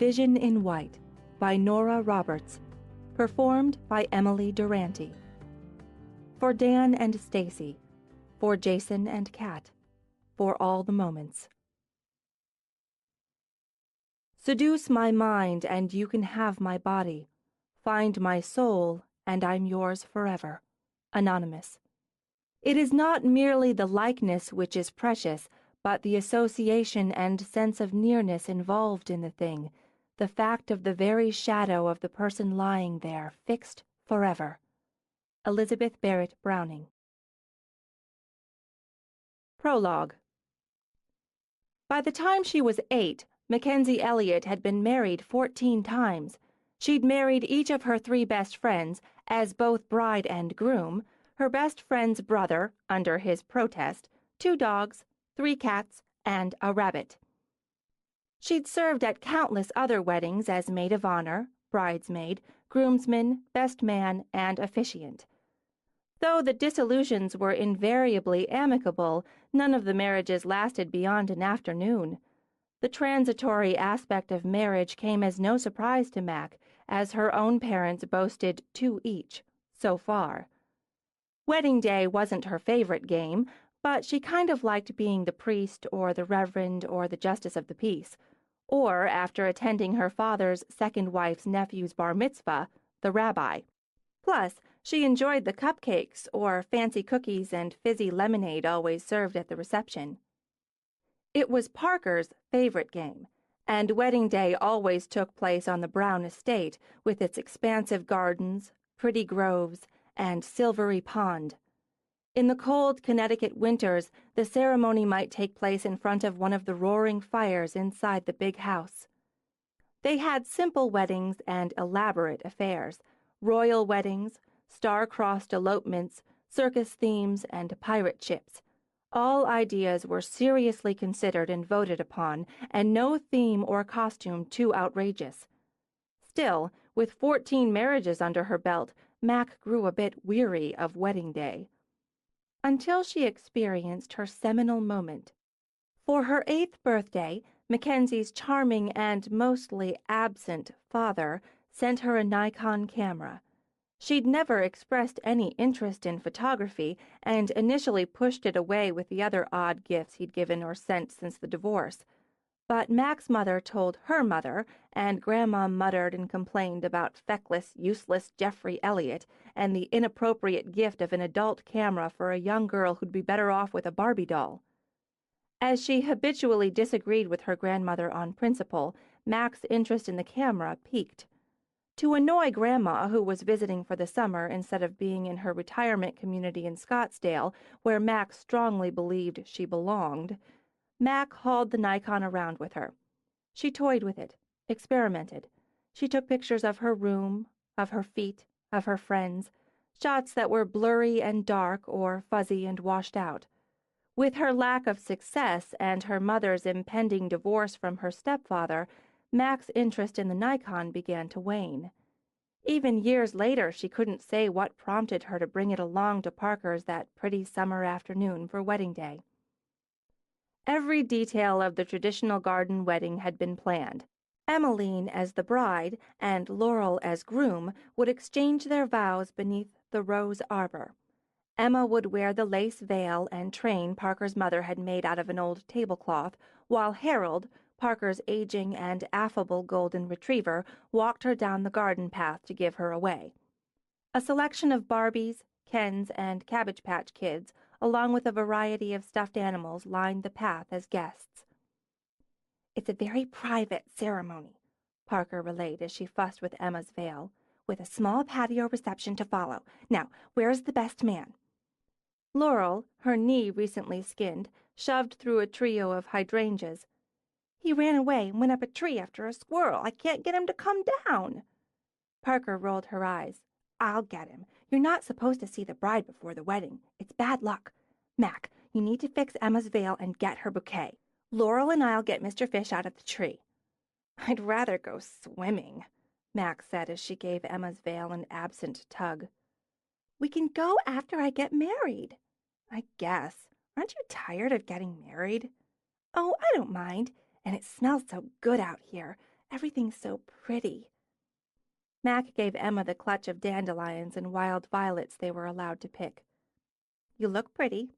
Vision in White by Nora Roberts, performed by Emily Durante. For Dan and Stacy, for Jason and Kat, for all the moments. Seduce my mind and you can have my body. Find my soul and I'm yours forever. Anonymous. It is not merely the likeness which is precious, but the association and sense of nearness involved in the thing, the fact of the very shadow of the person lying there, fixed forever. Elizabeth Barrett Browning. Prologue. By the time she was 8, Mackensie Elliot had been married 14 times. She'd married each of her 3 best friends, as both bride and groom, her best friend's brother, under his protest, 2 dogs, 3 cats, and a rabbit. She'd served at countless other weddings as maid of honor, bridesmaid, groomsman, best man, and officiant. Though the dissolutions were invariably amicable, none of the marriages lasted beyond an afternoon. The transitory aspect of marriage came as no surprise to Mac, as her own parents boasted 2 each, so far. Wedding day wasn't her favorite game, but she kind of liked being the priest or the reverend or the justice of the peace, or, after attending her father's second wife's nephew's bar mitzvah, the rabbi. Plus, she enjoyed the cupcakes or fancy cookies and fizzy lemonade always served at the reception. It was Parker's favorite game, and wedding day always took place on the Brown estate with its expansive gardens, pretty groves, and silvery pond. In the cold Connecticut winters, the ceremony might take place in front of one of the roaring fires inside the big house. They had simple weddings and elaborate affairs, royal weddings, star-crossed elopements, circus themes, and pirate ships. All ideas were seriously considered and voted upon, and no theme or costume too outrageous. Still, with 14 marriages under her belt, Mac grew a bit weary of wedding day. Until she experienced her seminal moment. For her 8th birthday, Mackenzie's charming and mostly absent father sent her a Nikon camera. She'd never expressed any interest in photography and initially pushed it away with the other odd gifts he'd given or sent since the divorce. But Mac's mother told her mother, and Grandma muttered and complained about feckless, useless Jeffrey Elliot and the inappropriate gift of an adult camera for a young girl who'd be better off with a Barbie doll. As she habitually disagreed with her grandmother on principle, Mac's interest in the camera piqued. To annoy Grandma, who was visiting for the summer instead of being in her retirement community in Scottsdale, where Mac strongly believed she belonged, Mac hauled the Nikon around with her. She toyed with it, experimented. She took pictures of her room, of her feet, of her friends, shots that were blurry and dark or fuzzy and washed out. With her lack of success and her mother's impending divorce from her stepfather, Mac's interest in the Nikon began to wane. Even years later, she couldn't say what prompted her to bring it along to Parker's that pretty summer afternoon for wedding day. Every detail of the traditional garden wedding had been planned. Emmeline as the bride and Laurel as groom would exchange their vows beneath the rose arbor. Emma would wear the lace veil and train Parker's mother had made out of an old tablecloth, while Harold, Parker's aging and affable golden retriever, walked her down the garden path to give her away. A selection of Barbies, Kens, and Cabbage Patch Kids, along with a variety of stuffed animals, lined the path as guests. "It's a very private ceremony," Parker relayed as she fussed with Emma's veil, "with a small patio reception to follow. Now, where's the best man?" Laurel, her knee recently skinned, shoved through a trio of hydrangeas. "He ran away and went up a tree after a squirrel. I can't get him to come down." Parker rolled her eyes. "I'll get him. You're not supposed to see the bride before the wedding. It's bad luck. Mac, you need to fix Emma's veil and get her bouquet. Laurel and I'll get Mr. Fish out of the tree." "I'd rather go swimming," Mac said as she gave Emma's veil an absent tug. "We can go after I get married." "I guess. Aren't you tired of getting married?" "Oh, I don't mind. And it smells so good out here. Everything's so pretty." Mac gave Emma the clutch of dandelions and wild violets they were allowed to pick. "You look pretty."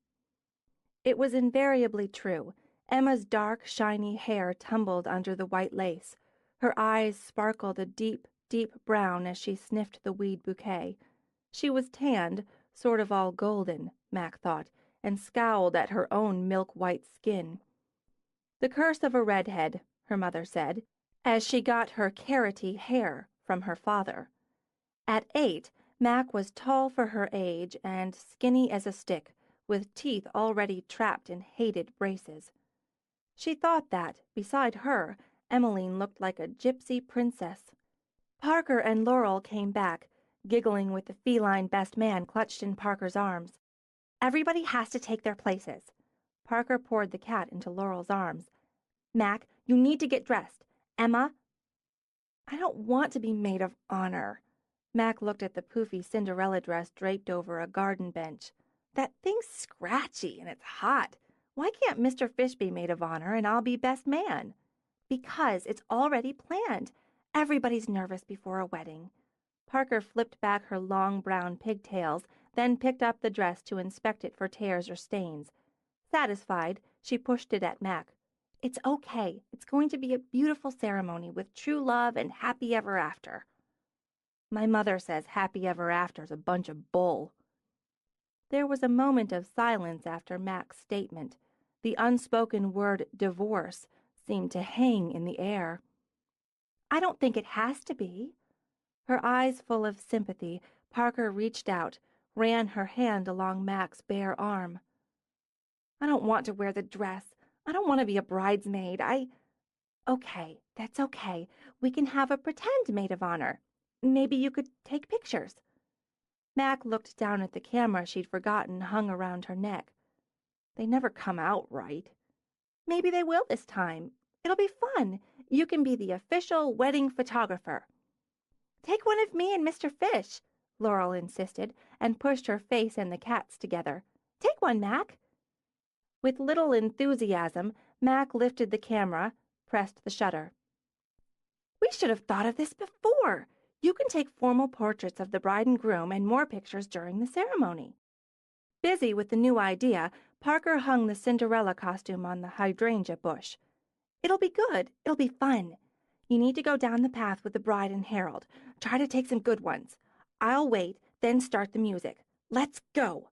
It was invariably true. Emma's dark, shiny hair tumbled under the white lace. Her eyes sparkled a deep, deep brown as she sniffed the weed bouquet. She was tanned, sort of all golden, Mac thought, and scowled at her own milk-white skin. "The curse of a redhead," her mother said, as she got her carroty hair from her father. At 8, Mac was tall for her age and skinny as a stick, with teeth already trapped in hated braces. She thought that, beside her, Emmeline looked like a gypsy princess. Parker and Laurel came back, giggling with the feline best man clutched in Parker's arms. "Everybody has to take their places." Parker poured the cat into Laurel's arms. "Mac, you need to get dressed. Emma—" "I don't want to be maid of honor." Mac looked at the poofy Cinderella dress draped over a garden bench. "That thing's scratchy and it's hot. Why can't Mr. Fish be maid of honor and I'll be best man?" "Because it's already planned. Everybody's nervous before a wedding." Parker flipped back her long brown pigtails, then picked up the dress to inspect it for tears or stains. Satisfied, she pushed it at Mac. "It's okay. It's going to be a beautiful ceremony with true love and happy ever after." "My mother says happy ever after's a bunch of bull." There was a moment of silence after Mac's statement. The unspoken word divorce seemed to hang in the air. "I don't think it has to be." Her eyes full of sympathy, Parker reached out, ran her hand along Mac's bare arm. "I don't want to wear the dress. I don't want to be a bridesmaid. Okay, that's okay. We can have a pretend maid of honor. Maybe you could take pictures." Mac looked down at the camera she'd forgotten hung around her neck. "They never come out right." "Maybe they will this time. It'll be fun. You can be the official wedding photographer." "Take one of me and Mr. Fish," Laurel insisted, and pushed her face and the cat's together. "Take one, Mac." With little enthusiasm, Mac lifted the camera, pressed the shutter. "We should have thought of this before. You can take formal portraits of the bride and groom and more pictures during the ceremony." Busy with the new idea, Parker hung the Cinderella costume on the hydrangea bush. "It'll be good. It'll be fun. You need to go down the path with the bride and Harold. Try to take some good ones. I'll wait, then start the music. Let's go."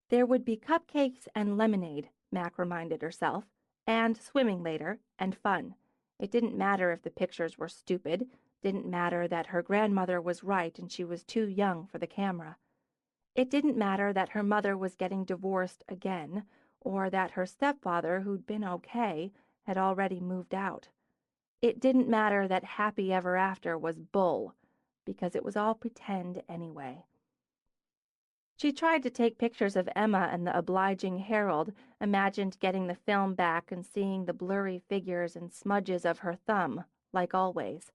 There would be cupcakes and lemonade, Mac reminded herself, and swimming later, and fun. It didn't matter if the pictures were stupid, didn't matter that her grandmother was right and she was too young for the camera. It didn't matter that her mother was getting divorced again, or that her stepfather, who'd been okay, had already moved out. It didn't matter that happy ever after was bull, because it was all pretend anyway. She tried to take pictures of Emma and the obliging Harold, imagined getting the film back and seeing the blurry figures and smudges of her thumb, like always.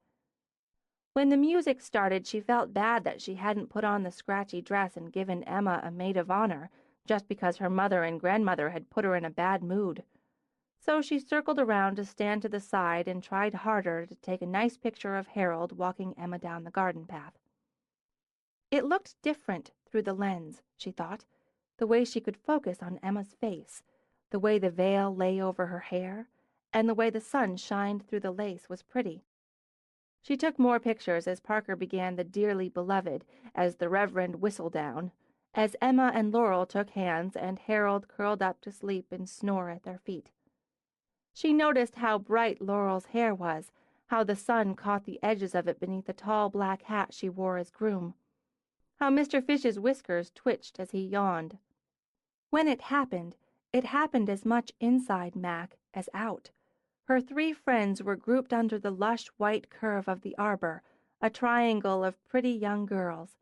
When the music started, she felt bad that she hadn't put on the scratchy dress and given Emma a maid of honor, just because her mother and grandmother had put her in a bad mood. So she circled around to stand to the side and tried harder to take a nice picture of Harold walking Emma down the garden path. It looked different through the lens, she thought, the way she could focus on Emma's face, the way the veil lay over her hair, and the way the sun shined through the lace was pretty. She took more pictures as Parker began the Dearly Beloved, as the Reverend Whistledown, as Emma and Laurel took hands and Harold curled up to sleep and snore at their feet. She noticed how bright Laurel's hair was, how the sun caught the edges of it beneath the tall black hat she wore as groom, how Mr. Fish's whiskers twitched as he yawned. When it happened as much inside Mac as out. Her three friends were grouped under the lush white curve of the arbor, a triangle of pretty young girls.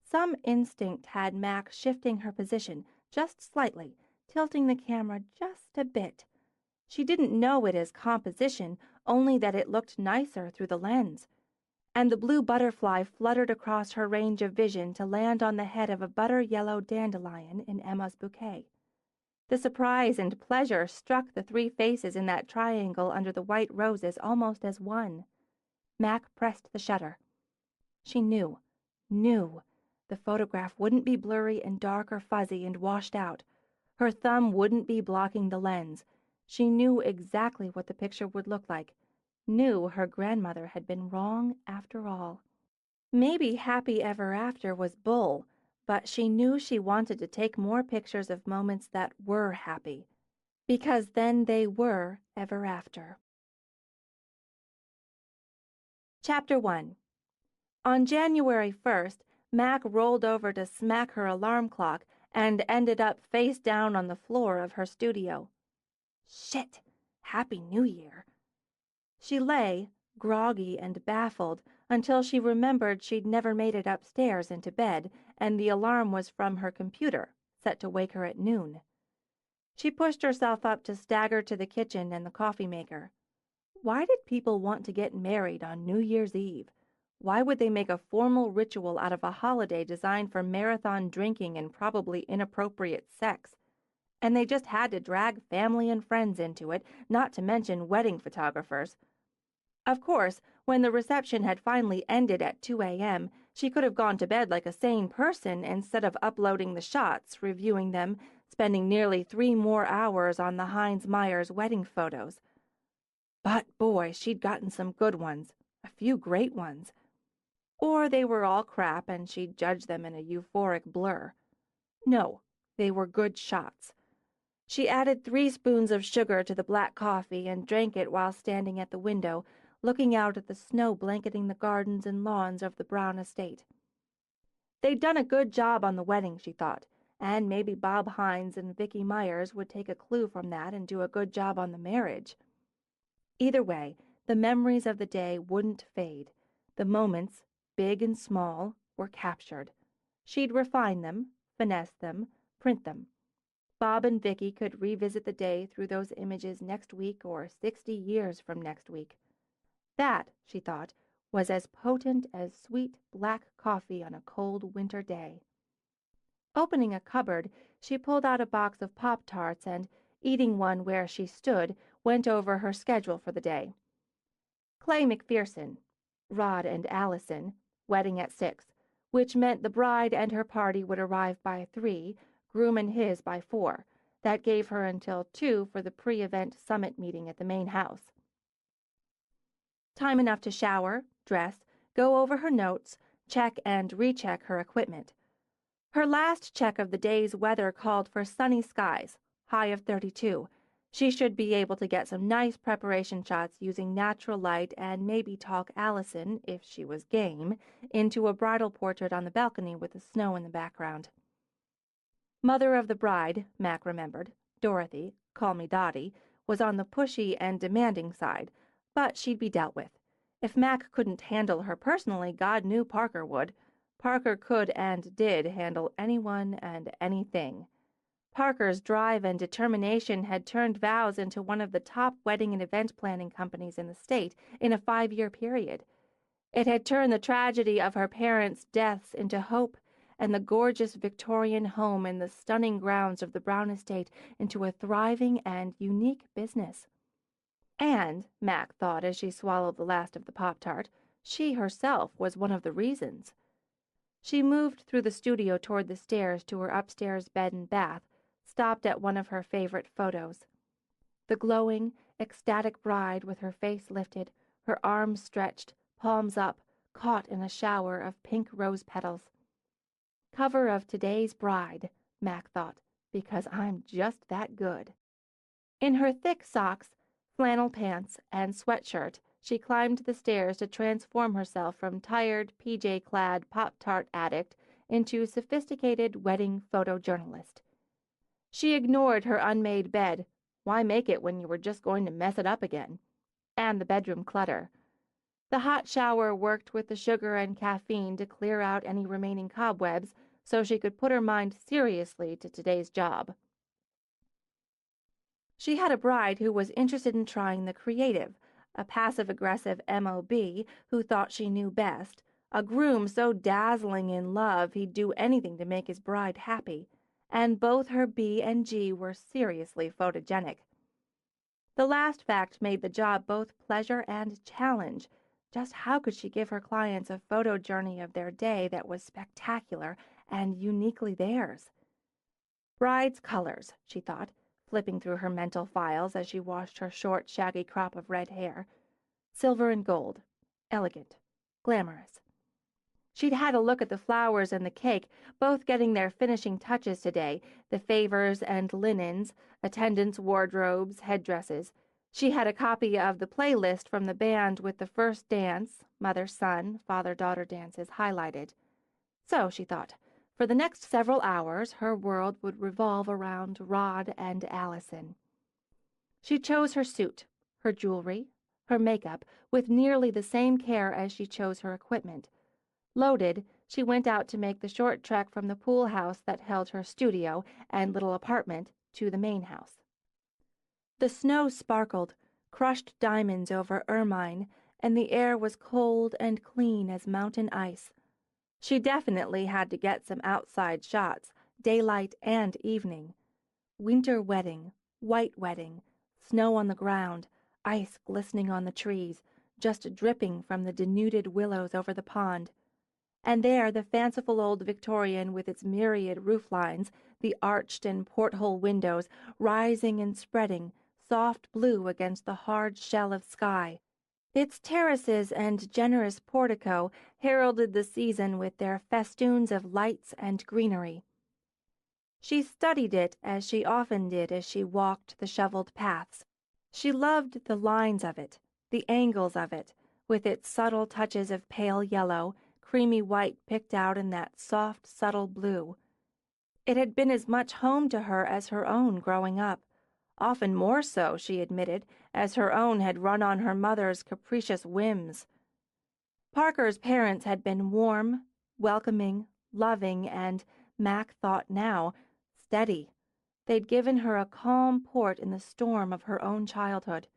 Some instinct had Mac shifting her position just slightly, tilting the camera just a bit. She didn't know it as composition, only that it looked nicer through the lens. And the blue butterfly fluttered across her range of vision to land on the head of a butter-yellow dandelion in Emma's bouquet. The surprise and pleasure struck the three faces in that triangle under the white roses almost as one. Mac pressed the shutter. She knew the photograph wouldn't be blurry and dark or fuzzy and washed out. Her thumb wouldn't be blocking the lens. She knew exactly what the picture would look like. Knew her grandmother had been wrong after all. Maybe happy ever after was bull, but she knew she wanted to take more pictures of moments that were happy, because then they were ever after. Chapter 1. On January 1st, Mac rolled over to smack her alarm clock and ended up face down on the floor of her studio. Shit! Happy New Year! She lay, groggy and baffled, until she remembered she'd never made it upstairs into bed, and the alarm was from her computer, set to wake her at noon. She pushed herself up to stagger to the kitchen and the coffee maker. Why did people want to get married on New Year's Eve? Why would they make a formal ritual out of a holiday designed for marathon drinking and probably inappropriate sex? And they just had to drag family and friends into it, not to mention wedding photographers. Of course, when the reception had finally ended at 2 a.m., she could have gone to bed like a sane person instead of uploading the shots, reviewing them, spending nearly 3 more hours on the Hines-Myers wedding photos. But, boy, she'd gotten some good ones, a few great ones. Or they were all crap and she'd judged them in a euphoric blur. No, they were good shots. She added 3 spoons of sugar to the black coffee and drank it while standing at the window, looking out at the snow blanketing the gardens and lawns of the Brown estate. They'd done a good job on the wedding, she thought, and maybe Bob Hines and Vicki Myers would take a clue from that and do a good job on the marriage. Either way, the memories of the day wouldn't fade. The moments, big and small, were captured. She'd refine them, finesse them, print them. Bob and Vicki could revisit the day through those images next week or 60 years from next week. That, she thought, was as potent as sweet black coffee on a cold winter day. Opening a cupboard, she pulled out a box of Pop-Tarts and, eating one where she stood, went over her schedule for the day. Clay McPherson, Rod and Allison, wedding at 6, which meant the bride and her party would arrive by 3, groom and his by 4. That gave her until 2 for the pre-event summit meeting at the main house. Time enough to shower, dress, go over her notes, check and recheck her equipment. Her last check of the day's weather called for sunny skies, high of 32. She should be able to get some nice preparation shots using natural light and maybe talk Allison, if she was game, into a bridal portrait on the balcony with the snow in the background. Mother of the bride, Mac remembered, Dorothy, call me Dottie, was on the pushy and demanding side, but she'd be dealt with. If Mac couldn't handle her personally, God knew Parker would. Parker could and did handle anyone and anything. Parker's drive and determination had turned Vows into one of the top wedding and event planning companies in the state in a 5-year period. It had turned the tragedy of her parents' deaths into hope, and the gorgeous Victorian home in the stunning grounds of the Brown estate into a thriving and unique business. And, Mac thought as she swallowed the last of the Pop-Tart, she herself was one of the reasons. She moved through the studio toward the stairs to her upstairs bed and bath, stopped at one of her favorite photos. The glowing, ecstatic bride with her face lifted, her arms stretched, palms up, caught in a shower of pink rose petals. Cover of Today's Bride, Mac thought, because I'm just that good. In her thick socks, flannel pants, and sweatshirt, she climbed the stairs to transform herself from tired, PJ-clad Pop-Tart addict into sophisticated wedding photojournalist. She ignored her unmade bed. Why make it when you were just going to mess it up again? And the bedroom clutter. The hot shower worked with the sugar and caffeine to clear out any remaining cobwebs so she could put her mind seriously to today's job. She had a bride who was interested in trying the creative, a passive-aggressive MOB who thought she knew best, a groom so dazzling in love he'd do anything to make his bride happy, and both her B and G were seriously photogenic. The last fact made the job both pleasure and challenge. Just how could she give her clients a photo journey of their day that was spectacular and uniquely theirs? Bride's colors, she thought, flipping through her mental files as she washed her short, shaggy crop of red hair. Silver and gold. Elegant. Glamorous. She'd had a look at the flowers and the cake, both getting their finishing touches today, the favors and linens, attendants' wardrobes, headdresses. She had a copy of the playlist from the band with the first dance, mother-son, father-daughter dances highlighted. So, she thought, for the next several hours her world would revolve around Rod and Allison. She chose her suit, her jewelry, her makeup, with nearly the same care as she chose her equipment. Loaded, she went out to make the short trek from the pool house that held her studio and little apartment to the main house. The snow sparkled, crushed diamonds over ermine, and the air was cold and clean as mountain ice. She definitely had to get some outside shots, daylight and evening. Winter wedding, white wedding, snow on the ground, ice glistening on the trees, just dripping from the denuded willows over the pond. And there the fanciful old Victorian with its myriad roof lines, the arched and porthole windows, rising and spreading, soft blue against the hard shell of sky. Its terraces and generous portico heralded the season with their festoons of lights and greenery. She studied it as she often did as she walked the shoveled paths. She loved the lines of it, the angles of it, with its subtle touches of pale yellow, creamy white picked out in that soft, subtle blue. It had been as much home to her as her own growing up, often more so, she admitted, as her own had run on her mother's capricious whims. Parker's parents had been warm, welcoming, loving, and, Mac thought now, steady. They'd given her a calm port in the storm of her own childhood.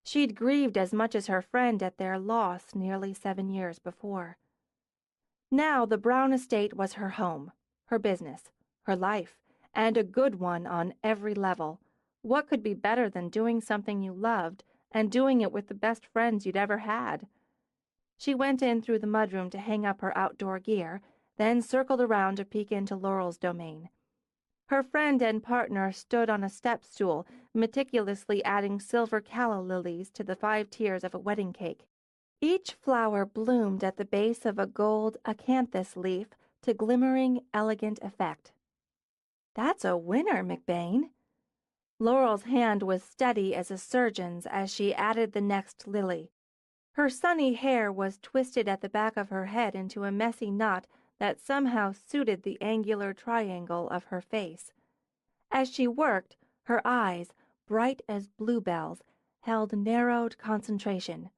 She'd grieved as much as her friend at their loss nearly 7 years before. Now the Brown estate was her home, her business, her life, and a good one on every level. What could be better than doing something you loved and doing it with the best friends you'd ever had? She went in through the mudroom to hang up her outdoor gear, then circled around to peek into Laurel's domain. Her friend and partner stood on a step stool, meticulously adding silver calla lilies to the 5 tiers of a wedding cake. Each flower bloomed at the base of a gold acanthus leaf to glimmering, elegant effect. "That's a winner, McBain." Laurel's hand was steady as a surgeon's as she added the next lily. Her sunny hair was twisted at the back of her head into a messy knot that somehow suited the angular triangle of her face. As she worked, her eyes, bright as bluebells, held narrowed concentration.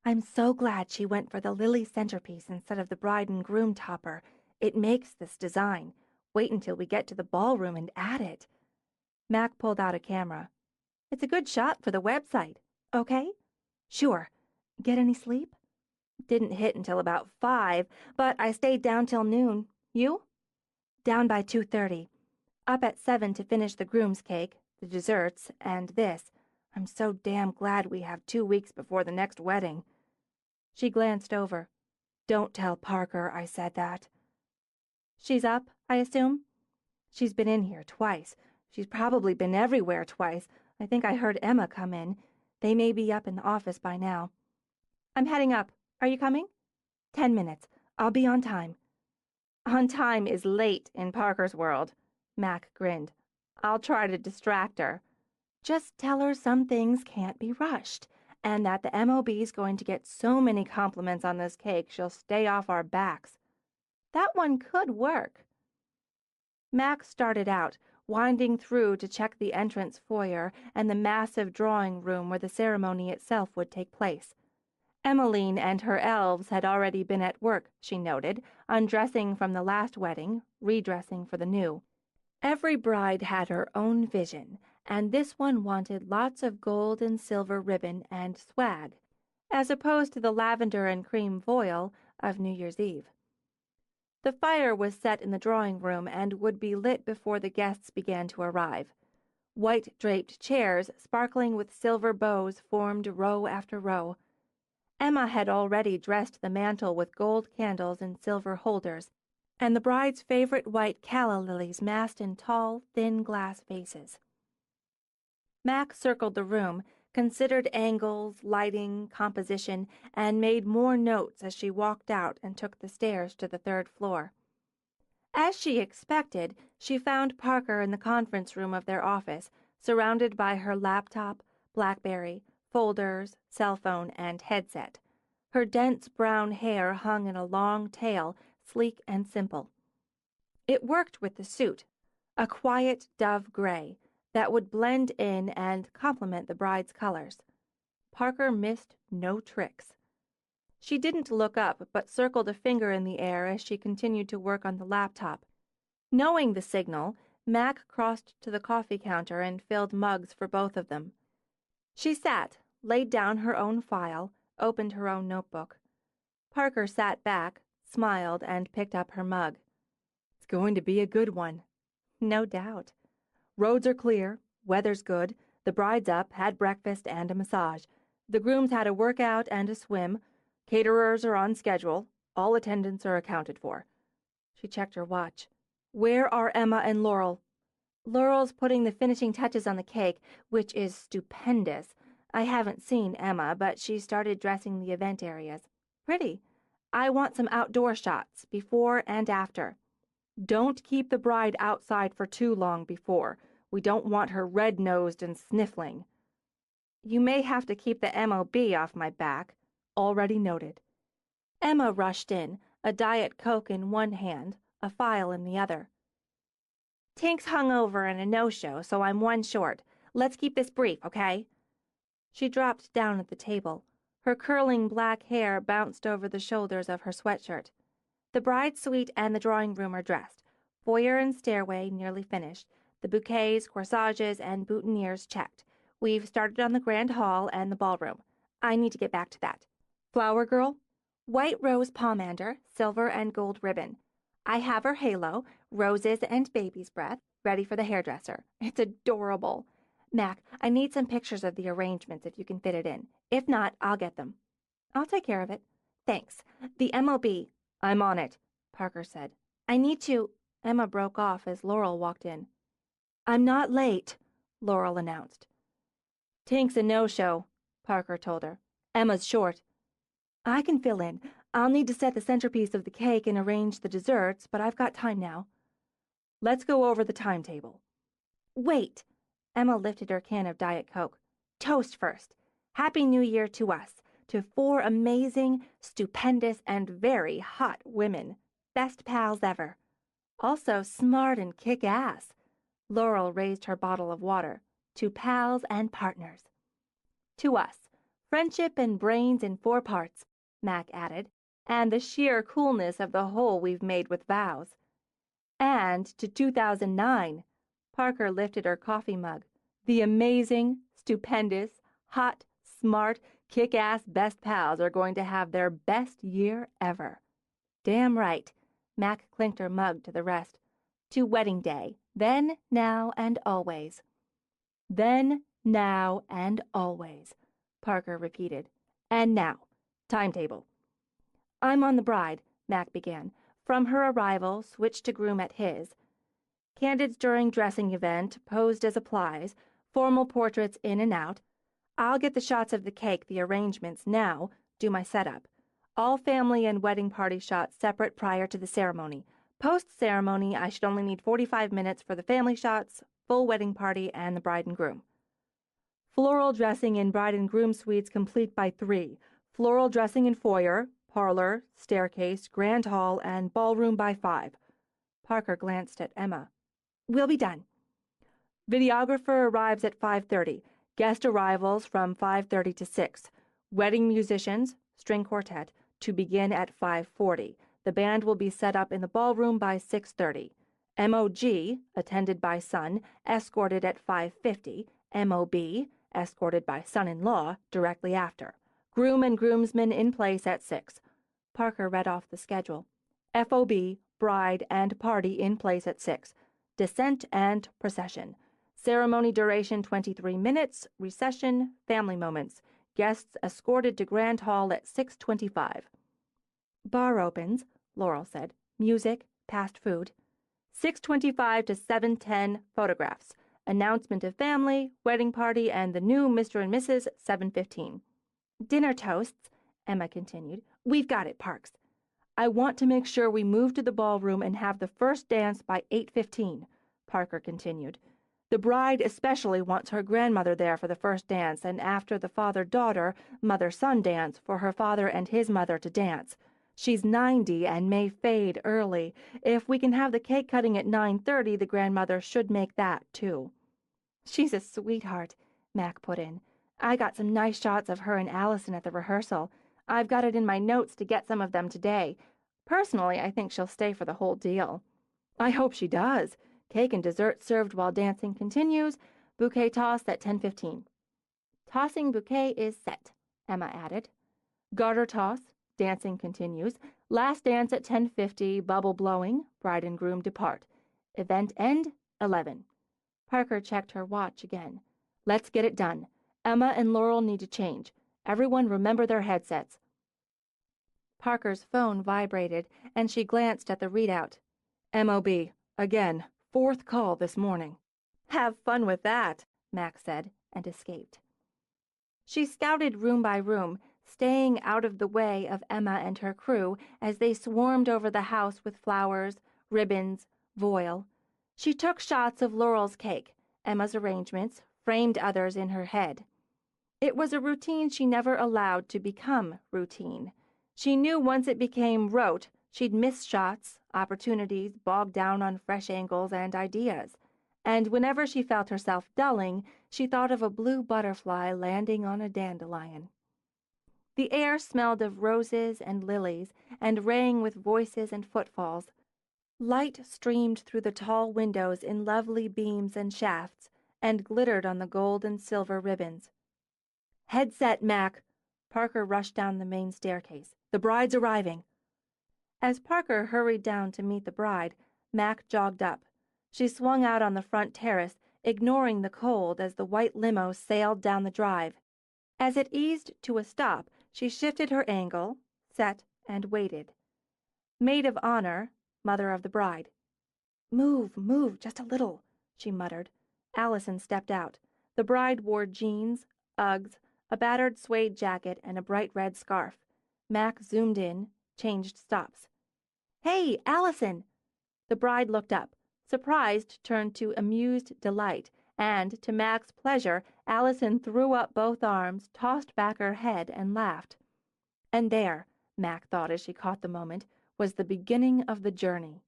"I'm so glad she went for the lily centerpiece instead of the bride and groom topper. It makes this design. Wait until we get to the ballroom and add it." Mac pulled out a camera. "It's a good shot for the website. Okay?" "Sure. Get any sleep?" "Didn't hit until about 5, but I stayed down till noon. You?" "Down by 2:30. Up at 7 to finish the groom's cake, the desserts, and this. I'm so damn glad we have 2 weeks before the next wedding." She glanced over. "Don't tell Parker I said that." "She's up, I assume?" "She's been in here twice. She's probably been everywhere twice. I think I heard Emma come in. They may be up in the office by now." "I'm heading up. Are you coming?" 10 minutes. I'll be on time." "On time is late in Parker's world." Mac grinned. "I'll try to distract her." "Just tell her some things can't be rushed, and that the MOB's going to get so many compliments on this cake she'll stay off our backs." "That one could work." Mac started out, winding through to check the entrance foyer and the massive drawing room where the ceremony itself would take place. Emmeline and her elves had already been at work, she noted, undressing from the last wedding, redressing for the new. Every bride had her own vision, and this one wanted lots of gold and silver ribbon and swag, as opposed to the lavender and cream voile of New Year's Eve. The fire was set in the drawing room and would be lit before the guests began to arrive. White-draped chairs, sparkling with silver bows, formed row after row. Emma had already dressed the mantel with gold candles in silver holders, and the bride's favorite white calla lilies massed in tall, thin glass vases. Mac circled the room, considered angles, lighting, composition, and made more notes as she walked out and took the stairs to the third floor. As she expected, she found Parker in the conference room of their office, surrounded by her laptop, BlackBerry, folders, cell phone, and headset. Her dense brown hair hung in a long tail, sleek and simple. It worked with the suit, a quiet dove gray that would blend in and complement the bride's colors. Parker missed no tricks. She didn't look up, but circled a finger in the air as she continued to work on the laptop. Knowing the signal, Mac crossed to the coffee counter and filled mugs for both of them. She sat, laid down her own file, opened her own notebook. Parker sat back, smiled, and picked up her mug. "It's going to be a good one." "No doubt." "Roads are clear, weather's good, the bride's up, had breakfast and a massage. The groom's had a workout and a swim. Caterers are on schedule. All attendants are accounted for." She checked her watch. "Where are Emma and Laurel?" "Laurel's putting the finishing touches on the cake, which is stupendous. I haven't seen Emma, but she started dressing the event areas. Pretty. I want some outdoor shots, before and after." "Don't keep the bride outside for too long before. We don't want her red-nosed and sniffling." "You may have to keep the MOB off my back." "Already noted." Emma rushed in, a Diet Coke in one hand, a file in the other. "Tink's hungover and a no-show, so I'm one short. Let's keep this brief, okay?" She dropped down at the table. Her curling black hair bounced over the shoulders of her sweatshirt. "The bride's suite and the drawing room are dressed. Foyer and stairway nearly finished. The bouquets, corsages, and boutonnieres checked. We've started on the grand hall and the ballroom. I need to get back to that. Flower girl? White rose pomander, silver and gold ribbon. I have her halo, roses and baby's breath, ready for the hairdresser. It's adorable. Mac, I need some pictures of the arrangements if you can fit it in. If not, I'll get them." "I'll take care of it." "Thanks. The MOB. "I'm on it," Parker said. "I need to—" Emma broke off as Laurel walked in. "I'm not late," Laurel announced. "Tink's a no-show," Parker told her. "Emma's short." "I can fill in. I'll need to set the centerpiece of the cake and arrange the desserts, but I've got time now." "Let's go over the timetable." "Wait." Emma lifted her can of Diet Coke. "Toast first. Happy New Year to us, to 4 amazing, stupendous, and very hot women. Best pals ever. Also smart and kick-ass." Laurel raised her bottle of water. "To pals and partners." "To us. Friendship and brains in 4 parts," Mac added, "and the sheer coolness of the hole we've made with vows." "And to 2009. Parker lifted her coffee mug. "The amazing, stupendous, hot, smart, kick-ass best pals are going to have their best year ever." "Damn right." Mac clinked her mug to the rest. "To wedding day. Then, now, and always." "Then, now, and always," Parker repeated. "And now, timetable." "I'm on the bride," Mac began. "From her arrival, switched to groom at his. Candids during dressing event, posed as applies, formal portraits in and out. I'll get the shots of the cake, the arrangements now, do my setup. All family and wedding party shots separate prior to the ceremony. Post-ceremony, I should only need 45 minutes for the family shots, full wedding party, and the bride and groom. Floral dressing in bride and groom suites complete by 3. Floral dressing in foyer, parlor, staircase, grand hall, and ballroom by 5. Parker glanced at Emma. "We'll be done." "Videographer arrives at 5:30. Guest arrivals from 5:30 to 6. Wedding musicians, string quartet, to begin at 5:40. The band will be set up in the ballroom by 6:30. MOG, attended by son, escorted at 5:50. MOB, escorted by son-in-law, directly after. Groom and groomsmen in place at 6. Parker read off the schedule. FOB, bride, and party in place at 6. Descent and procession. Ceremony duration 23 minutes. Recession, family moments. Guests escorted to Grand Hall at 6:25. Bar opens, Laurel said. Music, past food. 6:25 to 7:10, photographs. Announcement of family, wedding party, and the new Mr. and Mrs. 7:15. Dinner toasts, Emma continued. We've got it, Parks. I want to make sure we move to the ballroom and have the first dance by 8:15, Parker continued. The bride especially wants her grandmother there for the first dance, and after the father-daughter, mother-son dance for her father and his mother to dance. She's 90 and may fade early. If we can have the cake cutting at 9:30, the grandmother should make that, too. She's a sweetheart, Mac put in. I got some nice shots of her and Allison at the rehearsal. I've got it in my notes to get some of them today. Personally, I think she'll stay for the whole deal. I hope she does. Cake and dessert served while dancing continues. Bouquet tossed at 10:15. Tossing bouquet is set, Emma added. Garter toss. Dancing continues. Last dance at 10:50, bubble blowing. Bride and groom depart. Event end, 11. Parker checked her watch again. Let's get it done. Emma and Laurel need to change. Everyone remember their headsets. Parker's phone vibrated, and she glanced at the readout. MOB, again, 4th call this morning. Have fun with that, Mac said, and escaped. She scouted room by room, staying out of the way of Emma and her crew as they swarmed over the house with flowers, ribbons, voile. She took shots of Laurel's cake, Emma's arrangements, framed others in her head. It was a routine she never allowed to become routine. She knew once it became rote, she'd miss shots, opportunities, bogged down on fresh angles and ideas. And whenever she felt herself dulling, she thought of a blue butterfly landing on a dandelion. The air smelled of roses and lilies and rang with voices and footfalls. Light streamed through the tall windows in lovely beams and shafts and glittered on the gold and silver ribbons. Headset, Mac! Parker rushed down the main staircase. The bride's arriving. As Parker hurried down to meet the bride, Mac jogged up. She swung out on the front terrace, ignoring the cold as the white limo sailed down the drive. As it eased to a stop, she shifted her angle, set, and waited. Maid of honor, mother of the bride. Move, just a little, she muttered. Allison stepped out. The bride wore jeans, Uggs, a battered suede jacket, and a bright red scarf. Mac zoomed in, changed stops. Hey, Allison! The bride looked up. Surprised turned to amused delight, and, to Mac's pleasure, Allison threw up both arms, tossed back her head, and laughed. And there, Mac thought as she caught the moment, was the beginning of the journey.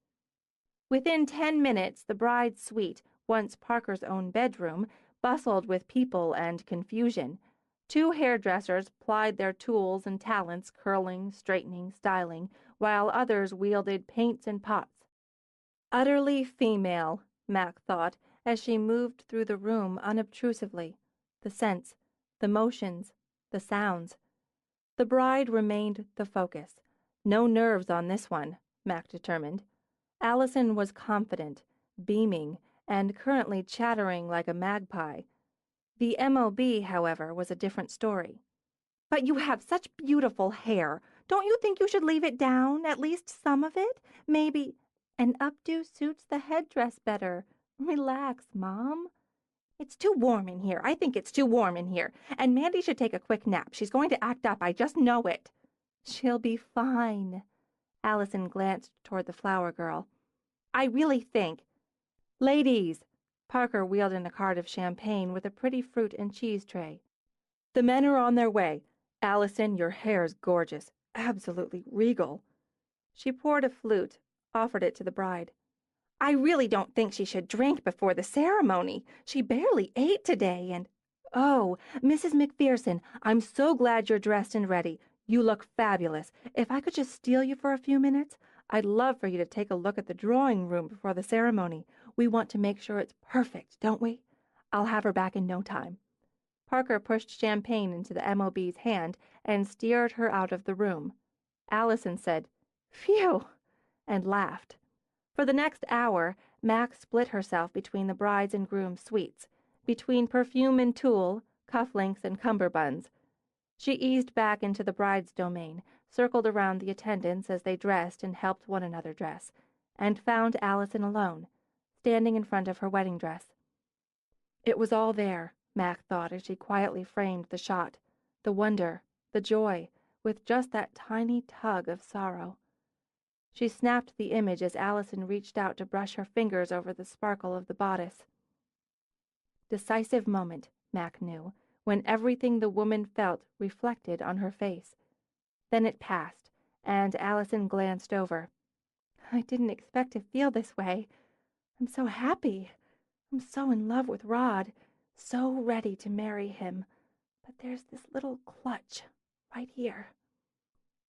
Within 10 minutes, the bride's suite, once Parker's own bedroom, bustled with people and confusion. 2 hairdressers plied their tools and talents, curling, straightening, styling, while others wielded paints and pots. Utterly female, Mac thought, as she moved through the room unobtrusively. The scents, the motions, the sounds. The bride remained the focus. No nerves on this one, Mac determined. Allison was confident, beaming, and currently chattering like a magpie. The MOB, however, was a different story. But you have such beautiful hair. Don't you think you should leave it down, at least some of it? Maybe an updo suits the headdress better. Relax, Mom. It's too warm in here. I think it's too warm in here. And Mandy should take a quick nap. She's going to act up. I just know it. She'll be fine. Allison glanced toward the flower girl. I really think. Ladies! Parker wheeled in a cart of champagne with a pretty fruit and cheese tray. The men are on their way. Allison, your hair's gorgeous. Absolutely regal. She poured a flute, offered it to the bride. I really don't think she should drink before the ceremony. She barely ate today, and... Oh, Mrs. McPherson, I'm so glad you're dressed and ready. You look fabulous. If I could just steal you for a few minutes, I'd love for you to take a look at the drawing room before the ceremony. We want to make sure it's perfect, don't we? I'll have her back in no time. Parker pushed champagne into the MOB's hand and steered her out of the room. Allison said, Phew! and laughed. For the next hour, Mac split herself between the bride's and groom's suites, between perfume and tulle, cufflinks and cummerbunds. She eased back into the bride's domain, circled around the attendants as they dressed and helped one another dress, and found Allison alone, standing in front of her wedding dress. It was all there, Mac thought as she quietly framed the shot, the wonder, the joy, with just that tiny tug of sorrow. She snapped the image as Allison reached out to brush her fingers over the sparkle of the bodice. Decisive moment, Mac knew, when everything the woman felt reflected on her face. Then it passed, and Allison glanced over. I didn't expect to feel this way. I'm so happy. I'm so in love with Rod, so ready to marry him. But there's this little clutch right here.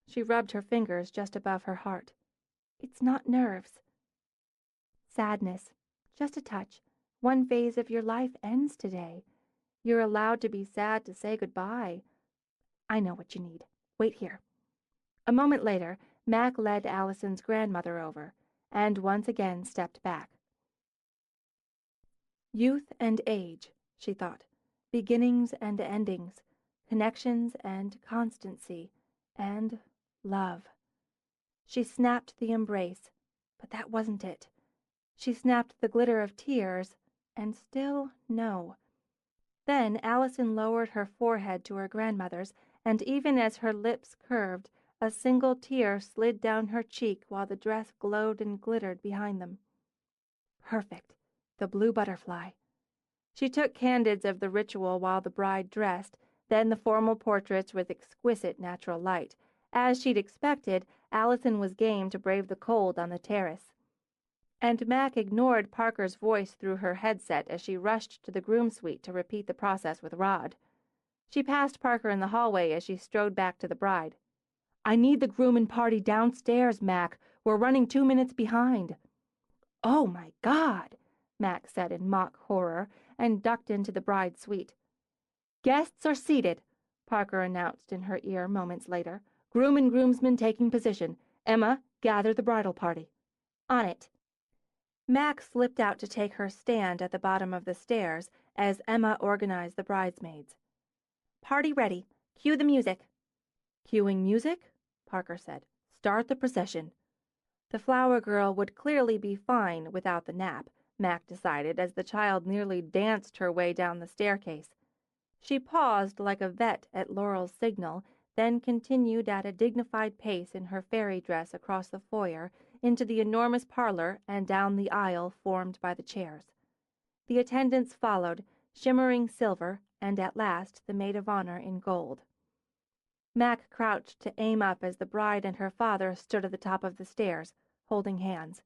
She rubbed her fingers just above her heart. It's not nerves. Sadness. Just a touch. One phase of your life ends today. You're allowed to be sad to say goodbye. I know what you need. Wait here. A moment later, Mac led Allison's grandmother over, and once again stepped back. Youth and age, she thought. Beginnings and endings. Connections and constancy. And love. She snapped the embrace, but that wasn't it. She snapped the glitter of tears, and still no. Then Allison lowered her forehead to her grandmother's, and even as her lips curved, a single tear slid down her cheek while the dress glowed and glittered behind them. Perfect. The blue butterfly. She took candids of the ritual while the bride dressed, then the formal portraits with exquisite natural light. As she'd expected, Allison was game to brave the cold on the terrace. And Mac ignored Parker's voice through her headset as she rushed to the groom suite to repeat the process with Rod. She passed Parker in the hallway as she strode back to the bride. I need the groom and party downstairs, Mac. We're running 2 minutes behind. Oh, my God, Mac said in mock horror, and ducked into the bride's suite. Guests are seated, Parker announced in her ear moments later. Groom and groomsmen taking position. Emma, gather the bridal party. On it. Mac slipped out to take her stand at the bottom of the stairs as Emma organized the bridesmaids. Party ready. Cue the music. Cueing music? Parker said. Start the procession. The flower girl would clearly be fine without the nap, Mac decided as the child nearly danced her way down the staircase. She paused like a vet at Laurel's signal, then continued at a dignified pace in her fairy dress across the foyer, into the enormous parlor and down the aisle formed by the chairs. The attendants followed, shimmering silver, and at last the maid of honor in gold. Mac crouched to aim up as the bride and her father stood at the top of the stairs, holding hands.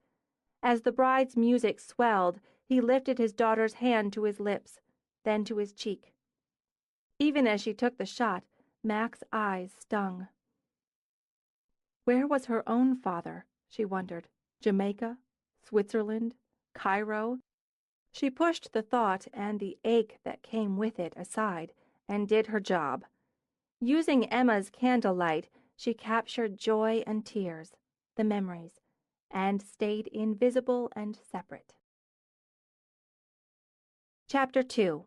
As the bride's music swelled, he lifted his daughter's hand to his lips, then to his cheek. Even as she took the shot, Mac's eyes stung. Where was her own father, she wondered? Jamaica? Switzerland? Cairo? She pushed the thought and the ache that came with it aside and did her job. Using Emma's candlelight, she captured joy and tears, the memories, and stayed invisible and separate. Chapter 2.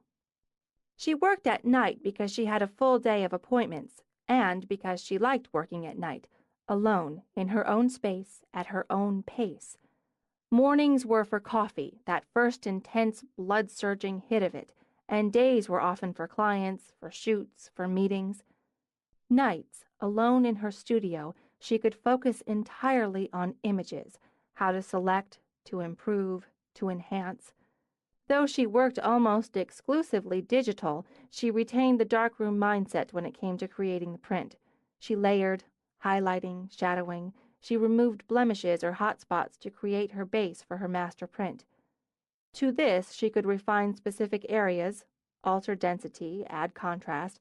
She worked at night because she had a full day of appointments, and because she liked working at night, alone, in her own space, at her own pace. Mornings were for coffee, that first intense, blood-surging hit of it, and days were often for clients, for shoots, for meetings. Nights, alone in her studio, she could focus entirely on images, how to select, to improve, to enhance. Though she worked almost exclusively digital, she retained the darkroom mindset when it came to creating the print. She layered, highlighting, shadowing. She removed blemishes or hotspots to create her base for her master print. To this, she could refine specific areas, alter density, add contrast.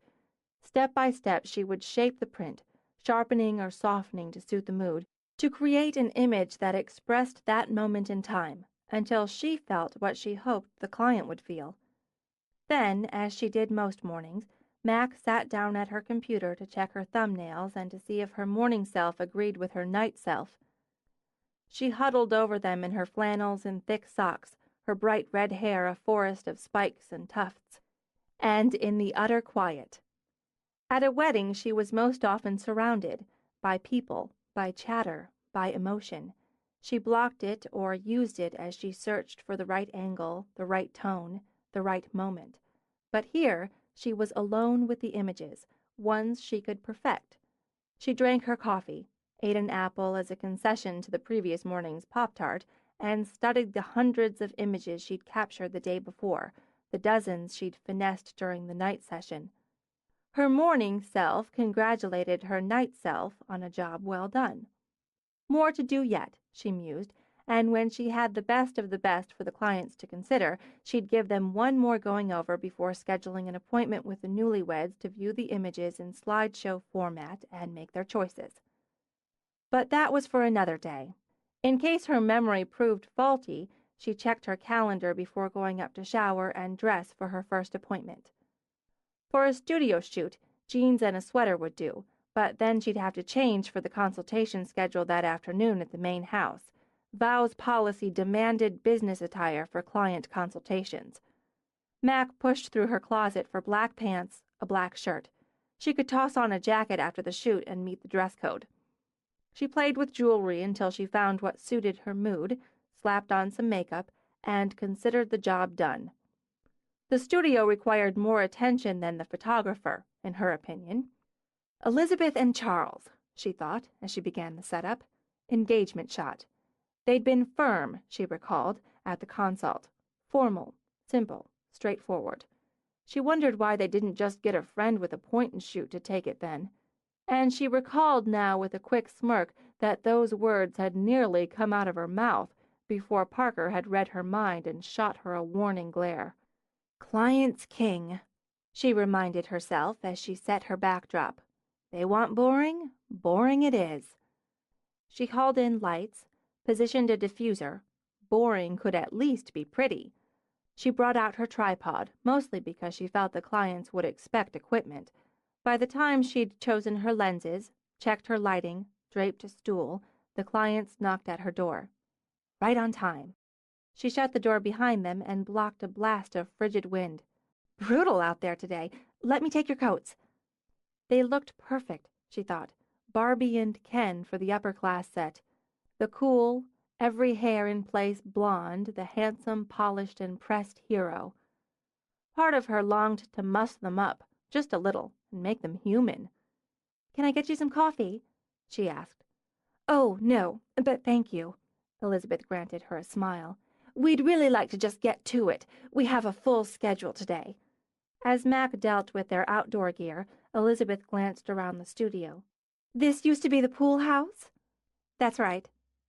Step by step, she would shape the print, sharpening or softening to suit the mood, to create an image that expressed that moment in time, until she felt what she hoped the client would feel. Then, as she did most mornings, Mac sat down at her computer to check her thumbnails and to see if her morning self agreed with her night self. She huddled over them in her flannels and thick socks, her bright red hair a forest of spikes and tufts, and in the utter quiet. At a wedding she was most often surrounded by people, by chatter, by emotion. She blocked it or used it as she searched for the right angle, the right tone, the right moment. But here she was alone with the images, ones she could perfect. She drank her coffee, ate an apple as a concession to the previous morning's Pop-Tart, and studied the hundreds of images she'd captured the day before, the dozens she'd finessed during the night session. Her morning self congratulated her night self on a job well done. More to do yet, she mused, and when she had the best of the best for the clients to consider, she'd give them one more going over before scheduling an appointment with the newlyweds to view the images in slideshow format and make their choices. But that was for another day. In case her memory proved faulty, she checked her calendar before going up to shower and dress for her first appointment. For a studio shoot, jeans and a sweater would do, but then she'd have to change for the consultation scheduled that afternoon at the main house. Vow's policy demanded business attire for client consultations. Mac pushed through her closet for black pants, a black shirt. She could toss on a jacket after the shoot and meet the dress code. She played with jewelry until she found what suited her mood, slapped on some makeup, and considered the job done. The studio required more attention than the photographer, in her opinion. Elizabeth and Charles, she thought as she began the setup. Engagement shot. They'd been firm, she recalled, at the consult. Formal, simple, straightforward. She wondered why they didn't just get a friend with a point-and-shoot to take it then. And she recalled now with a quick smirk that those words had nearly come out of her mouth before Parker had read her mind and shot her a warning glare. Client's king, she reminded herself as she set her backdrop. They want boring? Boring it is. She hauled in lights, positioned a diffuser. Boring could at least be pretty. She brought out her tripod, mostly because she felt the clients would expect equipment. By the time she'd chosen her lenses, checked her lighting, draped a stool, the clients knocked at her door. Right on time. She shut the door behind them and blocked a blast of frigid wind. Brutal out there today. Let me take your coats. They looked perfect, she thought. Barbie and Ken for the upper-class set. The cool, every hair in place blonde, the handsome, polished, and pressed hero. Part of her longed to muss them up, just a little, and make them human. Can I get you some coffee? She asked. Oh, no, but thank you. Elizabeth granted her a smile. We'd really like to just get to it. We have a full schedule today. As Mac dealt with their outdoor gear, Elizabeth glanced around the studio. This used to be the pool house? That's right.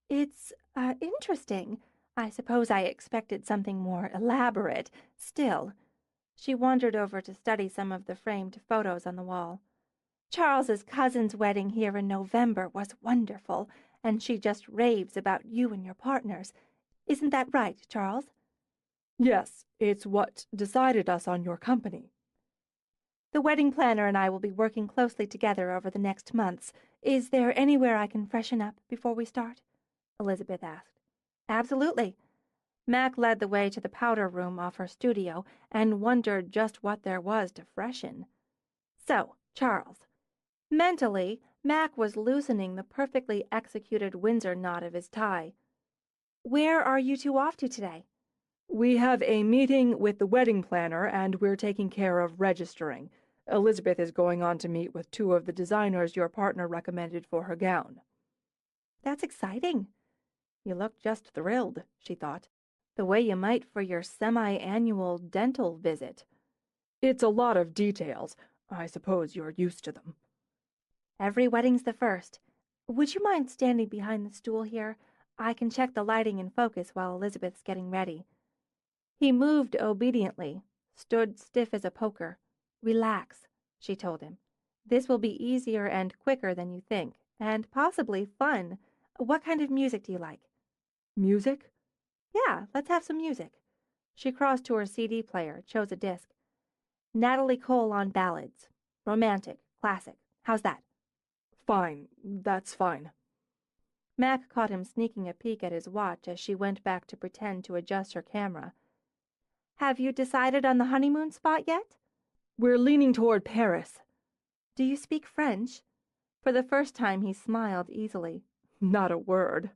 It's, interesting. I suppose I expected something more elaborate. Still. She wandered over to study some of the framed photos on the wall. Charles's cousin's wedding here in November was wonderful, and she just raves about you and your partners. Isn't that right, Charles? Yes, it's what decided us on your company. The wedding planner and I will be working closely together over the next months. Is there anywhere I can freshen up before we start? Elizabeth asked. Absolutely. Mac led the way to the powder room off her studio and wondered just what there was to freshen. So, Charles. Mentally, Mac was loosening the perfectly executed Windsor knot of his tie. Where are you two off to today? We have a meeting with the wedding planner, and we're taking care of registering. Elizabeth is going on to meet with 2 of the designers your partner recommended for her gown. That's exciting. You look just thrilled, she thought, the way you might for your semi-annual dental visit. It's a lot of details. I suppose you're used to them. Every wedding's the first. Would you mind standing behind the stool here? I can check the lighting and focus while Elizabeth's getting ready. He moved obediently, stood stiff as a poker. Relax, she told him. This will be easier and quicker than you think, and possibly fun. What kind of music do you like? Music? Yeah, let's have some music. She crossed to her CD player, chose a disc. Natalie Cole on ballads. Romantic, classic. How's that? Fine, that's fine. Mac caught him sneaking a peek at his watch as she went back to pretend to adjust her camera. "Have you decided on the honeymoon spot yet?" "We're leaning toward Paris." "Do you speak French?" For the first time he smiled easily. "Not a word."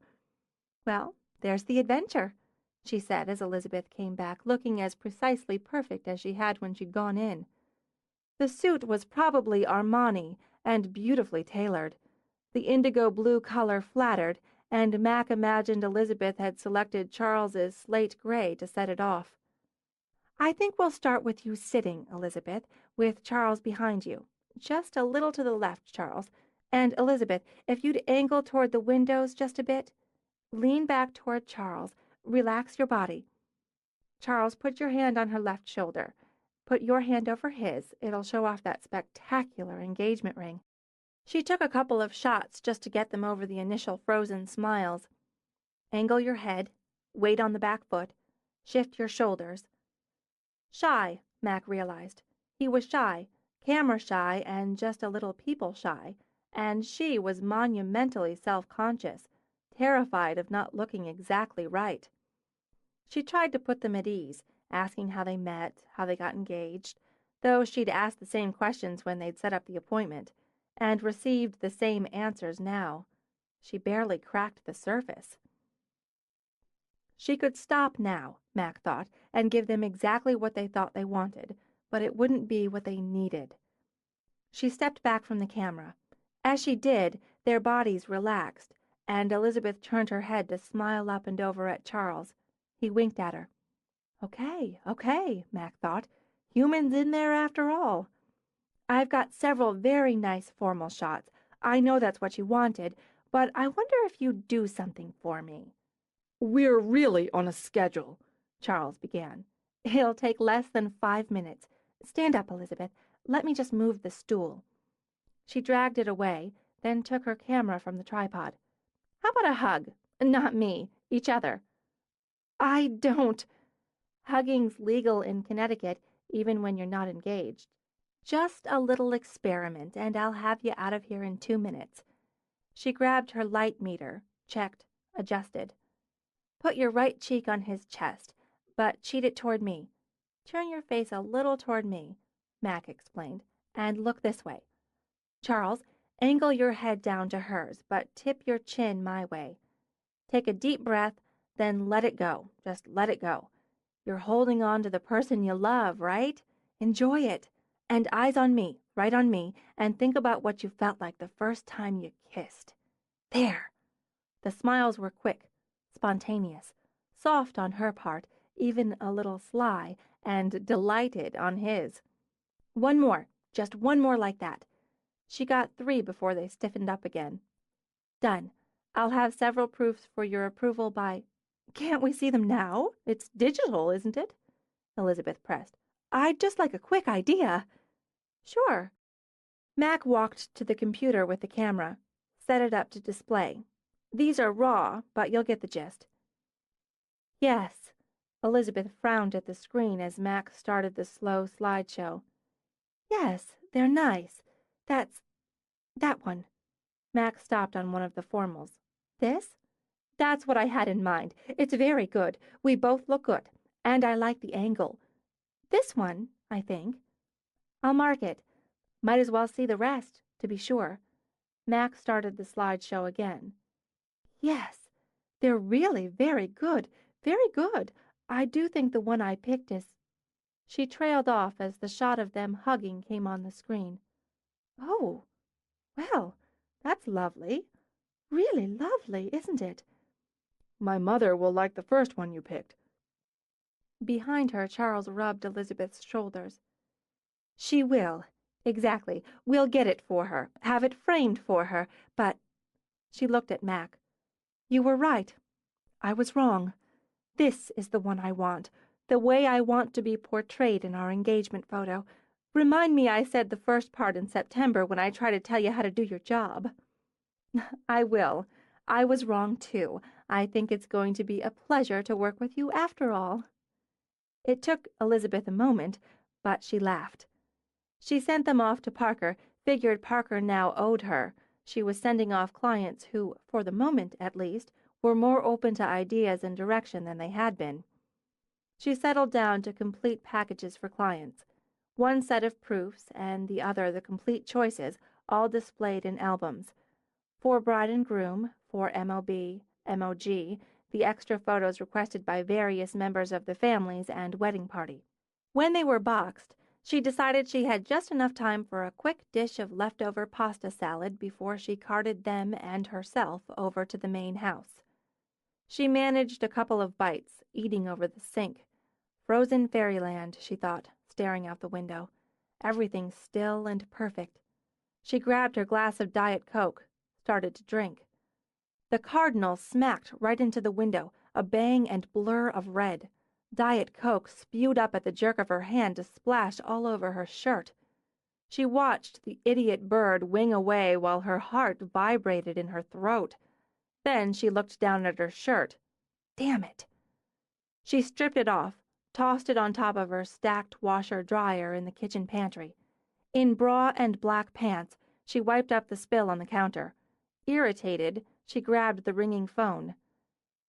"Well, there's the adventure," she said as Elizabeth came back, looking as precisely perfect as she had when she'd gone in. The suit was probably Armani and beautifully tailored. The indigo blue color flattered, and Mac imagined Elizabeth had selected Charles's slate gray to set it off. "I think we'll start with you sitting, Elizabeth, with Charles behind you. Just a little to the left, Charles. And, Elizabeth, if you'd angle toward the windows just a bit. Lean back toward Charles. Relax your body. Charles, put your hand on her left shoulder. Put your hand over his. It'll show off that spectacular engagement ring." She took a couple of shots just to get them over the initial frozen smiles. "Angle your head. Weight on the back foot. Shift your shoulders." Shy, Mac realized. He was shy, camera shy and just a little people shy, and she was monumentally self-conscious, terrified of not looking exactly right. She tried to put them at ease, asking how they met, how they got engaged, though she'd asked the same questions when they'd set up the appointment, and received the same answers now. She barely cracked the surface. She could stop now, Mac thought, and give them exactly what they thought they wanted, but it wouldn't be what they needed. She stepped back from the camera. As she did, their bodies relaxed, and Elizabeth turned her head to smile up and over at Charles. He winked at her. Okay, Mac thought. Humans in there after all. "I've got several very nice formal shots. I know that's what you wanted, but I wonder if you'd do something for me." "We're really on a schedule," Charles began. "It'll take less than 5 minutes. Stand up, Elizabeth. Let me just move the stool." She dragged it away, then took her camera from the tripod. "How about a hug? Not me. Each other." "I don't." "Hugging's legal in Connecticut, even when you're not engaged. Just a little experiment, and I'll have you out of here in 2 minutes." She grabbed her light meter, checked, adjusted. "Put your right cheek on his chest, but cheat it toward me. Turn your face a little toward me," Mac explained, "and look this way. Charles, angle your head down to hers, but tip your chin my way. Take a deep breath, then let it go. Just let it go. You're holding on to the person you love, right? Enjoy it. And eyes on me, right on me, and think about what you felt like the first time you kissed. There." The smiles were quick, spontaneous, soft on her part, even a little sly, and delighted on his. "One more, just one more like that." She got 3 before they stiffened up again. "Done. I'll have several proofs for your approval by—" "Can't we see them now? It's digital, isn't it?" Elizabeth pressed. "I'd just like a quick idea." "Sure." Mac walked to the computer with the camera, set it up to display. "These are raw, but you'll get the gist." "Yes." Elizabeth frowned at the screen as Mac started the slow slideshow. "Yes, they're nice. That one." Mac stopped on one of the formals. "This? That's what I had in mind. It's very good. We both look good. And I like the angle. This one, I think. I'll mark it. Might as well see the rest, to be sure." Mac started the slideshow again. "Yes, they're really very good. Very good. I do think the one I picked is—" She trailed off as the shot of them hugging came on the screen. "Oh, well, that's lovely. Really lovely, isn't it?" "My mother will like the first one you picked." Behind her, Charles rubbed Elizabeth's shoulders. "She will. Exactly. We'll get it for her. Have it framed for her. But—" She looked at Mac. "You were right. I was wrong. This is the one I want. The way I want to be portrayed in our engagement photo. Remind me I said the first part in September when I try to tell you how to do your job." "I will. I was wrong, too. I think it's going to be a pleasure to work with you after all." It took Elizabeth a moment, but she laughed. She sent them off to Parker, figured Parker now owed her. She was sending off clients who, for the moment at least, were more open to ideas and direction than they had been. She settled down to complete packages for clients, one set of proofs and the other the complete choices, all displayed in albums. For bride and groom, for MOB, MOG, the extra photos requested by various members of the families and wedding party. When they were boxed, she decided she had just enough time for a quick dish of leftover pasta salad before she carted them and herself over to the main house. She managed a couple of bites, eating over the sink. Frozen fairyland, she thought, staring out the window. Everything still and perfect. She grabbed her glass of Diet Coke, started to drink. The cardinal smacked right into the window, a bang and blur of red. Diet Coke spewed up at the jerk of her hand to splash all over her shirt. She watched the idiot bird wing away while her heart vibrated in her throat. Then she looked down at her shirt. Damn it! She stripped it off, tossed it on top of her stacked washer-dryer in the kitchen pantry. In bra and black pants, she wiped up the spill on the counter. Irritated, she grabbed the ringing phone.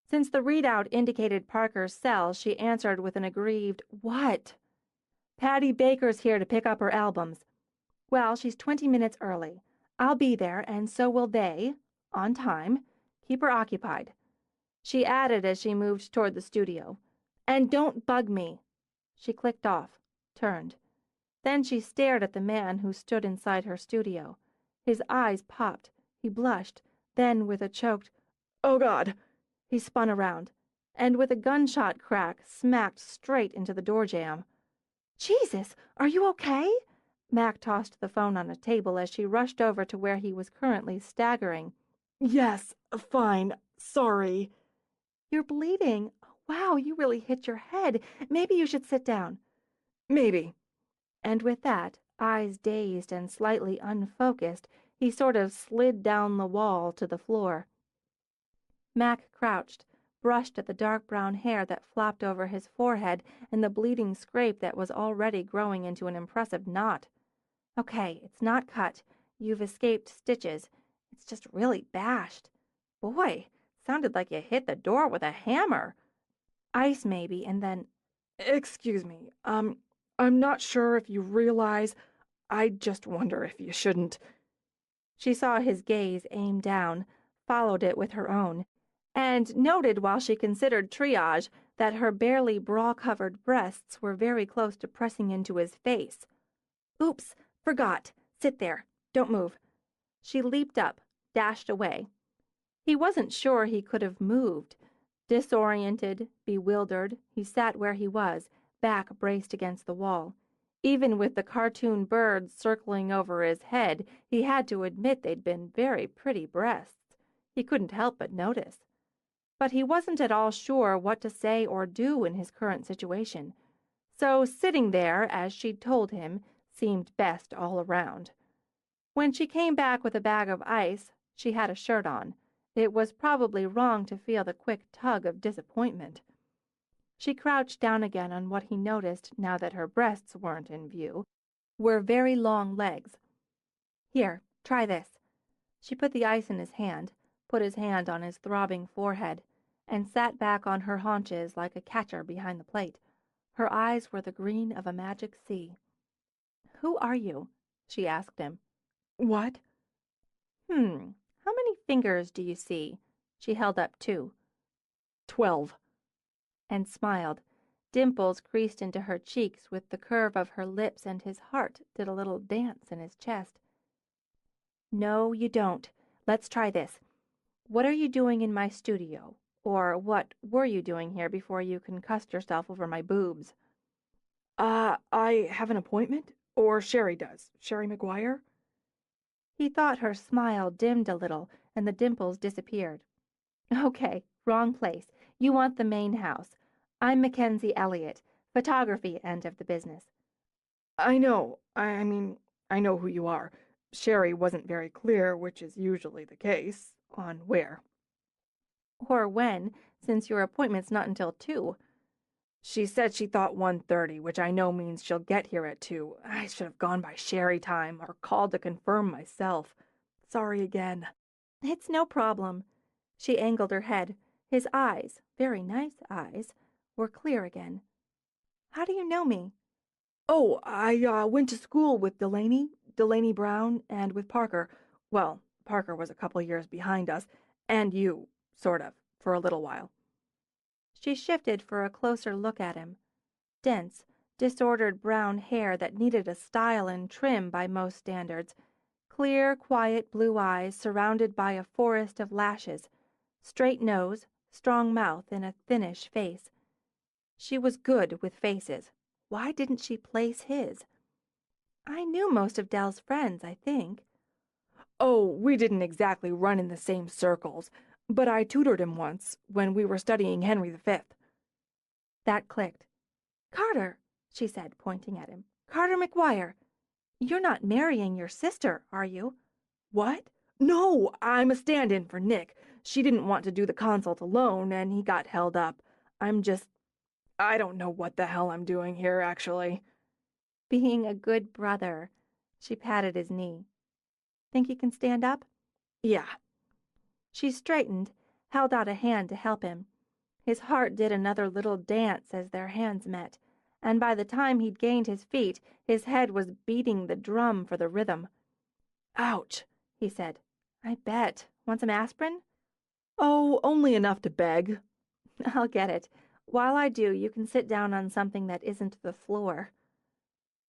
Since the readout indicated Parker's cell, she answered with an aggrieved, "What?" "Patty Baker's here to pick up her albums." "Well, she's 20 minutes early. I'll be there, and so will they. On time. Keep her occupied." She added as she moved toward the studio, "And don't bug me." She clicked off, turned. Then she stared at the man who stood inside her studio. His eyes popped. He blushed. Then, with a choked, "Oh, God," he spun around, and with a gunshot crack, smacked straight into the door jamb. "Jesus, are you okay?" Mac tossed the phone on a table as she rushed over to where he was currently staggering. Yes, fine. Sorry. "You're bleeding. Wow, you really hit your head. Maybe you should sit down." Maybe. And with that, eyes dazed and slightly unfocused, he sort of slid down the wall to the floor. Mac crouched, brushed at the dark brown hair that flopped over his forehead and the bleeding scrape that was already growing into an impressive knot. "Okay, it's not cut. You've escaped stitches. It's just really bashed. Boy, sounded like you hit the door with a hammer. Ice maybe, and then—" Excuse me. I'm not sure if you realize. I just wonder if you shouldn't. She saw his gaze aim down, followed it with her own, and noted while she considered triage that her barely bra-covered breasts were very close to pressing into his face. "Oops, forgot. Sit there. Don't move." She leaped up, dashed away. He wasn't sure he could have moved. Disoriented, bewildered, he sat where he was, back braced against the wall. Even with the cartoon birds circling over his head, he had to admit they'd been very pretty breasts. He couldn't help but notice. But he wasn't at all sure what to say or do in his current situation. So sitting there, as she'd told him, seemed best all around. When she came back with a bag of ice, she had a shirt on. It was probably wrong to feel the quick tug of disappointment. She crouched down again on what he noticed, now that her breasts weren't in view, were very long legs. "Here, try this." She put the ice in his hand, put his hand on his throbbing forehead, and sat back on her haunches like a catcher behind the plate. Her eyes were the green of a magic sea. "Who are you?" she asked him. What? How many fingers do you see?" She held up 2. 12. And smiled. Dimples creased into her cheeks with the curve of her lips, and his heart did a little dance in his chest. "No, you don't. Let's try this. What are you doing in my studio? Or what were you doing here before you concussed yourself over my boobs?" I have an appointment? Or Sherry does. Sherry McGuire? He thought her smile dimmed a little, and the dimples disappeared. "Okay, wrong place. You want the main house. I'm Mackensie Elliot, photography end of the business." I know. I mean, I know who you are. Sherry wasn't very clear, which is usually the case, on where. "Or when, since your appointment's not until 2. She said she thought 1:30, which I know means she'll get here at 2. I should have gone by Sherry time, or called to confirm myself. Sorry again. It's no problem. She angled her head. His eyes, very nice eyes, were clear again. How do you know me? Oh, I went to school with Delaney Brown, and with Parker. Well, Parker was a couple years behind us, and you, sort of, for a little while. She shifted for a closer look at him. Dense, disordered brown hair that needed a style and trim by most standards. Clear, quiet blue eyes surrounded by a forest of lashes. Straight nose, strong mouth, and a thinnish face. She was good with faces. Why didn't she place his? I knew most of Dell's friends, I think. Oh, we didn't exactly run in the same circles, but I tutored him once when we were studying Henry V. That clicked. Carter, she said, pointing at him. Carter McGuire. You're not marrying your sister, are you? What? No, I'm a stand-in for Nick. She didn't want to do the consult alone, and he got held up. I don't know what the hell I'm doing here, actually. Being a good brother. She patted his knee. Think you can stand up? Yeah. She straightened, held out a hand to help him. His heart did another little dance as their hands met, and by the time he'd gained his feet, his head was beating the drum for the rhythm. Ouch, He said. I bet. Want some aspirin? oh, only enough to beg. I'll get it. While I do, you can sit down on something that isn't the floor.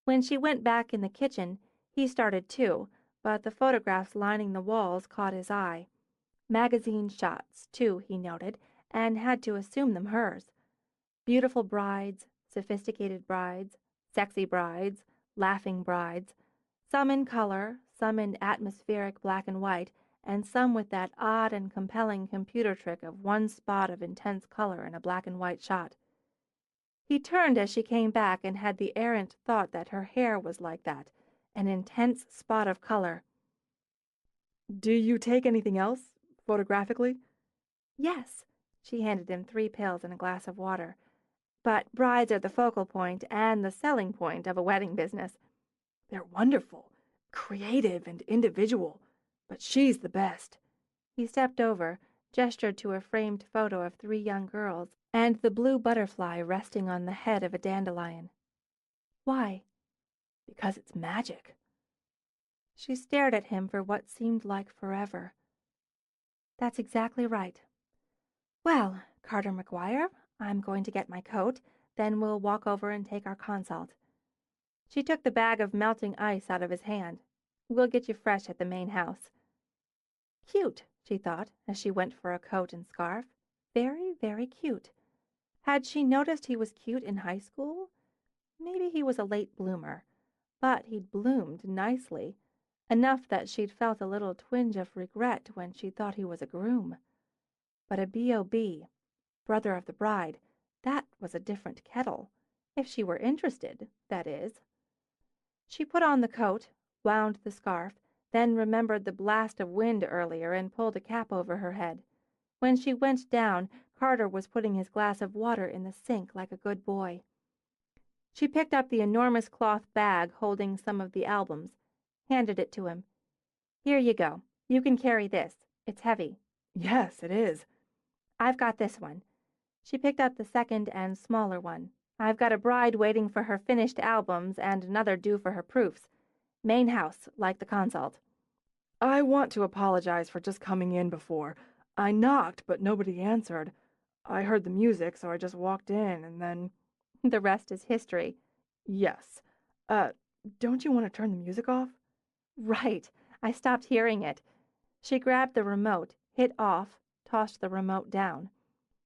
When she went back in the kitchen, he started too, but the photographs lining the walls caught his eye. Magazine shots, too, he noted, and had to assume them hers. Beautiful brides, sophisticated brides, sexy brides, laughing brides, some in color, some in atmospheric black and white, and some with that odd and compelling computer trick of one spot of intense color in a black and white shot. He turned as she came back and had the errant thought that her hair was like that, an intense spot of color. Do you take anything else, photographically? Yes, she handed him 3 pills and a glass of water. But brides are the focal point and the selling point of a wedding business. They're wonderful, creative and individual, but she's the best. He stepped over, gestured to a framed photo of 3 young girls and the blue butterfly resting on the head of a dandelion. Why? Because it's magic. She stared at him for what seemed like forever. That's exactly right. Well, Carter McGuire, I'm going to get my coat, then we'll walk over and take our consult. She took the bag of melting ice out of his hand. We'll get you fresh at the main house. Cute, she thought, as she went for a coat and scarf. Very, very cute. Had she noticed he was cute in high school? Maybe he was a late bloomer, but he'd bloomed nicely, enough that she'd felt a little twinge of regret when she thought he was a groom. But a B.O.B., brother of the bride, that was a different kettle, if she were interested, that is. She put on the coat, wound the scarf, then remembered the blast of wind earlier and pulled a cap over her head. When she went down, Carter was putting his glass of water in the sink like a good boy. She picked up the enormous cloth bag holding some of the albums, handed it to him. Here you go. You can carry this. It's heavy. Yes, it is. I've got this one. She picked up the second and smaller one. I've got a bride waiting for her finished albums and another due for her proofs. Main house, like the consult. I want to apologize for just coming in before. I knocked, but nobody answered. I heard the music, so I just walked in, and then... The rest is history. Yes. Uh, don't you want to turn the music off? Right. I stopped hearing it. She grabbed the remote, hit off, tossed the remote down.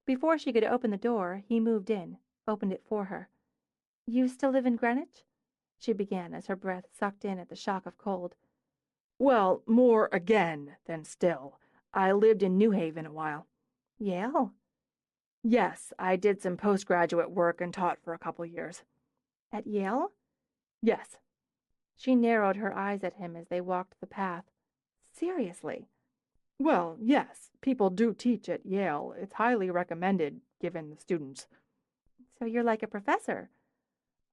Before she could open the door, he moved in, opened it for her. You still live in Greenwich? She began as her breath sucked in at the shock of cold. Well, more again than still. I lived in New Haven a while. Yale? Yes, I did some postgraduate work and taught for a couple years. At Yale? Yes. She narrowed her eyes at him as they walked the path. Seriously? Well, yes, people do teach at Yale. It's highly recommended, given the students. So you're like a professor?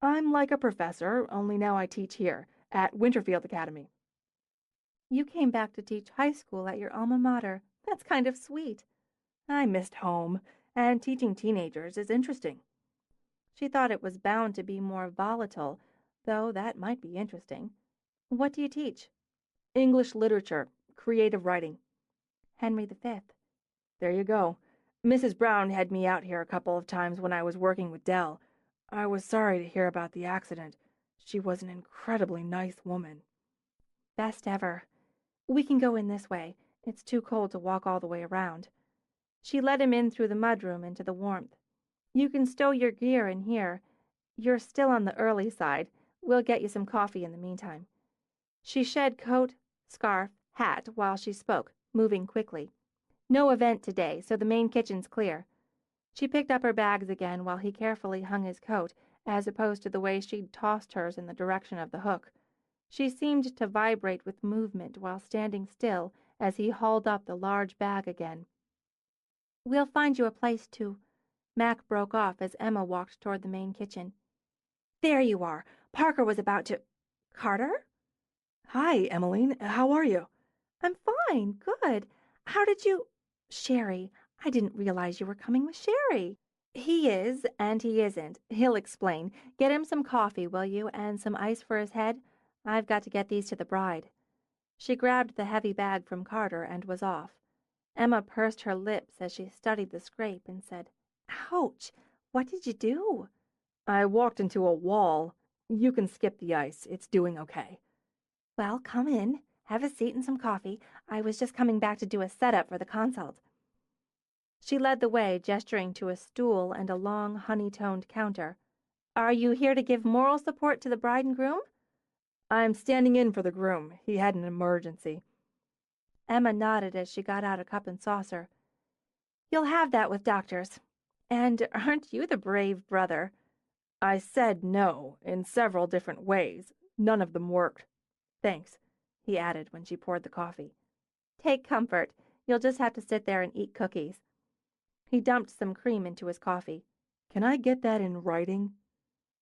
I'm like a professor, only now I teach here, at Winterfield Academy. You came back to teach high school at your alma mater. That's kind of sweet. I missed home, and teaching teenagers is interesting. She thought it was bound to be more volatile, though that might be interesting. What do you teach? English literature, creative writing. Henry V. There you go. Mrs. Brown had me out here a couple of times when I was working with Dell. I was sorry to hear about the accident. She was an incredibly nice woman. Best ever. We can go in this way. It's too cold to walk all the way around. She led him in through the mudroom into the warmth. You can stow your gear in here. You're still on the early side. We'll get you some coffee in the meantime. She shed coat, scarf, hat while she spoke, moving quickly. No event today, so the main kitchen's clear. She picked up her bags again while he carefully hung his coat, as opposed to the way she'd tossed hers in the direction of the hook. She seemed to vibrate with movement while standing still as he hauled up the large bag again. We'll find you a place to... Mac broke off as Emma walked toward the main kitchen. There you are. Parker was about to... Carter? Hi, Emmeline. How are you? I'm fine. Good. How did you... Sherry. I didn't realize you were coming with Sherry. He is, and he isn't. He'll explain. Get him some coffee, will you, and some ice for his head? I've got to get these to the bride. She grabbed the heavy bag from Carter and was off. Emma pursed her lips as she studied the scrape and said, Ouch! What did you do? I walked into a wall. You can skip the ice. It's doing okay. Well, come in. Have a seat and some coffee. I was just coming back to do a setup for the consult. She led the way, gesturing to a stool and a long, honey-toned counter. Are you here to give moral support to the bride and groom? I'm standing in for the groom. He had an emergency. Emma nodded as she got out a cup and saucer. You'll have that with doctors. And aren't you the brave brother? I said no, in several different ways. None of them worked. Thanks, he added when she poured the coffee. Take comfort. You'll just have to sit there and eat cookies. He dumped some cream into his coffee. Can I get that in writing?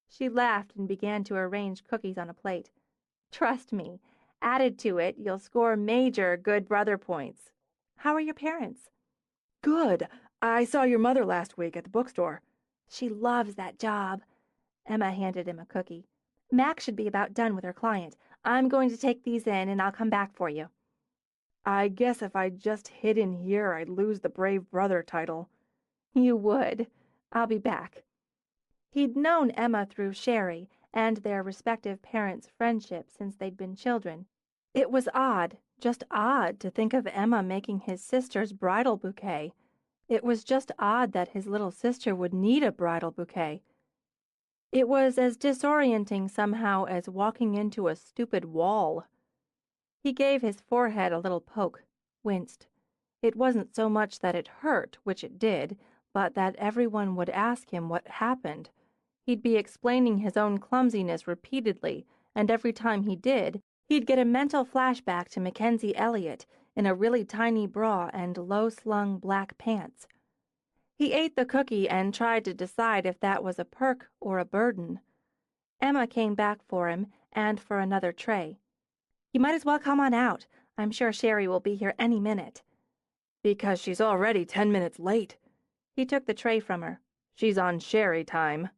She laughed and began to arrange cookies on a plate. Trust me, added to it, you'll score major good brother points. How are your parents? Good. I saw your mother last week at the bookstore. She loves that job. Emma handed him a cookie. Mac should be about done with her client. I'm going to take these in, and I'll come back for you. I guess if I just hid in here, I'd lose the brave brother title. You would. I'll be back. He'd known Emma through Sherry and their respective parents' friendship since they'd been children. It was odd, just odd, to think of Emma making his sister's bridal bouquet. It was just odd that his little sister would need a bridal bouquet. It was as disorienting somehow as walking into a stupid wall. He gave his forehead a little poke, winced. It wasn't so much that it hurt, which it did, but that everyone would ask him what happened. He'd be explaining his own clumsiness repeatedly, and every time he did, he'd get a mental flashback to Mackensie Elliot in a really tiny bra and low-slung black pants. He ate the cookie and tried to decide if that was a perk or a burden. Emma came back for him and for another tray. You might as well come on out. I'm sure Sherry will be here any minute. Because she's already 10 minutes late. He took the tray from her. She's on Sherry time.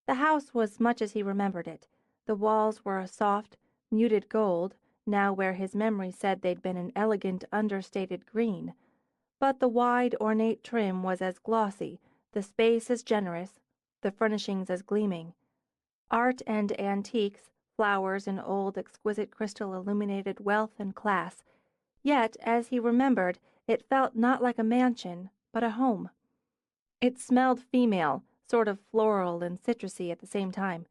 The house was much as he remembered it. The walls were a soft, muted gold, now where his memory said they'd been an elegant, understated green. But the wide, ornate trim was as glossy, the space as generous, the furnishings as gleaming. Art and antiques, flowers and old, exquisite crystal illuminated wealth and class. Yet, as he remembered, it felt not like a mansion, but a home. It smelled female, sort of floral and citrusy at the same time.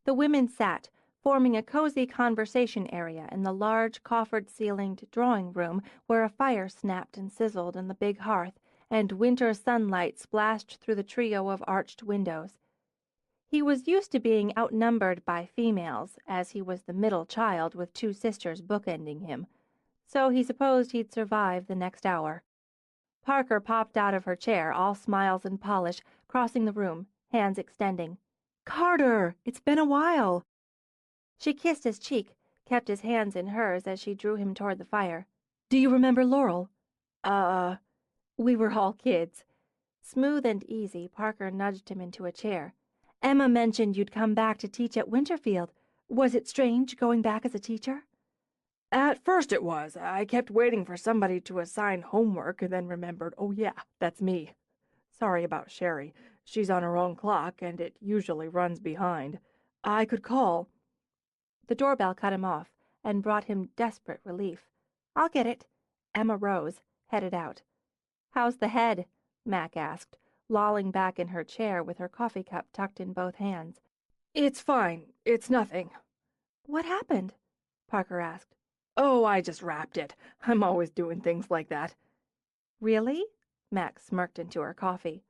The women sat, forming a cozy conversation area in the large, coffered-ceilinged drawing room where a fire snapped and sizzled in the big hearth, and winter sunlight splashed through the trio of arched windows. He was used to being outnumbered by females, as he was the middle child with two sisters bookending him, so he supposed he'd survive the next hour. Parker popped out of her chair, all smiles and polish, crossing the room, hands extending. Carter, it's been a while. She kissed his cheek. kept his hands in hers as she drew him toward the fire. "Do you remember Laurel?" Uh, we were all kids." Smooth and easy, Parker nudged him into a chair. "Emma mentioned you'd come back to teach at Winterfield. Was it strange going back as a teacher?" At first it was. I kept waiting for somebody to assign homework and then remembered, oh yeah, that's me. Sorry about Sherry. She's on her own clock and it usually runs behind. I could call." The doorbell cut him off and brought him desperate relief. "I'll get it." Emma rose, headed out. "How's the head?" Mac asked, lolling back in her chair with her coffee cup tucked in both hands. "It's fine. It's nothing." "What happened?" Parker asked. "Oh, I just wrapped it. I'm always doing things like that." "Really?" Mac smirked into her coffee.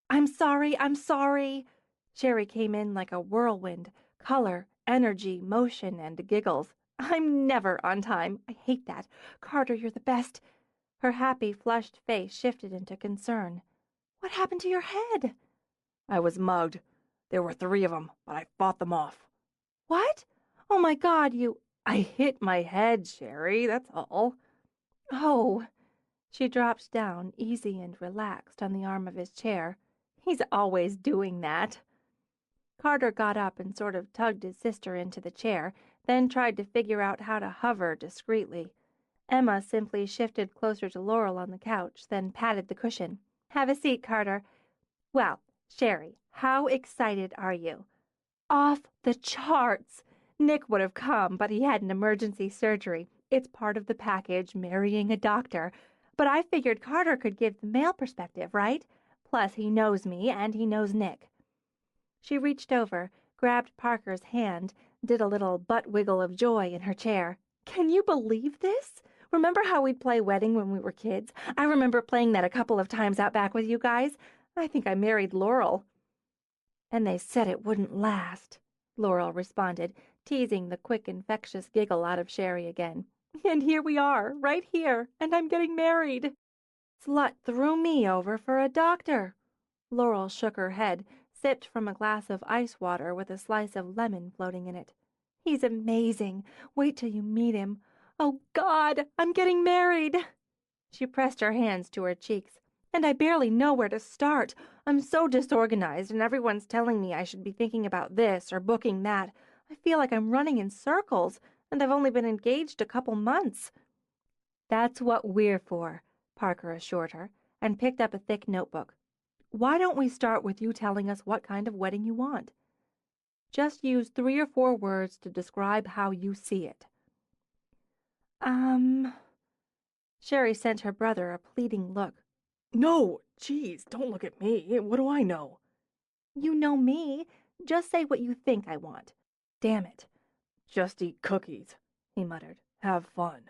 I'm sorry." Sherry came in like a whirlwind, color, energy, motion, and giggles. "I'm never on time. I hate that. Carter, you're the best." Her happy, flushed face shifted into concern. "What happened to your head?" "I was mugged. There were 3 of them, but I fought them off." "What? Oh my God, you—" "I hit my head, Sherry, that's all." Oh." She dropped down, easy and relaxed, on the arm of his chair. "He's always doing that." Carter got up and sort of tugged his sister into the chair, then tried to figure out how to hover discreetly. Emma simply shifted closer to Laurel on the couch, then patted the cushion. "Have a seat, Carter. Well, Sherry, how excited are you?" "Off the charts. Nick would have come, but he had an emergency surgery. It's part of the package, marrying a doctor. But I figured Carter could give the male perspective, right? Plus, he knows me, and he knows Nick." She reached over, grabbed Parker's hand, did a little butt wiggle of joy in her chair. "Can you believe this? Remember how we'd play wedding when we were kids? I remember playing that a couple of times out back with you guys. I think I married Laurel." "And they said it wouldn't last," Laurel responded, teasing the quick, infectious giggle out of Sherry again. "And here we are, right here, and I'm getting married." "Slut threw me over for a doctor." Laurel shook her head, sipped from a glass of ice water with a slice of lemon floating in it. "He's amazing. Wait till you meet him. Oh, God, I'm getting married." She pressed her hands to her cheeks. "And I barely know where to start. I'm so disorganized, and everyone's telling me I should be thinking about this or booking that. I feel like I'm running in circles, and I've only been engaged a couple months." "That's what we're for," Parker assured her, and picked up a thick notebook. "Why don't we start with you telling us what kind of wedding you want? Just use 3 or 4 words to describe how you see it." Um... Sherry sent her brother a pleading look. "No, geez, don't look at me. What do I know?" "You know me. Just say what you think I want." "Damn it." "Just eat cookies," he muttered. "Have fun."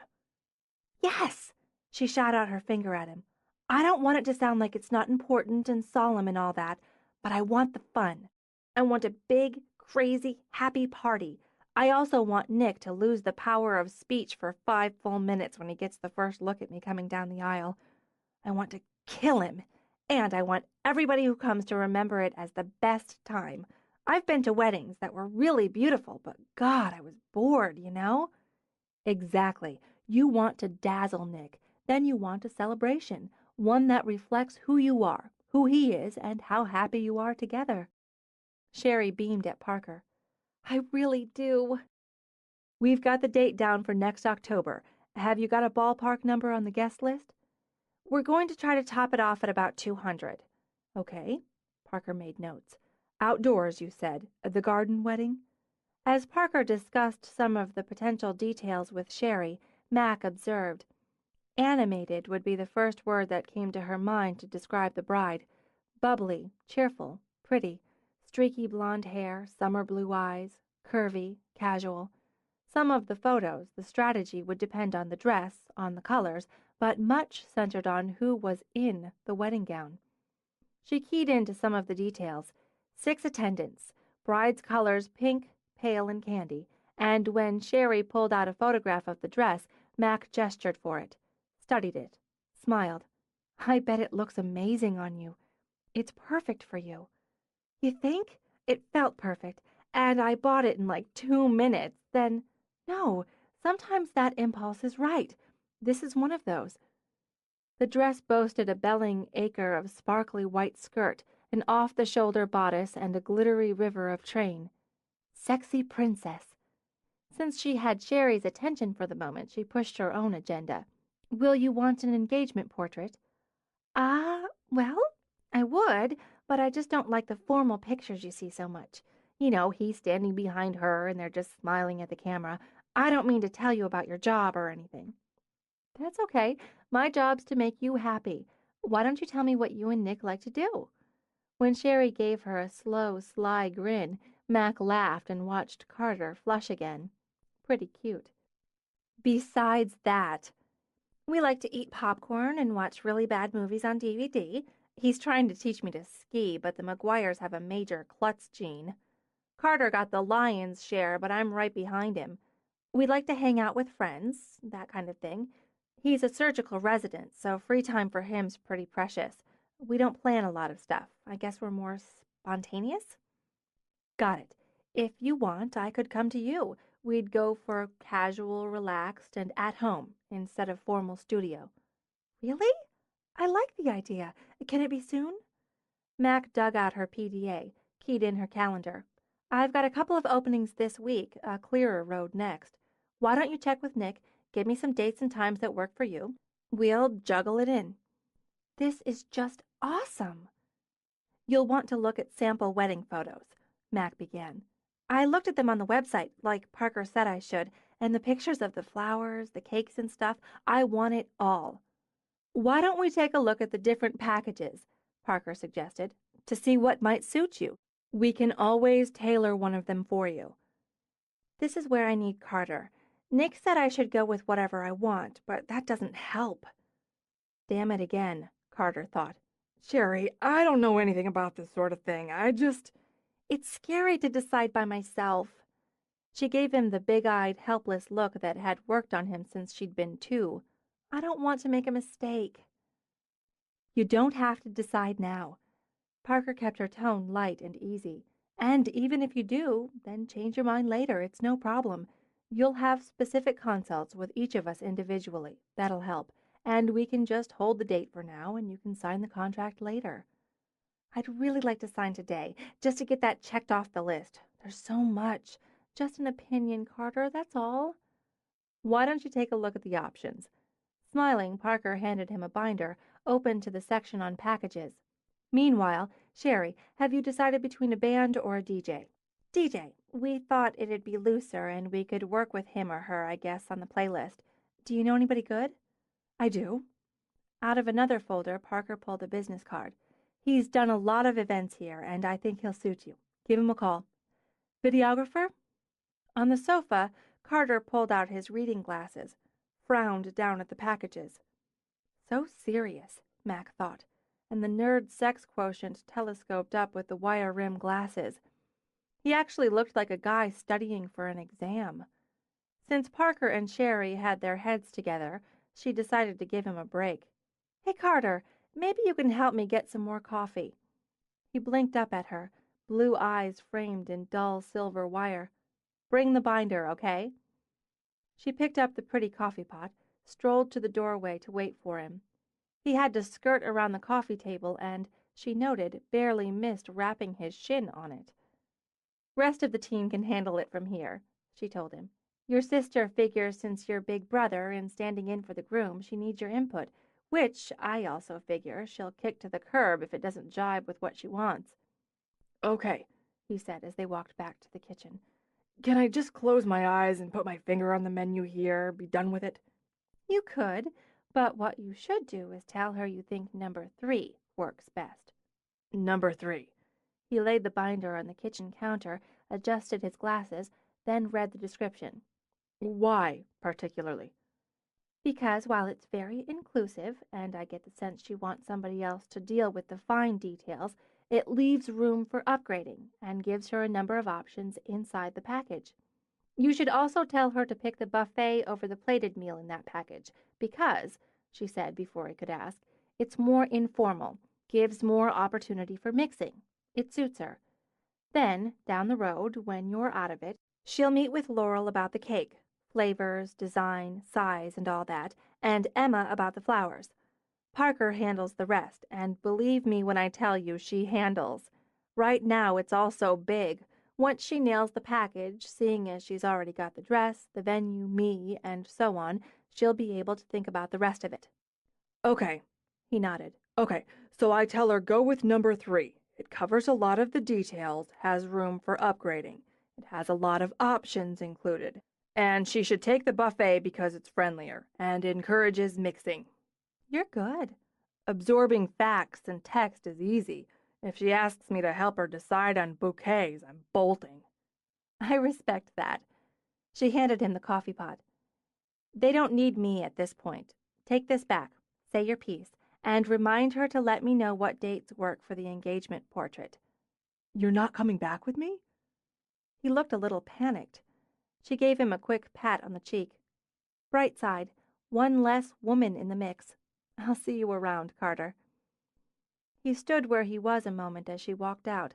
"Yes!" She shot out her finger at him. "I don't want it to sound like it's not important and solemn and all that, but I want the fun. I want a big, crazy, happy party. I also want Nick to lose the power of speech for 5 full minutes when he gets the first look at me coming down the aisle. I want to kill him, and I want everybody who comes to remember it as the best time. I've been to weddings that were really beautiful, but God, I was bored, you know?" "Exactly. You want to dazzle Nick. Then you want a celebration, one that reflects who you are, who he is, and how happy you are together." Sherry beamed at Parker. "I really do." "We've got the date down for next October. Have you got a ballpark number on the guest list?" "We're going to try to top it off at about 200. "Okay." Parker made notes. "Outdoors, you said, at the garden wedding?" As Parker discussed some of the potential details with Sherry, Mac observed, "Animated would be the first word that came to her mind to describe the bride. Bubbly, cheerful, pretty, streaky blonde hair, summer blue eyes, curvy, casual. Some of the photos, the strategy would depend on the dress, on the colors, but much centered on who was in the wedding gown." She keyed into some of the details. 6 attendants, bride's colors pink, pale, and candy, and when Sherry pulled out a photograph of the dress, Mac gestured for it, studied it, smiled. "I bet it looks amazing on you. It's perfect for you." "You think?" "It felt perfect, and I bought it in like 2 minutes. Then No, sometimes that impulse is right. This is one of those. The dress boasted a belling acre of sparkly white skirt, an off-the-shoulder bodice, and a glittery river of train. Sexy princess. Since she had Sherry's attention for the moment, she pushed her own agenda. Will you want an engagement portrait? Well, I would, but I just don't like the formal pictures you see so much. You know, he's standing behind her and they're just smiling at the camera. I don't mean to tell you about your job or anything. That's okay. My job's to make you happy. Why don't you tell me what you and Nick like to do? When Sherry gave her a slow, sly grin, Mac laughed and watched Carter flush again. Pretty cute. Besides that, we like to eat popcorn and watch really bad movies on DVD. He's trying to teach me to ski, but the McGuires have a major klutz gene. Carter got the lion's share, but I'm right behind him. We like to hang out with friends, that kind of thing. He's a surgical resident, so free time for him's pretty precious. We don't plan a lot of stuff. I guess we're more spontaneous? Got it. If you want, I could come to you. We'd go for casual, relaxed, and at home instead of formal studio. Really? I like the idea. Can it be soon? Mac dug out her PDA, keyed in her calendar. I've got a couple of openings this week, a clearer road next. Why don't you check with Nick, give me some dates and times that work for you? We'll juggle it in. This is just awesome. You'll want to look at sample wedding photos, Mac began. I looked at them on the website, like Parker said I should, and the pictures of the flowers, the cakes and stuff, I want it all. Why don't we take a look at the different packages, Parker suggested, to see what might suit you. We can always tailor one of them for you. This is where I need Carter. Nick said I should go with whatever I want, but that doesn't help. Damn it again, Carter thought. Sherry, I don't know anything about this sort of thing. It's scary to decide by myself. She gave him the big-eyed, helpless look that had worked on him since she'd been 2. I don't want to make a mistake. You don't have to decide now. Parker kept her tone light and easy. And even if you do, then change your mind later. It's no problem. You'll have specific consults with each of us individually. That'll help. And we can just hold the date for now, and you can sign the contract later. I'd really like to sign today, just to get that checked off the list. There's so much. Just an opinion, Carter, that's all. Why don't you take a look at the options? Smiling, Parker handed him a binder, open to the section on packages. Meanwhile, Sherry, have you decided between a band or a DJ? DJ. We thought it'd be looser, and we could work with him or her, I guess, on the playlist. Do you know anybody good? I do. Out of another folder, Parker pulled a business card. He's done a lot of events here, and I think he'll suit you. Give him a call. Videographer? On the sofa, Carter pulled out his reading glasses, frowned down at the packages. So serious, Mac thought, and the nerd sex quotient telescoped up with the wire-rimmed glasses. He actually looked like a guy studying for an exam. Since Parker and Sherry had their heads together, she decided to give him a break. Hey, Carter, maybe you can help me get some more coffee. He blinked up at her, blue eyes framed in dull silver wire. Bring the binder, okay? She picked up the pretty coffee pot, strolled to the doorway to wait for him. He had to skirt around the coffee table and, she noted, barely missed rapping his shin on it. Rest of the team can handle it from here, she told him. Your sister figures since you're big brother and standing in for the groom, she needs your input, which I also figure she'll kick to the curb if it doesn't jibe with what she wants. Okay, he said as they walked back to the kitchen. Can I just close my eyes and put my finger on the menu here, be done with it? You could, but what you should do is tell her you think number 3 works best. Number 3. He laid the binder on the kitchen counter, adjusted his glasses, then read the description. Why, particularly? Because while it's very inclusive, and I get the sense she wants somebody else to deal with the fine details, it leaves room for upgrading and gives her a number of options inside the package. You should also tell her to pick the buffet over the plated meal in that package, because, she said before he could ask, it's more informal, gives more opportunity for mixing. It suits her. Then, down the road, when you're out of it, she'll meet with Laurel about the cake. flavors, design, size, and all that, and Emma about the flowers. Parker handles the rest, and believe me when I tell you she handles. Right now it's all so big. Once she nails the package, seeing as she's already got the dress, the venue, me, and so on, she'll be able to think about the rest of it. Okay, He nodded. okay, so I tell her go with number 3. It covers a lot of the details, has room for upgrading. It has a lot of options included. And she should take the buffet because it's friendlier and encourages mixing. You're good. Absorbing facts and text is easy. If she asks me to help her decide on bouquets, I'm bolting. I respect that. She handed him the coffee pot. They don't need me at this point. Take this back, say your piece, and remind her to let me know what dates work for the engagement portrait. You're not coming back with me? He looked a little panicked. She gave him a quick pat on the cheek. Bright side, one less woman in the mix. I'll see you around, Carter. He stood where he was a moment as she walked out,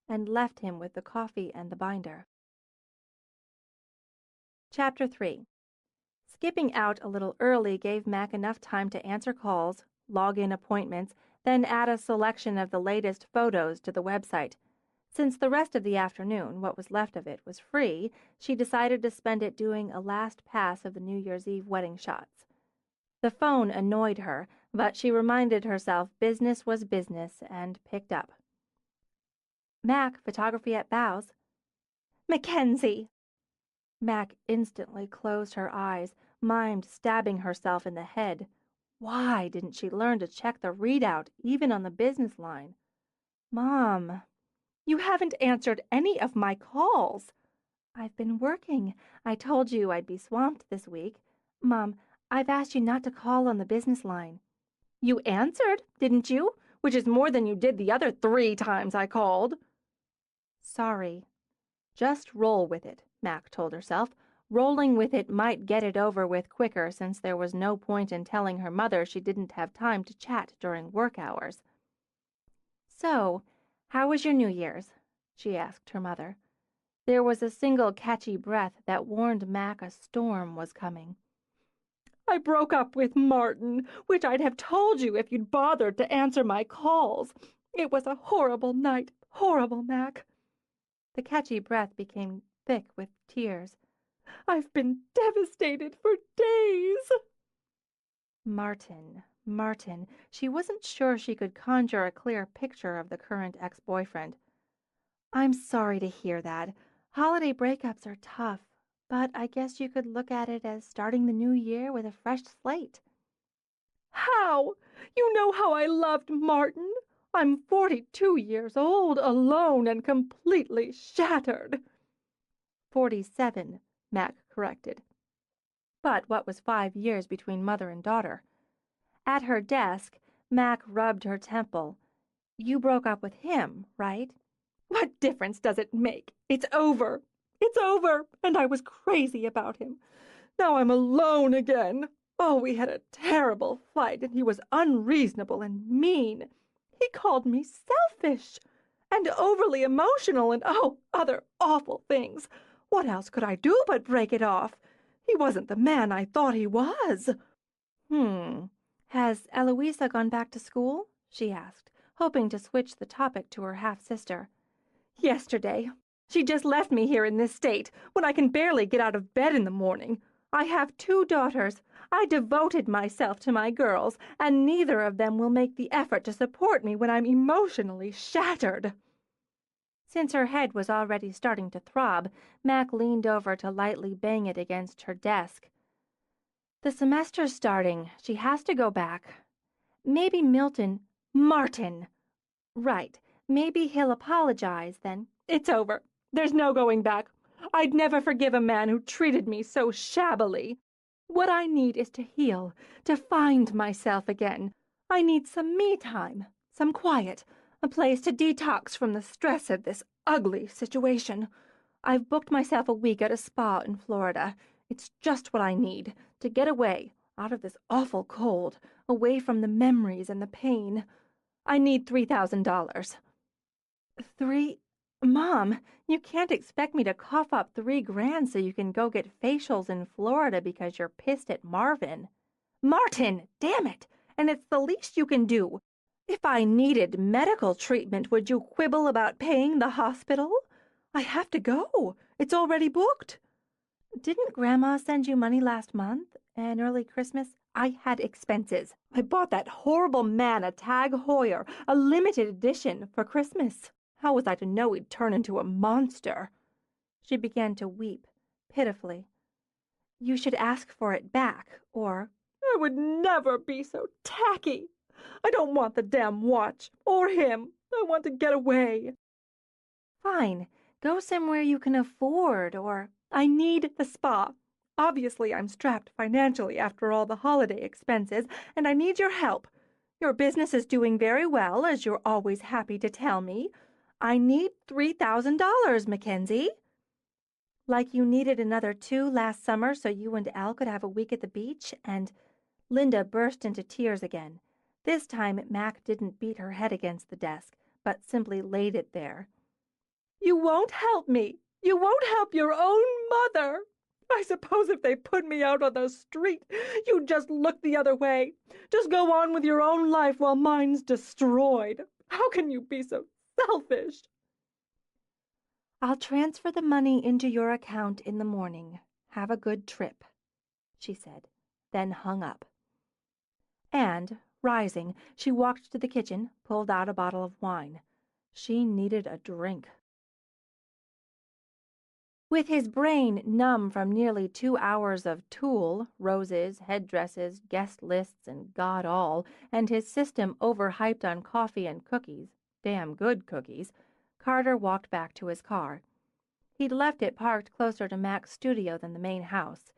and left him with the coffee and the binder. Chapter 3. Skipping out a little early gave Mac enough time to answer calls, log in appointments, then add a selection of the latest photos to the website. Since the rest of the afternoon, what was left of it, was free, she decided to spend it doing a last pass of the New Year's Eve wedding shots. The phone annoyed her, but she reminded herself business was business and picked up. Mac, photography at Bows. Mackensie! Mac instantly closed her eyes, mimed stabbing herself in the head. Why didn't she learn to check the readout, even on the business line? Mom, you haven't answered any of my calls. I've been working. I told you I'd be swamped this week. Mom, I've asked you not to call on the business line. You answered, didn't you? Which is more than you did the other 3 times I called. Sorry. Just roll with it, Mac told herself. Rolling with it might get it over with quicker since there was no point in telling her mother she didn't have time to chat during work hours. So, how was your New Year's? She asked her mother. There was a single catchy breath that warned Mac a storm was coming. I broke up with Martin, which I'd have told you if you'd bothered to answer my calls. It was a horrible night, horrible, Mac. The catchy breath became thick with tears. I've been devastated for days. Martin. She wasn't sure she could conjure a clear picture of the current ex-boyfriend. I'm sorry to hear that. Holiday breakups are tough, but I guess you could look at it as starting the new year with a fresh slate. How? You know how I loved Martin. I'm 42 years old, alone and completely shattered. 47, Mac corrected. But what was 5 years between mother and daughter? At her desk, Mac rubbed her temple. You broke up with him, right? What difference does it make? It's over. It's over, and I was crazy about him. Now I'm alone again. Oh, we had a terrible fight, and he was unreasonable and mean. He called me selfish and overly emotional and, oh, other awful things. What else could I do but break it off? He wasn't the man I thought he was. Has Eloisa gone back to school? She asked, hoping to switch the topic to her half-sister. Yesterday. She just left me here in this state, when I can barely get out of bed in the morning. I have 2 daughters. I devoted myself to my girls, and neither of them will make the effort to support me when I'm emotionally shattered. Since her head was already starting to throb, Mac leaned over to lightly bang it against her desk. The semester's starting. She has to go back. Maybe Martin! Right. Maybe he'll apologize, then. It's over. There's no going back. I'd never forgive a man who treated me so shabbily. What I need is to heal, to find myself again. I need some me time, some quiet, a place to detox from the stress of this ugly situation. I've booked myself a week at a spa in Florida. It's just what I need, to get away, out of this awful cold, away from the memories and the pain. I need $3,000. Mom, you can't expect me to cough up $3 grand so you can go get facials in Florida because you're pissed at Marvin. Martin, damn it! And it's the least you can do. If I needed medical treatment, would you quibble about paying the hospital? I have to go. It's already booked. Didn't Grandma send you money last month? And early Christmas? I had expenses. I bought that horrible man a Tag Heuer, a limited edition, for Christmas. How was I to know he'd turn into a monster? She began to weep, pitifully. You should ask for it back, or I would never be so tacky. I don't want the damn watch, or him. I want to get away. Fine. Go somewhere you can afford, or I need the spa. Obviously, I'm strapped financially after all the holiday expenses, and I need your help. Your business is doing very well, as you're always happy to tell me. I need $3,000, Mackenzie. Like you needed another 2 last summer so you and Al could have a week at the beach, and Linda burst into tears again. This time Mac didn't beat her head against the desk, but simply laid it there. You won't help me. You won't help your own mother. I suppose if they put me out on the street, you'd just look the other way. Just go on with your own life while mine's destroyed. How can you be so selfish? I'll transfer the money into your account in the morning. Have a good trip, she said, then hung up. And, rising, she walked to the kitchen, pulled out a bottle of wine. She needed a drink. With his brain numb from nearly 2 hours of tulle, roses, headdresses, guest lists, and God all, and his system overhyped on coffee and cookies, damn good cookies, Carter walked back to his car. He'd left it parked closer to Mac's studio than the main house.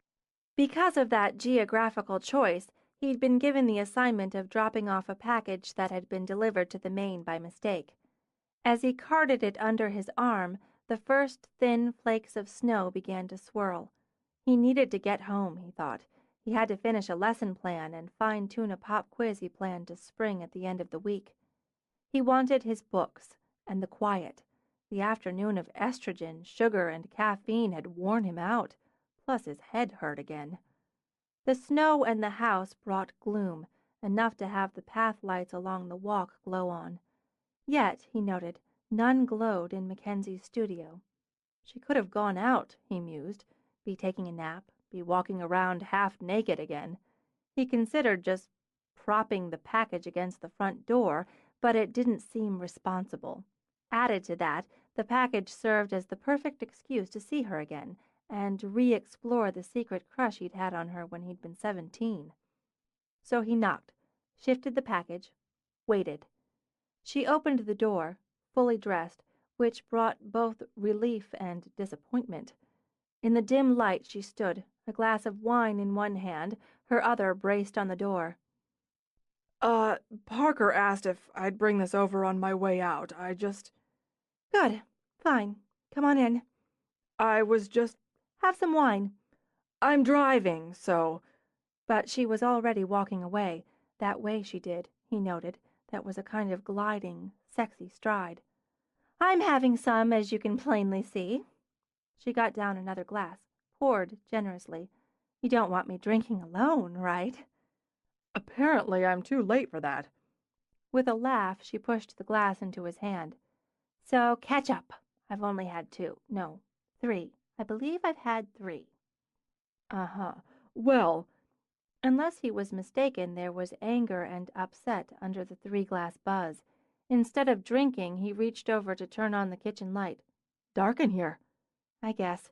Because of that geographical choice, he'd been given the assignment of dropping off a package that had been delivered to the main by mistake. As he carted it under his arm, the first thin flakes of snow began to swirl. He needed to get home, he thought. He had to finish a lesson plan and fine-tune a pop quiz he planned to spring at the end of the week. He wanted his books and the quiet. The afternoon of estrogen, sugar, and caffeine had worn him out, plus his head hurt again. The snow and the house brought gloom, enough to have the path lights along the walk glow on. Yet, he noted, none glowed in Mackenzie's studio. She could have gone out, he mused, be taking a nap, be walking around half naked again. He considered just propping the package against the front door, but it didn't seem responsible. Added to that, the package served as the perfect excuse to see her again and re-explore the secret crush he'd had on her when he'd been 17. So he knocked, shifted the package, waited. She opened the door, fully dressed, which brought both relief and disappointment. In the dim light she stood, a glass of wine in one hand, her other braced on the door. Parker asked if I'd bring this over on my way out. Good. Fine. Come on in. I was just... Have some wine. I'm driving, so... But she was already walking away. That way she did, he noted. That was a kind of gliding, sexy stride. I'm having some, as you can plainly see. She got down another glass, poured generously. You don't want me drinking alone, right? Apparently I'm too late for that. With a laugh, she pushed the glass into his hand. So, catch up. I've only had 2. No, 3. I believe I've had 3. Uh-huh. Well... Unless he was mistaken, there was anger and upset under the 3-glass buzz. Instead of drinking, he reached over to turn on the kitchen light. Dark in here. I guess.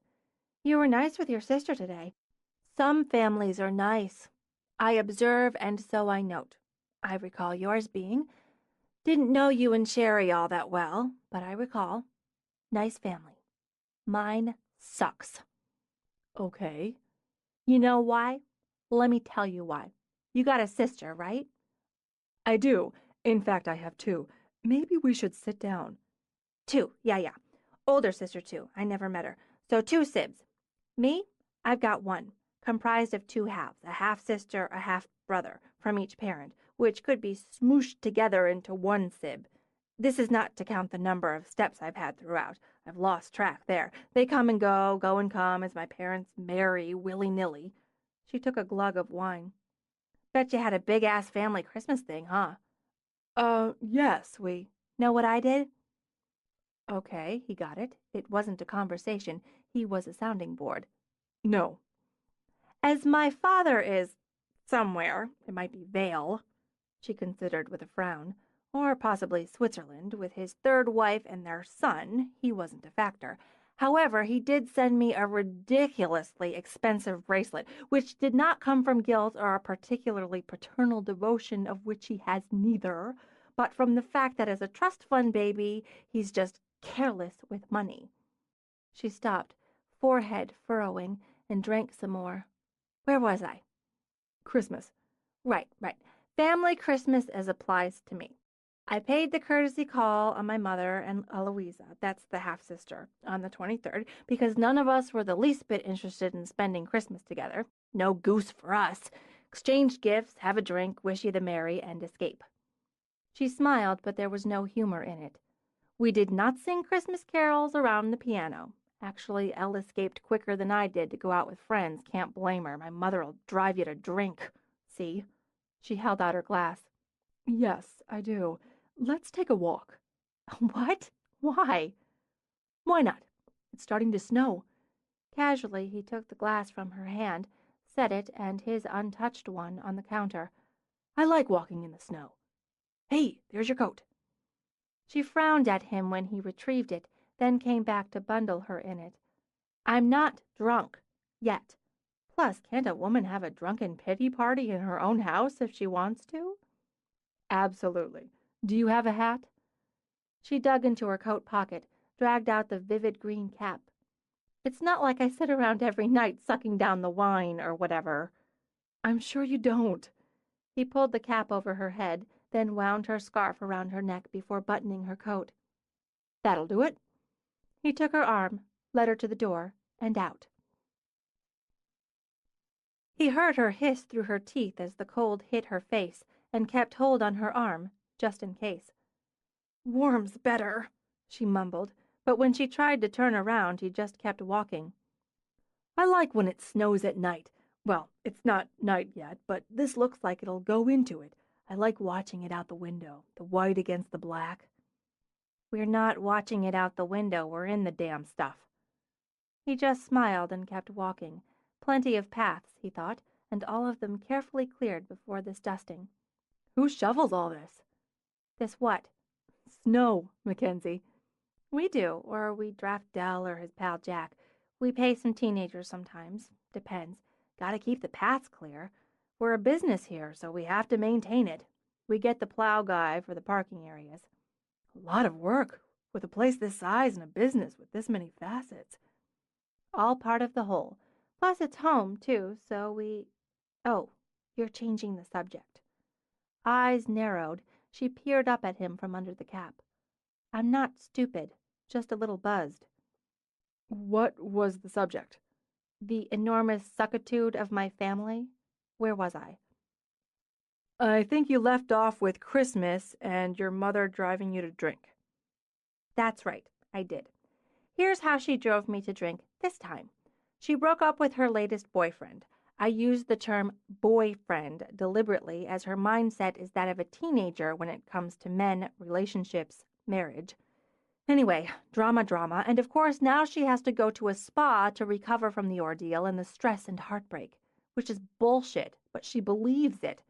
You were nice with your sister today. Some families are nice. I observe, and so I note. I recall yours being. Didn't know you and Sherry all that well, but I recall. Nice family. Mine sucks. Okay. You know why? Let me tell you why. You got a sister, right? I do. In fact, I have 2. Maybe we should sit down. 2, yeah. Older sister, too. I never met her. So 2 sibs. Me? I've got 1, comprised of 2 halves, a half-sister, a half-brother, from each parent, which could be smooshed together into 1 sib. This is not to count the number of steps I've had throughout. I've lost track there. They come and go and come as my parents marry willy-nilly. She took a glug of wine. Bet you had a big-ass family Christmas thing, huh? Yes, we... Know what I did? Okay, he got it. It wasn't a conversation. He was a sounding board. No. As my father is somewhere, it might be Vale, she considered with a frown, or possibly Switzerland, with his third wife and their son, he wasn't a factor. However, he did send me a ridiculously expensive bracelet, which did not come from guilt or a particularly paternal devotion of which he has neither, but from the fact that as a trust fund baby, he's just careless with money. She stopped, forehead furrowing, and drank some more. Where was I? Christmas. Right. Family Christmas as applies to me. I paid the courtesy call on my mother and Eloisa, that's the half-sister, on the 23rd, because none of us were the least bit interested in spending Christmas together. No goose for us. Exchange gifts, have a drink, wish you the merry, and escape. She smiled, but there was no humor in it. We did not sing Christmas carols around the piano. Actually, Elle escaped quicker than I did to go out with friends. Can't blame her. My mother'll drive you to drink. See? She held out her glass. Yes, I do. Let's take a walk. What? Why? Why not? It's starting to snow. Casually, he took the glass from her hand, set it and his untouched one on the counter. I like walking in the snow. Hey, there's your coat. She frowned at him when he retrieved it, then came back to bundle her in it. I'm not drunk. Yet. Plus, can't a woman have a drunken pity party in her own house if she wants to? Absolutely. Do you have a hat? She dug into her coat pocket, dragged out the vivid green cap. It's not like I sit around every night sucking down the wine or whatever. I'm sure you don't. He pulled the cap over her head, then wound her scarf around her neck before buttoning her coat. That'll do it. He took her arm, led her to the door, and out. He heard her hiss through her teeth as the cold hit her face, and kept hold on her arm, just in case. Warm's better, she mumbled, but when she tried to turn around, he just kept walking. I like when it snows at night. Well, it's not night yet, but this looks like it'll go into it. I like watching it out the window, the white against the black. We're not watching it out the window, we're in the damn stuff. He just smiled and kept walking. Plenty of paths, he thought, and all of them carefully cleared before this dusting. Who shovels all this? This what? Snow, Mackensie. We do, or we draft Dell or his pal Jack. We pay some teenagers sometimes. Depends. Gotta keep the paths clear. We're a business here, so we have to maintain it. We get the plow guy for the parking areas. A lot of work, with a place this size and a business with this many facets. All part of the whole. Plus it's home, too, so we... Oh, you're changing the subject. Eyes narrowed, she peered up at him from under the cap. I'm not stupid, just a little buzzed. What was the subject? The enormous suckitude of my family? Where was I? I think you left off with Christmas and your mother driving you to drink. That's right, I did. Here's how she drove me to drink this time. She broke up with her latest boyfriend. I used the term boyfriend deliberately, as her mindset is that of a teenager when it comes to men, relationships, marriage. Anyway, drama, and of course now she has to go to a spa to recover from the ordeal and the stress and heartbreak, which is bullshit, but she believes it.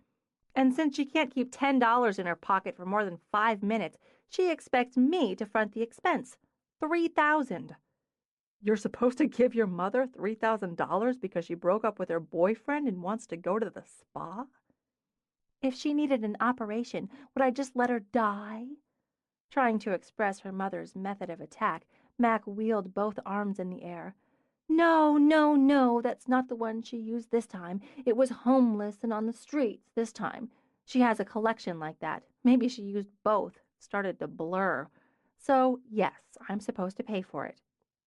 And since she can't keep $10 in her pocket for more than 5 minutes, she expects me to front the expense. $3,000. You're supposed to give your mother $3,000 because she broke up with her boyfriend and wants to go to the spa? If she needed an operation, would I just let her die? Trying to express her mother's method of attack, Mac wheeled both arms in the air. No, that's not the one she used this time. It was homeless and on the streets this time. She has a collection like that. Maybe she used both. Started to blur. So, yes, I'm supposed to pay for it.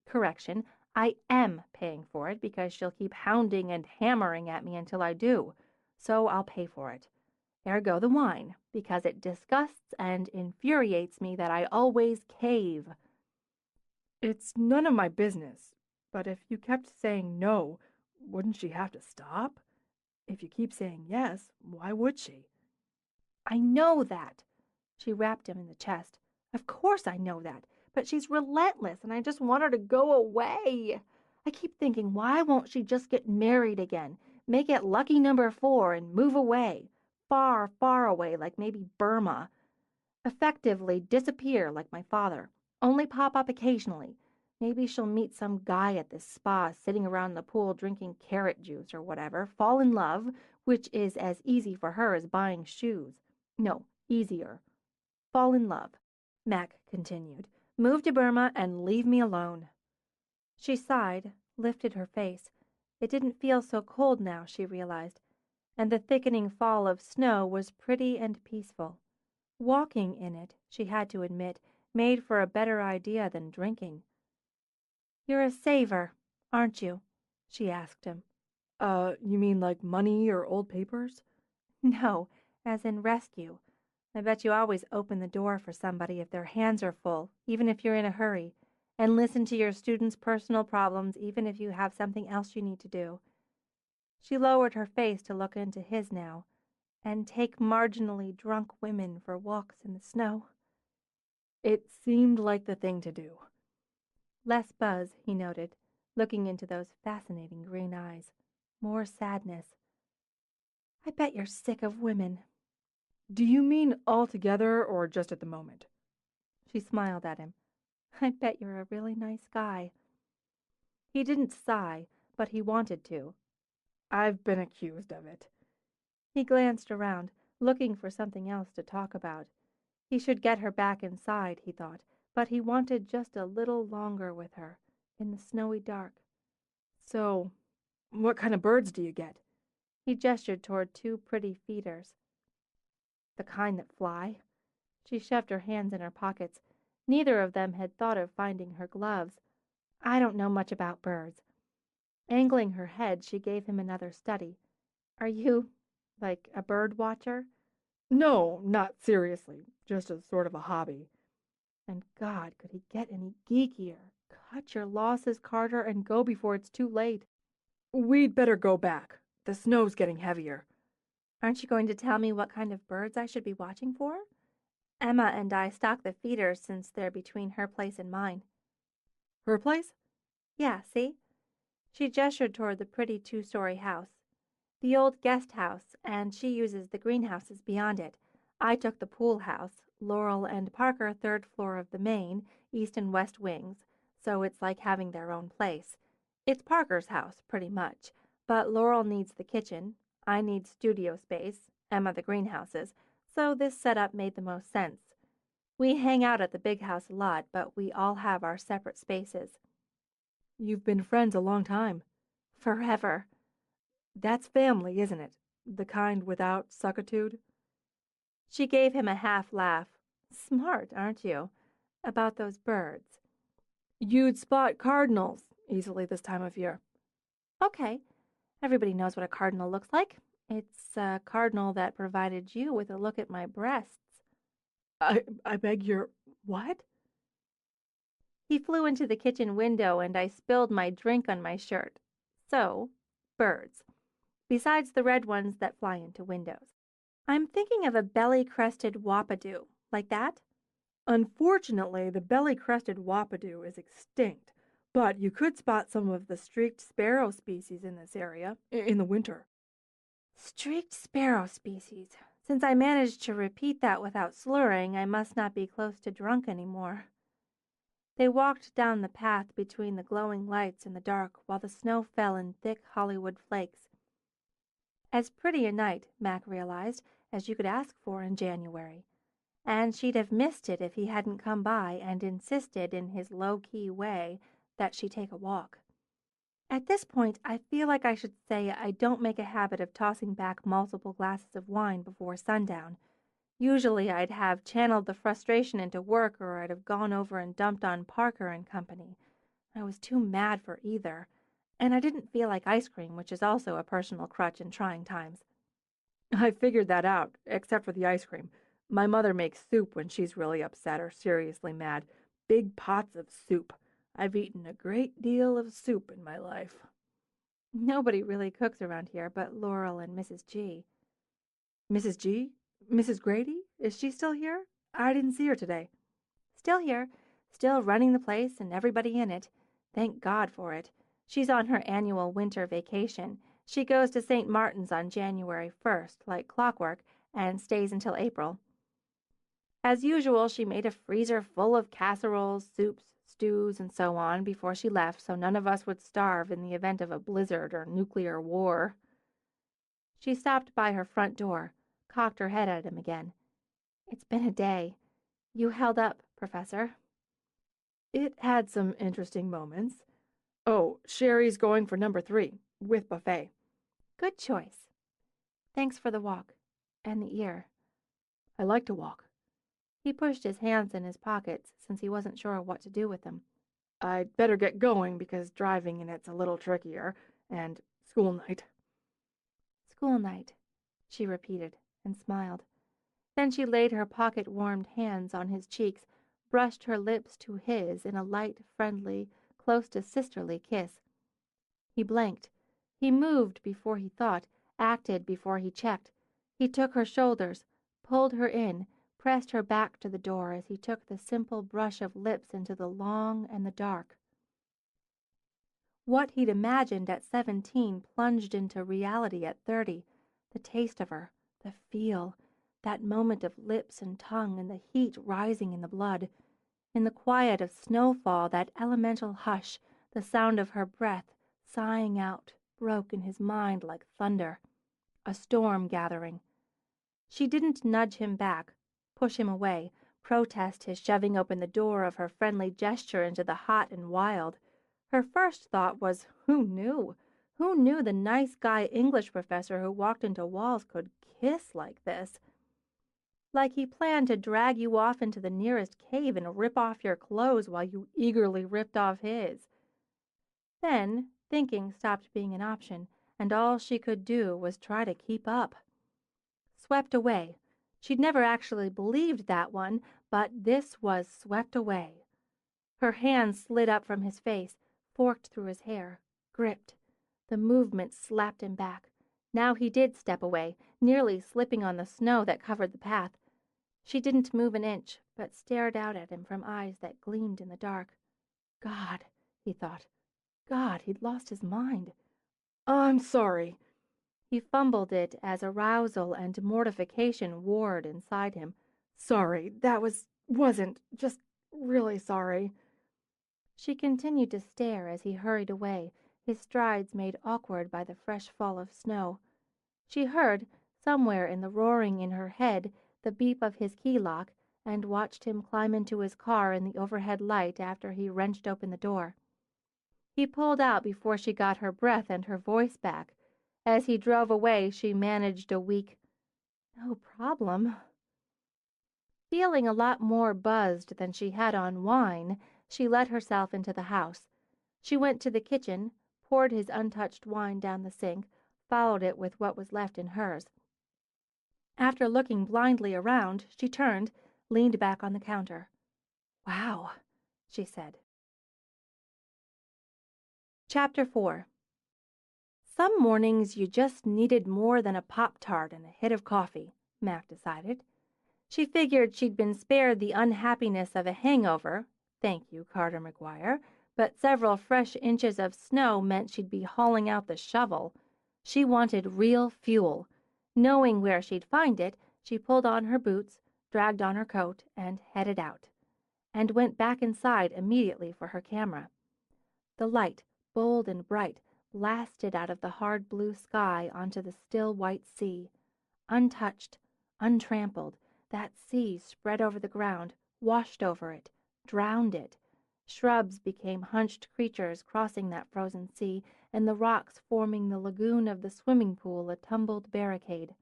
Correction, I am paying for it because she'll keep hounding and hammering at me until I do. So I'll pay for it. Ergo the wine, because it disgusts and infuriates me that I always cave. It's none of my business, but if you kept saying no, wouldn't she have to stop? If you keep saying yes, why would she? I know that. She rapped him in the chest. Of course I know that, but she's relentless and I just want her to go away. I keep thinking, why won't she just get married again, make it lucky number 4 and move away, far, far away, like maybe Burma. Effectively disappear like my father, only pop up occasionally. Maybe she'll meet some guy at this spa sitting around the pool drinking carrot juice or whatever, fall in love, which is as easy for her as buying shoes. No, easier. Fall in love, Mac continued. Move to Burma and leave me alone. She sighed, lifted her face. It didn't feel so cold now, she realized, and the thickening fall of snow was pretty and peaceful. Walking in it, she had to admit, made for a better idea than drinking. "You're a saver, aren't you?" she asked him. You mean like money or old papers? "No, as in rescue. I bet you always open the door for somebody if their hands are full, even if you're in a hurry, and listen to your students' personal problems even if you have something else you need to do." She lowered her face to look into his now, "and take marginally drunk women for walks in the snow." It seemed like the thing to do. Less buzz, he noted, looking into those fascinating green eyes. More sadness. "I bet you're sick of women." Do you mean altogether or just at the moment? She smiled at him. "I bet you're a really nice guy." He didn't sigh, but he wanted to. I've been accused of it. He glanced around, looking for something else to talk about. He should get her back inside, he thought, but he wanted just a little longer with her, in the snowy dark. So, what kind of birds do you get? He gestured toward 2 pretty feeders. "The kind that fly." She shoved her hands in her pockets. Neither of them had thought of finding her gloves. "I don't know much about birds." Angling her head, she gave him another study. "Are you, like, a bird watcher?" No, not seriously. Just as sort of a hobby. And God, could he get any geekier? Cut your losses, Carter, and go before it's too late. We'd better go back. The snow's getting heavier. "Aren't you going to tell me what kind of birds I should be watching for?" "Emma and I stock the feeders since they're between her place and mine." Her place? "Yeah, see?" She gestured toward the pretty 2-story house. "The old guest house, and she uses the greenhouses beyond it. I took the pool house, Laurel and Parker 3rd floor of the main, east and west wings, so it's like having their own place. It's Parker's house, pretty much, but Laurel needs the kitchen, I need studio space, Emma the greenhouses, so this setup made the most sense. We hang out at the big house a lot, but we all have our separate spaces." You've been friends a long time. "Forever." That's family, isn't it? The kind without suckitude? She gave him a half laugh. "Smart, aren't you? About those birds." You'd spot cardinals easily this time of year. "Okay. Everybody knows what a cardinal looks like. It's a cardinal that provided you with a look at my breasts." I beg your... what? He flew into the kitchen window and I spilled my drink on my shirt. So, birds. Besides the red ones that fly into windows. I'm thinking of a belly-crested wapadoo. Like that? Unfortunately, the belly-crested wapadoo is extinct, but you could spot some of the streaked sparrow species in this area in the winter. Streaked sparrow species. Since I managed to repeat that without slurring, I must not be close to drunk anymore. They walked down the path between the glowing lights in the dark while the snow fell in thick Hollywood flakes. As pretty a night, Mac realized, as you could ask for in January. And she'd have missed it if he hadn't come by and insisted in his low-key way that she take a walk. At this point, I feel like I should say I don't make a habit of tossing back multiple glasses of wine before sundown. Usually I'd have channeled the frustration into work or I'd have gone over and dumped on Parker and company. I was too mad for either, and I didn't feel like ice cream, which is also a personal crutch in trying times. I figured that out, except for the ice cream. My mother makes soup when she's really upset or seriously mad. Big pots of soup. I've eaten a great deal of soup in my life. Nobody really cooks around here but Laurel and Mrs. G. Mrs. G? Mrs. Grady? Is she still here? I didn't see her today. Still here, still running the place and everybody in it. Thank God for it. She's on her annual winter vacation. She goes to St. Martin's on January 1st, like clockwork, and stays until April. As usual, she made a freezer full of casseroles, soups, stews, and so on before she left, so none of us would starve in the event of a blizzard or nuclear war. She stopped by her front door, cocked her head at him again. It's been a day. You held up, Professor. It had some interesting moments. Oh, Sherry's going for number 3, with buffet. Good choice. Thanks for the walk. And the ear. I like to walk. He pushed his hands in his pockets since he wasn't sure what to do with them. I'd better get going because driving in it's a little trickier, and school night. School night, she repeated and smiled. Then she laid her pocket-warmed hands on his cheeks, brushed her lips to his in a light, friendly, close to sisterly kiss. He blanked. He moved before he thought, acted before he checked. He took her shoulders, pulled her in, pressed her back to the door as he took the simple brush of lips into the long and the dark. What he'd imagined at 17 plunged into reality at 30. The taste of her, the feel, that moment of lips and tongue and the heat rising in the blood. In the quiet of snowfall, that elemental hush, the sound of her breath, sighing out, broke in his mind like thunder. A storm gathering. She didn't nudge him back, push him away, protest his shoving open the door of her friendly gesture into the hot and wild. Her first thought was, who knew? Who knew the nice guy English professor who walked into walls could kiss like this? Like he planned to drag you off into the nearest cave and rip off your clothes while you eagerly ripped off his. Then, thinking stopped being an option, and all she could do was try to keep up. Swept away. She'd never actually believed that one, but this was swept away. Her hand slid up from his face, forked through his hair, gripped. The movement slapped him back. Now he did step away, nearly slipping on the snow that covered the path. She didn't move an inch, but stared out at him from eyes that gleamed in the dark. God, he thought. God, he'd lost his mind. I'm sorry. He fumbled it as arousal and mortification warred inside him. Sorry, that wasn't, just really sorry. She continued to stare as he hurried away, his strides made awkward by the fresh fall of snow. She heard, somewhere in the roaring in her head, the beep of his key lock, and watched him climb into his car in the overhead light after he wrenched open the door. He pulled out before she got her breath and her voice back. As he drove away, she managed a weak, "No problem." Feeling a lot more buzzed than she had on wine, she let herself into the house. She went to the kitchen, poured his untouched wine down the sink, followed it with what was left in hers. After looking blindly around, she turned, leaned back on the counter. "Wow," she said. Chapter 4. Some mornings you just needed more than a Pop-Tart and a hit of coffee, Mac decided. She figured she'd been spared the unhappiness of a hangover, thank you, Carter McGuire, but several fresh inches of snow meant she'd be hauling out the shovel. She wanted real fuel. Knowing where she'd find it, she pulled on her boots, dragged on her coat, and headed out, and went back inside immediately for her camera. The light, bold and bright, blasted out of the hard blue sky onto the still white sea. Untouched, untrampled, that sea spread over the ground, washed over it, drowned it. Shrubs became hunched creatures crossing that frozen sea, and the rocks forming the lagoon of the swimming pool a tumbled barricade.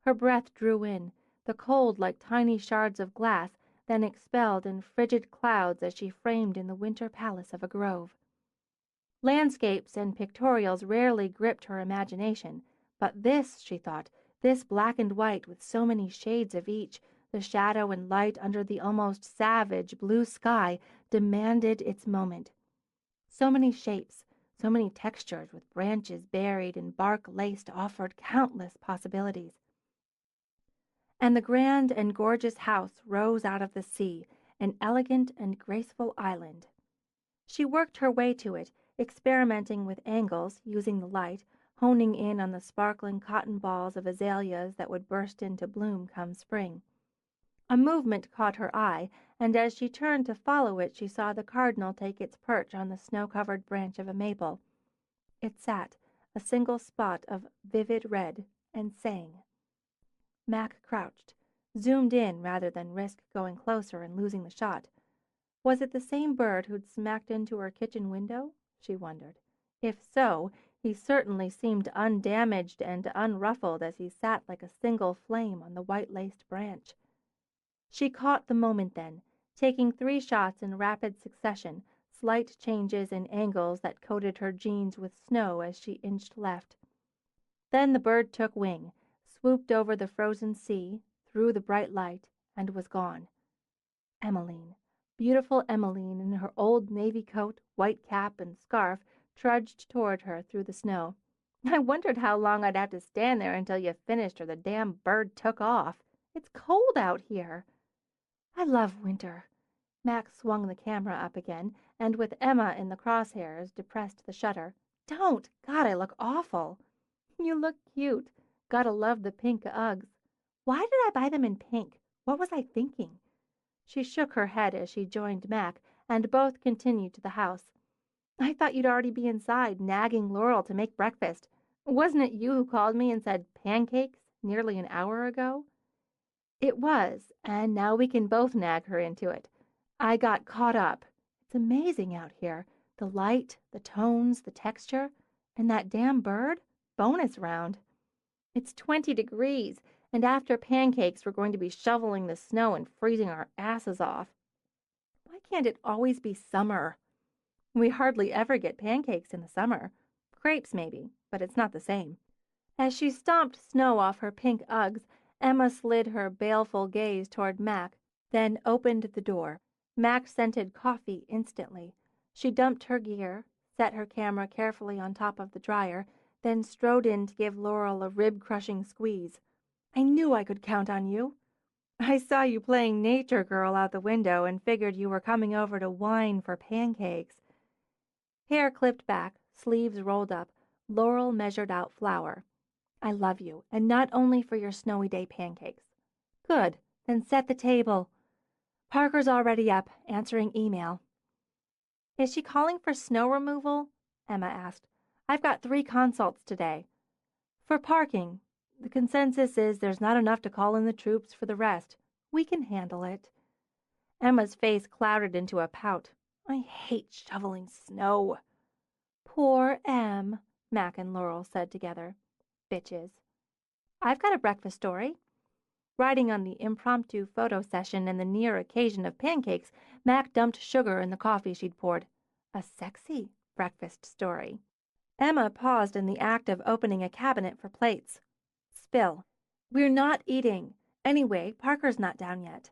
Her breath drew in, the cold like tiny shards of glass, then expelled in frigid clouds as she framed in the winter palace of a grove. Landscapes and pictorials rarely gripped her imagination, but this, she thought, This black and white with so many shades of each, the shadow and light under the almost savage blue sky, demanded its moment. So many shapes, so many textures with branches buried and bark laced offered countless possibilities. And the grand and gorgeous house rose out of the sea, an elegant and graceful island. She worked her way to it, experimenting with angles, using the light, honing in on the sparkling cotton balls of azaleas that would burst into bloom come spring. A movement caught her eye, and as she turned to follow it she saw the cardinal take its perch on the snow-covered branch of a maple. It sat, a single spot of vivid red, and sang. Mac crouched, zoomed in rather than risk going closer and losing the shot. Was it the same bird who'd smacked into her kitchen window? She wondered. If so, he certainly seemed undamaged and unruffled as he sat like a single flame on the white-laced branch. She caught the moment then, taking 3 shots in rapid succession, slight changes in angles that coated her jeans with snow as she inched left. Then the bird took wing, swooped over the frozen sea, through the bright light, and was gone. Emmeline, beautiful Emmeline in her old navy coat, white cap, and scarf, trudged toward her through the snow. I wondered how long I'd have to stand there until you finished or the damn bird took off. It's cold out here. I love winter. Max swung the camera up again, and with Emma in the crosshairs, depressed the shutter. Don't! God, I look awful. You look cute. Gotta love the pink Uggs. Why did I buy them in pink? What was I thinking? She shook her head as she joined Mac, and both continued to the house. I thought you'd already be inside, nagging Laurel to make breakfast. Wasn't it you who called me and said pancakes nearly an hour ago? It was, and now we can both nag her into it. I got caught up. It's amazing out here. The light, the tones, the texture, and that damn bird. Bonus round. It's 20 degrees, and after pancakes we're going to be shoveling the snow and freezing our asses off. Why can't it always be summer? We hardly ever get pancakes in the summer. Crepes, maybe, but it's not the same. As she stomped snow off her pink Uggs, Emma slid her baleful gaze toward Mac, then opened the door. Mac scented coffee instantly. She dumped her gear, set her camera carefully on top of the dryer, then strode in to give Laurel a rib-crushing squeeze. I knew I could count on you. I saw you playing nature girl out the window and figured you were coming over to whine for pancakes. Hair clipped back, sleeves rolled up, Laurel measured out flour. I love you, and not only for your snowy day pancakes. Good, then set the table. Parker's already up, answering email. Is she calling for snow removal? Emma asked. I've got 3 consults today. For parking. The consensus is there's not enough to call in the troops for the rest. We can handle it. Emma's face clouded into a pout. I hate shoveling snow. Poor Em, Mac and Laurel said together. Bitches. I've got a breakfast story. Riding on the impromptu photo session and the near occasion of pancakes, Mac dumped sugar in the coffee she'd poured. A sexy breakfast story. Emma paused in the act of opening a cabinet for plates. Spill. We're not eating. Anyway, Parker's not down yet.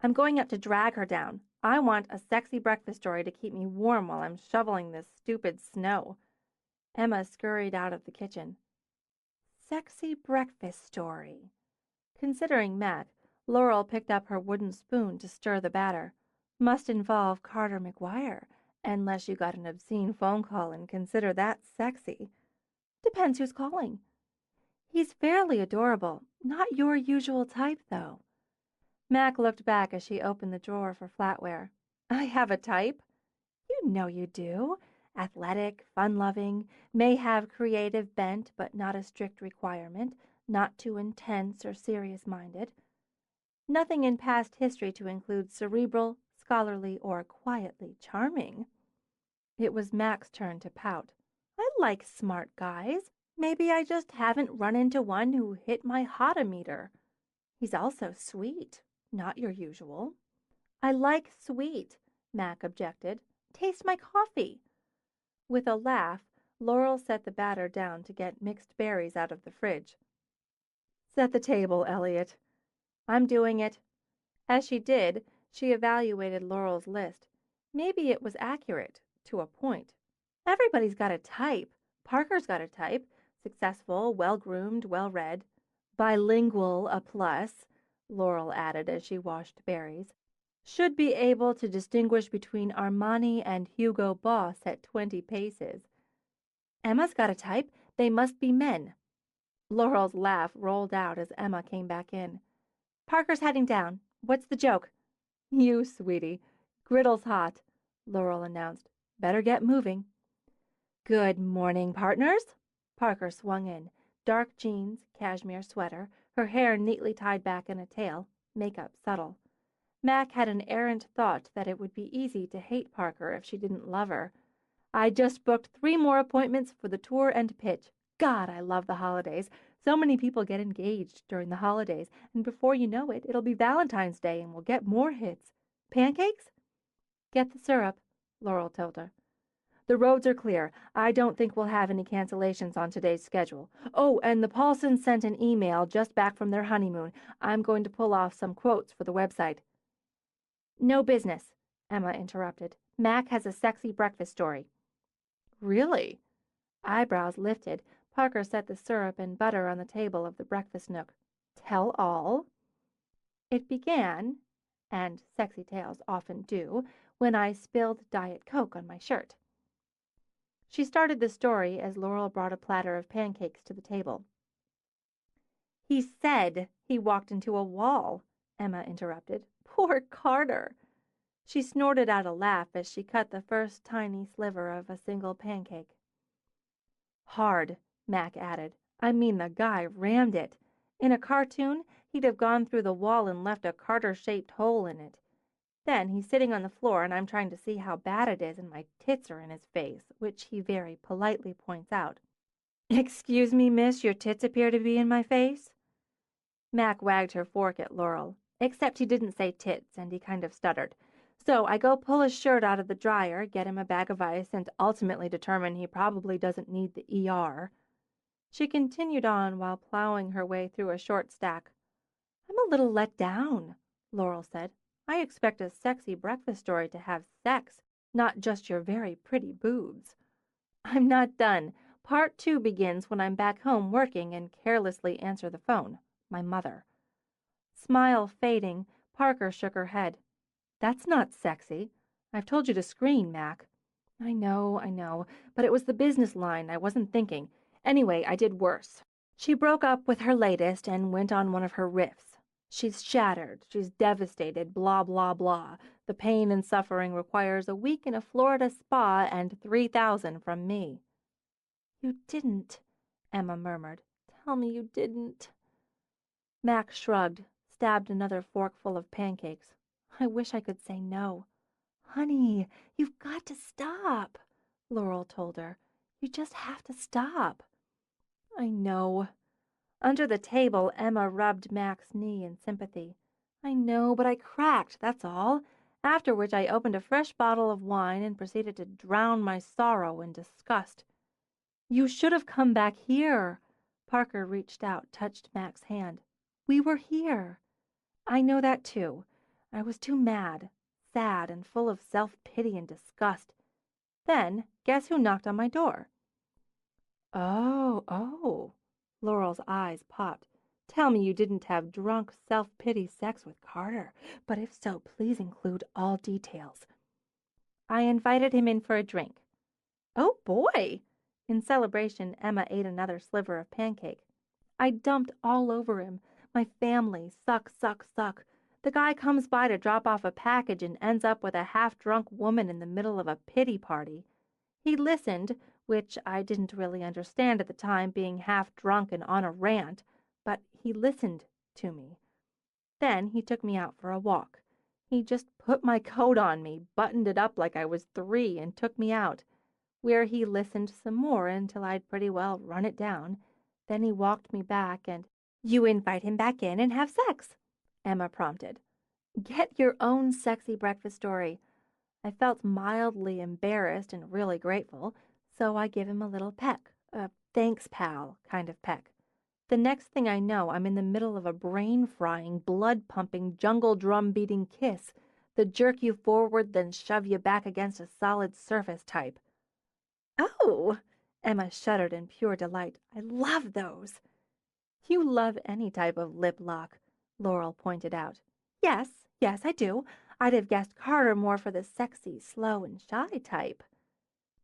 I'm going up to drag her down. I want a sexy breakfast story to keep me warm while I'm shoveling this stupid snow. Emma scurried out of the kitchen. Sexy breakfast story. Considering Mac, Laurel picked up her wooden spoon to stir the batter. Must involve Carter McGuire, unless you got an obscene phone call and consider that sexy. Depends who's calling. He's fairly adorable. Not your usual type, though. Mac looked back as she opened the drawer for flatware. I have a type. You know you do. Athletic, fun-loving, may have creative bent but not a strict requirement, not too intense or serious-minded. Nothing in past history to include cerebral, scholarly, or quietly charming. It was Mac's turn to pout. I like smart guys. Maybe I just haven't run into one who hit my hotometer. He's also sweet, not your usual. I like sweet, Mac objected. Taste my coffee. With a laugh, Laurel set the batter down to get mixed berries out of the fridge. Set the table, Elliot. I'm doing it. As she did, she evaluated Laurel's list. Maybe it was accurate, to a point. Everybody's got a type. Parker's got a type. Successful, well-groomed, well-read. Bilingual, a plus, Laurel added as she washed berries. Should be able to distinguish between Armani and Hugo Boss at 20 paces. Emma's got a type. They must be men. Laurel's laugh rolled out as Emma came back in. Parker's heading down. What's the joke? You, sweetie. Griddle's hot, Laurel announced. Better get moving. Good morning, partners. Parker swung in. Dark jeans, cashmere sweater, her hair neatly tied back in a tail, makeup subtle. Mac had an errant thought that it would be easy to hate Parker if she didn't love her. I just booked 3 more appointments for the tour and pitch. God, I love the holidays. So many people get engaged during the holidays, and before you know it, it'll be Valentine's Day and we'll get more hits. Pancakes? Get the syrup, Laurel told her. The roads are clear. I don't think we'll have any cancellations on today's schedule. Oh, and the Paulsons sent an email just back from their honeymoon. I'm going to pull off some quotes for the website. No business, Emma interrupted. Mac has a sexy breakfast story. Really? Eyebrows lifted, Parker set the syrup and butter on the table of the breakfast nook. Tell all? It began, and sexy tales often do, when I spilled Diet Coke on my shirt. She started the story as Laurel brought a platter of pancakes to the table. He said he walked into a wall, Emma interrupted. Poor Carter. She snorted out a laugh as she cut the first tiny sliver of a single pancake. Hard, Mac added. I mean, the guy rammed it. In a cartoon, he'd have gone through the wall and left a Carter-shaped hole in it. Then he's sitting on the floor, and I'm trying to see how bad it is, and my tits are in his face, which he very politely points out. Excuse me, miss, your tits appear to be in my face? Mac wagged her fork at Laurel, except he didn't say tits, and he kind of stuttered. So I go pull his shirt out of the dryer, get him a bag of ice, and ultimately determine he probably doesn't need the ER. She continued on while plowing her way through a short stack. I'm a little let down, Laurel said. I expect a sexy breakfast story to have sex, not just your very pretty boobs. I'm not done. Part 2 begins when I'm back home working and carelessly answer the phone. My mother. Smile fading, Parker shook her head. That's not sexy. I've told you to screen, Mac. I know, but it was the business line. I wasn't thinking. Anyway, I did worse. She broke up with her latest and went on one of her riffs. She's shattered. She's devastated. Blah, blah, blah. The pain and suffering requires a week in a Florida spa and $3,000 from me. You didn't, Emma murmured. Tell me you didn't. Mac shrugged, stabbed another forkful of pancakes. I wish I could say no. Honey, you've got to stop, Laurel told her. You just have to stop. I know. Under the table, Emma rubbed Mac's knee in sympathy. I know, but I cracked, that's all. After which I opened a fresh bottle of wine and proceeded to drown my sorrow in disgust. You should have come back here. Parker reached out, touched Mac's hand. We were here. I know that too. I was too mad, sad, and full of self-pity and disgust. Then, guess who knocked on my door? Oh. Laurel's eyes popped. Tell me you didn't have drunk, self-pity sex with Carter, but if so, please include all details. I invited him in for a drink. Oh, boy! In celebration, Emma ate another sliver of pancake. I dumped all over him. My family, suck. The guy comes by to drop off a package and ends up with a half-drunk woman in the middle of a pity party. He listened, which I didn't really understand at the time, being half-drunk and on a rant, but he listened to me. Then he took me out for a walk. He just put my coat on me, buttoned it up like I was 3, and took me out, where he listened some more until I'd pretty well run it down. Then he walked me back and, You invite him back in and have sex, Emma prompted. Get your own sexy breakfast story. I felt mildly embarrassed and really grateful, so I give him a little peck, a thanks pal kind of peck. The next thing I know, I'm in the middle of a brain-frying, blood-pumping, jungle drum-beating kiss, the jerk you forward, then shove you back against a solid surface type. Oh! Emma shuddered in pure delight. I love those. You love any type of lip lock, Laurel pointed out. Yes, I do. I'd have guessed Carter more for the sexy, slow, and shy type.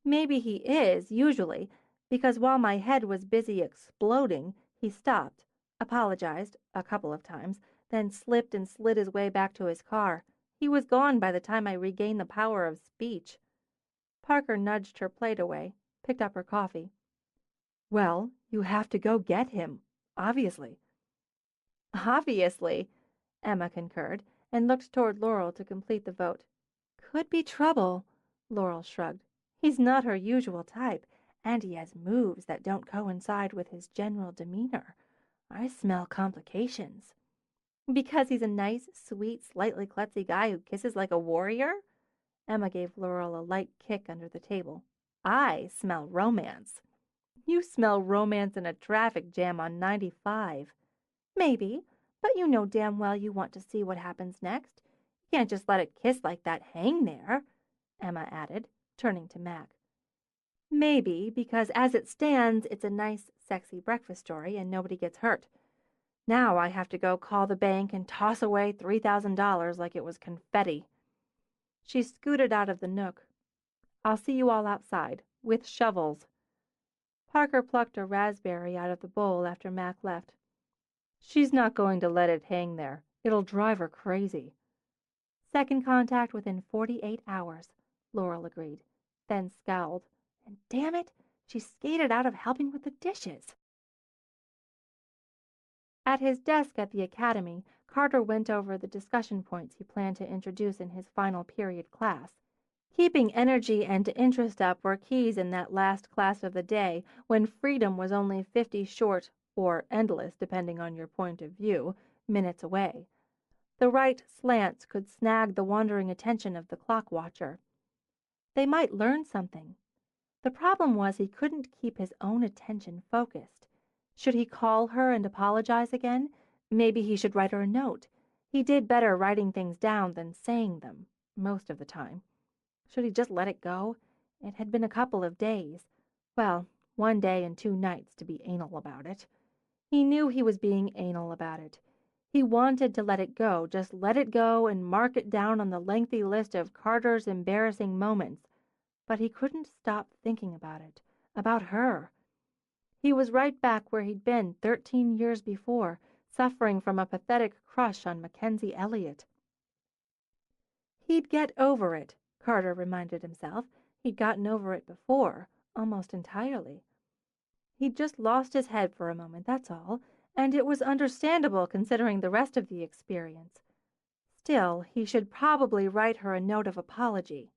Maybe he is, usually, because while my head was busy exploding, he stopped, apologized a couple of times, then slipped and slid his way back to his car. He was gone by the time I regained the power of speech. Parker nudged her plate away, picked up her coffee. Well, you have to go get him, obviously. Obviously, Emma concurred, and looked toward Laurel to complete the vote. Could be trouble, Laurel shrugged. He's not her usual type, and he has moves that don't coincide with his general demeanor. I smell complications. Because he's a nice, sweet, slightly klutzy guy who kisses like a warrior? Emma gave Laurel a light kick under the table. I smell romance. You smell romance in a traffic jam on 95. Maybe, but you know damn well you want to see what happens next. You can't just let a kiss like that hang there, Emma added, turning to Mac. Maybe, because as it stands, it's a nice, sexy breakfast story and nobody gets hurt. Now I have to go call the bank and toss away $3,000 like it was confetti. She scooted out of the nook. I'll see you all outside, with shovels. Parker plucked a raspberry out of the bowl after Mac left. She's not going to let it hang there. It'll drive her crazy. Second contact within 48 hours, Laurel agreed, then scowled. And damn it, she skated out of helping with the dishes. At his desk at the academy, Carter went over the discussion points he planned to introduce in his final period class. Keeping energy and interest up were keys in that last class of the day, when freedom was only 50 short, or endless, depending on your point of view, minutes away. The right slants could snag the wandering attention of the clock watcher. They might learn something. The problem was he couldn't keep his own attention focused. Should he call her and apologize again? Maybe he should write her a note. He did better writing things down than saying them, most of the time. Should he just let it go? It had been a couple of days. Well, 1 day and 2 nights to be anal about it. He knew he was being anal about it. He wanted to let it go, just let it go and mark it down on the lengthy list of Carter's embarrassing moments. But he couldn't stop thinking about it, about her. He was right back where he'd been 13 years before, suffering from a pathetic crush on Mackensie Elliot. He'd get over it, Carter reminded himself. He'd gotten over it before, almost entirely. He'd just lost his head for a moment, that's all, and it was understandable considering the rest of the experience. Still, he should probably write her a note of apology.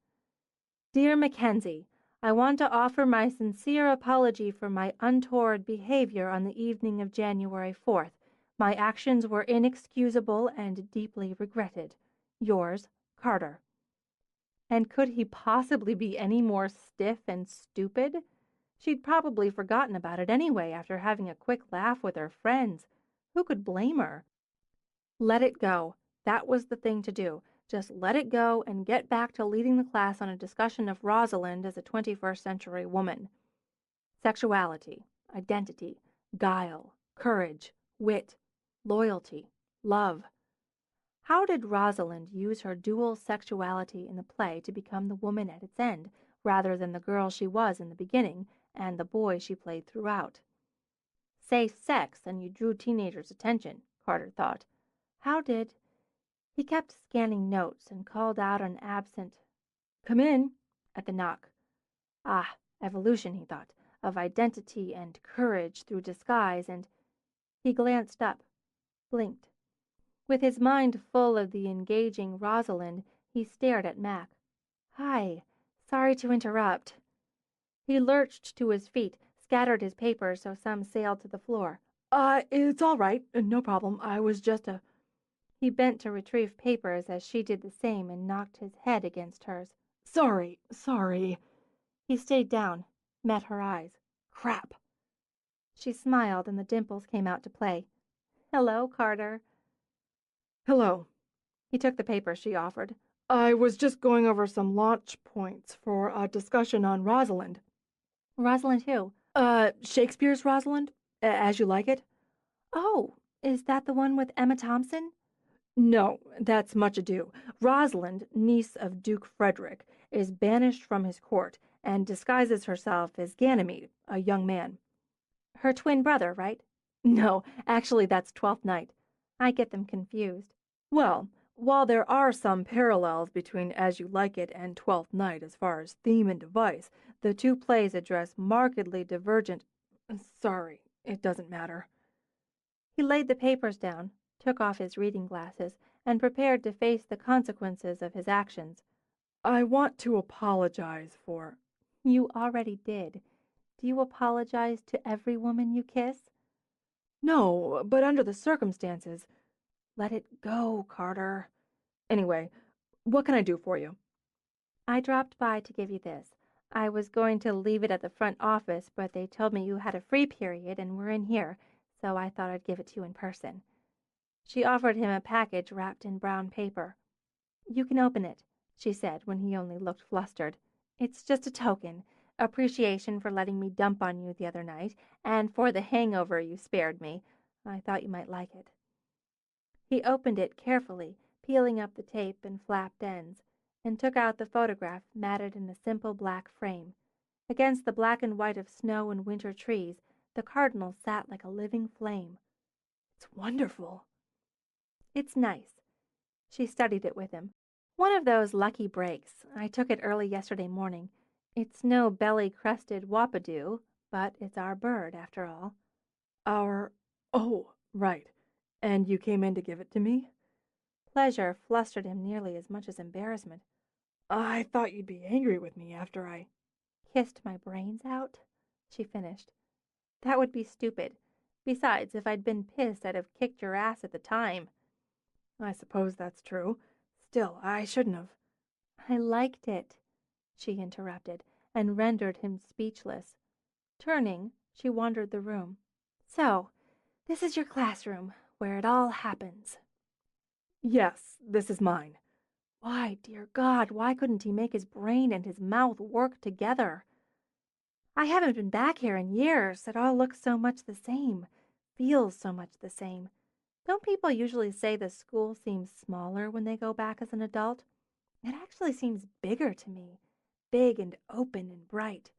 Dear Mackensie, I want to offer my sincere apology for my untoward behavior on the evening of January 4th. My actions were inexcusable and deeply regretted. Yours, Carter. And could he possibly be any more stiff and stupid? She'd probably forgotten about it anyway after having a quick laugh with her friends. Who could blame her? Let it go. That was the thing to do. Just let it go and get back to leading the class on a discussion of Rosalind as a 21st century woman. Sexuality, identity, guile, courage, wit, loyalty, love. How did Rosalind use her dual sexuality in the play to become the woman at its end, rather than the girl she was in the beginning and the boy she played throughout? Say sex and you drew teenagers' attention, Carter thought. How did... He kept scanning notes and called out an absent, "Come in," at the knock. Ah, evolution, he thought, of identity and courage through disguise, and he glanced up, blinked. With his mind full of the engaging Rosalind, he stared at Mac. "Hi, sorry to interrupt." He lurched to his feet, scattered his papers so some sailed to the floor. It's all right, no problem. I was just a..." He bent to retrieve papers as she did the same and knocked his head against hers. Sorry. He stayed down, met her eyes. Crap. She smiled, and the dimples came out to play. "Hello, Carter." Hello. He took the paper she offered. I was just going over some launch points for a discussion on Rosalind. "Rosalind who?" Shakespeare's Rosalind, as you like it? "Oh, is that the one with Emma Thompson?" No, that's Much Ado. Rosalind, niece of Duke Frederick, is banished from his court and disguises herself as Ganymede, a young man. "Her twin brother, right?" No, actually that's Twelfth Night. I get them confused. Well, while there are some parallels between As You Like It and Twelfth Night as far as theme and device, the two plays address markedly divergent. Sorry, it doesn't matter. He laid the papers down, took off his reading glasses, and prepared to face the consequences of his actions. I want to apologize for. "You already did. Do you apologize to every woman you kiss?" No, but under the circumstances. "Let it go, Carter." Anyway, what can I do for you? "I dropped by to give you this. I was going to leave it at the front office, but they told me you had a free period and were in here, so I thought I'd give it to you in person." She offered him a package wrapped in brown paper. "You can open it," she said when he only looked flustered. "It's just a token. Appreciation for letting me dump on you the other night, and for the hangover you spared me. I thought you might like it." He opened it carefully, peeling up the tape and flapped ends, and took out the photograph matted in a simple black frame. Against the black and white of snow and winter trees, the cardinal sat like a living flame. It's wonderful. "It's nice." She studied it with him. "One of those lucky breaks. I took it early yesterday morning. It's no belly-crested wappadoo, but it's our bird, after all." Our. Oh, right. And you came in to give it to me? Pleasure flustered him nearly as much as embarrassment. I thought you'd be angry with me after I. "Kissed my brains out," she finished. "That would be stupid. Besides, if I'd been pissed, I'd have kicked your ass at the time." I suppose that's true. Still, I shouldn't have. "I liked it," she interrupted, and rendered him speechless. Turning, she wandered the room. "So, this is your classroom, where it all happens." Yes, this is mine. Why, dear God, why couldn't he make his brain and his mouth work together? "I haven't been back here in years. It all looks so much the same, feels so much the same. Don't people usually say the school seems smaller when they go back as an adult? It actually seems bigger to me, big and open and bright."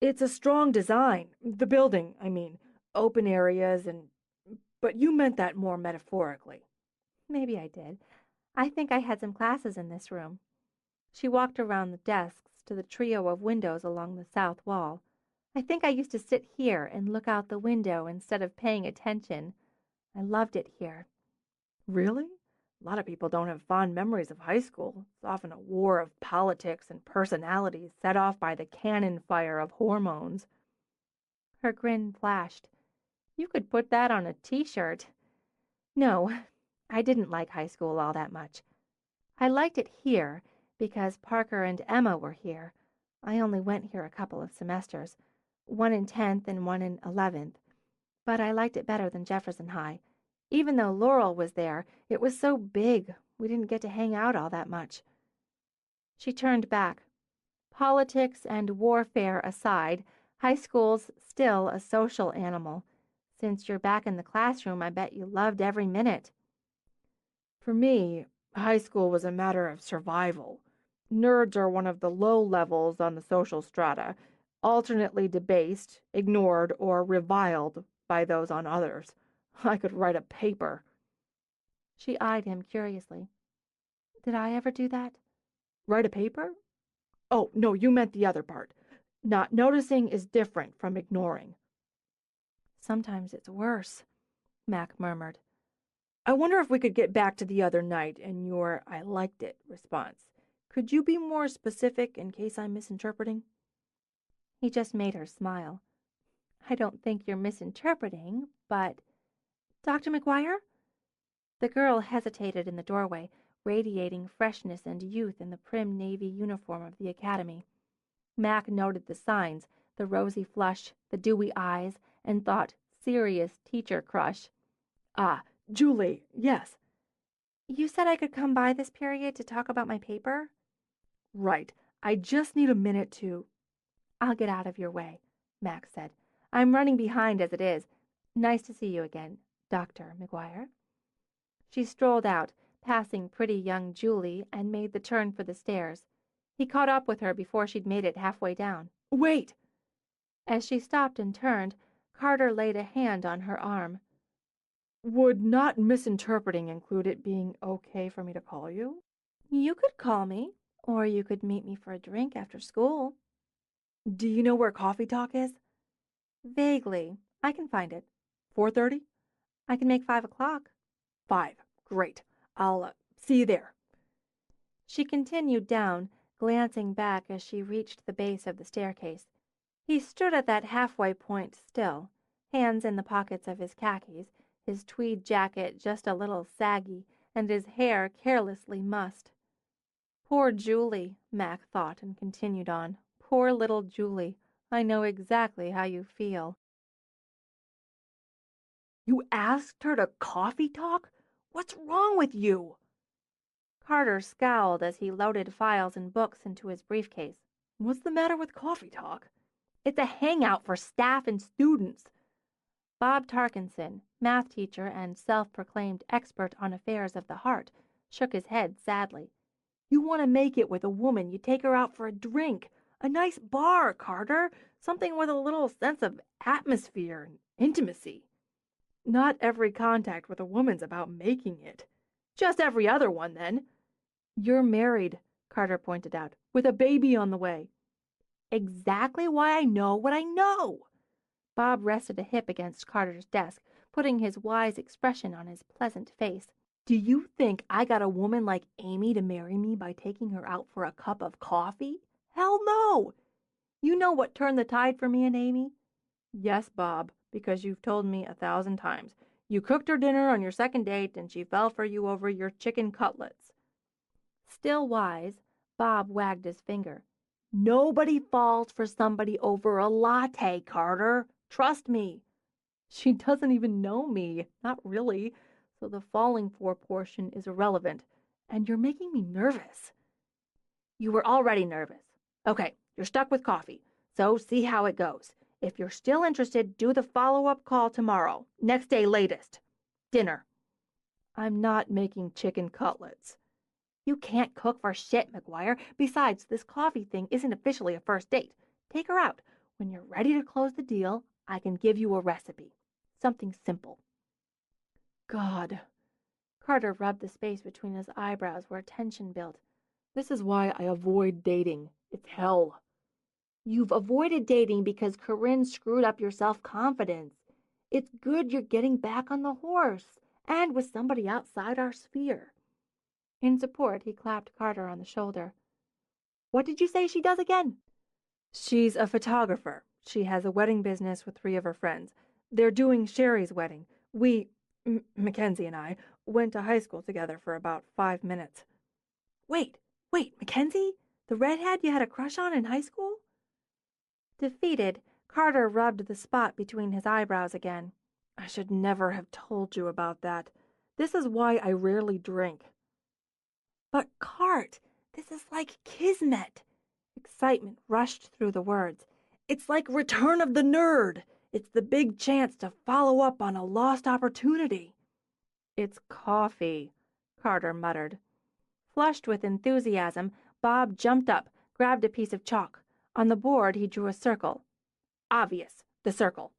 It's a strong design. The building, I mean. Open areas and. But you meant that more metaphorically. Maybe I did. I think I had some classes in this room. She walked around the desks to the trio of windows along the south wall. "I think I used to sit here and look out the window instead of paying attention. I loved it here." Really? A lot of people don't have fond memories of high school. It's often a war of politics and personalities set off by the cannon fire of hormones. Her grin flashed. "You could put that on a t-shirt." "No, I didn't like high school all that much. I liked it here because Parker and Emma were here. I only went here a couple of semesters, one in 10th and one in 11th, but I liked it better than Jefferson High. Even though Laurel was there, it was so big, we didn't get to hang out all that much." She turned back. Politics and warfare aside, high school's still a social animal. Since you're back in the classroom, I bet you loved every minute. For me, high school was a matter of survival. Nerds are one of the low levels on the social strata, alternately debased, ignored, or reviled by those on others. I could write a paper. She eyed him curiously. "Did I ever do that?" Write a paper? Oh, no, you meant the other part. Not noticing is different from ignoring. "Sometimes it's worse," Mac murmured. I wonder if we could get back to the other night and your "I liked it" response. Could you be more specific in case I'm misinterpreting? He just made her smile. "I don't think you're misinterpreting, but—" "Dr. McGuire?" The girl hesitated in the doorway, radiating freshness and youth in the prim navy uniform of the academy. Mac noted the signs, the rosy flush, the dewy eyes, and thought serious teacher crush. Ah, Julie, yes. You said I could come by this period to talk about my paper? Right. I just need a minute to. I'll get out of your way, Max said. I'm running behind as it is. Nice to see you again, Dr. McGuire. She strolled out, passing pretty young Julie, and made the turn for the stairs. He caught up with her before she'd made it halfway down. Wait! As she stopped and turned, Carter laid a hand on her arm. Would not misinterpreting include it being okay for me to call you? You could call me, or you could meet me for a drink after school. Do you know where Coffee Talk is? Vaguely. I can find it. 4:30? I can make 5 o'clock. 5. Great. I'll see you there. She continued down, glancing back as she reached the base of the staircase. He stood at that halfway point still, hands in the pockets of his khakis, his tweed jacket just a little saggy, and his hair carelessly mussed. Poor Julie, Mac thought and continued on. Poor little Julie. I know exactly how you feel. You asked her to coffee talk? What's wrong with you? Carter scowled as he loaded files and books into his briefcase. What's the matter with Coffee Talk? It's a hangout for staff and students. Bob Tarkinson, math teacher and self-proclaimed expert on affairs of the heart, shook his head sadly. You want to make it with a woman, you take her out for a drink. A nice bar, Carter. Something with a little sense of atmosphere and intimacy. Not every contact with a woman's about making it. Just every other one, then. You're married, Carter pointed out, with a baby on the way. Exactly why I know what I know. Bob rested a hip against Carter's desk, putting his wise expression on his pleasant face. Do you think I got a woman like Amy to marry me by taking her out for a cup of coffee? Hell no! You know what turned the tide for me and Amy? Yes, Bob, because you've told me 1,000 times. You cooked her dinner on your second date and she fell for you over your chicken cutlets. Still wise, Bob wagged his finger. Nobody falls for somebody over a latte, Carter. Trust me. She doesn't even know me. Not really. So the falling for portion is irrelevant. And you're making me nervous. You were already nervous. Okay, you're stuck with coffee. So see how it goes. If you're still interested, do the follow-up call tomorrow. Next day latest. Dinner. I'm not making chicken cutlets. You can't cook for shit, McGuire. Besides, this coffee thing isn't officially a first date. Take her out. When you're ready to close the deal, I can give you a recipe. Something simple. God. Carter rubbed the space between his eyebrows where tension built. This is why I avoid dating. It's hell. You've avoided dating because Corinne screwed up your self-confidence. It's good you're getting back on the horse, and with somebody outside our sphere. In support, he clapped Carter on the shoulder. What did you say she does again? She's a photographer. She has a wedding business with 3 of her friends. They're doing Sherry's wedding. Mackensie and I, went to high school together for about 5 minutes. Wait, Mackensie? The redhead you had a crush on in high school? Defeated, Carter rubbed the spot between his eyebrows again. I should never have told you about that. This is why I rarely drink. But, Cart, this is like kismet. Excitement rushed through the words. It's like Return of the Nerd. It's the big chance to follow up on a lost opportunity. It's coffee, Carter muttered. Flushed with enthusiasm, Bob jumped up, grabbed a piece of chalk. On the board, he drew a circle. Obvious, the circle.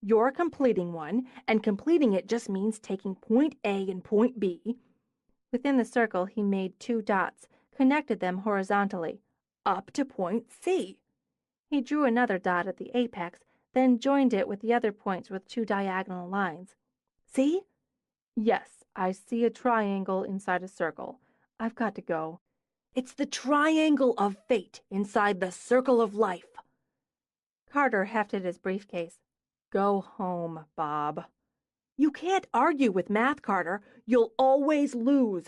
You're completing one, and completing it just means taking point A and point B. Within the circle, he made 2 dots, connected them horizontally, up to point C. He drew another dot at the apex, then joined it with the other points with 2 diagonal lines. See? Yes, I see a triangle inside a circle. I've got to go. It's the triangle of fate inside the circle of life. Carter hefted his briefcase. Go home, Bob. You can't argue with math, Carter. You'll always lose.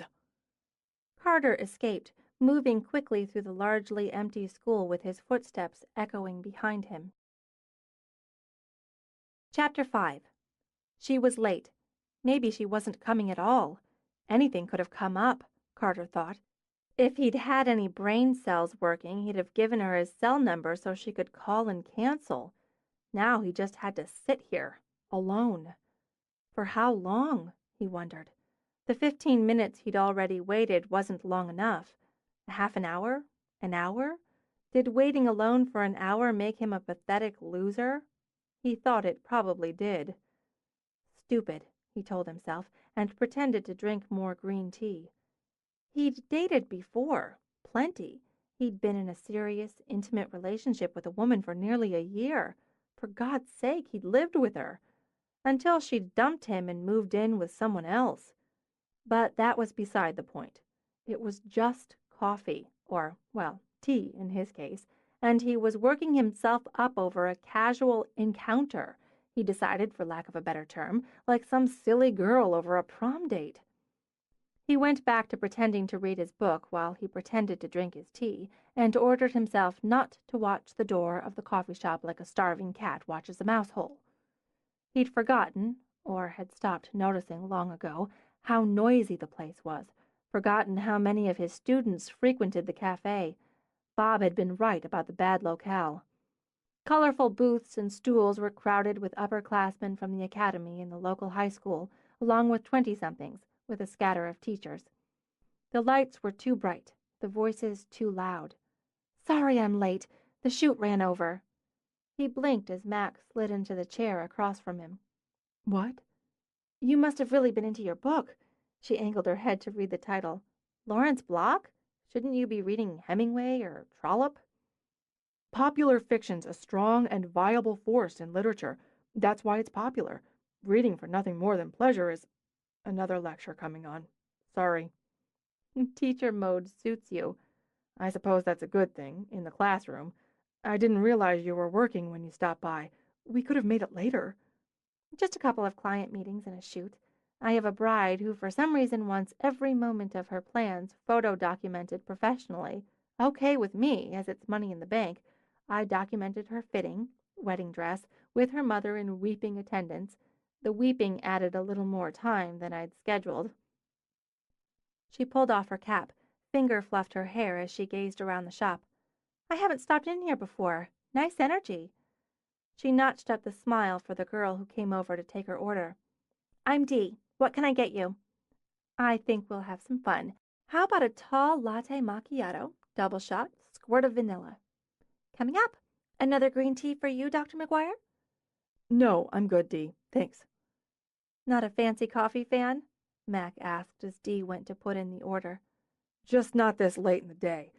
Carter escaped, moving quickly through the largely empty school with his footsteps echoing behind him. Chapter 5. She was late. Maybe she wasn't coming at all. Anything could have come up, Carter thought. If he'd had any brain cells working, he'd have given her his cell number so she could call and cancel. Now he just had to sit here, alone. For how long? He wondered. The 15 minutes he'd already waited wasn't long enough. A half an hour? An hour? Did waiting alone for an hour make him a pathetic loser? He thought it probably did. Stupid, he told himself, and pretended to drink more green tea. He'd dated before, plenty. He'd been in a serious, intimate relationship with a woman for nearly a year. For God's sake, he'd lived with her. Until she'd dumped him and moved in with someone else. But that was beside the point. It was just coffee, or, well, tea in his case, and he was working himself up over a casual encounter, he decided for lack of a better term, like some silly girl over a prom date. He went back to pretending to read his book while he pretended to drink his tea, and ordered himself not to watch the door of the coffee shop like a starving cat watches a mouse hole. He'd forgotten, or had stopped noticing long ago, how noisy the place was, forgotten how many of his students frequented the cafe. Bob had been right about the bad locale. Colorful booths and stools were crowded with upperclassmen from the academy and the local high school, along with 20-somethings, with a scatter of teachers. The lights were too bright, the voices too loud. "Sorry I'm late. The chute ran over." He blinked as Mac slid into the chair across from him. "What?" "You must have really been into your book." She angled her head to read the title. "Lawrence Block? Shouldn't you be reading Hemingway or Trollope?" "Popular fiction's a strong and viable force in literature. That's why it's popular. Reading for nothing more than pleasure is another lecture coming on. Sorry." "Teacher mode suits you." "I suppose that's a good thing, in the classroom. I didn't realize you were working when you stopped by. We could have made it later." "Just a couple of client meetings and a shoot. I have a bride who for some reason wants every moment of her plans photo-documented professionally. Okay with me, as it's money in the bank. I documented her fitting, wedding dress, with her mother in weeping attendance. The weeping added a little more time than I'd scheduled." She pulled off her cap, finger fluffed her hair as she gazed around the shop. "I haven't stopped in here before. Nice energy." She notched up the smile for the girl who came over to take her order. "I'm Dee. What can I get you?" "I think we'll have some fun. How about a tall latte macchiato, double shot, squirt of vanilla?" "Coming up. Another green tea for you, Dr. McGuire?" "No, I'm good, Dee. Thanks." "Not a fancy coffee fan?" Mac asked as Dee went to put in the order. "Just not this late in the day.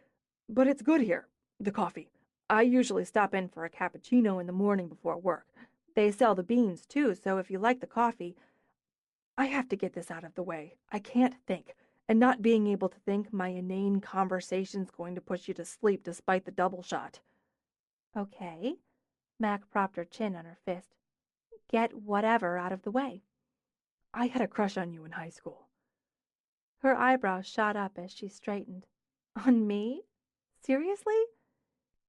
But it's good here, the coffee. I usually stop in for a cappuccino in the morning before work. They sell the beans, too, so if you like the coffee. I have to get this out of the way. I can't think, and not being able to think my inane conversation's going to push you to sleep despite the double shot." "Okay." Mac propped her chin on her fist. "Get whatever out of the way." "I had a crush on you in high school." Her eyebrows shot up as she straightened. "On me? Seriously?"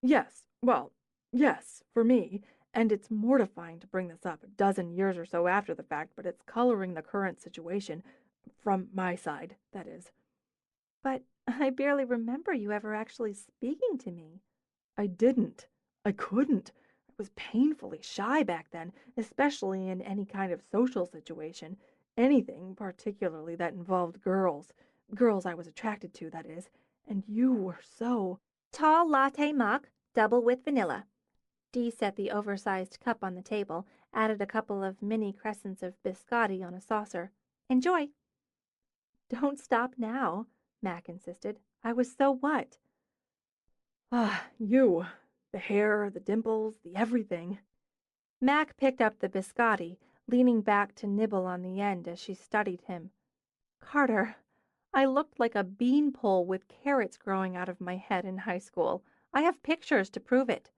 "Yes, well, yes, for me, and it's mortifying to bring this up a dozen years or so after the fact, but it's coloring the current situation, from my side, that is." "But I barely remember you ever actually speaking to me." "I didn't. I couldn't. I was painfully shy back then, especially in any kind of social situation. Anything, particularly that involved girls. Girls I was attracted to, that is. And you were so—" "Tall latte mock, double with vanilla." Dee set the oversized cup on the table, added a couple of mini crescents of biscotti on a saucer. "Enjoy." "Don't stop now," Mac insisted. "I was so what?" "Ah, you. The hair, the dimples, the everything." Mac picked up the biscotti, leaning back to nibble on the end as she studied him. "Carter, I looked like a beanpole with carrots growing out of my head in high school. I have pictures to prove it."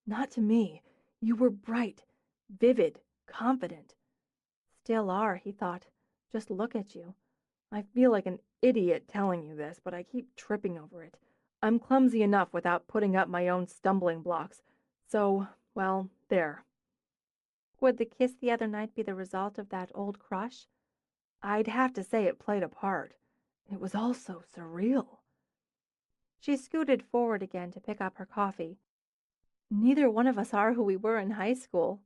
"Not to me. You were bright, vivid, confident." "Still are," he thought. "Just look at you." I feel like an idiot telling you this, but I keep tripping over it. I'm clumsy enough without putting up my own stumbling blocks. So, well, there." Would the kiss the other night be the result of that old crush? I'd have to say it played a part. It was all so surreal. She scooted forward again to pick up her coffee. Neither one of us are who we were in high school.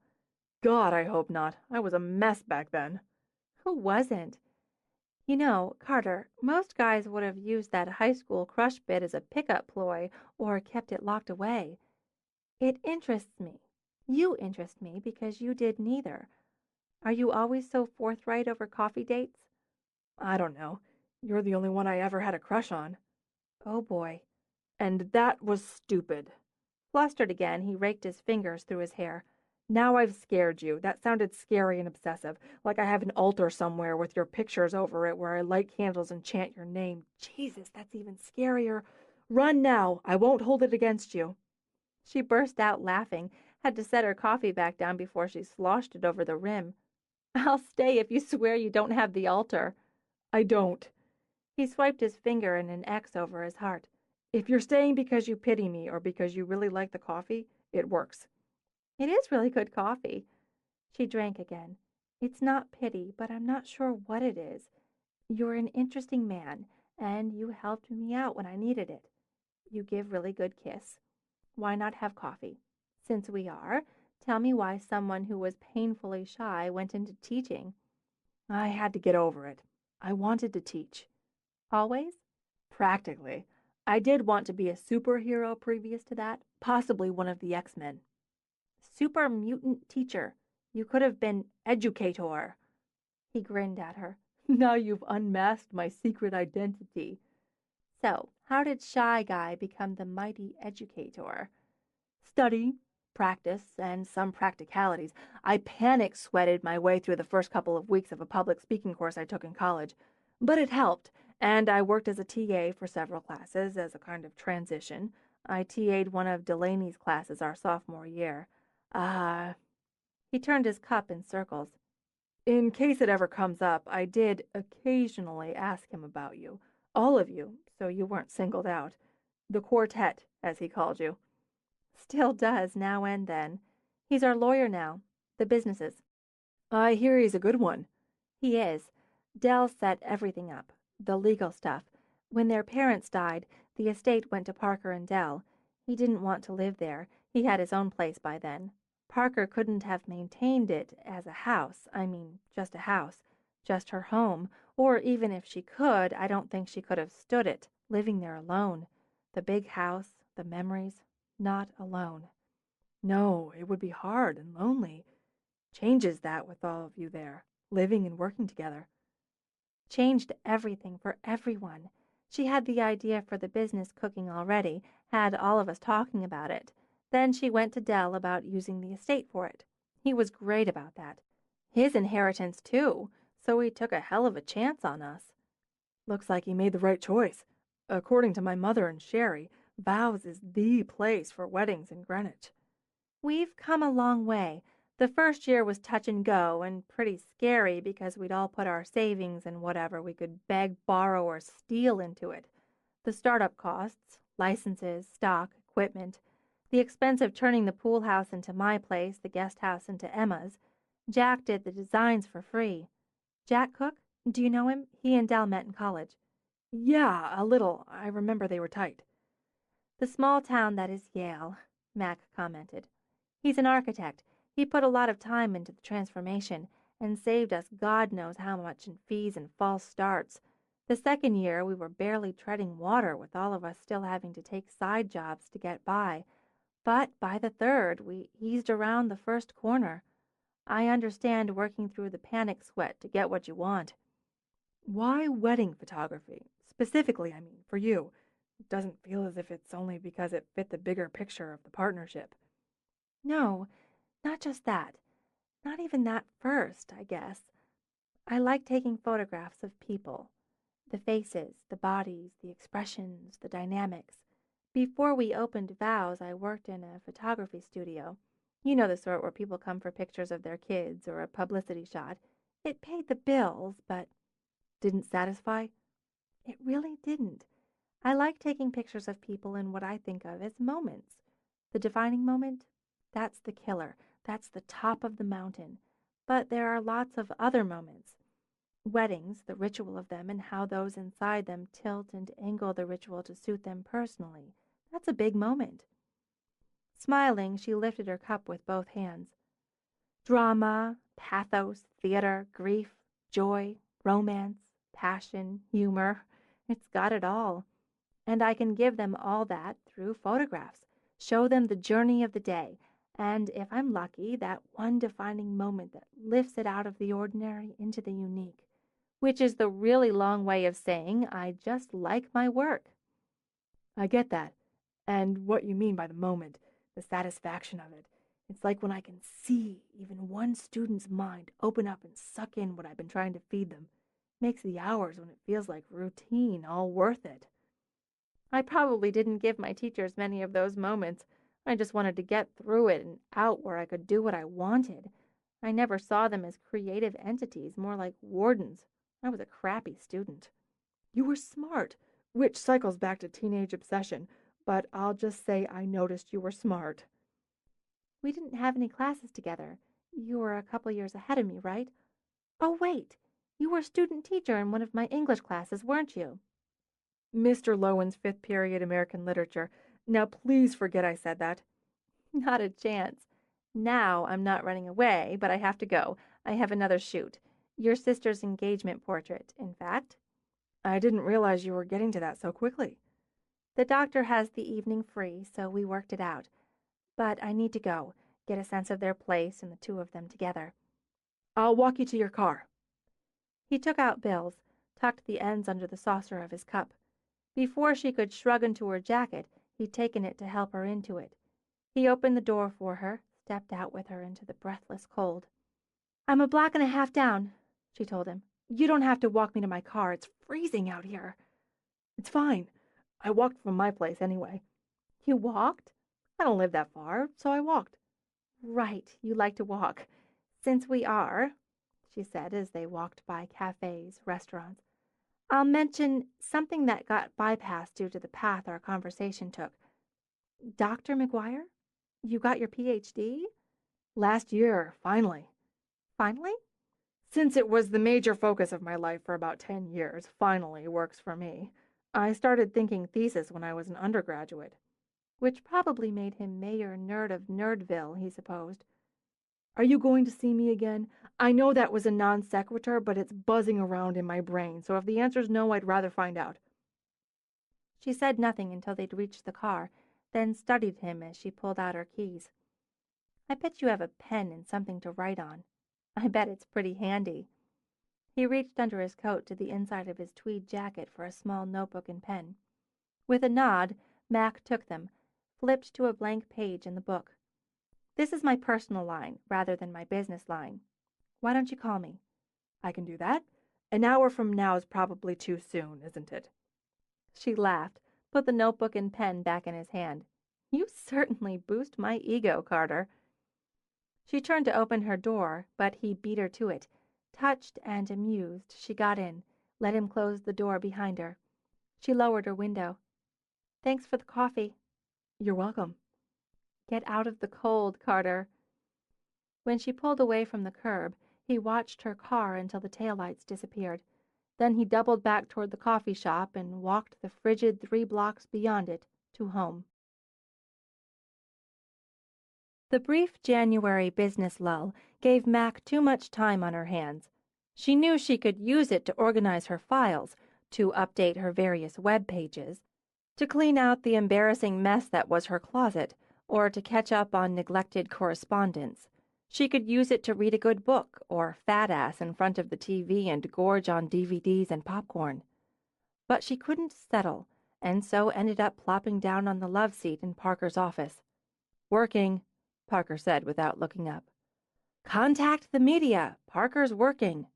God, I hope not. I was a mess back then. Who wasn't? You know, Carter, most guys would have used that high school crush bit as a pickup ploy or kept it locked away. It interests me. You interest me because you did neither. Are you always so forthright over coffee dates? I don't know. You're the only one I ever had a crush on. Oh boy. And that was stupid. Flustered again, he raked his fingers through his hair. Now I've scared you. That sounded scary and obsessive, like I have an altar somewhere with your pictures over it where I light candles and chant your name. Jesus, that's even scarier. Run now. I won't hold it against you. She burst out laughing, had to set her coffee back down before she sloshed it over the rim. I'll stay if you swear you don't have the altar. I don't. He swiped his finger in an X over his heart. If you're staying because you pity me or because you really like the coffee, it works. It is really good coffee. She drank again. It's not pity, but I'm not sure what it is. You're an interesting man, and you helped me out when I needed it. You give really good kiss. Why not have coffee? Since we are, tell me why someone who was painfully shy went into teaching. I had to get over it. I wanted to teach. Always? Practically. I did want to be a superhero previous to that, possibly one of the X-Men. Super mutant teacher. You could have been educator. He grinned at her. Now you've unmasked my secret identity. So, how did Shy Guy become the mighty educator? Study, practice, and some practicalities. I panic sweated my way through the first couple of weeks of a public speaking course I took in college. But it helped, and I worked as a TA for several classes as a kind of transition. I TA'd one of Delaney's classes our sophomore year. He turned his cup in circles. In case it ever comes up, I did occasionally ask him about you. All of you, so you weren't singled out. The Quartet, as he called you. Still does, now and then. He's our lawyer now. The businesses. I hear he's a good one. He is. Dell set everything up. The legal stuff. When their parents died, the estate went to Parker and Dell. He didn't want to live there. He had his own place by then. Parker couldn't have maintained it as a house. I mean, just a house. Just her home. Or even if she could, I don't think she could have stood it, living there alone. The big house, the memories, not alone. No, it would be hard and lonely. Changes that with all of you there, living and working together. Changed everything for everyone. She had the idea for the business cooking already, had all of us talking about it. Then she went to Dell about using the estate for it. He was great about that. His inheritance, too, so he took a hell of a chance on us. Looks like he made the right choice. According to my mother and Sherry, Vows is the place for weddings in Greenwich. We've come a long way. The first year was touch and go and pretty scary because we'd all put our savings and whatever we could beg, borrow, or steal into it. The startup costs, licenses, stock, equipment, the expense of turning the pool house into my place, the guest house into Emma's. Jack did the designs for free. Jack Cook? Do you know him? He and Dell met in college. Yeah, a little. I remember they were tight. The small town that is Yale, Mac commented. He's an architect. He put a lot of time into the transformation and saved us God knows how much in fees and false starts. The second year, we were barely treading water with all of us still having to take side jobs to get by. But by the third, we eased around the first corner. I understand working through the panic sweat to get what you want. Why wedding photography? Specifically, I mean, for you. It doesn't feel as if it's only because it fit the bigger picture of the partnership. No, not just that. Not even that first, I guess. I like taking photographs of people. The faces, the bodies, the expressions, the dynamics. Before we opened Vows, I worked in a photography studio. You know the sort where people come for pictures of their kids or a publicity shot. It paid the bills, but didn't satisfy? It really didn't. I like taking pictures of people in what I think of as moments. The defining moment? That's the killer. That's the top of the mountain. But there are lots of other moments. Weddings, the ritual of them, and how those inside them tilt and angle the ritual to suit them personally. That's a big moment. Smiling, she lifted her cup with both hands. Drama, pathos, theater, grief, joy, romance, passion, humor. It's got it all. And I can give them all that through photographs, show them the journey of the day, and if I'm lucky, that one defining moment that lifts it out of the ordinary into the unique, which is the really long way of saying I just like my work. I get that, and what you mean by the moment, the satisfaction of it. It's like when I can see even one student's mind open up and suck in what I've been trying to feed them. Makes the hours when it feels like routine all worth it. I probably didn't give my teachers many of those moments. I just wanted to get through it and out where I could do what I wanted. I never saw them as creative entities, more like wardens. I was a crappy student. You were smart, which cycles back to teenage obsession, but I'll just say I noticed you were smart. We didn't have any classes together. You were a couple years ahead of me, right? Oh, wait. You were a student teacher in one of my English classes, weren't you? Mr. Lowen's fifth period American literature. Now please forget I said that. Not a chance. Now I'm not running away, but I have to go. I have another shoot. Your sister's engagement portrait, in fact. I didn't realize you were getting to that so quickly. The doctor has the evening free, so we worked it out. But I need to go, get a sense of their place and the two of them together. I'll walk you to your car. He took out bills, tucked the ends under the saucer of his cup. Before she could shrug into her jacket, he'd taken it to help her into it. He opened the door for her, stepped out with her into the breathless cold. I'm a block and a half down, she told him. You don't have to walk me to my car. It's freezing out here. It's fine. I walked from my place anyway. You walked? I don't live that far, so I walked. Right, you like to walk. Since we are, she said as they walked by cafes, restaurants, I'll mention something that got bypassed due to the path our conversation took. Dr. McGuire? You got your Ph.D.? Last year, finally. Finally? Since it was the major focus of my life for about 10 years, finally works for me. I started thinking thesis when I was an undergraduate. Which probably made him Mayor Nerd of Nerdville, he supposed. Are you going to see me again? I know that was a non sequitur, but it's buzzing around in my brain, so if the answer's no, I'd rather find out. She said nothing until they'd reached the car, then studied him as she pulled out her keys. I bet you have a pen and something to write on. I bet it's pretty handy. He reached under his coat to the inside of his tweed jacket for a small notebook and pen. With a nod, Mac took them, flipped to a blank page in the book. This is my personal line, rather than my business line. Why don't you call me? I can do that. An hour from now is probably too soon, isn't it? She laughed, put the notebook and pen back in his hand. You certainly boost my ego, Carter. She turned to open her door, but he beat her to it. Touched and amused, she got in, let him close the door behind her. She lowered her window. Thanks for the coffee. You're welcome. Get out of the cold, Carter. When she pulled away from the curb, he watched her car until the taillights disappeared. Then he doubled back toward the coffee shop and walked the frigid 3 blocks beyond it to home. The brief January business lull gave Mac too much time on her hands. She knew she could use it to organize her files, to update her various web pages, to clean out the embarrassing mess that was her closet, or to catch up on neglected correspondence. She could use it to read a good book, or fat ass in front of the TV and gorge on DVDs and popcorn. But she couldn't settle, and so ended up plopping down on the love seat in Parker's office. Working, Parker said without looking up. Contact the media. Parker's working.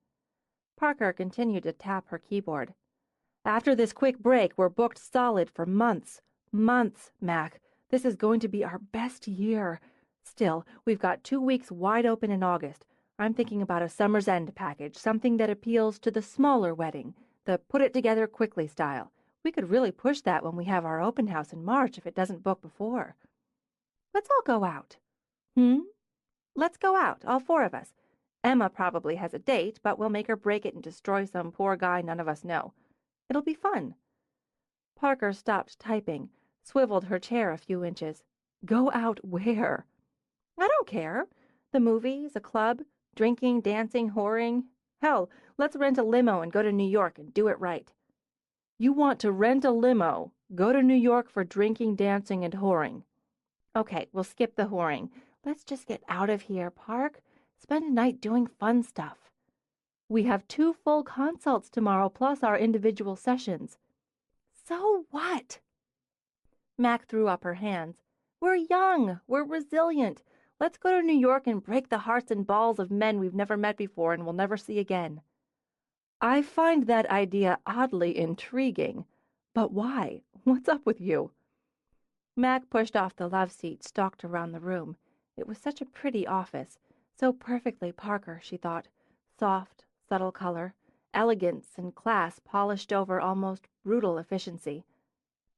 Parker continued to tap her keyboard. After this quick break, we're booked solid for months. Months, Mac. This is going to be our best year. Still, we've got 2 weeks wide open in August. I'm thinking about a summer's end package, something that appeals to the smaller wedding, the put-it-together-quickly style. We could really push that when we have our open house in March if it doesn't book before. Let's all go out. Let's go out, all four of us. Emma probably has a date, but we'll make her break it and destroy some poor guy none of us know. It'll be fun." Parker stopped typing, swiveled her chair a few inches. "Go out where?" "I don't care. The movies, a club, drinking, dancing, whoring. Hell, let's rent a limo and go to New York and do it right." "You want to rent a limo, go to New York for drinking, dancing, and whoring." "Okay, we'll skip the whoring. Let's just get out of here, Park. Spend a night doing fun stuff." "We have 2 full consults tomorrow, plus our individual sessions." "So what?" Mac threw up her hands. "We're young. We're resilient. Let's go to New York and break the hearts and balls of men we've never met before and will never see again." "I find that idea oddly intriguing. But why? What's up with you?" Mac pushed off the love seat, stalked around the room. It was such a pretty office. So perfectly Parker, she thought. Soft, subtle color, elegance and class polished over almost brutal efficiency.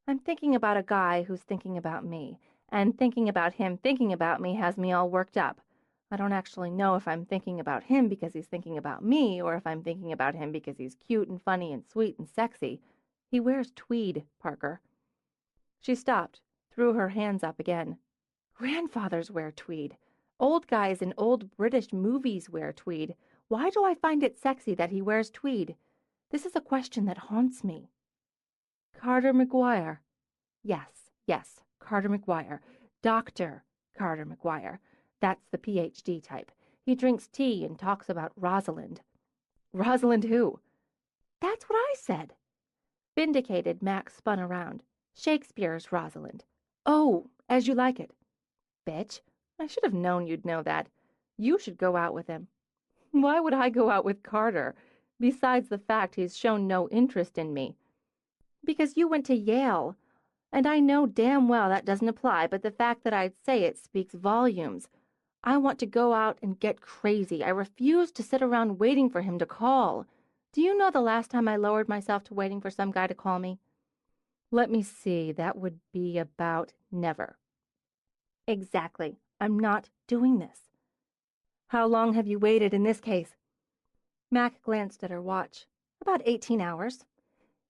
"I'm thinking about a guy who's thinking about me, and thinking about him thinking about me has me all worked up. I don't actually know if I'm thinking about him because he's thinking about me, or if I'm thinking about him because he's cute and funny and sweet and sexy. He wears tweed, Parker." She stopped, threw her hands up again. "Grandfathers wear tweed. Old guys in old British movies wear tweed. Why do I find it sexy that he wears tweed? This is a question that haunts me." "Carter McGuire." Yes, Carter McGuire. Dr. Carter McGuire. That's the PhD type. He drinks tea and talks about Rosalind." "Rosalind who?" "That's what I said." Vindicated, Max spun around. "Shakespeare's Rosalind." "Oh, As You Like It." "Bitch, I should have known you'd know that. You should go out with him." "Why would I go out with Carter? Besides the fact he's shown no interest in me." "Because you went to Yale. And I know damn well that doesn't apply, but the fact that I'd say it speaks volumes. I want to go out and get crazy. I refuse to sit around waiting for him to call. Do you know the last time I lowered myself to waiting for some guy to call me?" "Let me see, that would be about never." "Exactly. I'm not doing this." "How long have you waited in this case?" Mac glanced at her watch. "About 18 hours.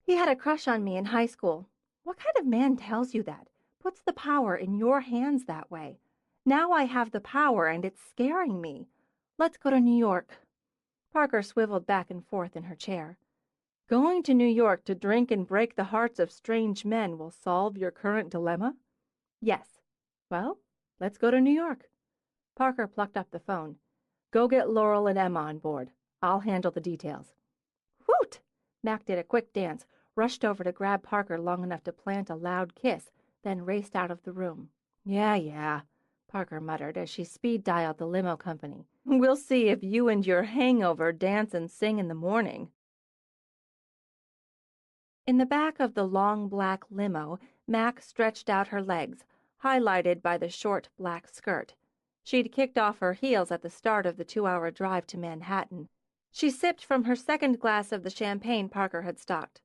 He had a crush on me in high school. What kind of man tells you that? Puts the power in your hands that way? Now I have the power and it's scaring me. Let's go to New York." Parker swiveled back and forth in her chair. "Going to New York to drink and break the hearts of strange men will solve your current dilemma?" "Yes." "Well, let's go to New York." Parker plucked up the phone. "Go get Laurel and Emma on board. I'll handle the details." "Woot!" Mac did a quick dance, rushed over to grab Parker long enough to plant a loud kiss, then raced out of the room. Yeah, Parker muttered as she speed-dialed the limo company. "We'll see if you and your hangover dance and sing in the morning." In the back of the long black limo, Mac stretched out her legs, highlighted by the short black skirt. She'd kicked off her heels at the start of the 2-hour drive to Manhattan. She sipped from her second glass of the champagne Parker had stocked.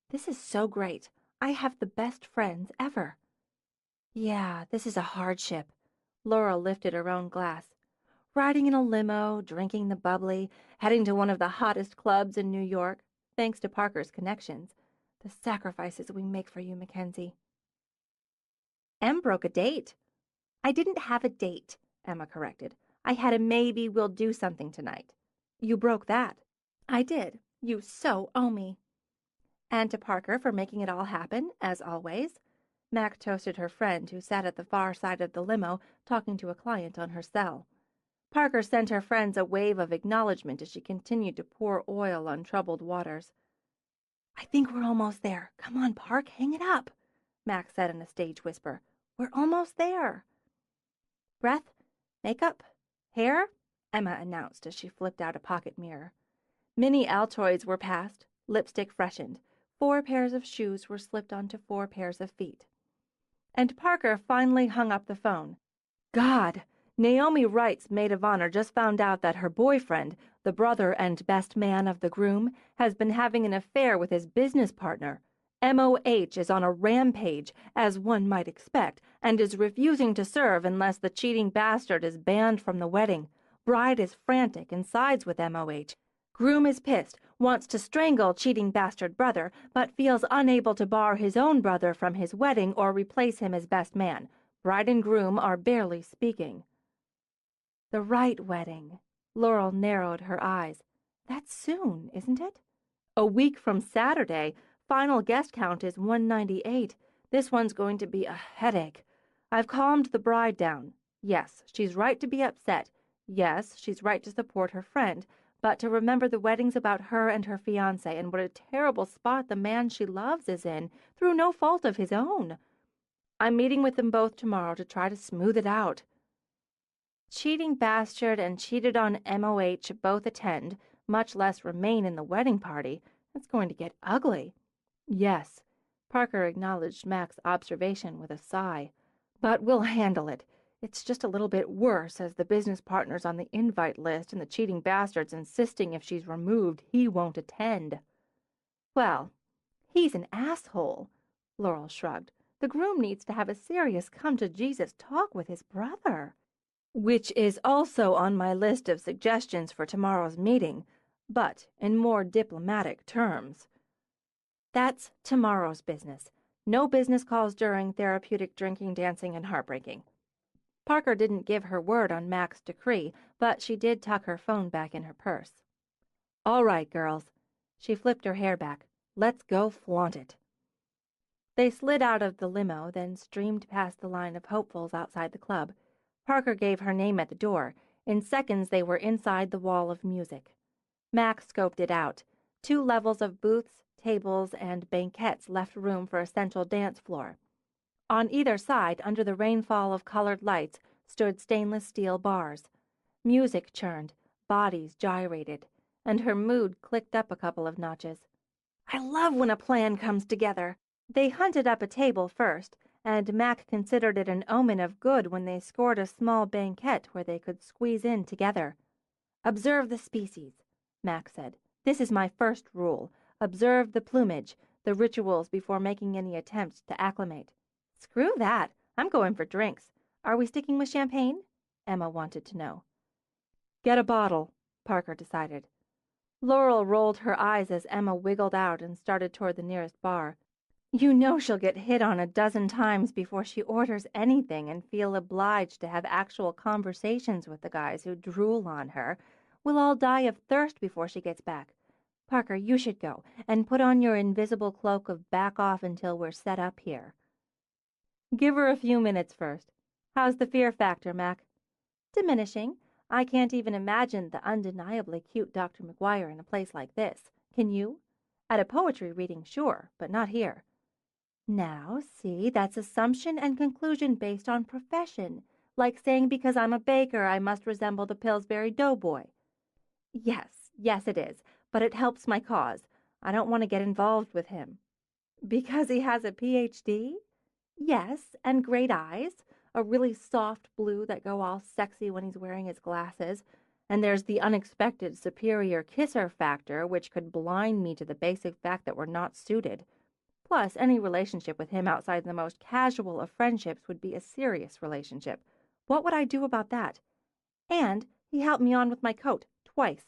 "This is so great. I have the best friends ever." "Yeah, this is a hardship." Laurel lifted her own glass. "Riding in a limo, drinking the bubbly, heading to one of the hottest clubs in New York, thanks to Parker's connections. The sacrifices we make for you, Mackenzie." "Em broke a date." "I didn't have a date," Emma corrected. "I had a maybe we'll do something tonight." "You broke that." "I did. You so owe me." "And to Parker for making it all happen, as always." Mac toasted her friend, who sat at the far side of the limo, talking to a client on her cell. Parker sent her friends a wave of acknowledgement as she continued to pour oil on troubled waters. "I think we're almost there. Come on, Park, hang it up," Mac said in a stage whisper. "We're almost there." "Breath, makeup, hair," Emma announced as she flipped out a pocket mirror. Mini Altoids were passed, lipstick freshened. 4 pairs of shoes were slipped onto 4 pairs of feet. And Parker finally hung up the phone. "God, Naomi Wright's maid of honor just found out that her boyfriend, the brother and best man of the groom, has been having an affair with his business partner. MOH is on a rampage, as one might expect, and is refusing to serve unless the cheating bastard is banned from the wedding. Bride is frantic and sides with MOH. Groom is pissed, wants to strangle cheating bastard brother, but feels unable to bar his own brother from his wedding or replace him as best man. Bride and groom are barely speaking. The right wedding. Laurel narrowed her eyes. That's soon, isn't it? A week from Saturday. Final guest count is 198. This one's going to be a headache. I've calmed the bride down. Yes, she's right to be upset. Yes, she's right to support her friend, but to remember the wedding's about her and her fiancé and what a terrible spot the man she loves is in, through no fault of his own. I'm meeting with them both tomorrow to try to smooth it out. Cheating bastard and cheated on MOH both attend, much less remain in the wedding party. It's going to get ugly. Yes, Parker acknowledged Mac's observation with a sigh. But we'll handle it. It's just a little bit worse, as the business partner's on the invite list and the cheating bastard's insisting if she's removed, he won't attend. Well, he's an asshole, Laurel shrugged. The groom needs to have a serious come-to-Jesus talk with his brother. Which is also on my list of suggestions for tomorrow's meeting, but in more diplomatic terms. That's tomorrow's business. No business calls during therapeutic drinking, dancing, and heartbreaking. Parker didn't give her word on Mac's decree, but she did tuck her phone back in her purse. All right, girls. She flipped her hair back. Let's go flaunt it. They slid out of the limo, then streamed past the line of hopefuls outside the club. Parker gave her name at the door. In seconds, they were inside the wall of music. Mac scoped it out. 2 levels of booths, tables, and banquettes left room for a central dance floor. On either side, under the rainfall of colored lights, stood stainless steel bars. Music churned, bodies gyrated, and her mood clicked up a couple of notches. I love when a plan comes together. They hunted up a table first, and Mac considered it an omen of good when they scored a small banquette where they could squeeze in together. Observe the species, Mac said. This is my first rule. Observe the plumage, the rituals before making any attempt to acclimate. Screw that. I'm going for drinks. Are we sticking with champagne? Emma wanted to know. Get a bottle, Parker decided. Laurel rolled her eyes as Emma wiggled out and started toward the nearest bar. You know she'll get hit on a dozen times before she orders anything and feel obliged to have actual conversations with the guys who drool on her. We'll all die of thirst before she gets back. Parker, you should go, and put on your invisible cloak of back off until we're set up here. Give her a few minutes first. How's the fear factor, Mac? Diminishing. I can't even imagine the undeniably cute Dr. McGuire in a place like this. Can you? At a poetry reading, sure, but not here. Now, see, that's assumption and conclusion based on profession, like saying because I'm a baker I must resemble the Pillsbury Doughboy. Yes, it is, but it helps my cause. I don't want to get involved with him. Because he has a Ph.D.? Yes, and great eyes, a really soft blue that go all sexy when he's wearing his glasses, and there's the unexpected superior kisser factor, which could blind me to the basic fact that we're not suited. Plus, any relationship with him outside the most casual of friendships would be a serious relationship. What would I do about that? And he helped me on with my coat, twice.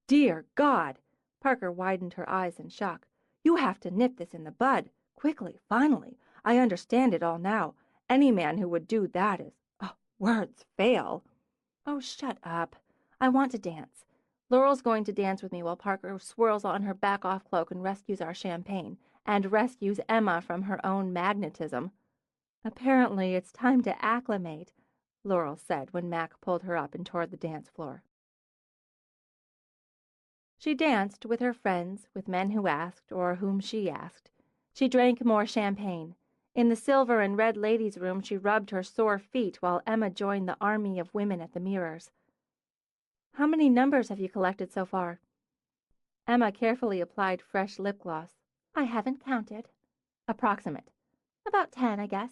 Dear God! Parker widened her eyes in shock. You have to nip this in the bud. Quickly, finally. I understand it all now. Any man who would do that is... Oh, words fail. Oh, shut up. I want to dance. Laurel's going to dance with me while Parker swirls on her back-off cloak and rescues our champagne, and rescues Emma from her own magnetism. Apparently it's time to acclimate, Laurel said when Mac pulled her up and toward the dance floor. She danced with her friends, with men who asked, or whom she asked. She drank more champagne. In the silver and red ladies' room she rubbed her sore feet while Emma joined the army of women at the mirrors. How many numbers have you collected so far? Emma carefully applied fresh lip gloss. I haven't counted. Approximate. About 10, I guess.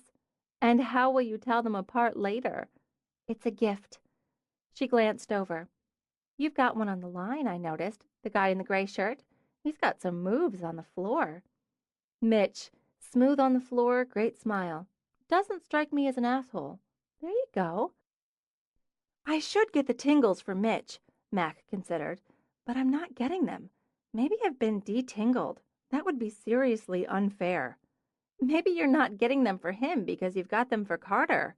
And how will you tell them apart later? It's a gift. She glanced over. You've got one on the line, I noticed. The guy in the gray shirt. He's got some moves on the floor. Mitch, smooth on the floor, great smile. Doesn't strike me as an asshole. There you go. I should get the tingles for Mitch, Mac considered, but I'm not getting them. Maybe I've been detingled. That would be seriously unfair. Maybe you're not getting them for him because you've got them for Carter.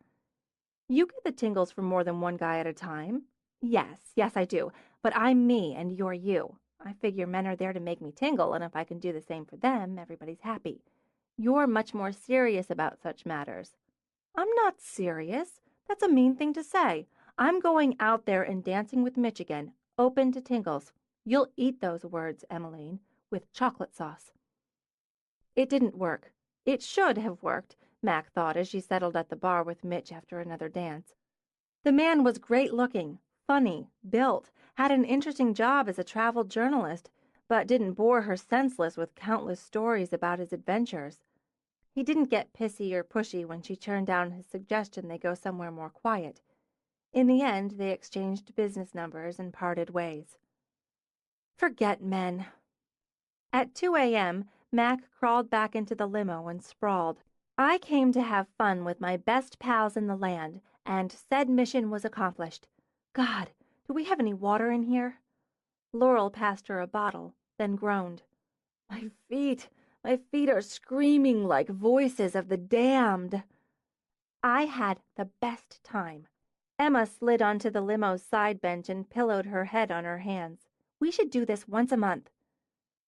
You get the tingles for more than one guy at a time. Yes, I do. But I'm me and you're you. I figure men are there to make me tingle, and if I can do the same for them, everybody's happy. You're much more serious about such matters. I'm not serious. That's a mean thing to say. I'm going out there and dancing with Mitch again, open to tingles. You'll eat those words, Emmeline, with chocolate sauce. It didn't work. It should have worked, Mac thought as she settled at the bar with Mitch after another dance. The man was great-looking, funny, built, had an interesting job as a travel journalist, but didn't bore her senseless with countless stories about his adventures. He didn't get pissy or pushy when she turned down his suggestion they go somewhere more quiet. In the end, they exchanged business numbers and parted ways. Forget men. At 2 a.m., Mac crawled back into the limo and sprawled. I came to have fun with my best pals in the land, and said mission was accomplished. God, do we have any water in here? Laurel passed her a bottle, then groaned. My feet are screaming like voices of the damned. I had the best time. Emma slid onto the limo's side bench and pillowed her head on her hands. We should do this once a month.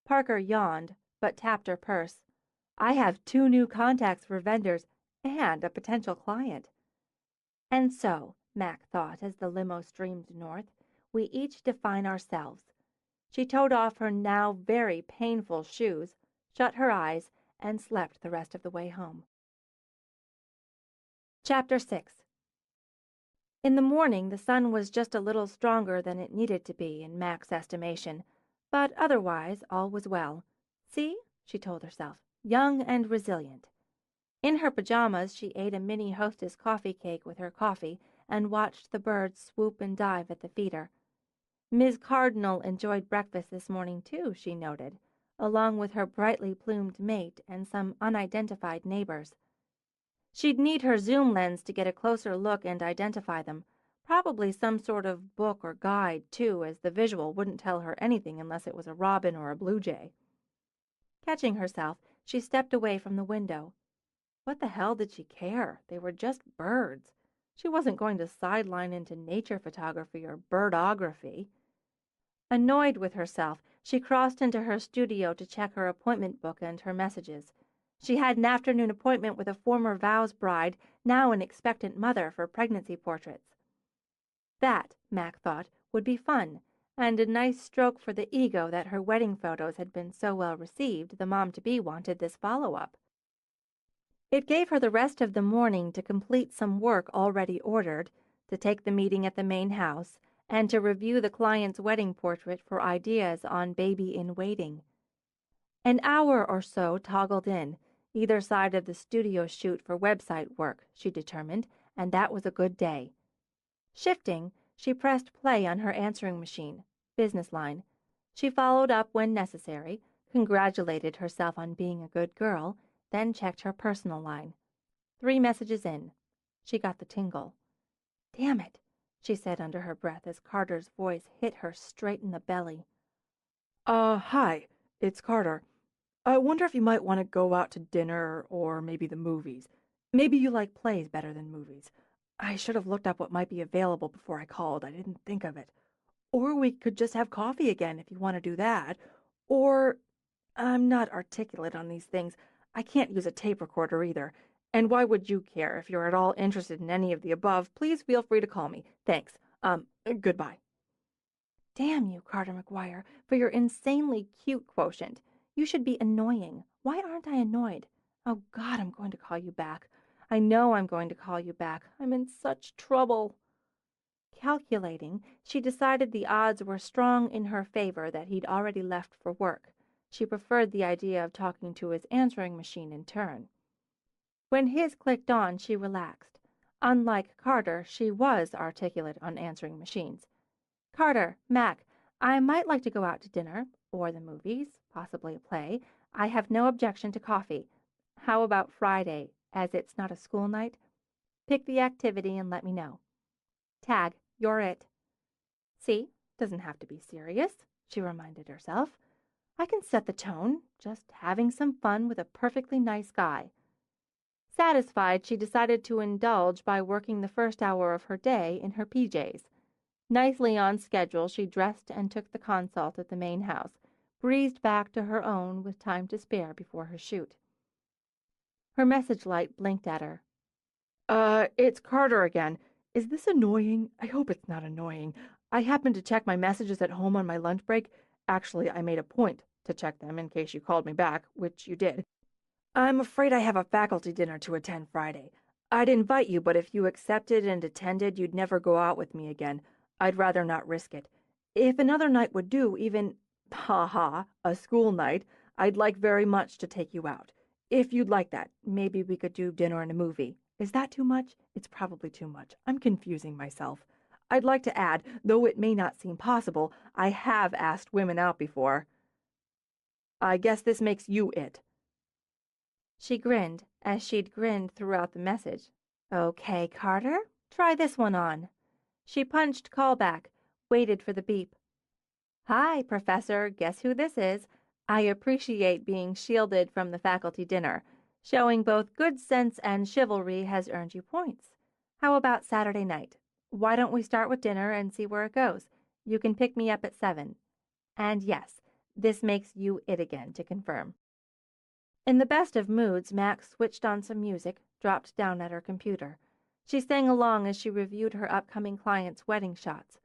Parker yawned, but tapped her purse. I have 2 new contacts for vendors and a potential client. And so, Mac thought as the limo streamed north, we each define ourselves. She toed off her now very painful shoes, shut her eyes, and slept the rest of the way home. Chapter 6. In the morning, the sun was just a little stronger than it needed to be in Mac's estimation, but otherwise all was well. See, she told herself, young and resilient. In her pajamas, she ate a mini Hostess coffee cake with her coffee and watched the birds swoop and dive at the feeder. Ms. Cardinal enjoyed breakfast this morning, too, she noted, along with her brightly plumed mate and some unidentified neighbors. She'd need her zoom lens to get a closer look and identify them, probably some sort of book or guide, too, as the visual wouldn't tell her anything unless it was a robin or a blue jay. Catching herself, she stepped away from the window. What the hell did she care? They were just birds. She wasn't going to sideline into nature photography or birdography. Annoyed with herself, she crossed into her studio to check her appointment book and her messages. She had an afternoon appointment with a former vows bride, now an expectant mother, for pregnancy portraits. That, Mac thought, would be fun, and a nice stroke for the ego that her wedding photos had been so well received the mom-to-be wanted this follow-up. It gave her the rest of the morning to complete some work already ordered, to take the meeting at the main house, and to review the client's wedding portrait for ideas on baby-in-waiting. An hour or so toggled in, either side of the studio shoot for website work, she determined, and that was a good day. Shifting, she pressed play on her answering machine, business line. She followed up when necessary, congratulated herself on being a good girl, then checked her personal line. 3 messages in. She got the tingle. Damn it, she said under her breath as Carter's voice hit her straight in the belly. Hi, it's Carter. I wonder if you might want to go out to dinner or maybe the movies. Maybe you like plays better than movies. I should have looked up what might be available before I called. I didn't think of it. Or we could just have coffee again if you want to do that. Or, I'm not articulate on these things. I can't use a tape recorder either. And why would you care? If you're at all interested in any of the above, please feel free to call me. Thanks. Goodbye. Damn you, Carter McGuire, for your insanely cute quotient. You should be annoying. Why aren't I annoyed? Oh, God, I'm going to call you back. I know I'm going to call you back. I'm in such trouble. Calculating, she decided the odds were strong in her favor that he'd already left for work. She preferred the idea of talking to his answering machine in turn. When his clicked on, she relaxed. Unlike Carter, she was articulate on answering machines. Carter, Mac, I might like to go out to dinner, or the movies, possibly a play. I have no objection to coffee. How about Friday, as it's not a school night? Pick the activity and let me know. Tag, you're it. See, doesn't have to be serious, she reminded herself. I can set the tone, just having some fun with a perfectly nice guy. Satisfied, she decided to indulge by working the first hour of her day in her PJs. Nicely on schedule, she dressed and took the consult at the main house, breezed back to her own with time to spare before her shoot. Her message light blinked at her. It's Carter again. Is this annoying? I hope it's not annoying. I happened to check my messages at home on my lunch break. Actually, I made a point to check them in case you called me back, which you did. I'm afraid I have a faculty dinner to attend Friday. I'd invite you, but if you accepted and attended, you'd never go out with me again. I'd rather not risk it. If another night would do, even, a school night, I'd like very much to take you out. If you'd like that, maybe we could do dinner and a movie. Is that too much? It's probably too much. I'm confusing myself. I'd like to add, though it may not seem possible, I have asked women out before. I guess this makes you it. She grinned, as she'd grinned throughout the message. Okay, Carter, try this one on. She punched callback, waited for the beep. Hi, Professor, guess who this is? I appreciate being shielded from the faculty dinner. Showing both good sense and chivalry has earned you points. How about Saturday night? Why don't we start with dinner and see where it goes? You can pick me up at 7. And yes, this makes you it again to confirm. In the best of moods, Max switched on some music, dropped down at her computer. She sang along as she reviewed her upcoming client's wedding shots.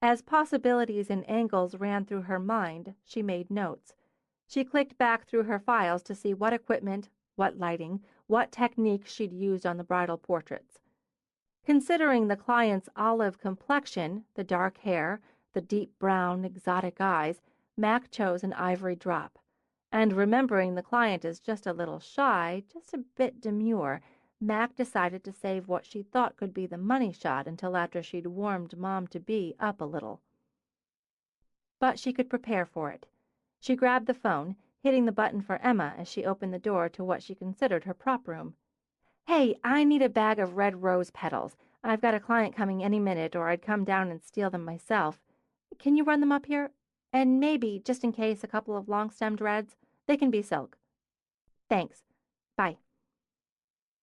As possibilities and angles ran through her mind, she made notes. She clicked back through her files to see what equipment, what lighting, what technique she'd used on the bridal portraits. Considering the client's olive complexion, the dark hair, the deep brown, exotic eyes, Mac chose an ivory drop. And remembering the client as just a little shy, just a bit demure, Mac decided to save what she thought could be the money shot until after she'd warmed Mom-to-be up a little. But she could prepare for it. She grabbed the phone, hitting the button for Emma as she opened the door to what she considered her prop room. Hey, I need a bag of red rose petals. I've got a client coming any minute, or I'd come down and steal them myself. Can you run them up here? And maybe, just in case, a couple of long-stemmed reds. They can be silk. Thanks. Bye.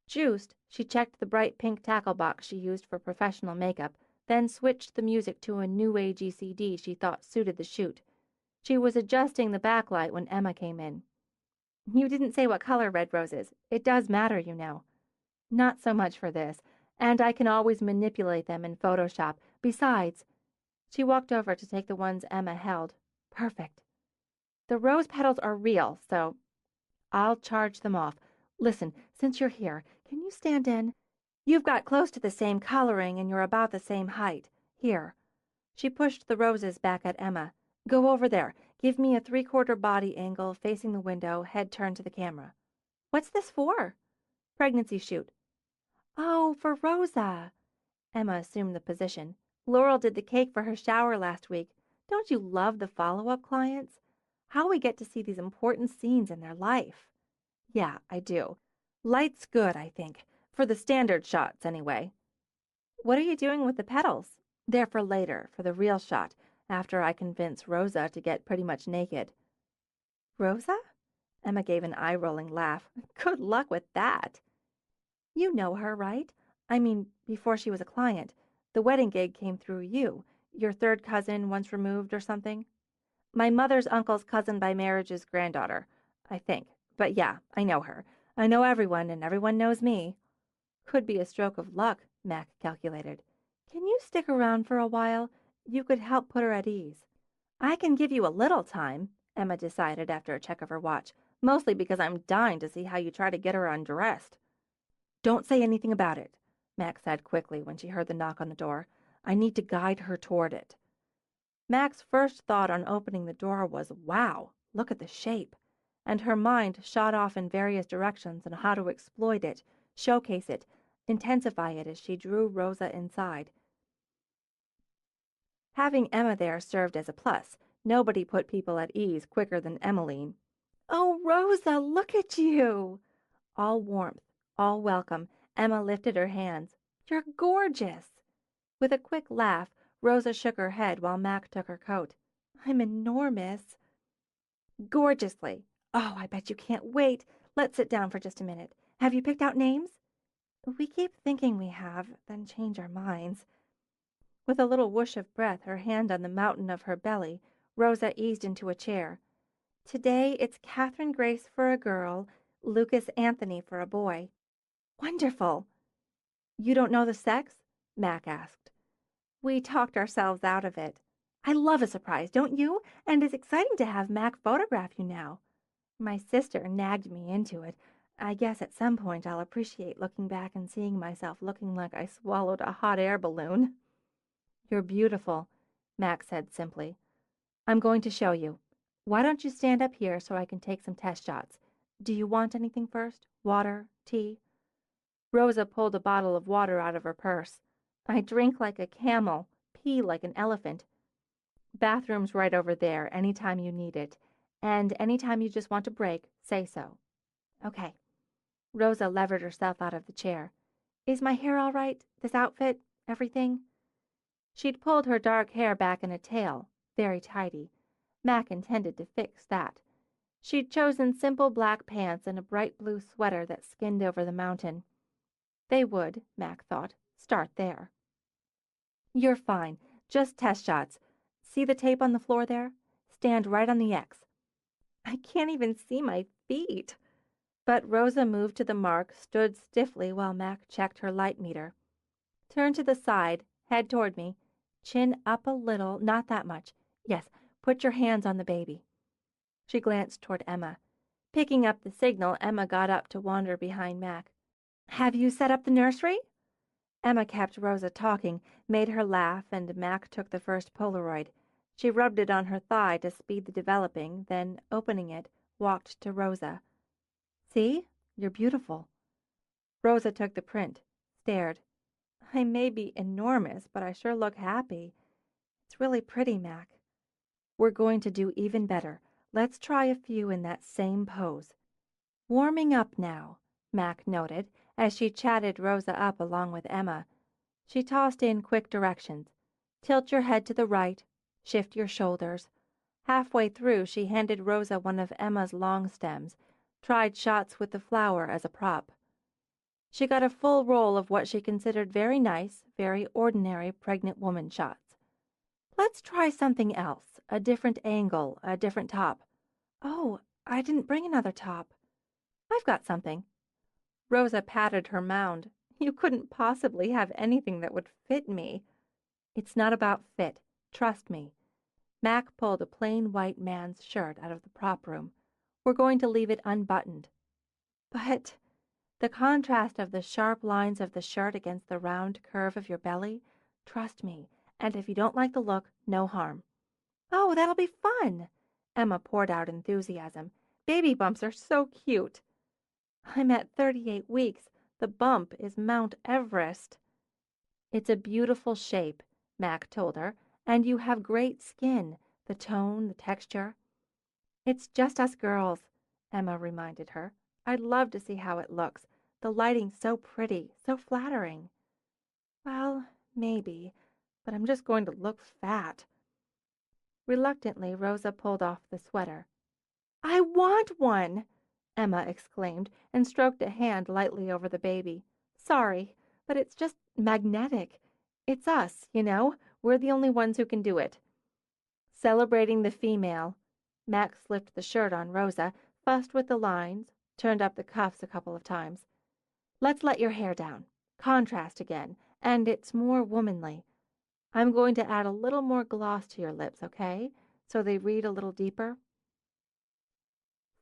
Juiced, she checked the bright pink tackle box she used for professional makeup, then switched the music to a new agey CD she thought suited the shoot. She was adjusting the backlight when Emma came in. You didn't say what color red rose is. It does matter, you know. Not so much for this, and I can always manipulate them in Photoshop. Besides, she walked over to take the ones Emma held. Perfect. The rose petals are real, so I'll charge them off. Listen, since you're here, can you stand in? You've got close to the same coloring and you're about the same height. Here. She pushed the roses back at Emma. Go over there. Give me a 3/4 body angle facing the window, head turned to the camera. What's this for? Pregnancy shoot. Oh, for Rosa. Emma assumed the position. Laurel did the cake for her shower last week. Don't you love the follow-up clients? How we get to see these important scenes in their life. Yeah, I do. Light's good, I think. For the standard shots, anyway. What are you doing with the petals? They're for later, for the real shot, after I convince Rosa to get pretty much naked. Rosa? Emma gave an eye-rolling laugh. Good luck with that. You know her, right? I mean, before she was a client. The wedding gig came through you. Your third cousin, once removed or something? My mother's uncle's cousin by marriage's granddaughter, I think. But yeah, I know her. I know everyone, and everyone knows me. Could be a stroke of luck, Mac calculated. Can you stick around for a while? You could help put her at ease. I can give you a little time, Emma decided after a check of her watch, mostly because I'm dying to see how you try to get her undressed. Don't say anything about it, Max said quickly when she heard the knock on the door. I need to guide her toward it. Mac's first thought on opening the door was, wow, look at the shape. And her mind shot off in various directions on how to exploit it, showcase it, intensify it as she drew Rosa inside. Having Emma there served as a plus. Nobody put people at ease quicker than Emmeline. Oh, Rosa, look at you! All warmth, all welcome, Emma lifted her hands. You're gorgeous! With a quick laugh, Rosa shook her head while Mac took her coat. I'm enormous. Gorgeously. Oh, I bet you can't wait. Let's sit down for just a minute. Have you picked out names? We keep thinking we have, then change our minds. With a little whoosh of breath, her hand on the mountain of her belly, Rosa eased into a chair. Today it's Catherine Grace for a girl, Lucas Anthony for a boy. Wonderful. You don't know the sex? Mac asked. We talked ourselves out of it. I love a surprise, don't you? And it's exciting to have Mac photograph you now. My sister nagged me into it. I guess at some point I'll appreciate looking back and seeing myself looking like I swallowed a hot air balloon. You're beautiful, Mac said simply. I'm going to show you. Why don't you stand up here so I can take some test shots? Do you want anything first? Water? Tea? Rosa pulled a bottle of water out of her purse. I drink like a camel, pee like an elephant. Bathroom's right over there anytime you need it. And anytime you just want a break, say so. Okay. Rosa levered herself out of the chair. Is my hair all right? This outfit? Everything? She'd pulled her dark hair back in a tail, very tidy. Mac intended to fix that. She'd chosen simple black pants and a bright blue sweater that skinned over the mountain. They would, Mac thought, start there. You're fine. Just test shots. See the tape on the floor there? Stand right on the X. I can't even see my feet. But Rosa moved to the mark, stood stiffly while Mac checked her light meter. Turn to the side, head toward me. Chin up a little, not that much. Yes, put your hands on the baby. She glanced toward Emma. Picking up the signal, Emma got up to wander behind Mac. Have you set up the nursery? Emma kept Rosa talking, made her laugh, and Mac took the first Polaroid. She rubbed it on her thigh to speed the developing, then, opening it, walked to Rosa. See? You're beautiful. Rosa took the print, stared. I may be enormous, but I sure look happy. It's really pretty, Mac. We're going to do even better. Let's try a few in that same pose. Warming up now, Mac noted, as she chatted Rosa up along with Emma. She tossed in quick directions. Tilt your head to the right. Shift your shoulders. Halfway through, she handed Rosa one of Emma's long stems, tried shots with the flower as a prop. She got a full roll of what she considered very nice, very ordinary pregnant woman shots. Let's try something else, a different angle, a different top. Oh, I didn't bring another top. I've got something. Rosa patted her mound. You couldn't possibly have anything that would fit me. It's not about fit. Trust me. Mac pulled a plain white man's shirt out of the prop room. We're going to leave it unbuttoned. But the contrast of the sharp lines of the shirt against the round curve of your belly, trust me, and if you don't like the look, no harm. Oh, that'll be fun! Emma poured out enthusiasm. Baby bumps are so cute. I'm at 38 weeks. The bump is Mount Everest. It's a beautiful shape, Mac told her, and you have great skin, the tone, the texture. It's just us girls, Emma reminded her. I'd love to see how it looks. The lighting's so pretty, so flattering. Well, maybe, but I'm just going to look fat. Reluctantly, Rosa pulled off the sweater. I want one! Emma exclaimed, and stroked a hand lightly over the baby. Sorry, but it's just magnetic. It's us, you know. We're the only ones who can do it. Celebrating the female. Max slipped the shirt on Rosa, fussed with the lines, turned up the cuffs a couple of times. Let's let your hair down. Contrast again, and it's more womanly. I'm going to add a little more gloss to your lips, okay? So they read a little deeper.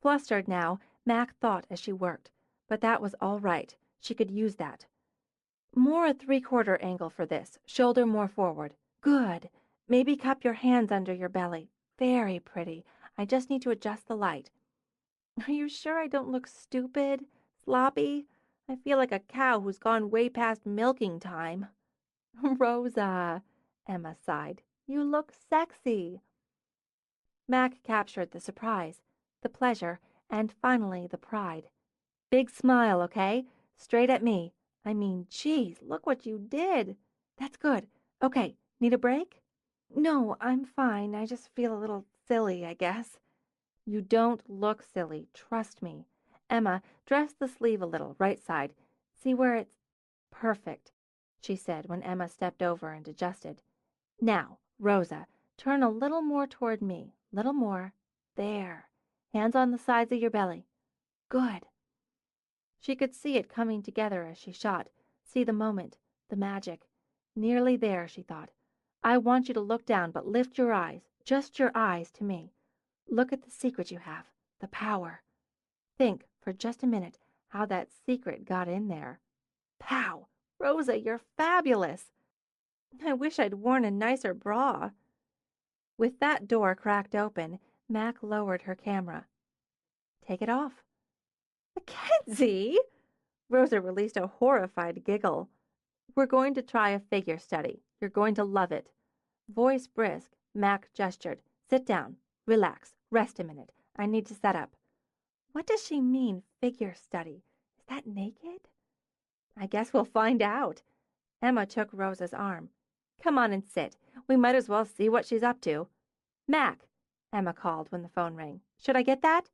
Flustered now, Mac thought as she worked, but that was all right. She could use that. More a three-quarter angle for this, shoulder more forward. Good. Maybe cup your hands under your belly. Very pretty. I just need to adjust the light. Are you sure I don't look stupid? Sloppy? I feel like a cow who's gone way past milking time. Rosa, Emma sighed. You look sexy. Mac captured the surprise, the pleasure, and finally the pride. Big smile, okay? Straight at me. I mean, geez, look what you did. That's good. Okay, need a break? No, I'm fine. I just feel a little silly, I guess. You don't look silly. Trust me. Emma, dress the sleeve a little, right side. See where it's perfect, she said when Emma stepped over and adjusted. Now, Rosa, turn a little more toward me. Little more. There. Hands on the sides of your belly. Good. She could see it coming together as she shot, see the moment, the magic. Nearly there, she thought. I want you to look down, but lift your eyes, just your eyes, to me. Look at the secret you have, the power. Think, for just a minute, how that secret got in there. Pow! Rosa, you're fabulous! I wish I'd worn a nicer bra. With that door cracked open, Mac lowered her camera. Take it off. Mackenzie! Rosa released a horrified giggle. We're going to try a figure study. You're going to love it. Voice brisk, Mac gestured. Sit down. Relax. Rest a minute. I need to set up. What does she mean, figure study? Is that naked? I guess we'll find out. Emma took Rosa's arm. Come on and sit. We might as well see what she's up to. Mac, Emma called when the phone rang. Should I get that?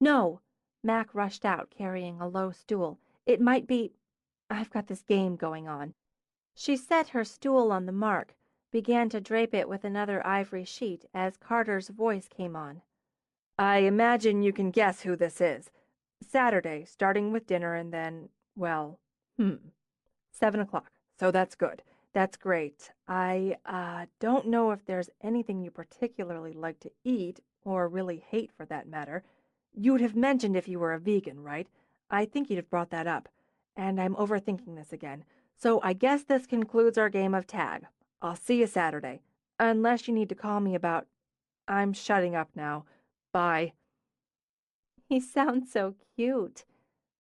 No. Mac rushed out, carrying a low stool. It might be... I've got this game going on. She set her stool on the mark, began to drape it with another ivory sheet as Carter's voice came on. I imagine you can guess who this is. Saturday, starting with dinner and then, well, 7 o'clock. So that's good. That's great. I don't know if there's anything you particularly like to eat, or really hate for that matter. You'd have mentioned if you were a vegan, right? I think you'd have brought that up. And I'm overthinking this again. So I guess this concludes our game of tag. I'll see you Saturday. Unless you need to call me about... I'm shutting up now. Bye. He sounds so cute.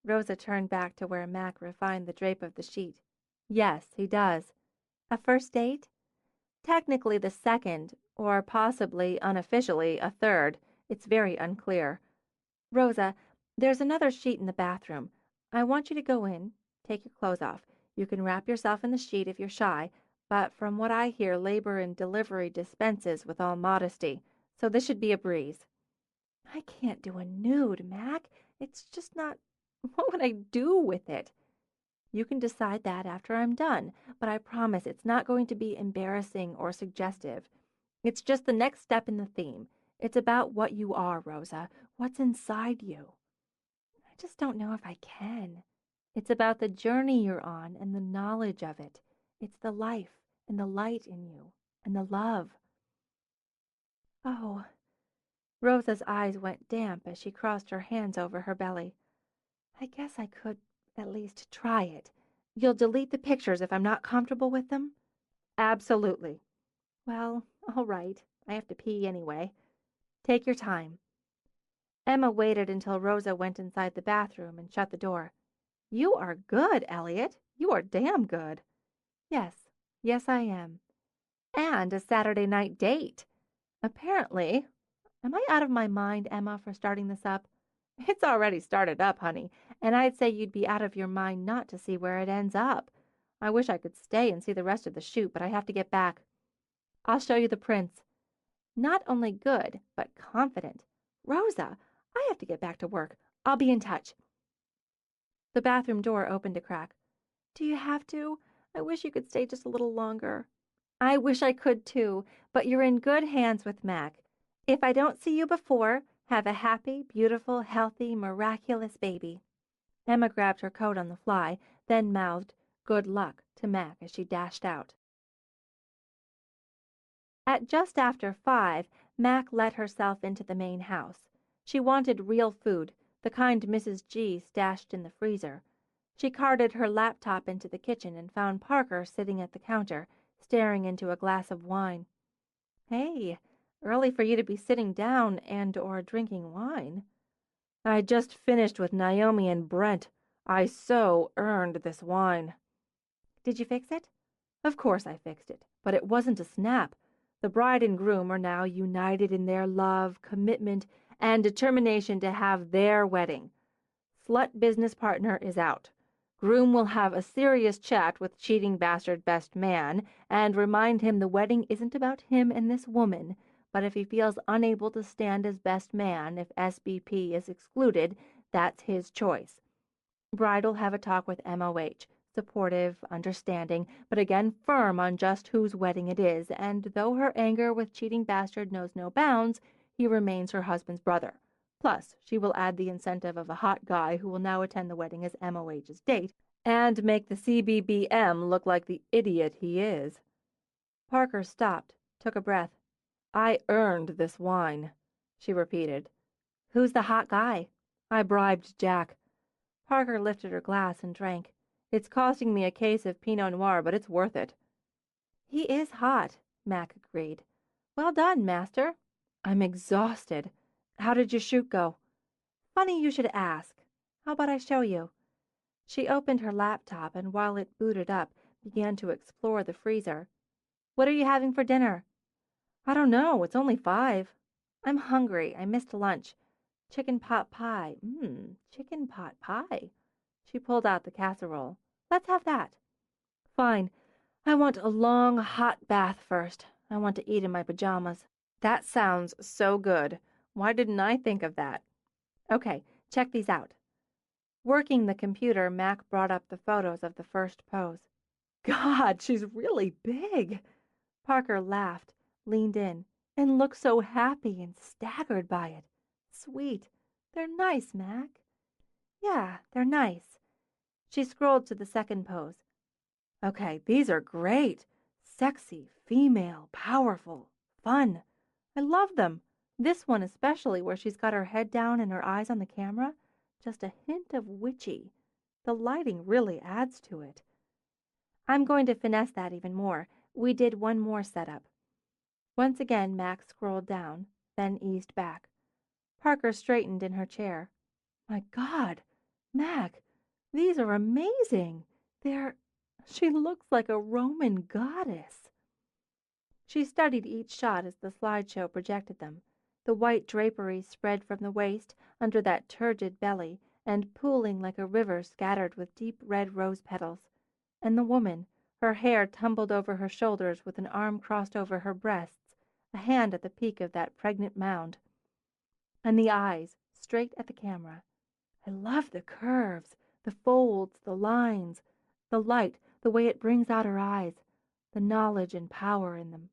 Rosa turned back to where Mac refined the drape of the sheet. Yes, he does. A first date? Technically the second, or possibly, unofficially, a third. It's very unclear. Rosa, there's another sheet in the bathroom. I want you to go in, take your clothes off. You can wrap yourself in the sheet if you're shy, but from what I hear, labor and delivery dispenses with all modesty, so this should be a breeze. I can't do a nude, Mac. It's just not... What would I do with it? You can decide that after I'm done, but I promise it's not going to be embarrassing or suggestive. It's just the next step in the theme. It's about what you are, Rosa, what's inside you. I just don't know if I can. It's about the journey you're on and the knowledge of it. It's the life and the light in you and the love. Oh. Rosa's eyes went damp as she crossed her hands over her belly. I guess I could at least try it. You'll delete the pictures if I'm not comfortable with them? Absolutely. Well, all right. I have to pee anyway. Take your time. Emma waited until Rosa went inside the bathroom and shut the door. You are good, Elliot. You are damn good. Yes, yes I am. And a Saturday night date. Apparently. Am I out of my mind, Emma, for starting this up? It's already started up, honey, and I'd say you'd be out of your mind not to see where it ends up. I wish I could stay and see the rest of the shoot, but I have to get back. I'll show you the prints. Not only good, but confident. Rosa, I have to get back to work. I'll be in touch. The bathroom door opened a crack. Do you have to? I wish you could stay just a little longer. I wish I could too, but you're in good hands with Mac. If I don't see you before, have a happy, beautiful, healthy, miraculous baby. Emma grabbed her coat on the fly, then mouthed, good luck, to Mac as she dashed out. At just after 5, Mac let herself into the main house. She wanted real food, the kind Mrs. G stashed in the freezer. She carted her laptop into the kitchen and found Parker sitting at the counter, staring into a glass of wine. Hey, early for you to be sitting down and/or drinking wine. I just finished with Naomi and Brent. I so earned this wine. Did you fix it? Of course I fixed it, but it wasn't a snap. The bride and groom are now united in their love, commitment, and determination to have their wedding. Slut business partner is out. Groom will have a serious chat with cheating bastard best man and remind him the wedding isn't about him and this woman, but if he feels unable to stand as best man if SBP is excluded, that's his choice. Bride will have a talk with MOH, supportive, understanding, but again firm on just whose wedding it is, and though her anger with cheating bastard knows no bounds, he remains her husband's brother. Plus, she will add the incentive of a hot guy who will now attend the wedding as MOH's date and make the CBBM look like the idiot he is. Parker stopped, took a breath. I earned this wine, she repeated. Who's the hot guy? I bribed Jack. Parker lifted her glass and drank. It's costing me a case of Pinot Noir, but it's worth it. He is hot, Mac agreed. Well done, master. I'm exhausted. How did your shoot go? Funny you should ask. How about I show you? She opened her laptop and while it booted up, began to explore the freezer. What are you having for dinner? I don't know. It's only 5. I'm hungry. I missed lunch. Chicken pot pie. Chicken pot pie. She pulled out the casserole. Let's have that. Fine. I want a long, hot bath first. I want to eat in my pajamas. That sounds so good. Why didn't I think of that? Okay, check these out. Working the computer, Mac brought up the photos of the first pose. God, she's really big. Parker laughed, leaned in, and looked so happy and staggered by it. Sweet. They're nice, Mac. Yeah, they're nice. She scrolled to the second pose. Okay, these are great. Sexy, female, powerful, fun. I love them. This one especially, where she's got her head down and her eyes on the camera. Just a hint of witchy. The lighting really adds to it. I'm going to finesse that even more. We did one more setup. Once again, Mac scrolled down, then eased back. Parker straightened in her chair. My God, Mac, these are amazing. She looks like a Roman goddess. She studied each shot as the slideshow projected them. The white drapery spread from the waist under that turgid belly and pooling like a river scattered with deep red rose petals. And the woman, her hair tumbled over her shoulders with an arm crossed over her breasts, a hand at the peak of that pregnant mound. And the eyes, straight at the camera. I love the curves, the folds, the lines, the light, the way it brings out her eyes, the knowledge and power in them.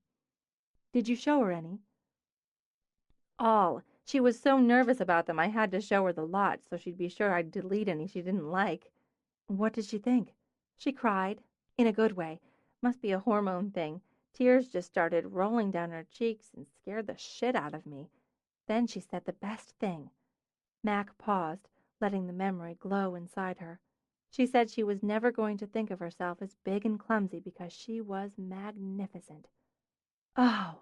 Did you show her any? All. She was so nervous about them I had to show her the lot so she'd be sure I'd delete any she didn't like. What did she think? She cried. In a good way. Must be a hormone thing. Tears just started rolling down her cheeks and scared the shit out of me. Then she said the best thing. Mac paused, letting the memory glow inside her. She said she was never going to think of herself as big and clumsy because she was magnificent. Oh,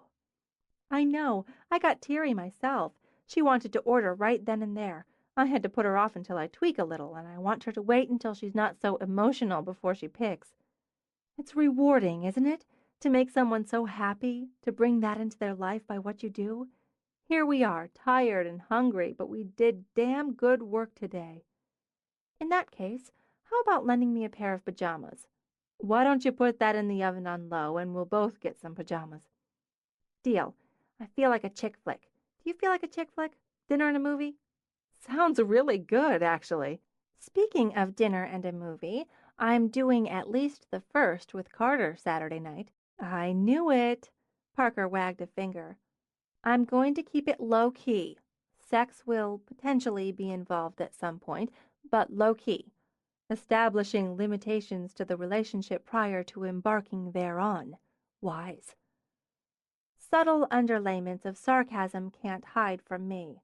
I know. I got teary myself. She wanted to order right then and there. I had to put her off until I tweak a little, and I want her to wait until she's not so emotional before she picks. It's rewarding, isn't it, to make someone so happy, to bring that into their life by what you do? Here we are, tired and hungry, but we did damn good work today. In that case, how about lending me a pair of pajamas? Why don't you put that in the oven on low, and we'll both get some pajamas? Deal. I feel like a chick flick. Do you feel like a chick flick? Dinner and a movie? Sounds really good, actually. Speaking of dinner and a movie, I'm doing at least the first with Carter Saturday night. I knew it. Parker wagged a finger. I'm going to keep it low-key. Sex will potentially be involved at some point, but low-key, establishing limitations to the relationship prior to embarking thereon. Wise. Subtle underlayments of sarcasm can't hide from me.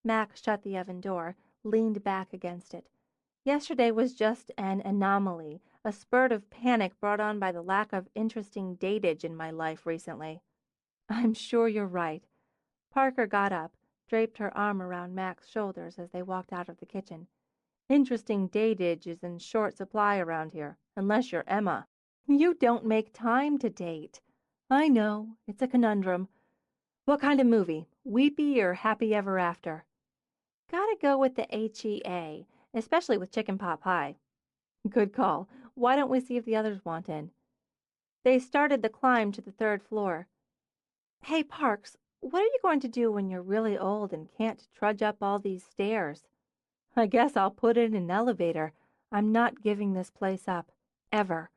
Mac shut the oven door, leaned back against it. Yesterday was just an anomaly, a spurt of panic brought on by the lack of interesting datage in my life recently. I'm sure you're right. Parker got up, draped her arm around Mac's shoulders as they walked out of the kitchen. Interesting datage is in short supply around here, unless you're Emma. You don't make time to date. I know, it's a conundrum. What kind of movie? Weepy or Happy Ever After? Gotta go with the HEA, especially with chicken pot pie. Good call. Why don't we see if the others want in? They started the climb to the third floor. Hey, Parks, what are you going to do when you're really old and can't trudge up all these stairs? I guess I'll put in an elevator. I'm not giving this place up. Ever.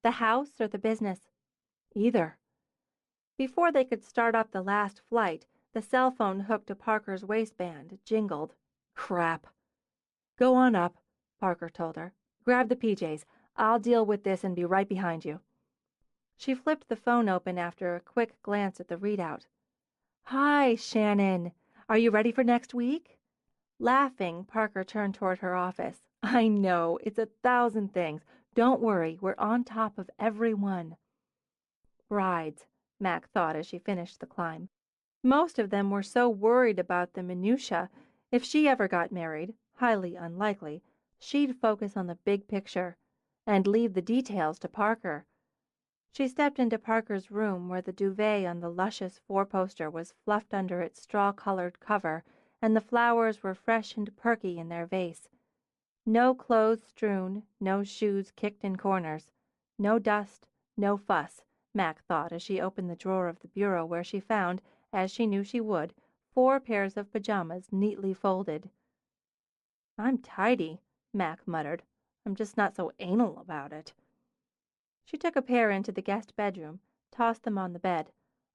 The house or the business? Either. Before they could start up the last flight, the cell phone hooked to Parker's waistband jingled. Crap. Go on up, Parker told her. Grab the PJs. I'll deal with this and be right behind you. She flipped the phone open after a quick glance at the readout. Hi, Shannon. Are you ready for next week? Laughing, Parker turned toward her office. I know, it's 1,000 things. Don't worry, we're on top of every one. Brides, Mac thought as she finished the climb. Most of them were so worried about the minutiae. If she ever got married, highly unlikely, she'd focus on the big picture and leave the details to Parker. She stepped into Parker's room where the duvet on the luscious four-poster was fluffed under its straw-colored cover and the flowers were fresh and perky in their vase. No clothes strewn, no shoes kicked in corners. No dust, no fuss, Mac thought as she opened the drawer of the bureau where she found, as she knew she would, 4 pairs of pajamas neatly folded. I'm tidy, Mac muttered. I'm just not so anal about it. She took a pair into the guest bedroom, tossed them on the bed.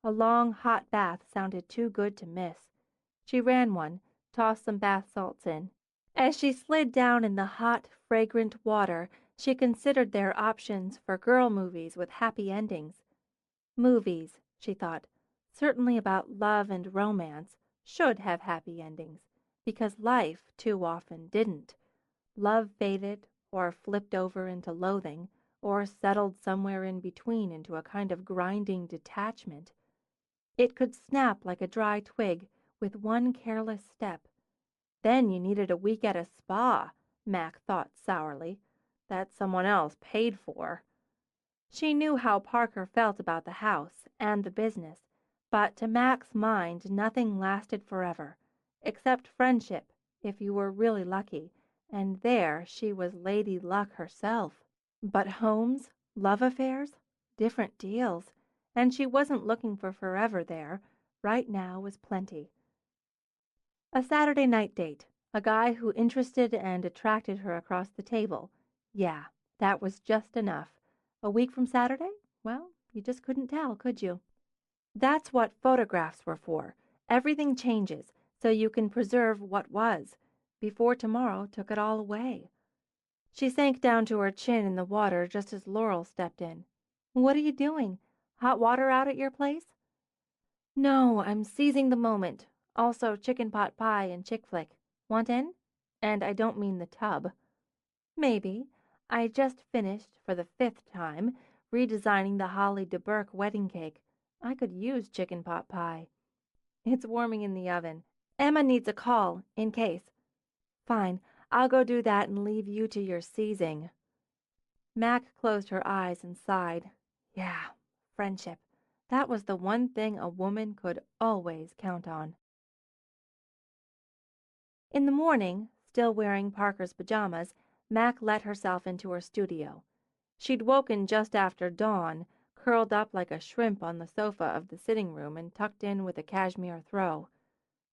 A long, hot bath sounded too good to miss. She ran one, tossed some bath salts in. As she slid down in the hot, fragrant water, she considered their options for girl movies with happy endings. Movies, she thought, certainly about love and romance, should have happy endings, because life too often didn't. Love faded, or flipped over into loathing, or settled somewhere in between into a kind of grinding detachment. It could snap like a dry twig with one careless step. Then you needed a week at a spa, Mac thought sourly, that someone else paid for. She knew how Parker felt about the house and the business, but to Mac's mind nothing lasted forever, except friendship, if you were really lucky, and there she was Lady Luck herself. But homes, love affairs, different deals, and she wasn't looking for forever there. Right now was plenty. A Saturday night date. A guy who interested and attracted her across the table. Yeah, that was just enough. A week from Saturday? Well, you just couldn't tell, could you? That's what photographs were for. Everything changes, so you can preserve what was, before tomorrow took it all away. She sank down to her chin in the water just as Laurel stepped in. What are you doing? Hot water out at your place? No, I'm seizing the moment. Also chicken pot pie and chick flick. Want in? And I don't mean the tub. Maybe. I just finished, for the 5th time, redesigning the Holly de Burke wedding cake. I could use chicken pot pie. It's warming in the oven. Emma needs a call, in case. Fine, I'll go do that and leave you to your seizing. Mac closed her eyes and sighed. Yeah, friendship. That was the one thing a woman could always count on. In the morning, still wearing Parker's pajamas, Mac let herself into her studio. She'd woken just after dawn, curled up like a shrimp on the sofa of the sitting room and tucked in with a cashmere throw.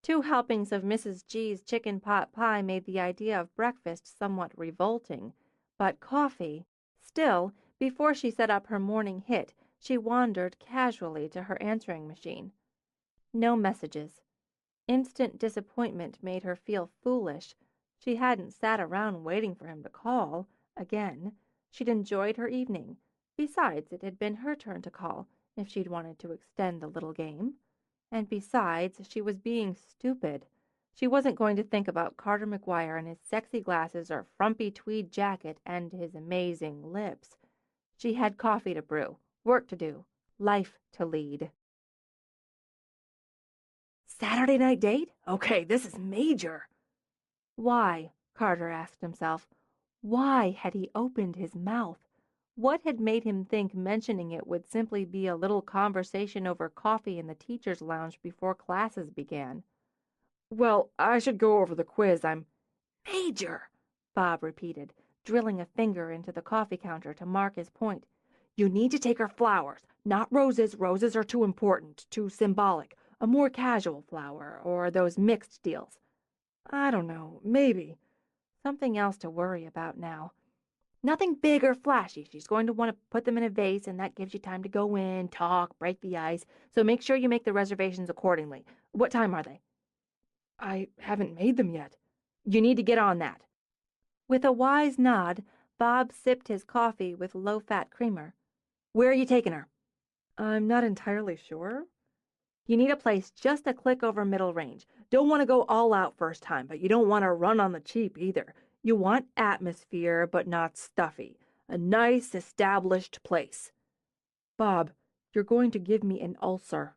2 helpings of Mrs. G's chicken pot pie made the idea of breakfast somewhat revolting, but coffee. Still, before she set up her morning hit, she wandered casually to her answering machine. No messages. Instant disappointment made her feel foolish. She hadn't sat around waiting for him to call. Again. She'd enjoyed her evening. Besides, it had been her turn to call, if she'd wanted to extend the little game. And besides, she was being stupid. She wasn't going to think about Carter McGuire and his sexy glasses or frumpy tweed jacket and his amazing lips. She had coffee to brew, work to do, life to lead. Saturday night date? Okay, this is major. Why, Carter asked himself, why had he opened his mouth? What had made him think mentioning it would simply be a little conversation over coffee in the teacher's lounge before classes began? Well, I should go over the quiz. Major, Bob repeated, drilling a finger into the coffee counter to mark his point. You need to take her flowers, not roses. Roses are too important, too symbolic. A more casual flower, or those mixed deals. I don't know, maybe. Something else to worry about now. Nothing big or flashy. She's going to want to put them in a vase, and that gives you time to go in, talk, break the ice. So make sure you make the reservations accordingly. What time are they? I haven't made them yet. You need to get on that. With a wise nod, Bob sipped his coffee with low-fat creamer. Where are you taking her? I'm not entirely sure. You need a place just a click over middle range. Don't want to go all out first time, but you don't want to run on the cheap either. You want atmosphere, but not stuffy. A nice, established place. Bob, you're going to give me an ulcer.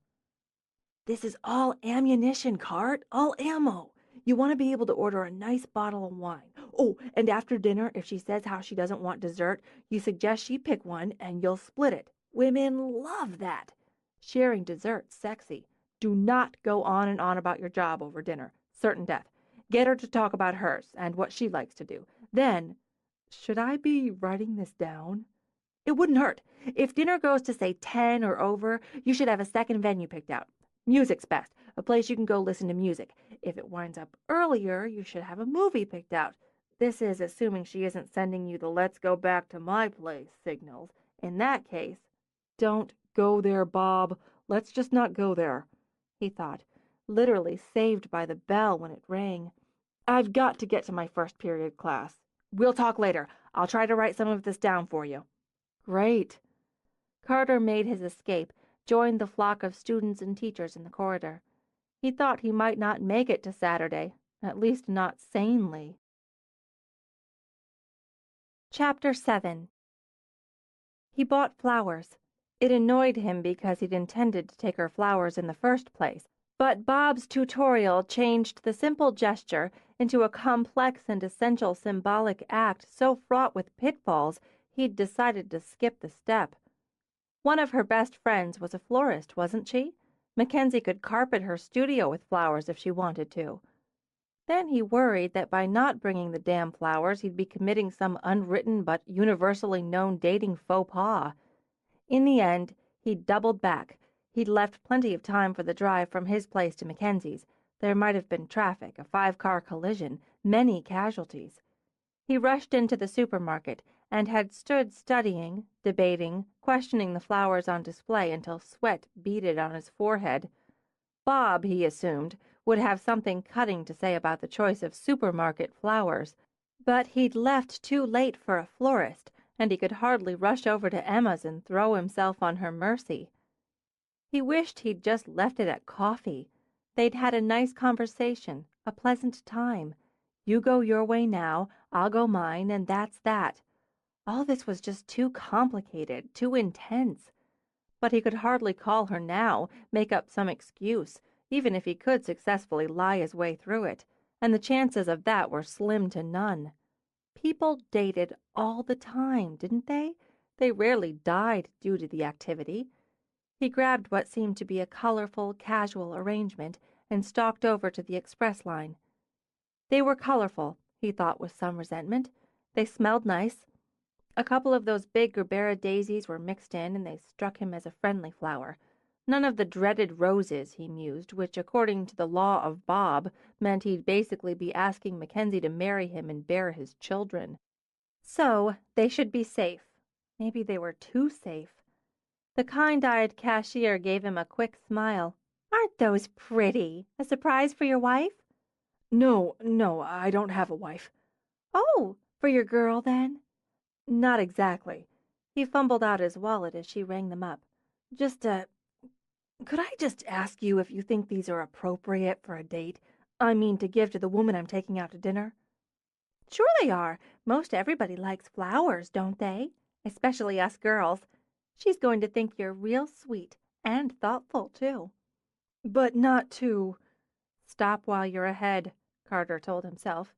This is all ammunition, Cart. All ammo. You want to be able to order a nice bottle of wine. Oh, and after dinner, if she says how she doesn't want dessert, you suggest she pick one and you'll split it. Women love that. Sharing dessert's sexy. Do not go on and on about your job over dinner. Certain death. Get her to talk about hers and what she likes to do. Then, should I be writing this down? It wouldn't hurt. If dinner goes to, say, 10 or over, you should have a second venue picked out. Music's best, a place you can go listen to music. If it winds up earlier, you should have a movie picked out. This is assuming she isn't sending you the let's go back to my place signals. In that case, don't go there, Bob. Let's just not go there, he thought, literally saved by the bell when it rang. I've got to get to my first period class. We'll talk later. I'll try to write some of this down for you. Great. Carter made his escape, joined the flock of students and teachers in the corridor. He thought he might not make it to Saturday, at least not sanely. Chapter 7. He bought flowers. It annoyed him because he'd intended to take her flowers in the first place, but Bob's tutorial changed the simple gesture into a complex and essential symbolic act so fraught with pitfalls he'd decided to skip the step. One of her best friends was a florist, wasn't she? Mackensie could carpet her studio with flowers if she wanted to. Then he worried that by not bringing the damn flowers, he'd be committing some unwritten but universally known dating faux pas. In the end, he'd doubled back. He'd left plenty of time for the drive from his place to Mackenzie's. There might have been traffic, a 5-car collision, many casualties. He rushed into the supermarket and had stood studying, debating, questioning the flowers on display until sweat beaded on his forehead. Bob, he assumed, would have something cutting to say about the choice of supermarket flowers, but he'd left too late for a florist, and he could hardly rush over to Emma's and throw himself on her mercy. He wished he'd just left it at coffee. They'd had a nice conversation, a pleasant time. You go your way now, I'll go mine, and that's that. All this was just too complicated, too intense. But he could hardly call her now, make up some excuse, even if he could successfully lie his way through it, and the chances of that were slim to none. People dated all the time, didn't they? They rarely died due to the activity. He grabbed what seemed to be a colorful, casual arrangement and stalked over to the express line. They were colorful, he thought with some resentment. They smelled nice. A couple of those big gerbera daisies were mixed in, and they struck him as a friendly flower. None of the dreaded roses, he mused, which, according to the law of Bob, meant he'd basically be asking Mackensie to marry him and bear his children. So, they should be safe. Maybe they were too safe. The kind-eyed cashier gave him a quick smile. Aren't those pretty? A surprise for your wife? No, I don't have a wife. Oh, for your girl, then? Not exactly. He fumbled out his wallet as she rang them up. Could I just ask you if you think these are appropriate for a date? I mean, to give to the woman I'm taking out to dinner? Sure they are. Most everybody likes flowers, don't they? Especially us girls. She's going to think you're real sweet and thoughtful, too. But not too. Stop while you're ahead, Carter told himself.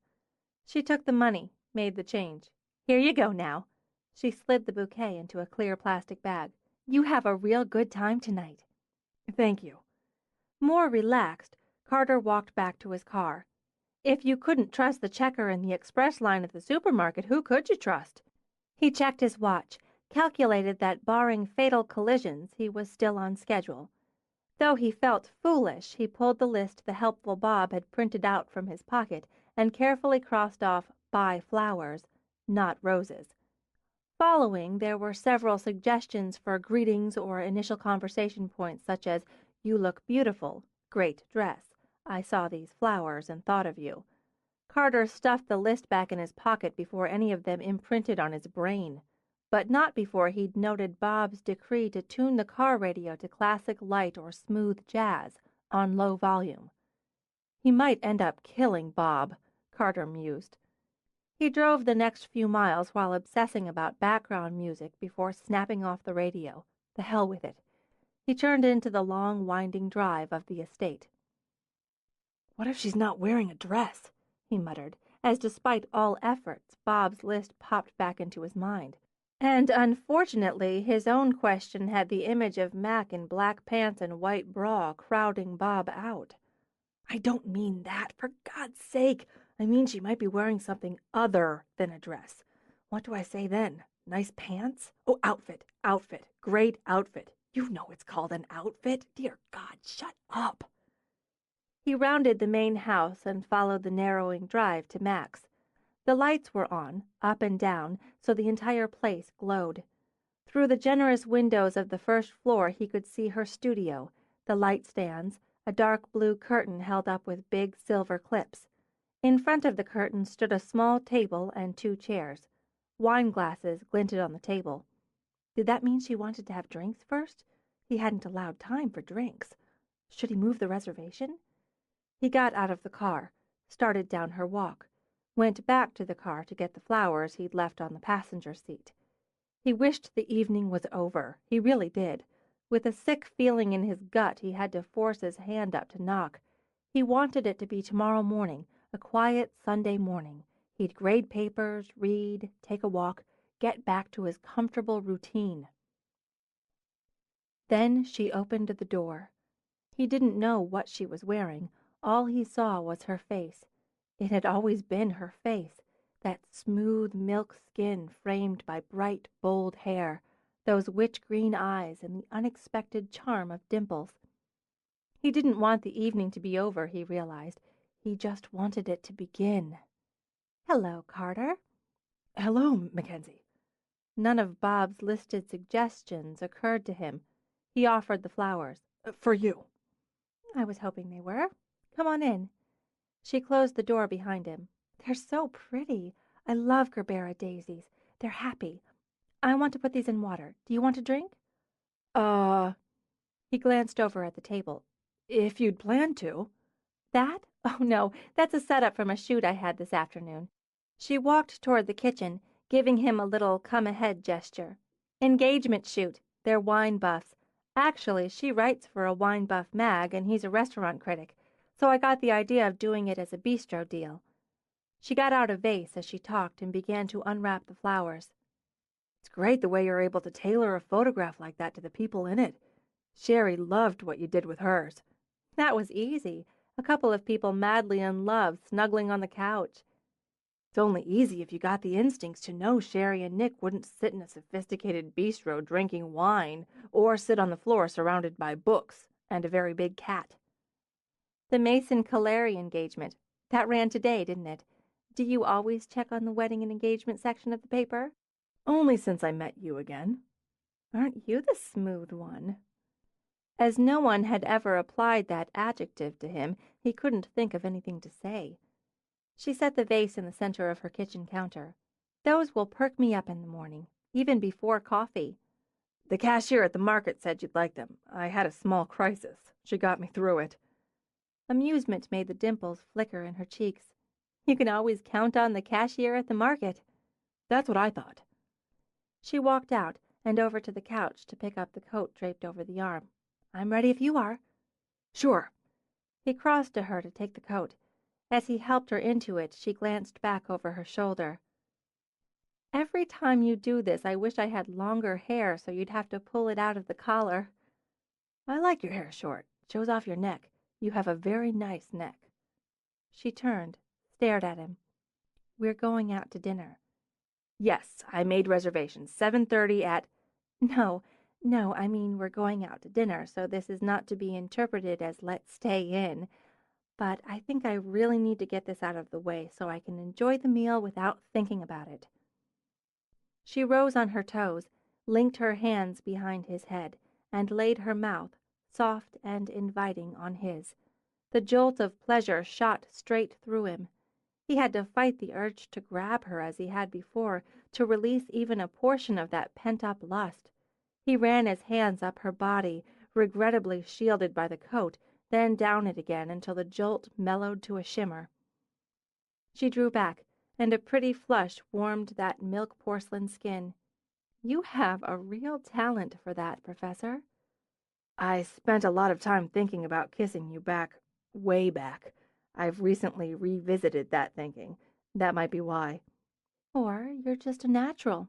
She took the money, made the change. Here you go now. She slid the bouquet into a clear plastic bag. "You have a real good time tonight." Thank you. More relaxed, Carter walked back to his car. If you couldn't trust the checker in the express line at the supermarket, who could you trust? He checked his watch, calculated that barring fatal collisions, he was still on schedule. Though he felt foolish, he pulled the list the helpful Bob had printed out from his pocket and carefully crossed off "buy flowers," not roses. Following, there were several suggestions for greetings or initial conversation points such as, "You look beautiful," "Great dress," "I saw these flowers and thought of you." Carter stuffed the list back in his pocket before any of them imprinted on his brain, but not before he'd noted Bob's decree to tune the car radio to classic light or smooth jazz on low volume. He might end up killing Bob, Carter mused. He drove the next few miles while obsessing about background music before snapping off the radio. The hell with it. He turned into the long, winding drive of the estate. What if she's not wearing a dress? He muttered, as despite all efforts, Bob's list popped back into his mind. And unfortunately, his own question had the image of Mac in black pants and white bra crowding Bob out. I don't mean that, for God's sake. I mean she might be wearing something other than a dress. What do I say then? Nice pants? Oh, outfit, great outfit. You know it's called an outfit. Dear God, shut up. He rounded the main house and followed the narrowing drive to Mac's. The lights were on, up and down, so the entire place glowed. Through the generous windows of the first floor he could see her studio, the light stands, a dark blue curtain held up with big silver clips. In front of the curtain stood a small table and 2 chairs. Wine glasses glinted on the table. Did that mean she wanted to have drinks first? He hadn't allowed time for drinks. Should he move the reservation? He got out of the car, started down her walk, went back to the car to get the flowers he'd left on the passenger seat. He wished the evening was over. He really did. With a sick feeling in his gut, he had to force his hand up to knock. He wanted it to be tomorrow morning, a quiet Sunday morning. He'd grade papers, read, take a walk, get back to his comfortable routine. Then she opened the door. He didn't know what she was wearing. All he saw was her face. It had always been her face, that smooth milk skin framed by bright, bold hair, those witch-green eyes, and the unexpected charm of dimples. He didn't want the evening to be over, he realized. He just wanted it to begin. "Hello, Carter." Hello, Mackenzie. None of Bob's listed suggestions occurred to him. He offered the flowers. For you. "I was hoping they were. Come on in." She closed the door behind him. "They're so pretty. I love Gerbera daisies. They're happy. I want to put these in water. Do you want a drink?" He glanced over at the table. If you'd planned to. "That? Oh, no, that's a setup from a shoot I had this afternoon." She walked toward the kitchen, giving him a little come-ahead gesture. "Engagement shoot. They're wine buffs. Actually, she writes for a wine buff mag, and he's a restaurant critic, so I got the idea of doing it as a bistro deal." She got out a vase as she talked and began to unwrap the flowers. It's great the way you're able to tailor a photograph like that to the people in it. Sherry loved what you did with hers. That was easy. A couple of people madly in love, snuggling on the couch. It's only easy if you got the instincts to know Sherry and Nick wouldn't sit in a sophisticated bistro drinking wine or sit on the floor surrounded by books and a very big cat. The Mason Caleri engagement. That ran today, didn't it? Do you always check on the wedding and engagement section of the paper? Only since I met you again. Aren't you the smooth one? As no one had ever applied that adjective to him, he couldn't think of anything to say. She set the vase in the center of her kitchen counter. "Those will perk me up in the morning, even before coffee." The cashier at the market said you'd like them. I had a small crisis. She got me through it. Amusement made the dimples flicker in her cheeks. "You can always count on the cashier at the market." That's what I thought. She walked out and over to the couch to pick up the coat draped over the arm. "I'm ready if you are." Sure. He crossed to her to take the coat. As he helped her into it, she glanced back over her shoulder. Every time you do this, I wish I had longer hair so you'd have to pull it out of the collar. I like your hair short. Shows off your neck. You have a very nice neck. She turned, stared at him. We're going out to dinner. Yes, I made reservations. 7:30 at... No, I mean we're going out to dinner, so this is not to be interpreted as let's stay in. But I think I really need to get this out of the way so I can enjoy the meal without thinking about it. She rose on her toes, linked her hands behind his head, and laid her mouth, soft and inviting, on his. The jolt of pleasure shot straight through him. He had to fight the urge to grab her as he had before, to release even a portion of that pent-up lust. He ran his hands up her body, regrettably shielded by the coat, then down it again until the jolt mellowed to a shimmer. She drew back, and a pretty flush warmed that milk porcelain skin. You have a real talent for that, Professor. I spent a lot of time thinking about kissing you back, way back. I've recently revisited that thinking. That might be why. Or you're just a natural.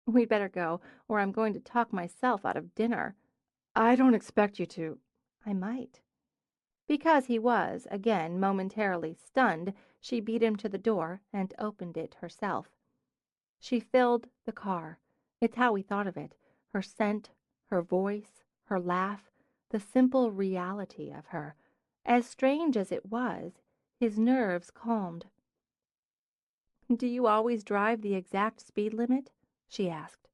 We'd better go, or I'm going to talk myself out of dinner. I don't expect you to. I might. Because he was, again, momentarily stunned, she beat him to the door and opened it herself. She filled the car. It's how we thought of it. Her scent, her voice, her laugh, the simple reality of her. As strange as it was, his nerves calmed. "Do you always drive the exact speed limit?" she asked.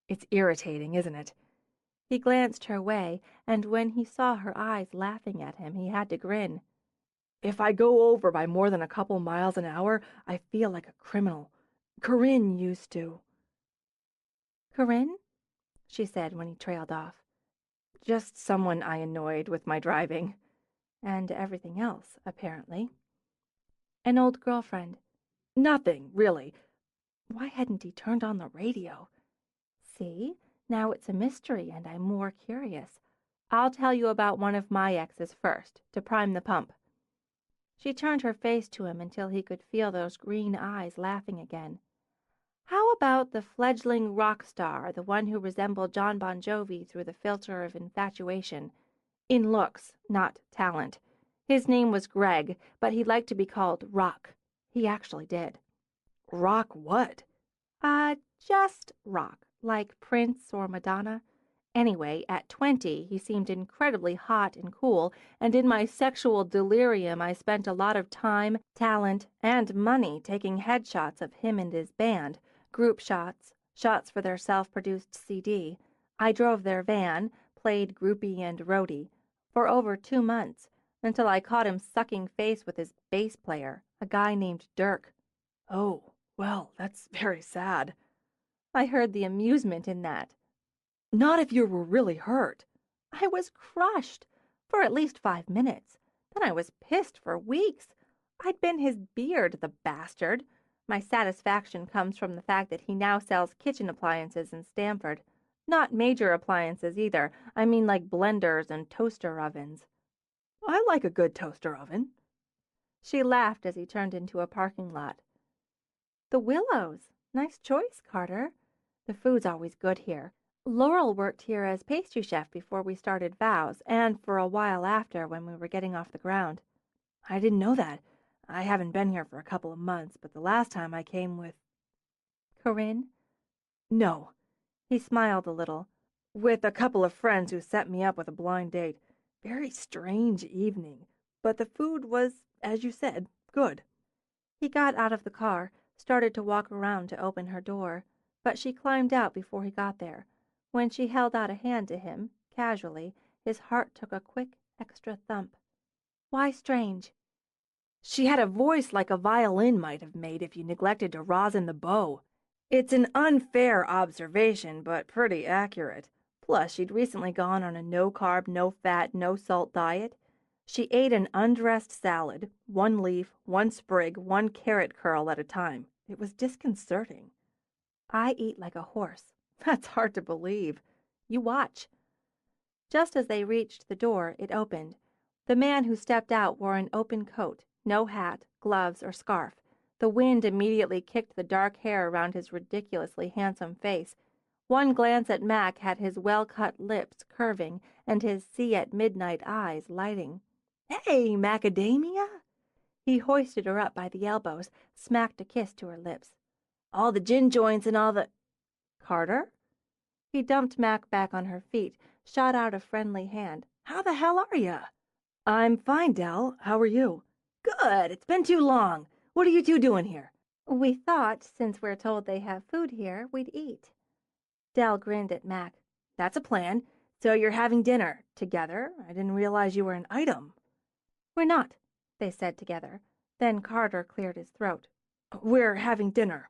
It's irritating, isn't it? He glanced her way, and when he saw her eyes laughing at him, he had to grin. If I go over by more than a couple miles an hour, I feel like a criminal. Corinne used to. "Corinne?" she said when he trailed off. Just someone I annoyed with my driving. And everything else, apparently. An old girlfriend. Nothing, really. Why hadn't he turned on the radio? See, now it's a mystery, and I'm more curious. I'll tell you about one of my exes first, to prime the pump. She turned her face to him until he could feel those green eyes laughing again. How about the fledgling rock star, the one who resembled John Bon Jovi through the filter of infatuation? In looks, not talent. His name was Greg, but he liked to be called Rock. He actually did. Rock what? Just rock, like Prince or Madonna. Anyway, at 20, he seemed incredibly hot and cool, and in my sexual delirium I spent a lot of time, talent, and money taking headshots of him and his band, group shots, shots for their self-produced CD. I drove their van, played groupie and roadie, for over 2 months, until I caught him sucking face with his bass player, a guy named Dirk. Oh, well, that's very sad. I heard the amusement in that. Not if you were really hurt. I was crushed for at least 5 minutes. Then I was pissed for weeks. I'd been his beard, the bastard. My satisfaction comes from the fact that he now sells kitchen appliances in Stamford. Not major appliances either. I mean like blenders and toaster ovens. I like a good toaster oven. She laughed as he turned into a parking lot. The Willows. Nice choice, Carter. The food's always good here. Laurel worked here as pastry chef before we started Vows, and for a while after when we were getting off the ground. I didn't know that. I haven't been here for a couple of months, but the last time I came with... Corinne? No. He smiled a little. With a couple of friends who set me up with a blind date. Very strange evening. But the food was, as you said, good. He got out of the car, started to walk around to open her door, but she climbed out before he got there. When she held out a hand to him, casually, his heart took a quick, extra thump. Why strange? She had a voice like a violin might have made if you neglected to rosin the bow. It's an unfair observation, but pretty accurate. Plus, she'd recently gone on a no-carb, no-fat, no-salt diet. She ate an undressed salad, one leaf, one sprig, one carrot curl at a time. It was disconcerting. I eat like a horse. That's hard to believe. You watch. Just as they reached the door, it opened. The man who stepped out wore an open coat, no hat, gloves, or scarf. The wind immediately kicked the dark hair around his ridiculously handsome face. One glance at Mac had his well-cut lips curving and his see-at-midnight eyes lighting. "Hey, Macadamia!" He hoisted her up by the elbows, smacked a kiss to her lips. "All the gin joints and all the—" "Carter?" He dumped Mac back on her feet, shot out a friendly hand. "How the hell are you?" "I'm fine, Dell. How are you?" "Good. It's been too long. What are you two doing here?" "We thought, since we're told they have food here, we'd eat." Dell grinned at Mac. "That's a plan. So you're having dinner together? I didn't realize you were an item." "We're not," they said together. Then Carter cleared his throat. "We're having dinner."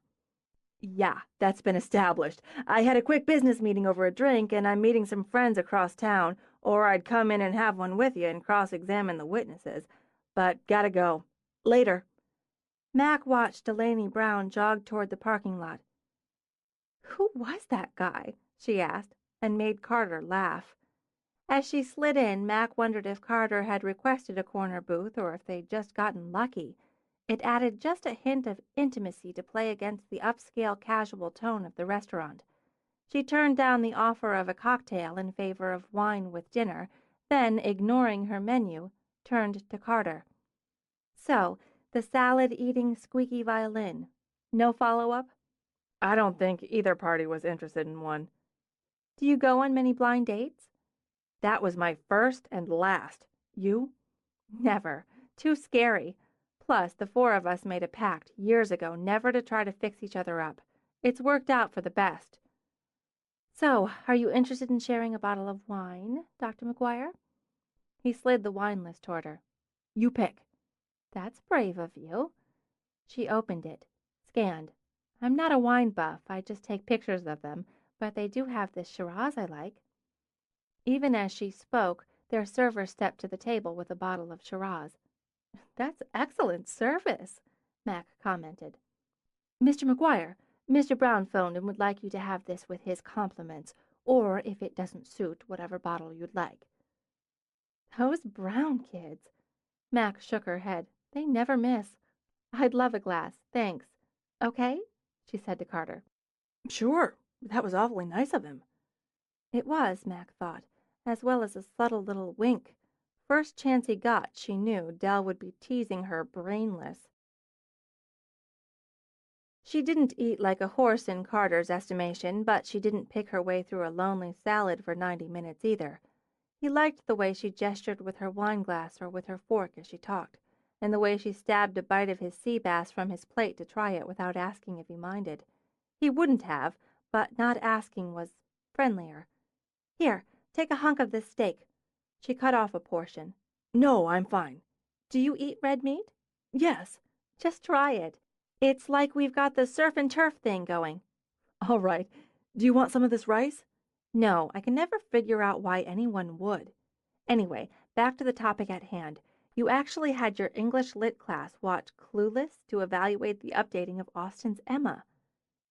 "Yeah, that's been established. I had a quick business meeting over a drink, and I'm meeting some friends across town, or I'd come in and have one with you and cross-examine the witnesses. But gotta go. Later." Mac watched Delaney Brown jog toward the parking lot. "Who was that guy?" she asked, and made Carter laugh. As she slid in, Mac wondered if Carter had requested a corner booth or if they'd just gotten lucky. It added just a hint of intimacy to play against the upscale casual tone of the restaurant. She turned down the offer of a cocktail in favor of wine with dinner, then, ignoring her menu, turned to Carter. "So, the salad-eating, squeaky violin. No follow-up?" "I don't think either party was interested in one." "Do you go on many blind dates?" "That was my first and last. You?" "Never. Too scary. Plus, the four of us made a pact years ago never to try to fix each other up. It's worked out for the best." "So, are you interested in sharing a bottle of wine, Dr. McGuire?" He slid the wine list toward her. "You pick." "That's brave of you." She opened it, scanned. "I'm not a wine buff. I just take pictures of them, but they do have this Shiraz I like." Even as she spoke, their server stepped to the table with a bottle of Shiraz. "That's excellent service," Mac commented. "Mr. McGuire, Mr. Brown phoned and would like you to have this with his compliments, or, if it doesn't suit, whatever bottle you'd like." "Those Brown kids." Mac shook her head. "They never miss. I'd love a glass, thanks. Okay?" she said to Carter. "Sure. That was awfully nice of him." It was, Mac thought, as well as a subtle little wink. First chance he got, she knew Dell would be teasing her brainless. She didn't eat like a horse in Carter's estimation, but she didn't pick her way through a lonely salad for 90 minutes either. He liked the way she gestured with her wineglass or with her fork as she talked, and the way she stabbed a bite of his sea bass from his plate to try it without asking if he minded. He wouldn't have, but not asking was friendlier. "Here, take a hunk of this steak." She cut off a portion. "No, I'm fine." "Do you eat red meat?" "Yes." "Just try it. It's like we've got the surf and turf thing going." "All right. Do you want some of this rice?" "No, I can never figure out why anyone would. Anyway, back to the topic at hand. You actually had your English Lit class watch Clueless to evaluate the updating of Austen's Emma."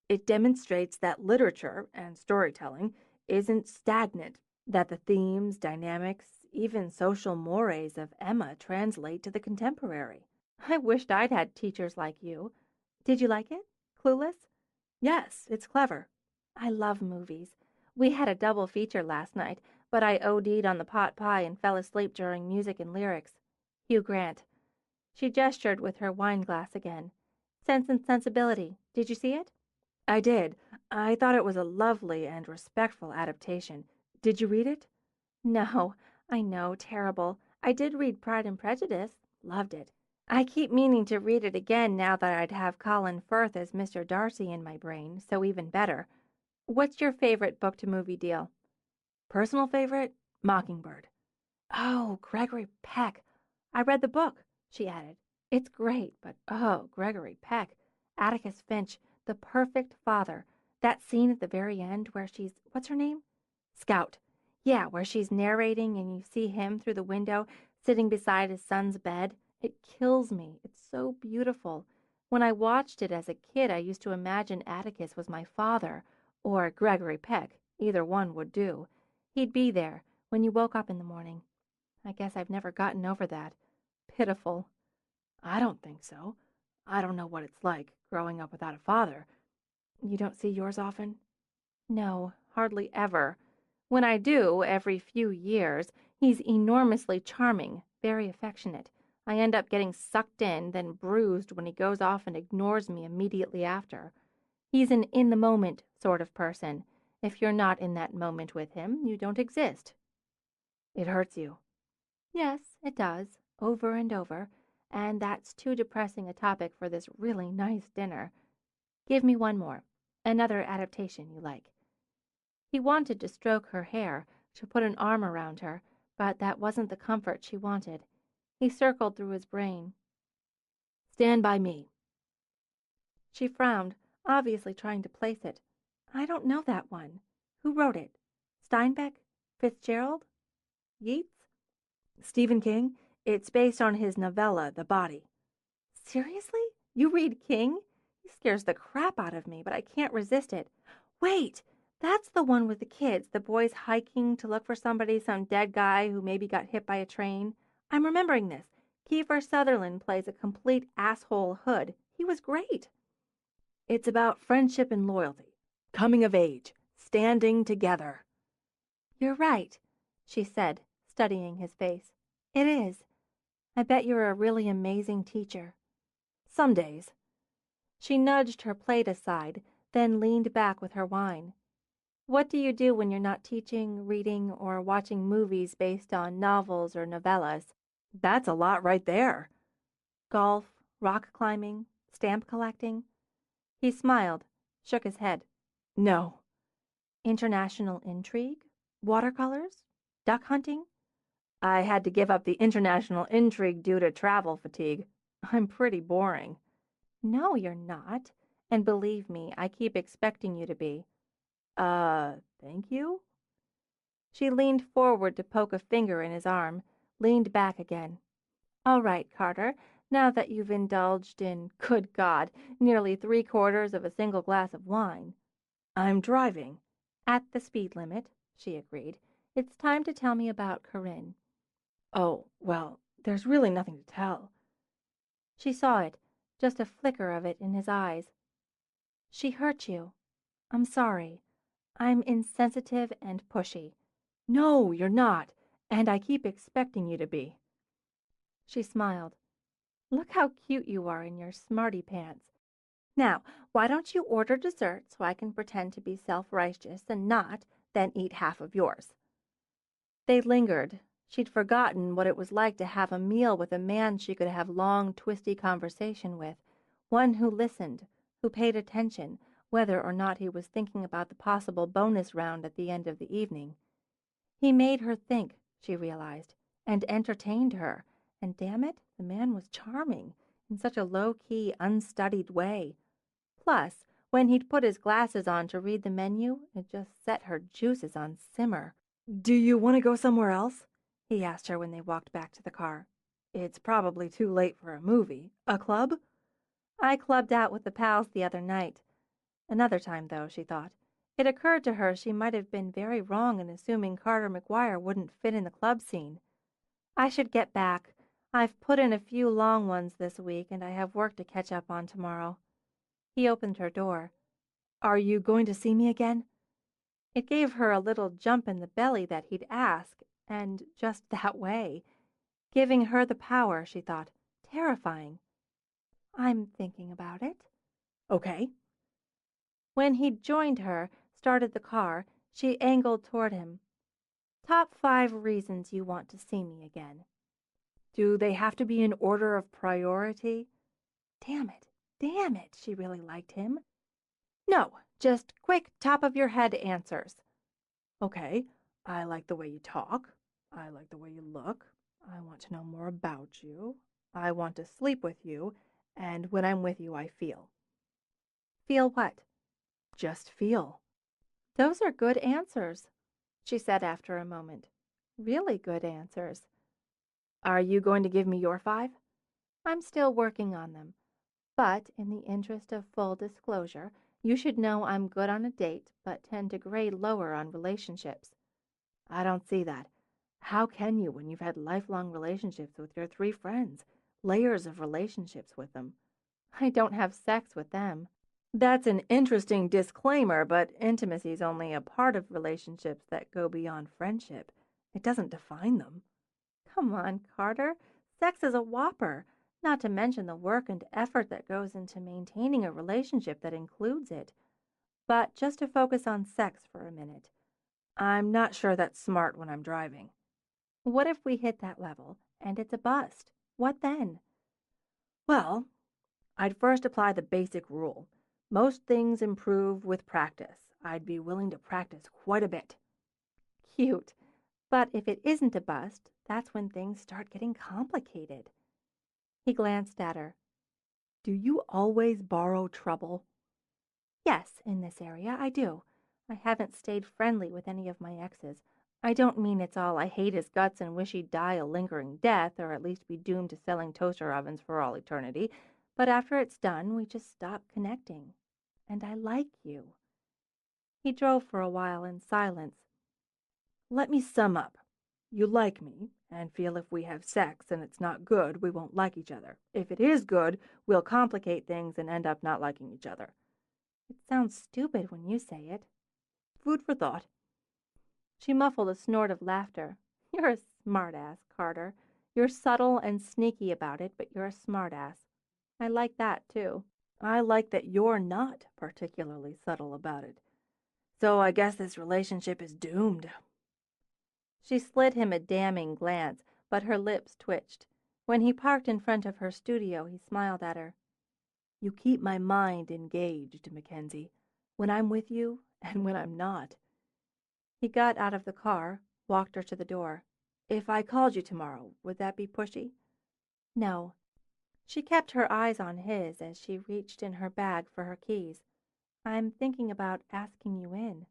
"It demonstrates that literature and storytelling isn't stagnant, that the themes, dynamics, even social mores of Emma translate to the contemporary." "I wished I'd had teachers like you. Did you like it? Clueless?" "Yes, it's clever." "I love movies. We had a double feature last night, but I OD'd on the pot pie and fell asleep during music and lyrics. Hugh Grant." She gestured with her wineglass again. "Sense and Sensibility. Did you see it?" "I did. I thought it was a lovely and respectful adaptation. Did you read it?" "No, I know, terrible. I did read Pride and Prejudice. Loved it. I keep meaning to read it again now that I'd have Colin Firth as Mr. Darcy in my brain, so even better. What's your favorite book-to-movie deal?" "Personal favorite? Mockingbird." "Oh, Gregory Peck. I read the book," she added. "It's great, but oh, Gregory Peck. Atticus Finch, the perfect father. That scene at the very end where what's her name? Scout. Yeah, where she's narrating and you see him through the window sitting beside his son's bed. It kills me. It's so beautiful. When I watched it as a kid, I used to imagine Atticus was my father, or Gregory Peck. Either one would do. He'd be there when you woke up in the morning. I guess I've never gotten over that. Pitiful." "I don't think so. I don't know what it's like growing up without a father. You don't see yours often? No, hardly ever. When I do, every few years, he's enormously charming, very affectionate. I end up getting sucked in, then bruised when he goes off and ignores me immediately after. He's an in-the-moment sort of person. If you're not in that moment with him, you don't exist. It hurts you. Yes, it does, over and over, and that's too depressing a topic for this really nice dinner. Give me one more, another adaptation you like. He wanted to stroke her hair, to put an arm around her, but that wasn't the comfort she wanted. He circled through his brain. Stand by me. She frowned, obviously trying to place it. I don't know that one. Who wrote it? Steinbeck? Fitzgerald? Yeats? Stephen King? It's based on his novella, The Body. Seriously? You read King? He scares the crap out of me, but I can't resist it. Wait! That's the one with the kids, the boys hiking to look for somebody, some dead guy who maybe got hit by a train. I'm remembering this. Kiefer Sutherland plays a complete asshole Hood. He was great. It's about friendship and loyalty, coming of age, standing together. You're right, she said, studying his face. It is. I bet you're a really amazing teacher. Some days. She nudged her plate aside, then leaned back with her wine. What do you do when you're not teaching, reading, or watching movies based on novels or novellas? That's a lot right there. Golf, rock climbing, stamp collecting? He smiled, shook his head. No. International intrigue? Watercolors? Duck hunting? I had to give up the international intrigue due to travel fatigue. I'm pretty boring. No, you're not. And believe me, I keep expecting you to be. Thank you? She leaned forward to poke a finger in his arm, leaned back again. All right, Carter, now that you've indulged in, good God, nearly 3/4 of a single glass of wine. I'm driving. At the speed limit, she agreed. It's time to tell me about Corinne. Oh, well, there's really nothing to tell. She saw it, just a flicker of it in his eyes. She hurt you. I'm sorry. I'm insensitive and pushy. No, you're not, and I keep expecting you to be. She smiled. Look how cute you are in your smarty pants. Now, why don't you order dessert so I can pretend to be self-righteous and not, then eat half of yours? They lingered. She'd forgotten what it was like to have a meal with a man she could have long, twisty conversation with, one who listened, who paid attention, whether or not he was thinking about the possible bonus round at the end of the evening. He made her think, she realized, and entertained her, and damn it, the man was charming, in such a low-key, unstudied way. Plus, when he'd put his glasses on to read the menu, it just set her juices on simmer. Do you want to go somewhere else? He asked her when they walked back to the car. It's probably too late for a movie. A club? I clubbed out with the pals the other night. Another time, though, she thought. It occurred to her she might have been very wrong in assuming Carter McGuire wouldn't fit in the club scene. I should get back. I've put in a few long ones this week, and I have work to catch up on tomorrow. He opened her door. Are you going to see me again? It gave her a little jump in the belly that he'd ask, and just that way. Giving her the power, she thought. Terrifying. I'm thinking about it. Okay. When he'd joined her, started the car, she angled toward him. Top 5 reasons you want to see me again. Do they have to be in order of priority? Damn it, she really liked him. No, just quick top-of-your-head answers. Okay, I like the way you talk. I like the way you look. I want to know more about you. I want to sleep with you. And when I'm with you, I feel. Feel what? Just feel. Those are good answers, she said after a moment. Really good answers. Are you going to give me your 5? I'm still working on them. But in the interest of full disclosure, you should know I'm good on a date, but tend to grade lower on relationships. I don't see that. How can you when you've had lifelong relationships with your 3 friends? Layers of relationships with them. I don't have sex with them. That's an interesting disclaimer, but intimacy's only a part of relationships that go beyond friendship. It doesn't define them. Come on, Carter. Sex is a whopper, not to mention the work and effort that goes into maintaining a relationship that includes it. But just to focus on sex for a minute, I'm not sure that's smart when I'm driving. what if we hit that level and it's a bust? What then? Well, I'd first apply the basic rule. Most things improve with practice. I'd be willing to practice quite a bit. Cute. But if it isn't a bust, that's when things start getting complicated. He glanced at her. Do you always borrow trouble? Yes, in this area, I do. I haven't stayed friendly with any of my exes. I don't mean it's all I hate his guts and wish he'd die a lingering death, or at least be doomed to selling toaster ovens for all eternity. But after it's done, we just stop connecting. And I like you. He drove for a while in silence. Let me sum up. You like me, and feel if we have sex and it's not good, we won't like each other. If it is good, we'll complicate things and end up not liking each other. It sounds stupid when you say it. Food for thought. She muffled a snort of laughter. You're a smart-ass, Carter. You're subtle and sneaky about it, but you're a smart-ass. I like that, too. I like that you're not particularly subtle about it. So I guess this relationship is doomed. She slid him a damning glance, but her lips twitched. When he parked in front of her studio, he smiled at her. You keep my mind engaged, Mackenzie, when I'm with you and when I'm not. He got out of the car, walked her to the door. If I called you tomorrow, would that be pushy? No. She kept her eyes on his as she reached in her bag for her keys. I'm thinking about asking you in.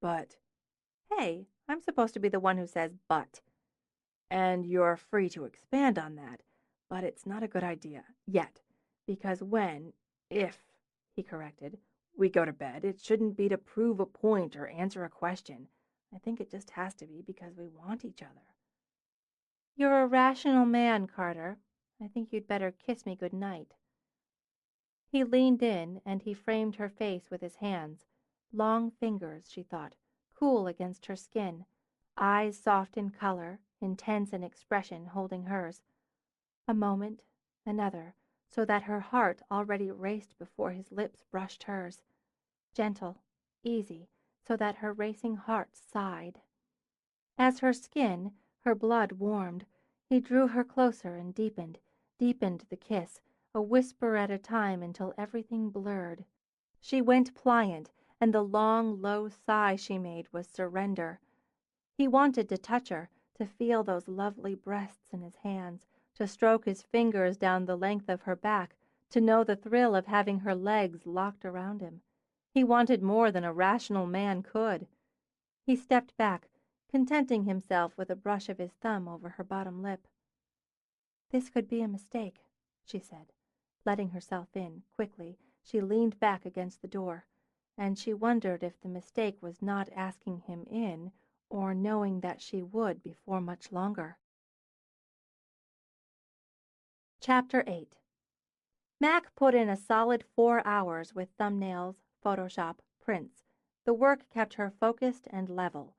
But, Hey, I'm supposed to be the one who says but. and you're free to expand on that, but it's not a good idea, yet, because if, he corrected, we go to bed, it shouldn't be to prove a point or answer a question. I think it just has to be because we want each other. You're a rational man, Carter. I think you'd better kiss me good night. He leaned in, and he framed her face with his hands. Long fingers, she thought, cool against her skin, eyes soft in color, intense in expression, holding hers. A moment, another, so that her heart already raced before his lips brushed hers. Gentle, easy, so that her racing heart sighed. As her skin, her blood warmed, he drew her closer and deepened the kiss, a whisper at a time until everything blurred. She went pliant, and the long, low sigh she made was surrender. He wanted to touch her, to feel those lovely breasts in his hands, to stroke his fingers down the length of her back, to know the thrill of having her legs locked around him. He wanted more than a rational man could. He stepped back, contenting himself with a brush of his thumb over her bottom lip. This could be a mistake, she said. Letting herself in, quickly, she leaned back against the door, and she wondered if the mistake was not asking him in, or knowing that she would before much longer. Chapter 8. Mac put in a solid 4 hours with thumbnails, Photoshop, prints. The work kept her focused and level.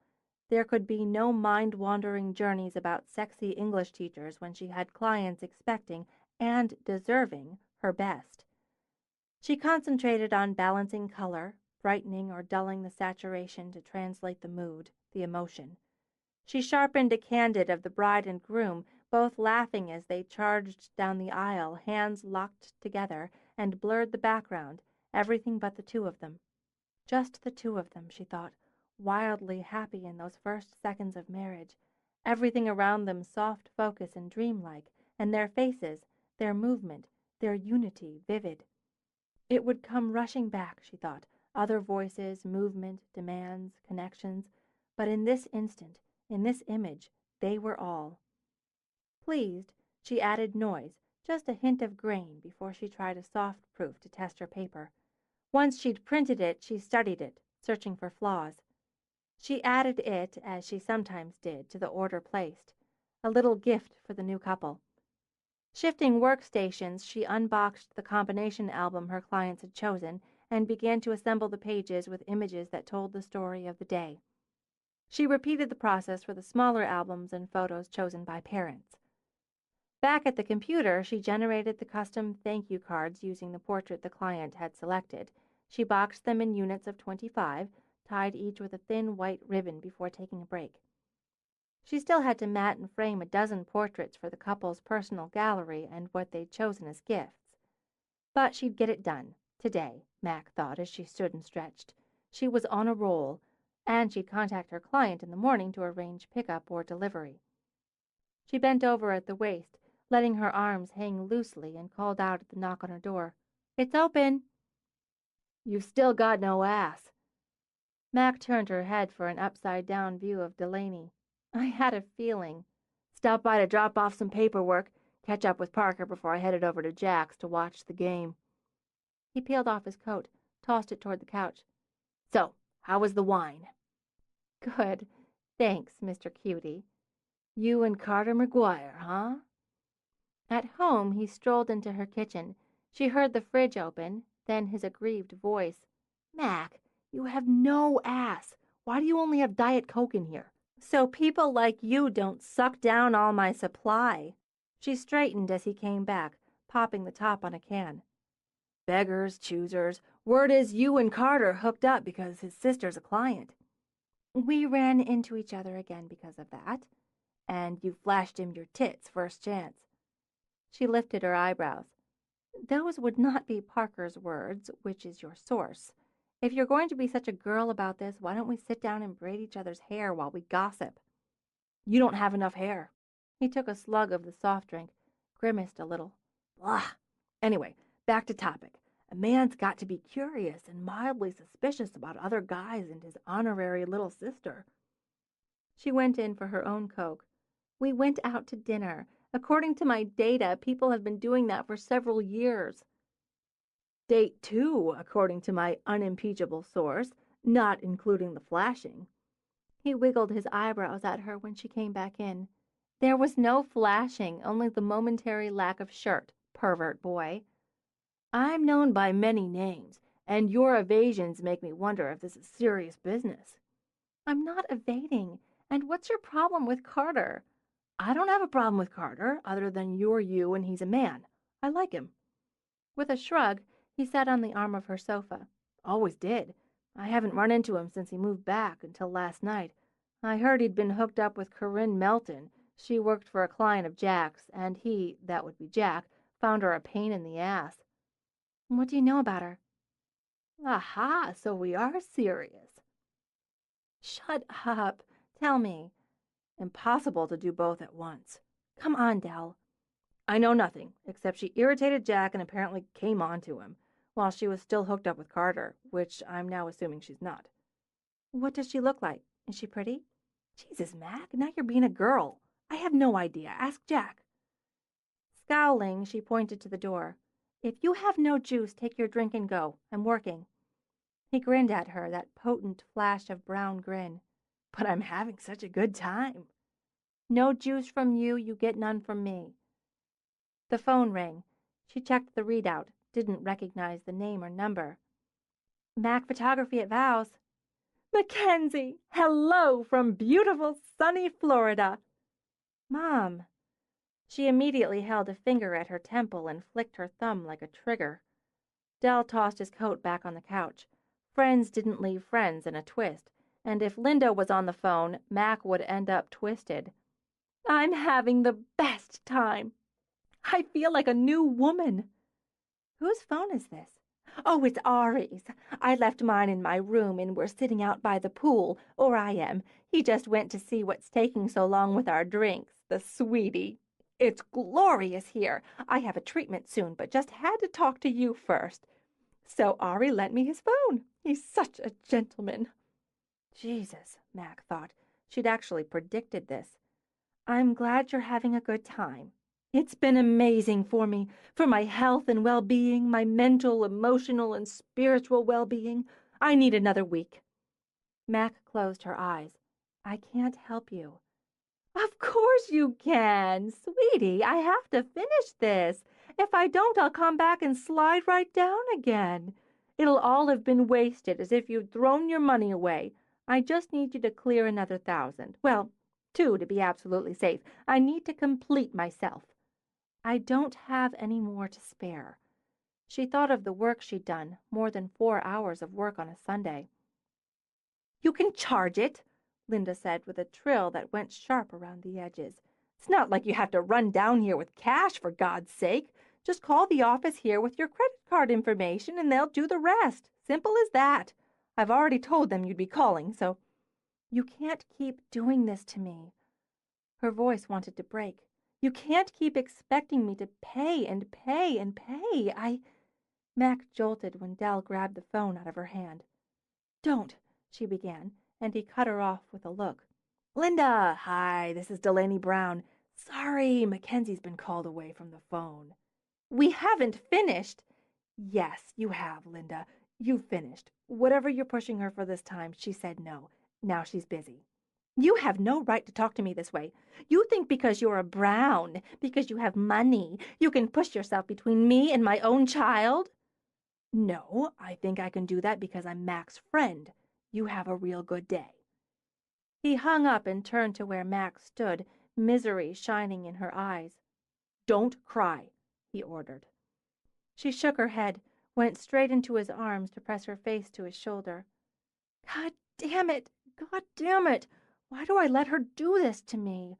There could be no mind-wandering journeys about sexy English teachers when she had clients expecting, and deserving, her best. She concentrated on balancing color, brightening or dulling the saturation to translate the mood, the emotion. She sharpened a candid of the bride and groom, both laughing as they charged down the aisle, hands locked together, and blurred the background, everything but the two of them. Just the two of them, she thought, wildly happy in those first seconds of marriage, everything around them soft focus and dreamlike, and their faces, their movement, their unity vivid. It would come rushing back, she thought, other voices, movement, demands, connections, but in this instant, in this image, they were all. Pleased, she added noise, just a hint of grain before she tried a soft proof to test her paper. Once she'd printed it, she studied it, searching for flaws. She added it, as she sometimes did, to the order placed, a little gift for the new couple. Shifting workstations, she unboxed the combination album her clients had chosen and began to assemble the pages with images that told the story of the day. She repeated the process for the smaller albums and photos chosen by parents. Back at the computer, she generated the custom thank you cards using the portrait the client had selected. She boxed them in units of 25, tied each with a thin white ribbon before taking a break. She still had to mat and frame a dozen portraits for the couple's personal gallery and what they'd chosen as gifts. But she'd get it done, today, Mac thought as she stood and stretched. She was on a roll, and she'd contact her client in the morning to arrange pickup or delivery. She bent over at the waist, letting her arms hang loosely, and called out at the knock on her door. "It's open." "You've still got no ass." Mac turned her head for an upside-down view of Delaney. "I had a feeling. Stopped by to drop off some paperwork, catch up with Parker before I headed over to Jack's to watch the game." He peeled off his coat, tossed it toward the couch. "So, how was the wine?" "Good. Thanks, Mr. Cutie." "You and Carter McGuire, huh?" At home, he strolled into her kitchen. She heard the fridge open, then his aggrieved voice. "Mac, you have no ass. Why do you only have Diet Coke in here?" "So people like you don't suck down all my supply." She straightened as he came back, popping the top on a can. "Beggars, choosers. Word is you and Carter hooked up because his sister's a client." "We ran into each other again because of that." "And you flashed him your tits first chance." She lifted her eyebrows. "Those would not be Parker's words, which is your source. If you're going to be such a girl about this, why don't we sit down and braid each other's hair while we gossip?" "You don't have enough hair." He took a slug of the soft drink, grimaced a little. "Blah. Anyway, back to topic. A man's got to be curious and mildly suspicious about other guys and his honorary little sister." She went in for her own Coke. "We went out to dinner. According to my data, people have been doing that for several years." "Date 2, according to my unimpeachable source, not including the flashing." He wiggled his eyebrows at her when she came back in. "There was no flashing, only the momentary lack of shirt, pervert boy." "I'm known by many names, and your evasions make me wonder if this is serious business." "I'm not evading. And what's your problem with Carter?" "I don't have a problem with Carter, other than you're you and he's a man. I like him." With a shrug, he sat on the arm of her sofa. "Always did. I haven't run into him since he moved back, until last night. I heard he'd been hooked up with Corinne Melton. She worked for a client of Jack's, and he, that would be Jack, found her a pain in the ass." "What do you know about her?" "Aha, so we are serious." "Shut up. Tell me." "Impossible to do both at once." "Come on, Del." "I know nothing, except she irritated Jack and apparently came on to him, while she was still hooked up with Carter, which I'm now assuming she's not." "What does she look like? Is she pretty?" "Jesus, Mac, now you're being a girl. I have no idea. Ask Jack." Scowling, she pointed to the door. "If you have no juice, take your drink and go. I'm working." He grinned at her, that potent flash of brown grin. "But I'm having such a good time." "No juice from you, you get none from me." The phone rang. She checked the readout, didn't recognize the name or number. "Mac Photography at Val's." "Mackensie! Hello from beautiful, sunny Florida." "Mom." She immediately held a finger at her temple and flicked her thumb like a trigger. Del tossed his coat back on the couch. Friends didn't leave friends in a twist, and if Linda was on the phone, Mac would end up twisted. "I'm having the best time. I feel like a new woman." "Whose phone is this?" "Oh, it's Ari's. I left mine in my room and we're sitting out by the pool, or I am. He just went to see what's taking so long with our drinks, the sweetie. It's glorious here. I have a treatment soon, but just had to talk to you first. So Ari lent me his phone. He's such a gentleman." Jesus, Mac thought. She'd actually predicted this. "I'm glad you're having a good time." "It's been amazing for me, for my health and well-being, my mental, emotional, and spiritual well-being. I need another week." Mac closed her eyes. "I can't help you." Of course you can, sweetie. I have to finish this. If I don't, I'll come back and slide right down again. It'll all have been wasted, as if you'd thrown your money away. I just need you to clear another 1,000. Well, 2 to be absolutely safe. I need to complete myself. I don't have any more to spare. She thought of the work she'd done, more than 4 hours of work on a Sunday. You can charge it, Linda said with a trill that went sharp around the edges. It's not like you have to run down here with cash, for God's sake. Just call the office here with your credit card information and they'll do the rest. Simple as that. I've already told them you'd be calling, so you can't keep doing this to me. Her voice wanted to break. You can't keep expecting me to pay and pay and pay. Mac jolted when Dell grabbed the phone out of her hand. Don't, she began, and he cut her off with a look. Linda, hi, this is Delaney Brown. Sorry, Mackenzie's been called away from the phone. We haven't finished. Yes, you have, Linda. You've finished. Whatever you're pushing her for this time, she said no. Now she's busy. You have no right to talk to me this way. You think because you're a Brown, because you have money, you can push yourself between me and my own child? No, I think I can do that because I'm Mac's friend. You have a real good day. He hung up and turned to where Mac stood, misery shining in her eyes. Don't cry, he ordered. She shook her head, went straight into his arms to press her face to his shoulder. God damn it! God damn it! Why do I let her do this to me?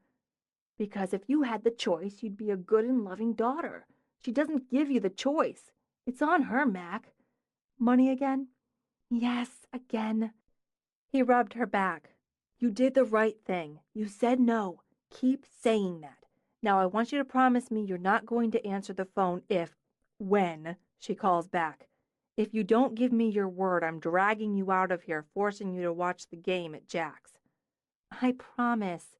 Because if you had the choice, you'd be a good and loving daughter. She doesn't give you the choice. It's on her, Mac. Money again? Yes, again. He rubbed her back. You did the right thing. You said no. Keep saying that. Now I want you to promise me you're not going to answer the phone when she calls back. If you don't give me your word, I'm dragging you out of here, forcing you to watch the game at Jack's. I promise.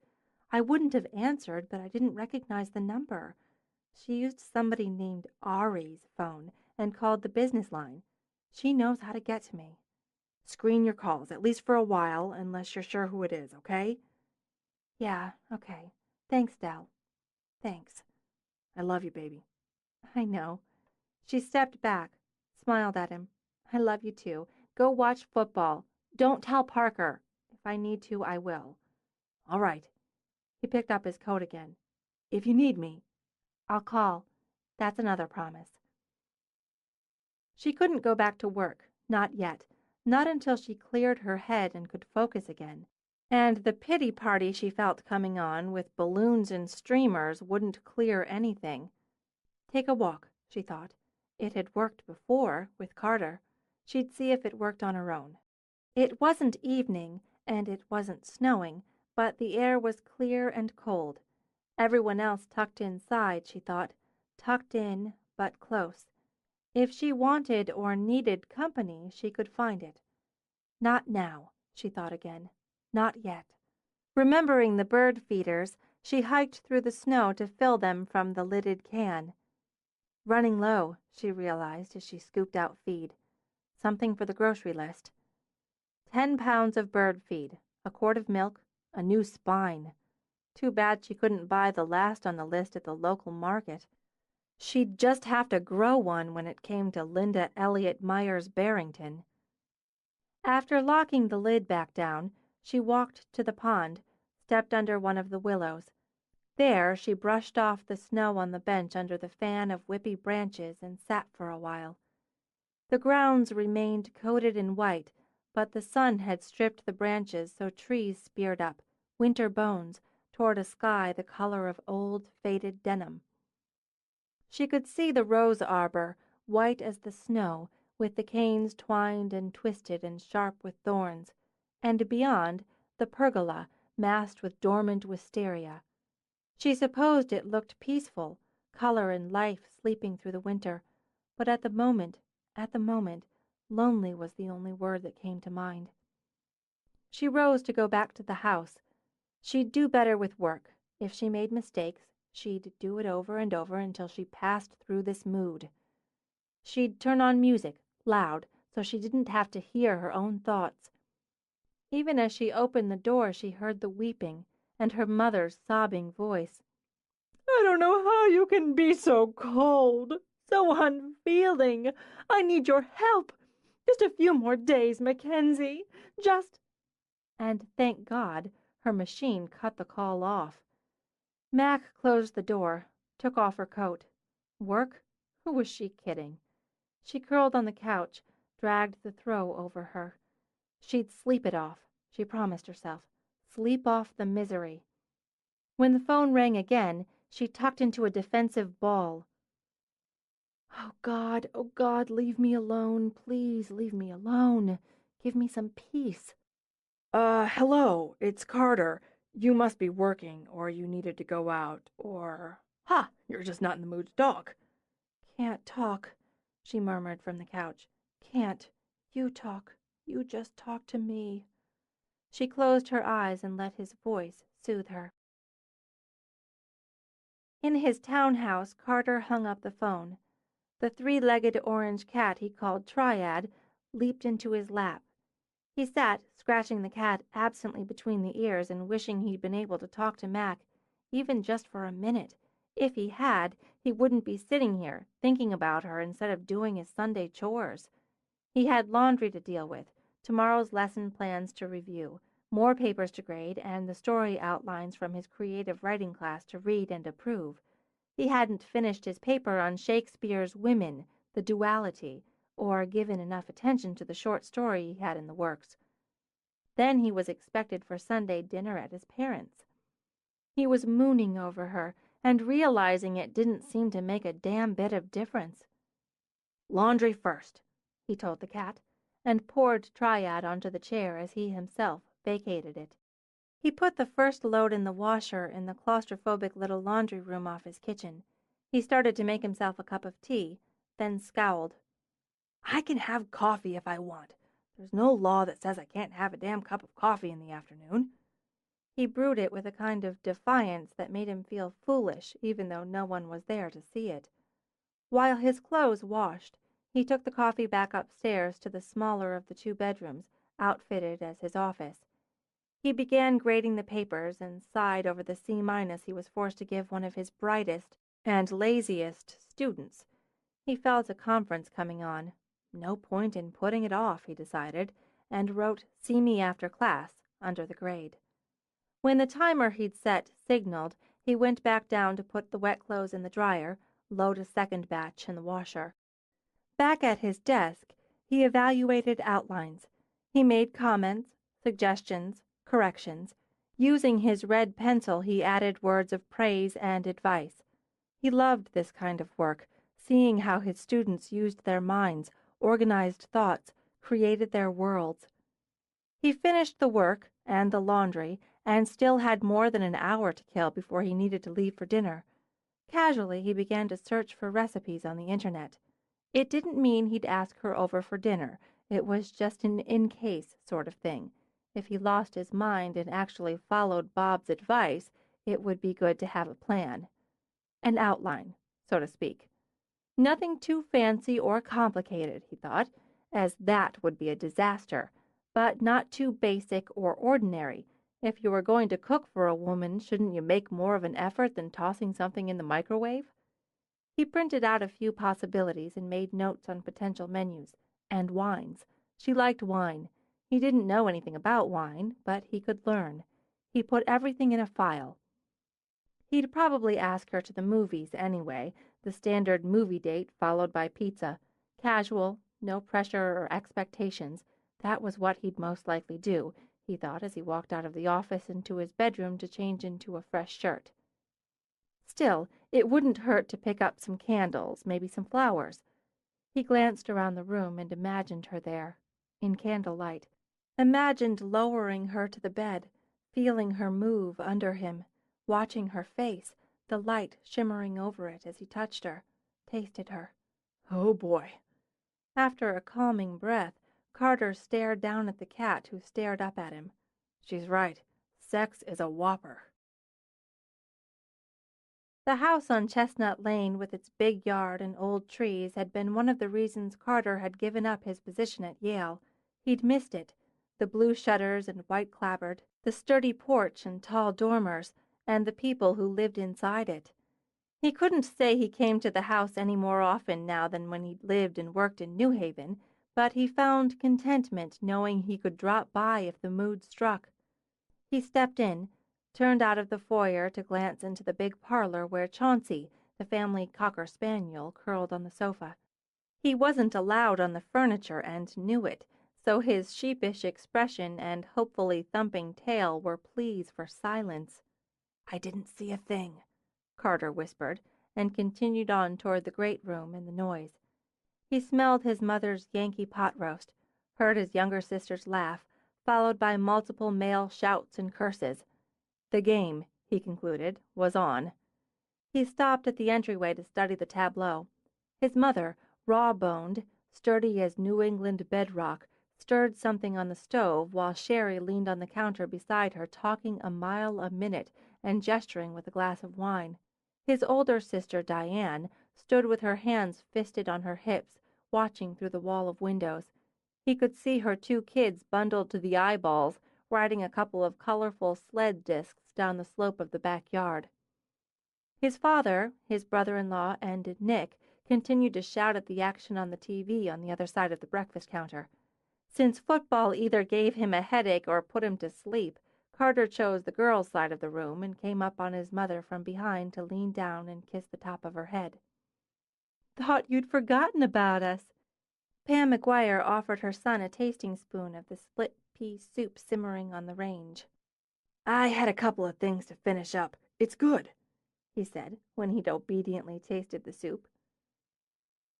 I wouldn't have answered, but I didn't recognize the number. She used somebody named Ari's phone and called the business line. She knows how to get to me. Screen your calls, at least for a while, unless you're sure who it is, okay? Yeah, okay. Thanks, Dell. Thanks. I love you, baby. I know. She stepped back, smiled at him. I love you too. Go watch football. Don't tell Parker. If I need to, I will. All right. He picked up his coat again. If you need me, I'll call. That's another promise. She couldn't go back to work, not yet, not until she cleared her head and could focus again. And the pity party she felt coming on with balloons and streamers wouldn't clear anything. Take a walk, she thought. It had worked before, with Carter. She'd see if it worked on her own. It wasn't evening, and it wasn't snowing, but the air was clear and cold. Everyone else tucked inside, she thought, tucked in, but close. If she wanted or needed company, she could find it. Not now, she thought again. Not yet. Remembering the bird feeders, she hiked through the snow to fill them from the lidded can. Running low, she realized as she scooped out feed. Something for the grocery list. 10 pounds of bird feed, a quart of milk, a new spine. Too bad she couldn't buy the last on the list at the local market. She'd just have to grow one when it came to Linda Elliot Myers Barrington. After locking the lid back down, she walked to the pond, stepped under one of the willows. There she brushed off the snow on the bench under the fan of whippy branches and sat for a while. The grounds remained coated in white, but the sun had stripped the branches so trees speared up, winter bones, toward a sky the color of old, faded denim. She could see the rose arbor, white as the snow, with the canes twined and twisted and sharp with thorns, and beyond, the pergola, massed with dormant wisteria. She supposed it looked peaceful, color and life sleeping through the winter, but at the moment, lonely was the only word that came to mind. She rose to go back to the house. She'd do better with work. If she made mistakes, she'd do it over and over until she passed through this mood. She'd turn on music, loud, so she didn't have to hear her own thoughts. Even as she opened the door, she heard the weeping, and her mother's sobbing voice. I don't know how you can be so cold, so unfeeling. I need your help. Just a few more days, Mackensie. Just—" And thank God, her machine cut the call off. Mac closed the door, took off her coat. Work? Who was she kidding? She curled on the couch, dragged the throw over her. She'd sleep it off, she promised herself. Sleep off the misery. When the phone rang again, she tucked into a defensive ball. Oh God, leave me alone. Please leave me alone. Give me some peace. Hello, it's Carter. You must be working, or you needed to go out, or— Ha! You're just not in the mood to talk. Can't talk, she murmured from the couch. Can't. You talk. You just talk to me. She closed her eyes and let his voice soothe her. In his townhouse, Carter hung up the phone. The three-legged orange cat he called Triad leaped into his lap. He sat, scratching the cat absently between the ears and wishing he'd been able to talk to Mac, even just for a minute. If he had, he wouldn't be sitting here, thinking about her instead of doing his Sunday chores. He had laundry to deal with, tomorrow's lesson plans to review, more papers to grade, and the story outlines from his creative writing class to read and approve. He hadn't finished his paper on Shakespeare's Women, the Duality, or given enough attention to the short story he had in the works. Then he was expected for Sunday dinner at his parents'. He was mooning over her, and realizing it didn't seem to make a damn bit of difference. "Laundry first," he told the cat, and poured Triad onto the chair as he himself vacated it. He put the first load in the washer in the claustrophobic little laundry room off his kitchen. He started to make himself a cup of tea, then scowled. "I can have coffee if I want. There's no law that says I can't have a damn cup of coffee in the afternoon." He brewed it with a kind of defiance that made him feel foolish, even though no one was there to see it. While his clothes washed, he took the coffee back upstairs to the smaller of the two bedrooms, outfitted as his office. He began grading the papers and sighed over the C- he was forced to give one of his brightest and laziest students. He felt a conference coming on. No point in putting it off, he decided, and wrote "See me after class" under the grade. When the timer he'd set signaled, he went back down to put the wet clothes in the dryer, load a second batch in the washer. Back at his desk, he evaluated outlines. He made comments, suggestions, corrections. Using his red pencil, he added words of praise and advice. He loved this kind of work, seeing how his students used their minds, organized thoughts, created their worlds. He finished the work and the laundry, and still had more than an hour to kill before he needed to leave for dinner. Casually, he began to search for recipes on the internet. It didn't mean he'd ask her over for dinner. It was just an in-case sort of thing. If he lost his mind and actually followed Bob's advice, it would be good to have a plan. An outline, so to speak. Nothing too fancy or complicated, he thought, as that would be a disaster, but not too basic or ordinary. If you were going to cook for a woman, shouldn't you make more of an effort than tossing something in the microwave? He printed out a few possibilities and made notes on potential menus. And wines. She liked wine. He didn't know anything about wine, but he could learn. He put everything in a file. He'd probably ask her to the movies anyway, the standard movie date followed by pizza. Casual, no pressure or expectations. That was what he'd most likely do, he thought as he walked out of the office into his bedroom to change into a fresh shirt. Still, it wouldn't hurt to pick up some candles, maybe some flowers. He glanced around the room and imagined her there, in candlelight. Imagined lowering her to the bed, feeling her move under him, watching her face, the light shimmering over it as he touched her, tasted her. Oh, boy. After a calming breath, Carter stared down at the cat who stared up at him. She's right. Sex is a whopper. The house on Chestnut Lane with its big yard and old trees had been one of the reasons Carter had given up his position at Yale. He'd missed it, the blue shutters and white clapboard, the sturdy porch and tall dormers, and the people who lived inside it. He couldn't say he came to the house any more often now than when he lived and worked in New Haven, but he found contentment knowing he could drop by if the mood struck. He stepped in, turned out of the foyer to glance into the big parlor where Chauncey, the family cocker spaniel, curled on the sofa. He wasn't allowed on the furniture and knew it, so his sheepish expression and hopefully thumping tail were pleas for silence. "I didn't see a thing," Carter whispered, and continued on toward the great room and the noise. He smelled his mother's Yankee pot roast, heard his younger sister's laugh, followed by multiple male shouts and curses. The game, he concluded, was on. He stopped at the entryway to study the tableau. His mother, raw-boned, sturdy as New England bedrock, stirred something on the stove while Sherry leaned on the counter beside her talking a mile a minute and gesturing with a glass of wine. His older sister, Diane, stood with her hands fisted on her hips, watching through the wall of windows. He could see her 2 kids bundled to the eyeballs, riding a couple of colorful sled discs down the slope of the backyard. His father, his brother-in-law, and Nick continued to shout at the action on the TV on the other side of the breakfast counter. Since football either gave him a headache or put him to sleep, Carter chose the girls' side of the room and came up on his mother from behind to lean down and kiss the top of her head. "Thought you'd forgotten about us." Pam McGuire offered her son a tasting spoon of the split-pea soup simmering on the range. "I had a couple of things to finish up. It's good," he said, when he'd obediently tasted the soup.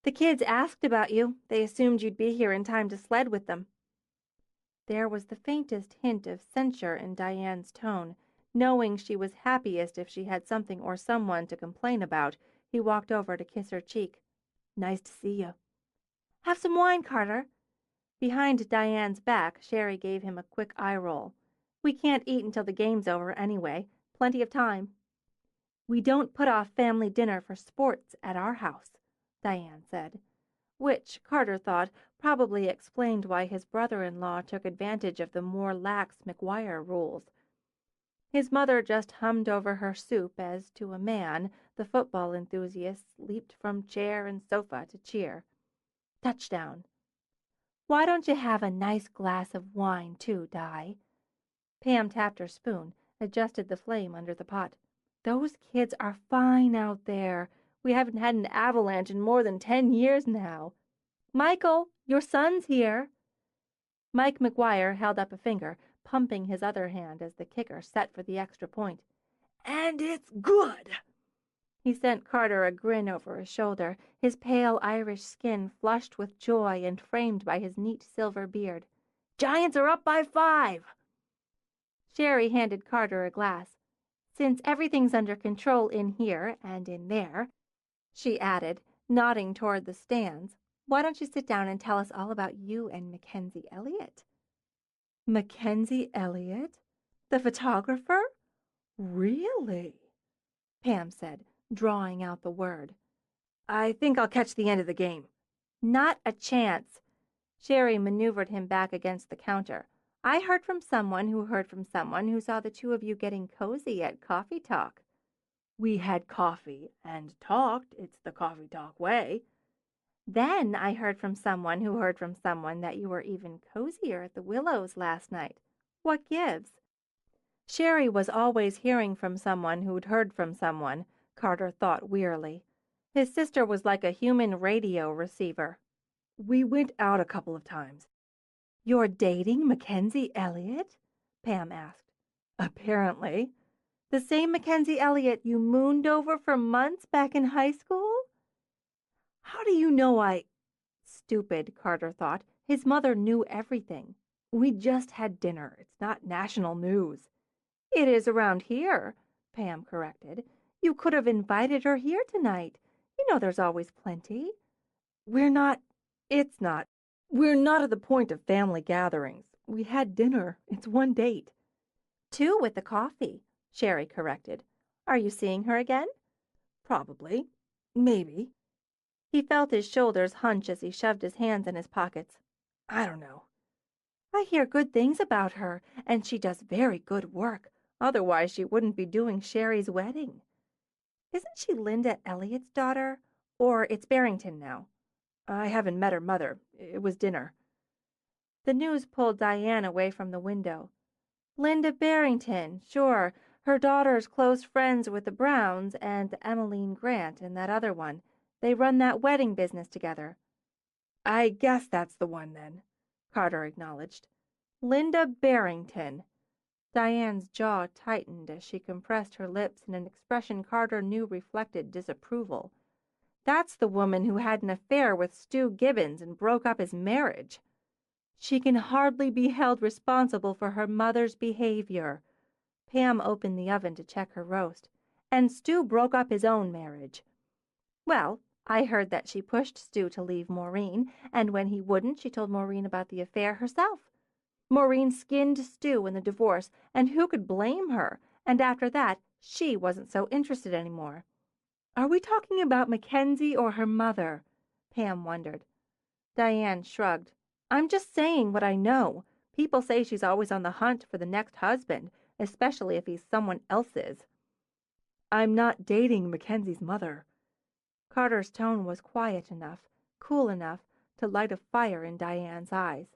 "The kids asked about you. They assumed you'd be here in time to sled with them." There was the faintest hint of censure in Diane's tone. Knowing she was happiest if she had something or someone to complain about, he walked over to kiss her cheek. "Nice to see you." "Have some wine, Carter." Behind Diane's back, Sherry gave him a quick eye roll. "We can't eat until the game's over anyway. Plenty of time." "We don't put off family dinner for sports at our house," Diane said, which, Carter thought, probably explained why his brother-in-law took advantage of the more lax McGuire rules. His mother just hummed over her soup as, to a man, the football enthusiasts leaped from chair and sofa to cheer. Touchdown. "Why don't you have a nice glass of wine, too, Di?" Pam tapped her spoon, adjusted the flame under the pot. "Those kids are fine out there. We haven't had an avalanche in more than 10 years now. Michael, your son's here." Mike McGuire held up a finger, pumping his other hand as the kicker set for the extra point. "And it's good." He sent Carter a grin over his shoulder, his pale Irish skin flushed with joy and framed by his neat silver beard. "Giants are up by 5." Sherry handed Carter a glass. "Since everything's under control in here and in there," she added, nodding toward the stands, "why don't you sit down and tell us all about you and Mackensie Elliot?" "Mackensie Elliot? The photographer? Really?" Pam said, drawing out the word. "I think I'll catch the end of the game." "Not a chance." Sherry maneuvered him back against the counter. "I heard from someone who heard from someone who saw the 2 of you getting cozy at coffee talk." "We had coffee and talked. It's the coffee talk way." "Then I heard from someone who heard from someone that you were even cozier at the Willows last night. What gives?" Sherry was always hearing from someone who'd heard from someone, Carter thought wearily. His sister was like a human radio receiver. "We went out a couple of times." "You're dating Mackensie Elliot?" Pam asked. "Apparently." "The same Mackensie Elliot you mooned over for months back in high school?" "How do you know I—" Stupid, Carter thought. His mother knew everything. "We just had dinner. It's not national news." "It is around here," Pam corrected. "You could have invited her here tonight. You know there's always plenty." We're not at the point of family gatherings. We had dinner. It's one date." "2 with the coffee," Sherry corrected. "Are you seeing her again?" "Probably. Maybe." He felt his shoulders hunch as he shoved his hands in his pockets. "I don't know." I hear good things about her, and she does very good work. Otherwise, she wouldn't be doing Sherry's wedding. Isn't she Linda Elliot's daughter? Or it's Barrington now? I haven't met her mother. It was dinner. The news pulled Diane away from the window. Linda Barrington, sure. Her daughter's close friends with the Browns and Emmeline Grant and that other one. They run that wedding business together. I guess that's the one, then, Carter acknowledged. Linda Barrington. Diane's jaw tightened as she compressed her lips in an expression Carter knew reflected disapproval. That's the woman who had an affair with Stu Gibbons and broke up his marriage. She can hardly be held responsible for her mother's behavior. Pam opened the oven to check her roast. And Stu broke up his own marriage. Well, I heard that she pushed Stu to leave Maureen, and when he wouldn't, she told Maureen about the affair herself. Maureen skinned Stu in the divorce, and who could blame her? And after that, she wasn't so interested anymore. Are we talking about Mackenzie or her mother? Pam wondered. Diane shrugged. I'm just saying what I know. People say she's always on the hunt for the next husband, especially if he's someone else's. I'm not dating Mackenzie's mother. Carter's tone was quiet enough, cool enough, to light a fire in Diane's eyes.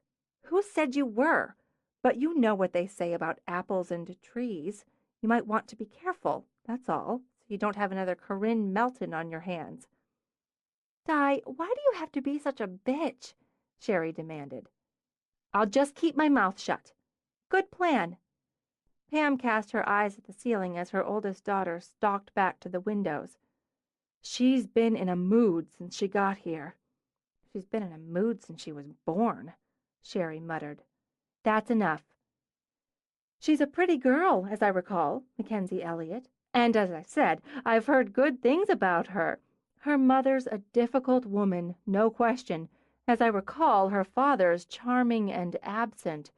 Who said you were? But you know what they say about apples and trees. You might want to be careful, that's all, so you don't have another Corinne Melton on your hands. Di, why do you have to be such a bitch? Sherry demanded. I'll just keep my mouth shut. Good plan. Pam cast her eyes at the ceiling as her oldest daughter stalked back to the windows. She's been in a mood since she got here. She's been in a mood since she was born, Sherry muttered. That's enough. She's a pretty girl, as I recall, Mackensie Elliot. And as I said, I've heard good things about her. Her mother's a difficult woman, no question. As I recall, her father's charming and absent.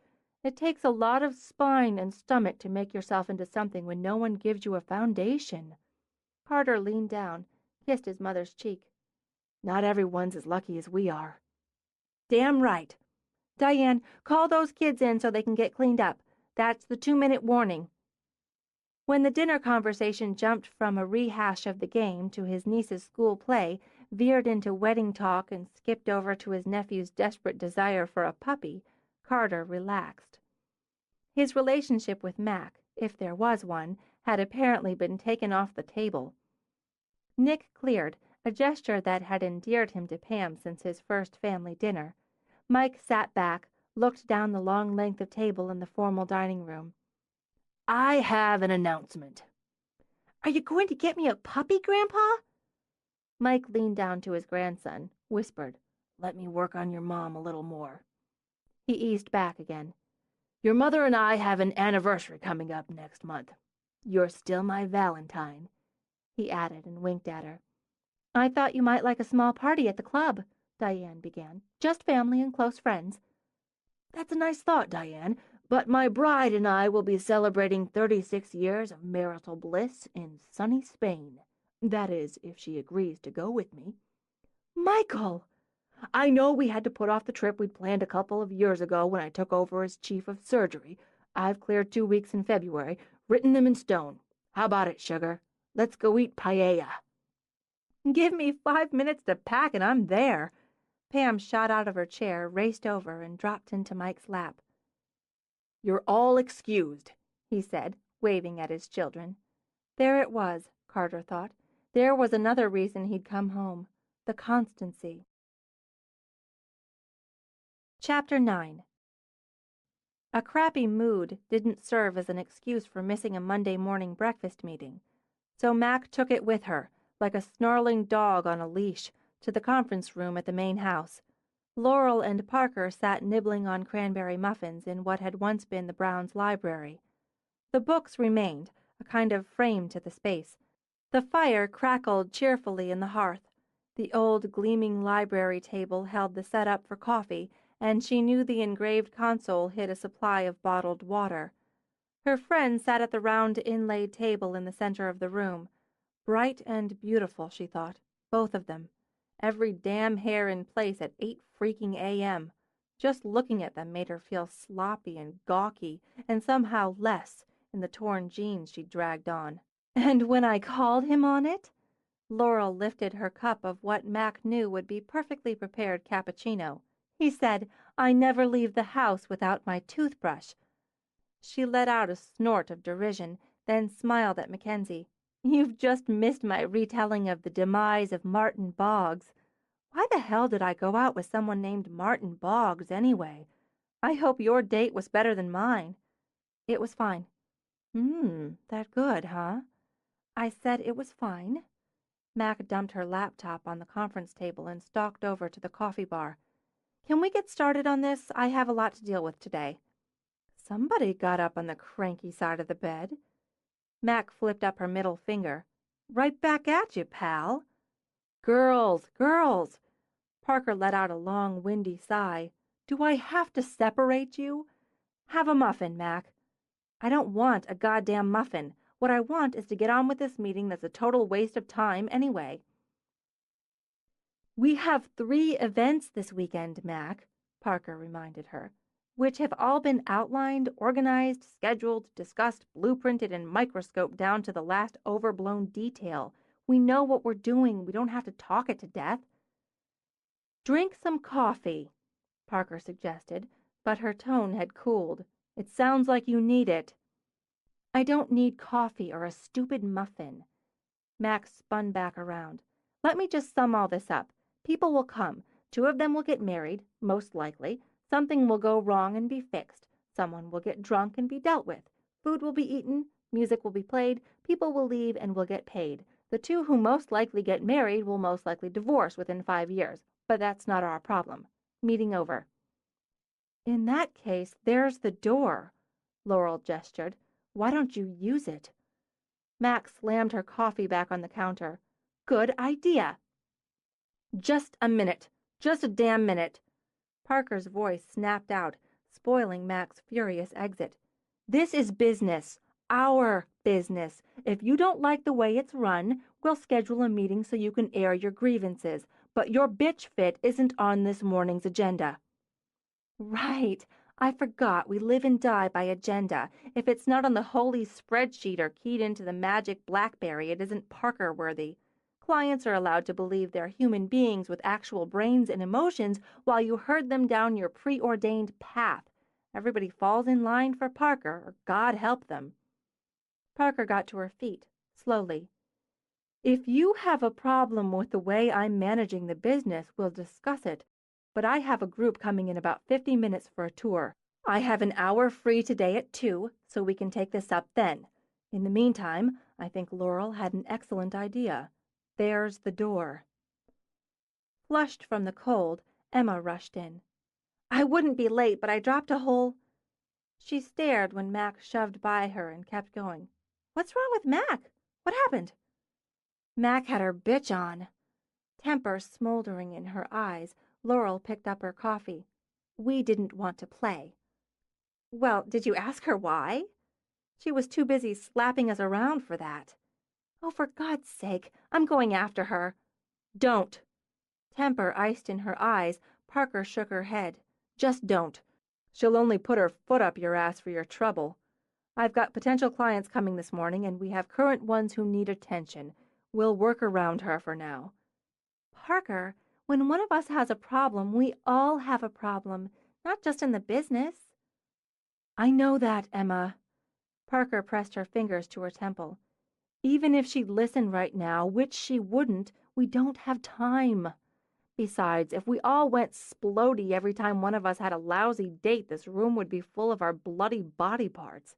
It takes a lot of spine and stomach to make yourself into something when no one gives you a foundation. Carter leaned down, kissed his mother's cheek. Not everyone's as lucky as we are. Damn right. Diane, call those kids in so they can get cleaned up. That's the 2-minute warning. When the dinner conversation jumped from a rehash of the game to his niece's school play, veered into wedding talk, and skipped over to his nephew's desperate desire for a puppy, Carter relaxed. His relationship with Mac, if there was one, had apparently been taken off the table. Nick cleared, a gesture that had endeared him to Pam since his first family dinner. Mike sat back, looked down the long length of table in the formal dining room. I have an announcement. Are you going to get me a puppy, Grandpa? Mike leaned down to his grandson, whispered, Let me work on your mom a little more. He eased back again. Your mother and I have an anniversary coming up next month. You're still my Valentine, he added and winked at her. I thought you might like a small party at the club, Diane began. Just family and close friends. That's a nice thought, Diane, but my bride and I will be celebrating 36 years of marital bliss in sunny Spain. That is, if she agrees to go with me. Michael! I know we had to put off the trip we'd planned a couple of years ago when I took over as chief of surgery. I've cleared 2 weeks in February, written them in stone. How about it, sugar? Let's go eat paella. Give me 5 minutes to pack and I'm there. Pam shot out of her chair, raced over, and dropped into Mike's lap. You're all excused, he said, waving at his children. There it was, Carter thought. There was another reason he'd come home. The constancy. Chapter 9. A crappy mood didn't serve as an excuse for missing a Monday morning breakfast meeting, so Mac took it with her, like a snarling dog on a leash, to the conference room at the main house. Laurel and Parker sat nibbling on cranberry muffins in what had once been the Browns' library. The books remained, a kind of frame to the space. The fire crackled cheerfully in the hearth. The old gleaming library table held the setup for coffee, and she knew the engraved console hid a supply of bottled water. Her friend sat at the round inlaid table in the center of the room. Bright and beautiful, she thought, both of them. Every damn hair in place at 8 freaking a.m. Just looking at them made her feel sloppy and gawky and somehow less in the torn jeans she dragged on. And when I called him on it, Laurel lifted her cup of what Mac knew would be perfectly prepared cappuccino. He said, "I never leave the house without my toothbrush." She let out a snort of derision, then smiled at Mackenzie. "You've just missed my retelling of the demise of Martin Boggs. Why the hell did I go out with someone named Martin Boggs, anyway? I hope your date was better than mine." "It was fine." That good, huh?" "I said it was fine." Mac dumped her laptop on the conference table and stalked over to the coffee bar. "Can we get started on this? I have a lot to deal with today." Somebody got up on the cranky side of the bed. Mac flipped up her middle finger. "Right back at you, pal." "Girls, girls!" Parker let out a long, windy sigh. "Do I have to separate you? Have a muffin, Mac." "I don't want a goddamn muffin. What I want is to get on with this meeting that's a total waste of time anyway." "We have 3 events this weekend, Mac," Parker reminded her, "which have all been outlined, organized, scheduled, discussed, blueprinted, and microscoped down to the last overblown detail. We know what we're doing. We don't have to talk it to death." "Drink some coffee," Parker suggested, but her tone had cooled. "It sounds like you need it." "I don't need coffee or a stupid muffin." Max spun back around. "Let me just sum all this up. People will come. 2 of them will get married, most likely. Something will go wrong and be fixed. Someone will get drunk and be dealt with. Food will be eaten. Music will be played. People will leave and will get paid. The 2 who most likely get married will most likely divorce within 5 years. But that's not our problem. Meeting over." "In that case, there's the door," Laurel gestured. "Why don't you use it?" Max slammed her coffee back on the counter. "Good idea." "Just a minute. Just a damn minute." Parker's voice snapped out, spoiling Mac's furious exit. "This is business. Our business. If you don't like the way it's run, we'll schedule a meeting so you can air your grievances. But your bitch fit isn't on this morning's agenda." "Right. I forgot we live and die by agenda. If it's not on the holy spreadsheet or keyed into the magic BlackBerry, it isn't Parker worthy. Clients are allowed to believe they're human beings with actual brains and emotions while you herd them down your preordained path. Everybody falls in line for Parker, or God help them." Parker got to her feet, slowly. "If you have a problem with the way I'm managing the business, we'll discuss it. But I have a group coming in about 50 minutes for a tour. I have an hour free today at 2, so we can take this up then. In the meantime, I think Laurel had an excellent idea. There's the door." Flushed from the cold, Emma rushed in. "I wouldn't be late, but I dropped a whole—" She stared when Mac shoved by her and kept going. "What's wrong with Mac? What happened?" "Mac had her bitch on." Temper smoldering in her eyes, Laurel picked up her coffee. "We didn't want to play." "Well, did you ask her why?" "She was too busy slapping us around for that." "Oh, for God's sake, I'm going after her." "Don't." Temper iced in her eyes, Parker shook her head. "Just don't. She'll only put her foot up your ass for your trouble. I've got potential clients coming this morning, and we have current ones who need attention. We'll work around her for now." "Parker, when one of us has a problem, we all have a problem, not just in the business." "I know that, Emma." Parker pressed her fingers to her temple. "Even if she'd listen right now, which she wouldn't, we don't have time. Besides, if we all went splody every time one of us had a lousy date, this room would be full of our bloody body parts."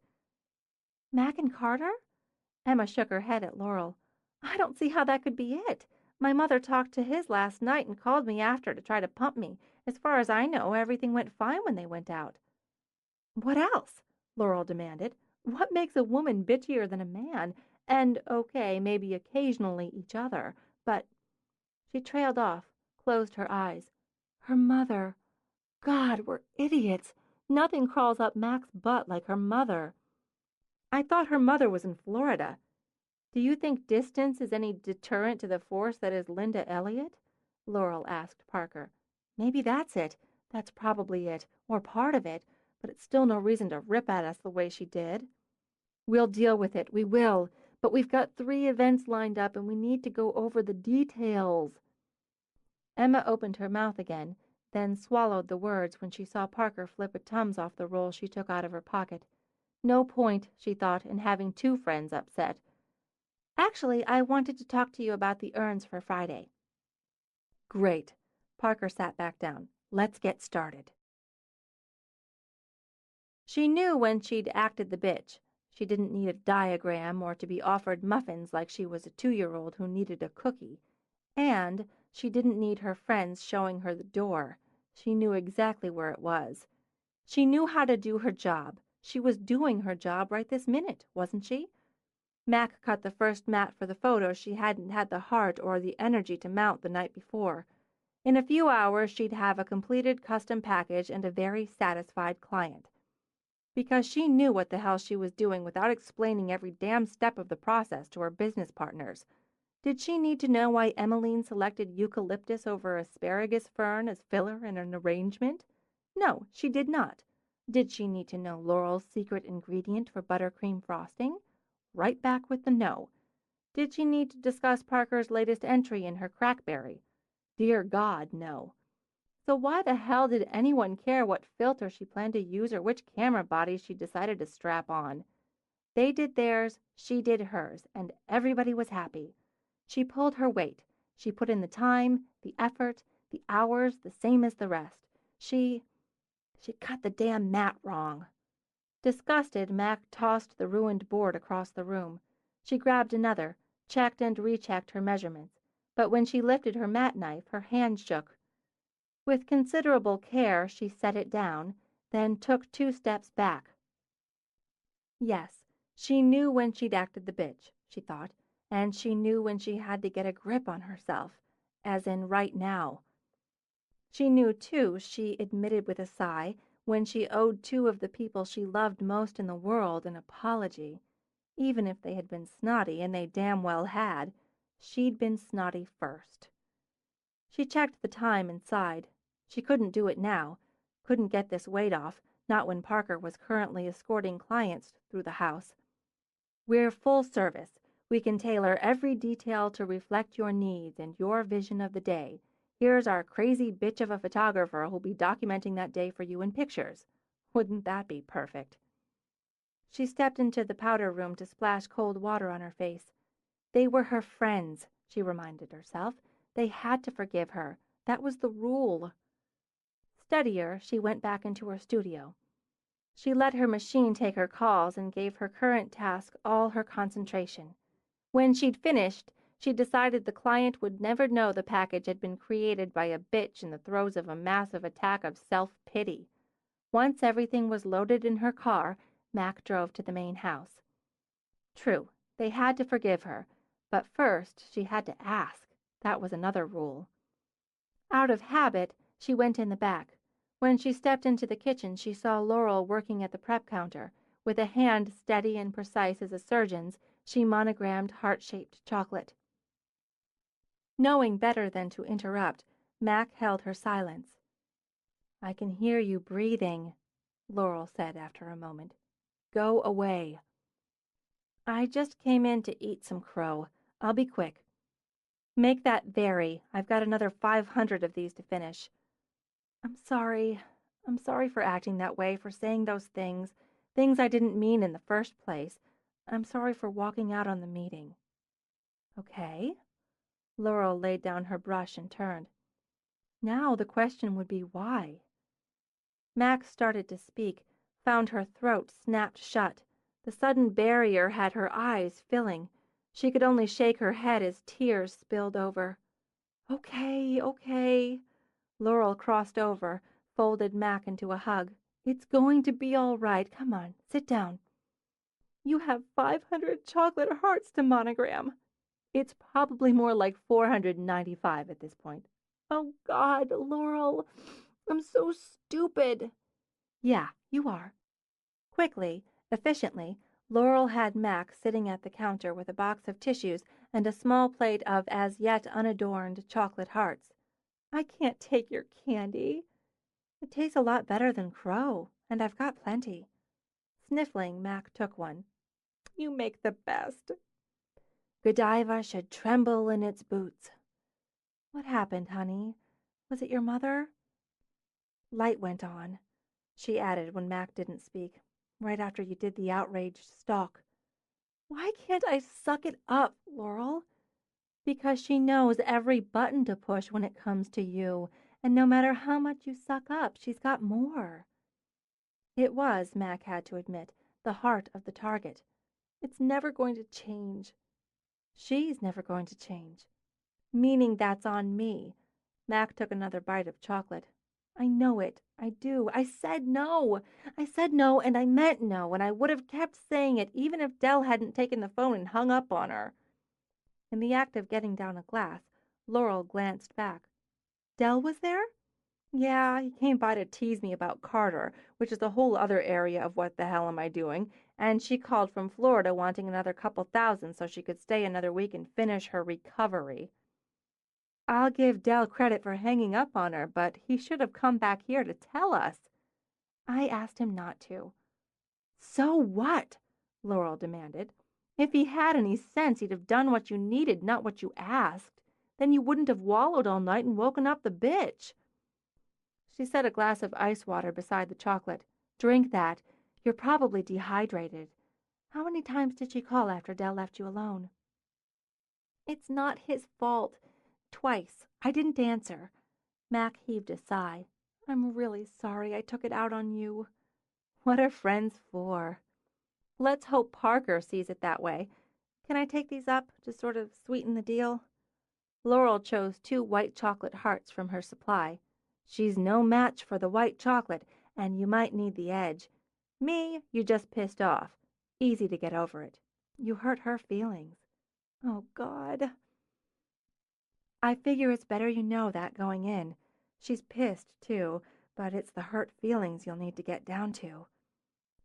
"Mac and Carter?" Emma shook her head at Laurel. "I don't see how that could be it. My mother talked to his last night and called me after to try to pump me. As far as I know, everything went fine when they went out." "What else?" Laurel demanded. "What makes a woman bitchier than a man? And, okay, maybe occasionally each other, but—" She trailed off, closed her eyes. Her mother. God, we're idiots. Nothing crawls up Mac's butt like her mother. "I thought her mother was in Florida. Do you think distance is any deterrent to the force that is Linda Elliot?" Laurel asked Parker. "Maybe that's it. That's probably it, or part of it, but it's still no reason to rip at us the way she did. We'll deal with it, we will, but we've got 3 events lined up and we need to go over the details. Emma opened her mouth again, then swallowed the words when she saw Parker flip a Tums off the roll she took out of her pocket. No point, she thought, in having 2 friends upset. Actually, I wanted to talk to you about the urns for Friday. Great. Parker sat back down. Let's get started. She knew when she'd acted the bitch. She didn't need a diagram or to be offered muffins like she was a 2-year-old who needed a cookie. And she didn't need her friends showing her the door. She knew exactly where it was. She knew how to do her job. She was doing her job right this minute, wasn't she? Mac cut the first mat for the photo she hadn't had the heart or the energy to mount the night before. In a few hours she'd have a completed custom package and a very satisfied client. Because she knew what the hell she was doing without explaining every damn step of the process to her business partners. Did she need to know why Emmeline selected eucalyptus over asparagus fern as filler in an arrangement? No, she did not. Did she need to know Laurel's secret ingredient for buttercream frosting? Right back with the no. Did she need to discuss Parker's latest entry in her crackberry? Dear God, no. So why the hell did anyone care what filter she planned to use or which camera body she decided to strap on? They did theirs, she did hers, and everybody was happy. She pulled her weight. She put in the time, the effort, the hours, the same as the rest. She cut the damn mat wrong. Disgusted, Mac tossed the ruined board across the room. She grabbed another, checked and rechecked her measurements, but when she lifted her mat knife, her hand shook. With considerable care, she set it down, then took 2 steps back. Yes, she knew when she'd acted the bitch, she thought, and she knew when she had to get a grip on herself, as in right now. She knew, too, she admitted with a sigh, when she owed 2 of the people she loved most in the world an apology. Even if they had been snotty, and they damn well had, she'd been snotty first. She checked the time and sighed. She couldn't do it now, couldn't get this weight off, not when Parker was currently escorting clients through the house. We're full service. We can tailor every detail to reflect your needs and your vision of the day. Here's our crazy bitch of a photographer who'll be documenting that day for you in pictures. Wouldn't that be perfect? She stepped into the powder room to splash cold water on her face. They were her friends, she reminded herself. They had to forgive her. That was the rule. Steadier, she went back into her studio. She let her machine take her calls and gave her current task all her concentration. When she'd finished, she decided the client would never know the package had been created by a bitch in the throes of a massive attack of self-pity. Once everything was loaded in her car, Mac drove to the main house. True, they had to forgive her, but first she had to ask. That was another rule. Out of habit, she went in the back. When she stepped into the kitchen, she saw Laurel working at the prep counter. With a hand steady and precise as a surgeon's, she monogrammed heart-shaped chocolate. Knowing better than to interrupt, Mac held her silence. "I can hear you breathing," Laurel said after a moment. "Go away." "I just came in to eat some crow. I'll be quick." "Make that vary. I've got another 500 of these to finish." I'm sorry for acting that way, for saying those things I didn't mean in the first place. I'm sorry for walking out on the meeting." "Okay." Laurel laid down her brush and turned. Now the question would be why. Max started to speak, found her throat snapped shut. The sudden barrier had her eyes filling. She could only shake her head as tears spilled over. Okay. Laurel crossed over, folded Mac into a hug. "It's going to be all right. Come on, sit down." "You have 500 chocolate hearts to monogram." "It's probably more like 495 at this point." "Oh, God, Laurel, I'm so stupid." "Yeah, you are." Quickly, efficiently, Laurel had Mac sitting at the counter with a box of tissues and a small plate of as yet unadorned chocolate hearts. "I can't take your candy." It tastes a lot better than crow, and I've got plenty. Sniffling, Mac took one. You make the best. Godiva should tremble in its boots. What happened, honey? Was it your mother? Light went on, she added when Mac didn't speak, right after you did the outraged stalk. Why can't I suck it up, Laurel? Because she knows every button to push when it comes to you, and no matter how much you suck up, she's got more. It was, Mac had to admit, the heart of the target. It's never going to change. She's never going to change. Meaning that's on me. Mac took another bite of chocolate. I know it. I do. I said no. I said no, and I meant no, and I would have kept saying it even if Dell hadn't taken the phone and hung up on her. In the act of getting down a glass, Laurel glanced back. Dell was there? Yeah, he came by to tease me about Carter, which is a whole other area of what the hell am I doing, and she called from Florida wanting another couple thousand so she could stay another week and finish her recovery. I'll give Dell credit for hanging up on her, but he should have come back here to tell us. I asked him not to. So what? Laurel demanded. If he had any sense, he'd have done what you needed, not what you asked. Then you wouldn't have wallowed all night and woken up the bitch. She set a glass of ice water beside the chocolate. Drink that. You're probably dehydrated. How many times did she call after Dell left you alone? It's not his fault. Twice. I didn't answer. Mac heaved a sigh. I'm really sorry I took it out on you. What are friends for? Let's hope Parker sees it that way. Can I take these up to sort of sweeten the deal? Laurel chose 2 white chocolate hearts from her supply. She's no match for the white chocolate, and you might need the edge. Me, you just pissed off. Easy to get over it. You hurt her feelings. Oh, God. I figure it's better you know that going in. She's pissed, too, but it's the hurt feelings you'll need to get down to.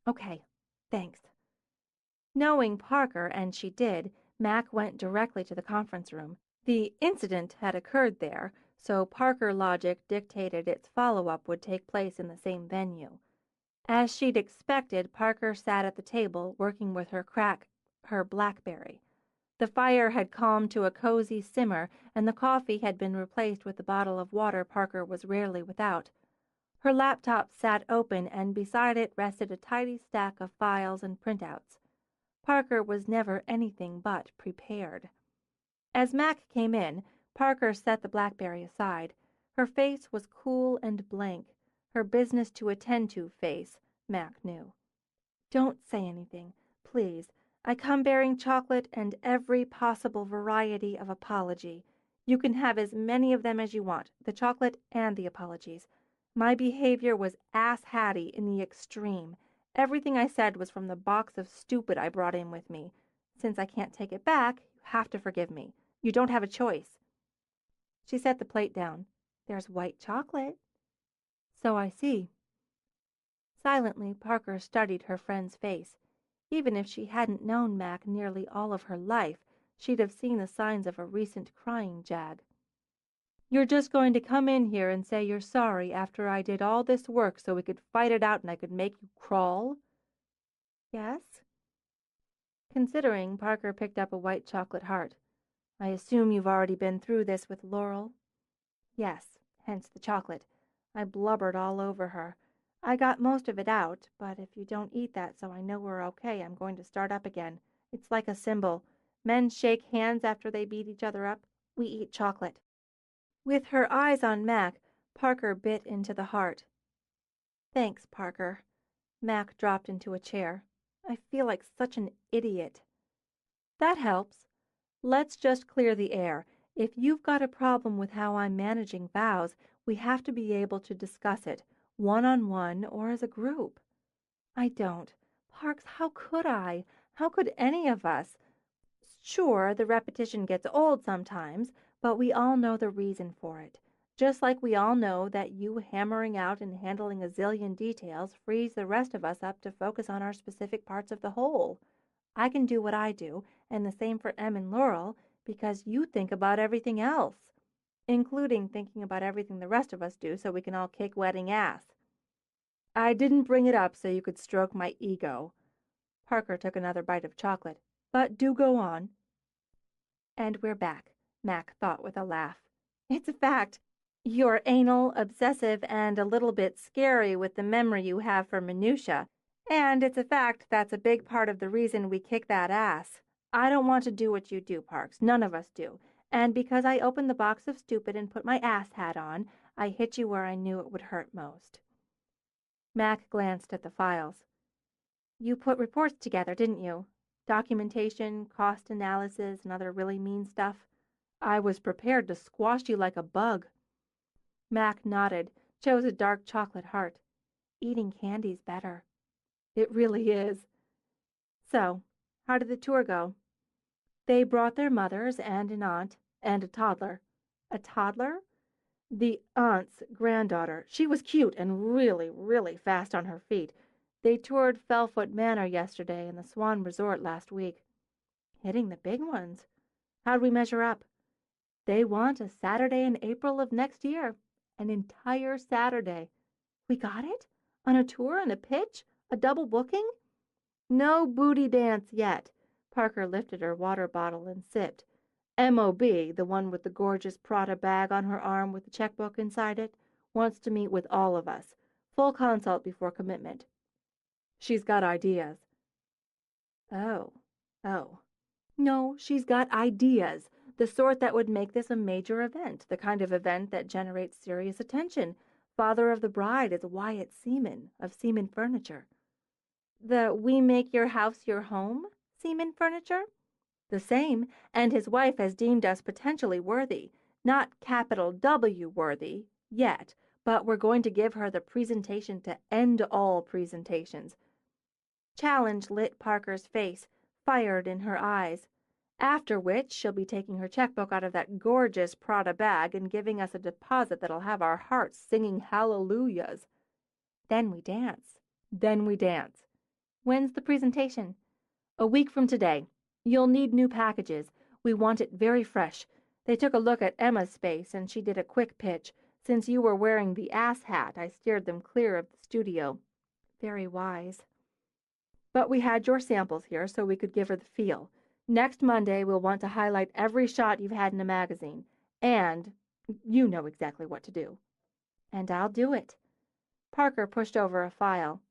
Okay, thanks. Knowing Parker, and she did, Mac went directly to the conference room. The incident had occurred there, so Parker logic dictated its follow-up would take place in the same venue. As she'd expected, Parker sat at the table, working with her BlackBerry. The fire had calmed to a cozy simmer, and the coffee had been replaced with the bottle of water Parker was rarely without. Her laptop sat open, and beside it rested a tidy stack of files and printouts. Parker was never anything but prepared. As Mac came in, Parker set the BlackBerry aside. Her face was cool and blank, her business to attend to face, Mac knew. Don't say anything, please. I come bearing chocolate and every possible variety of apology. You can have as many of them as you want, the chocolate and the apologies. My behavior was ass-hatty in the extreme. Everything I said was from the box of stupid I brought in with me. Since I can't take it back, you have to forgive me. You don't have a choice. She set the plate down. There's white chocolate. So I see. Silently, Parker studied her friend's face. Even if she hadn't known Mac nearly all of her life, she'd have seen the signs of a recent crying jag. You're just going to come in here and say you're sorry after I did all this work so we could fight it out and I could make you crawl? Yes? Considering, Parker picked up a white chocolate heart. I assume you've already been through this with Laurel? Yes, hence the chocolate. I blubbered all over her. I got most of it out, but if you don't eat that so I know we're okay, I'm going to start up again. It's like a symbol. Men shake hands after they beat each other up. We eat chocolate. With her eyes on Mac, Parker bit into the heart. Thanks, Parker. Mac dropped into a chair. I feel like such an idiot. That helps. Let's just clear the air. If you've got a problem with how I'm managing vows, we have to be able to discuss it, one-on-one or as a group. I don't. Parks, how could I? How could any of us? Sure, the repetition gets old sometimes, but we all know the reason for it. Just like we all know that you hammering out and handling a zillion details frees the rest of us up to focus on our specific parts of the whole. I can do what I do, and the same for Em and Laurel, because you think about everything else. including thinking about everything the rest of us do so we can all kick wedding ass. I didn't bring it up so you could stroke my ego. Parker took another bite of chocolate. But do go on. And we're back, Mac thought with a laugh. It's a fact. You're anal, obsessive, and a little bit scary with the memory you have for minutia. And it's a fact that's a big part of the reason we kick that ass. I don't want to do what you do, Parks. None of us do. And because I opened the box of stupid and put my ass hat on, I hit you where I knew it would hurt most. Mac glanced at the files. You put reports together, didn't you? Documentation, cost analysis, and other really mean stuff. I was prepared to squash you like a bug. Mac nodded, chose a dark chocolate heart. Eating candy's better. It really is. So, how did the tour go? They brought their mothers and an aunt and a toddler. A toddler? The aunt's granddaughter. She was cute and really, really fast on her feet. They toured Fellfoot Manor yesterday and the Swan Resort last week. Hitting the big ones. How'd we measure up? They want a Saturday in April of next year. An entire Saturday. We got it? On a tour and a pitch? A double booking? No booty dance yet. Parker lifted her water bottle and sipped. M.O.B., the one with the gorgeous Prada bag on her arm with the checkbook inside it, wants to meet with all of us. Full consult before commitment. She's got ideas. Oh. No, she's got ideas. The sort that would make this a major event, the kind of event that generates serious attention. Father of the bride is Wyatt Seaman, of Seaman Furniture. The We Make Your House Your Home Seaman Furniture? The same, and his wife has deemed us potentially worthy. Not capital W worthy, yet, but we're going to give her the presentation to end all presentations. Challenge lit Parker's face, fired in her eyes. After which, she'll be taking her checkbook out of that gorgeous Prada bag and giving us a deposit that'll have our hearts singing hallelujahs. Then we dance. When's the presentation? A week from today. You'll need new packages. We want it very fresh. They took a look at Emma's space, and she did a quick pitch. Since you were wearing the ass hat, I steered them clear of the studio. Very wise. But we had your samples here so we could give her the feel. Next Monday, we'll want to highlight every shot you've had in a magazine. And you know exactly what to do. And I'll do it. Parker pushed over a file.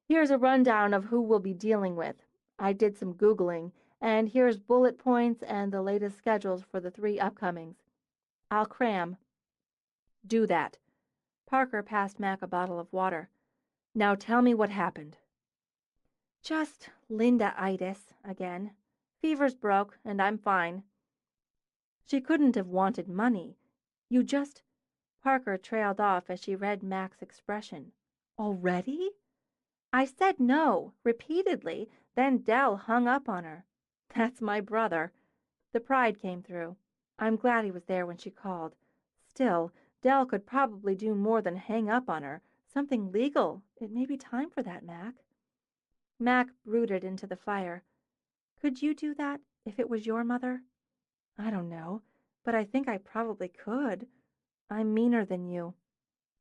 Here's a rundown of who we'll be dealing with. I did some Googling, and here's bullet points and the latest schedules for the 3 upcomings. I'll cram. Do that. Parker passed Mac a bottle of water. Now tell me what happened. Just Linda-itis again. Fever's broke, and I'm fine. She couldn't have wanted money. You just... Parker trailed off as she read Mac's expression. Already? I said no, repeatedly, then Dell hung up on her. That's my brother. The pride came through. I'm glad he was there when she called. Still, Dell could probably do more than hang up on her. Something legal. It may be time for that, Mac. Mac brooded into the fire. Could you do that if it was your mother? I don't know, but I think I probably could. I'm meaner than you.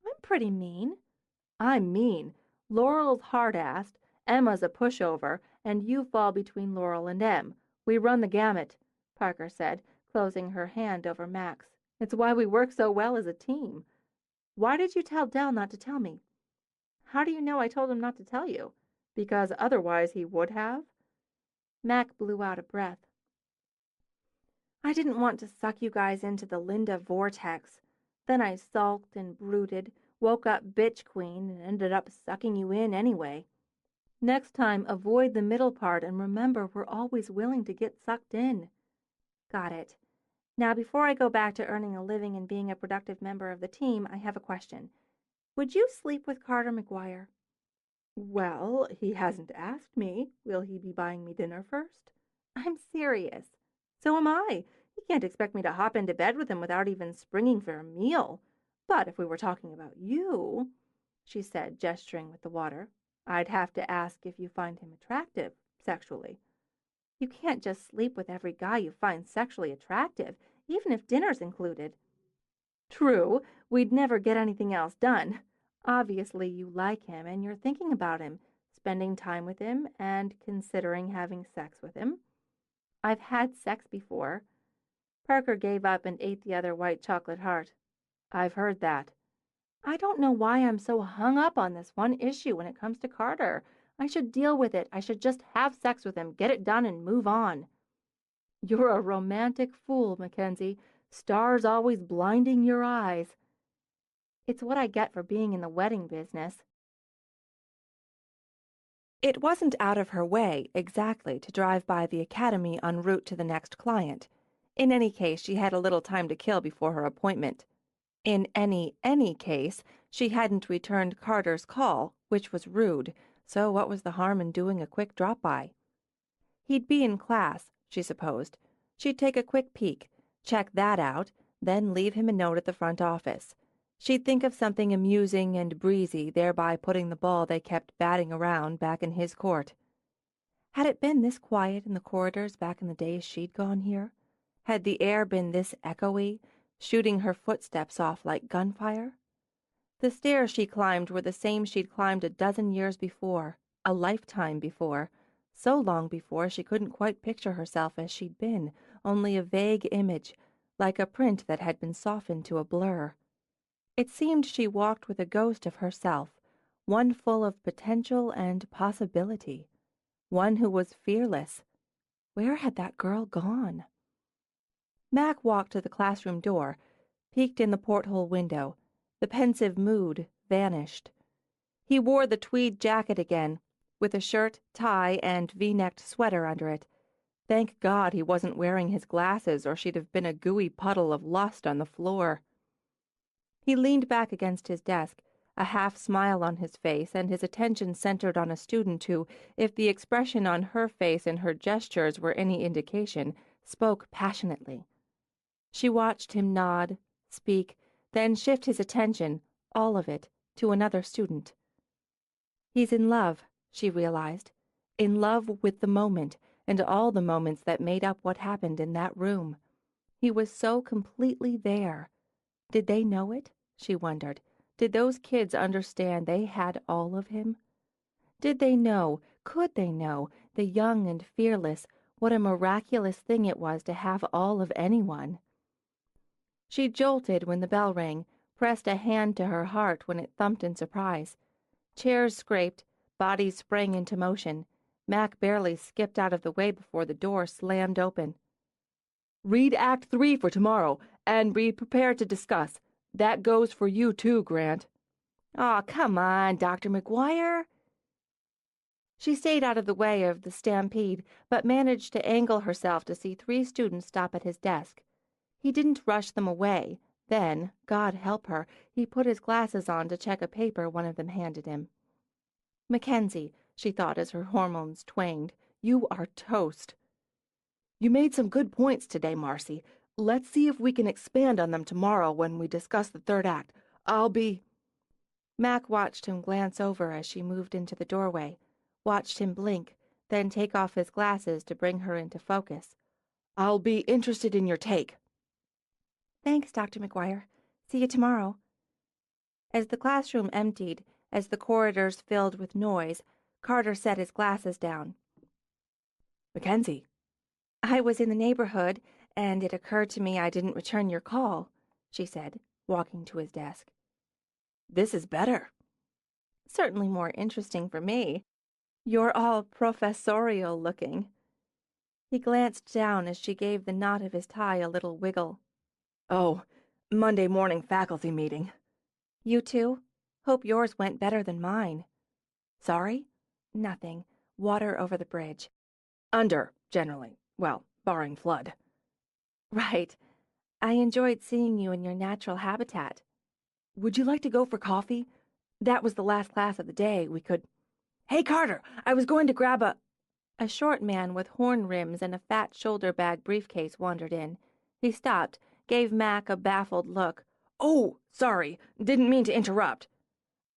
I'm pretty mean. I'm mean. Laurel's hard-assed, Emma's a pushover, and you fall between Laurel and Em. We run the gamut, Parker said, closing her hand over Mac's. It's why we work so well as a team. Why did you tell Dell not to tell me? How do you know I told him not to tell you? Because otherwise he would have? Mac blew out a breath. I didn't want to suck you guys into the Linda vortex. Then I sulked and brooded, woke up bitch queen, and ended up sucking you in anyway. Next time, avoid the middle part and remember we're always willing to get sucked in. Got it. Now, before I go back to earning a living and being a productive member of the team, I have a question. Would you sleep with Carter McGuire? Well, he hasn't asked me. Will he be buying me dinner first? I'm serious. So am I. He can't expect me to hop into bed with him without even springing for a meal. But if we were talking about you, she said, gesturing with the water, I'd have to ask if you find him attractive, sexually. You can't just sleep with every guy you find sexually attractive, even if dinner's included. True, we'd never get anything else done. Obviously, you like him and you're thinking about him, spending time with him, and considering having sex with him. I've had sex before. Parker gave up and ate the other white chocolate heart. I've heard that. I don't know why I'm so hung up on this one issue when it comes to Carter. I should deal with it. I should just have sex with him, get it done, and move on. You're a romantic fool, Mackenzie. Stars always blinding your eyes. It's what I get for being in the wedding business. It wasn't out of her way, exactly, to drive by the academy en route to the next client. In any case, she had a little time to kill before her appointment. In any case, she hadn't returned Carter's call, which was rude, so what was the harm in doing a quick drop-by? He'd be in class, she supposed. She'd take a quick peek, check that out, then leave him a note at the front office. She'd think of something amusing and breezy, thereby putting the ball they kept batting around back in his court. Had it been this quiet in the corridors back in the days she'd gone here? Had the air been this echoey, shooting her footsteps off like gunfire? The stairs she climbed were the same she'd climbed a dozen years before, a lifetime before, so long before she couldn't quite picture herself as she'd been, only a vague image, like a print that had been softened to a blur. It seemed she walked with a ghost of herself, one full of potential and possibility, one who was fearless. Where had that girl gone? Mac walked to the classroom door, peeked in the porthole window. The pensive mood vanished. He wore the tweed jacket again, with a shirt, tie, and V-necked sweater under it. Thank God he wasn't wearing his glasses, or she'd have been a gooey puddle of lust on the floor. He leaned back against his desk, a half-smile on his face, and his attention centered on a student who, if the expression on her face and her gestures were any indication, spoke passionately. She watched him nod, speak, then shift his attention, all of it, to another student. He's in love, she realized. In love with the moment, and all the moments that made up what happened in that room. He was so completely there. Did they know it? She wondered. Did those kids understand they had all of him? Did they know, could they know, the young and fearless, what a miraculous thing it was to have all of anyone? She jolted when the bell rang, pressed a hand to her heart when it thumped in surprise. Chairs scraped, bodies sprang into motion. Mac barely skipped out of the way before the door slammed open. "Read Act 3 for tomorrow, and be prepared to discuss. That goes for you, too, Grant." "Aw, come on, Dr. McGuire." She stayed out of the way of the stampede, but managed to angle herself to see 3 students stop at his desk. He didn't rush them away. Then, God help her, he put his glasses on to check a paper one of them handed him. "Mackenzie," she thought as her hormones twanged, "you are toast." "You made some good points today, Marcy. Let's see if we can expand on them tomorrow when we discuss the third act. I'll be—" Mac watched him glance over as she moved into the doorway, watched him blink, then take off his glasses to bring her into focus. "I'll be interested in your take." "Thanks, Dr. McGuire. See you tomorrow." As the classroom emptied, as the corridors filled with noise, Carter set his glasses down. "Mackenzie." "I was in the neighborhood, and it occurred to me I didn't return your call," she said, walking to his desk. "This is better." "Certainly more interesting for me. You're all professorial looking." He glanced down as she gave the knot of his tie a little wiggle. "Oh, Monday morning faculty meeting." "You too? Hope yours went better than mine." "Sorry?" "Nothing. Water over the bridge." Under, generally. Well, barring flood. "Right. I enjoyed seeing you in your natural habitat." "Would you like to go for coffee? That was the last class of the day. We could—" "Hey, Carter, I was going to grab a—" A short man with horn rims and a fat shoulder bag briefcase wandered in. He stopped, gave Mac a baffled look. "Oh, sorry. Didn't mean to interrupt.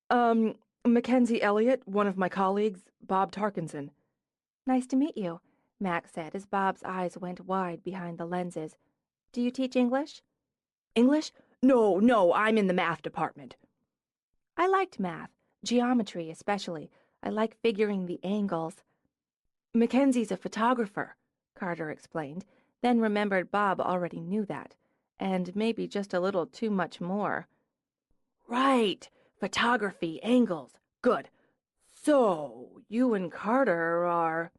Mackensie Elliot, one of my colleagues, Bob Tarkinson." "Nice to meet you," Mac said as Bob's eyes went wide behind the lenses. "Do you teach English?" "English? No, I'm in the math department. I liked math, geometry especially. I like figuring the angles. Mackenzie's a photographer, Carter explained, then remembered Bob already knew that, and maybe just a little too much more. Right, photography, angles. Good. So, you and Carter are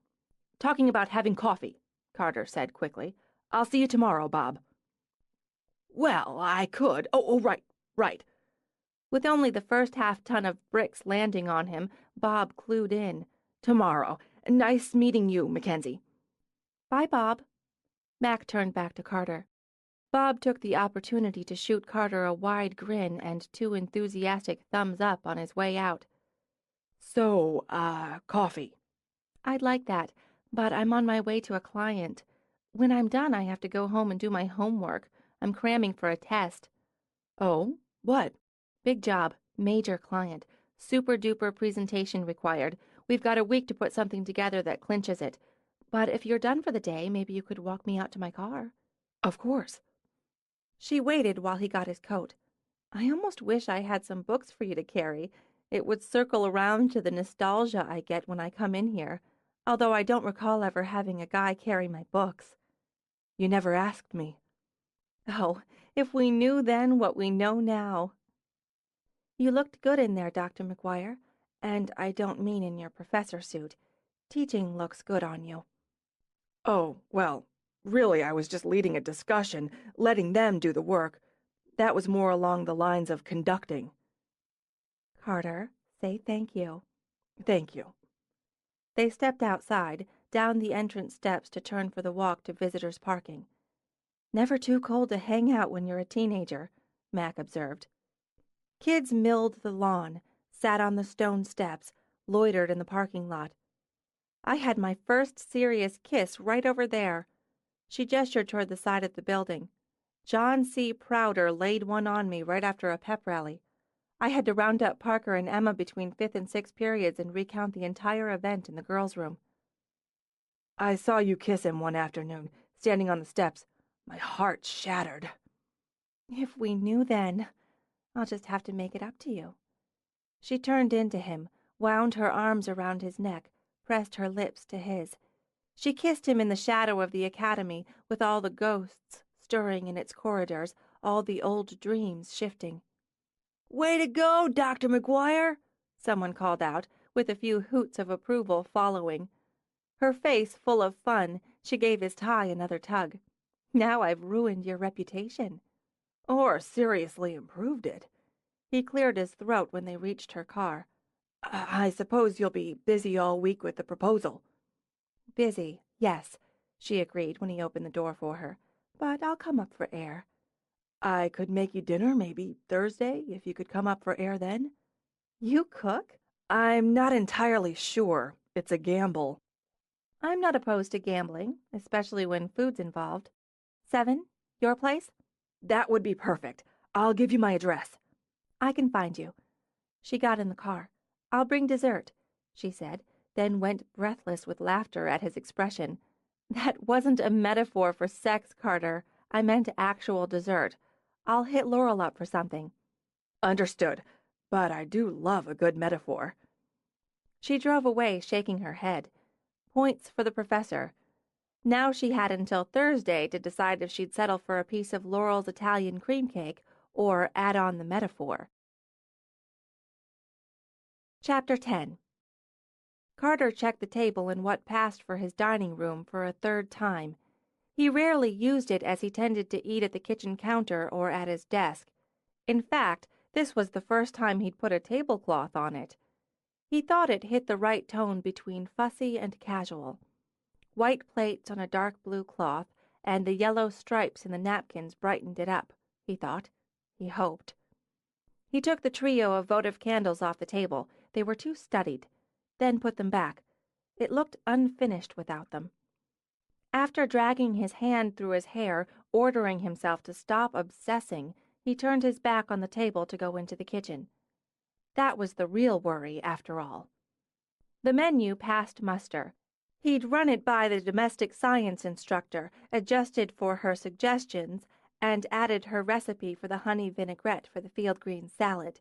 talking about having coffee, Carter said quickly. I'll see you tomorrow, Bob. Well, I could. Oh, right. With only the first half-ton of bricks landing on him, Bob clued in. Tomorrow. Nice meeting you, Mackenzie. Bye, Bob. Mac turned back to Carter. Bob took the opportunity to shoot Carter a wide grin and 2 enthusiastic thumbs up on his way out. So, coffee. I'd like that, but I'm on my way to a client. When I'm done, I have to go home and do my homework. I'm cramming for a test. Oh, what? Big job, major client, super-duper presentation required. We've got a week to put something together that clinches it. But if you're done for the day, maybe you could walk me out to my car. Of course. She waited while he got his coat. I almost wish I had some books for you to carry. It would circle around to the nostalgia I get when I come in here, although I don't recall ever having a guy carry my books. You never asked me. Oh, if we knew then what we know now. You looked good in there, Dr. McGuire, and I don't mean in your professor suit. Teaching looks good on you. Oh, well, really, I was just leading a discussion, letting them do the work. That was more along the lines of conducting. Carter, say thank you. Thank you. They stepped outside, down the entrance steps to turn for the walk to visitors' parking. Never too cold to hang out when you're a teenager, Mac observed. Kids milled the lawn, sat on the stone steps, loitered in the parking lot. I had my first serious kiss right over there. She gestured toward the side of the building. John C. Prouder laid one on me right after a pep rally. I had to round up Parker and Emma between 5th and 6th periods and recount the entire event in the girls' room. I saw you kiss him one afternoon, standing on the steps. My heart shattered. If we knew then, I'll just have to make it up to you. She turned into him, wound her arms around his neck, pressed her lips to his. She kissed him in the shadow of the academy, with all the ghosts stirring in its corridors, all the old dreams shifting. Way to go, Dr. McGuire, someone called out, with a few hoots of approval following. Her face full of fun, she gave his tie another tug. Now I've ruined your reputation. Or seriously improved it. He cleared his throat when they reached her car. I suppose you'll be busy all week with the proposal. Busy, yes, she agreed when he opened the door for her. But I'll come up for air. I could make you dinner maybe Thursday, if you could come up for air then. You cook? I'm not entirely sure. It's a gamble. I'm not opposed to gambling, especially when food's involved. 7, your place? That would be perfect. I'll give you my address. I can find you. She got in the car. I'll bring dessert, she said, then went breathless with laughter at his expression. That wasn't a metaphor for sex, Carter. I meant actual dessert. I'll hit Laurel up for something. Understood, but I do love a good metaphor. She drove away, shaking her head. Points for the professor. Now she had until Thursday to decide if she'd settle for a piece of Laurel's Italian cream cake or add on the metaphor. Chapter 10. Carter checked the table in what passed for his dining room for a third time. He rarely used it as he tended to eat at the kitchen counter or at his desk. In fact, this was the first time he'd put a tablecloth on it. He thought it hit the right tone between fussy and casual. White plates on a dark blue cloth, and the yellow stripes in the napkins brightened it up, he thought. He hoped. He took the trio of votive candles off the table. They were too studied. Then put them back. It looked unfinished without them. After dragging his hand through his hair, ordering himself to stop obsessing, he turned his back on the table to go into the kitchen. That was the real worry, after all. The menu passed muster. He'd run it by the domestic science instructor, adjusted for her suggestions, and added her recipe for the honey vinaigrette for the field green salad.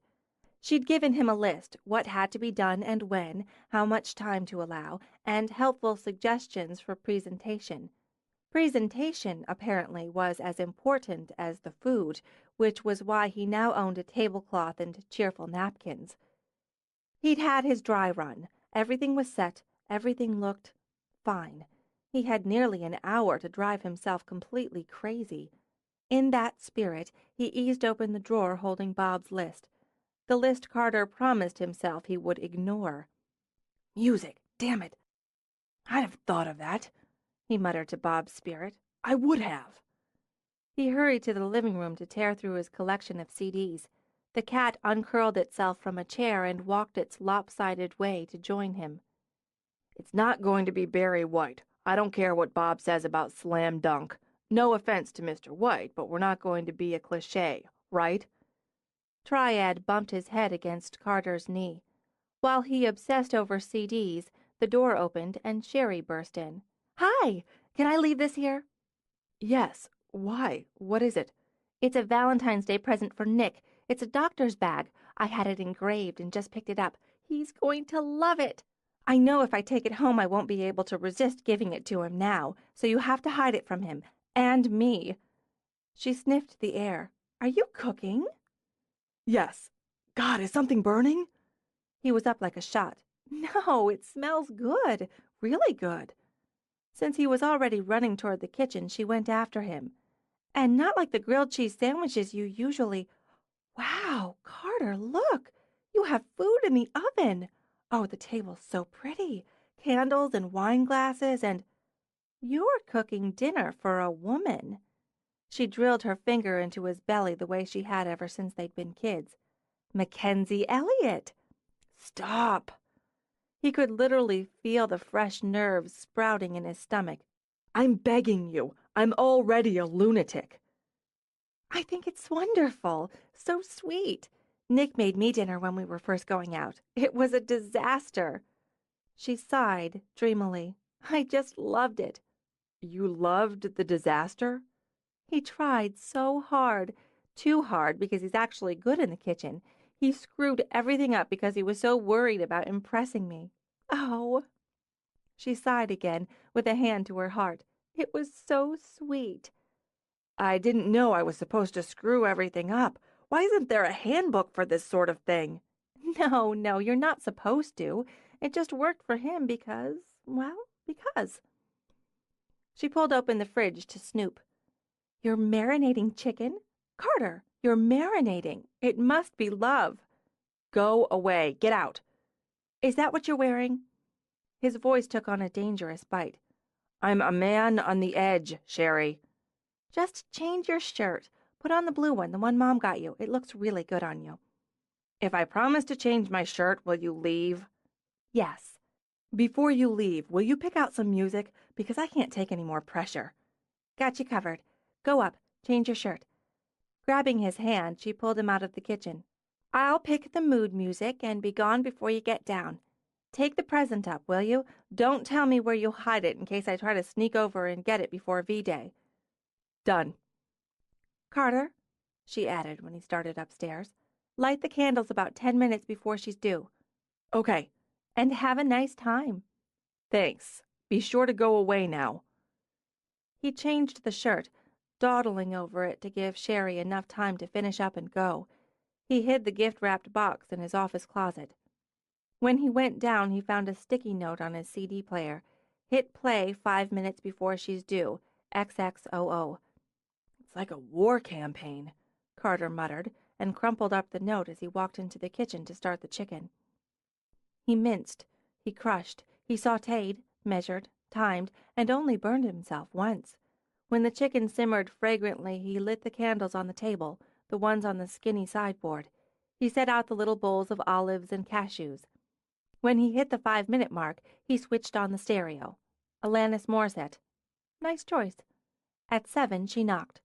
She'd given him a list, what had to be done and when, how much time to allow, and helpful suggestions for presentation. Presentation, apparently, was as important as the food, which was why he now owned a tablecloth and cheerful napkins. He'd had his dry run. Everything was set. Everything looked fine. He had nearly an hour to drive himself completely crazy. In that spirit, he eased open the drawer holding Bob's list. The list Carter promised himself he would ignore. Music, damn it. I'd have thought of that, he muttered to Bob's spirit. I would have. He hurried to the living room to tear through his collection of CDs. The cat uncurled itself from a chair and walked its lopsided way to join him. It's not going to be Barry White. I don't care what Bob says about slam dunk. No offense to Mr. White, but we're not going to be a cliché, right? Triad bumped his head against Carter's knee. While he obsessed over CDs, the door opened and Sherry burst in. Hi! Can I leave this here? Yes. Why? What is it? It's a Valentine's Day present for Nick. It's a doctor's bag. I had it engraved and just picked it up. He's going to love it. I know if I take it home I won't be able to resist giving it to him now, so you have to hide it from him. And me. She sniffed the air. Are you cooking? Yes. God, is something burning? He was up like a shot. No, it smells good. Really good. Since he was already running toward the kitchen, she went after him. And not like the grilled cheese sandwiches you usually... Wow, Carter, look! You have food in the oven. Oh, the table's so pretty. Candles and wine glasses and... You're cooking dinner for a woman. She drilled her finger into his belly the way she had ever since they'd been kids. Mackensie Elliot. Stop. He could literally feel the fresh nerves sprouting in his stomach. I'm begging you. I'm already a lunatic. I think it's wonderful. So sweet. Nick made me dinner when we were first going out. It was a disaster. She sighed dreamily. I just loved it. You loved the disaster? He tried so hard. Too hard because he's actually good in the kitchen. He screwed everything up because he was so worried about impressing me. Oh. She sighed again, with a hand to her heart. It was so sweet. I didn't know I was supposed to screw everything up. Why isn't there a handbook for this sort of thing? No, you're not supposed to. It just worked for him because, well, because. She pulled open the fridge to snoop. You're marinating chicken? Carter, you're marinating. It must be love. Go away. Get out. Is that what you're wearing? His voice took on a dangerous bite. I'm a man on the edge, Sherry. Just change your shirt. Put on the blue one, the one Mom got you. It looks really good on you. If I promise to change my shirt, will you leave? Yes. Before you leave, will you pick out some music? Because I can't take any more pressure. Got you covered. Go up. Change your shirt. Grabbing his hand, she pulled him out of the kitchen. I'll pick the mood music and be gone before you get down. Take the present up, will you? Don't tell me where you'll hide it in case I try to sneak over and get it before V-Day. Done. Carter, she added when he started upstairs, light the candles about 10 minutes before she's due. Okay. And have a nice time. Thanks. Be sure to go away now. He changed the shirt, dawdling over it to give Sherry enough time to finish up and go. He hid the gift-wrapped box in his office closet. When he went down, he found a sticky note on his CD player. Hit play 5 minutes before she's due. XXOO. It's like a war campaign, Carter muttered, and crumpled up the note as he walked into the kitchen to start the chicken. He minced, he crushed, he sautéed, measured, timed, and only burned himself once. When the chicken simmered fragrantly, he lit the candles on the table, the ones on the skinny sideboard. He set out the little bowls of olives and cashews. When he hit the 5-minute mark, he switched on the stereo. Alanis Morissette. Nice choice. At 7, she knocked.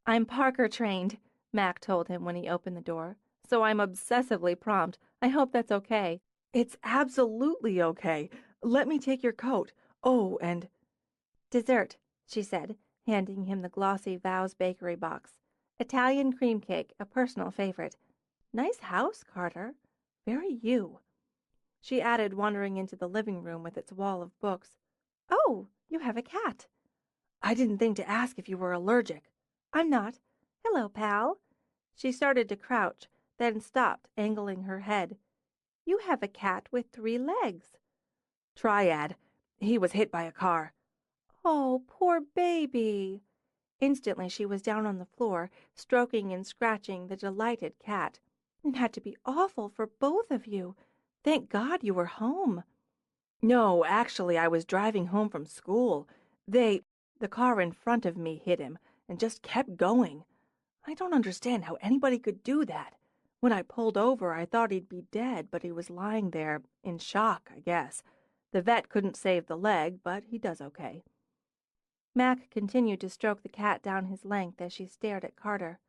I'm Parker trained, Mac told him when he opened the door, so I'm obsessively prompt. I hope that's okay. It's absolutely okay. Let me take your coat. Oh, and... Dessert, she said, handing him the glossy Vow's Bakery box. Italian cream cake, a personal favorite. Nice house, Carter. Very you. She added, wandering into the living room with its wall of books. Oh, you have a cat. I didn't think to ask if you were allergic. I'm not. Hello, pal. She started to crouch, then stopped, angling her head. You have a cat with 3 legs. Triad. He was hit by a car. Oh, poor baby. Instantly she was down on the floor, stroking and scratching the delighted cat. It had to be awful for both of you. Thank God you were home. No, actually, I was driving home from school. The car in front of me hit him and just kept going. I don't understand how anybody could do that. When I pulled over, I thought he'd be dead, but he was lying there in shock, I guess. The vet couldn't save the leg, but he does okay. Mac continued to stroke the cat down his length as she stared at Carter.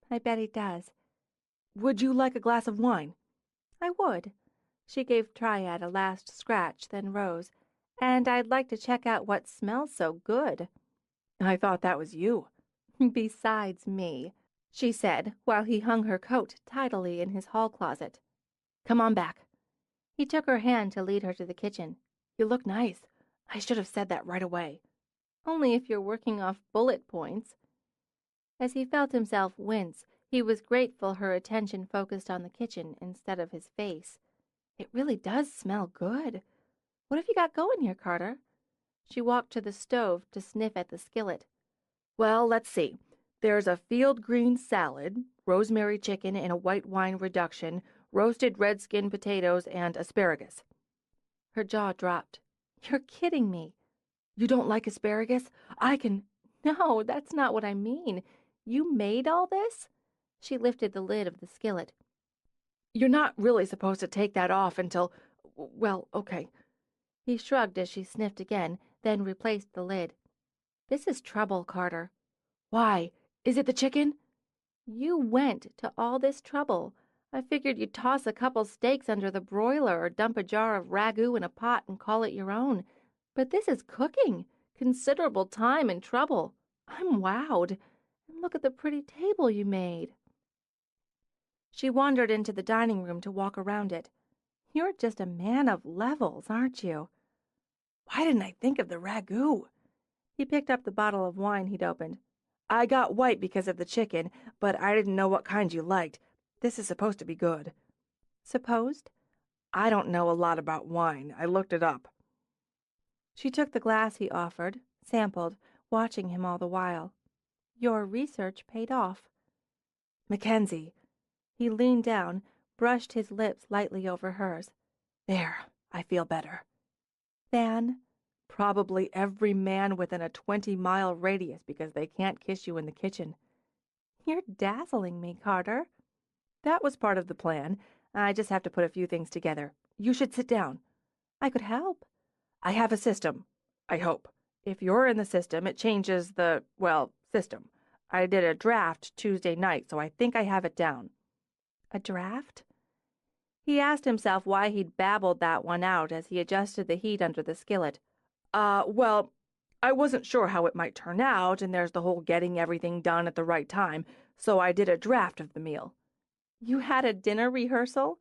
I bet he does. Would you like a glass of wine? I would. She gave Triad a last scratch, then rose. And I'd like to check out what smells so good. I thought that was you. Besides me, she said, while he hung her coat tidily in his hall closet. Come on back. He took her hand to lead her to the kitchen. You look nice. I should have said that right away. Only if you're working off bullet points. As he felt himself wince, he was grateful her attention focused on the kitchen instead of his face. It really does smell good. What have you got going here, Carter? She walked to the stove to sniff at the skillet. Well, let's see. There's a field green salad, rosemary chicken in a white wine reduction, roasted red skin potatoes, and asparagus. Her jaw dropped. You're kidding me. You don't like asparagus? I can... No, that's not what I mean. You made all this? She lifted the lid of the skillet. You're not really supposed to take that off until... Well, okay. He shrugged as she sniffed again, then replaced the lid. This is trouble, Carter. Why? Is it the chicken? You went to all this trouble. I figured you'd toss a couple steaks under the broiler or dump a jar of ragu in a pot and call it your own. But this is cooking. Considerable time and trouble. I'm wowed. And look at the pretty table you made. She wandered into the dining room to walk around it. You're just a man of levels, aren't you? Why didn't I think of the ragu? He picked up the bottle of wine he'd opened. I got white because of the chicken, but I didn't know what kind you liked. This is supposed to be good. Supposed? I don't know a lot about wine. I looked it up. She took the glass he offered, sampled, watching him all the while. Your research paid off. Mackensie. He leaned down, brushed his lips lightly over hers. There, I feel better. Than? Probably every man within a 20-mile radius because they can't kiss you in the kitchen. You're dazzling me, Carter. That was part of the plan. I just have to put a few things together. You should sit down. I could help. I have a system. I hope. If you're in the system, it changes the, system. I did a draft Tuesday night, so I think I have it down. A draft? He asked himself why he'd babbled that one out as he adjusted the heat under the skillet. I wasn't sure how it might turn out, and there's the whole getting everything done at the right time, so I did a draft of the meal. You had a dinner rehearsal?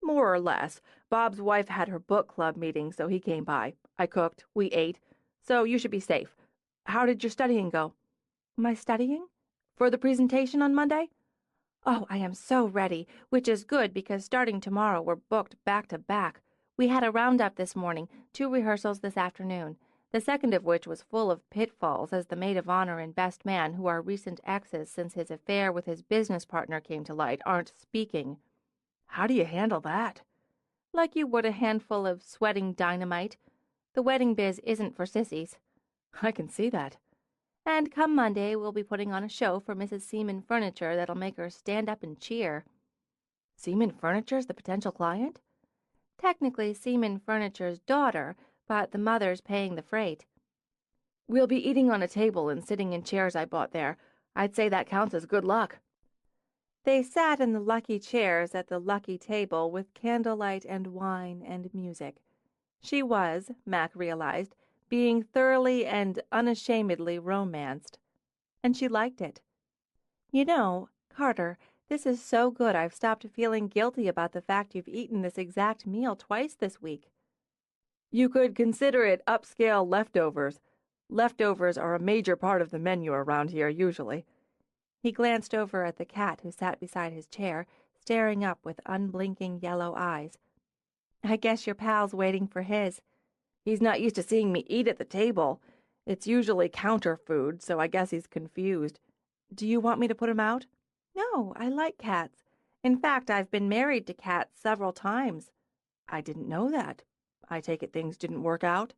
More or less. Bob's wife had her book club meeting, so he came by. I cooked. We ate. So you should be safe. How did your studying go? My studying? For the presentation on Monday? Oh, I am so ready, which is good because starting tomorrow we're booked back to back. We had a roundup this morning, 2 rehearsals this afternoon, the second of which was full of pitfalls as the maid of honor and best man, who are recent exes since his affair with his business partner came to light, aren't speaking. How do you handle that? Like you would a handful of sweating dynamite. The wedding biz isn't for sissies. I can see that. And come Monday, we'll be putting on a show for Mrs. Seaman Furniture that'll make her stand up and cheer. Seaman Furniture's the potential client? Technically Seaman Furniture's daughter, but the mother's paying the freight. We'll be eating on a table and sitting in chairs I bought there. I'd say that counts as good luck. They sat in the lucky chairs at the lucky table with candlelight and wine and music. She was, Mac realized, being thoroughly and unashamedly romanced. And she liked it. You know, Carter, this is so good I've stopped feeling guilty about the fact you've eaten this exact meal twice this week. You could consider it upscale leftovers. Leftovers are a major part of the menu around here, usually. He glanced over at the cat who sat beside his chair, staring up with unblinking yellow eyes. I guess your pal's waiting for his. He's not used to seeing me eat at the table. It's usually counter food, so I guess he's confused. Do you want me to put him out? No, I like cats. In fact, I've been married to cats several times. I didn't know that. I take it things didn't work out?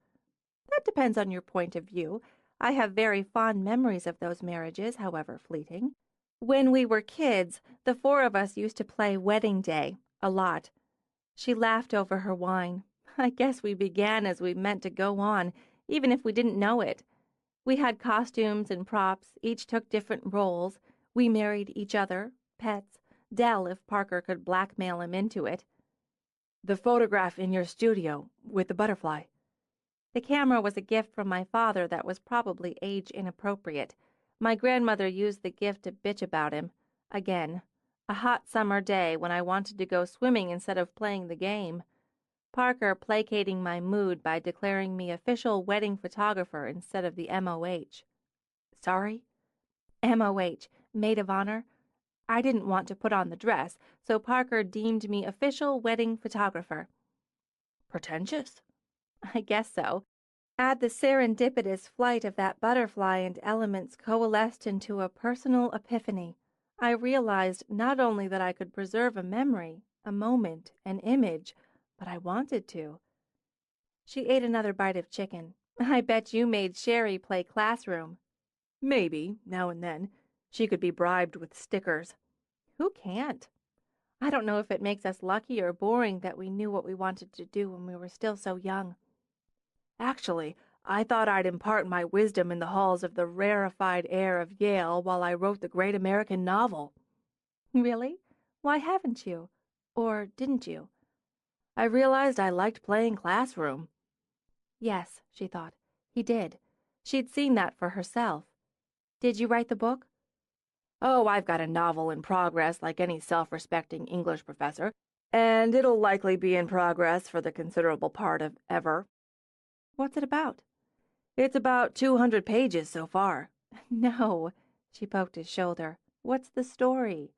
That depends on your point of view. I have very fond memories of those marriages, however fleeting. When we were kids, the four of us used to play Wedding Day, a lot. She laughed over her wine. I guess we began as we meant to go on, even if we didn't know it. We had costumes and props, each took different roles. We married each other, pets, Dell if Parker could blackmail him into it. The photograph in your studio with the butterfly. The camera was a gift from my father that was probably age inappropriate. My grandmother used the gift to bitch about him. Again. A hot summer day when I wanted to go swimming instead of playing the game. Parker placating my mood by declaring me official wedding photographer instead of the MOH. Sorry? MOH, maid of honor. I didn't want to put on the dress, so Parker deemed me official wedding photographer. Pretentious? I guess so. Add the serendipitous flight of that butterfly and elements coalesced into a personal epiphany. I realized not only that I could preserve a memory, a moment, an image, but I wanted to. She ate another bite of chicken. I bet you made Sherry play classroom. Maybe, now and then. She could be bribed with stickers. Who can't? I don't know if it makes us lucky or boring that we knew what we wanted to do when we were still so young. Actually, I thought I'd impart my wisdom in the halls of the rarefied air of Yale while I wrote the great American novel. Really? Why haven't you? Or didn't you? I realized I liked playing classroom. Yes, she thought. He did. She'd seen that for herself. Did you write the book? Oh, I've got a novel in progress like any self-respecting English professor, and it'll likely be in progress for the considerable part of ever. What's it about? It's about 200 pages so far. No, she poked his shoulder. What's the story?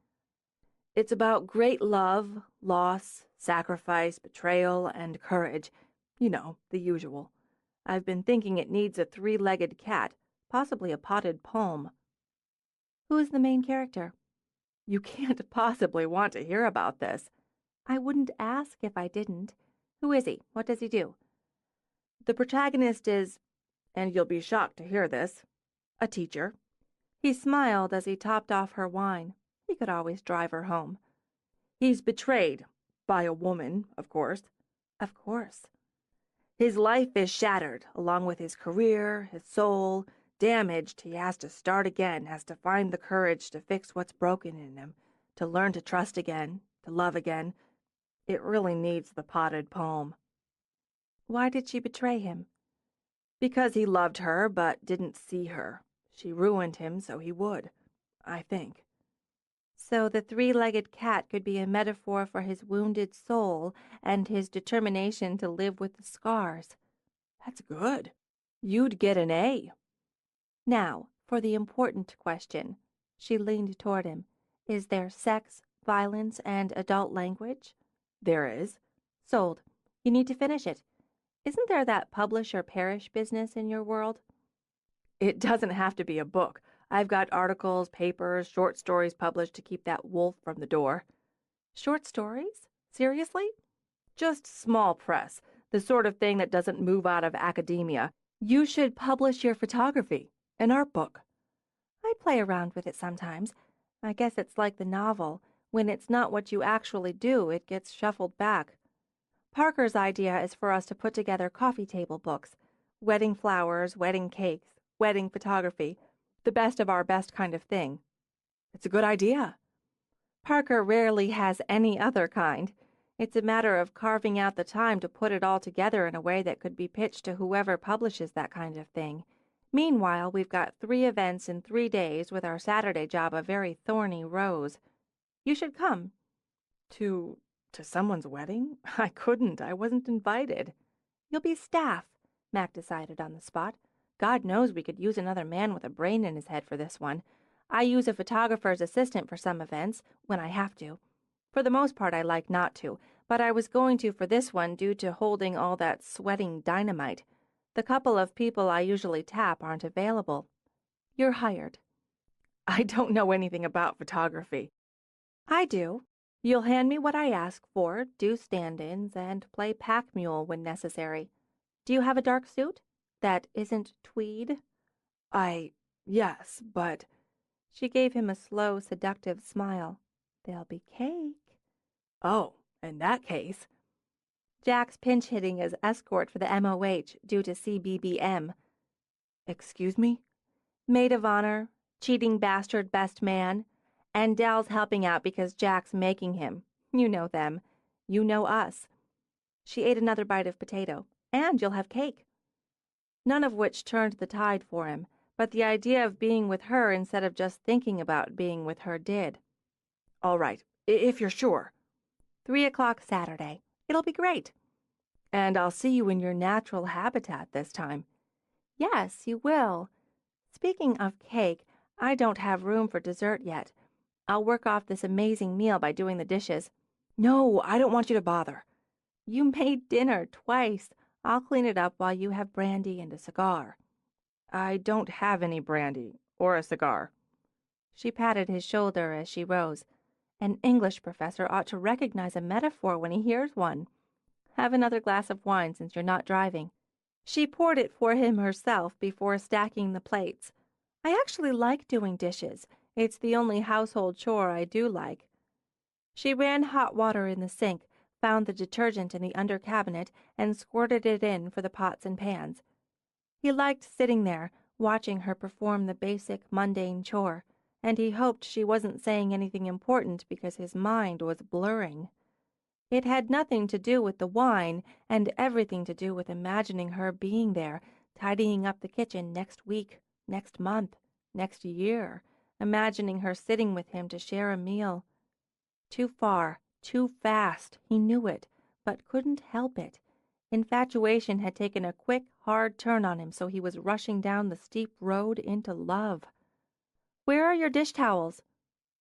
It's about great love, loss, sacrifice, betrayal, and courage. You know, the usual. I've been thinking it needs a three-legged cat, possibly a potted palm. Who's the main character? You can't possibly want to hear about this. I wouldn't ask if I didn't. Who is he? What does he do? The protagonist is, and you'll be shocked to hear this, a teacher. He smiled as he topped off her wine. He could always drive her home. He's betrayed, by a woman, of course. Of course. His life is shattered, along with his career, his soul. Damaged, he has to start again, has to find the courage to fix what's broken in him, to learn to trust again, to love again. It really needs the potted palm. Why did she betray him? Because he loved her, but didn't see her. She ruined him so he would, I think. So the three-legged cat could be a metaphor for his wounded soul and his determination to live with the scars. That's good. You'd get an A. Now, for the important question. She leaned toward him. Is there sex, violence, and adult language? There is. Sold. You need to finish it. Isn't there that publish-or-perish business in your world? It doesn't have to be a book. I've got articles, papers, short stories published to keep that wolf from the door. Short stories? Seriously? Just small press, the sort of thing that doesn't move out of academia. You should publish your photography, an art book. I play around with it sometimes. I guess it's like the novel. When it's not what you actually do, it gets shuffled back. Parker's idea is for us to put together coffee table books. Wedding flowers, wedding cakes, wedding photography. The best of our best kind of thing. It's a good idea. Parker rarely has any other kind. It's a matter of carving out the time to put it all together in a way that could be pitched to whoever publishes that kind of thing. Meanwhile, we've got 3 events in 3 days with our Saturday job a very thorny rose. You should come. To someone's wedding? I couldn't. I wasn't invited. You'll be staff, Mac decided on the spot. God knows we could use another man with a brain in his head for this one. I use a photographer's assistant for some events, when I have to. For the most part, I like not to, but I was going to for this one due to holding all that sweating dynamite. The couple of people I usually tap aren't available. You're hired. I don't know anything about photography. I do. You'll hand me what I ask for, do stand-ins, and play pack mule when necessary. Do you have a dark suit? That isn't tweed? Yes, but... She gave him a slow, seductive smile. There'll be cake. Oh, in that case... Jack's pinch-hitting as escort for the MOH due to CBBM. Excuse me? Maid of honor, cheating bastard best man, and Dell's helping out because Jack's making him. You know them. You know us. She ate another bite of potato. And you'll have cake. None of which turned the tide for him, but the idea of being with her instead of just thinking about being with her did. All right, if you're sure. 3 o'clock Saturday. It'll be great. And I'll see you in your natural habitat this time. Yes, you will. Speaking of cake, I don't have room for dessert yet. I'll work off this amazing meal by doing the dishes. No, I don't want you to bother. You made dinner twice. I'll clean it up while you have brandy and a cigar. I don't have any brandy or a cigar. She patted his shoulder as she rose. An English professor ought to recognize a metaphor when he hears one. Have another glass of wine since you're not driving. She poured it for him herself before stacking the plates. I actually like doing dishes. It's the only household chore I do like. She ran hot water in the sink, found the detergent in the under cabinet, and squirted it in for the pots and pans. He liked sitting there, watching her perform the basic, mundane chore, and he hoped she wasn't saying anything important because his mind was blurring. It had nothing to do with the wine and everything to do with imagining her being there, tidying up the kitchen next week, next month, next year, imagining her sitting with him to share a meal. Too far, too fast, he knew it, but couldn't help it. Infatuation had taken a quick, hard turn on him, so he was rushing down the steep road into love. Where are your dish towels?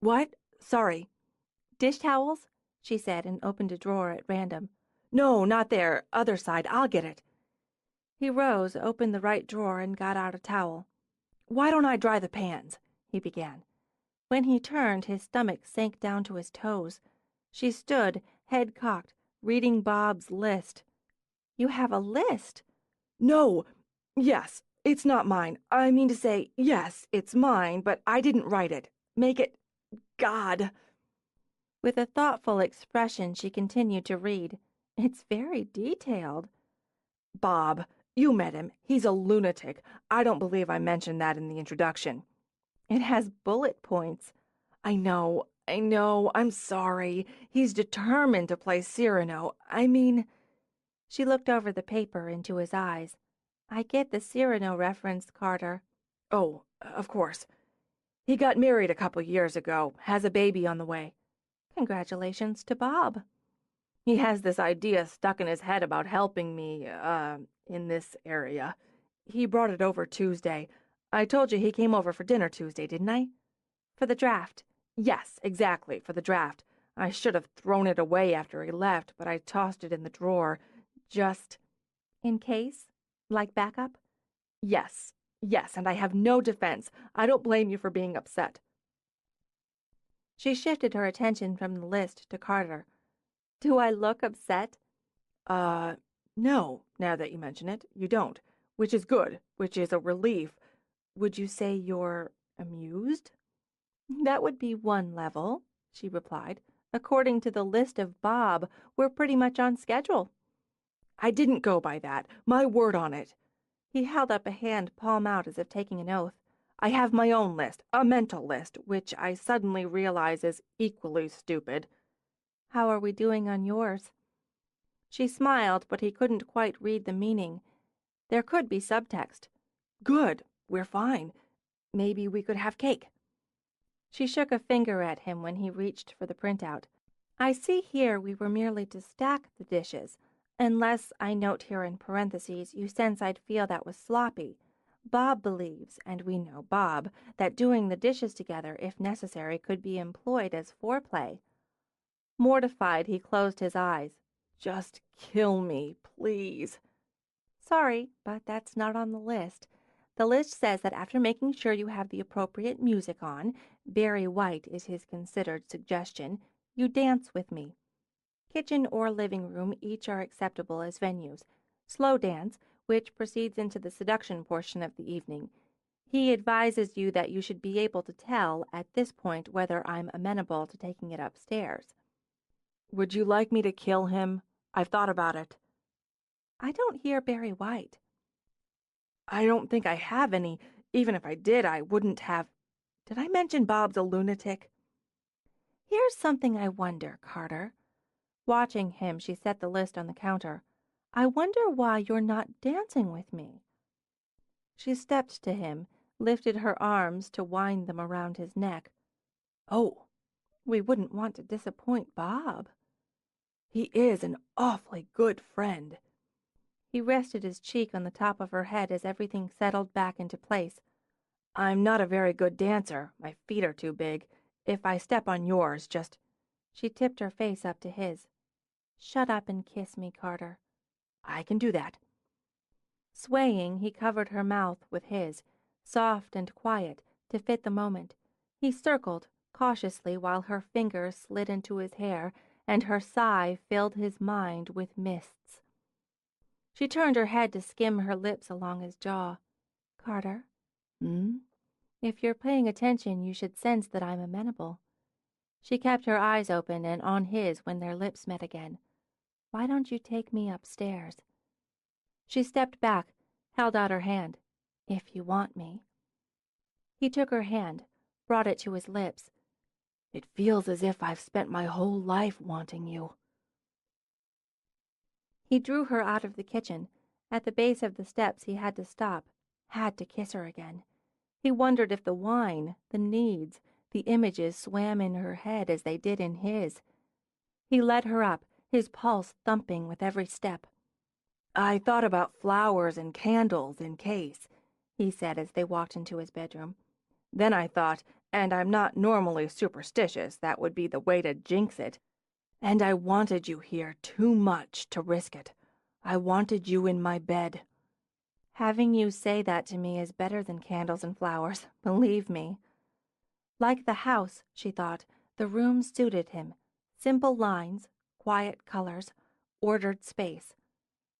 What? Sorry. Dish towels? She said and opened a drawer at random. No, not there. Other side. I'll get it. He rose, opened the right drawer, and got out a towel. Why don't I dry the pans? He began. When he turned, his stomach sank down to his toes. She stood, head cocked, reading Bob's list. You have a list? No. Yes, it's not mine. I mean to say, yes, it's mine, but I didn't write it. Make it... God... With a thoughtful expression, she continued to read. It's very detailed. Bob, you met him. He's a lunatic. I don't believe I mentioned that in the introduction. It has bullet points. I know. I'm sorry. He's determined to play Cyrano. I mean... She looked over the paper into his eyes. I get the Cyrano reference, Carter. Oh, of course. He got married a couple years ago. Has a baby on the way. Congratulations to Bob. He has this idea stuck in his head about helping me, in this area. He brought it over Tuesday. I told you he came over for dinner Tuesday, didn't I? For the draft. Yes, exactly, for the draft. I should have thrown it away after he left, but I tossed it in the drawer. Just... In case? Like backup? Yes, and I have no defense. I don't blame you for being upset. She shifted her attention from the list to Carter. Do I look upset? No, now that you mention it, you don't. Which is good, which is a relief. Would you say you're amused? That would be one level, she replied. According to the list of Bob, we're pretty much on schedule. I didn't go by that. My word on it. He held up a hand, palm out, as if taking an oath. I have my own list, a mental list, which I suddenly realize is equally stupid. How are we doing on yours?" She smiled, but he couldn't quite read the meaning. There could be subtext. "Good. We're fine. Maybe we could have cake." She shook a finger at him when he reached for the printout. "I see here we were merely to stack the dishes, unless I note here in parentheses you sense I'd feel that was sloppy. Bob believes, and we know Bob, that doing the dishes together, if necessary, could be employed as foreplay." Mortified, he closed his eyes. "Just kill me, please." "Sorry, but that's not on the list. The list says that after making sure you have the appropriate music on, Barry White is his considered suggestion, you dance with me. Kitchen or living room each are acceptable as venues. Slow dance, which proceeds into the seduction portion of the evening. He advises you that you should be able to tell at this point whether I'm amenable to taking it upstairs." "Would you like me to kill him? I've thought about it." "I don't hear Barry White." "I don't think I have any. Even if I did, I wouldn't have. Did I mention Bob's a lunatic?" "Here's something I wonder, Carter." Watching him, she set the list on the counter. "I wonder why you're not dancing with me." She stepped to him, lifted her arms to wind them around his neck. "Oh, "We wouldn't want to disappoint Bob." he is an awfully good friend." He rested his cheek on the top of her head as everything settled back into place. "I'm not a very good dancer. My feet are too big. If I step on yours, just—" She tipped her face up to his. "Shut up and kiss me, Carter." "I can do that." Swaying, he covered her mouth with his, soft and quiet, to fit the moment. He circled, cautiously, while her fingers slid into his hair, and her sigh filled his mind with mists. She turned her head to skim her lips along his jaw. "Carter?" "Hmm?" "If you're paying attention, you should sense that I'm amenable." She kept her eyes open and on his when their lips met again. "Why don't you take me upstairs?" She stepped back, held out her hand. "If you want me." He took her hand, brought it to his lips. "It feels as if I've spent my whole life wanting you." He drew her out of the kitchen. At the base of the steps he had to stop, had to kiss her again. He wondered if the wine, the needs, the images swam in her head as they did in his. He led her up, his pulse thumping with every step. "I thought about flowers and candles in case," he said as they walked into his bedroom. "Then I thought, and I'm not normally superstitious, that would be the way to jinx it. And I wanted you here too much to risk it. I wanted you in my bed." Having you say that to me is better than candles and flowers, believe me. Like the house, she thought, the room suited him. Simple lines, quiet colors, ordered space.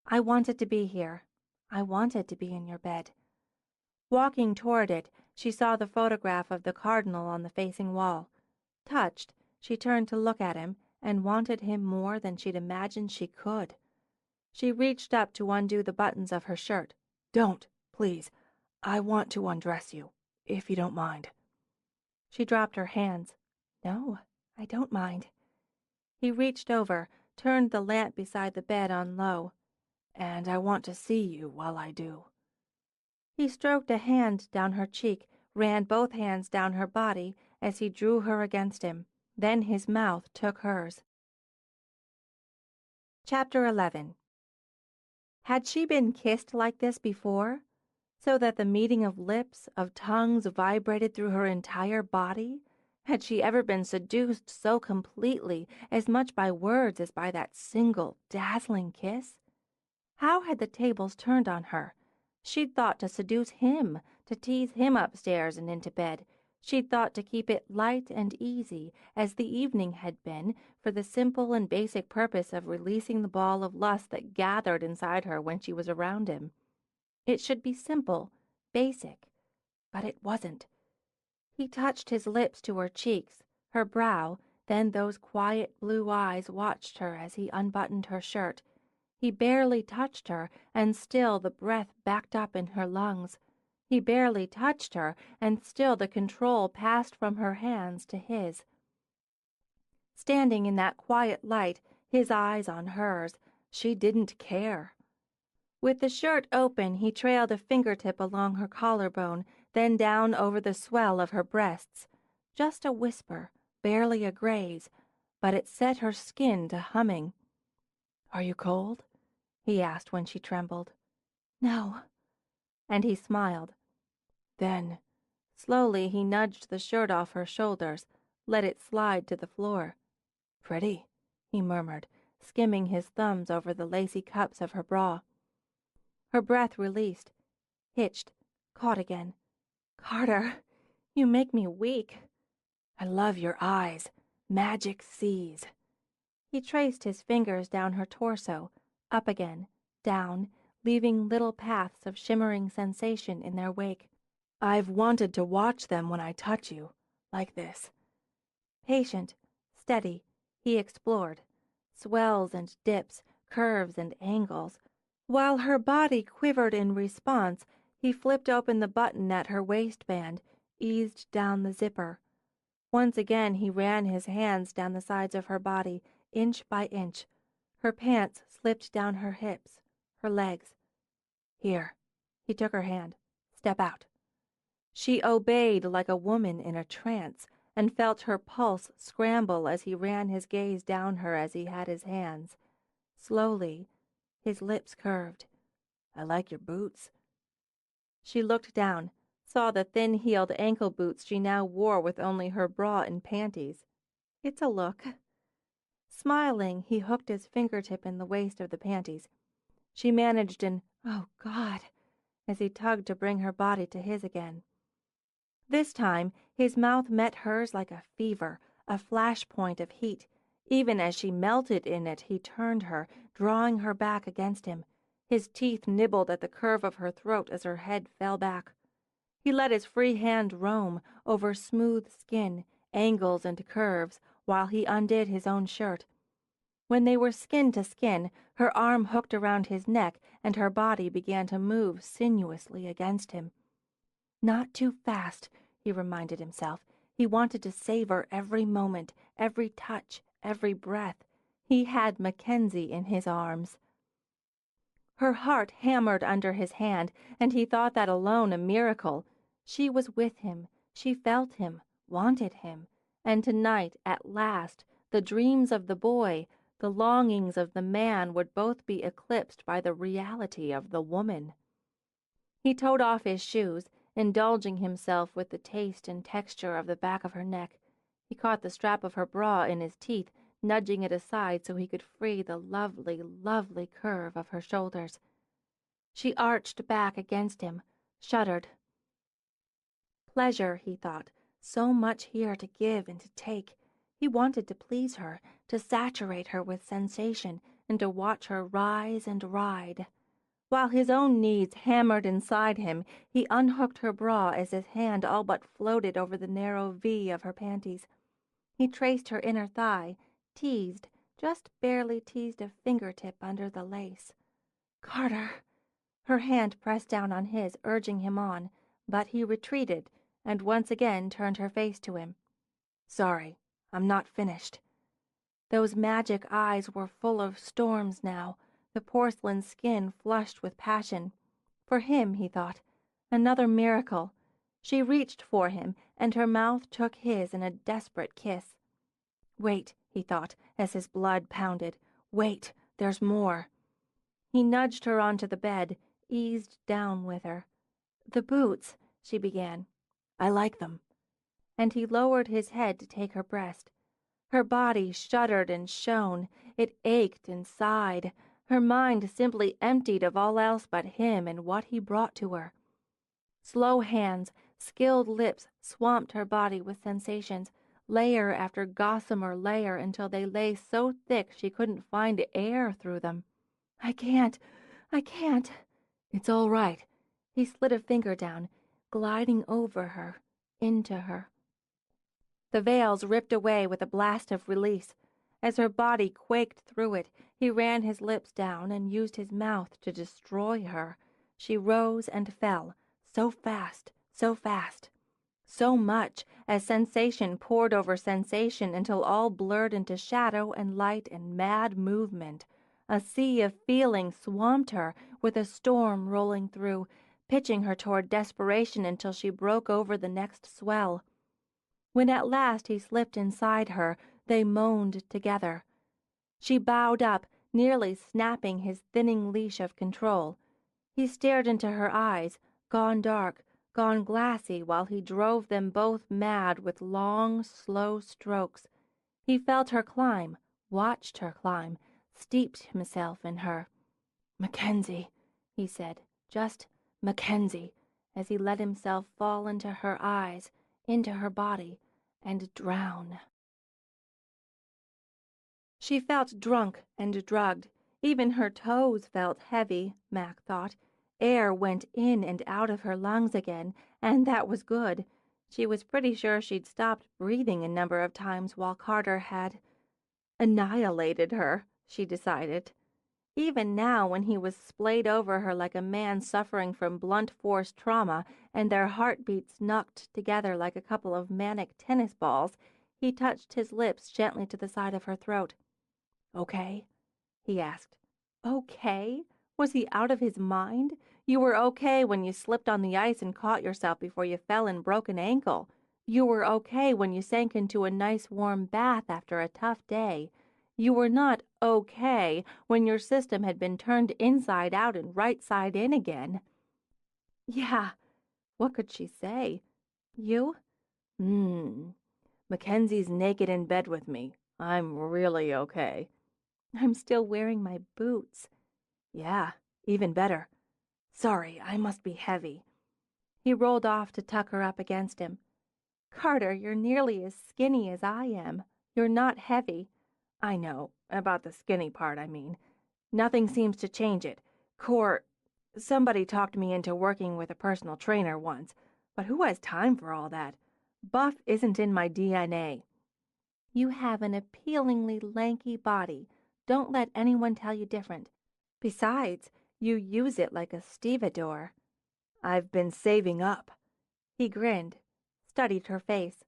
"I wanted to be here. I wanted to be in your bed." Walking toward it, she saw the photograph of the cardinal on the facing wall. Touched, she turned to look at him and wanted him more than she'd imagined she could. She reached up to undo the buttons of her shirt. "Don't, please. I want to undress you, if you don't mind." She dropped her hands. "No, I don't mind." He reached over, turned the lamp beside the bed on low. "And I want to see you while I do." He stroked a hand down her cheek, ran both hands down her body as he drew her against him. Then his mouth took hers. Chapter 11. Had she been kissed like this before? So that the meeting of lips, of tongues vibrated through her entire body? Had she ever been seduced so completely, as much by words as by that single, dazzling kiss? How had the tables turned on her? She'd thought to seduce him, to tease him upstairs and into bed. She'd thought to keep it light and easy, as the evening had been, for the simple and basic purpose of releasing the ball of lust that gathered inside her when she was around him. It should be simple, basic, but it wasn't. He touched his lips to her cheeks, her brow, then those quiet blue eyes watched her as he unbuttoned her shirt. He barely touched her, and still the breath backed up in her lungs. He barely touched her, and still the control passed from her hands to his. Standing in that quiet light, his eyes on hers, she didn't care. With the shirt open, he trailed a fingertip along her collarbone, then down over the swell of her breasts. Just a whisper, barely a graze, but it set her skin to humming. "Are you cold?" he asked when she trembled. "No." And he smiled. Then, slowly he nudged the shirt off her shoulders, let it slide to the floor. "Pretty," he murmured, skimming his thumbs over the lacy cups of her bra. Her breath released, hitched, caught again. "Carter, you make me weak." "I love your eyes. Magic seas." He traced his fingers down her torso, up again, down, leaving little paths of shimmering sensation in their wake. "I've wanted to watch them when I touch you, like this." Patient, steady, he explored. Swells and dips, curves and angles. While her body quivered in response, he flipped open the button at her waistband, eased down the zipper. Once again he ran his hands down the sides of her body, inch by inch. Her pants slipped down her hips, her legs. "Here." He took her hand. "Step out." She obeyed like a woman in a trance, and felt her pulse scramble as he ran his gaze down her as he had his hands. Slowly, his lips curved. "I like your boots." She looked down, saw the thin-heeled ankle boots she now wore with only her bra and panties. "It's a look." Smiling, he hooked his fingertip in the waist of the panties. She managed an "Oh, God," as he tugged to bring her body to his again. This time, his mouth met hers like a fever, a flashpoint of heat. Even as she melted in it, he turned her, drawing her back against him. His teeth nibbled at the curve of her throat as her head fell back. He let his free hand roam over smooth skin, angles and curves, while he undid his own shirt. When they were skin to skin, her arm hooked around his neck, and her body began to move sinuously against him. Not too fast, he reminded himself. He wanted to savor every moment, every touch, every breath. He had Mackensie in his arms. Her heart hammered under his hand, and he thought that alone a miracle. She was with him. She felt him, wanted him. And tonight, at last, the dreams of the boy, the longings of the man would both be eclipsed by the reality of the woman. He toed off his shoes, indulging himself with the taste and texture of the back of her neck. He caught the strap of her bra in his teeth, nudging it aside so he could free the lovely, lovely curve of her shoulders. She arched back against him, shuddered. Pleasure, he thought, so much here to give and to take. He wanted to please her, to saturate her with sensation, and to watch her rise and ride. While his own needs hammered inside him, he unhooked her bra as his hand all but floated over the narrow V of her panties. He traced her inner thigh, teased, just barely teased a fingertip under the lace. "Carter!" Her hand pressed down on his, urging him on, but he retreated and once again turned her face to him. "Sorry, I'm not finished." Those magic eyes were full of storms now, the porcelain skin flushed with passion. For him, he thought, another miracle. She reached for him, and her mouth took his in a desperate kiss. "Wait," he thought, as his blood pounded. "Wait, there's more." He nudged her onto the bed, eased down with her. "The boots," she began. "I like them." And he lowered his head to take her breast. Her body shuddered and shone. It ached and sighed. Her mind simply emptied of all else but him and what he brought to her. Slow hands, skilled lips swamped her body with sensations, layer after gossamer layer until they lay so thick she couldn't find air through them. I can't. "It's all right." He slid a finger down, gliding over her, into her. The veils ripped away with a blast of release. As her body quaked through it, he ran his lips down and used his mouth to destroy her. She rose and fell, so fast, so fast. So much, as sensation poured over sensation until all blurred into shadow and light and mad movement. A sea of feeling swamped her, with a storm rolling through, pitching her toward desperation until she broke over the next swell. When at last he slipped inside her, they moaned together. She bowed up, nearly snapping his thinning leash of control. He stared into her eyes, gone dark, gone glassy, while he drove them both mad with long, slow strokes. He felt her climb, watched her climb, steeped himself in her. "Mackenzie," he said, "just Mackenzie," as he let himself fall into her eyes, into her body, and drown. She felt drunk and drugged. Even her toes felt heavy, Mac thought. Air went in and out of her lungs again, and that was good. She was pretty sure she'd stopped breathing a number of times while Carter had annihilated her, she decided. Even now, when he was splayed over her like a man suffering from blunt force trauma and their heartbeats knocked together like a couple of manic tennis balls, he touched his lips gently to the side of her throat. "Okay?" he asked. "Okay? Was he out of his mind? You were okay when you slipped on the ice and caught yourself before you fell and broke an ankle. You were okay when you sank into a nice warm bath after a tough day. You were not okay when your system had been turned inside out and right side in again." Yeah, what could she say? You? Mackenzie's naked in bed with me. I'm really okay. I'm still wearing my boots. Yeah, even better. Sorry, I must be heavy. He rolled off to tuck her up against him. "Carter, you're nearly as skinny as I am. You're not heavy." "I know, about the skinny part, I mean. Nothing seems to change it. Somebody talked me into working with a personal trainer once, but who has time for all that? Buff isn't in my DNA. "You have an appealingly lanky body. Don't let anyone tell you different. Besides, you use it like a stevedore." "I've been saving up." He grinned, studied her face.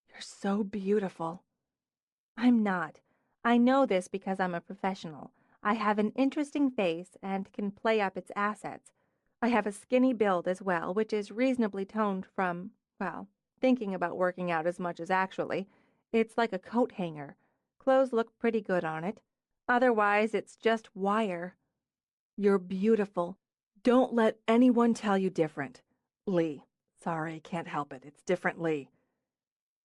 "You're so beautiful." "I'm not. I know this because I'm a professional. I have an interesting face and can play up its assets. I have a skinny build as well, which is reasonably toned from, well, thinking about working out as much as actually. It's like a coat hanger. Clothes look pretty good on it. Otherwise, it's just wire." "You're beautiful. Don't let anyone tell you different. Lee. Sorry, can't help it. It's different Lee."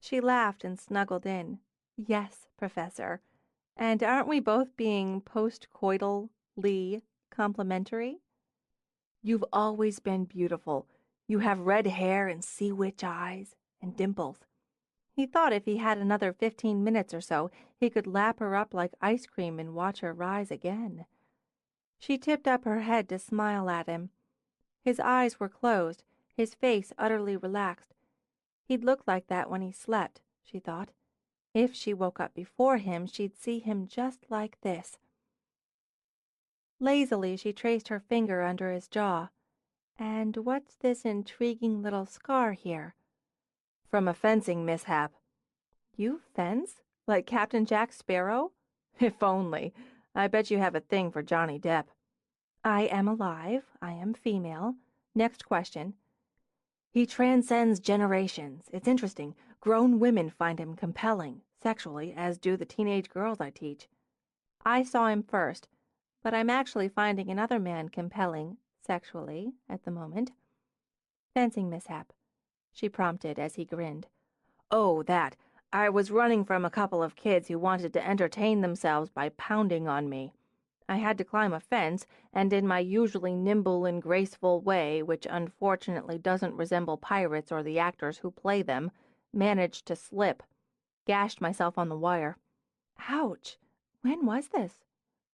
She laughed and snuggled in. "Yes, Professor. And aren't we both being post-coital, Lee, complimentary?" "You've always been beautiful. You have red hair and sea witch eyes and dimples." He thought if he had another 15 minutes or so, he could lap her up like ice cream and watch her rise again. She tipped up her head to smile at him. His eyes were closed, his face utterly relaxed. He'd look like that when he slept, she thought. If she woke up before him, she'd see him just like this. Lazily, she traced her finger under his jaw. "And what's this intriguing little scar here?" "From a fencing mishap." "You fence? Like Captain Jack Sparrow?" "If only. I bet you have a thing for Johnny Depp." "I am alive. I am female. Next question." "He transcends generations. It's interesting. Grown women find him compelling, sexually, as do the teenage girls I teach." "I saw him first, but I'm actually finding another man compelling, sexually, at the moment." "Fencing mishap," she prompted as he grinned. "Oh, that. I was running from a couple of kids who wanted to entertain themselves by pounding on me. I had to climb a fence, and in my usually nimble and graceful way, which unfortunately doesn't resemble pirates or the actors who play them, managed to slip. Gashed myself on the wire." "Ouch! When was this?"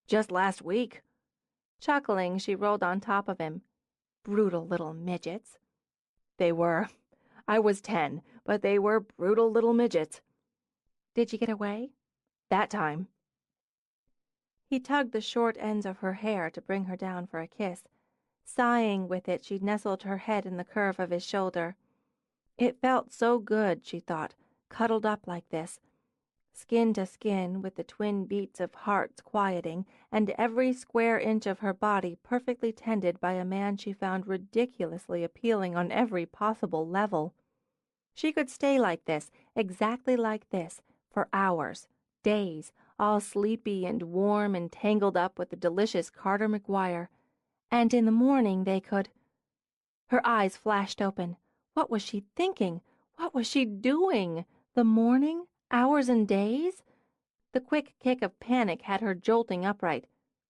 "Just last week." Chuckling, she rolled on top of him. "Brutal little midgets." "They were. I was 10, but they were brutal little midgets." "Did you get away?" "That time." He tugged the short ends of her hair to bring her down for a kiss. Sighing with it, she nestled her head in the curve of his shoulder. It felt so good, she thought, cuddled up like this, skin to skin, with the twin beats of hearts quieting, and every square inch of her body perfectly tended by a man she found ridiculously appealing on every possible level. She could stay like this, exactly like this, for hours, days, all sleepy and warm and tangled up with the delicious Carter McGuire. And in the morning they could— Her eyes flashed open. What was she thinking? What was she doing? The morning? Hours and days? The quick kick of panic had her jolting upright.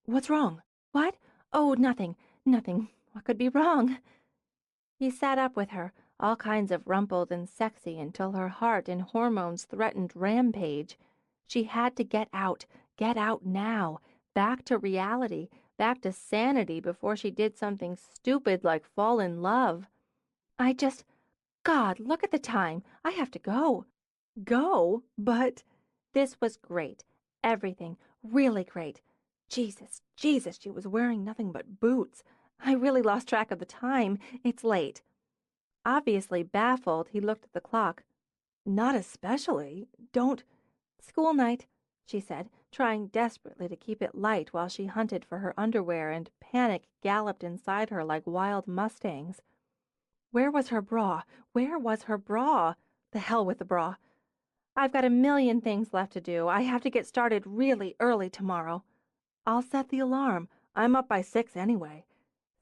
What's wrong? What? Oh, nothing, nothing. What could be wrong? He sat up with her, all kinds of rumpled and sexy, until her heart and hormones threatened rampage. She had to get out now, back to reality, back to sanity before she did something stupid like fall in love. God, look at the time. I have to go. Go? But this was great. Everything. Really great. Jesus, Jesus, she was wearing nothing but boots. I really lost track of the time. It's late. Obviously baffled, he looked at the clock. Not especially. Don't— School night, she said, trying desperately to keep it light while she hunted for her underwear and panic galloped inside her like wild mustangs. Where was her bra? Where was her bra? The hell with the bra. I've got a million things left to do. I have to get started really early tomorrow. I'll set the alarm. I'm up by 6 anyway.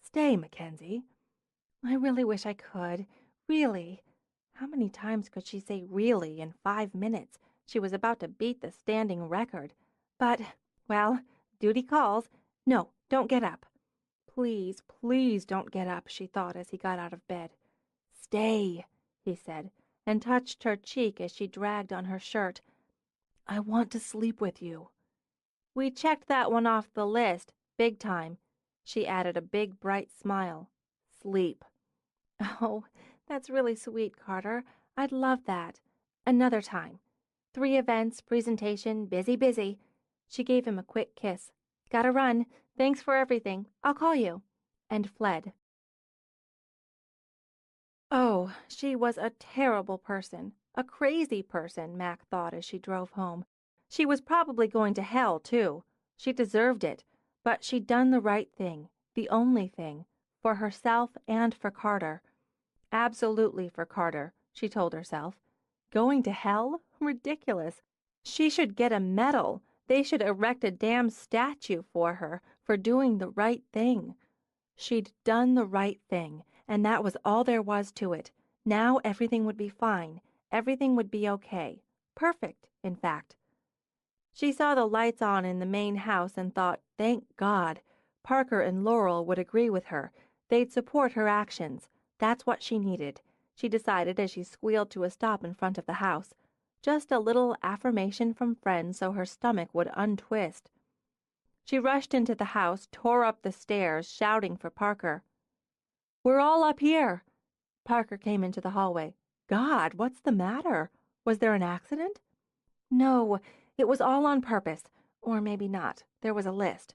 Stay, Mackensie. I really wish I could. Really. How many times could she say really in 5 minutes? She was about to beat the standing record. But, well, duty calls. No, don't get up. Please, please don't get up, she thought as he got out of bed. Stay, he said, and touched her cheek as she dragged on her shirt. I want to sleep with you. We checked that one off the list, big time. She added a big, bright smile. Sleep. Oh, that's really sweet, Carter. I'd love that. Another time. 3 events, presentation, busy, busy. She gave him a quick kiss. Gotta run. Thanks for everything. I'll call you. And fled. Oh, she was a terrible person. A crazy person, Mac thought as she drove home. She was probably going to hell, too. She deserved it. But she'd done the right thing. The only thing. For herself and for Carter. Absolutely for Carter, she told herself. Going to hell? Ridiculous. She should get a medal. They should erect a damn statue for her for doing the right thing. She'd done the right thing, and that was all there was to it. Now everything would be fine. Everything would be okay. Perfect, in fact. She saw the lights on in the main house and thought, thank God. Parker and Laurel would agree with her. They'd support her actions. That's what she needed, she decided as she squealed to a stop in front of the house. Just a little affirmation from friends so her stomach would untwist. She rushed into the house, tore up the stairs, shouting for Parker. We're all up here. Parker came into the hallway. God, what's the matter? Was there an accident? No, it was all on purpose. Or maybe not. There was a list.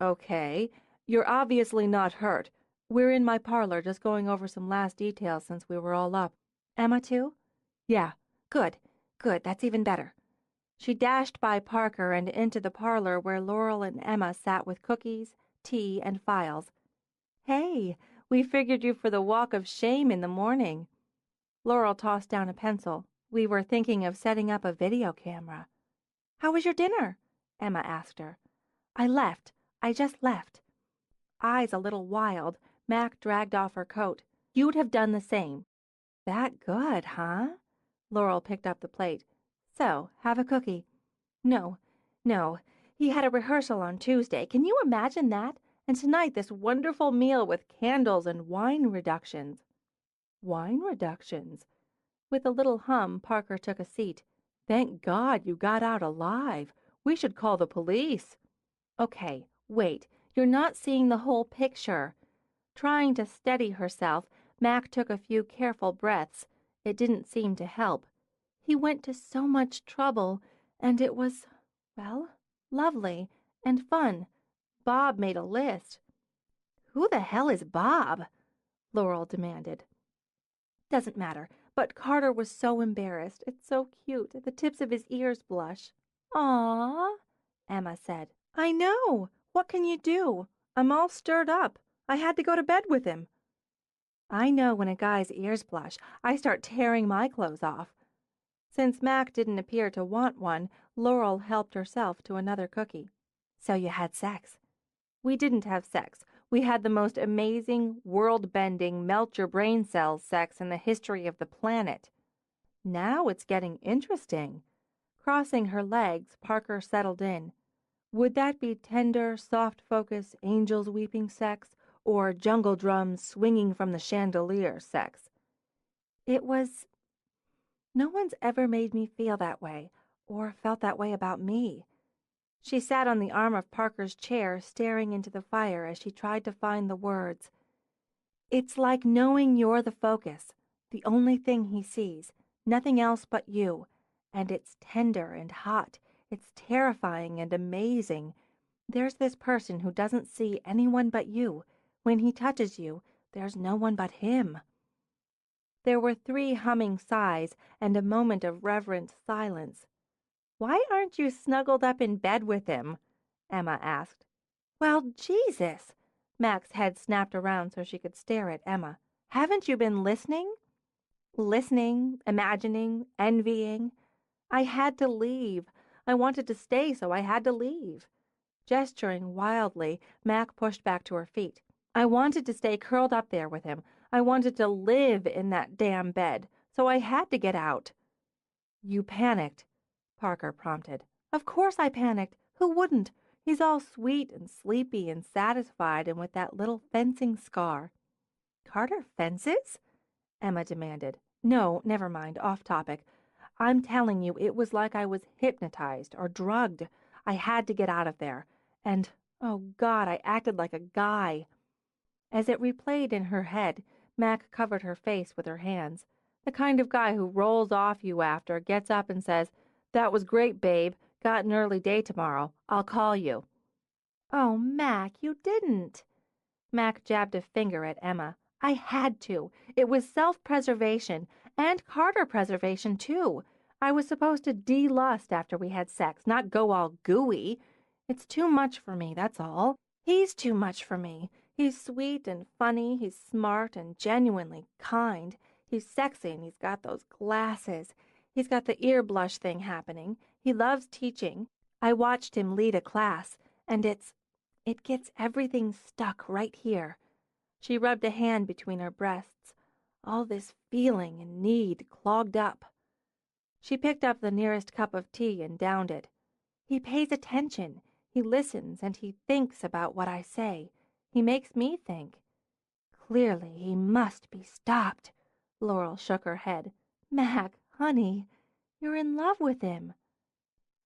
Okay. You're obviously not hurt. We're in my parlor just going over some last details since we were all up. Emma, too? Yeah. Good. Good. That's even better. She dashed by Parker and into the parlor where Laurel and Emma sat with cookies, tea, and files. Hey, we figured you for the walk of shame in the morning. Laurel tossed down a pencil. We were thinking of setting up a video camera. How was your dinner? Emma asked her. I just left. Eyes a little wild, Mac dragged off her coat. You'd have done the same. That good, huh? Laurel picked up the plate. So, have a cookie. No. He had a rehearsal on Tuesday. Can you imagine that? And tonight this wonderful meal with candles and wine reductions. Wine reductions? With a little hum, Parker took a seat. Thank God you got out alive. We should call the police. Okay, wait. You're not seeing the whole picture. Trying to steady herself, Mac took a few careful breaths. It didn't seem to help. He went to so much trouble, and it was, well, lovely and fun. Bob made a list. Who the hell is Bob? Laurel demanded. Doesn't matter, But Carter was so embarrassed. It's so cute. The tips of his ears blush. Aw, Emma said. I know. What can you do? I'm all stirred up. I had to go to bed with him. I know when a guy's ears blush, I start tearing my clothes off. Since Mac didn't appear to want one, Laurel helped herself to another cookie. So you had sex. We didn't have sex. We had the most amazing, world-bending, melt-your-brain-cells sex in the history of the planet. Now it's getting interesting. Crossing her legs, Parker settled in. Would that be tender, soft focus, angels weeping sex, or jungle drums swinging from the chandelier sex? It was... No one's ever made me feel that way, or felt that way about me. She sat on the arm of Parker's chair, staring into the fire as she tried to find the words. It's like knowing you're the focus, the only thing he sees, nothing else but you. And it's tender and hot. It's terrifying and amazing. There's this person who doesn't see anyone but you. When he touches you, there's no one but him. There were 3 humming sighs and a moment of reverent silence. Why aren't you snuggled up in bed with him? Emma asked. Well, Jesus! Mac's head snapped around so she could stare at Emma. Haven't you been listening? Listening, imagining, envying. I had to leave. I wanted to stay, so I had to leave. Gesturing wildly, Mac pushed back to her feet. I wanted to stay curled up there with him. I wanted to live in that damn bed, so I had to get out. You panicked, Parker prompted. Of course I panicked. Who wouldn't? He's all sweet and sleepy and satisfied and with that little fencing scar. Carter fences? Emma demanded. No, never mind, off topic. I'm telling you, it was like I was hypnotized or drugged. I had to get out of there. And, oh God, I acted like a guy. As it replayed in her head, Mac covered her face with her hands. The kind of guy who rolls off you after, gets up and says, That was great, babe. Got an early day tomorrow. I'll call you. Oh, Mac, you didn't. Mac jabbed a finger at Emma. I had to. It was self-preservation, and Carter preservation, too. I was supposed to de-lust after we had sex, not go all gooey. It's too much for me, that's all. He's too much for me. He's sweet and funny, he's smart and genuinely kind. He's sexy and he's got those glasses. He's got the ear blush thing happening. He loves teaching. I watched him lead a class, and it gets everything stuck right here. She rubbed a hand between her breasts. All this feeling and need clogged up. She picked up the nearest cup of tea and downed it. He pays attention. He listens and he thinks about what I say. He makes me think. Clearly, he must be stopped. Laurel shook her head. Mac, honey, you're in love with him.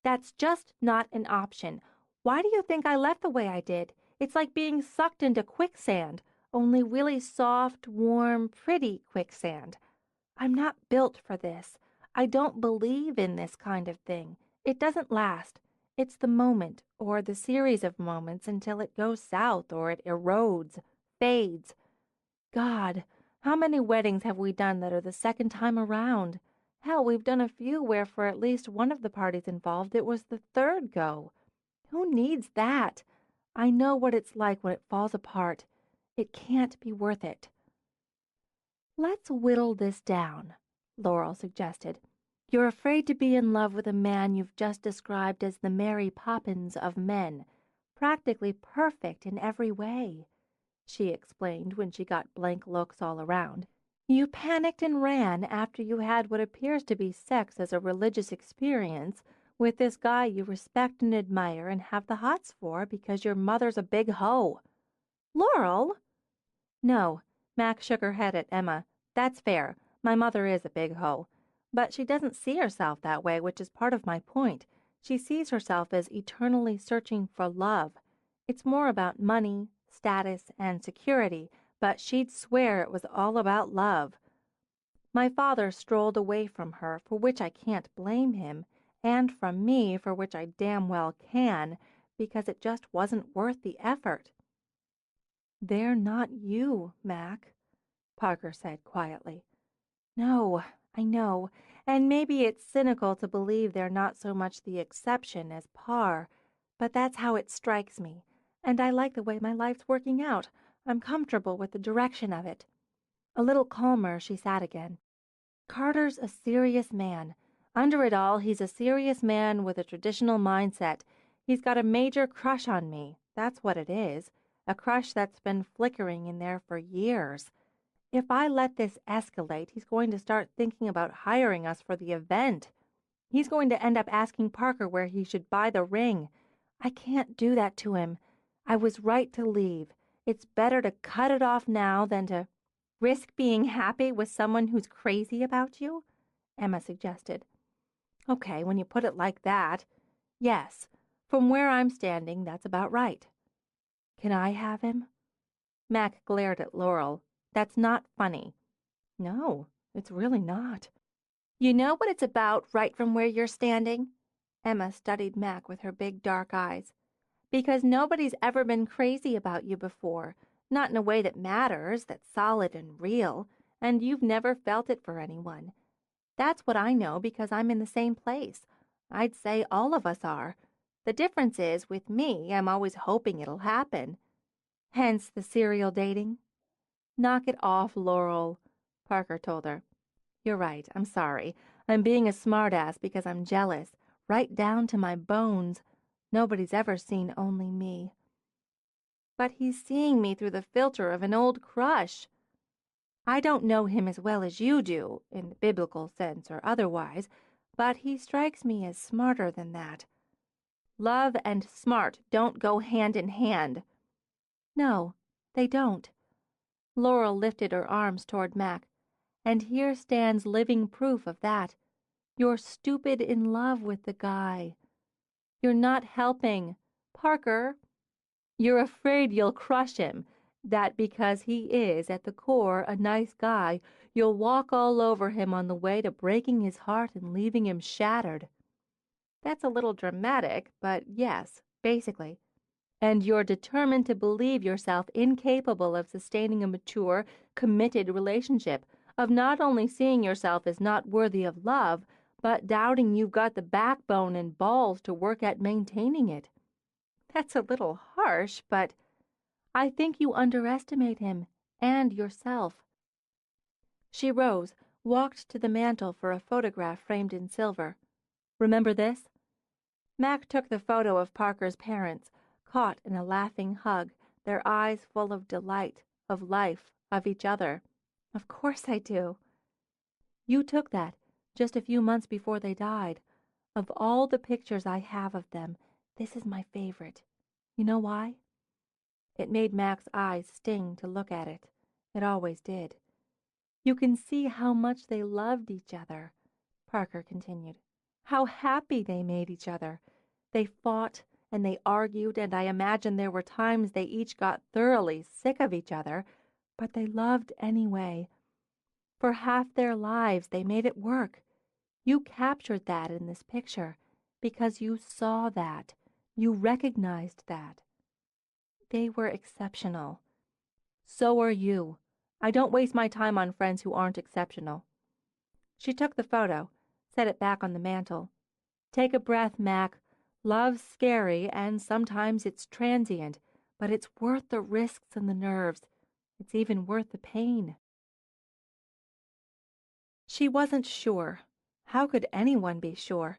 That's just not an option. Why do you think I left the way I did? It's like being sucked into quicksand, only really soft, warm, pretty quicksand. I'm not built for this. I don't believe in this kind of thing. It doesn't last. It's the moment, or the series of moments until it goes south or it erodes, fades. God, how many weddings have we done that are the second time around? Hell, we've done a few where for at least one of the parties involved it was the third go. Who needs that? I know what it's like when it falls apart. It can't be worth it. Let's whittle this down, Laurel suggested. You're afraid to be in love with a man you've just described as the Mary Poppins of men, practically perfect in every way, she explained when she got blank looks all around. You panicked and ran after you had what appears to be sex as a religious experience with this guy you respect and admire and have the hots for because your mother's a big hoe. Laurel? No, Mac shook her head at Emma. That's fair. My mother is a big hoe. But she doesn't see herself that way, which is part of my point. She sees herself as eternally searching for love. It's more about money, status, and security, but she'd swear it was all about love. My father strolled away from her, for which I can't blame him, and from me, for which I damn well can, because it just wasn't worth the effort. They're not you, Mac, Parker said quietly. No, I know, and maybe it's cynical to believe they're not so much the exception as par, but that's how it strikes me, and I like the way my life's working out. I'm comfortable with the direction of it. A little calmer, she sat again. Carter's a serious man. Under it all, he's a serious man with a traditional mindset. He's got a major crush on me. That's what it is. A crush that's been flickering in there for years. If I let this escalate, he's going to start thinking about hiring us for the event. He's going to end up asking Parker where he should buy the ring. I can't do that to him. I was right to leave. It's better to cut it off now than to risk being happy with someone who's crazy about you, Emma suggested. Okay, when you put it like that, yes. From where I'm standing, that's about right. Can I have him? Mac glared at Laurel. That's not funny. No, it's really not. You know what it's about right from where you're standing? Emma studied Mac with her big dark eyes. Because nobody's ever been crazy about you before, not in a way that matters, that's solid and real, and you've never felt it for anyone. That's what I know because I'm in the same place. I'd say all of us are. The difference is, with me, I'm always hoping it'll happen. Hence the serial dating. Knock it off, Laurel, Parker told her. You're right, I'm sorry. I'm being a smartass because I'm jealous, right down to my bones. Nobody's ever seen only me. But he's seeing me through the filter of an old crush. I don't know him as well as you do, in the biblical sense or otherwise, but he strikes me as smarter than that. Love and smart don't go hand in hand. No, they don't. Laurel lifted her arms toward Mac. And here stands living proof of that. You're stupid in love with the guy. You're not helping. Parker, you're afraid you'll crush him, that because he is, at the core, a nice guy, you'll walk all over him on the way to breaking his heart and leaving him shattered. That's a little dramatic, but yes, basically. And you're determined to believe yourself incapable of sustaining a mature, committed relationship, of not only seeing yourself as not worthy of love, but doubting you've got the backbone and balls to work at maintaining it. That's a little harsh, but I think you underestimate him and yourself. She rose, walked to the mantel for a photograph framed in silver. Remember this? Mac took the photo of Parker's parents, caught in a laughing hug, their eyes full of delight, of life, of each other. Of course I do. You took that just a few months before they died. Of all the pictures I have of them, this is my favorite. You know why? It made Mac's eyes sting to look at it. It always did. You can see how much they loved each other, Parker continued. How happy they made each other. They fought and they argued, and I imagine there were times they each got thoroughly sick of each other, but they loved anyway. For half their lives they made it work. You captured that in this picture because you saw that. You recognized that. They were exceptional. So are you. I don't waste my time on friends who aren't exceptional. She took the photo, set it back on the mantel. Take a breath, Mac. Love's scary, and sometimes it's transient, but it's worth the risks and the nerves. It's even worth the pain. She wasn't sure. How could anyone be sure?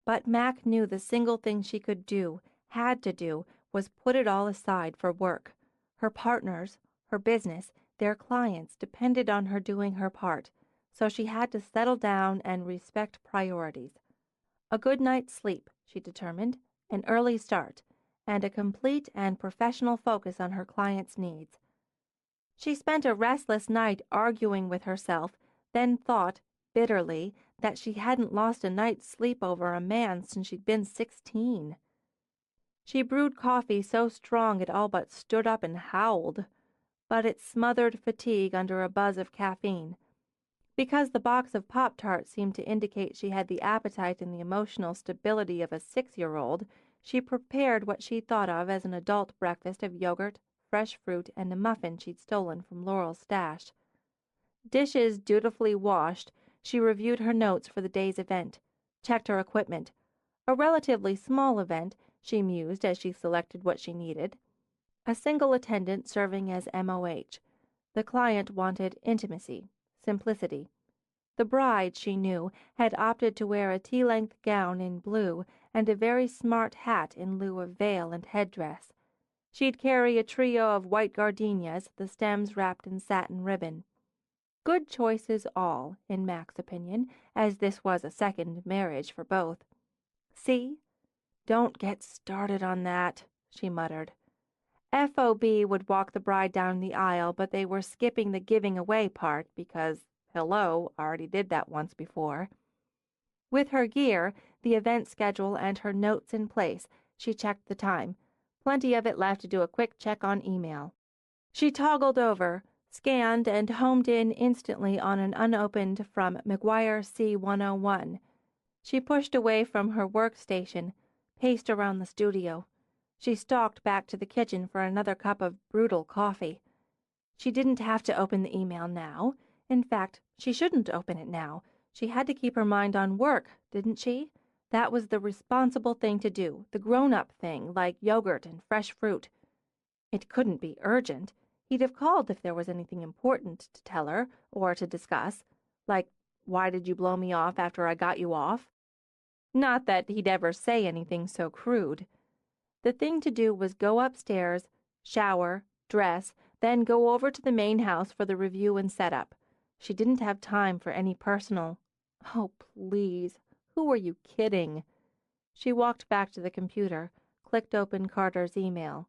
But Mac knew the single thing she could do, had to do, was put it all aside for work. Her partners, her business, their clients depended on her doing her part, so she had to settle down and respect priorities. A good night's sleep, she determined, an early start, and a complete and professional focus on her clients' needs. She spent a restless night arguing with herself, then thought, bitterly, that she hadn't lost a night's sleep over a man since she'd been 16. She brewed coffee so strong it all but stood up and howled, but it smothered fatigue under a buzz of caffeine. Because the box of Pop-Tarts seemed to indicate she had the appetite and the emotional stability of a 6-year-old, she prepared what she thought of as an adult breakfast of yogurt, fresh fruit, and a muffin she'd stolen from Laurel's stash. Dishes dutifully washed, she reviewed her notes for the day's event, checked her equipment. A relatively small event, she mused as she selected what she needed. A single attendant serving as MOH. The client wanted intimacy, simplicity. The bride, she knew, had opted to wear a tea-length gown in blue and a very smart hat in lieu of veil and headdress. She'd carry a trio of white gardenias, the stems wrapped in satin ribbon. Good choices all, in Mac's opinion, as this was a second marriage for both. See? Don't get started on that, she muttered. FOB would walk the bride down the aisle, but they were skipping the giving away part because, hello, already did that once before. With her gear, the event schedule, and her notes in place, she checked the time. Plenty of it left to do a quick check on email. She toggled over, scanned, and homed in instantly on an unopened from McGuire C-101. She pushed away from her workstation, paced around the studio. She stalked back to the kitchen for another cup of brutal coffee. She didn't have to open the email now. In fact, she shouldn't open it now. She had to keep her mind on work, didn't she? That was the responsible thing to do, the grown-up thing, like yogurt and fresh fruit. It couldn't be urgent. He'd have called if there was anything important to tell her or to discuss, like, why did you blow me off after I got you off? Not that he'd ever say anything so crude. The thing to do was go upstairs, shower, dress, then go over to the main house for the review and setup. She didn't have time for any personal. Oh, please, who were you kidding? She walked back to the computer, clicked open Carter's email.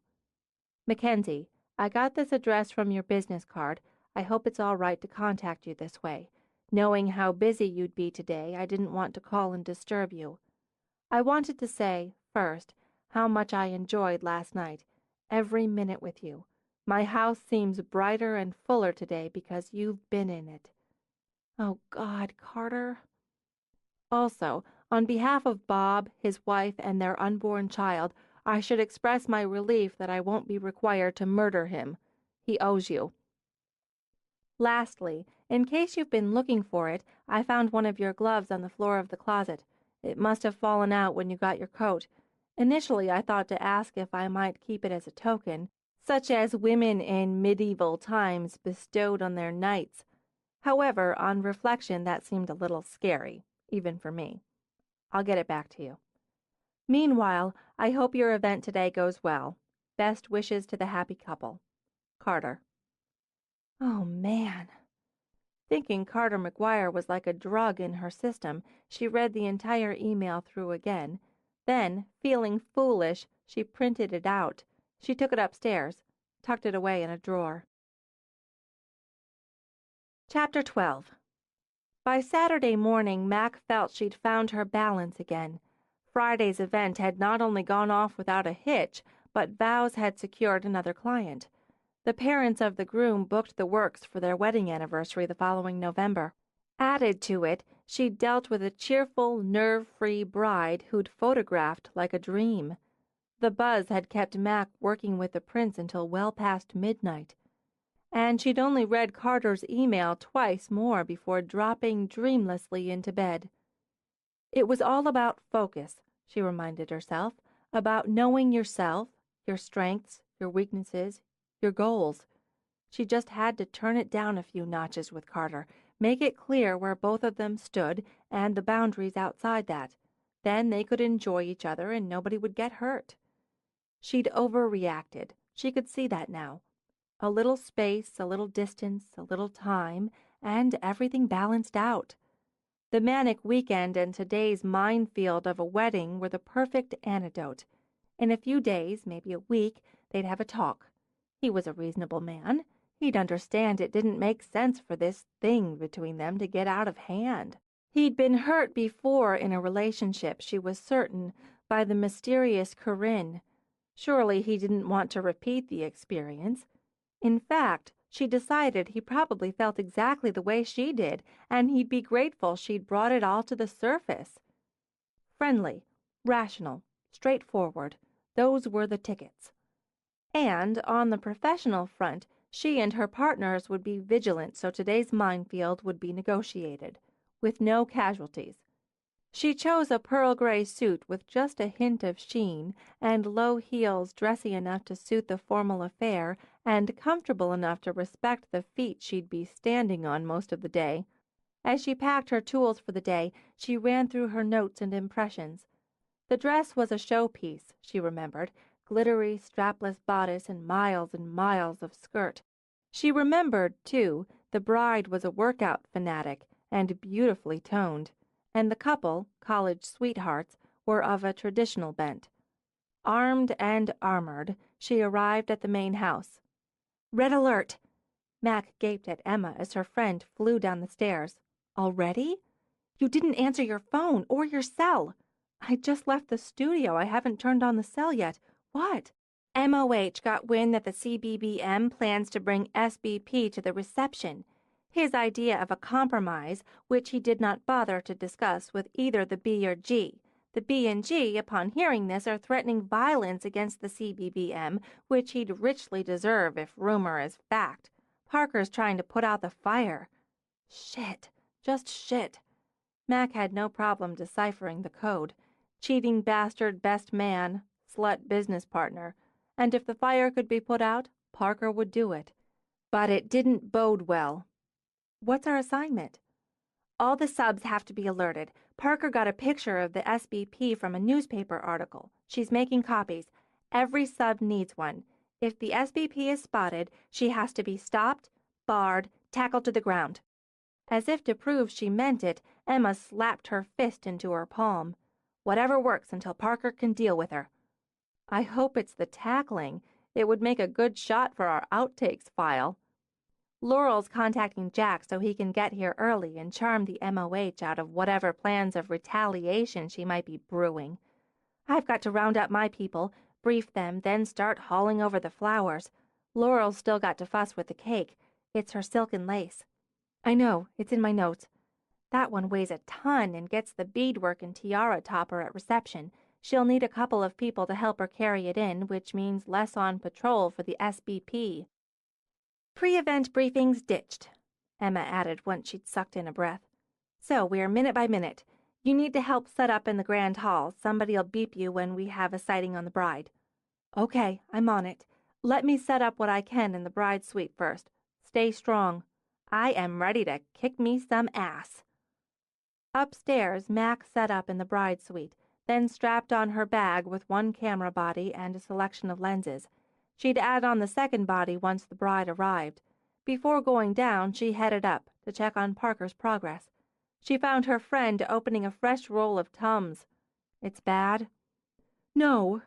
Mackenzie, I got this address from your business card. I hope it's all right to contact you this way. Knowing how busy you'd be today, I didn't want to call and disturb you. I wanted to say, first, how much I enjoyed last night, every minute with you. My house seems brighter and fuller today because you've been in it. Oh, God, Carter. Also, on behalf of Bob, his wife, and their unborn child, I should express my relief that I won't be required to murder him. He owes you. Lastly, in case you've been looking for it, I found one of your gloves on the floor of the closet. It must have fallen out when you got your coat. Initially, I thought to ask if I might keep it as a token, such as women in medieval times bestowed on their knights. However, on reflection, that seemed a little scary, even for me. I'll get it back to you. Meanwhile, I hope your event today goes well. Best wishes to the happy couple. Carter. Oh, man. Thinking Carter McGuire was like a drug in her system, she read the entire email through again. Then, feeling foolish, she printed it out. She took it upstairs, tucked it away in a drawer. Chapter 12. By Saturday morning, Mac felt she'd found her balance again. Friday's event had not only gone off without a hitch, but Vows had secured another client. The parents of the groom booked the works for their wedding anniversary the following November. Added to it, she'd dealt with a cheerful, nerve-free bride who'd photographed like a dream. The buzz had kept Mac working with the prince until well past midnight. And she'd only read Carter's email twice more before dropping dreamlessly into bed. It was all about focus, she reminded herself, about knowing yourself, your strengths, your weaknesses, your goals. She just had to turn it down a few notches with Carter, make it clear where both of them stood and the boundaries outside that. Then they could enjoy each other and nobody would get hurt. She'd overreacted. She could see that now. A little space, a little distance, a little time, and everything balanced out. The manic weekend and today's minefield of a wedding were the perfect antidote. In a few days, maybe a week, they'd have a talk. He was a reasonable man. He'd understand it didn't make sense for this thing between them to get out of hand. He'd been hurt before in a relationship, she was certain, by the mysterious Corinne. Surely he didn't want to repeat the experience. In fact, she decided he probably felt exactly the way she did, and he'd be grateful she'd brought it all to the surface. Friendly, rational, straightforward, those were the tickets. And on the professional front, she and her partners would be vigilant so today's minefield would be negotiated. with no casualties. She chose a pearl gray suit with just a hint of sheen and low heels dressy enough to suit the formal affair and comfortable enough to respect the feet she'd be standing on most of the day. As she packed her tools for the day, she ran through her notes and impressions. The dress was a showpiece, she remembered, glittery, strapless bodice and miles of skirt. She remembered, too, the bride was a workout fanatic and beautifully toned, and the couple, college sweethearts, were of a traditional bent. Armed and armored, she arrived at the main house. "Red alert!" Mac gaped at Emma as her friend flew down the stairs. "Already? You didn't answer your phone or your cell." "I just left the studio. I haven't turned on the cell yet." "What?" "MOH got wind that the CBBM plans to bring SBP to the reception. His idea of a compromise, which he did not bother to discuss with either the B or G. The B and G, upon hearing this, are threatening violence against the CBBM, which he'd richly deserve if rumor is fact. Parker's trying to put out the fire." Shit. Just shit. Mac had no problem deciphering the code. Cheating bastard best man, slut business partner. And if the fire could be put out, Parker would do it. But it didn't bode well. "What's our assignment?" "All the subs have to be alerted. Parker got a picture of the SBP from a newspaper article. She's making copies. Every sub needs one. If the SBP is spotted, she has to be stopped, barred, tackled to the ground." As if to prove she meant it, Emma slapped her fist into her palm. "Whatever works until Parker can deal with her." "I hope it's the tackling. It would make a good shot for our outtakes file." "Laurel's contacting Jack so he can get here early and charm the MOH out of whatever plans of retaliation she might be brewing. I've got to round up my people, brief them, then start hauling over the flowers. Laurel's still got to fuss with the cake. It's her silken lace." "I know, it's in my notes." "That one weighs a ton and gets the beadwork and tiara topper at reception. She'll need a couple of people to help her carry it in, which means less on patrol for the SBP. "Pre-event briefings ditched," Emma added once she'd sucked in a breath. "So we're minute by minute. You need to help set up in the grand hall. Somebody'll beep you when we have a sighting on the bride." "Okay, I'm on it. Let me set up what I can in the bride suite first. Stay strong. I am ready to kick me some ass." Upstairs, Mac set up in the bride suite, then strapped on her bag with one camera body and a selection of lenses. She'd add on the second body once the bride arrived. Before going down, she headed up to check on Parker's progress. She found her friend opening a fresh roll of Tums. "It's bad?" No,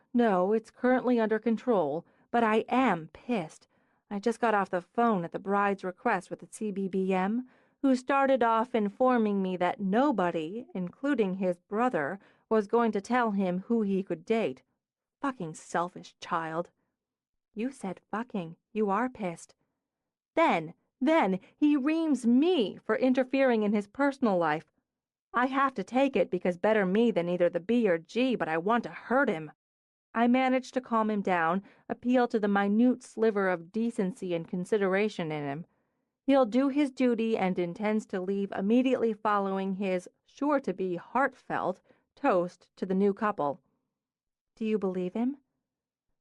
it's currently under control, but I am pissed. I just got off the phone at the bride's request with the CBBM, who started off informing me that nobody, including his brother, was going to tell him who he could date. Fucking selfish child." "You said fucking. You are pissed." Then he reams me for interfering in his personal life. I have to take it because better me than either the B or G, but I want to hurt him. I managed to calm him down, appeal to the minute sliver of decency and consideration in him. He'll do his duty and intends to leave immediately following his sure-to-be heartfelt toast to the new couple. "Do you believe him?"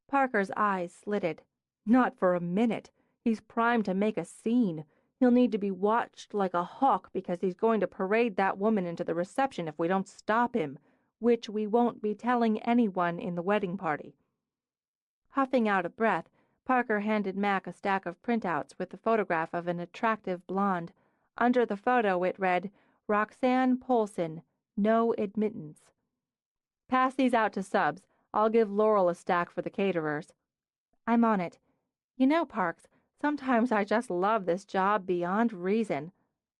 Parker's eyes slitted. "Not for a minute. He's primed to make a scene. He'll need to be watched like a hawk because he's going to parade that woman into the reception if we don't stop him, which we won't be telling anyone in the wedding party." Huffing out of breath, Parker handed Mac a stack of printouts with the photograph of an attractive blonde. Under the photo it read, "Roxanne Polson, no admittance." "Pass these out to subs. I'll give Laurel a stack for the caterers." "I'm on it. You know, Parks, sometimes I just love this job beyond reason.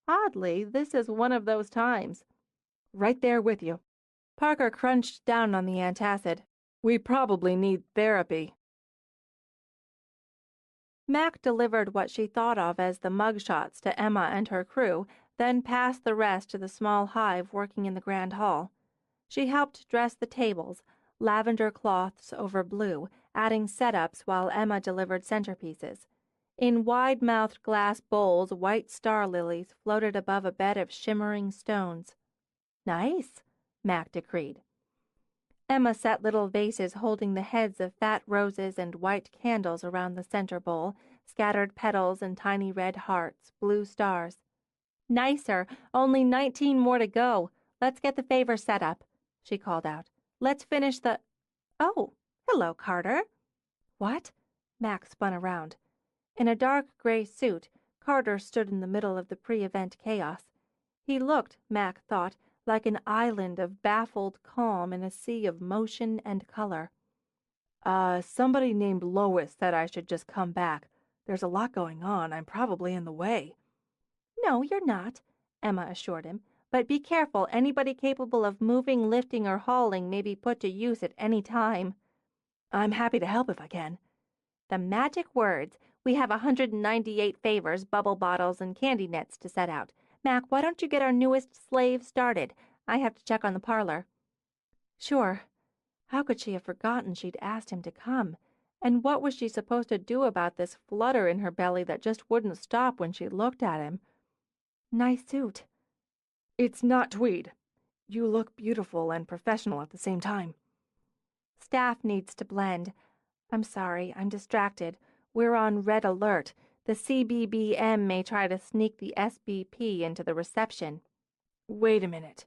Oddly, this is one of those times." "Right there with you." Parker crunched down on the antacid. "We probably need therapy." Mac delivered what she thought of as the mugshots to Emma and her crew, then passed the rest to the small hive working in the grand hall. She helped dress the tables, lavender cloths over blue, adding setups while Emma delivered centerpieces. In wide-mouthed glass bowls, white star lilies floated above a bed of shimmering stones. "Nice," Mac decreed. Emma set little vases holding the heads of fat roses and white candles around the center bowl, scattered petals and tiny red hearts, blue stars. "Nicer, only 19 more to go. Let's get the favor set up," she called out. "Let's finish the—" "Oh, hello, Carter." "What?" Mac spun around. In a dark gray suit, Carter stood in the middle of the pre-event chaos. He looked, Mac thought, like an island of baffled calm in a sea of motion and color. Somebody named Lois said I should just come back. There's a lot going on. I'm probably in the way." "No, you're not," Emma assured him. "But be careful. Anybody capable of moving, lifting, or hauling may be put to use at any time." "I'm happy to help if I can." The magic words. We have 198 favors, bubble bottles, and candy nets to set out. Mac, why don't you get our newest slave started? I have to check on the parlor." Sure. How could she have forgotten she'd asked him to come? And what was she supposed to do about this flutter in her belly that just wouldn't stop when she looked at him? "Nice suit." "It's not tweed. You look beautiful and professional at the same time." "Staff needs to blend. I'm sorry, I'm distracted. We're on red alert. The CBBM may try to sneak the SBP into the reception." "Wait a minute."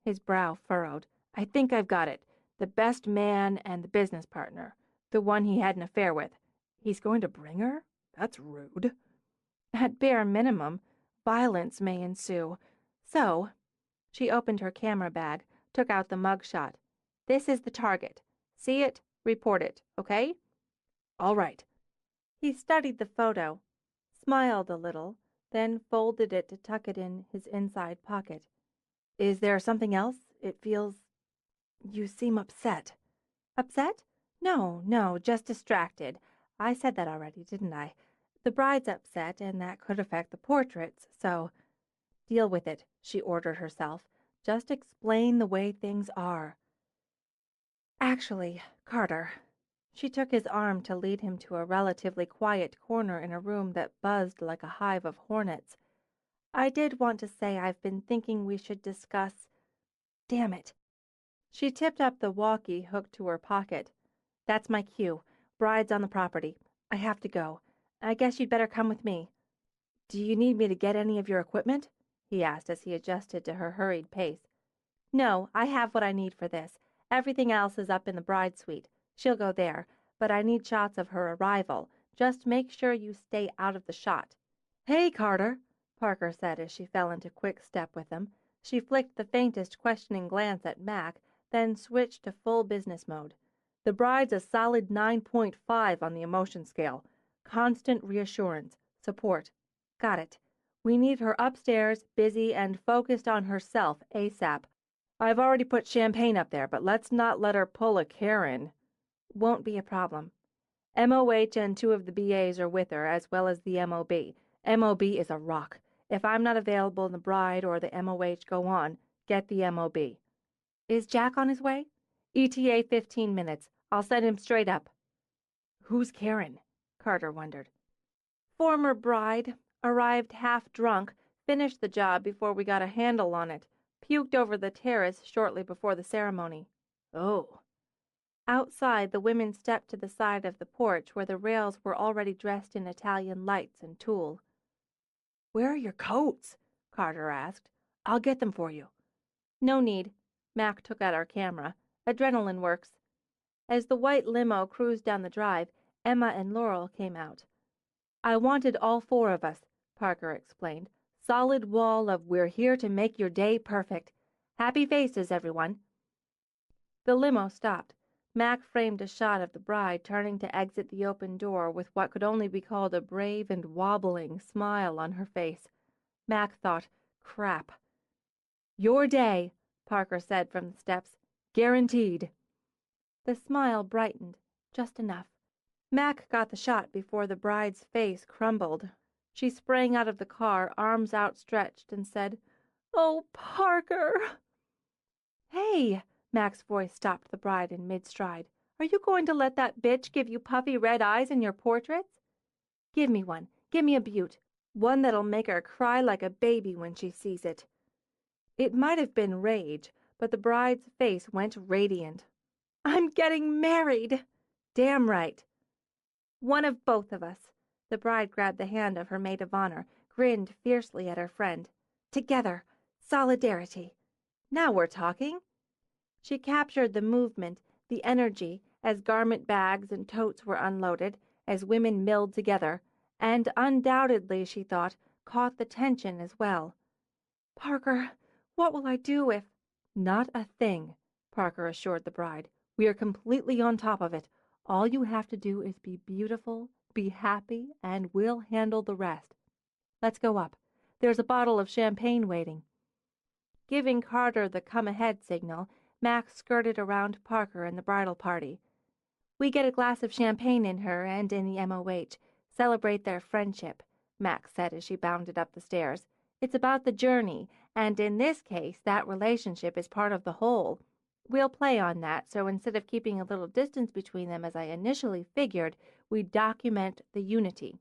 His brow furrowed. "I think I've got it. The best man and the business partner. The one he had an affair with. He's going to bring her? That's rude." "At bare minimum, violence may ensue. So," she opened her camera bag, took out the mug shot. "This is the target. See it, report it, okay?" "All right." He studied the photo, smiled a little, then folded it to tuck it in his inside pocket. "Is there something else? It feels... You seem upset." "Upset? No, just distracted. I said that already, didn't I? The bride's upset, and that could affect the portraits, so—" "Deal with it," she ordered herself. "Just explain the way things are." "Actually, Carter—" She took his arm to lead him to a relatively quiet corner in a room that buzzed like a hive of hornets. "I did want to say I've been thinking we should discuss— Damn it." She tipped up the walkie hooked to her pocket. "That's my cue. Bride's on the property. I have to go. I guess you'd better come with me." "Do you need me to get any of your equipment?" he asked as he adjusted to her hurried pace. "No, I have what I need for this. Everything else is up in the bride suite. She'll go there, but I need shots of her arrival. Just make sure you stay out of the shot." "Hey, Carter," Parker said as she fell into quick step with him. She flicked the faintest questioning glance at Mac, then switched to full business mode. "The bride's a solid 9.5 on the emotion scale. Constant reassurance. Support." "Got it." "We need her upstairs, busy, and focused on herself ASAP. I've already put champagne up there, but let's not let her pull a Karen." "Won't be a problem." MOH and 2 of the BAs are with her, as well as the MOB. MOB is a rock. If I'm not available and the bride or the MOH go on, get the MOB. "Is Jack on his way?" ETA 15 minutes. I'll send him straight up." "Who's Karen?" Carter wondered. "Former bride. Arrived half drunk. Finished the job before we got a handle on it. Puked over the terrace shortly before the ceremony." "Oh." Outside, the women stepped to the side of the porch where the rails were already dressed in Italian lights and tulle. "Where are your coats?" Carter asked. "I'll get them for you." "No need." Mac took out our camera. "Adrenaline works." As the white limo cruised down the drive, Emma and Laurel came out. "I wanted all 4 of us," Parker explained. "Solid wall of 'we're here to make your day perfect.' Happy faces, everyone." The limo stopped. Mac framed a shot of the bride turning to exit the open door with what could only be called a brave and wobbling smile on her face. Mac thought, crap. "Your day," Parker said from the steps. "Guaranteed." The smile brightened, just enough. Mac got the shot before the bride's face crumbled. She sprang out of the car, arms outstretched, and said, "Oh, Parker!" "Hey!" Mac's voice stopped the bride in mid-stride. "Are you going to let that bitch give you puffy red eyes in your portraits?" Give me one. Give me a beaut. One that'll make her cry like a baby when she sees it." It might have been rage, but the bride's face went radiant. "I'm getting married!" "Damn right." "One of both of us." The bride grabbed the hand of her maid of honor, grinned fiercely at her friend. "Together. Solidarity. Now we're talking." She captured the movement, the energy, as garment bags and totes were unloaded, as women milled together, and undoubtedly, she thought, caught the tension as well. "Parker, what will I do if—" "Not a thing," Parker assured the bride. "We are completely on top of it. All you have to do is be beautiful, be happy, and we'll handle the rest. Let's go up. There's a bottle of champagne waiting." Giving Carter the come-ahead signal, Max skirted around Parker and the bridal party. "We get a glass of champagne in her and in the MOH. Celebrate their friendship," Max said as she bounded up the stairs. "It's about the journey, and in this case that relationship is part of the whole. We'll play on that, so instead of keeping a little distance between them as I initially figured, we document the unity.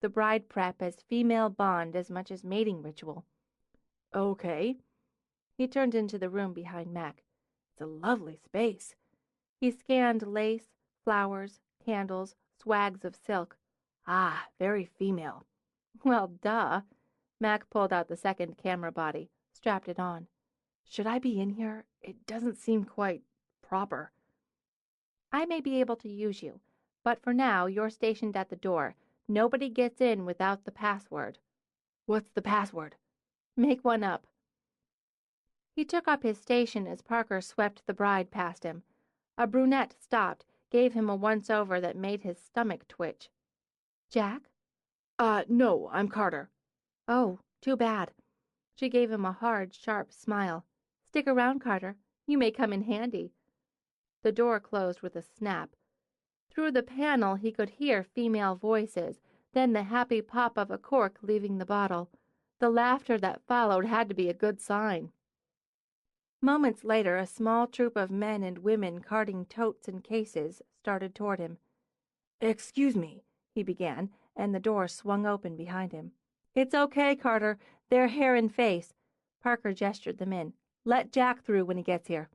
The bride prep as female bond as much as mating ritual." "Okay." He turned into the room behind Mac. "It's a lovely space." He scanned lace, flowers, candles, swags of silk. "Ah, very female." "Well, duh." Mac pulled out the second camera body, strapped it on. "Should I be in here? It doesn't seem quite proper." "I may be able to use you, but for now you're stationed at the door. Nobody gets in without the password." "What's the password?" "Make one up." He took up his station as Parker swept the bride past him. A brunette stopped, gave him a once-over that made his stomach twitch. "Jack?" No, I'm Carter." "Oh, too bad." She gave him a hard, sharp smile. "Stick around, Carter. You may come in handy." The door closed with a snap. Through the panel he could hear female voices, then the happy pop of a cork leaving the bottle. The laughter that followed had to be a good sign. Moments later, a small troop of men and women carting totes and cases started toward him. "Excuse me," he began, and the door swung open behind him. "It's okay, Carter. They're hair and face." Parker gestured them in. "Let Jack through when he gets here."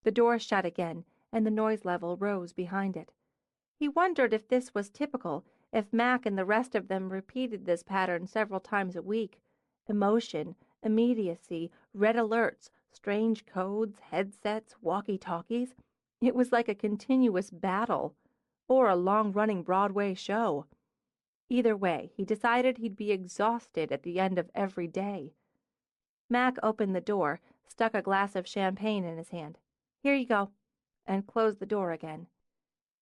The door shut again, and the noise level rose behind it. He wondered if this was typical, if Mac and the rest of them repeated this pattern several times a week. Emotion, immediacy, red alerts, strange codes, headsets, walkie-talkies. It was like a continuous battle, or a long-running Broadway show. Either way, he decided he'd be exhausted at the end of every day. Mac opened the door, stuck a glass of champagne in his hand. "Here you go," and closed the door again.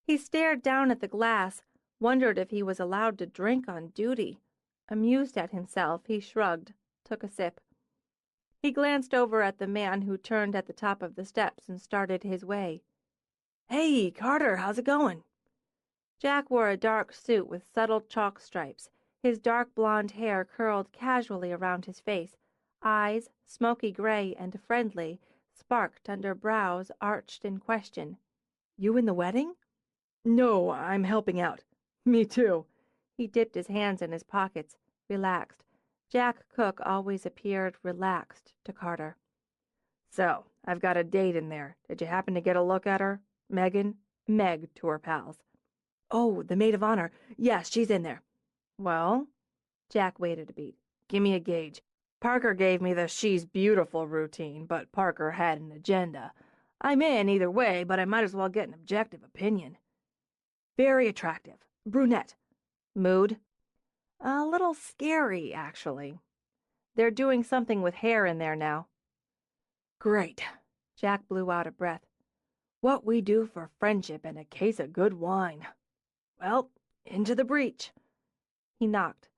He stared down at the glass, wondered if he was allowed to drink on duty. Amused at himself, he shrugged, took a sip. He glanced over at the man who turned at the top of the steps and started his way. "Hey, Carter, how's it going?" Jack wore a dark suit with subtle chalk stripes. His dark blonde hair curled casually around his face. Eyes, smoky gray and friendly, sparked under brows arched in question. "You in the wedding?" "No, I'm helping out." "Me too." He dipped his hands in his pockets, relaxed. Jack Cook always appeared relaxed to Carter. "So, I've got a date in there. Did you happen to get a look at her? Megan? Meg to her pals." "Oh, the maid of honor. Yes, she's in there." "Well?" Jack waited a beat. "Give me a gauge. Parker gave me the she's beautiful routine, but Parker had an agenda. I'm in either way, but I might as well get an objective opinion." "Very attractive. Brunette." "Mood?" "A little scary, actually. They're doing something with hair in there now." "Great." Jack blew out a breath. "What we do for friendship and a case of good wine. Well, into the breach." He knocked.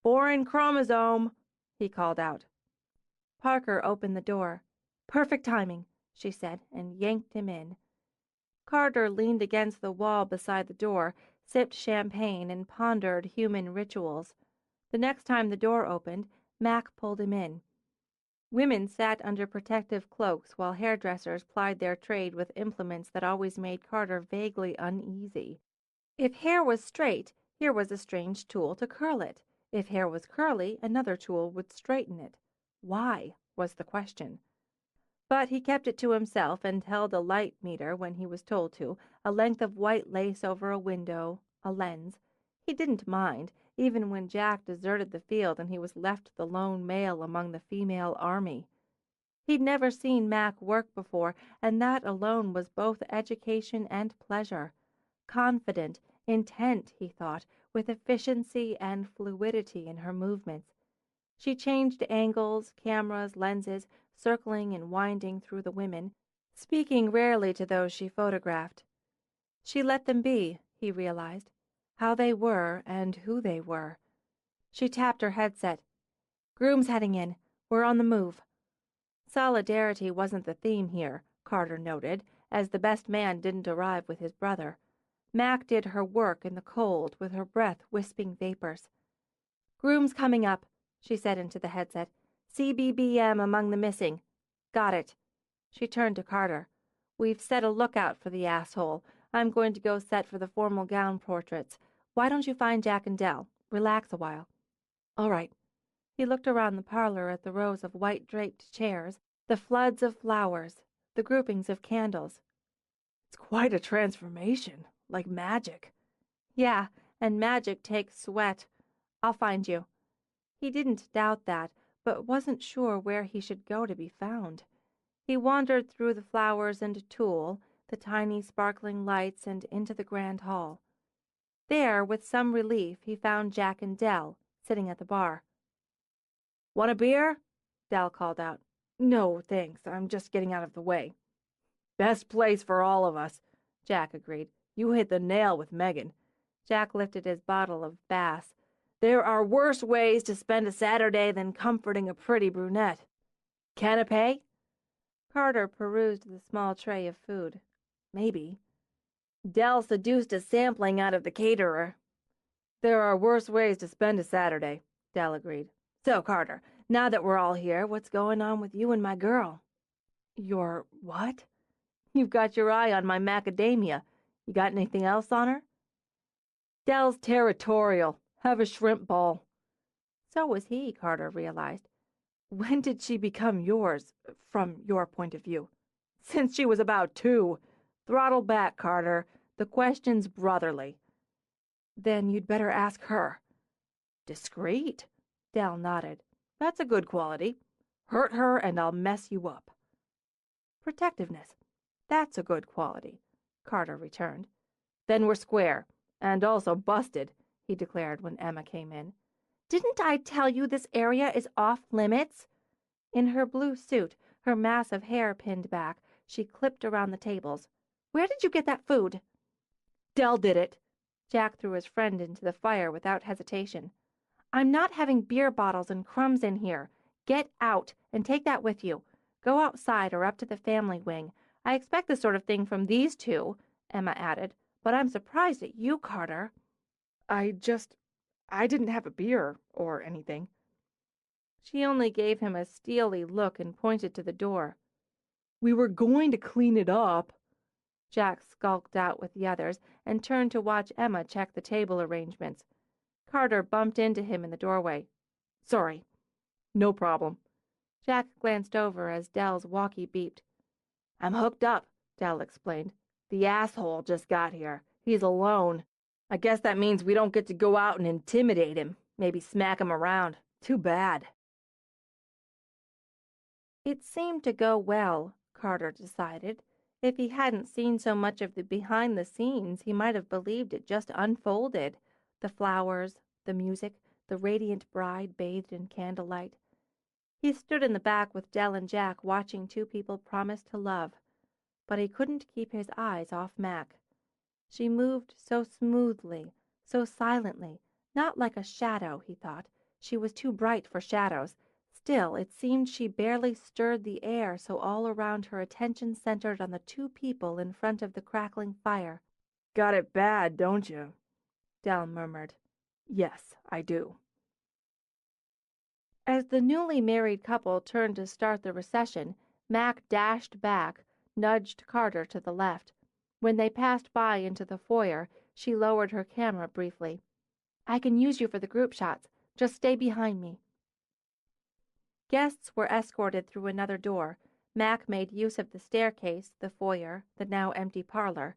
"Foreign chromosome," he called out. Parker opened the door. "Perfect timing," she said, and yanked him in. Carter leaned against the wall beside the door, sipped champagne, and pondered human rituals. The next time the door opened, Mac pulled him in. Women sat under protective cloaks while hairdressers plied their trade with implements that always made Carter vaguely uneasy. If hair was straight, Here was a strange tool to curl it. If hair was curly, another tool would straighten it. Why, was the question. But he kept it to himself and held a light meter when he was told to, a length of white lace over a window, a lens. He didn't mind, even when Jack deserted the field and he was left the lone male among the female army. He'd never seen Mac work before, and that alone was both education and pleasure. Confident, intent, he thought, with efficiency and fluidity in her movements. She changed angles, cameras, lenses, circling and winding through the women, speaking rarely to those she photographed. She let them be, he realized, how they were and who they were. She tapped her headset. "Groom's heading in. We're on the move." Solidarity wasn't the theme here, Carter noted, as the best man didn't arrive with his brother. Mac did her work in the cold, with her breath wisping vapors. "Groom's coming up," she said into the headset. "CBBM among the missing." "Got it." She turned to Carter. "We've set a lookout for the asshole. I'm going to go set for the formal gown portraits. Why don't you find Jack and Dell? Relax a while." "All right." He looked around the parlor at the rows of white-draped chairs, the floods of flowers, the groupings of candles. "It's quite a transformation, like magic." "Yeah, and magic takes sweat. I'll find you." He didn't doubt that, but wasn't sure where he should go to be found. He wandered through the flowers and tulle, the tiny sparkling lights, and into the grand hall. There, with some relief, he found Jack and Dell, sitting at the bar. "Want a beer?" Dell called out. "No, thanks. I'm just getting out of the way." "Best place for all of us," Jack agreed. "You hit the nail with Megan." Jack lifted his bottle of Bass. "There are worse ways to spend a Saturday than comforting a pretty brunette. Canapé?" Carter perused the small tray of food. "Maybe." Dell seduced a sampling out of the caterer. "There are worse ways to spend a Saturday," Dell agreed. "So, Carter, now that we're all here, what's going on with you and my girl?" "Your what?" "You've got your eye on my macadamia. You got anything else on her?" "Dell's territorial. Have a shrimp ball." So was he, Carter realized. "When did she become yours, from your point of view?" "Since she was about 2. Throttle back, Carter. The question's brotherly." "Then you'd better ask her." "Discreet." Dell nodded. "That's a good quality. Hurt her and I'll mess you up." "Protectiveness. That's a good quality," Carter returned. "Then we're square. And also busted," he declared when Emma came in. "Didn't I tell you this area is off limits?" In her blue suit, her mass of hair pinned back, she clipped around the tables. "Where did you get that food?" "Dell did it." Jack threw his friend into the fire without hesitation. "I'm not having beer bottles and crumbs in here. Get out, and take that with you. Go outside or up to the family wing. I expect this sort of thing from these two," Emma added. "But I'm surprised at you, Carter." I didn't have a beer or anything." She only gave him a steely look and pointed to the door. "We were going to clean it up." Jack skulked out with the others and turned to watch Emma check the table arrangements. Carter bumped into him in the doorway. "Sorry." "No problem." Jack glanced over as Dell's walkie beeped. "I'm hooked up," Dell explained. "The asshole just got here. He's alone. I guess that means we don't get to go out and intimidate him, maybe smack him around. Too bad." It seemed to go well, Carter decided. If he hadn't seen so much of the behind the scenes, he might have believed it just unfolded. The flowers, the music, the radiant bride bathed in candlelight. He stood in the back with Dell and Jack watching two people promise to love. But he couldn't keep his eyes off Mac. She moved so smoothly, so silently, not like a shadow, he thought. She was too bright for shadows. Still, it seemed she barely stirred the air, so all around her attention centered on the two people in front of the crackling fire. "Got it bad, don't you?" Dell murmured. "Yes, I do." As the newly married couple turned to start the recession, Mac dashed back, nudged Carter to the left. When they passed by into the foyer, she lowered her camera briefly. I can use you for the group shots. Just stay behind me. Guests were escorted through another door. Mac made use of the staircase, the foyer, the now empty parlor.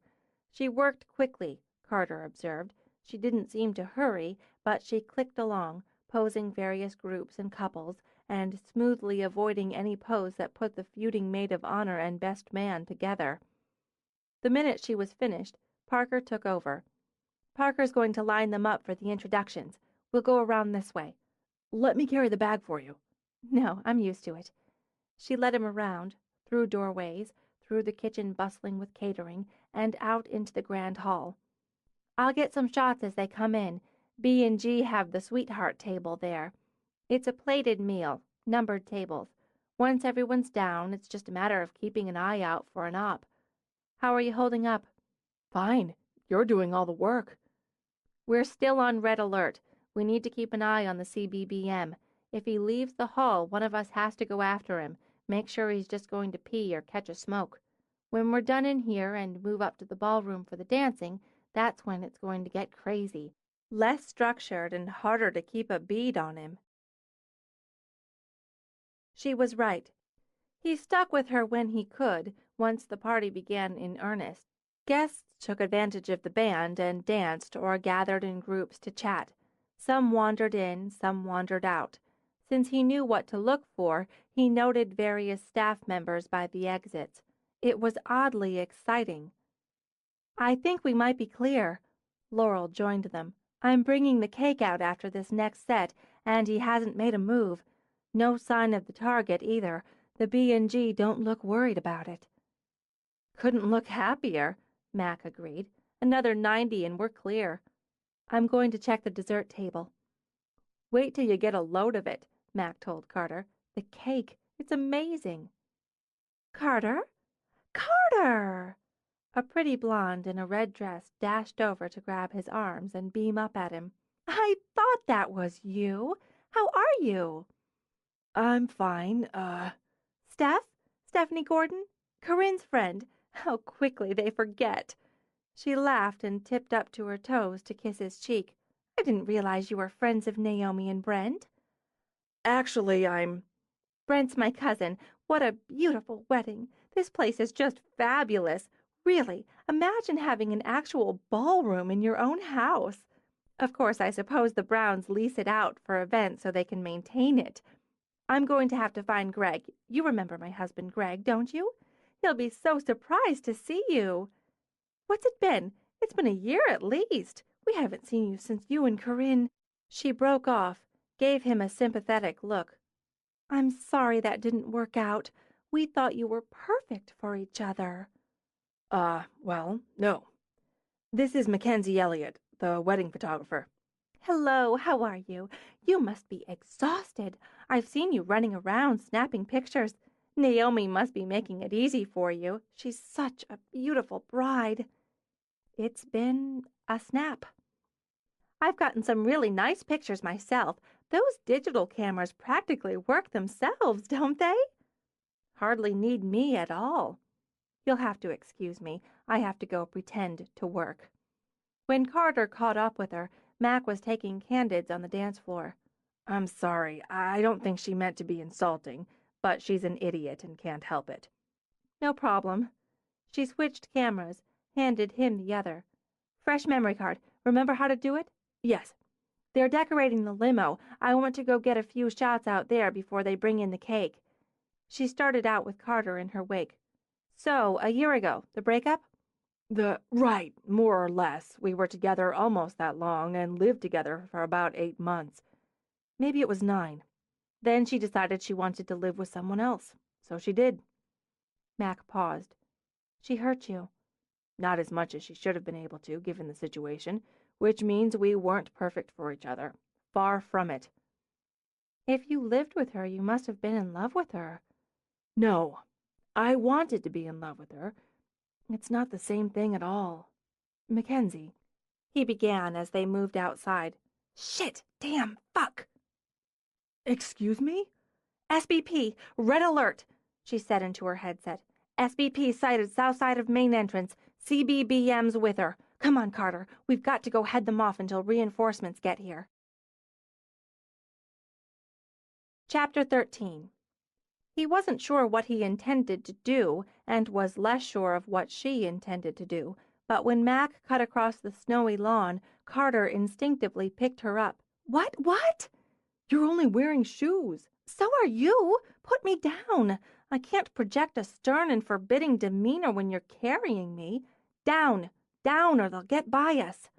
She worked quickly, Carter observed. She didn't seem to hurry, but she clicked along, posing various groups and couples, and smoothly avoiding any pose that put the feuding maid of honor and best man together. The minute she was finished, Parker took over. Parker's going to line them up for the introductions. We'll go around this way. Let me carry the bag for you. No, I'm used to it. She led him around, through doorways, through the kitchen bustling with catering, and out into the grand hall. I'll get some shots as they come in. B&G have the sweetheart table there. It's a plated meal, numbered tables. Once everyone's down, it's just a matter of keeping an eye out for an op. How are you holding up? Fine. You're doing all the work. We're still on red alert. We need to keep an eye on the CBBM. If he leaves the hall, one of us has to go after him. Make sure he's just going to pee or catch a smoke. When we're done in here and move up to the ballroom for the dancing, that's when it's going to get crazy. Less structured and harder to keep a bead on him. She was right. He stuck with her when he could, once the party began in earnest. Guests took advantage of the band and danced or gathered in groups to chat. Some wandered in, some wandered out. Since he knew what to look for, he noted various staff members by the exits. It was oddly exciting. I think we might be clear. Laurel joined them. I'm bringing the cake out after this next set, and he hasn't made a move. No sign of the target, either. The B&G don't look worried about it. Couldn't look happier, Mac agreed. Another 90 and we're clear. I'm going to check the dessert table. Wait till you get a load of it, Mac told Carter. The cake, it's amazing. Carter? Carter! A pretty blonde in a red dress dashed over to grab his arms and beam up at him. I thought that was you. How are you? I'm fine, Stephanie Gordon? Corinne's friend. How quickly they forget. She laughed and tipped up to her toes to kiss his cheek. I didn't realize you were friends of Naomi and Brent. Actually, Brent's my cousin. What a beautiful wedding. This place is just fabulous. Really, imagine having an actual ballroom in your own house. Of course, I suppose the Browns lease it out for events so they can maintain it. I'm going to have to find Greg. You remember my husband, Greg, don't you? He'll be so surprised to see you. What's it been? It's been a year at least. We haven't seen you since you and Corinne. She broke off, gave him a sympathetic look. I'm sorry that didn't work out. We thought you were perfect for each other. Well, no. This is Mackensie Elliot, the wedding photographer. Hello, how are you? You must be exhausted. I've seen you running around snapping pictures. Naomi must be making it easy for you. She's such a beautiful bride. It's been a snap. I've gotten some really nice pictures myself. Those digital cameras practically work themselves, don't they? Hardly need me at all. You'll have to excuse me. I have to go pretend to work. When Carter caught up with her, Mac was taking candids on the dance floor. I'm sorry. I don't think she meant to be insulting, but she's an idiot and can't help it. No problem. She switched cameras, handed him the other. Fresh memory card. Remember how to do it? Yes. They're decorating the limo. I want to go get a few shots out there before they bring in the cake. She started out with Carter in her wake. So, a year ago, the breakup? Right, more or less. We were together almost that long and lived together for about 8 months. Maybe it was 9. Then she decided she wanted to live with someone else. So she did. Mac paused. She hurt you. Not as much as she should have been able to, given the situation, which means we weren't perfect for each other. Far from it. If you lived with her, you must have been in love with her. No. I wanted to be in love with her. It's not the same thing at all. Mackensie, he began as they moved outside. Shit! Damn! Fuck! Excuse me? SBP! Red alert! She said into her headset. SBP sighted south side of main entrance. CBBM's with her. Come on, Carter. We've got to go head them off until reinforcements get here. Chapter 13. He wasn't sure what he intended to do, and was less sure of what she intended to do, but when Mac cut across the snowy lawn, Carter instinctively picked her up. What? You're only wearing shoes. So are you. Put me down. I can't project a stern and forbidding demeanor when you're carrying me. Down, or they'll get by us.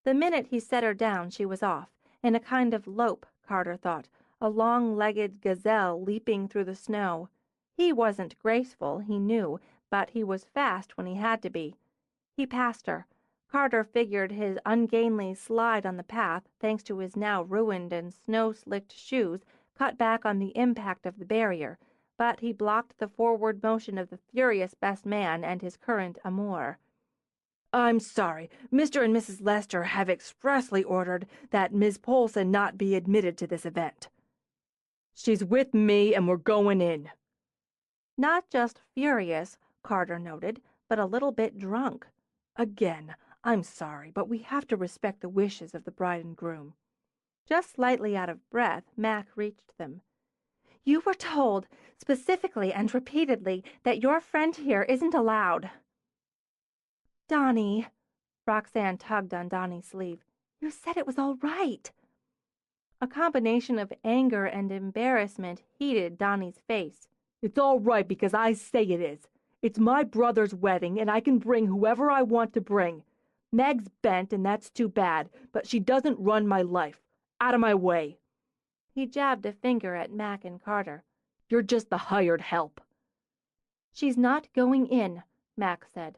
The minute he set her down, she was off, in a kind of lope, Carter thought, a long-legged gazelle leaping through the snow. He wasn't graceful, he knew, but he was fast when he had to be. He passed her. Carter figured his ungainly slide on the path, thanks to his now ruined and snow-slicked shoes, cut back on the impact of the barrier, but he blocked the forward motion of the furious best man and his current amour. I'm sorry. Mr. and Mrs. Lester have expressly ordered that Miss Polson not be admitted to this event. She's with me and we're going in. Not just furious, Carter noted, but a little bit drunk. Again, I'm sorry, but we have to respect the wishes of the bride and groom. Just slightly out of breath, Mac reached them. You were told, specifically and repeatedly, that your friend here isn't allowed. Donnie, Roxanne tugged on Donnie's sleeve. You said it was all right. A combination of anger and embarrassment heated Donnie's face. It's all right because I say it is. It's my brother's wedding, and I can bring whoever I want to bring. Meg's bent, and that's too bad, but she doesn't run my life. Out of my way. He jabbed a finger at Mac and Carter. You're just the hired help. She's not going in, Mac said.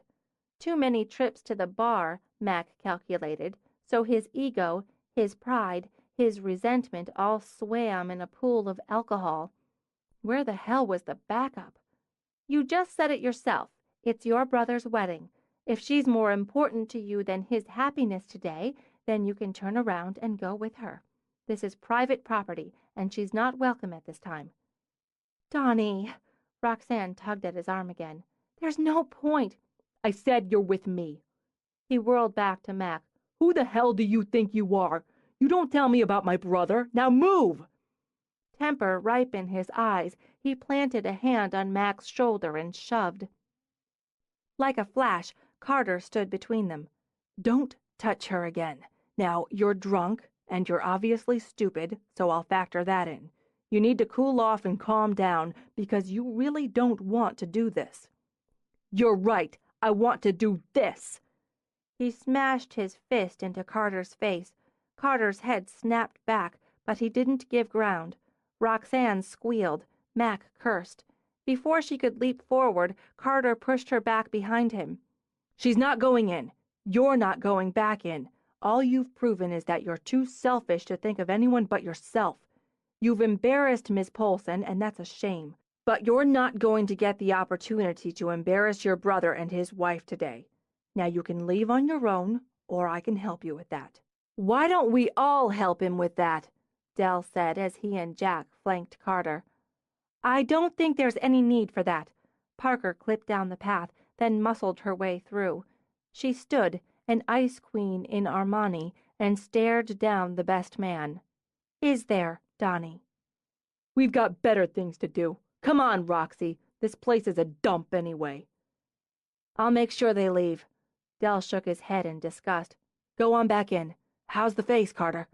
Too many trips to the bar, Mac calculated, so his ego, his pride, his resentment all swam in a pool of alcohol. Where the hell was the backup? You just said it yourself. It's your brother's wedding. If she's more important to you than his happiness today, then you can turn around and go with her. This is private property, and she's not welcome at this time. Donnie, Roxanne tugged at his arm again. There's no point. I said you're with me. He whirled back to Mac. Who the hell do you think you are? You don't tell me about my brother. Now move! Temper ripe in his eyes, he planted a hand on Mac's shoulder and shoved. Like a flash, Carter stood between them. Don't touch her again. Now, you're drunk, and you're obviously stupid, so I'll factor that in. You need to cool off and calm down, because you really don't want to do this. You're right. I want to do this. He smashed his fist into Carter's face. Carter's head snapped back, but he didn't give ground. Roxanne squealed. Mac cursed. Before she could leap forward, Carter pushed her back behind him. She's not going in. You're not going back in. All you've proven is that you're too selfish to think of anyone but yourself. You've embarrassed Miss Polson, and that's a shame. But you're not going to get the opportunity to embarrass your brother and his wife today. Now you can leave on your own, or I can help you with that. Why don't we all help him with that? Dell said as he and Jack flanked Carter. I don't think there's any need for that. Parker clipped down the path, then muscled her way through. She stood, an ice queen in Armani, and stared down the best man. Is there, Donnie? We've got better things to do. Come on, Roxy. This place is a dump anyway. I'll make sure they leave. Dell shook his head in disgust. Go on back in. How's the face, Carter?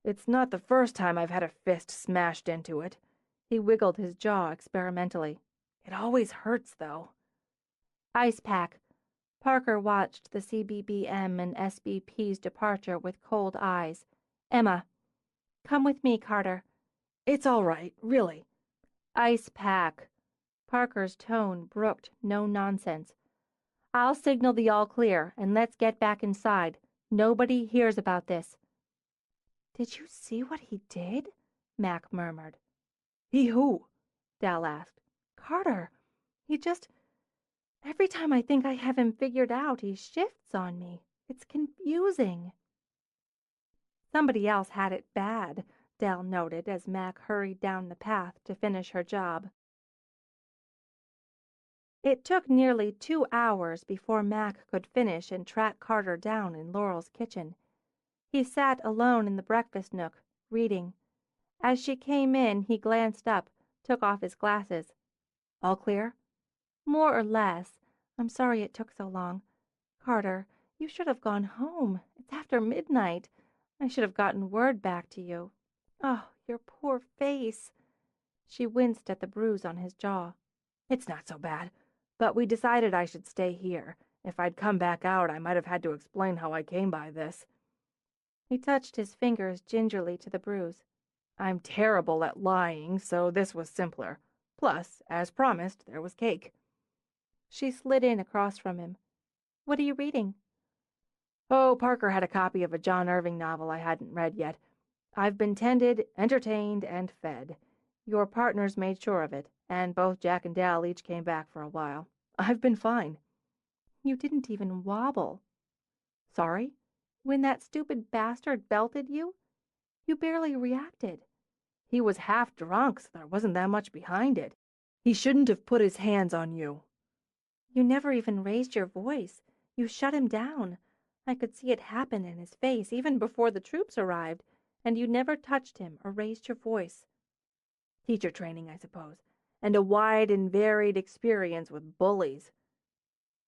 It's not the first time I've had a fist smashed into it. He wiggled his jaw experimentally. It always hurts, though. Ice pack. Parker watched the CBBM and SBP's departure with cold eyes. Emma. Come with me, Carter. It's all right, really. Ice pack. Parker's tone brooked no nonsense. I'll signal the all clear, and let's get back inside. Nobody hears about this. Did you see what he did? Mac murmured. He who? Dell asked. Carter. He just... Every time I think I have him figured out, he shifts on me. It's confusing. Somebody else had it bad, Dell noted as Mac hurried down the path to finish her job. It took nearly 2 hours before Mac could finish and track Carter down in Laurel's kitchen. He sat alone in the breakfast nook, reading. As she came in, he glanced up, took off his glasses. "All clear?" "More or less. I'm sorry it took so long. Carter, you should have gone home. It's after midnight. I should have gotten word back to you. Oh, your poor face." She winced at the bruise on his jaw. "It's not so bad, but we decided I should stay here. If I'd come back out, I might have had to explain how I came by this." He touched his fingers gingerly to the bruise. "I'm terrible at lying, so this was simpler. Plus, as promised, there was cake." She slid in across from him. "What are you reading?" "Oh, Parker had a copy of a John Irving novel I hadn't read yet. I've been tended, entertained, and fed. Your partners made sure of it, and both Jack and Dal each came back for a while. I've been fine." "You didn't even wobble. "Sorry?" When that stupid bastard belted you, you barely reacted." "He was half drunk, so there wasn't that much behind it. He shouldn't have put his hands on you." "You never even raised your voice. You shut him down. I could see it happen in his face even before the troops arrived, and you never touched him or raised your voice." "Teacher training, I suppose, and a wide and varied experience with bullies."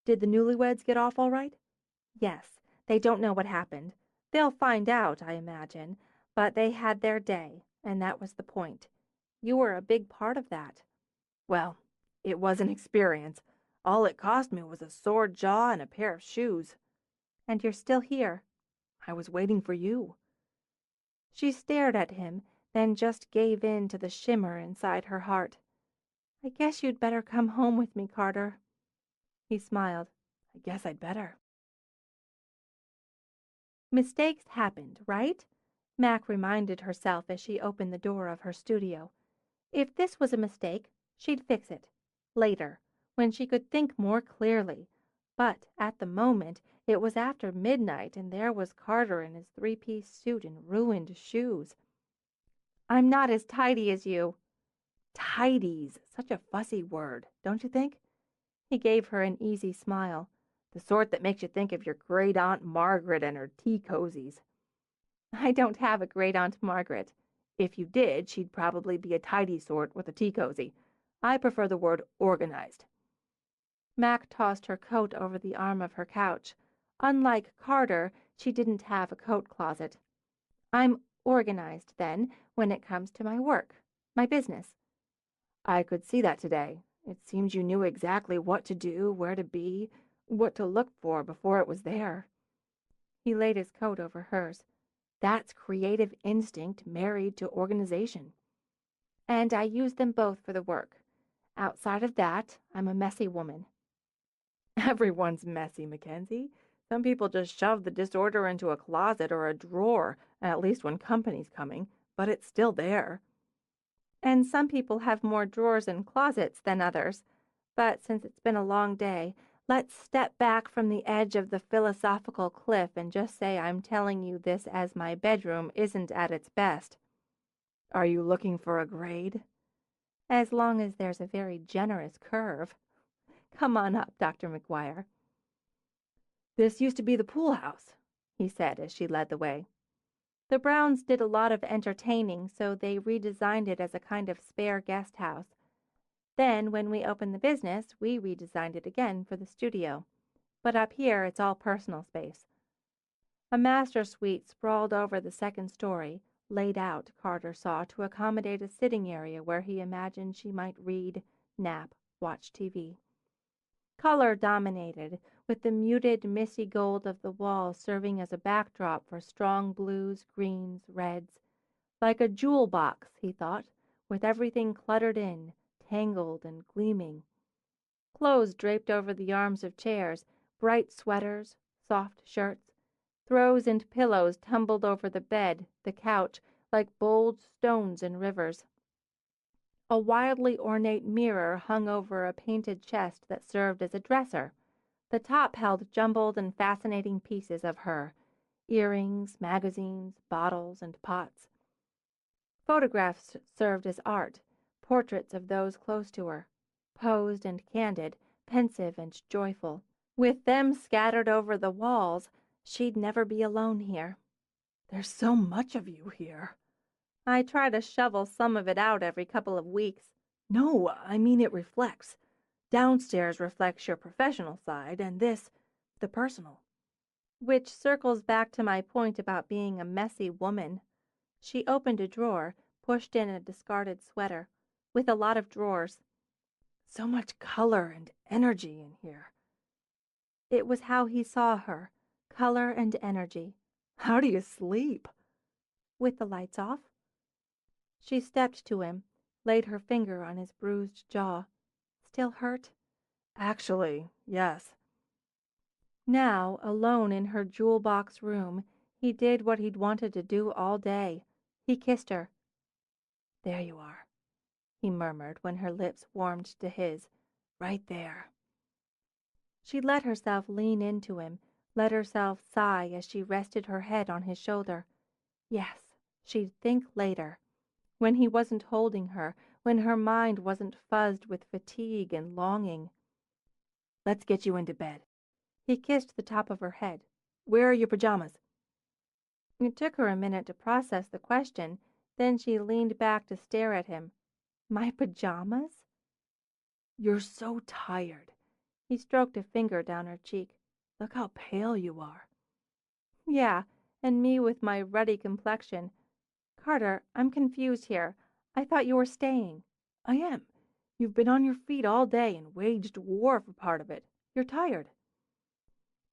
"Did the newlyweds get off all right?" "Yes, they don't know what happened. They'll find out, I imagine, but they had their day, and that was the point. You were a big part of that." "Well, it was an experience. All it cost me was a sore jaw and a pair of shoes." "And you're still here." "I was waiting for you." She stared at him, then just gave in to the shimmer inside her heart. "I guess you'd better come home with me, Carter." He smiled. "I guess I'd better." "Mistakes happened, right?" Mac reminded herself as she opened the door of her studio. If this was a mistake, she'd fix it. Later, when she could think more clearly. But at the moment, it was after midnight and there was Carter in his three-piece suit and ruined shoes. "I'm not as tidy as you." "Tidy's such a fussy word, don't you think?" He gave her an easy smile. "The sort that makes you think of your great Aunt Margaret and her tea cozies." "I don't have a great Aunt Margaret." "If you did, she'd probably be a tidy sort with a tea cozy. I prefer the word organized." Mac tossed her coat over the arm of her couch. Unlike Carter, she didn't have a coat closet. "I'm organized, then, when it comes to my work, my business." "I could see that today. It seemed you knew exactly what to do, where to be, what to look for before it was there." He laid his coat over hers. "That's creative instinct married to organization." "And I use them both for the work. Outside of that, I'm a messy woman." "Everyone's messy, Mackensie. Some people just shove the disorder into a closet or a drawer, at least when company's coming, but it's still there." "And some people have more drawers and closets than others. But since it's been a long day, let's step back from the edge of the philosophical cliff and just say I'm telling you this as my bedroom isn't at its best." "Are you looking for a grade?" "As long as there's a very generous curve. Come on up, Dr. McGuire." "This used to be the pool house," he said as she led the way. "The Browns did a lot of entertaining, so they redesigned it as a kind of spare guest house. Then, when we opened the business, we redesigned it again for the studio. But up here, it's all personal space." A master suite sprawled over the second story, laid out, Carter saw, to accommodate a sitting area where he imagined she might read, nap, watch TV. Color dominated, with the muted, misty gold of the walls serving as a backdrop for strong blues, greens, reds. Like a jewel box, he thought, with everything cluttered in, tangled and gleaming. Clothes draped over the arms of chairs, bright sweaters, soft shirts. Throws and pillows tumbled over the bed, the couch, like bold stones in rivers. A wildly ornate mirror hung over a painted chest that served as a dresser. The top held jumbled and fascinating pieces of her, earrings, magazines, bottles, and pots. Photographs served as art, portraits of those close to her, posed and candid, pensive and joyful. With them scattered over the walls, she'd never be alone here. There's so much of you here. I try to shovel some of it out every couple of weeks. No, I mean it reflects. Downstairs reflects your professional side, and this, the personal. Which circles back to my point about being a messy woman. She opened a drawer, pushed in a discarded sweater, with a lot of drawers. So much color and energy in here. It was how he saw her, color and energy. How do you sleep? With the lights off. She stepped to him, laid her finger on his bruised jaw. Still hurt? Actually, yes. Now, alone in her jewel box room, he did what he'd wanted to do all day. He kissed her. There you are, he murmured when her lips warmed to his. Right there. She let herself lean into him, let herself sigh as she rested her head on his shoulder. Yes, she'd think later. When he wasn't holding her, when her mind wasn't fuzzed with fatigue and longing. Let's get you into bed. He kissed the top of her head. Where are your pajamas? It took her a minute to process the question, then she leaned back to stare at him. My pajamas? You're so tired. He stroked a finger down her cheek. Look how pale you are. Yeah, and me with my ruddy complexion. Carter, I'm confused here. I thought you were staying. I am. You've been on your feet all day and waged war for part of it. You're tired.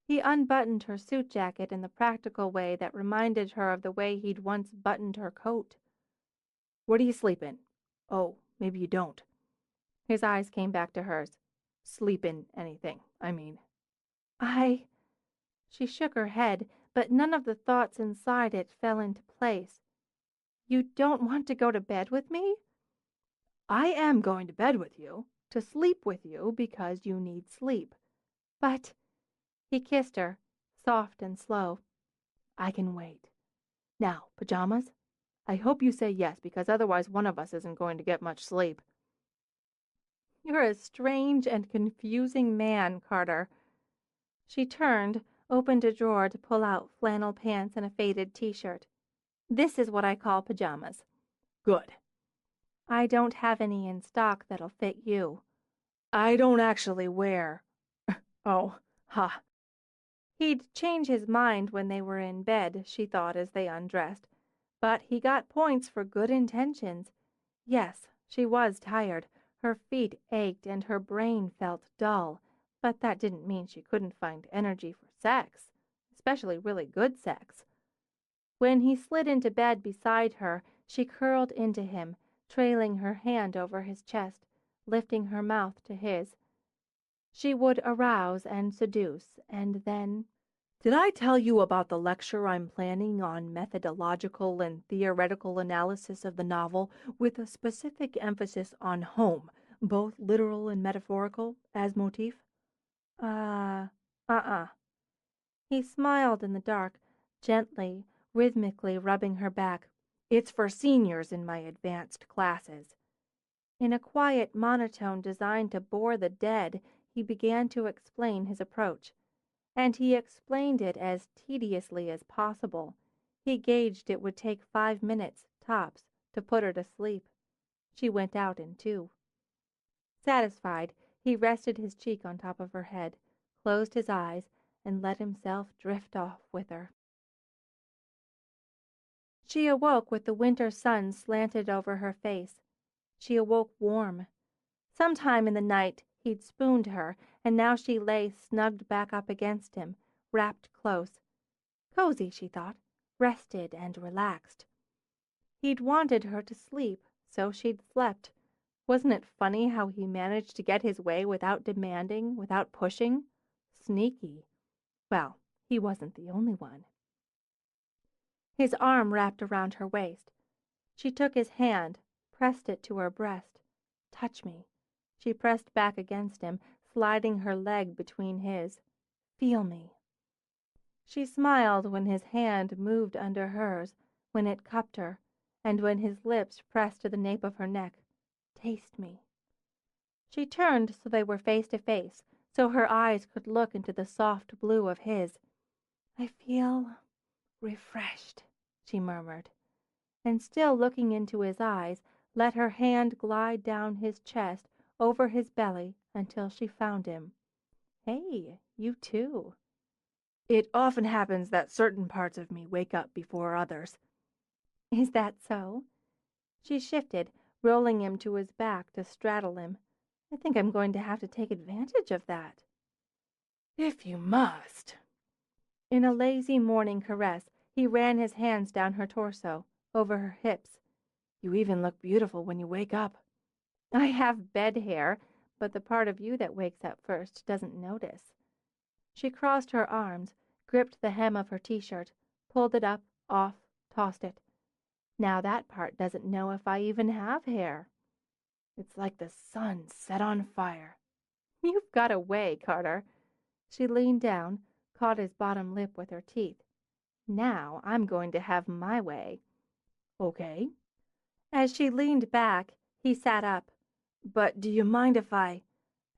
He unbuttoned her suit jacket in the practical way that reminded her of the way he'd once buttoned her coat. What do you sleep in? Oh, maybe you don't. His eyes came back to hers. Sleep in anything, I mean. She shook her head, but none of the thoughts inside it fell into place. You don't want to go to bed with me? I am going to bed with you, to sleep with you, because you need sleep. But he kissed her, soft and slow. I can wait. Now, pajamas? I hope you say yes, because otherwise one of us isn't going to get much sleep. You're a strange and confusing man, Carter. She turned, opened a drawer to pull out flannel pants and a faded t-shirt. This is what I call pajamas. Good. I don't have any in stock that'll fit you. I don't actually wear... Oh, ha. He'd change his mind when they were in bed, she thought as they undressed. But he got points for good intentions. Yes, she was tired. Her feet ached and her brain felt dull. But that didn't mean she couldn't find energy for sex, especially really good sex. When he slid into bed beside her, she curled into him, trailing her hand over his chest, lifting her mouth to his. She would arouse and seduce, and then... Did I tell you about the lecture I'm planning on methodological and theoretical analysis of the novel, with a specific emphasis on home, both literal and metaphorical, as motif? He smiled in the dark, gently, rhythmically rubbing her back. It's for seniors in my advanced classes. In a quiet monotone designed to bore the dead, he began to explain his approach. And he explained it as tediously as possible. He gauged it would take 5 minutes, tops, to put her to sleep. She went out in 2. Satisfied, he rested his cheek on top of her head, closed his eyes, and let himself drift off with her. She awoke with the winter sun slanted over her face. She awoke warm. Sometime in the night he'd spooned her, and now she lay snugged back up against him, wrapped close. Cozy, she thought, rested and relaxed. He'd wanted her to sleep, so she'd slept. Wasn't it funny how he managed to get his way without demanding, without pushing? Sneaky. Well, he wasn't the only one. His arm wrapped around her waist. She took his hand, pressed it to her breast. Touch me. She pressed back against him, sliding her leg between his. Feel me. She smiled when his hand moved under hers, when it cupped her, and when his lips pressed to the nape of her neck. Taste me. She turned so they were face to face, so her eyes could look into the soft blue of his. "I feel refreshed," she murmured, and still looking into his eyes, let her hand glide down his chest, over his belly, until she found him. "Hey, you too." It often happens that certain parts of me wake up before others. "Is that so?" She shifted, rolling him to his back to straddle him. "I think I'm going to have to take advantage of that." If you must. In a lazy morning caress, he ran his hands down her torso, over her hips. You even look beautiful when you wake up. "I have bed hair, but the part of you that wakes up first doesn't notice." She crossed her arms, gripped the hem of her t-shirt, pulled it up, off, tossed it. "Now that part doesn't know if I even have hair." It's like the sun set on fire. "You've got away, Carter." She leaned down, caught his bottom lip with her teeth. "Now I'm going to have my way." Okay. As she leaned back, he sat up. But do you mind if I...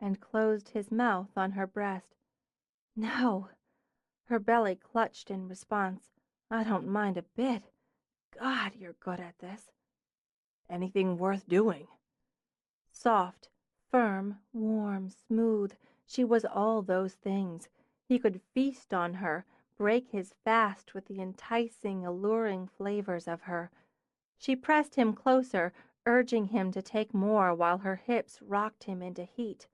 And closed his mouth on her breast. "No." Her belly clutched in response. I don't mind a bit. God, you're good at this. Anything worth doing. Soft, firm, warm, smooth, she was all those things. He could feast on her, break his fast with the enticing, alluring flavors of her. She pressed him closer, urging him to take more while her hips rocked him into heat.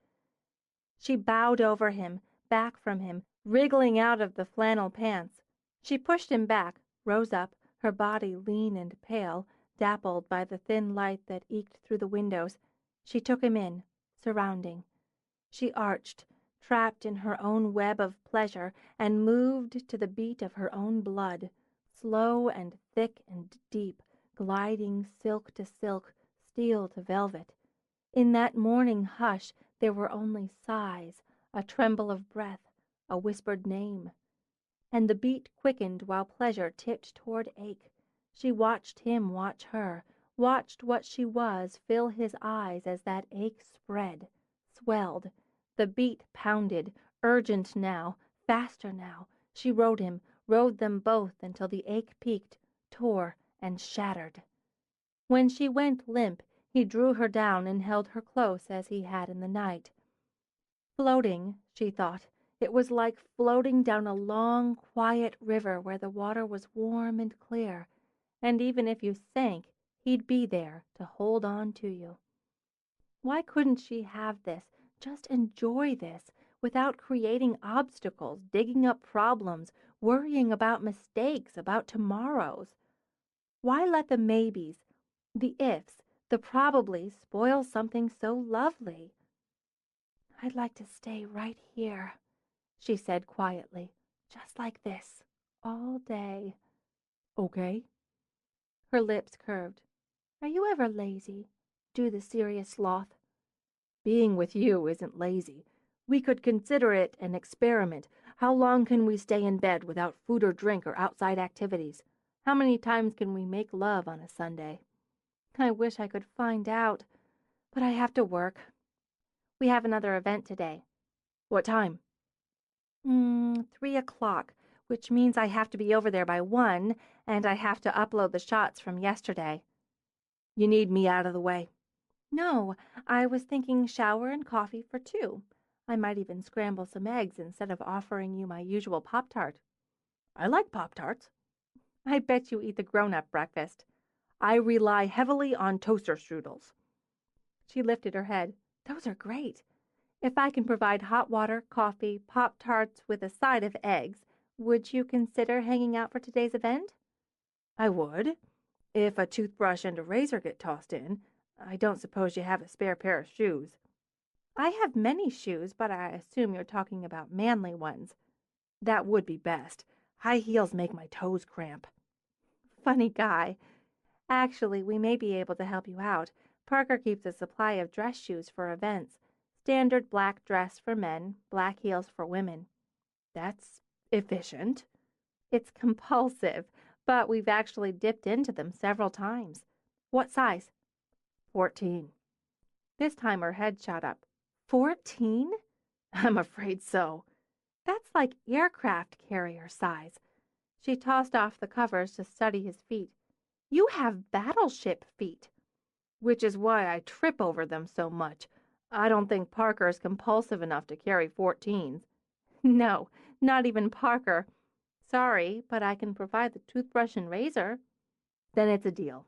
She bowed over him, back from him, wriggling out of the flannel pants. She pushed him back, rose up, her body lean and pale, dappled by the thin light that eked through the windows. She took him in, surrounding. She arched, trapped in her own web of pleasure, and moved to the beat of her own blood, slow and thick and deep, gliding silk to silk, steel to velvet. In that morning hush there were only sighs, a tremble of breath, a whispered name. And the beat quickened while pleasure tipped toward ache. She watched him watch her, watched what she was fill his eyes as that ache spread, swelled. The beat pounded, urgent now, faster now. She rode him, rode them both until the ache peaked, tore, and shattered. When she went limp, he drew her down and held her close as he had in the night. Floating, she thought, it was like floating down a long, quiet river where the water was warm and clear, and even if you sank, he'd be there to hold on to you. Why couldn't she have this, just enjoy this, without creating obstacles, digging up problems, worrying about mistakes, about tomorrows? Why let the maybes, the ifs, the probablys spoil something so lovely? "I'd like to stay right here," she said quietly, "just like this, all day." Okay. Her lips curved. "Are you ever lazy? Do the serious sloth?" Being with you isn't lazy. We could consider it an experiment. How long can we stay in bed without food or drink or outside activities? How many times can we make love on a Sunday? "I wish I could find out, but I have to work. We have another event today." What time? 3 o'clock, which means I have to be over there by 1, and I have to upload the shots from yesterday." You need me out of the way. "No, I was thinking shower and coffee for 2. I might even scramble some eggs instead of offering you my usual Pop-Tart." I like Pop-Tarts. "I bet you eat the grown-up breakfast." I rely heavily on toaster strudels. She lifted her head. "Those are great. If I can provide hot water, coffee, Pop-Tarts with a side of eggs, would you consider hanging out for today's event?" I would. If a toothbrush and a razor get tossed in, I don't suppose you have a spare pair of shoes. "I have many shoes, but I assume you're talking about manly ones." That would be best. High heels make my toes cramp. Funny guy. Actually, we may be able to help you out. Parker keeps a supply of dress shoes for events. Standard black dress for men, black heels for women. That's efficient. It's compulsive, but we've actually dipped into them several times. What size? 14. This time her head shot up. 14? I'm afraid so. That's like aircraft carrier size. She tossed off the covers to study his feet. You have battleship feet, which is why I trip over them so much. I don't think Parker is compulsive enough to carry 14s. No, not even Parker. Sorry, but I can provide the toothbrush and razor. Then it's a deal.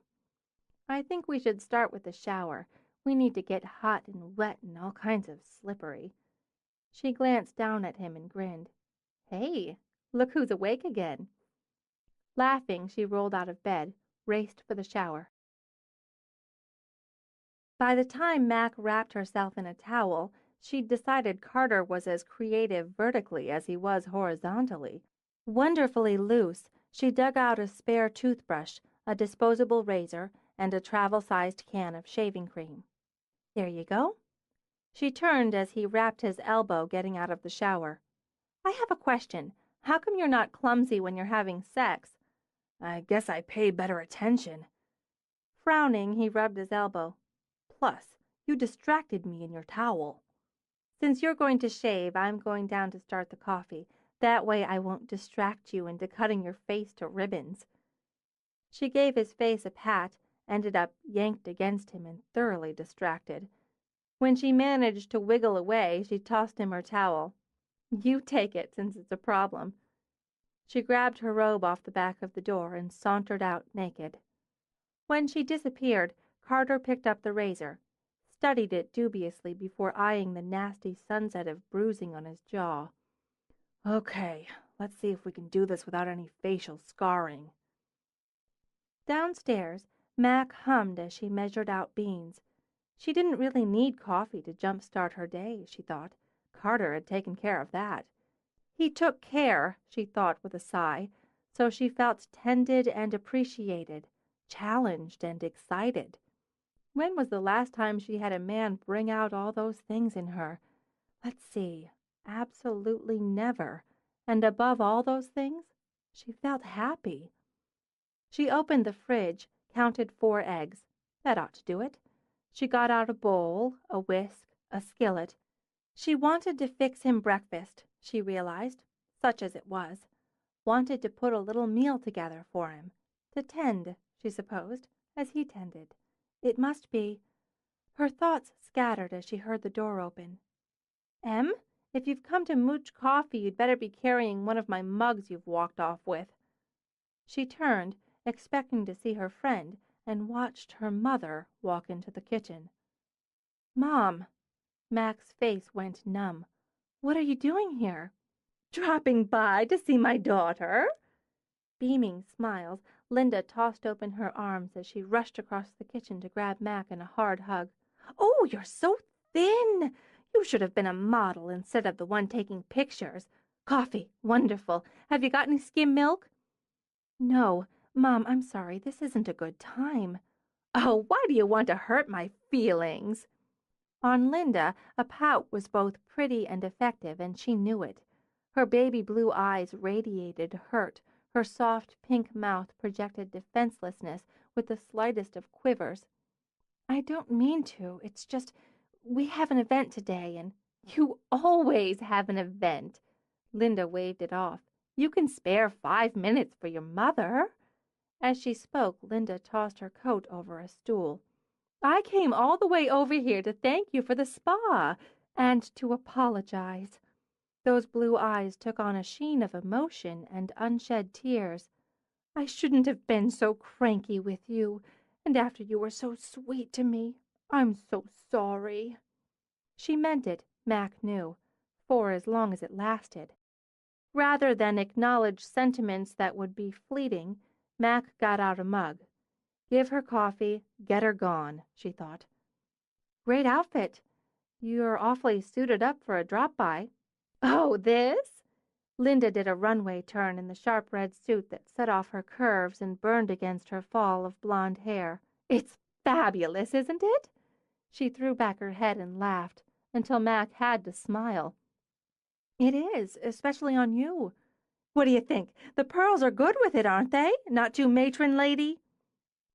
I think we should start with the shower. We need to get hot and wet and all kinds of slippery. She glanced down at him and grinned. Hey, look who's awake again. Laughing, she rolled out of bed, raced for the shower. By the time Mac wrapped herself in a towel, she'd decided Carter was as creative vertically as he was horizontally. Wonderfully loose, she dug out a spare toothbrush, a disposable razor, and a travel-sized can of shaving cream. There you go. She turned as he rapped his elbow getting out of the shower. I have a question. How come you're not clumsy when you're having sex? I guess I pay better attention. Frowning, he rubbed his elbow. Plus, you distracted me in your towel. Since you're going to shave, I'm going down to start the coffee. That way I won't distract you into cutting your face to ribbons. She gave his face a pat, ended up yanked against him and thoroughly distracted. When she managed to wiggle away, she tossed him her towel. You take it, since it's a problem. She grabbed her robe off the back of the door and sauntered out naked. When she disappeared, Carter picked up the razor, studied it dubiously before eyeing the nasty sunset of bruising on his jaw. Okay, let's see if we can do this without any facial scarring. Downstairs, Mac hummed as she measured out beans. She didn't really need coffee to jump-start her day, she thought. Carter had taken care of that. He took care, she thought with a sigh, so she felt tended and appreciated, challenged and excited. When was the last time she had a man bring out all those things in her? Let's see. Absolutely never. And above all those things, she felt happy. She opened the fridge, counted 4 eggs. That ought to do it. She got out a bowl, a whisk, a skillet. She wanted to fix him breakfast, she realized, such as it was. Wanted to put a little meal together for him. To tend, she supposed, as he tended. It must be. Her thoughts scattered as she heard the door open. Em, if you've come to mooch coffee, you'd better be carrying one of my mugs you've walked off with. She turned, expecting to see her friend, and watched her mother walk into the kitchen. Mom! Mac's face went numb. What are you doing here? Dropping by to see my daughter. Beaming smiles, Linda tossed open her arms as she rushed across the kitchen to grab Mac in a hard hug. Oh, you're so thin! You should have been a model instead of the one taking pictures. Coffee, wonderful. Have you got any skim milk? No, Mom, I'm sorry. This isn't a good time. Oh, why do you want to hurt my feelings? On Linda, a pout was both pretty and effective, and she knew it. Her baby blue eyes radiated hurt. Her soft pink mouth projected defenselessness with the slightest of quivers. I don't mean to. It's just, we have an event today, and you always have an event. Linda waved it off. You can spare 5 minutes for your mother. As she spoke, Linda tossed her coat over a stool. I came all the way over here to thank you for the spa and to apologize. Those blue eyes took on a sheen of emotion and unshed tears. I shouldn't have been so cranky with you, and after you were so sweet to me. I'm so sorry. She meant it, Mac knew, for as long as it lasted. Rather than acknowledge sentiments that would be fleeting, Mac got out a mug. Give her coffee, get her gone, she thought. Great outfit. You're awfully suited up for a drop-by. Oh, this? Linda did a runway turn in the sharp red suit that set off her curves and burned against her fall of blonde hair. It's fabulous, isn't it? She threw back her head and laughed, until Mac had to smile. It is, especially on you. What do you think? The pearls are good with it, aren't they? Not too matron lady?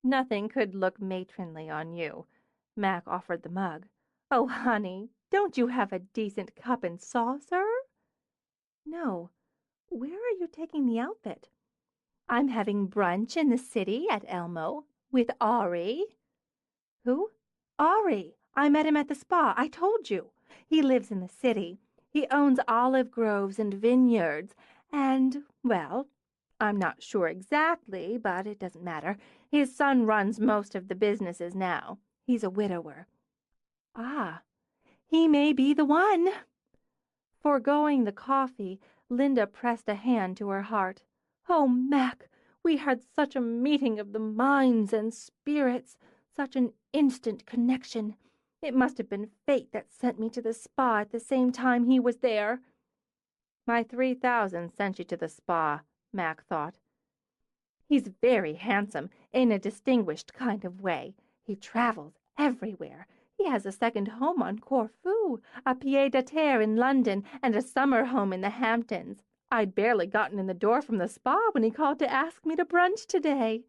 Nothing could look matronly on you. Mac offered the mug. Oh, honey, Don't you have a decent cup and saucer? No. Where are you taking the outfit? I'm having brunch in the city at Elmo with Ari. Who? Ari. I met him at the spa. I told you. He lives in the city. He owns olive groves and vineyards. And, well, I'm not sure exactly, but it doesn't matter. His son runs most of the businesses now. He's a widower. Ah, he may be the one. Foregoing the coffee, Linda pressed a hand to her heart. Oh, Mac, we had such a meeting of the minds and spirits, such an instant connection. It must have been fate that sent me to the spa at the same time he was there. My 3,000 sent you to the spa, Mac thought. He's very handsome, in a distinguished kind of way. He travels everywhere. He has a second home on Corfu, a pied-à-terre in London, and a summer home in the Hamptons. I'd barely gotten in the door from the spa when he called to ask me to brunch today.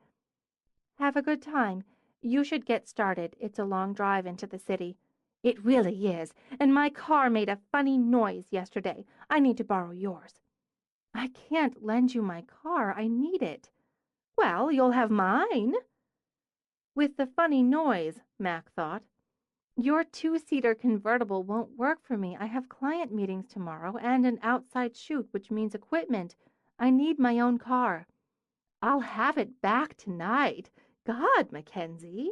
Have a good time. You should get started. It's a long drive into the city. It really is, and my car made a funny noise yesterday. I need to borrow yours. I can't lend you my car. I need it. Well, you'll have mine. With the funny noise, Mac thought. Your two-seater convertible won't work for me. I have client meetings tomorrow and an outside shoot, which means equipment. I need my own car. I'll have it back tonight. God, Mackenzie.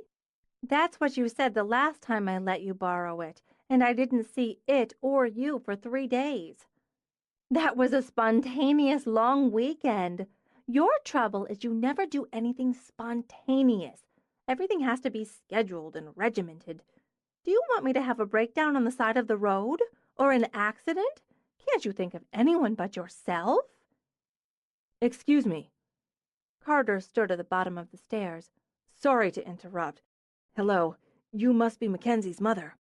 That's what you said the last time I let you borrow it, and I didn't see it or you for 3 days. That was a spontaneous long weekend. Your trouble is you never do anything spontaneous. Everything has to be scheduled and regimented. Do you want me to have a breakdown on the side of the road? Or an accident? Can't you think of anyone but yourself? Excuse me. Carter stood at the bottom of the stairs. Sorry to interrupt. Hello, you must be Mackenzie's mother.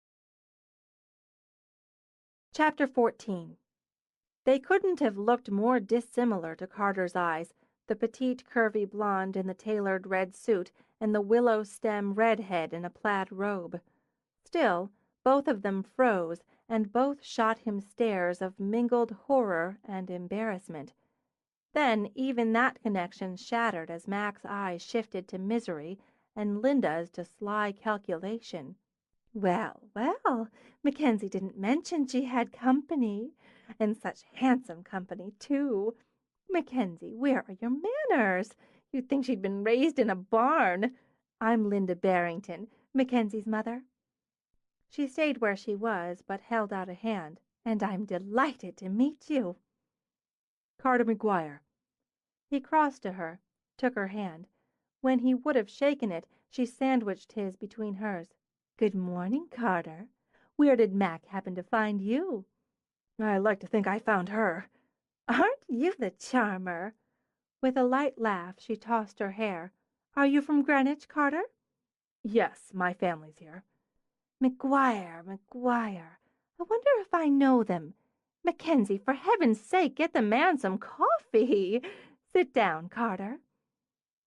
Chapter 14. They couldn't have looked more dissimilar to Carter's eyes, the petite, curvy blonde in the tailored red suit and the willow-stem redhead in a plaid robe. Still, both of them froze, and both shot him stares of mingled horror and embarrassment. Then even that connection shattered as Mac's eyes shifted to misery and Linda's to sly calculation. Well, well, Mackenzie didn't mention she had company, and such handsome company, too. Mackenzie, where are your manners? You'd think she'd been raised in a barn. I'm Linda Barrington, Mackenzie's mother. She stayed where she was, but held out a hand, and I'm delighted to meet you. Carter McGuire. He crossed to her, took her hand. When he would have shaken it, she sandwiched his between hers. Good morning, Carter. Where did Mac happen to find you? I like to think I found her. Aren't you the charmer? With a light laugh, she tossed her hair. Are you from Greenwich, Carter? Yes, my family's here. McGuire. I wonder if I know them. Mackenzie, for heaven's sake, get the man some coffee. Sit down, Carter.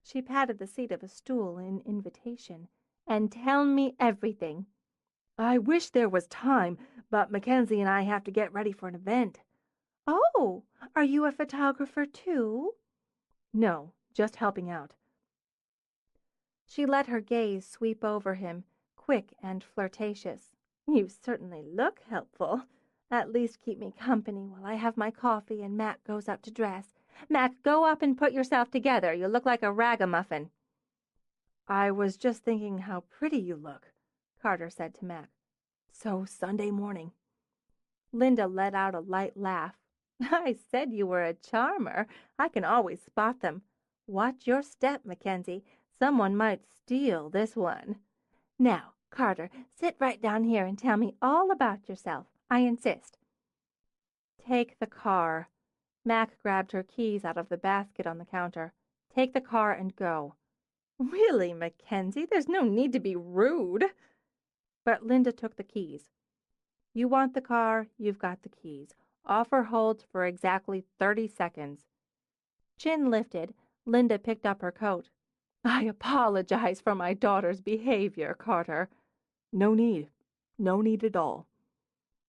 She patted the seat of a stool in invitation. And tell me everything. I wish there was time, but Mackenzie and I have to get ready for an event. Oh, are you a photographer, too? No, just helping out. She let her gaze sweep over him, quick and flirtatious. You certainly look helpful. At least keep me company while I have my coffee and Mac goes up to dress. Mac, go up and put yourself together. You look like a ragamuffin. I was just thinking how pretty you look, Carter said to Mac. So Sunday morning. Linda let out a light laugh. I said you were a charmer. I can always spot them. Watch your step, Mackenzie. Someone might steal this one. Now, Carter, sit right down here and tell me all about yourself. I insist. Take the car. Mac grabbed her keys out of the basket on the counter. Take the car and go. Really, Mackenzie, there's no need to be rude. But Linda took the keys. You want the car, you've got the keys. Offer holds for exactly 30 seconds. Chin lifted, Linda picked up her coat. I apologize for my daughter's behavior, Carter. No need. No need at all.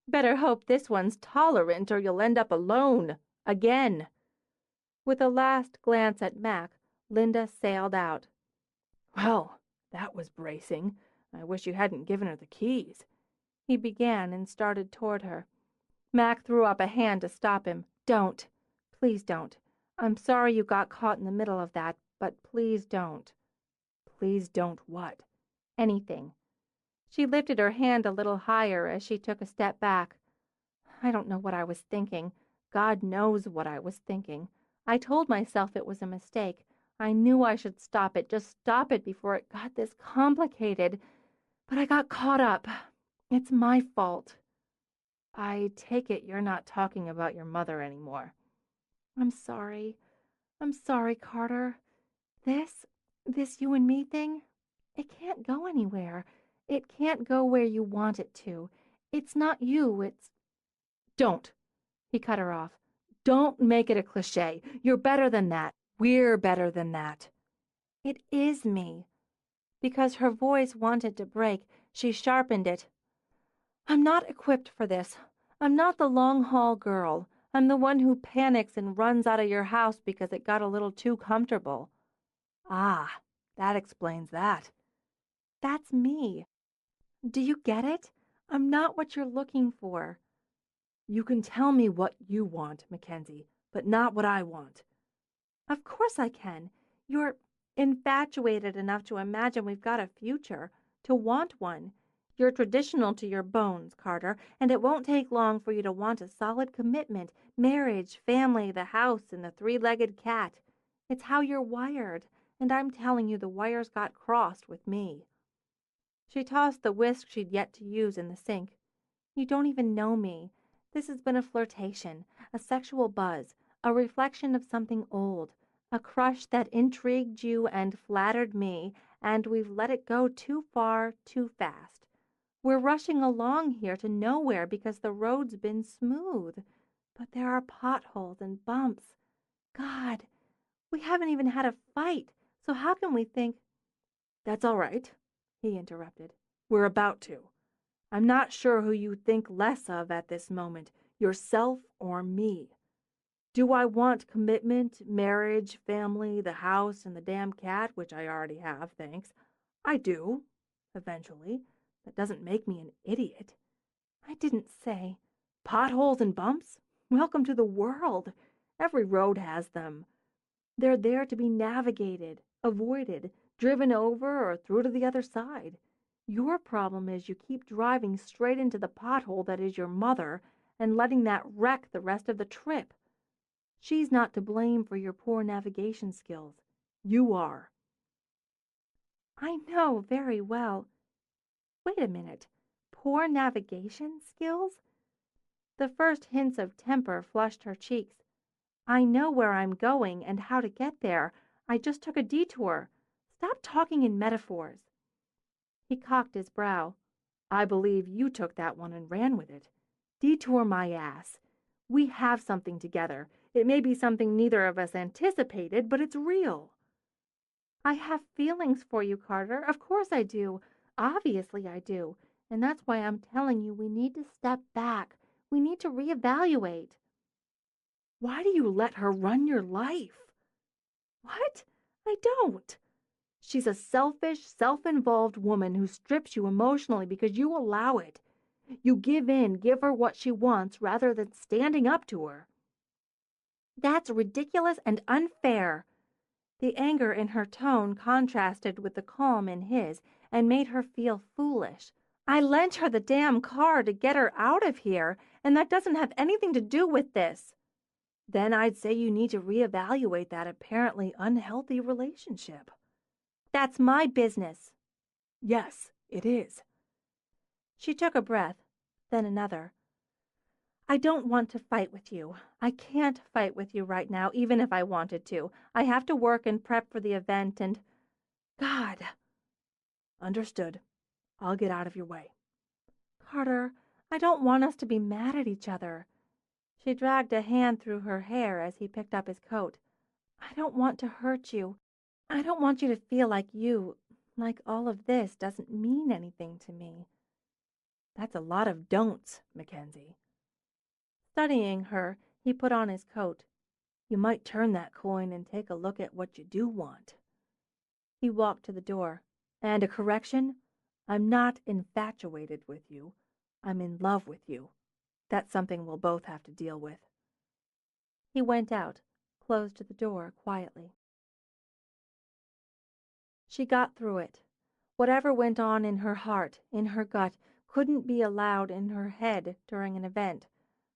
Better hope this one's tolerant or you'll end up alone. Again." With a last glance at Mac, Linda sailed out. Well, that was bracing. I wish you hadn't given her the keys. He began and started toward her. Mac threw up a hand to stop him. "Don't. Please don't. I'm sorry you got caught in the middle of that, but please don't." Please don't what? Anything. She lifted her hand a little higher as she took a step back. "I don't know what I was thinking. God knows what I was thinking. I told myself it was a mistake. I knew I should stop it, just stop it before it got this complicated. But I got caught up. It's my fault." I take it you're not talking about your mother anymore. "I'm sorry. I'm sorry, Carter. This you and me thing, it can't go anywhere. It can't go where you want it to. It's not you, it's—" Don't, he cut her off. "Don't make it a cliché. You're better than that. We're better than that." "It is me." Because her voice wanted to break, she sharpened it. "I'm not equipped for this. I'm not the long-haul girl. I'm the one who panics and runs out of your house because it got a little too comfortable." Ah, that explains that. That's me. Do you get it? I'm not what you're looking for. You can tell me what you want, Mackenzie, but not what I want. Of course I can. You're infatuated enough to imagine we've got a future, to want one. You're traditional to your bones, Carter, and it won't take long for you to want a solid commitment, marriage, family, the house, and the three-legged cat. It's how you're wired, and I'm telling you the wires got crossed with me." She tossed the whisk she'd yet to use in the sink. "You don't even know me. This has been a flirtation, a sexual buzz, a reflection of something old, a crush that intrigued you and flattered me, and we've let it go too far, too fast. We're rushing along here to nowhere because the road's been smooth, but there are potholes and bumps. God, we haven't even had a fight, so how can we think—" "That's all right," he interrupted. "We're about to. I'm not sure who you think less of at this moment, yourself or me. Do I want commitment, marriage, family, the house, and the damn cat, which I already have, thanks? I do, eventually. That doesn't make me an idiot." "I didn't say—" "Potholes and bumps? Welcome to the world. Every road has them. They're there to be navigated, avoided, driven over, or through to the other side. Your problem is you keep driving straight into the pothole that is your mother and letting that wreck the rest of the trip. She's not to blame for your poor navigation skills. You are." "I know very well—" Wait a minute. Poor navigation skills? The first hints of temper flushed her cheeks. "I know where I'm going and how to get there. I just took a detour. Stop talking in metaphors." He cocked his brow. "I believe you took that one and ran with it. Detour my ass. We have something together. It may be something neither of us anticipated, but it's real." "I have feelings for you, Carter. Of course I do. Obviously I do. And that's why I'm telling you we need to step back. We need to reevaluate." "Why do you let her run your life?" "What? I don't." "She's a selfish, self-involved woman who strips you emotionally because you allow it. You give in, give her what she wants rather than standing up to her." "That's ridiculous and unfair." The anger in her tone contrasted with the calm in his and made her feel foolish. "I lent her the damn car to get her out of here, and that doesn't have anything to do with this." "Then I'd say you need to reevaluate that apparently unhealthy relationship." "That's my business." "Yes, it is." She took a breath, then another. "I don't want to fight with you. I can't fight with you right now, even if I wanted to. I have to work and prep for the event and—" "God!" "Understood. I'll get out of your way." "Carter, I don't want us to be mad at each other." She dragged a hand through her hair as he picked up his coat. "I don't want to hurt you. I don't want you to feel like all of this doesn't mean anything to me." That's a lot of don'ts, Mackensie. Studying her, he put on his coat. You might turn that coin and take a look at what you do want. He walked to the door. And a correction? I'm not infatuated with you. I'm in love with you. That's something we'll both have to deal with. He went out, closed the door quietly. She got through it. Whatever went on in her heart, in her gut, couldn't be allowed in her head during an event.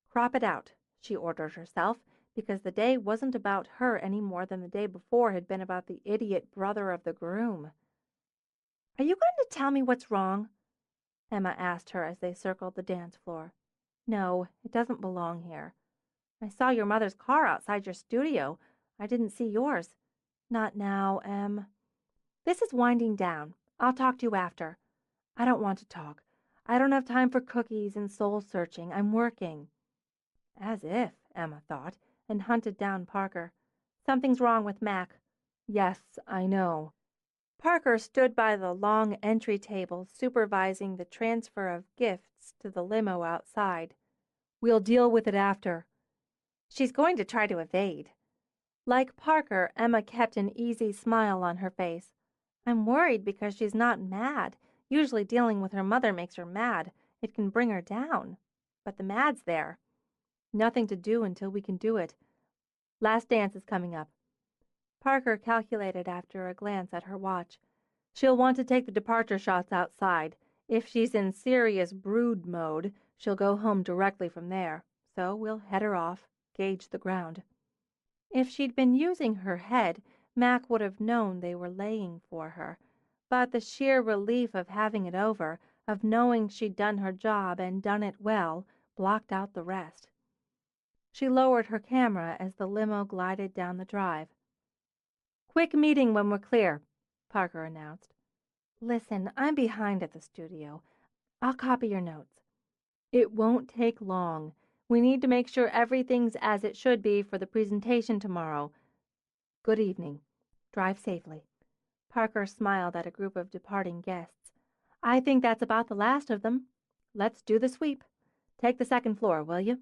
Crop it out, she ordered herself, because the day wasn't about her any more than the day before had been about the idiot brother of the groom. Are you going to tell me what's wrong? Emma asked her as they circled the dance floor. No, it doesn't belong here. I saw your mother's car outside your studio. I didn't see yours. Not now, Em. This is winding down. I'll talk to you after. I don't want to talk. I don't have time for cookies and soul-searching. I'm working. As if, Emma thought, and hunted down Parker. Something's wrong with Mac. Yes, I know. Parker stood by the long entry table supervising the transfer of gifts to the limo outside. We'll deal with it after. She's going to try to evade. Like Parker, Emma kept an easy smile on her face. I'm worried because she's not mad. Usually dealing with her mother makes her mad. It can bring her down. But the mad's there. Nothing to do until we can do it. Last dance is coming up. Parker calculated after a glance at her watch. She'll want to take the departure shots outside. If she's in serious brood mode, she'll go home directly from there. So we'll head her off, gauge the ground. If she'd been using her head, Mac would have known they were laying for her. But the sheer relief of having it over, of knowing she'd done her job and done it well, blocked out the rest. She lowered her camera as the limo glided down the drive. Quick meeting when we're clear, Parker announced. Listen, I'm behind at the studio. I'll copy your notes. It won't take long. We need to make sure everything's as it should be for the presentation tomorrow. Good evening. Drive safely. Parker smiled at a group of departing guests. I think that's about the last of them. Let's do the sweep. Take the second floor, will you?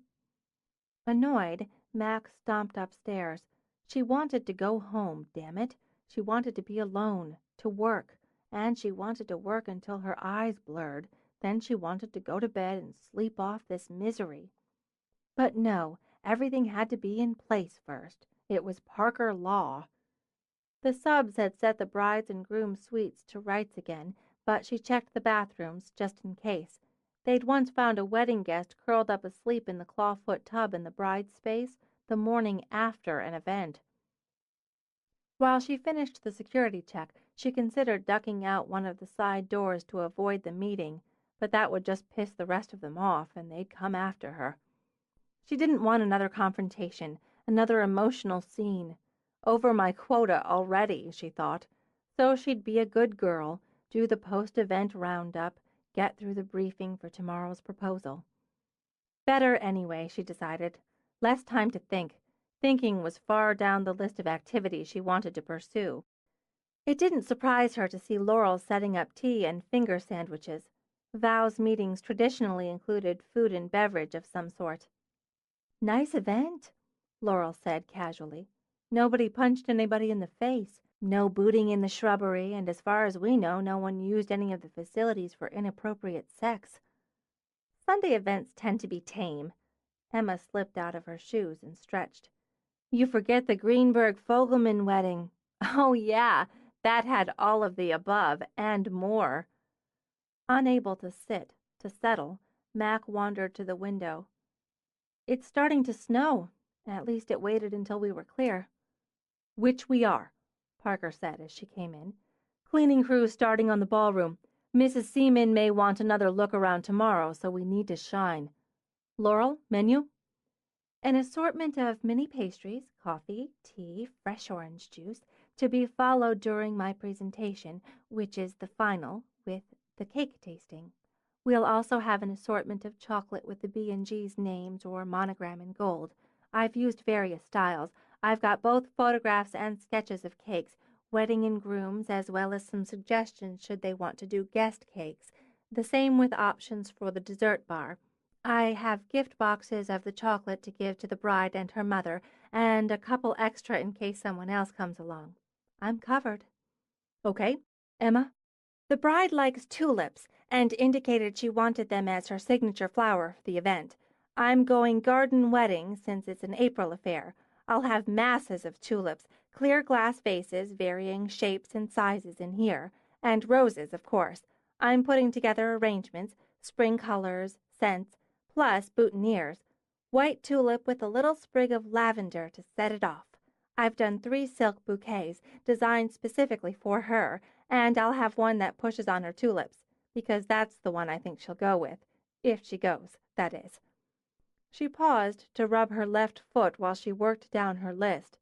Annoyed, Mac stomped upstairs. She wanted to go home, damn it. She wanted to be alone, to work, and she wanted to work until her eyes blurred. Then she wanted to go to bed and sleep off this misery. But no, everything had to be in place first. It was Parker law. The subs had set the bride's and groom's suites to rights again, but she checked the bathrooms just in case. They'd once found a wedding guest curled up asleep in the clawfoot tub in the bride's space the morning after an event. While she finished the security check, she considered ducking out one of the side doors to avoid the meeting, but that would just piss the rest of them off, and they'd come after her. She didn't want another confrontation, another emotional scene. Over my quota already, she thought. So she'd be a good girl, do the post-event roundup, get through the briefing for tomorrow's proposal. Better anyway, she decided. Less time to think. Thinking was far down the list of activities she wanted to pursue. It didn't surprise her to see Laurel setting up tea and finger sandwiches. Vow's meetings traditionally included food and beverage of some sort. Nice event, Laurel said casually. Nobody punched anybody in the face. No booting in the shrubbery, and as far as we know, no one used any of the facilities for inappropriate sex. Sunday events tend to be tame. Emma slipped out of her shoes and stretched. You forget the Greenberg-Fogelman wedding. Oh, yeah, that had all of the above and more. Unable to sit, to settle, Mac wandered to the window. It's starting to snow. At least it waited until we were clear. Which we are, Parker said as she came in. Cleaning crews starting on the ballroom. Mrs. Seaman may want another look around tomorrow, so we need to shine. Laurel, menu? An assortment of mini pastries, coffee, tea, fresh orange juice, to be followed during my presentation, which is the final, with the cake tasting. We'll also have an assortment of chocolate with the B&G's names or monogram in gold. I've used various styles. I've got both photographs and sketches of cakes, wedding and grooms, as well as some suggestions should they want to do guest cakes. The same with options for the dessert bar. I have gift boxes of the chocolate to give to the bride and her mother, and a couple extra in case someone else comes along. I'm covered. Okay, Emma? The bride likes tulips and indicated she wanted them as her signature flower for the event. I'm going garden wedding since it's an April affair. I'll have masses of tulips, clear glass vases, varying shapes and sizes in here, and roses, of course. I'm putting together arrangements, spring colors, scents, plus boutonnieres. White tulip with a little sprig of lavender to set it off. I've done 3 silk bouquets designed specifically for her, and I'll have one that pushes on her tulips, because that's the one I think she'll go with. If she goes, that is. She paused to rub her left foot while she worked down her list.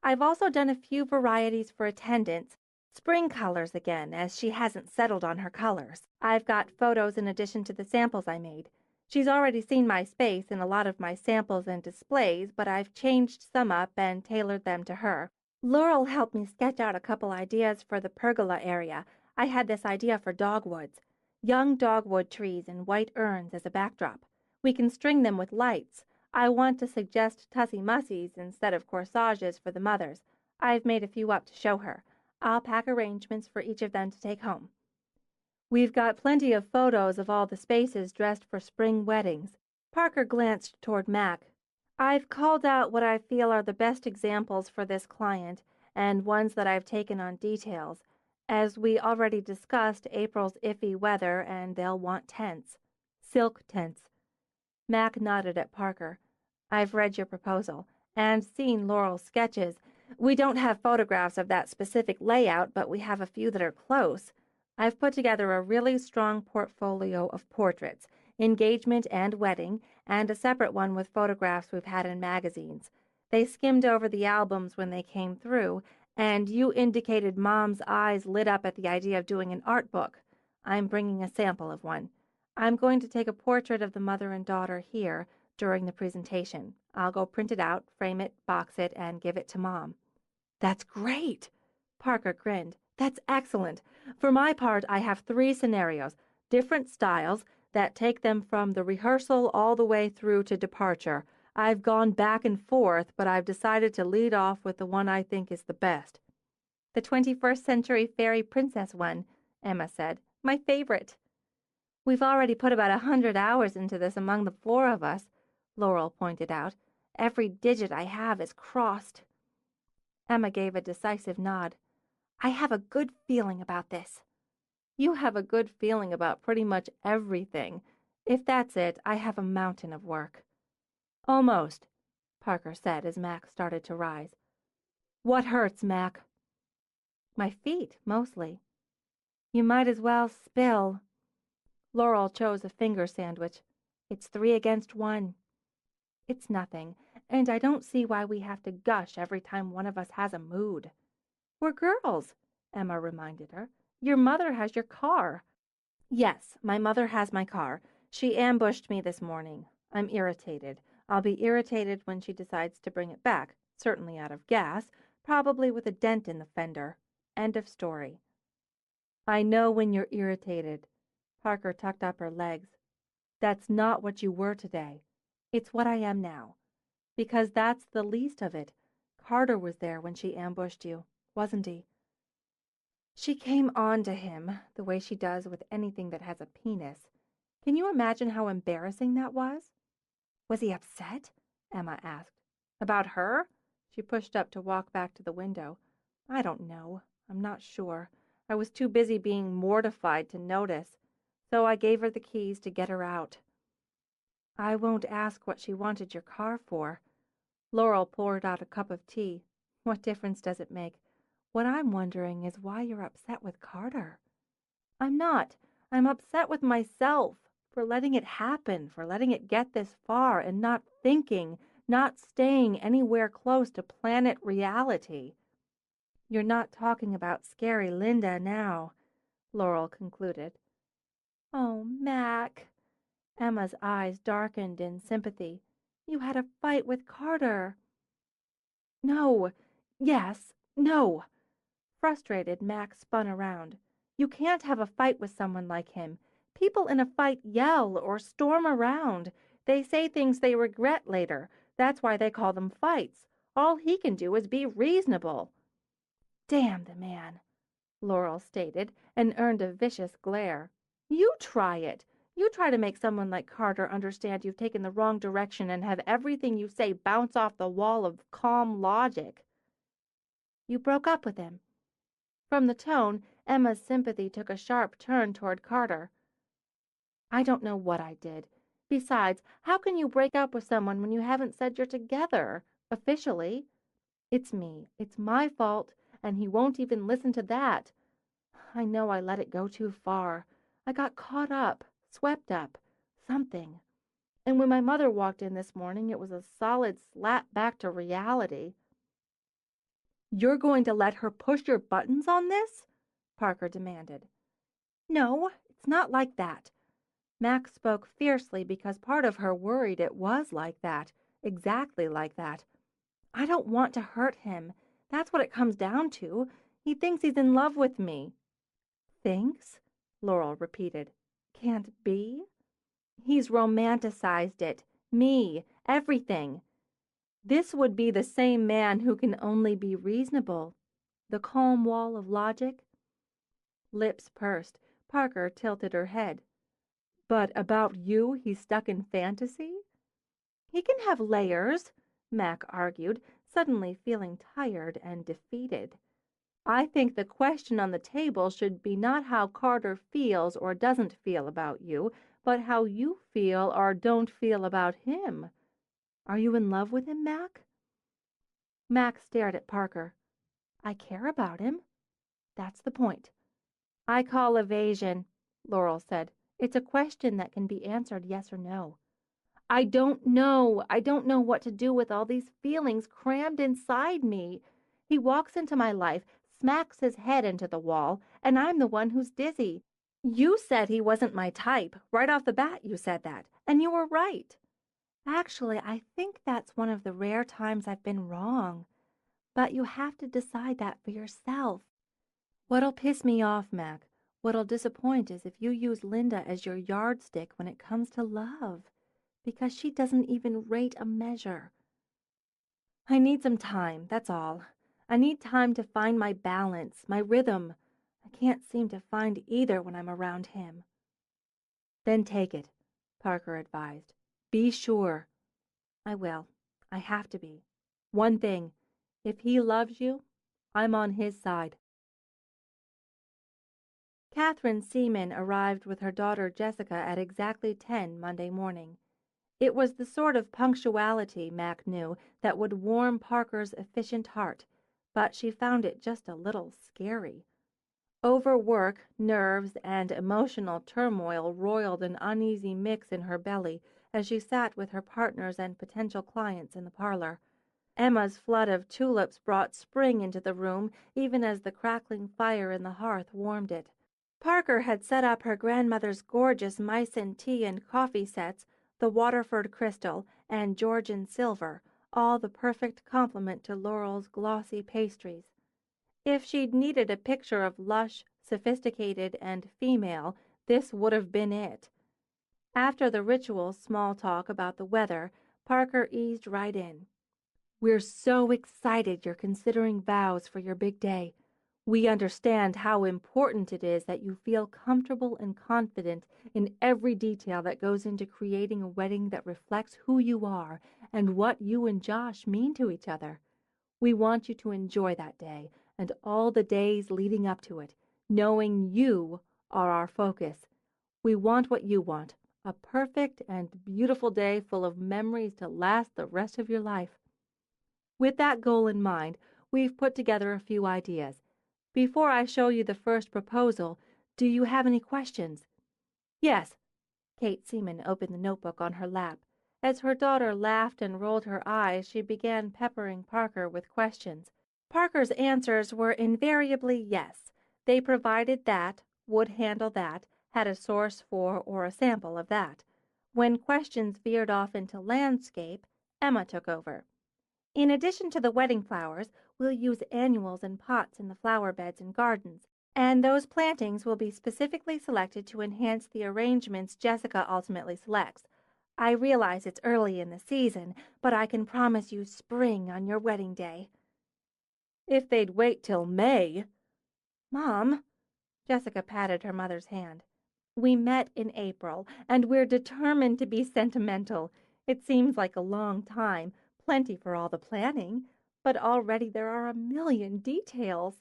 I've also done a few varieties for attendance, spring colors again, as she hasn't settled on her colors. I've got photos in addition to the samples I made. She's already seen my space and a lot of my samples and displays, but I've changed some up and tailored them to her. Laurel helped me sketch out a couple ideas for the pergola area. I had this idea for dogwoods. Young dogwood trees in white urns as a backdrop. We can string them with lights. I want to suggest tussy-mussies instead of corsages for the mothers. I've made a few up to show her. I'll pack arrangements for each of them to take home. We've got plenty of photos of all the spaces dressed for spring weddings. Parker glanced toward Mac. I've called out what I feel are the best examples for this client and ones that I've taken on details. As we already discussed April's iffy weather, and they'll want tents. Silk tents. Mac nodded at Parker. I've read your proposal and seen Laurel's sketches. We don't have photographs of that specific layout, but we have a few that are close. I've put together a really strong portfolio of portraits, engagement and wedding, and a separate one with photographs we've had in magazines. They skimmed over the albums when they came through, and you indicated Mom's eyes lit up at the idea of doing an art book. I'm bringing a sample of one. I'm going to take a portrait of the mother and daughter here during the presentation. I'll go print it out, frame it, box it, and give it to Mom. That's great! Parker grinned. That's excellent. For my part, I have 3 scenarios, different styles, that take them from the rehearsal all the way through to departure. I've gone back and forth, but I've decided to lead off with the one I think is the best. The 21st century fairy princess one, Emma said. My favorite. We've already put about 100 hours into this among the 4 of us, Laurel pointed out. Every digit I have is crossed. Emma gave a decisive nod. I have a good feeling about this. You have a good feeling about pretty much everything. If that's it, I have a mountain of work. Almost, Parker said as Mac started to rise. What hurts, Mac? My feet, mostly. You might as well spill. Laurel chose a finger sandwich. It's 3 against 1. It's nothing, and I don't see why we have to gush every time one of us has a mood. We're girls, Emma reminded her. Your mother has your car. Yes, my mother has my car. She ambushed me this morning. I'm irritated. I'll be irritated when she decides to bring it back, certainly out of gas, probably with a dent in the fender. End of story. I know when you're irritated. Parker tucked up her legs. That's not what you were today. It's what I am now. Because that's the least of it. Carter was there when she ambushed you, wasn't he? She came on to him, the way she does with anything that has a penis. Can you imagine how embarrassing that was? Was he upset? Emma asked. About her? She pushed up to walk back to the window. I don't know. I'm not sure. I was too busy being mortified to notice, so I gave her the keys to get her out. I won't ask what she wanted your car for. Laurel poured out a cup of tea. What difference does it make? What I'm wondering is why you're upset with Carter. I'm not. I'm upset with myself for letting it happen, for letting it get this far and not thinking, not staying anywhere close to planet reality. You're not talking about scary Linda now, Laurel concluded. Oh, Mac. Emma's eyes darkened in sympathy. You had a fight with Carter. No. Yes. No. Frustrated, Mac spun around. You can't have a fight with someone like him. People in a fight yell or storm around. They say things they regret later. That's why they call them fights. All he can do is be reasonable." "Damn the man," Laurel stated, and earned a vicious glare. "You try it. You try to make someone like Carter understand you've taken the wrong direction and have everything you say bounce off the wall of calm logic." "You broke up with him." From the tone, Emma's sympathy took a sharp turn toward Carter. "I don't know what I did. Besides, how can you break up with someone when you haven't said you're together, officially? It's me. It's my fault, and he won't even listen to that. I know I let it go too far. I got caught up, swept up, something. And when my mother walked in this morning, it was a solid slap back to reality." "You're going to let her push your buttons on this?" Parker demanded. "No, it's not like that." Mac spoke fiercely because part of her worried it was like that, exactly like that. "I don't want to hurt him. That's what it comes down to. He thinks he's in love with me." "Thinks?" Laurel repeated. "Can't be?" "He's romanticized it. Me. Everything. This would be the same man who can only be reasonable. The calm wall of logic." Lips pursed, Parker tilted her head. "But about you he's stuck in fantasy?" "He can have layers," Mac argued, suddenly feeling tired and defeated. "I think the question on the table should be not how Carter feels or doesn't feel about you, but how you feel or don't feel about him. Are you in love with him, Mac?" Mac stared at Parker. "I care about him. That's the point." "I call evasion," Laurel said. "It's a question that can be answered yes or no." "I don't know. I don't know what to do with all these feelings crammed inside me. He walks into my life, smacks his head into the wall, and I'm the one who's dizzy. You said he wasn't my type. Right off the bat you said that, and you were right. Actually, I think that's one of the rare times I've been wrong. But you have to decide that for yourself. What'll piss me off, Mac, what'll disappoint is if you use Linda as your yardstick when it comes to love, because she doesn't even rate a measure. I need some time, that's all. I need time to find my balance, my rhythm. I can't seem to find either when I'm around him." "Then take it," Parker advised. "Be sure." "I will. I have to be. One thing, if he loves you, I'm on his side." Catherine Seaman arrived with her daughter Jessica at exactly 10 Monday morning. It was the sort of punctuality, Mac knew, that would warm Parker's efficient heart, but she found it just a little scary. Overwork, nerves, and emotional turmoil roiled an uneasy mix in her belly as she sat with her partners and potential clients in the parlor. Emma's flood of tulips brought spring into the room even as the crackling fire in the hearth warmed it. Parker had set up her grandmother's gorgeous Meissen tea and coffee sets, the Waterford crystal, and Georgian silver, all the perfect complement to Laurel's glossy pastries. If she'd needed a picture of lush, sophisticated, and female, this would have been it. After the ritual small talk about the weather, Parker eased right in. "We're so excited you're considering vows for your big day. We understand how important it is that you feel comfortable and confident in every detail that goes into creating a wedding that reflects who you are and what you and Josh mean to each other. We want you to enjoy that day and all the days leading up to it, knowing you are our focus. We want what you want, a perfect and beautiful day full of memories to last the rest of your life. With that goal in mind, we've put together a few ideas. Before I show you the first proposal, do you have any questions?" "Yes." Kate Seaman opened the notebook on her lap. As her daughter laughed and rolled her eyes, she began peppering Parker with questions. Parker's answers were invariably yes. They provided that, would handle that, had a source for or a sample of that. When questions veered off into landscape, Emma took over. "In addition to the wedding flowers, we'll use annuals and pots in the flower beds and gardens. And those plantings will be specifically selected to enhance the arrangements Jessica ultimately selects. I realize it's early in the season, but I can promise you spring on your wedding day. If they'd wait till May. Mom, Jessica patted her mother's hand. We met in April, and we're determined to be sentimental. It seems like a long time, plenty for all the planning, but already there are a million details.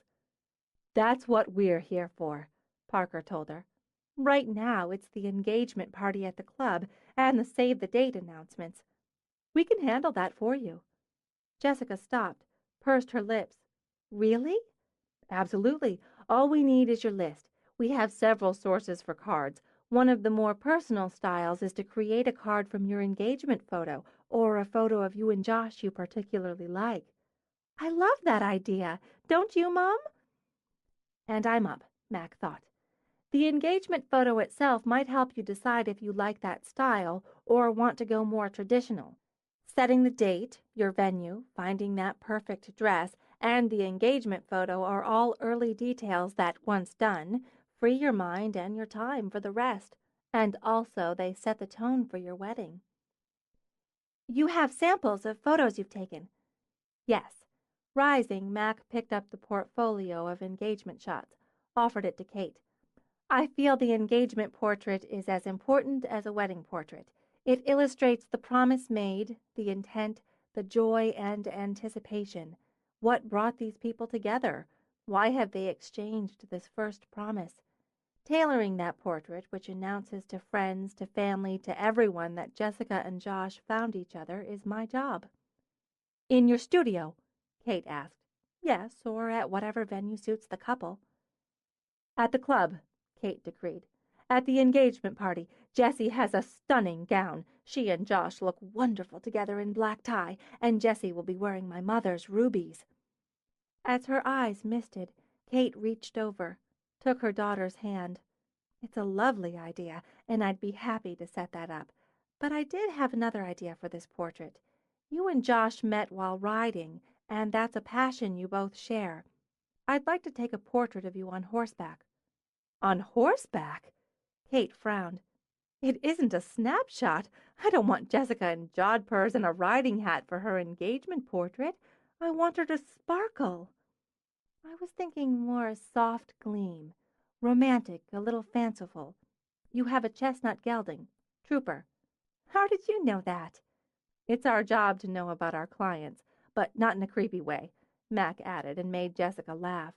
That's what we're here for, Parker told her. Right now, it's the engagement party at the club and the save the date announcements. We can handle that for you. Jessica stopped, pursed her lips. Really? Absolutely. All we need is your list. We have several sources for cards. One of the more personal styles is to create a card from your engagement photo or a photo of you and Josh you particularly like. I love that idea. Don't you, Mom? And I'm up, Mac thought. The engagement photo itself might help you decide if you like that style or want to go more traditional. Setting the date, your venue, finding that perfect dress, and the engagement photo are all early details that, once done, free your mind and your time for the rest, and also they set the tone for your wedding. You have samples of photos you've taken? Yes. Rising, Mac picked up the portfolio of engagement shots, offered it to Kate. I feel the engagement portrait is as important as a wedding portrait. It illustrates the promise made, the intent, the joy and anticipation. What brought these people together? Why have they exchanged this first promise? Tailoring that portrait, which announces to friends, to family, to everyone that Jessica and Josh found each other, is my job. In your studio? Kate asked. Yes, or at whatever venue suits the couple. At the club, Kate decreed. At the engagement party, Jessie has a stunning gown. She and Josh look wonderful together in black tie, and Jessie will be wearing my mother's rubies. As her eyes misted, Kate reached over, took her daughter's hand. It's a lovely idea, and I'd be happy to set that up. But I did have another idea for this portrait. You and Josh met while riding, and that's a passion you both share. I'd like to take a portrait of you on horseback. On horseback? Kate frowned. It isn't a snapshot. I don't want Jessica in jodhpurs and a riding hat for her engagement portrait. I want her to sparkle. I was thinking more a soft gleam. Romantic, a little fanciful. You have a chestnut gelding. Trooper. How did you know that? It's our job to know about our clients, but not in a creepy way, Mac added and made Jessica laugh.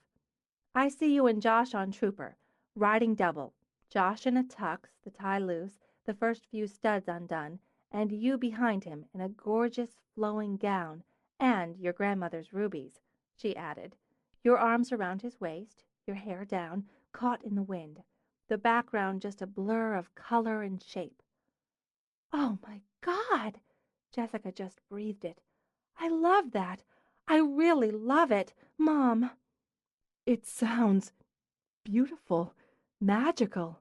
I see you and Josh on Trooper, riding double. Josh in a tux, the tie loose, the first few studs undone, and you behind him in a gorgeous flowing gown, and your grandmother's rubies, she added. Your arms around his waist, your hair down, caught in the wind, the background just a blur of color and shape. Oh, my God! Jessica just breathed it. I love that. I really love it, Mom. It sounds beautiful, magical.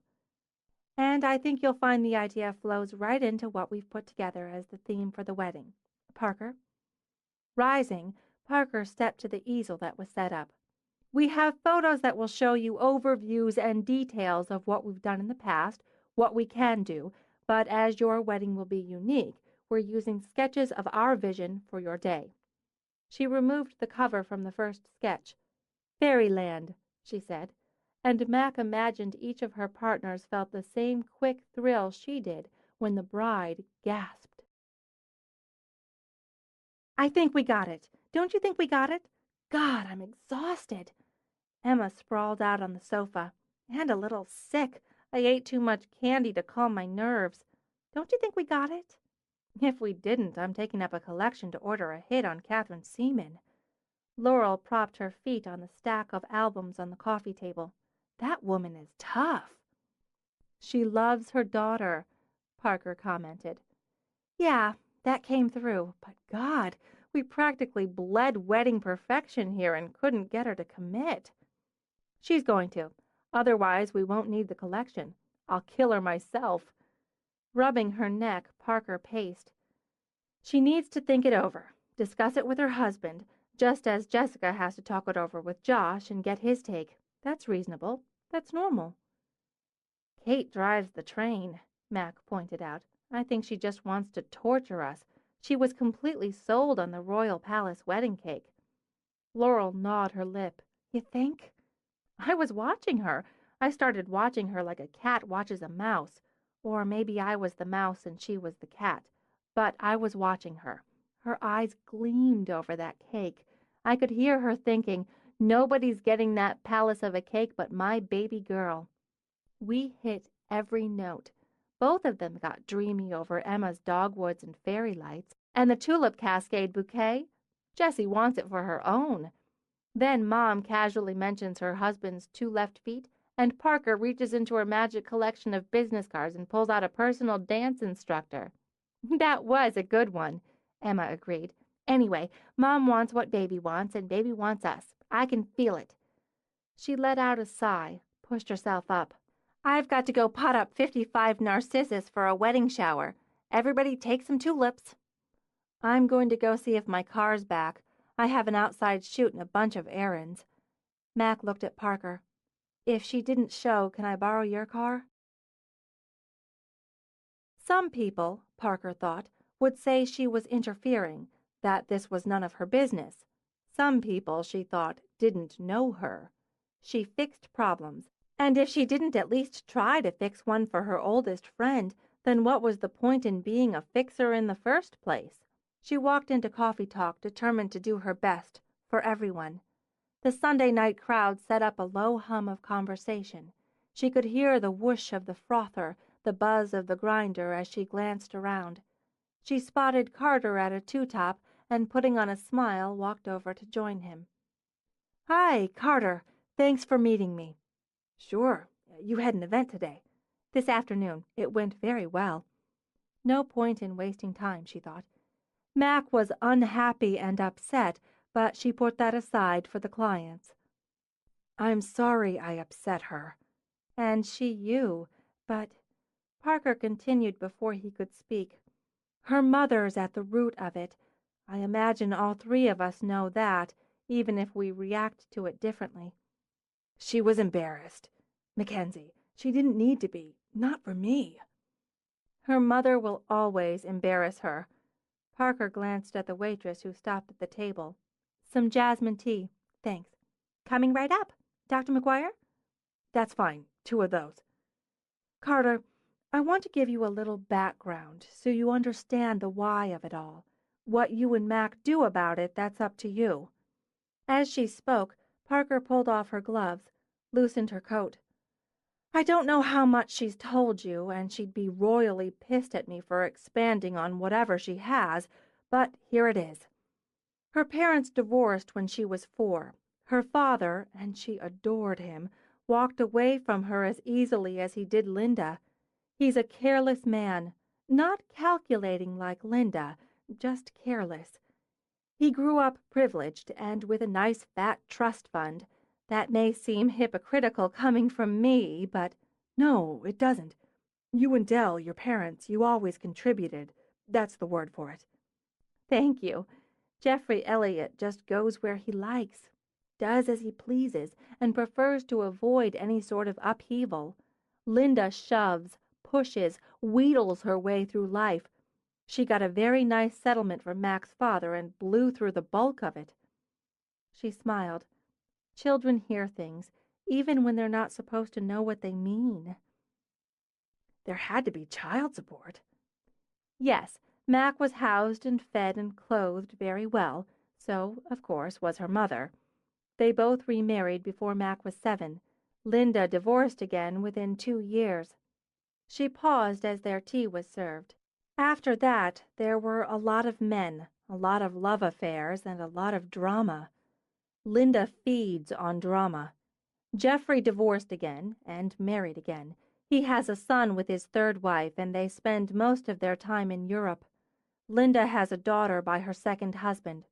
And I think you'll find the idea flows right into what we've put together as the theme for the wedding. Parker? Rising, Parker stepped to the easel that was set up. We have photos that will show you overviews and details of what we've done in the past, what we can do, but as your wedding will be unique, we're using sketches of our vision for your day. She removed the cover from the first sketch. Fairyland, she said, and Mac imagined each of her partners felt the same quick thrill she did when the bride gasped. I think we got it. Don't you think we got it? God, I'm exhausted. Emma sprawled out on the sofa, and a little sick. I ate too much candy to calm my nerves. Don't you think we got it? If we didn't, I'm taking up a collection to order a hit on Catherine Seaman. Laurel propped her feet on the stack of albums on the coffee table. That woman is tough. She loves her daughter, Parker commented. Yeah, that came through, but God, we practically bled wedding perfection here and couldn't get her to commit. She's going to. Otherwise, we won't need the collection. I'll kill her myself. Rubbing her neck, Parker paced. She needs to think it over, discuss it with her husband, just as Jessica has to talk it over with Josh and get his take. That's reasonable. That's normal. Kate drives the train, Mac pointed out. I think she just wants to torture us. She was completely sold on the Royal Palace wedding cake. Laurel gnawed her lip. You think? I was watching her. I started watching her like a cat watches a mouse. Or maybe I was the mouse and she was the cat. But I was watching her. Her eyes gleamed over that cake. I could hear her thinking, nobody's getting that palace of a cake but my baby girl. We hit every note. Both of them got dreamy over Emma's dogwoods and fairy lights, and the tulip cascade bouquet. Jessie wants it for her own. Then Mom casually mentions her husband's 2 left feet, and Parker reaches into her magic collection of business cards and pulls out a personal dance instructor. That was a good one, Emma agreed. Anyway, Mom wants what Baby wants, and Baby wants us. I can feel it. She let out a sigh, pushed herself up. I've got to go pot up 55 narcissus for a wedding shower. Everybody take some tulips. I'm going to go see if my car's back. I have an outside shoot and a bunch of errands. Mac looked at Parker. If she didn't show, can I borrow your car? Some people, Parker thought, would say she was interfering, that this was none of her business. Some people, she thought, didn't know her. She fixed problems. And if she didn't at least try to fix one for her oldest friend, then what was the point in being a fixer in the first place? She walked into coffee talk determined to do her best for everyone. The Sunday night crowd set up a low hum of conversation. She could hear the whoosh of the frother, the buzz of the grinder as she glanced around. She spotted Carter at a two-top and, putting on a smile, walked over to join him. Hi, Carter. Thanks for meeting me. Sure. You had an event today. This afternoon. It went very well. No point in wasting time, she thought. Mac was unhappy and upset, but she put that aside for the clients. I'm sorry I upset her. And she you. But Parker continued before he could speak. Her mother's at the root of it. I imagine all 3 of us know that, even if we react to it differently. She was embarrassed. Mackensie, she didn't need to be. Not for me. Her mother will always embarrass her. Parker glanced at the waitress who stopped at the table. Some jasmine tea. Thanks. Coming right up. Dr. McGuire? That's fine. 2 of those. Carter, I want to give you a little background so you understand the why of it all. What you and Mac do about it, that's up to you. As she spoke, Parker pulled off her gloves, loosened her coat. I don't know how much she's told you, and she'd be royally pissed at me for expanding on whatever she has, but here it is. Her parents divorced when she was 4. Her father, and she adored him, walked away from her as easily as he did Linda. He's a careless man, not calculating like Linda, just careless. He grew up privileged and with a nice fat trust fund. That may seem hypocritical coming from me, but no, it doesn't. You and Dell, your parents, you always contributed. That's the word for it. Thank you. Jeffrey Elliot just goes where he likes, does as he pleases, and prefers to avoid any sort of upheaval. Linda shoves, pushes, wheedles her way through life. She got a very nice settlement from Mac's father and blew through the bulk of it. She smiled. Children hear things, even when they're not supposed to know what they mean. There had to be child support. Yes, Mac was housed and fed and clothed very well, so, of course, was her mother. They both remarried before Mac was 7. Linda divorced again within 2 years. She paused as their tea was served. After that, there were a lot of men, a lot of love affairs, and a lot of drama. Linda feeds on drama. Jeffrey divorced again and married again. He has a son with his 3rd wife, and they spend most of their time in Europe. Linda has a daughter by her 2nd husband.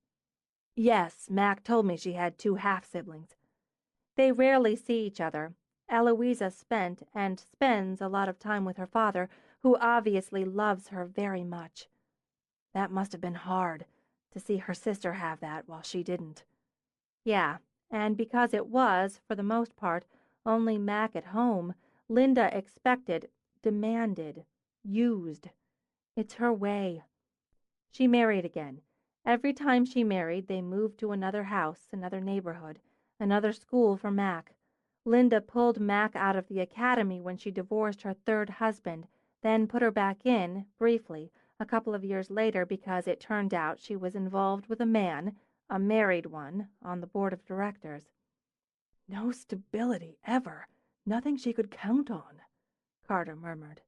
Yes, Mac told me she had 2 half-siblings. They rarely see each other. Eloisa spent and spends a lot of time with her father, who obviously loves her very much. That must have been hard, to see her sister have that while she didn't. Yeah, And because it was, for the most part, only Mac at home, Linda expected, demanded, used. It's her way. She married again. Every time she married, they moved to another house, another neighborhood, another school for Mac. Linda pulled Mac out of the academy when she divorced her third husband, then put her back in, briefly, a couple of years later because it turned out she was involved with a man, a married one, on the board of directors. No stability, ever. Nothing she could count on, Carter murmured.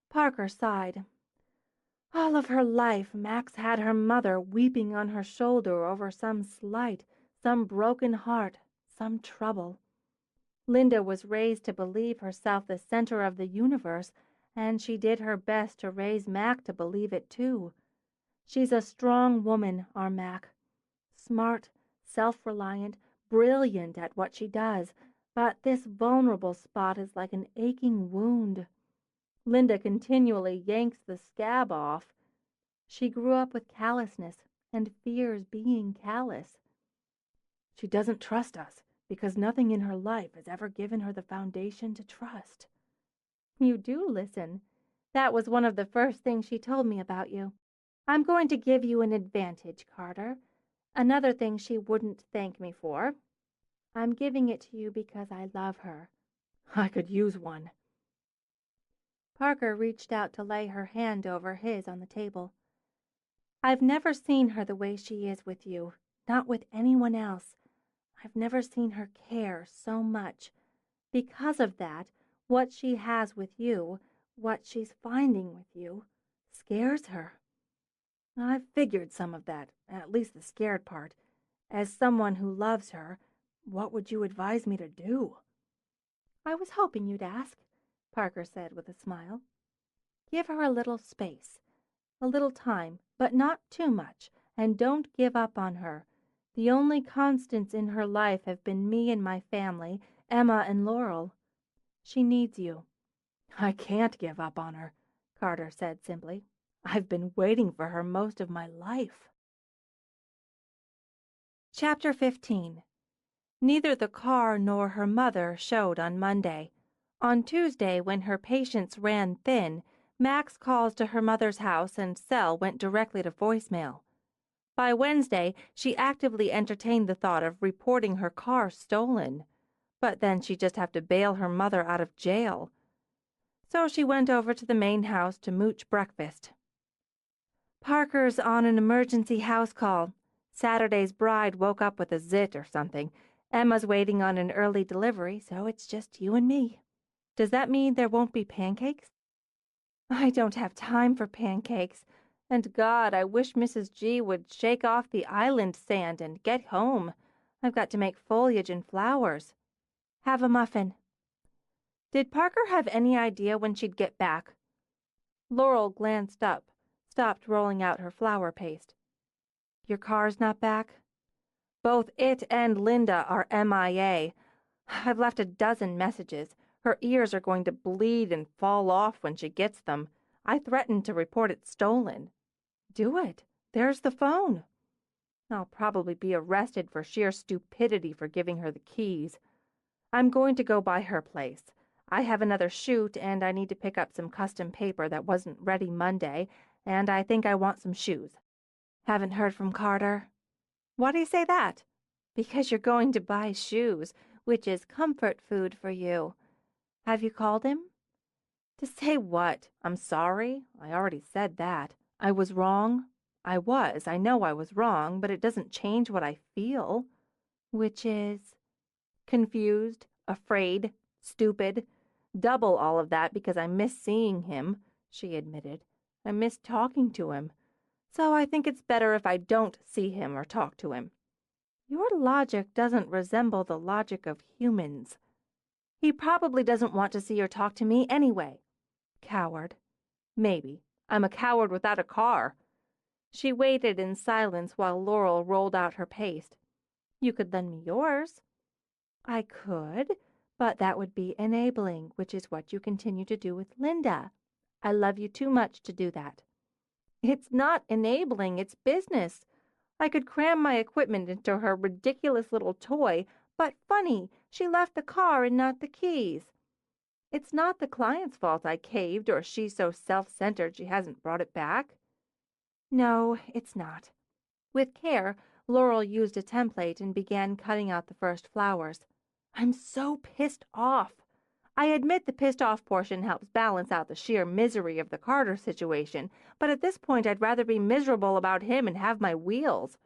Parker sighed. All of her life, Max had her mother weeping on her shoulder over some slight, some broken heart, some trouble. Linda was raised to believe herself the center of the universe, and she did her best to raise Mac to believe it too. She's a strong woman, our Mac. Smart, self-reliant, brilliant at what she does, but this vulnerable spot is like an aching wound. Linda continually yanks the scab off. She grew up with callousness and fears being callous. She doesn't trust us because nothing in her life has ever given her the foundation to trust. You do listen. That was one of the first things she told me about you. I'm going to give you an advantage, Carter. Another thing she wouldn't thank me for. I'm giving it to you because I love her. I could use one. Parker reached out to lay her hand over his on the table. I've never seen her the way she is with you, not with anyone else. I've never seen her care so much. Because of that, what she has with you, what she's finding with you, scares her. I've figured some of that, at least the scared part. As someone who loves her, what would you advise me to do? I was hoping you'd ask, Parker said with a smile. Give her a little space, a little time, but not too much, and don't give up on her. The only constants in her life have been me and my family, Emma and Laurel. She needs you. I can't give up on her, Carter said simply. I've been waiting for her most of my life. Chapter 15. Neither the car nor her mother showed on Monday. On Tuesday, when her patience ran thin, Mac's calls to her mother's house and cell went directly to voicemail. By Wednesday, she actively entertained the thought of reporting her car stolen. But then she'd just have to bail her mother out of jail. So she went over to the main house to mooch breakfast. Parker's on an emergency house call. Saturday's bride woke up with a zit or something. Emma's waiting on an early delivery, so it's just you and me. Does that mean there won't be pancakes? I don't have time for pancakes. And God, I wish Mrs. G would shake off the island sand and get home. I've got to make foliage and flowers. Have a muffin. Did Parker have any idea when she'd get back? Laurel glanced up, stopped rolling out her flour paste. Your car's not back? Both it and Linda are MIA. I've left a dozen messages. Her ears are going to bleed and fall off when she gets them. I threatened to report it stolen. Do it. There's the phone. I'll probably be arrested for sheer stupidity for giving her the keys. I'm going to go by her place. I have another shoot, and I need to pick up some custom paper that wasn't ready Monday, and I think I want some shoes. Haven't heard from Carter. Why do you say that? Because you're going to buy shoes, which is comfort food for you. Have you called him? To say what? I'm sorry? I already said that. I was wrong? I know I was wrong, but it doesn't change what I feel. Which is? Confused, afraid, stupid. Double all of that because I miss seeing him, she admitted. I miss talking to him. So I think it's better if I don't see him or talk to him. Your logic doesn't resemble the logic of humans. He probably doesn't want to see or talk to me anyway. Coward. Maybe. I'm a coward without a car. She waited in silence while Laurel rolled out her paste. You could lend me yours. I could, but that would be enabling, which is what you continue to do with Linda. I love you too much to do that. It's not enabling, it's business. I could cram my equipment into her ridiculous little toy, but funny, she left the car and not the keys. It's not the client's fault I caved, or she's so self-centered she hasn't brought it back. No, it's not. With care, Laurel used a template and began cutting out the first flowers. I'm so pissed off. I admit the pissed off portion helps balance out the sheer misery of the Carter situation, but at this point I'd rather be miserable about him and have my wheels.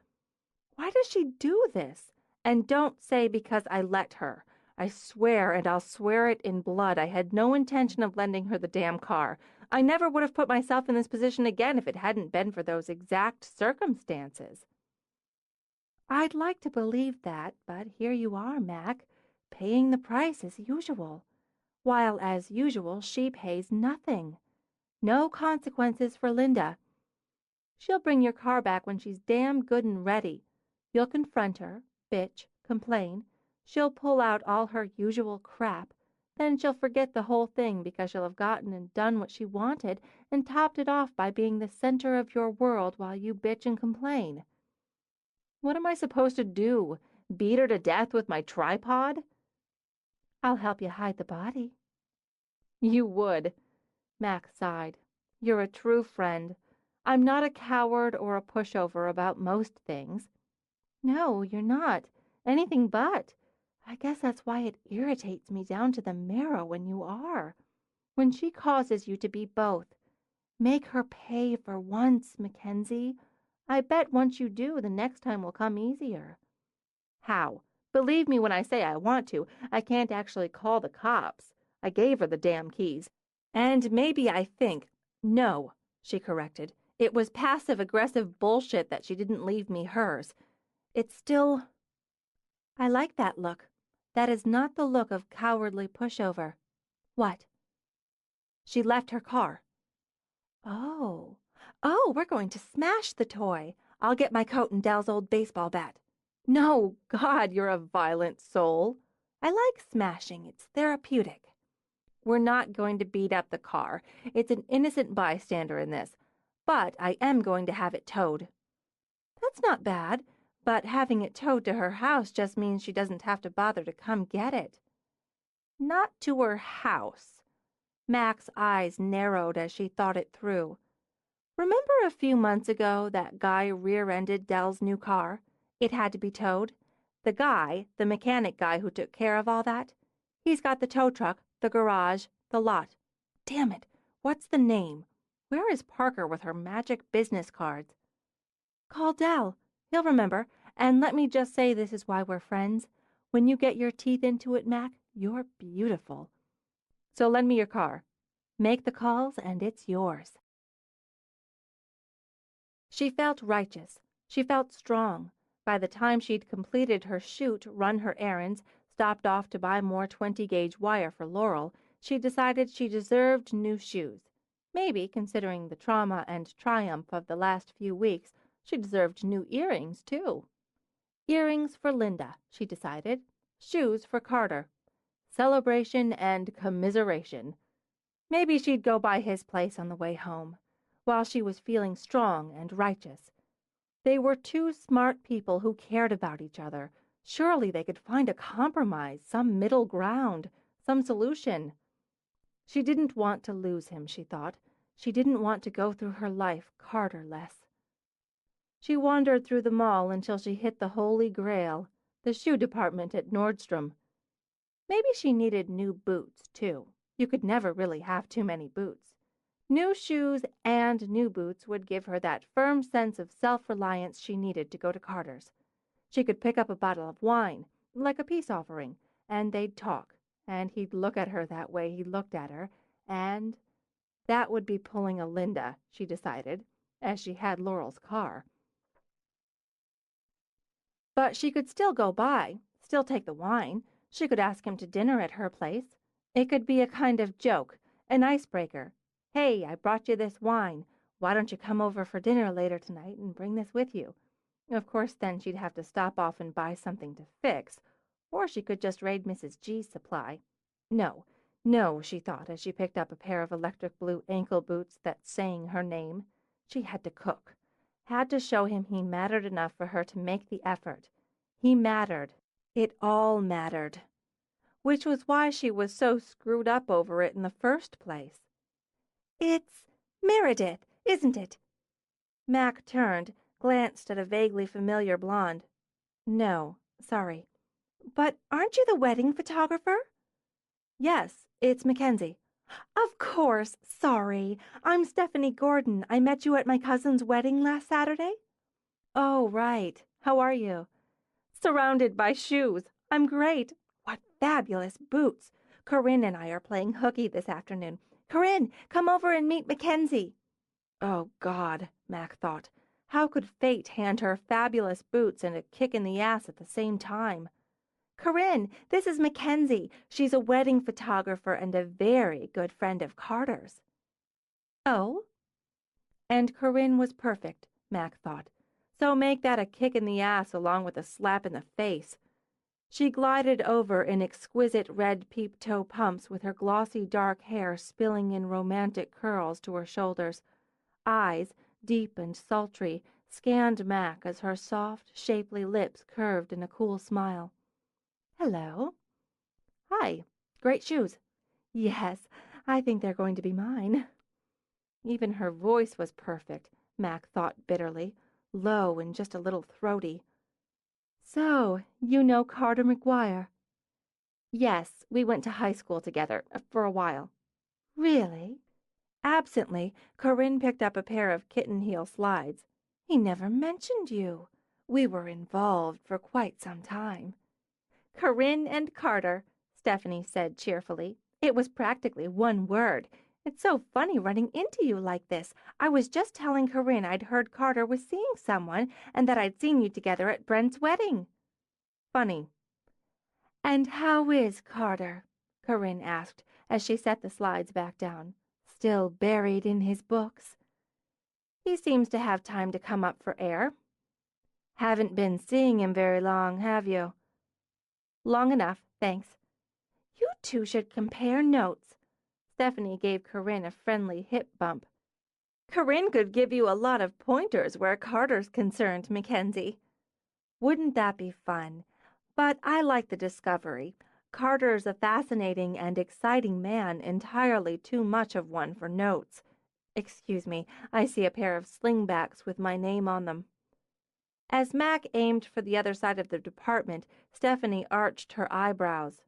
Why does she do this? And don't say because I let her. I swear, and I'll swear it in blood, I had no intention of lending her the damn car. I never would have put myself in this position again if it hadn't been for those exact circumstances. I'd like to believe that, but here you are, Mac, paying the price as usual, while as usual she pays nothing. No consequences for Linda. She'll bring your car back when she's damn good and ready. You'll confront her, bitch, complain. She'll pull out all her usual crap. Then she'll forget the whole thing because she'll have gotten and done what she wanted and topped it off by being the center of your world while you bitch and complain. What am I supposed to do? Beat her to death with my tripod? I'll help you hide the body. You would. Mac sighed. You're a true friend. I'm not a coward or a pushover about most things. No, you're not. Anything but. I guess that's why it irritates me down to the marrow when you are. When she causes you to be both. Make her pay for once, Mackenzie. I bet once you do, the next time will come easier. How? Believe me when I say I want to. I can't actually call the cops. I gave her the damn keys. And maybe I think. No, she corrected. It was passive-aggressive bullshit that she didn't leave me hers. It's still... I like that look. That is not the look of cowardly pushover. What? She left her car. Oh. Oh, we're going to smash the toy. I'll get my coat and Dell's old baseball bat. No, God, you're a violent soul. I like smashing. It's therapeutic. We're not going to beat up the car. It's an innocent bystander in this. But I am going to have it towed. That's not bad, but having it towed to her house just means she doesn't have to bother to come get it. Not to her house. Mac's eyes narrowed as she thought it through. Remember a few months ago that guy rear-ended Dell's new car? It had to be towed. The mechanic guy who took care of all that, he's got the tow truck, the garage, the lot. Damn it, what's the name? Where is Parker with her magic business cards? Call Dell. He'll remember. And let me just say this is why we're friends. When you get your teeth into it, Mac, you're beautiful. So lend me your car. Make the calls and it's yours. She felt righteous. She felt strong. By the time she'd completed her shoot, run her errands, stopped off to buy more 20-gauge wire for Laurel, she decided she deserved new shoes. Maybe, considering the trauma and triumph of the last few weeks, she deserved new earrings, too. Earrings for Linda, she decided. Shoes for Carter. Celebration and commiseration. Maybe she'd go by his place on the way home, while she was feeling strong and righteous. They were two smart people who cared about each other. Surely they could find a compromise, some middle ground, some solution. She didn't want to lose him, she thought. She didn't want to go through her life Carter-less. She wandered through the mall until she hit the Holy Grail, the shoe department at Nordstrom. Maybe she needed new boots, too. You could never really have too many boots. New shoes and new boots would give her that firm sense of self-reliance she needed to go to Carter's. She could pick up a bottle of wine, like a peace offering, and they'd talk, and he'd look at her that way he looked at her, and that would be pulling a Linda, she decided, as she had Laurel's car. But she could still go by, still take the wine. She could ask him to dinner at her place. It could be a kind of joke, an icebreaker. Hey, I brought you this wine. Why don't you come over for dinner later tonight and bring this with you? Of course, then she'd have to stop off and buy something to fix, or she could just raid Mrs. G's supply. No, she thought as she picked up a pair of electric blue ankle boots that sang her name. She had to cook. had to show him he mattered enough for her to make the effort. He mattered. It all mattered. Which was why she was so screwed up over it in the first place. "It's Meredith, isn't it?" Mac turned, glanced at a vaguely familiar blonde. "No, sorry." "But aren't you the wedding photographer?" "Yes, it's Mackenzie." "Of course, sorry. I'm Stephanie Gordon. I met you at my cousin's wedding last Saturday." "Oh, right. How are you?" "Surrounded by shoes. I'm great. What fabulous boots. Corinne and I are playing hooky this afternoon. Corinne, come over and meet Mackenzie." Oh, God, Mac thought. How could fate hand her fabulous boots and a kick in the ass at the same time? "Corinne, this is Mackenzie. She's a wedding photographer and a very good friend of Carter's." "Oh?" And Corinne was perfect, Mac thought. So make that a kick in the ass along with a slap in the face. She glided over in exquisite red peep-toe pumps with her glossy dark hair spilling in romantic curls to her shoulders. Eyes, deep and sultry, scanned Mac as her soft, shapely lips curved in a cool smile. "Hello." "Hi. Great shoes." "Yes, I think they're going to be mine." Even her voice was perfect, Mac thought bitterly, low and just a little throaty. "So, you know Carter McGuire?" "Yes, we went to high school together, for a while." "Really?" Absently, Corinne picked up a pair of kitten-heel slides. "He never mentioned you. We were involved for quite some time." "Corinne and Carter," Stephanie said cheerfully. "It was practically one word. It's so funny running into you like this. I was just telling Corinne I'd heard Carter was seeing someone and that I'd seen you together at Brent's wedding." "Funny." "And how is Carter?" Corinne asked as she set the slides back down. "Still buried in his books?" "He seems to have time to come up for air." "Haven't been seeing him very long, have you?" "Long enough, thanks." "You two should compare notes." Stephanie gave Corinne a friendly hip bump. "Corinne could give you a lot of pointers where Carter's concerned, Mackenzie." "Wouldn't that be fun? But I like the discovery. Carter's a fascinating and exciting man, entirely too much of one for notes. Excuse me, I see a pair of slingbacks with my name on them." As Mac aimed for the other side of the department, Stephanie arched her eyebrows.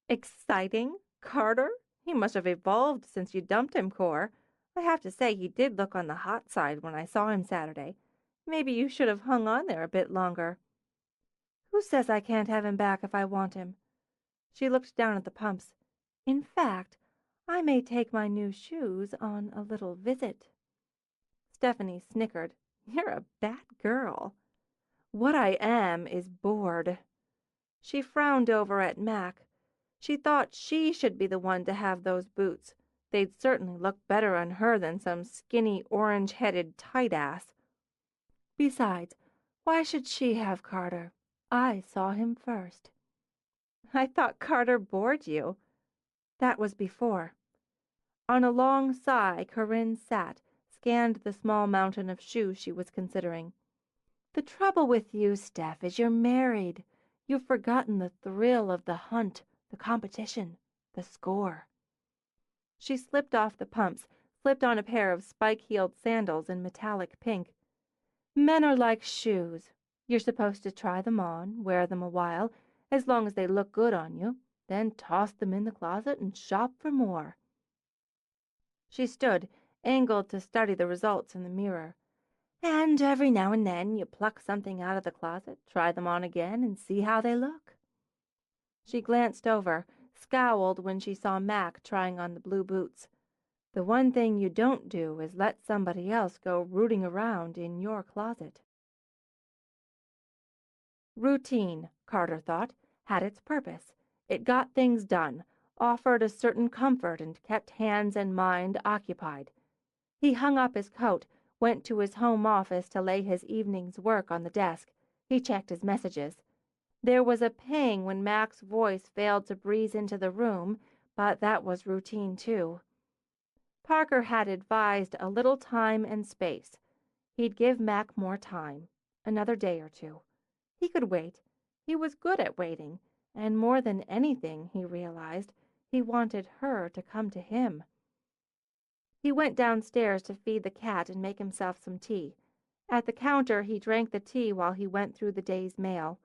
"Exciting? Carter? He must have evolved since you dumped him, Cor. I have to say he did look on the hot side when I saw him Saturday. Maybe you should have hung on there a bit longer." "Who says I can't have him back if I want him?" She looked down at the pumps. "In fact, I may take my new shoes on a little visit." Stephanie snickered. "You're a bad girl." "What I am is bored." She frowned over at Mac. She thought she should be the one to have those boots. They'd certainly look better on her than some skinny, orange-headed tight-ass. Besides, why should she have Carter? I saw him first. "I thought Carter bored you." "That was before." On a long sigh, Corinne sat, scanned the small mountain of shoes she was considering. "The trouble with you, Steph, is you're married. You've forgotten the thrill of the hunt, the competition, the score." She slipped off the pumps, slipped on a pair of spike-heeled sandals in metallic pink. "Men are like shoes. You're supposed to try them on, wear them a while, as long as they look good on you, then toss them in the closet and shop for more." She stood, angled to study the results in the mirror. "And every now and then you pluck something out of the closet, try them on again, and see how they look." She glanced over, scowled when she saw Mac trying on the blue boots. The one thing you don't do is let somebody else go rooting around in your closet. Routine, Carter thought, had its purpose. It got things done, offered a certain comfort, and kept hands and mind occupied. He hung up his coat, went to his home office to lay his evening's work on the desk. He checked his messages. There was a pang when Mac's voice failed to breeze into the room, but that was routine too. Parker had advised a little time and space. He'd give Mac more time, another day or two. He could wait. He was good at waiting, and more than anything, he realized, he wanted her to come to him. He went downstairs to feed the cat and make himself some tea. At the counter he drank the tea while he went through the day's mail,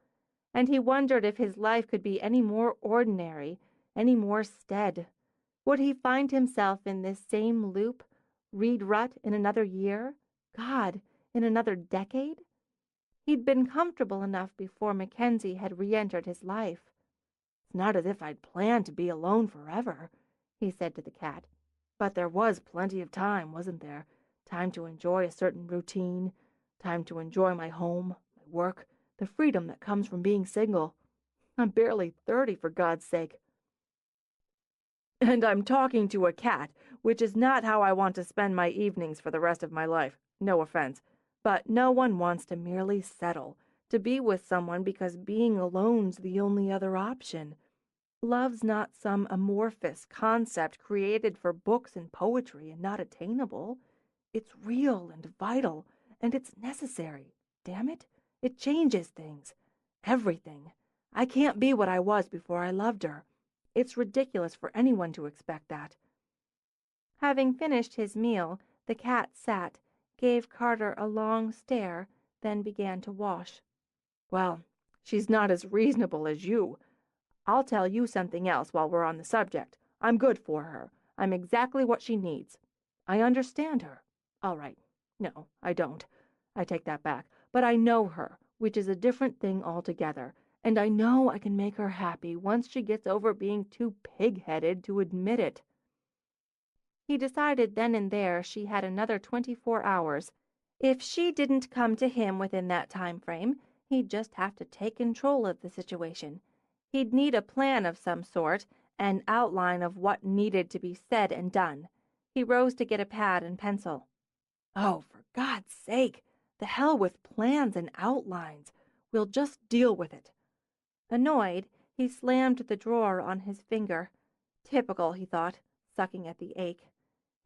and he wondered if his life could be any more ordinary, any more stead. Would he find himself in this same loop, reed rut in another year? God, in another decade? He'd been comfortable enough before Mackenzie had re-entered his life. "It's not as if I'd planned to be alone forever," he said to the cat. "But there was plenty of time, wasn't there? Time to enjoy a certain routine, time to enjoy my home, my work, the freedom that comes from being single. I'm barely 30, for God's sake. And I'm talking to a cat, which is not how I want to spend my evenings for the rest of my life. No offense. But no one wants to merely settle, to be with someone because being alone's the only other option. Love's not some amorphous concept created for books and poetry and not attainable. It's real and vital, and it's necessary. Damn it, it changes things. Everything. I can't be what I was before I loved her. It's ridiculous for anyone to expect that." Having finished his meal, the cat sat, gave Carter a long stare, then began to wash. "Well, she's not as reasonable as you. I'll tell you something else while we're on the subject. I'm good for her. I'm exactly what she needs. I understand her. All right. No, I don't. I take that back. But I know her, which is a different thing altogether. And I know I can make her happy once she gets over being too pig-headed to admit it." He decided then and there she had another 24 hours. If she didn't come to him within that time frame, he'd just have to take control of the situation. He'd need a plan of some sort, an outline of what needed to be said and done. He rose to get a pad and pencil. "Oh, for God's sake, the hell with plans and outlines. We'll just deal with it." Annoyed, he slammed the drawer on his finger. Typical, he thought, sucking at the ache.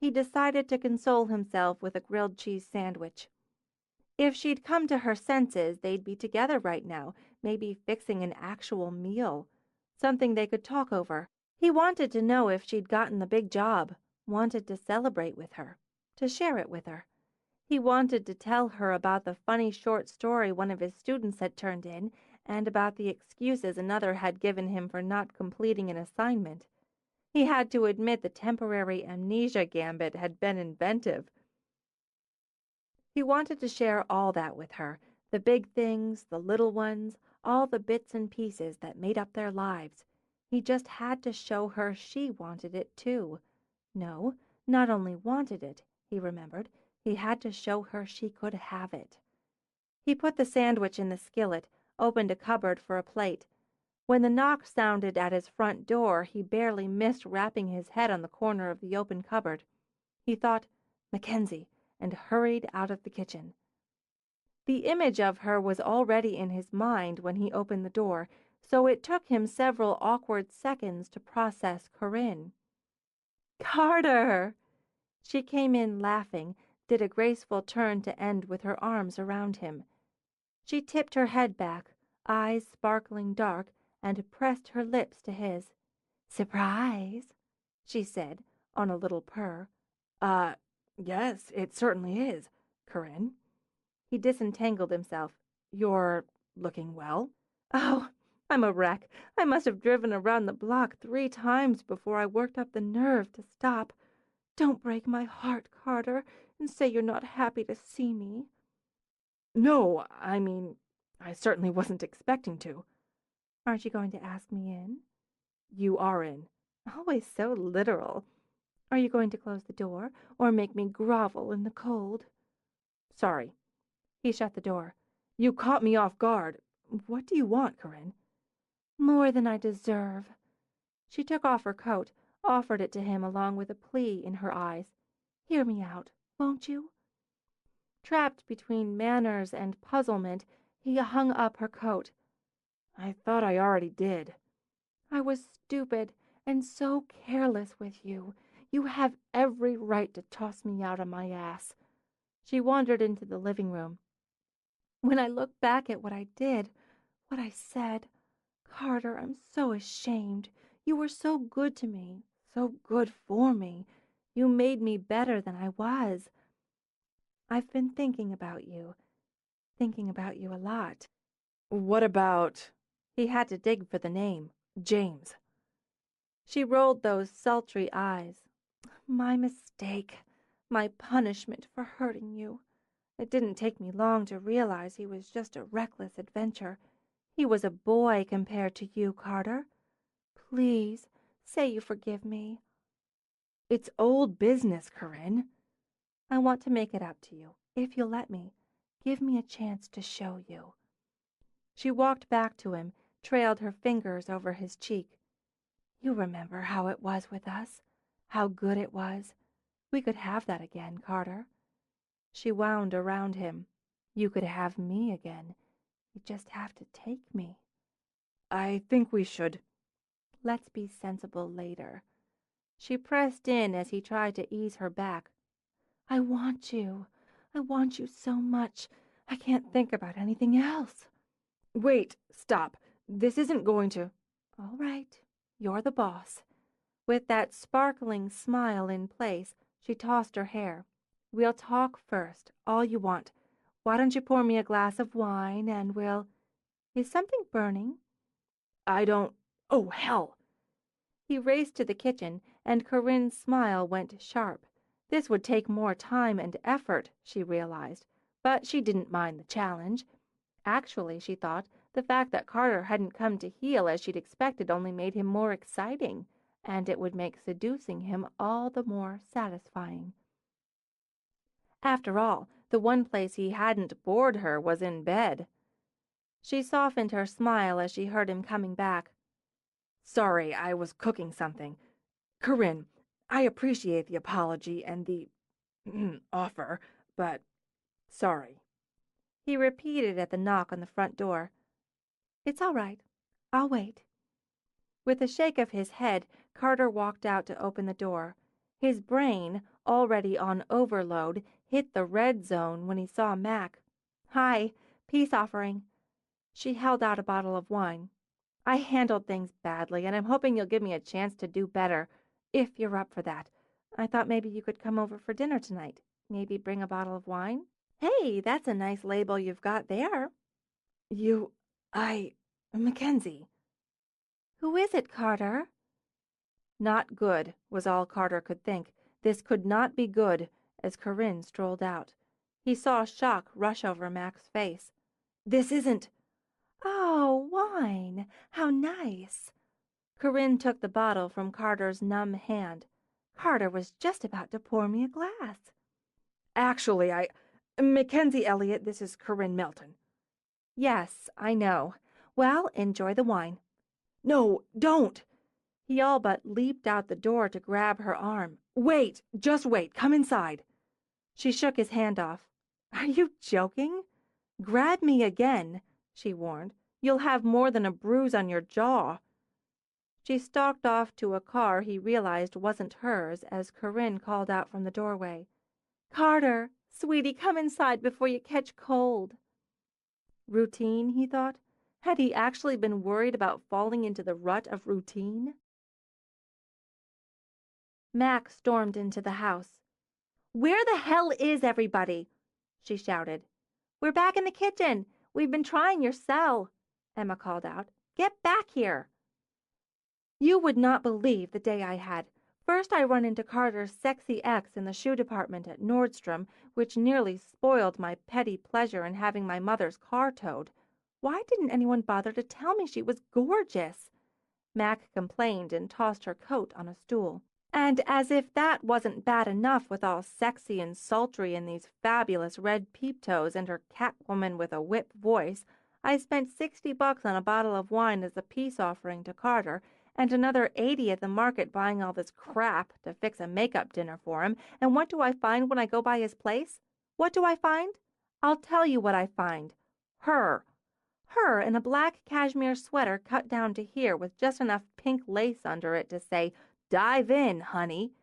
He decided to console himself with a grilled cheese sandwich. If she'd come to her senses, they'd be together right now, maybe fixing an actual meal, something they could talk over. He wanted to know if she'd gotten the big job, wanted to celebrate with her, to share it with her. He wanted to tell her about the funny short story one of his students had turned in, and about the excuses another had given him for not completing an assignment. He had to admit the temporary amnesia gambit had been inventive. He wanted to share all that with her, the big things, the little ones, all the bits and pieces that made up their lives. He just had to show her she wanted it too. No, not only wanted it, he remembered, he had to show her she could have it. He put the sandwich in the skillet, opened a cupboard for a plate. When the knock sounded at his front door, he barely missed rapping his head on the corner of the open cupboard. He thought, "Mackenzie," and hurried out of the kitchen. The image of her was already in his mind when he opened the door, so it took him several awkward seconds to process Corinne. "Carter!" She came in laughing, did a graceful turn to end with her arms around him. She tipped her head back, eyes sparkling dark, and pressed her lips to his. "Surprise," she said, on a little purr. Yes, it certainly is, Corinne." He disentangled himself. "You're looking well." "Oh, I'm a wreck. I must have driven around the block 3 times before I worked up the nerve to stop. Don't break my heart, Carter, and say you're not happy to see me." "No, I mean, I certainly wasn't expecting to." "Aren't you going to ask me in?" "You are in." "Always so literal. Are you going to close the door, or make me grovel in the cold?" "Sorry." He shut the door. "You caught me off guard. What do you want, Corinne?" "More than I deserve." She took off her coat, offered it to him along with a plea in her eyes. "Hear me out, won't you?" Trapped between manners and puzzlement, he hung up her coat. "I thought I already did." "I was stupid and so careless with you. You have every right to toss me out of my ass." She wandered into the living room. When I look back at what I did, what I said, Carter, I'm so ashamed. You were so good to me, so good for me. You made me better than I was. I've been thinking about you a lot. What about? He had to dig for the name. James. She rolled those sultry eyes. My mistake. My punishment for hurting you. It didn't take me long to realize he was just a reckless adventure. He was a boy compared to you, Carter. Please, say you forgive me. It's old business, Corinne. I want to make it up to you, if you'll let me. Give me a chance to show you. She walked back to him, trailed her fingers over his cheek. You remember how it was with us, how good it was. We could have that again, Carter. She wound around him. You could have me again. You just have to take me. I think we should. Let's be sensible later. She pressed in as he tried to ease her back. I want you. I want you so much. I can't think about anything else. Wait, stop. This isn't going to. All right, you're the boss. With that sparkling smile in place, she tossed her hair. We'll talk first, all you want. Why don't you pour me a glass of wine and we'll... Is something burning? I don't... Oh, hell! He raced to the kitchen, and Corinne's smile went sharp. This would take more time and effort, she realized, but she didn't mind the challenge. Actually, she thought, the fact that Carter hadn't come to heel as she'd expected only made him more exciting, and it would make seducing him all the more satisfying. After all, the one place he hadn't bored her was in bed. She softened her smile as she heard him coming back. Sorry, I was cooking something. Corinne, I appreciate the apology and the offer, but sorry. He repeated at the knock on the front door. It's all right. I'll wait. With a shake of his head, Carter walked out to open the door. His brain, already on overload, hit the red zone when he saw Mac. Hi, peace offering. She held out a bottle of wine. I handled things badly, and I'm hoping you'll give me a chance to do better, if you're up for that. I thought maybe you could come over for dinner tonight. Maybe bring a bottle of wine? Hey, that's a nice label you've got there. Mackensie. Who is it, Carter? Not good, was all Carter could think. This could not be good, as Corinne strolled out. He saw shock rush over Mac's face. This isn't... Oh, wine! How nice! Corinne took the bottle from Carter's numb hand. Carter was just about to pour me a glass. Actually, Mackensie Elliot, this is Corinne Melton. Yes, I know. Well, enjoy the wine. No, don't! He all but leaped out the door to grab her arm. Wait, just wait, come inside. She shook his hand off. Are you joking? Grab me again, she warned. You'll have more than a bruise on your jaw. She stalked off to a car he realized wasn't hers as Corinne called out from the doorway. Carter, sweetie, come inside before you catch cold. Routine, he thought. Had he actually been worried about falling into the rut of routine? Mac stormed into the house. Where the hell is everybody? She shouted. We're back in the kitchen. We've been trying your cell, Emma called out. Get back here. You would not believe the day I had. First I run into Carter's sexy ex in the shoe department at Nordstrom, which nearly spoiled my petty pleasure in having my mother's car towed. Why didn't anyone bother to tell me she was gorgeous? Mac complained and tossed her coat on a stool. And as if that wasn't bad enough with all sexy and sultry in these fabulous red peep-toes and her catwoman with a whip voice, I spent $60 on a bottle of wine as a peace offering to Carter, and another $80 at the market buying all this crap to fix a makeup dinner for him, and what do I find when I go by his place? What do I find? I'll tell you what I find. Her. Her in a black cashmere sweater cut down to here with just enough pink lace under it to say, "Dive in, honey."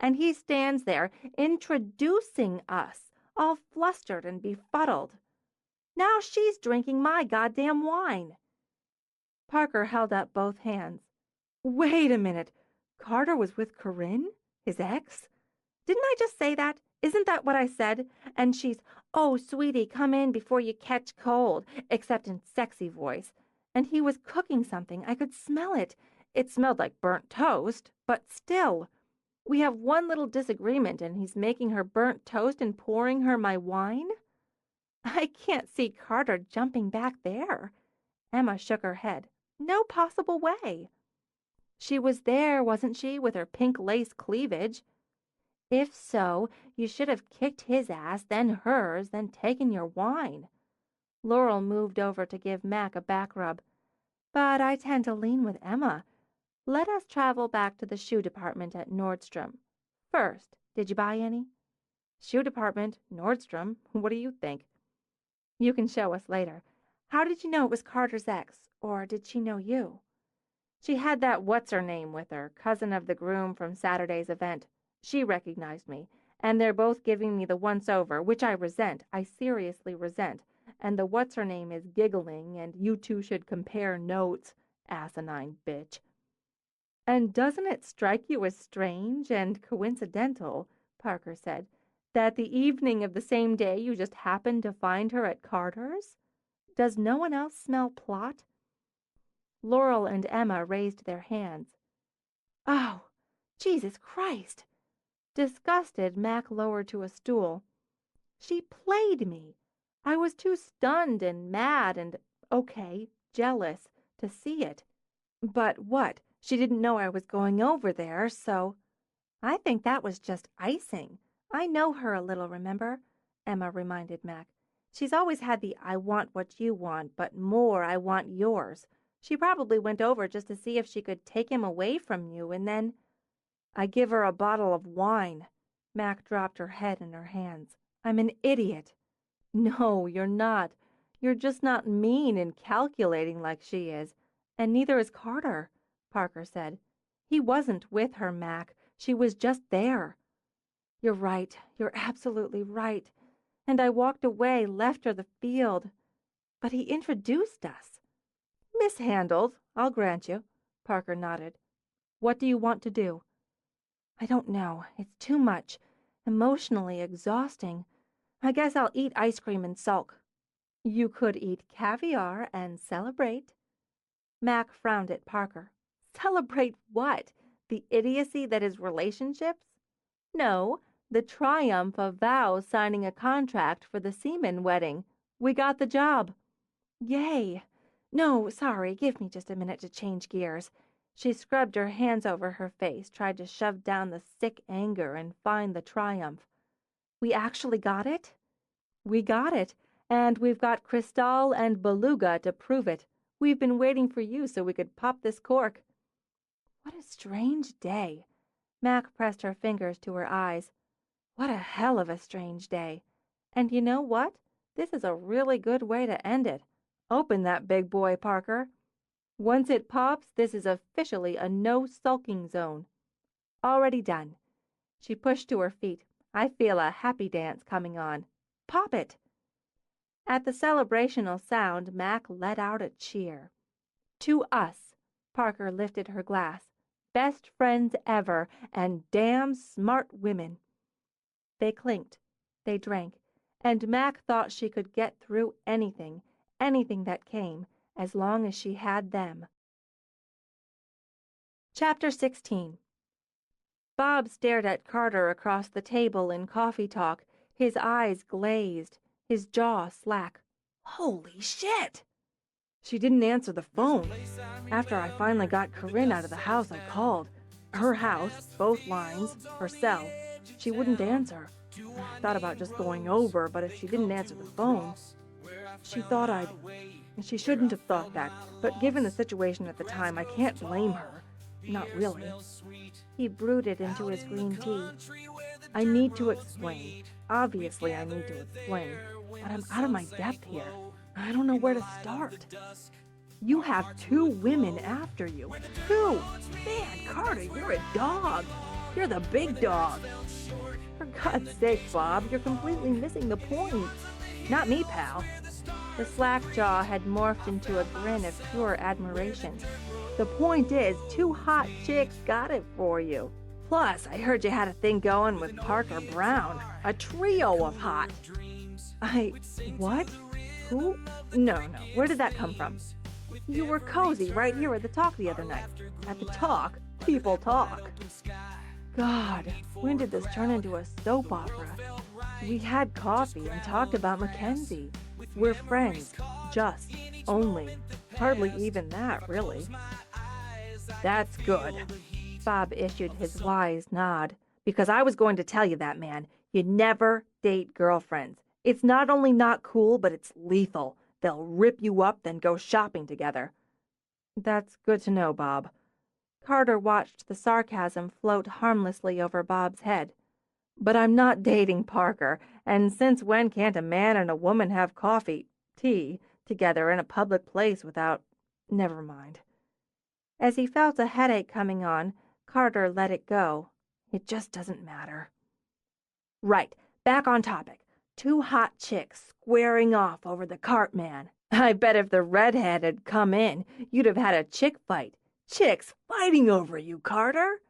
And he stands there introducing us, all flustered and befuddled. Now she's drinking my goddamn wine. Parker held up both hands. Wait a minute. Carter was with Corinne? His ex? Didn't I just say that? Isn't that what I said? And she's, oh, sweetie, come in before you catch cold, except in sexy voice. And he was cooking something. I could smell it. It smelled like burnt toast, but still. We have one little disagreement, and he's making her burnt toast and pouring her my wine? I can't see Carter jumping back there. Emma shook her head. No possible way. She was there, wasn't she, with her pink lace cleavage? If so, you should have kicked his ass, then hers, then taken your wine. Laurel moved over to give Mac a back rub. But I tend to lean with Emma. Let us travel back to the shoe department at Nordstrom. First, did you buy any? Shoe department, Nordstrom, what do you think? You can show us later. How did you know it was Carter's ex, or did she know you? She had that what's-her-name with her, cousin of the groom from Saturday's event. She recognized me, and they're both giving me the once-over, which I resent, I seriously resent, and the what's-her-name is giggling, and you two should compare notes, asinine bitch. And doesn't it strike you as strange and coincidental, Parker said, that the evening of the same day you just happened to find her at Carter's? Does no one else smell plot? Laurel and Emma raised their hands. Oh, Jesus Christ! Disgusted, Mac lowered to a stool. She played me. I was too stunned and mad and, okay, jealous to see it. But what? She didn't know I was going over there, so... I think that was just icing. I know her a little, remember? Emma reminded Mac. She's always had the I want what you want, but more I want yours. She probably went over just to see if she could take him away from you, and then... I give her a bottle of wine. Mac dropped her head in her hands. I'm an idiot. No, you're not. You're just not mean and calculating like she is. And neither is Carter, Parker said. He wasn't with her, Mac. She was just there. You're right. You're absolutely right. And I walked away, left her the field. But he introduced us. Mishandled, I'll grant you, Parker nodded. What do you want to do? I don't know. It's too much. Emotionally exhausting. I guess I'll eat ice cream and sulk. You could eat caviar and celebrate. Mac frowned at Parker. Celebrate what? The idiocy that is relationships? No, the triumph of Val signing a contract for the Seaman wedding. We got the job. Yay. No, sorry, give me just a minute to change gears. She scrubbed her hands over her face, tried to shove down the sick anger and find the triumph. We actually got it? We got it, and we've got Cristal and Beluga to prove it. We've been waiting for you so we could pop this cork. What a strange day. Mac pressed her fingers to her eyes. What a hell of a strange day. And you know what? This is a really good way to end it. Open that big boy, Parker. Once it pops, this is officially a no-sulking zone. Already done. She pushed to her feet. I feel a happy dance coming on. Pop it. At the celebrational sound, Mac let out a cheer. To us. Parker lifted her glass. Best friends ever, and damn smart women. They clinked. They drank. And Mac thought she could get through anything that came, as long as she had them. Chapter 16. Bob stared at Carter across the table in coffee talk, his eyes glazed, his jaw slack. Holy shit! She didn't answer the phone. After I finally got Corinne out of the house, I called. Her house, both lines, her cell. She wouldn't answer. I thought about just going over, but if she didn't answer the phone, she thought I'd... She shouldn't have thought that, but given the situation at the time, I can't blame her. Not really. He brooded into his green tea. I need to explain. Obviously, I need to explain. But I'm out of my depth here. I don't know where to start. You have 2 women after you. 2! Man, Carter, you're a dog. You're the big dog. For God's sake, Bob, you're completely missing the point. Not me, pal. The slack jaw had morphed into a grin of pure admiration. The point is, 2 hot chicks got it for you. Plus, I heard you had a thing going with Parker Brown. A trio of hot. What? Who? No. Where did that come from? You were cozy right here at the talk the other night. At the talk? People talk. God, when did this turn into a soap opera? We had coffee and talked about Mackensie. We're friends. Just. Only. Hardly even that, really. That's good. Bob issued his wise nod. Because I was going to tell you that, man. You never date girlfriends. It's not only not cool, but it's lethal. They'll rip you up, then go shopping together. That's good to know, Bob. Carter watched the sarcasm float harmlessly over Bob's head. But I'm not dating Parker, and since when can't a man and a woman have tea, together in a public place without... Never mind. As he felt a headache coming on, Carter let it go. It just doesn't matter. Right, back on topic. 2 hot chicks squaring off over the cart man. I bet if the redhead had come in, you'd have had a chick fight. Chicks fighting over you, Carter?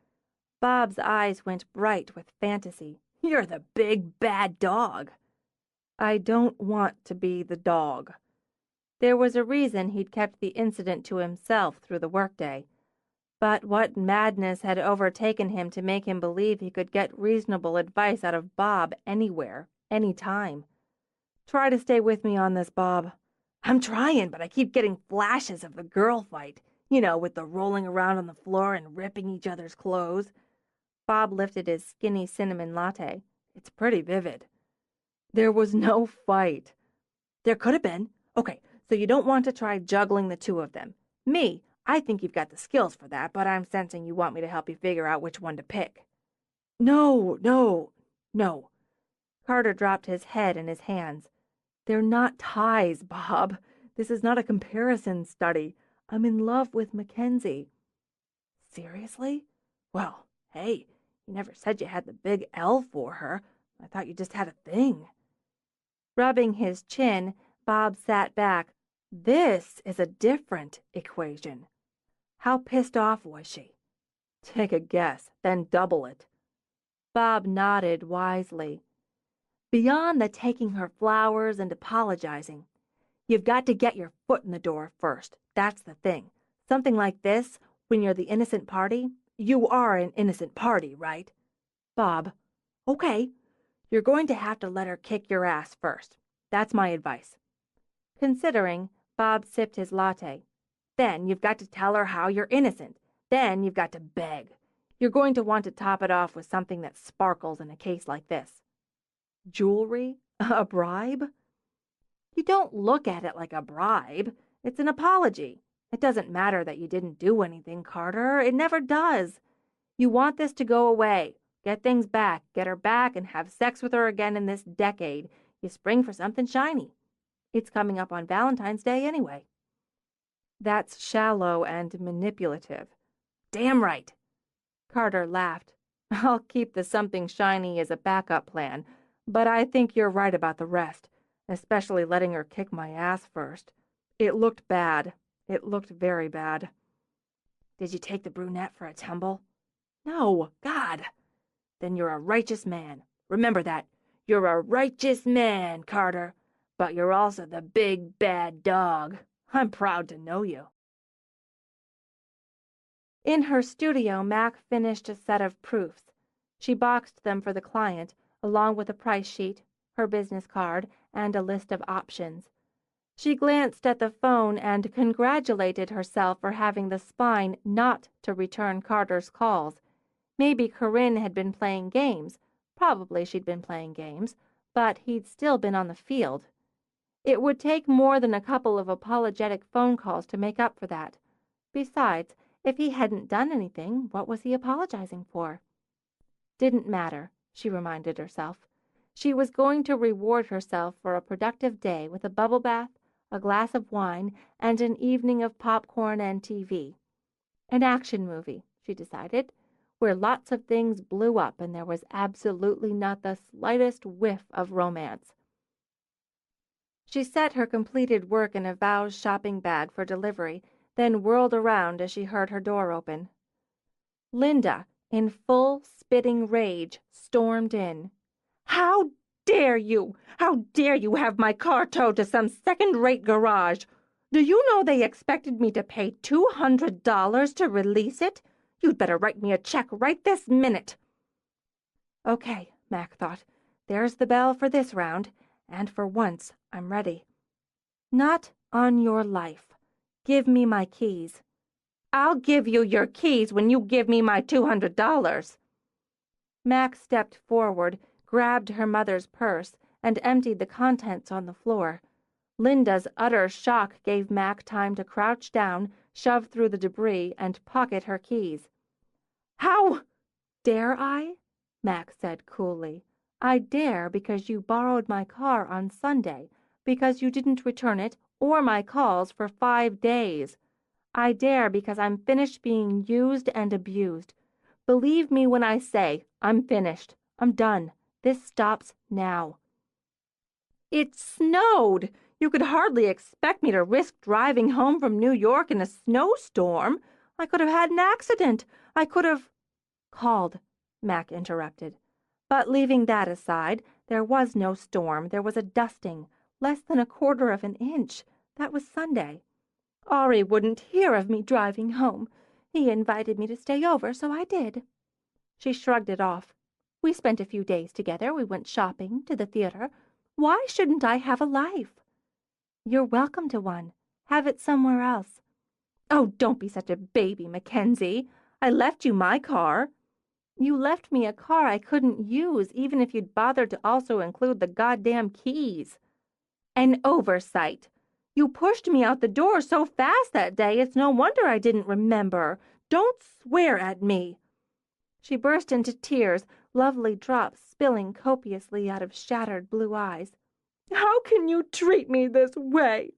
Bob's eyes went bright with fantasy. You're the big bad dog. I don't want to be the dog. There was a reason he'd kept the incident to himself through the workday. But what madness had overtaken him to make him believe he could get reasonable advice out of Bob anywhere, any time? Try to stay with me on this, Bob. I'm trying, but I keep getting flashes of the girl fight. You know, with the rolling around on the floor and ripping each other's clothes. Bob lifted his skinny cinnamon latte. It's pretty vivid. There was no fight. There could have been. Okay, so you don't want to try juggling the 2 of them. Me, I think you've got the skills for that, but I'm sensing you want me to help you figure out which one to pick. No. Carter dropped his head in his hands. They're not ties, Bob. This is not a comparison study. I'm in love with Mackensie. Seriously? Well, hey, you never said you had the big L for her. I thought you just had a thing. Rubbing his chin, Bob sat back. This is a different equation. How pissed off was she? Take a guess, then double it. Bob nodded wisely. Beyond the taking her flowers and apologizing, you've got to get your foot in the door first. That's the thing. Something like this, when you're the innocent party, you are an innocent party, right? Bob, okay, you're going to have to let her kick your ass first. That's my advice. Considering, Bob sipped his latte. Then you've got to tell her how you're innocent. Then you've got to beg. You're going to want to top it off with something that sparkles in a case like this. Jewelry? A bribe? You don't look at it like a bribe. It's an apology. It doesn't matter that you didn't do anything, Carter. It never does. You want this to go away. Get things back, get her back, and have sex with her again in this decade. You spring for something shiny. It's coming up on Valentine's Day anyway. That's shallow and manipulative. Damn right. Carter laughed. I'll keep the something shiny as a backup plan, but I think you're right about the rest, especially letting her kick my ass first. It looked bad. It looked very bad. Did you take the brunette for a tumble? No, God. Then you're a righteous man. Remember that. You're a righteous man, Carter. But you're also the big bad dog. I'm proud to know you. In her studio, Mac finished a set of proofs. She boxed them for the client, along with a price sheet, her business card, and a list of options. She glanced at the phone and congratulated herself for having the spine not to return Carter's calls. Maybe Corinne had been playing games. Probably she'd been playing games, but he'd still been on the field. It would take more than a couple of apologetic phone calls to make up for that. Besides, if he hadn't done anything, what was he apologizing for? Didn't matter, she reminded herself. She was going to reward herself for a productive day with a bubble bath, a glass of wine, and an evening of popcorn and TV. An action movie, she decided, where lots of things blew up and there was absolutely not the slightest whiff of romance. She set her completed work in a Vow's shopping bag for delivery, then whirled around as she heard her door open. Linda, in full spitting rage, stormed in. "How dare you! How dare you have my car towed to some second-rate garage? Do you know they expected me to pay $200 to release it? You'd better write me a check right this minute." Okay, Mac thought. There's the bell for this round, and for once I'm ready. Not on your life. Give me my keys. I'll give you your keys when you give me my $200. Mac stepped forward, grabbed her mother's purse, and emptied the contents on the floor. Linda's utter shock gave Mac time to crouch down, shove through the debris, and pocket her keys. "How dare I?" Mac said coolly. "I dare because you borrowed my car on Sunday, because you didn't return it or my calls for 5 days. I dare because I'm finished being used and abused. Believe me when I say I'm finished. I'm done. This stops now." "It snowed. You could hardly expect me to risk driving home from New York in a snowstorm. I could have had an accident. I could have—" "Called," Mac interrupted. "But leaving that aside, there was no storm. There was a dusting, less than 1/4 of an inch. That was Sunday. Ari wouldn't hear of me driving home. He invited me to stay over, so I did." She shrugged it off. "We spent a few days together. We went shopping, to the theater. Why shouldn't I have a life?" "You're welcome to one. Have it somewhere else." "Oh, don't be such a baby, Mackensie. I left you my car." "You left me a car I couldn't use, even if you'd bothered to also include the goddamn keys." "An oversight. You pushed me out the door so fast that day, it's no wonder I didn't remember. Don't swear at me." She burst into tears, lovely drops spilling copiously out of shattered blue eyes. "How can you treat me this way?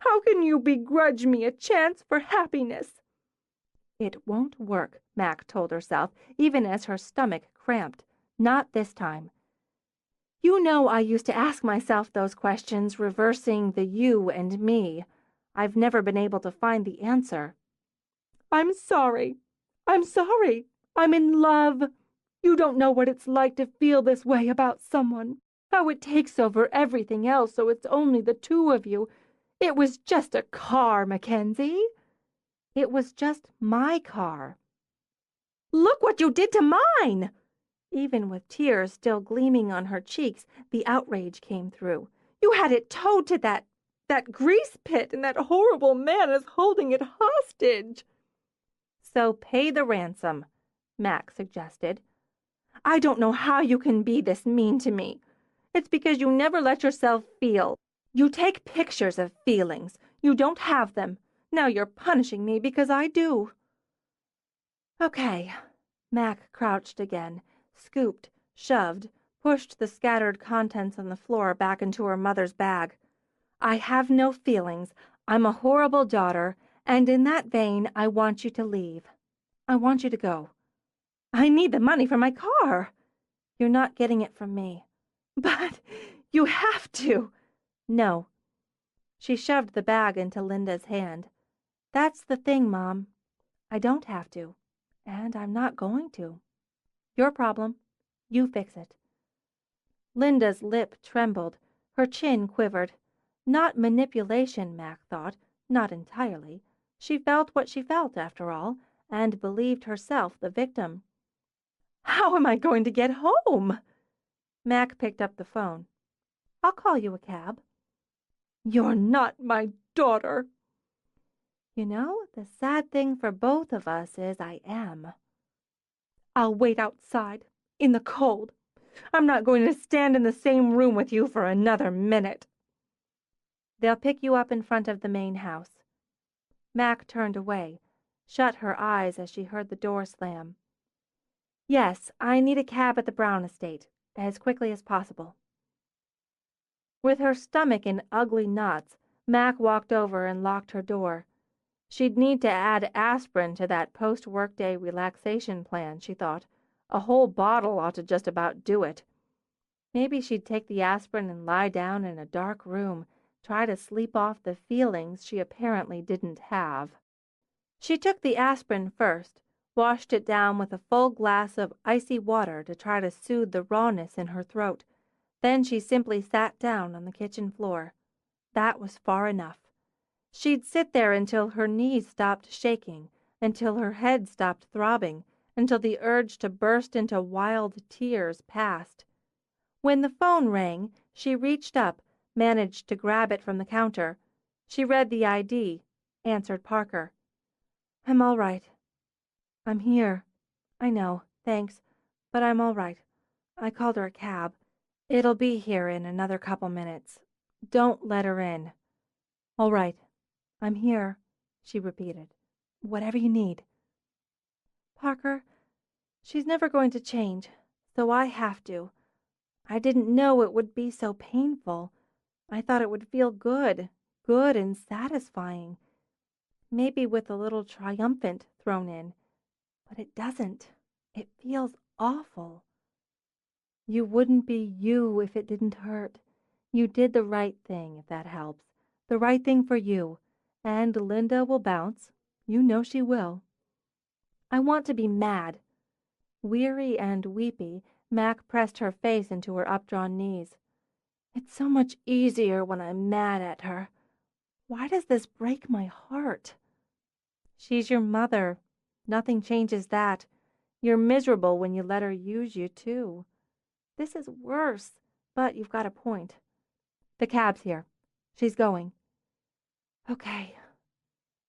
How can you begrudge me a chance for happiness?" It won't work, Mac told herself, even as her stomach cramped. Not this time. You know I used to ask myself those questions, reversing the you and me. I've never been able to find the answer. "I'm sorry. I'm sorry. I'm in love. You don't know what it's like to feel this way about someone. How it takes over everything else so it's only the two of you. It was just a car, Mackensie." "It was just my car." "Look what you did to mine!" Even with tears still gleaming on her cheeks, the outrage came through. "You had it towed to that grease pit, and that horrible man is holding it hostage." "So pay the ransom," Mac suggested. "I don't know how you can be this mean to me. It's because you never let yourself feel. You take pictures of feelings. You don't have them. Now you're punishing me because I do." Okay. Mac crouched again, scooped, shoved, pushed the scattered contents on the floor back into her mother's bag. "I have no feelings. I'm a horrible daughter, and in that vein, I want you to leave. I want you to go." "I need the money for my car." "You're not getting it from me." "But you have to." "No." She shoved the bag into Linda's hand. "That's the thing, Mom. I don't have to, and I'm not going to. Your problem. You fix it." Linda's lip trembled. Her chin quivered. Not manipulation, Mac thought. Not entirely. She felt what she felt, after all, and believed herself the victim. "How am I going to get home?" Mac picked up the phone. "I'll call you a cab." "You're not my daughter." "You know, the sad thing for both of us is I am." "I'll wait outside, in the cold. I'm not going to stand in the same room with you for another minute." "They'll pick you up in front of the main house." Mac turned away, shut her eyes as she heard the door slam. "Yes, I need a cab at the Brown estate, as quickly as possible." With her stomach in ugly knots, Mac walked over and locked her door. She'd need to add aspirin to that post-workday relaxation plan, she thought. A whole bottle ought to just about do it. Maybe she'd take the aspirin and lie down in a dark room, try to sleep off the feelings she apparently didn't have. She took the aspirin first, washed it down with a full glass of icy water to try to soothe the rawness in her throat. Then she simply sat down on the kitchen floor. That was far enough. She'd sit there until her knees stopped shaking, until her head stopped throbbing, until the urge to burst into wild tears passed. When the phone rang, she reached up, managed to grab it from the counter. She read the ID, answered Parker. "I'm all right. I'm here. I know, thanks, but I'm all right. I called her a cab. It'll be here in another couple minutes. Don't let her in." "All right. I'm here," she repeated. "Whatever you need." "Parker, she's never going to change, so I have to. I didn't know it would be so painful. I thought it would feel good and satisfying. Maybe with a little triumphant thrown in. But it doesn't. It feels awful. You wouldn't be you if it didn't hurt. You did the right thing, if that helps. The right thing for you. And Linda will bounce. You know she will." "I want to be mad." Weary and weepy, Mac pressed her face into her updrawn knees. "It's so much easier when I'm mad at her. Why does this break my heart?" "She's your mother. Nothing changes that. You're miserable when you let her use you, too. This is worse, but you've got a point. The cab's here. She's going." "Okay."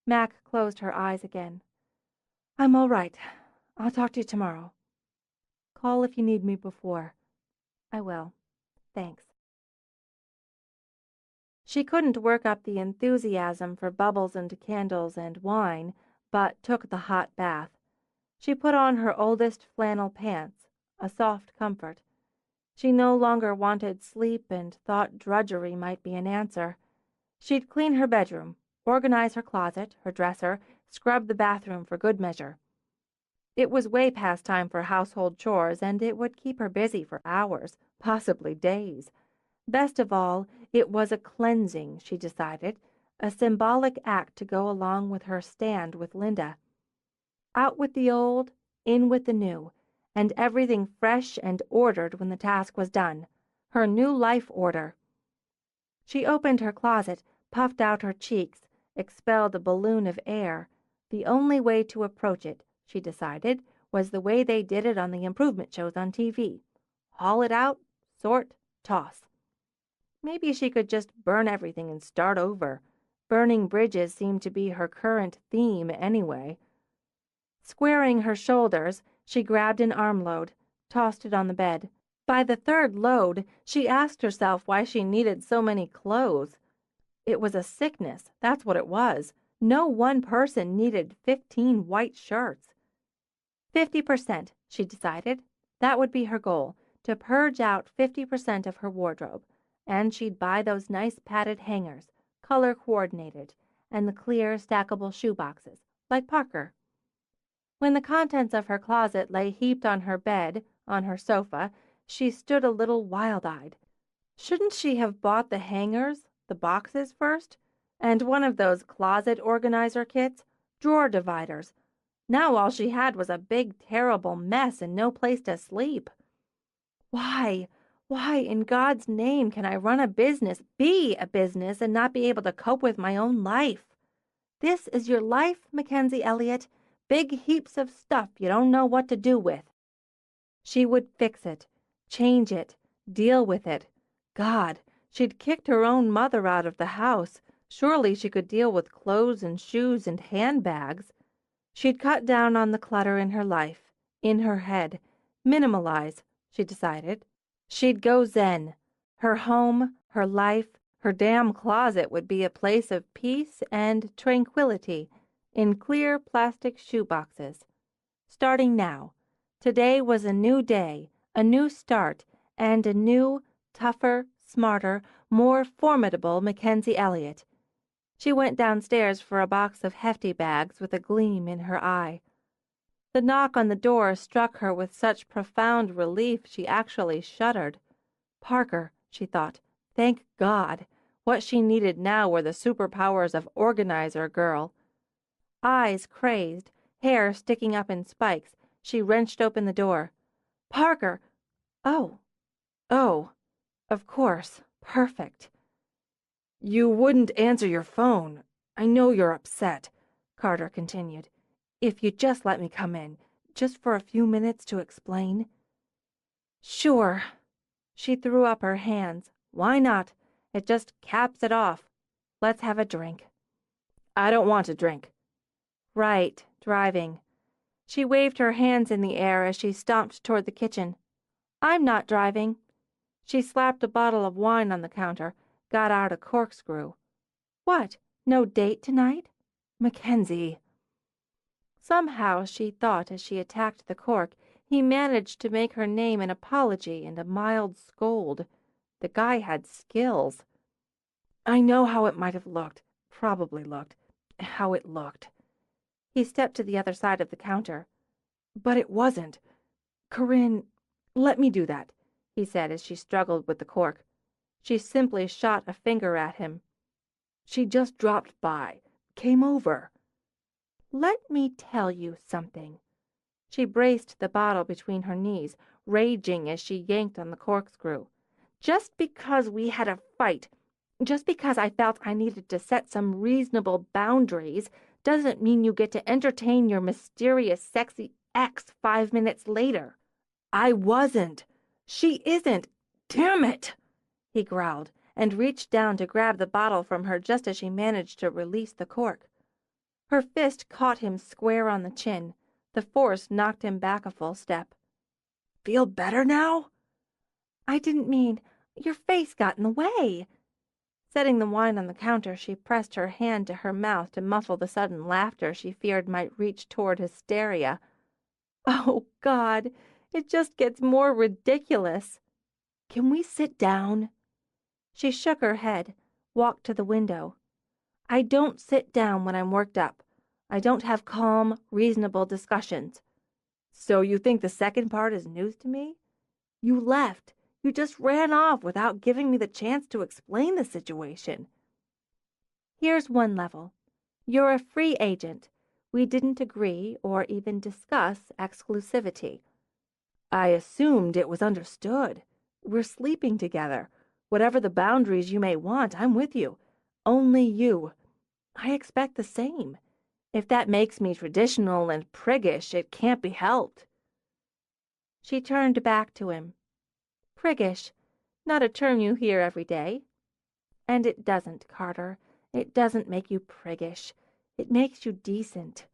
Mac closed her eyes again. "I'm all right. I'll talk to you tomorrow. Call if you need me before." "I will. Thanks." She couldn't work up the enthusiasm for bubbles and candles and wine, but took the hot bath. She put on her oldest flannel pants, a soft comfort. She no longer wanted sleep and thought drudgery might be an answer. She'd clean her bedroom, organize her closet, her dresser, scrub the bathroom for good measure. It was way past time for household chores, and it would keep her busy for hours, possibly days. Best of all, it was a cleansing, she decided, a symbolic act to go along with her stand with Linda. Out with the old, in with the new, and everything fresh and ordered when the task was done. Her new life order. She opened her closet, puffed out her cheeks, expelled a balloon of air. The only way to approach it, she decided, was the way they did it on the improvement shows on TV. Haul it out, sort, toss. Maybe she could just burn everything and start over. Burning bridges seemed to be her current theme anyway. Squaring her shoulders, she grabbed an armload, tossed it on the bed. By the third load, she asked herself why she needed so many clothes. It was a sickness, that's what it was. No one person needed 15 white shirts. 50%, she decided. That would be her goal, to purge out 50% of her wardrobe. And she'd buy those nice padded hangers, color-coordinated, and the clear, stackable shoeboxes, like Parker. When the contents of her closet lay heaped on her bed, on her sofa, she stood a little wild-eyed. Shouldn't she have bought the hangers, the boxes first? And one of those closet organizer kits? Drawer dividers. Now all she had was a big, terrible mess and no place to sleep. Why in God's name can I run a business, be a business, and not be able to cope with my own life? This is your life, Mackensie Elliot. Big heaps of stuff you don't know what to do with. She would fix it, change it, deal with it. God, she'd kicked her own mother out of the house. Surely she could deal with clothes and shoes and handbags. She'd cut down on the clutter in her life, in her head. Minimalize, she decided. She'd go zen. Her home, her life, her damn closet would be a place of peace and tranquility, in clear plastic shoeboxes. Starting now. Today was a new day, a new start, and a new, tougher, smarter, more formidable Mackensie Elliot. She went downstairs for a box of hefty bags with a gleam in her eye. The knock on the door struck her with such profound relief she actually shuddered. Parker, she thought. Thank God. What she needed now were the superpowers of organizer girl. Eyes crazed, hair sticking up in spikes, she wrenched open the door. Parker! Oh, of course. Perfect. You wouldn't answer your phone. I know you're upset, Carter continued. If you'd just let me come in, just for a few minutes to explain. Sure. She threw up her hands. Why not? It just caps it off. Let's have a drink. I don't want a drink. Right, driving. She waved her hands in the air as she stomped toward the kitchen. I'm not driving. She slapped a bottle of wine on the counter, got out a corkscrew. What? No date tonight? Mackensie. Somehow, she thought as she attacked the cork, he managed to make her name an apology and a mild scold. The guy had skills. I know how it might have looked, probably looked, how it looked. He stepped to the other side of the counter. But it wasn't. Corinne, let me do that, he said as she struggled with the cork. She simply shot a finger at him. She just dropped by, came over. Let me tell you something. She braced the bottle between her knees, raging as she yanked on the corkscrew. Just because we had a fight, just because I felt I needed to set some reasonable boundaries, doesn't mean you get to entertain your mysterious, sexy ex 5 minutes later. I wasn't. She isn't. Damn it, he growled, and reached down to grab the bottle from her just as she managed to release the cork. Her fist caught him square on the chin. The force knocked him back a full step. Feel better now? I didn't mean. Your face got in the way. Setting the wine on the counter, she pressed her hand to her mouth to muffle the sudden laughter she feared might reach toward hysteria. Oh, God, it just gets more ridiculous. Can we sit down? She shook her head, walked to the window. I don't sit down when I'm worked up. I don't have calm, reasonable discussions. So you think the second part is news to me? You left. You just ran off without giving me the chance to explain the situation. Here's one level. You're a free agent. We didn't agree or even discuss exclusivity. I assumed it was understood. We're sleeping together. Whatever the boundaries you may want, I'm with you. Only you. I expect the same. If that makes me traditional and priggish, it can't be helped. She turned back to him. Priggish, not a term you hear every day. And it doesn't, Carter. It doesn't make you priggish. It makes you decent.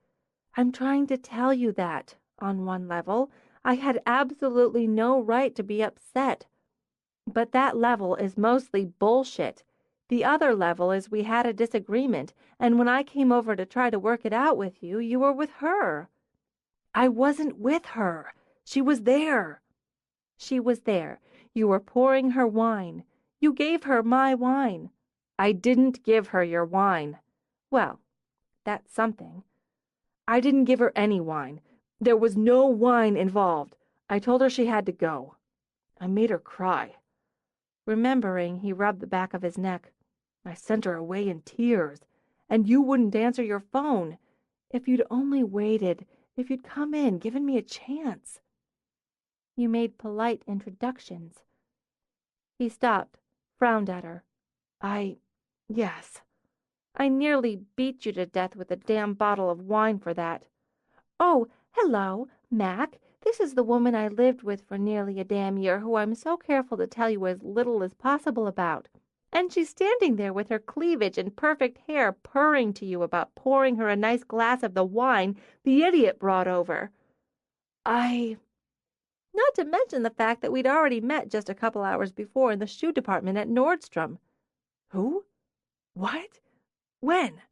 I'm trying to tell you that, on one level, I had absolutely no right to be upset. But that level is mostly bullshit. The other level is we had a disagreement, and when I came over to try to work it out with you, you were with her. I wasn't with her. She was there. She was there. You were pouring her wine. You gave her my wine. I didn't give her your wine. Well, that's something. I didn't give her any wine. There was no wine involved. I told her she had to go. I made her cry. Remembering, he rubbed the back of his neck. I sent her away in tears. And you wouldn't answer your phone. If you'd only waited, if you'd come in, given me a chance. You made polite introductions. He stopped, frowned at her. Yes. I nearly beat you to death with a damn bottle of wine for that. Oh, hello, Mac. This is the woman I lived with for nearly a damn year who I'm so careful to tell you as little as possible about. And she's standing there with her cleavage and perfect hair purring to you about pouring her a nice glass of the wine the idiot brought over. Not to mention the fact that we'd already met just a couple hours before in the shoe department at Nordstrom. Who? What? When?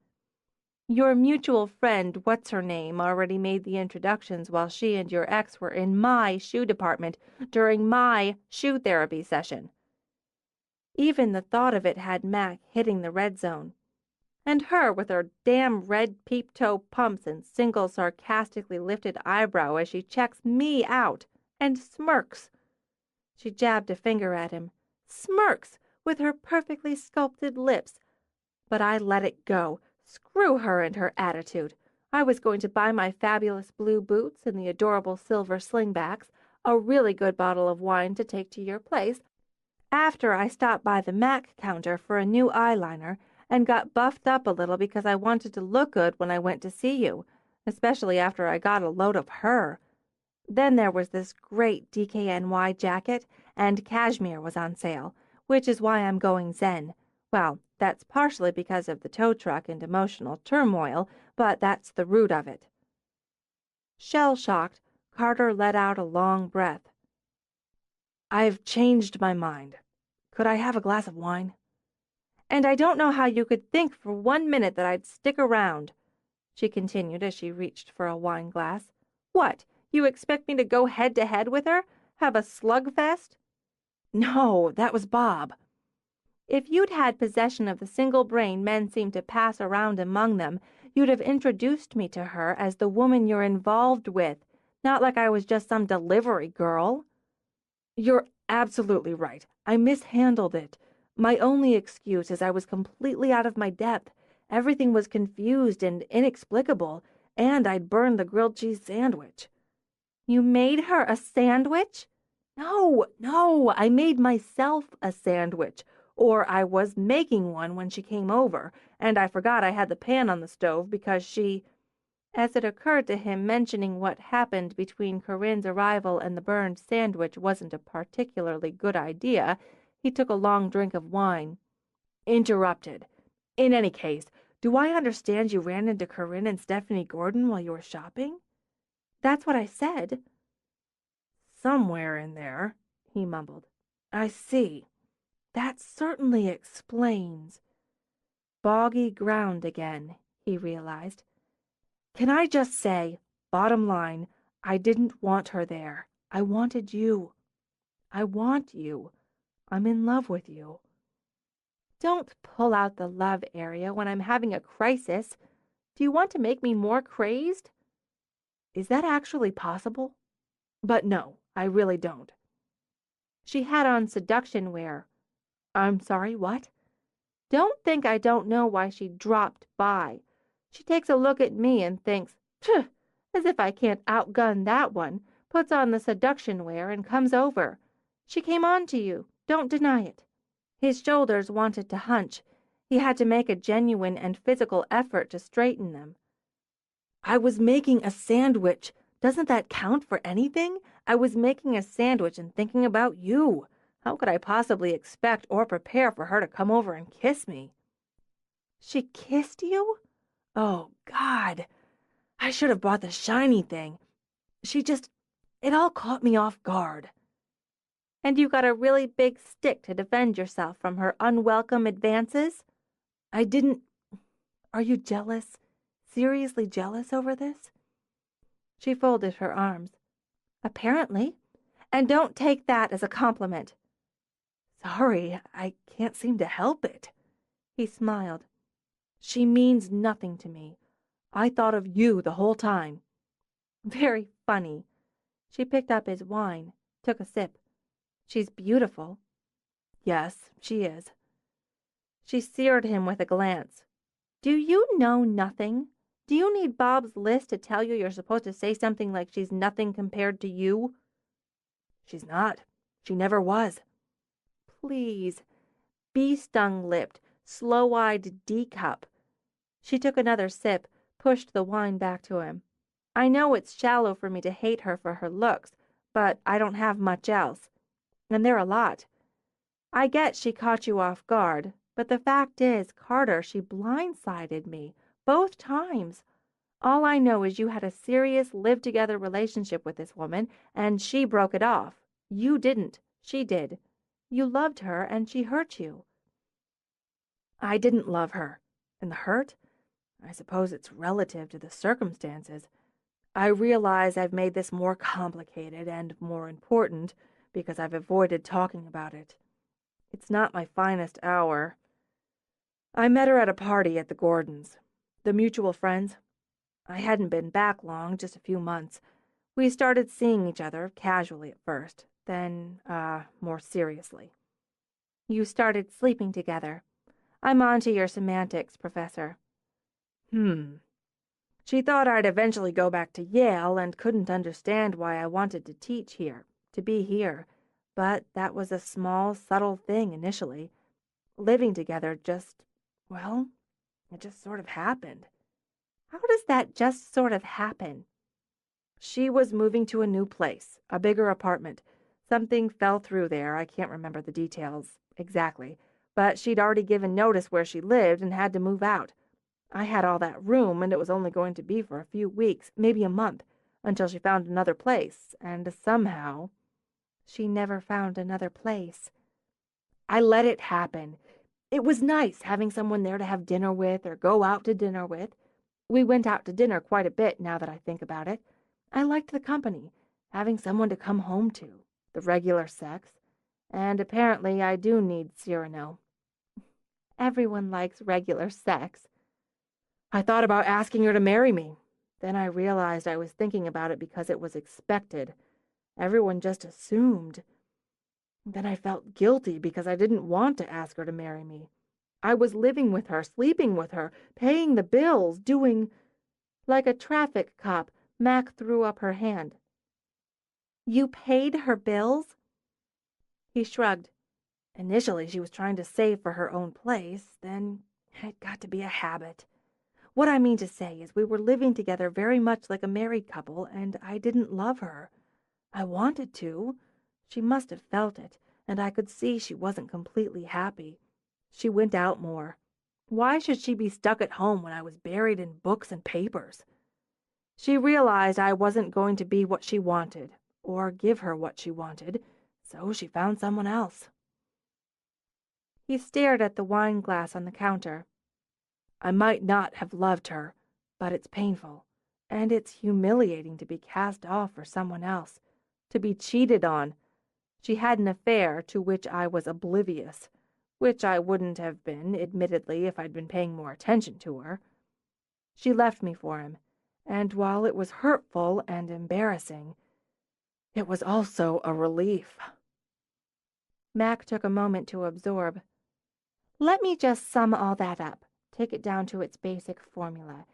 Your mutual friend, what's-her-name, already made the introductions while she and your ex were in my shoe department during my shoe therapy session. Even the thought of it had Mac hitting the red zone. And her with her damn red peep-toe pumps and single sarcastically lifted eyebrow as she checks me out and smirks. She jabbed a finger at him. Smirks with her perfectly sculpted lips. But I let it go. Screw her and her attitude. I was going to buy my fabulous blue boots and the adorable silver slingbacks, a really good bottle of wine to take to your place, after I stopped by the MAC counter for a new eyeliner and got buffed up a little because I wanted to look good when I went to see you, especially after I got a load of her. Then there was this great DKNY jacket, and cashmere was on sale, which is why I'm going zen. Well, that's partially because of the tow truck and emotional turmoil, but that's the root of it. Shell-shocked, Carter let out a long breath. I've changed my mind. Could I have a glass of wine? And I don't know how you could think for 1 minute that I'd stick around, she continued as she reached for a wine glass. What, you expect me to go head-to-head with her? Have a slugfest? No, that was Bob. If you'd had possession of the single brain men seem to pass around among them, you'd have introduced me to her as the woman you're involved with, not like I was just some delivery girl. You're absolutely right. I mishandled it. My only excuse is I was completely out of my depth. Everything was confused and inexplicable, and I'd burned the grilled cheese sandwich. You made her a sandwich? No, I made myself a sandwich, or I was making one when she came over, and I forgot I had the pan on the stove because she... As it occurred to him, mentioning what happened between Corinne's arrival and the burned sandwich wasn't a particularly good idea, he took a long drink of wine. Interrupted. In any case, do I understand you ran into Corinne and Stephanie Gordon while you were shopping? That's what I said. Somewhere in there, he mumbled. I see. That certainly explains. Boggy ground again, he realized. Can I just say, bottom line, I didn't want her there. I wanted you. I want you. I'm in love with you. Don't pull out the love area when I'm having a crisis. Do you want to make me more crazed? Is that actually possible? But no, I really don't. She had on seduction wear. I'm sorry, what? Don't think I don't know why she dropped by. She takes a look at me and thinks, "Phew, as if I can't outgun that one," puts on the seduction wear and comes over. She came on to you. Don't deny it. His shoulders wanted to hunch. He had to make a genuine and physical effort to straighten them. I was making a sandwich. Doesn't that count for anything? I was making a sandwich and thinking about you. How could I possibly expect or prepare for her to come over and kiss me? She kissed you? Oh, God. I should have brought the shiny thing. It all caught me off guard. And you got a really big stick to defend yourself from her unwelcome advances? I didn't... Are you jealous? Seriously jealous over this? She folded her arms. Apparently. And don't take that as a compliment. Sorry, I can't seem to help it. He smiled. She means nothing to me. I thought of you the whole time. Very funny. She picked up his wine, took a sip. She's beautiful. Yes, she is. She seared him with a glance. Do you know nothing? Do you need Bob's list to tell you you're supposed to say something like she's nothing compared to you? She's not. She never was. Please. Bee-stung-lipped, slow-eyed D-cup. She took another sip, pushed the wine back to him. I know it's shallow for me to hate her for her looks, but I don't have much else. And they're a lot. I get she caught you off guard, but the fact is, Carter, she blindsided me, both times. All I know is you had a serious live-together relationship with this woman, and she broke it off. You didn't. She did. You loved her, and she hurt you. I didn't love her. And the hurt? I suppose it's relative to the circumstances. I realize I've made this more complicated and more important because I've avoided talking about it. It's not my finest hour. I met her at a party at the Gordons. The mutual friends. I hadn't been back long, just a few months. We started seeing each other, casually at first, then, more seriously. You started sleeping together. I'm on to your semantics, Professor. She thought I'd eventually go back to Yale and couldn't understand why I wanted to teach here, to be here. But that was a small, subtle thing initially. Living together well, it just sort of happened. How does that just sort of happen? She was moving to a new place, a bigger apartment. Something fell through there. I can't remember the details exactly, but she'd already given notice where she lived and had to move out. I had all that room, and it was only going to be for a few weeks, maybe a month, until she found another place, and somehow... She never found another place. I let it happen. It was nice having someone there to have dinner with or go out to dinner with. We went out to dinner quite a bit now that I think about it. I liked the company, having someone to come home to, the regular sex, and apparently I do need Cyrano. Everyone likes regular sex. I thought about asking her to marry me. Then I realized I was thinking about it because it was expected. Everyone just assumed. Then I felt guilty because I didn't want to ask her to marry me. I was living with her, sleeping with her, paying the bills, doing... Like a traffic cop, Mac threw up her hand. You paid her bills? He shrugged. Initially, she was trying to save for her own place. Then it got to be a habit. What I mean to say is we were living together very much like a married couple, and I didn't love her. I wanted to. She must have felt it, and I could see she wasn't completely happy. She went out more. Why should she be stuck at home when I was buried in books and papers? She realized I wasn't going to be what she wanted, or give her what she wanted, so she found someone else. He stared at the wine glass on the counter. I might not have loved her, but it's painful, and it's humiliating to be cast off for someone else, to be cheated on. She had an affair to which I was oblivious, which I wouldn't have been, admittedly, if I'd been paying more attention to her. She left me for him, and while it was hurtful and embarrassing, it was also a relief. Mac took a moment to absorb. Let me just sum all that up, take it down to its basic formula,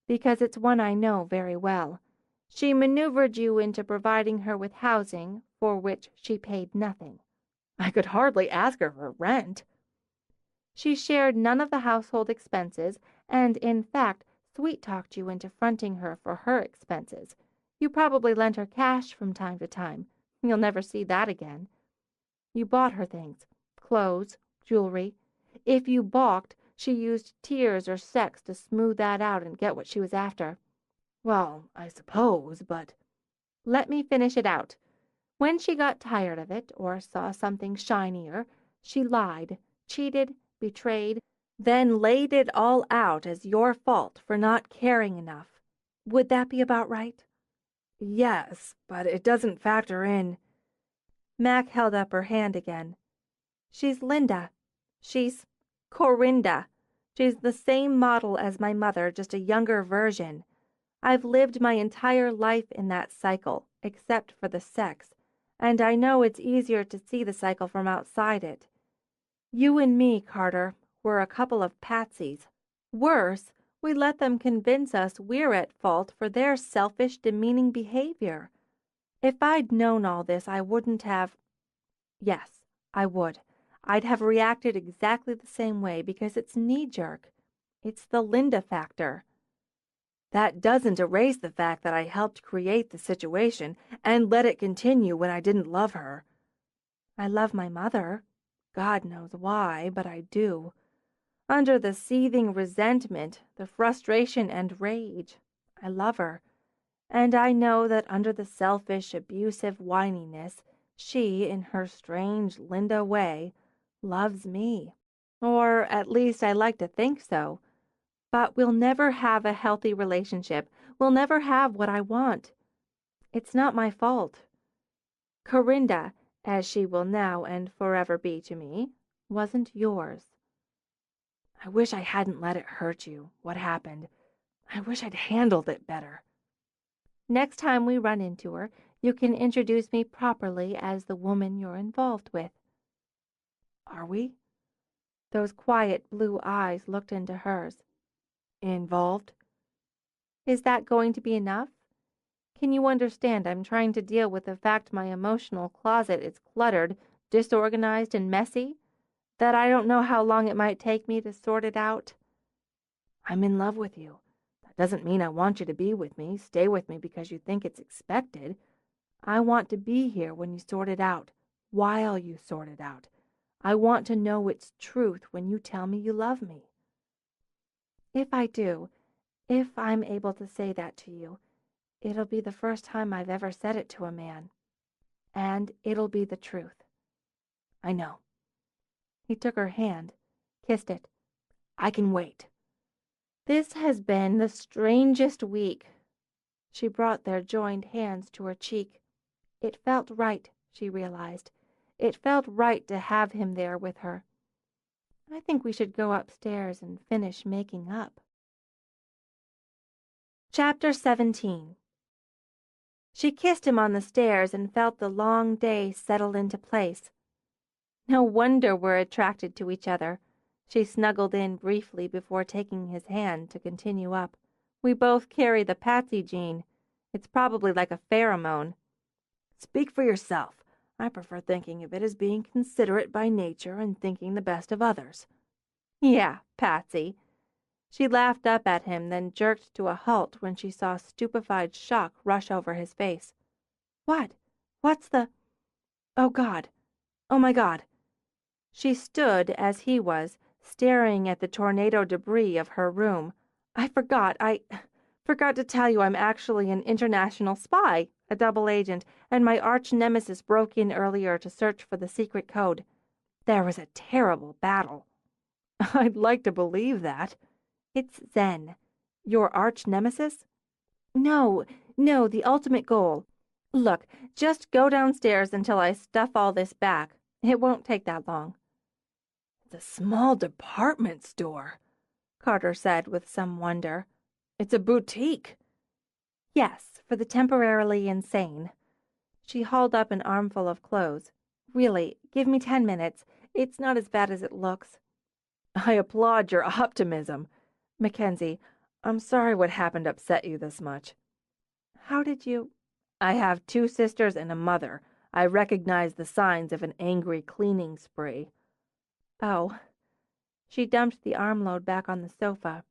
because it's one I know very well. She maneuvered you into providing her with housing, for which she paid nothing. I could hardly ask her for rent. She shared none of the household expenses, and in fact sweet-talked you into fronting her for her expenses. You probably lent her cash from time to time. You'll never see that again. You bought her things, clothes, jewelry. If you balked, she used tears or sex to smooth that out and get what she was after. Well, I suppose, but... Let me finish it out. When she got tired of it, or saw something shinier, she lied, cheated, betrayed, then laid it all out as your fault for not caring enough. Would that be about right? Yes, but it doesn't factor in... Mac held up her hand again. She's Linda. She's Corinda. She's the same model as my mother, just a younger version. I've lived my entire life in that cycle, except for the sex, and I know it's easier to see the cycle from outside it. You and me, Carter, we're a couple of patsies. Worse, we let them convince us we're at fault for their selfish, demeaning behavior. If I'd known all this, I wouldn't have... Yes, I would. I'd have reacted exactly the same way because it's knee-jerk. It's the Linda factor. That doesn't erase the fact that I helped create the situation and let it continue when I didn't love her. I love my mother. God knows why, but I do. Under the seething resentment, the frustration and rage, I love her. And I know that under the selfish, abusive whininess, she, in her strange Linda way, loves me. Or at least I like to think so. But we'll never have a healthy relationship. We'll never have what I want. It's not my fault. Corinda, as she will now and forever be to me, wasn't yours. I wish I hadn't let it hurt you, what happened. I wish I'd handled it better. Next time we run into her, you can introduce me properly as the woman you're involved with." Are we? Those quiet blue eyes looked into hers. Involved? "Is that going to be enough? Can you understand I'm trying to deal with the fact my emotional closet is cluttered, disorganized, and messy? That I don't know how long it might take me to sort it out?" I'm in love with you. That doesn't mean I want you to be with me, stay with me because you think it's expected. I want to be here when you sort it out, while you sort it out. I want to know it's truth when you tell me you love me. If I do, if I'm able to say that to you, it'll be the first time I've ever said it to a man. And it'll be the truth." I know. He took her hand, kissed it. I can wait. "This has been the strangest week." She brought their joined hands to her cheek. It felt right, she realized. It felt right to have him there with her. "I think we should go upstairs and finish making up." Chapter 17. She kissed him on the stairs and felt the long day settle into place. "No wonder we're attracted to each other." She snuggled in briefly before taking his hand to continue up. "We both carry the Patsy gene. It's probably like a pheromone." Speak for yourself. I prefer thinking of it as being considerate by nature and thinking the best of others. "Yeah, Patsy." She laughed up at him, then jerked to a halt when she saw stupefied shock rush over his face. "What? What's the— Oh, God! Oh, my God!" She stood, as he was, staring at the tornado debris of her room. I forgot to tell you I'm actually an international spy, a double agent, and my arch nemesis broke in earlier to search for the secret code. There was a terrible battle." I'd like to believe that. "It's Zen." Your arch nemesis? No, the ultimate goal. Look, just go downstairs until I stuff all this back. It won't take that long." "It's a small department store," Carter said with some wonder. "It's a boutique." "Yes, for the temporarily insane." She hauled up an armful of clothes. "Really, give me 10 minutes. It's not as bad as it looks." "I applaud your optimism. Mackenzie, I'm sorry what happened upset you this much." "How did you—" "I have 2 sisters and a mother. I recognize the signs of an angry cleaning spree." "Oh." She dumped the armload back on the sofa.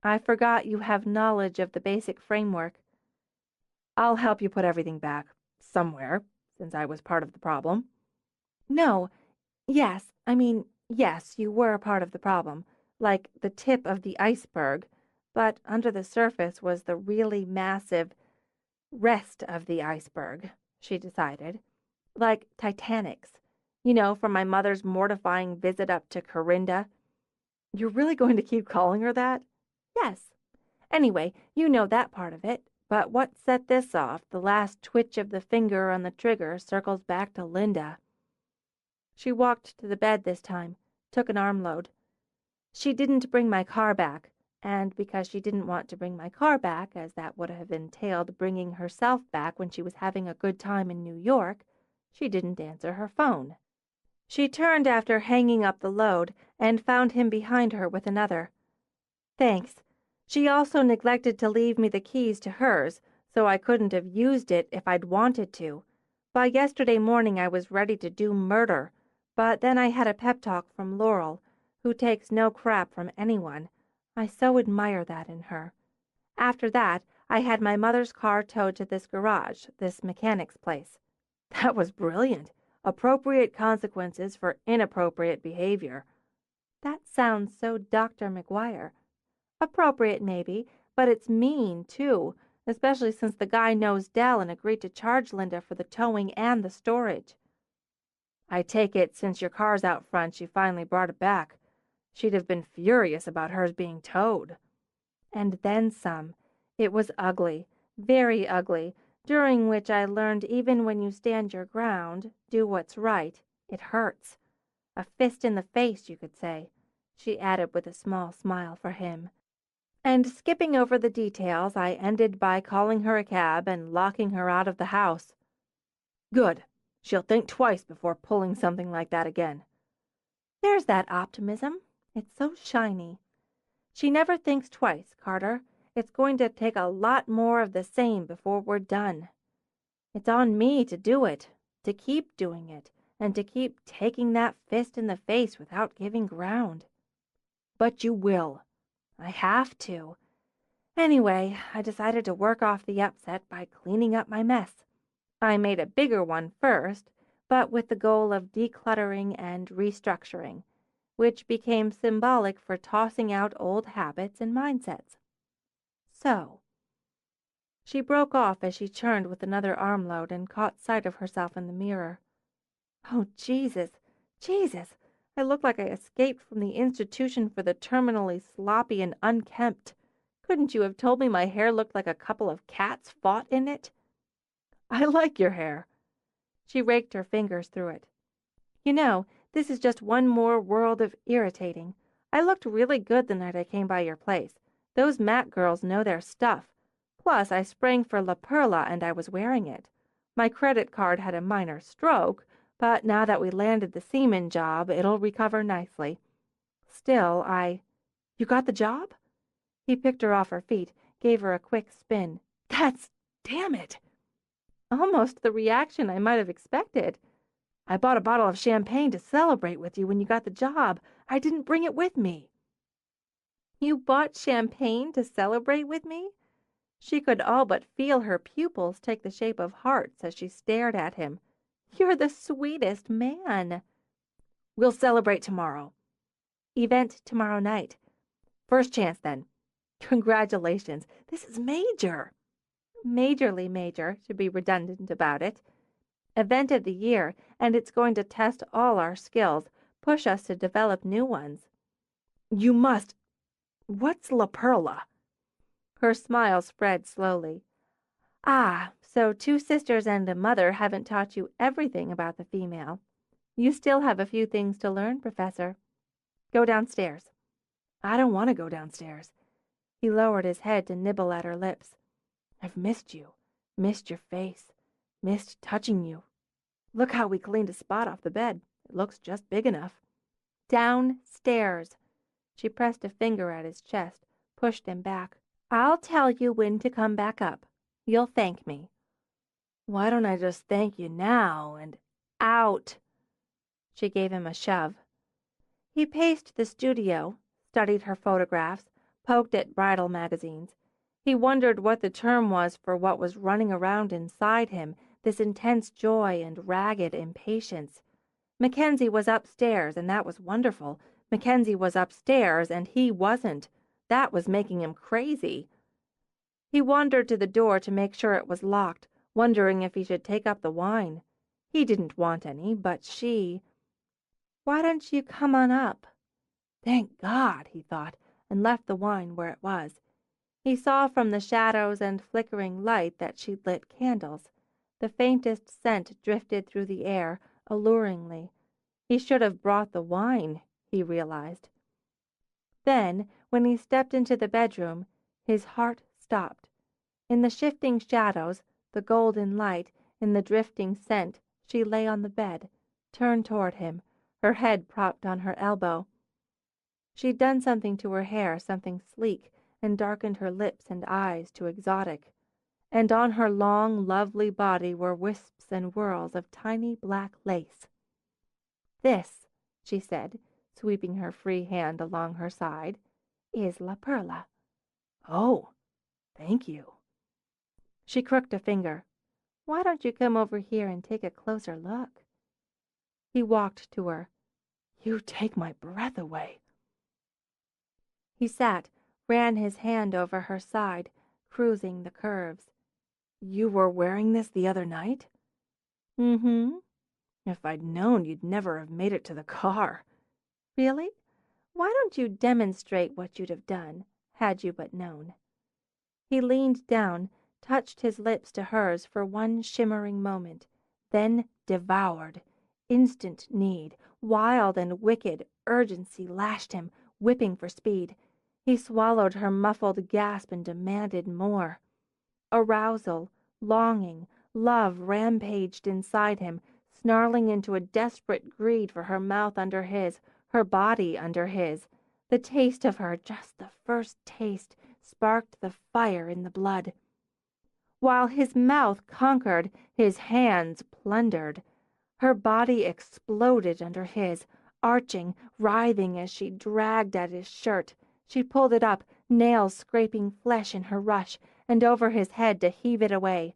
"I forgot you have knowledge of the basic framework." "I'll help you put everything back, somewhere, since I was part of the problem." "No. Yes, you were part of the problem, like the tip of the iceberg, but under the surface was the really massive rest of the iceberg," she decided. "Like Titanic's. You know, from my mother's mortifying visit up to Corinda." "You're really going to keep calling her that?" "Yes. Anyway, you know that part of it. But what set this off, the last twitch of the finger on the trigger, circles back to Linda." She walked to the bed this time, took an armload. "She didn't bring my car back, and because she didn't want to bring my car back, as that would have entailed bringing herself back when she was having a good time in New York, she didn't answer her phone." She turned after hanging up the load and found him behind her with another. "Thanks. She also neglected to leave me the keys to hers, so I couldn't have used it if I'd wanted to. By yesterday morning I was ready to do murder, but then I had a pep talk from Laurel, who takes no crap from anyone. I so admire that in her. After that, I had my mother's car towed to this garage, this mechanic's place." "That was brilliant. Appropriate consequences for inappropriate behavior." "That sounds so Dr. McGuire. Appropriate, maybe, but it's mean, too, especially since the guy knows Dell and agreed to charge Linda for the towing and the storage." "I take it since your car's out front she finally brought it back. She'd have been furious about hers being towed." And then some. It was ugly, very ugly, during which I learned even when you stand your ground, do what's right, it hurts. A fist in the face, you could say. she added with a small smile for him. And skipping over the details, I ended by calling her a cab and locking her out of the house. Good. She'll think twice before pulling something like that again. There's that optimism. It's so shiny. She never thinks twice, Carter. It's going to take a lot more of the same before we're done. It's on me to do it, to keep doing it, and to keep taking that fist in the face without giving ground. But you will. I have to. Anyway, I decided to work off the upset by cleaning up my mess. I made a bigger one first, but with the goal of decluttering and restructuring, which became symbolic for tossing out old habits and mindsets. So, she broke off as she churned with another armload and caught sight of herself in the mirror. Oh, Jesus, Jesus! I look like I escaped from the institution for the terminally sloppy and unkempt. Couldn't you have told me my hair looked like a couple of cats fought in it? I like your hair. She raked her fingers through it. You know, this is just one more world of irritating. I looked really good the night I came by your place. Those Mac girls know their stuff. Plus, I sprang for La Perla and I was wearing it. My credit card had a minor stroke, but now that we landed the seaman job, it'll recover nicely. Still, You got the job? He picked her off her feet, gave her a quick spin. Damn it! Almost the reaction I might have expected. I bought a bottle of champagne to celebrate with you when you got the job. I didn't bring it with me. You bought champagne to celebrate with me? She could all but feel her pupils take the shape of hearts as she stared at him. You're the sweetest man. We'll celebrate tomorrow. Event tomorrow night. First chance, then. Congratulations. This is major. Majorly major, to be redundant about it. Event of the year, and it's going to test all our skills, push us to develop new ones. You must. What's La Perla? Her smile spread slowly. Ah, so 2 sisters and a mother haven't taught you everything about the female. You still have a few things to learn, Professor. Go downstairs. I don't want to go downstairs. He lowered his head to nibble at her lips. I've missed you. Missed your face. Missed touching you. Look how we cleaned a spot off the bed. It looks just big enough. Downstairs. She pressed a finger at his chest, pushed him back. I'll tell you when to come back up. You'll thank me. Why don't I just thank you now and out? She gave him a shove. He paced the studio, studied her photographs, poked at bridal magazines. He wondered what the term was for what was running around inside him, this intense joy and ragged impatience. Mackenzie was upstairs, and that was wonderful. Mackenzie was upstairs, and he wasn't. That was making him crazy. He wandered to the door to make sure it was locked, wondering if he should take up the wine. He didn't want any, but she... Why don't you come on up? Thank God, he thought, and left the wine where it was. He saw from the shadows and flickering light that she'd lit candles. The faintest scent drifted through the air, alluringly. He should have brought the wine, he realized. Then, when he stepped into the bedroom, his heart stopped. In the shifting shadows, the golden light, in the drifting scent, she lay on the bed, turned toward him, her head propped on her elbow. She'd done something to her hair, something sleek, and darkened her lips and eyes to exotic. And on her long, lovely body were wisps and whirls of tiny black lace. This, she said, sweeping her free hand along her side, is La Perla. Oh, thank you. She crooked a finger. Why don't you come over here and take a closer look? He walked to her. You take my breath away. He sat, ran his hand over her side, cruising the curves. You were wearing this the other night? Mm-hmm. If I'd known, you'd never have made it to the car. Really? Why don't you demonstrate what you'd have done, had you but known? He leaned down, touched his lips to hers for one shimmering moment, then devoured. Instant need, wild and wicked urgency lashed him, whipping for speed. He swallowed her muffled gasp and demanded more. Arousal, longing, love rampaged inside him, snarling into a desperate greed for her mouth under his, her body under his. The taste of her, just the first taste, sparked the fire in the blood. While his mouth conquered, his hands plundered. Her body exploded under his, arching, writhing as she dragged at his shirt. She pulled it up, nails scraping flesh in her rush, and over his head to heave it away.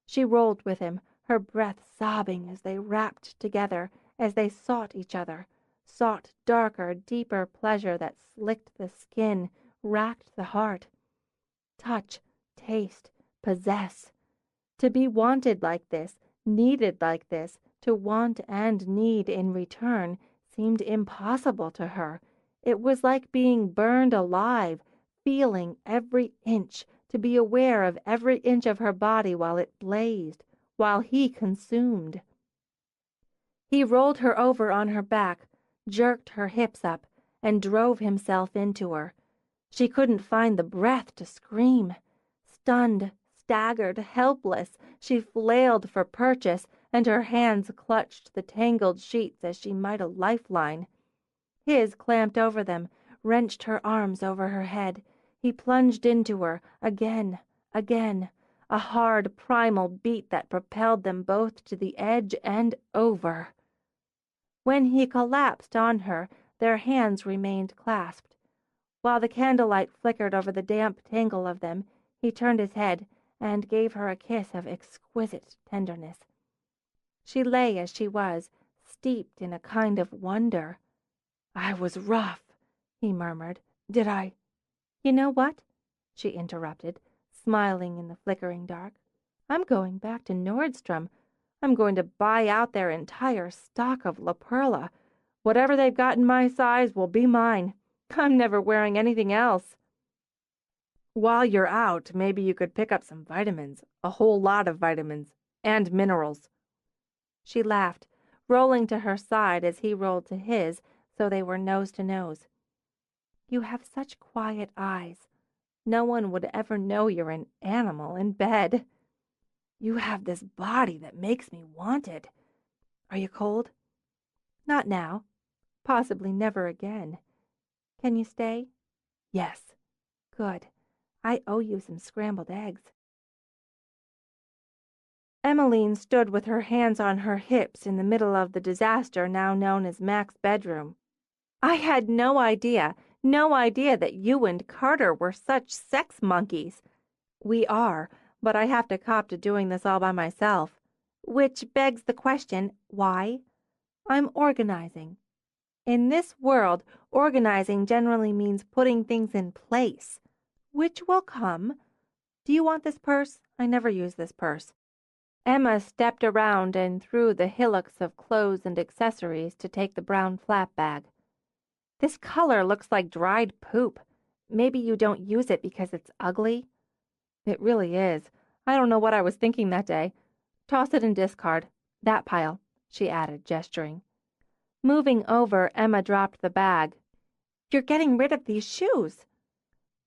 She rolled with him, her breath sobbing as they wrapped together, as they sought each other, sought darker, deeper pleasure that slicked the skin, racked the heart. Touch, taste, possess. To be wanted like this, needed like this, to want and need in return, seemed impossible to her. It was like being burned alive, feeling every inch, to be aware of every inch of her body while it blazed, while he consumed. He rolled her over on her back, jerked her hips up, and drove himself into her. She couldn't find the breath to scream. Stunned, staggered, helpless, she flailed for purchase, and her hands clutched the tangled sheets as she might a lifeline. His clamped over them, wrenched her arms over her head. He plunged into her, again, again, a hard, primal beat that propelled them both to the edge and over. When he collapsed on her, their hands remained clasped. While the candlelight flickered over the damp tangle of them, he turned his head and gave her a kiss of exquisite tenderness. She lay as she was, steeped in a kind of wonder. "I was rough," he murmured. "Did I—" "You know what?" she interrupted, smiling in the flickering dark. "I'm going back to Nordstrom. I'm going to buy out their entire stock of La Perla. Whatever they've got in my size will be mine. I'm never wearing anything else." "While you're out, maybe you could pick up some vitamins, a whole lot of vitamins, and minerals." She laughed, rolling to her side as he rolled to his, so they were nose to nose. "You have such quiet eyes. No one would ever know you're an animal in bed." "You have this body that makes me want it. Are you cold?" "Not now. Possibly never again. Can you stay?" "Yes." "Good. I owe you some scrambled eggs." Emmeline stood with her hands on her hips in the middle of the disaster now known as Mac's bedroom. "I had no idea that you and Carter were such sex monkeys." "We are, but I have to cop to doing this all by myself." "Which begs the question, why?" "I'm organizing. In this world, organizing generally means putting things in place." "Which will come. Do you want this purse? I never use this purse." Emma stepped around and through the hillocks of clothes and accessories to take the brown flap bag. "This color looks like dried poop. Maybe you don't use it because it's ugly?" "It really is. I don't know what I was thinking that day. Toss it in discard. That pile," she added, gesturing. Moving over, Emma dropped the bag. "You're getting rid of these shoes."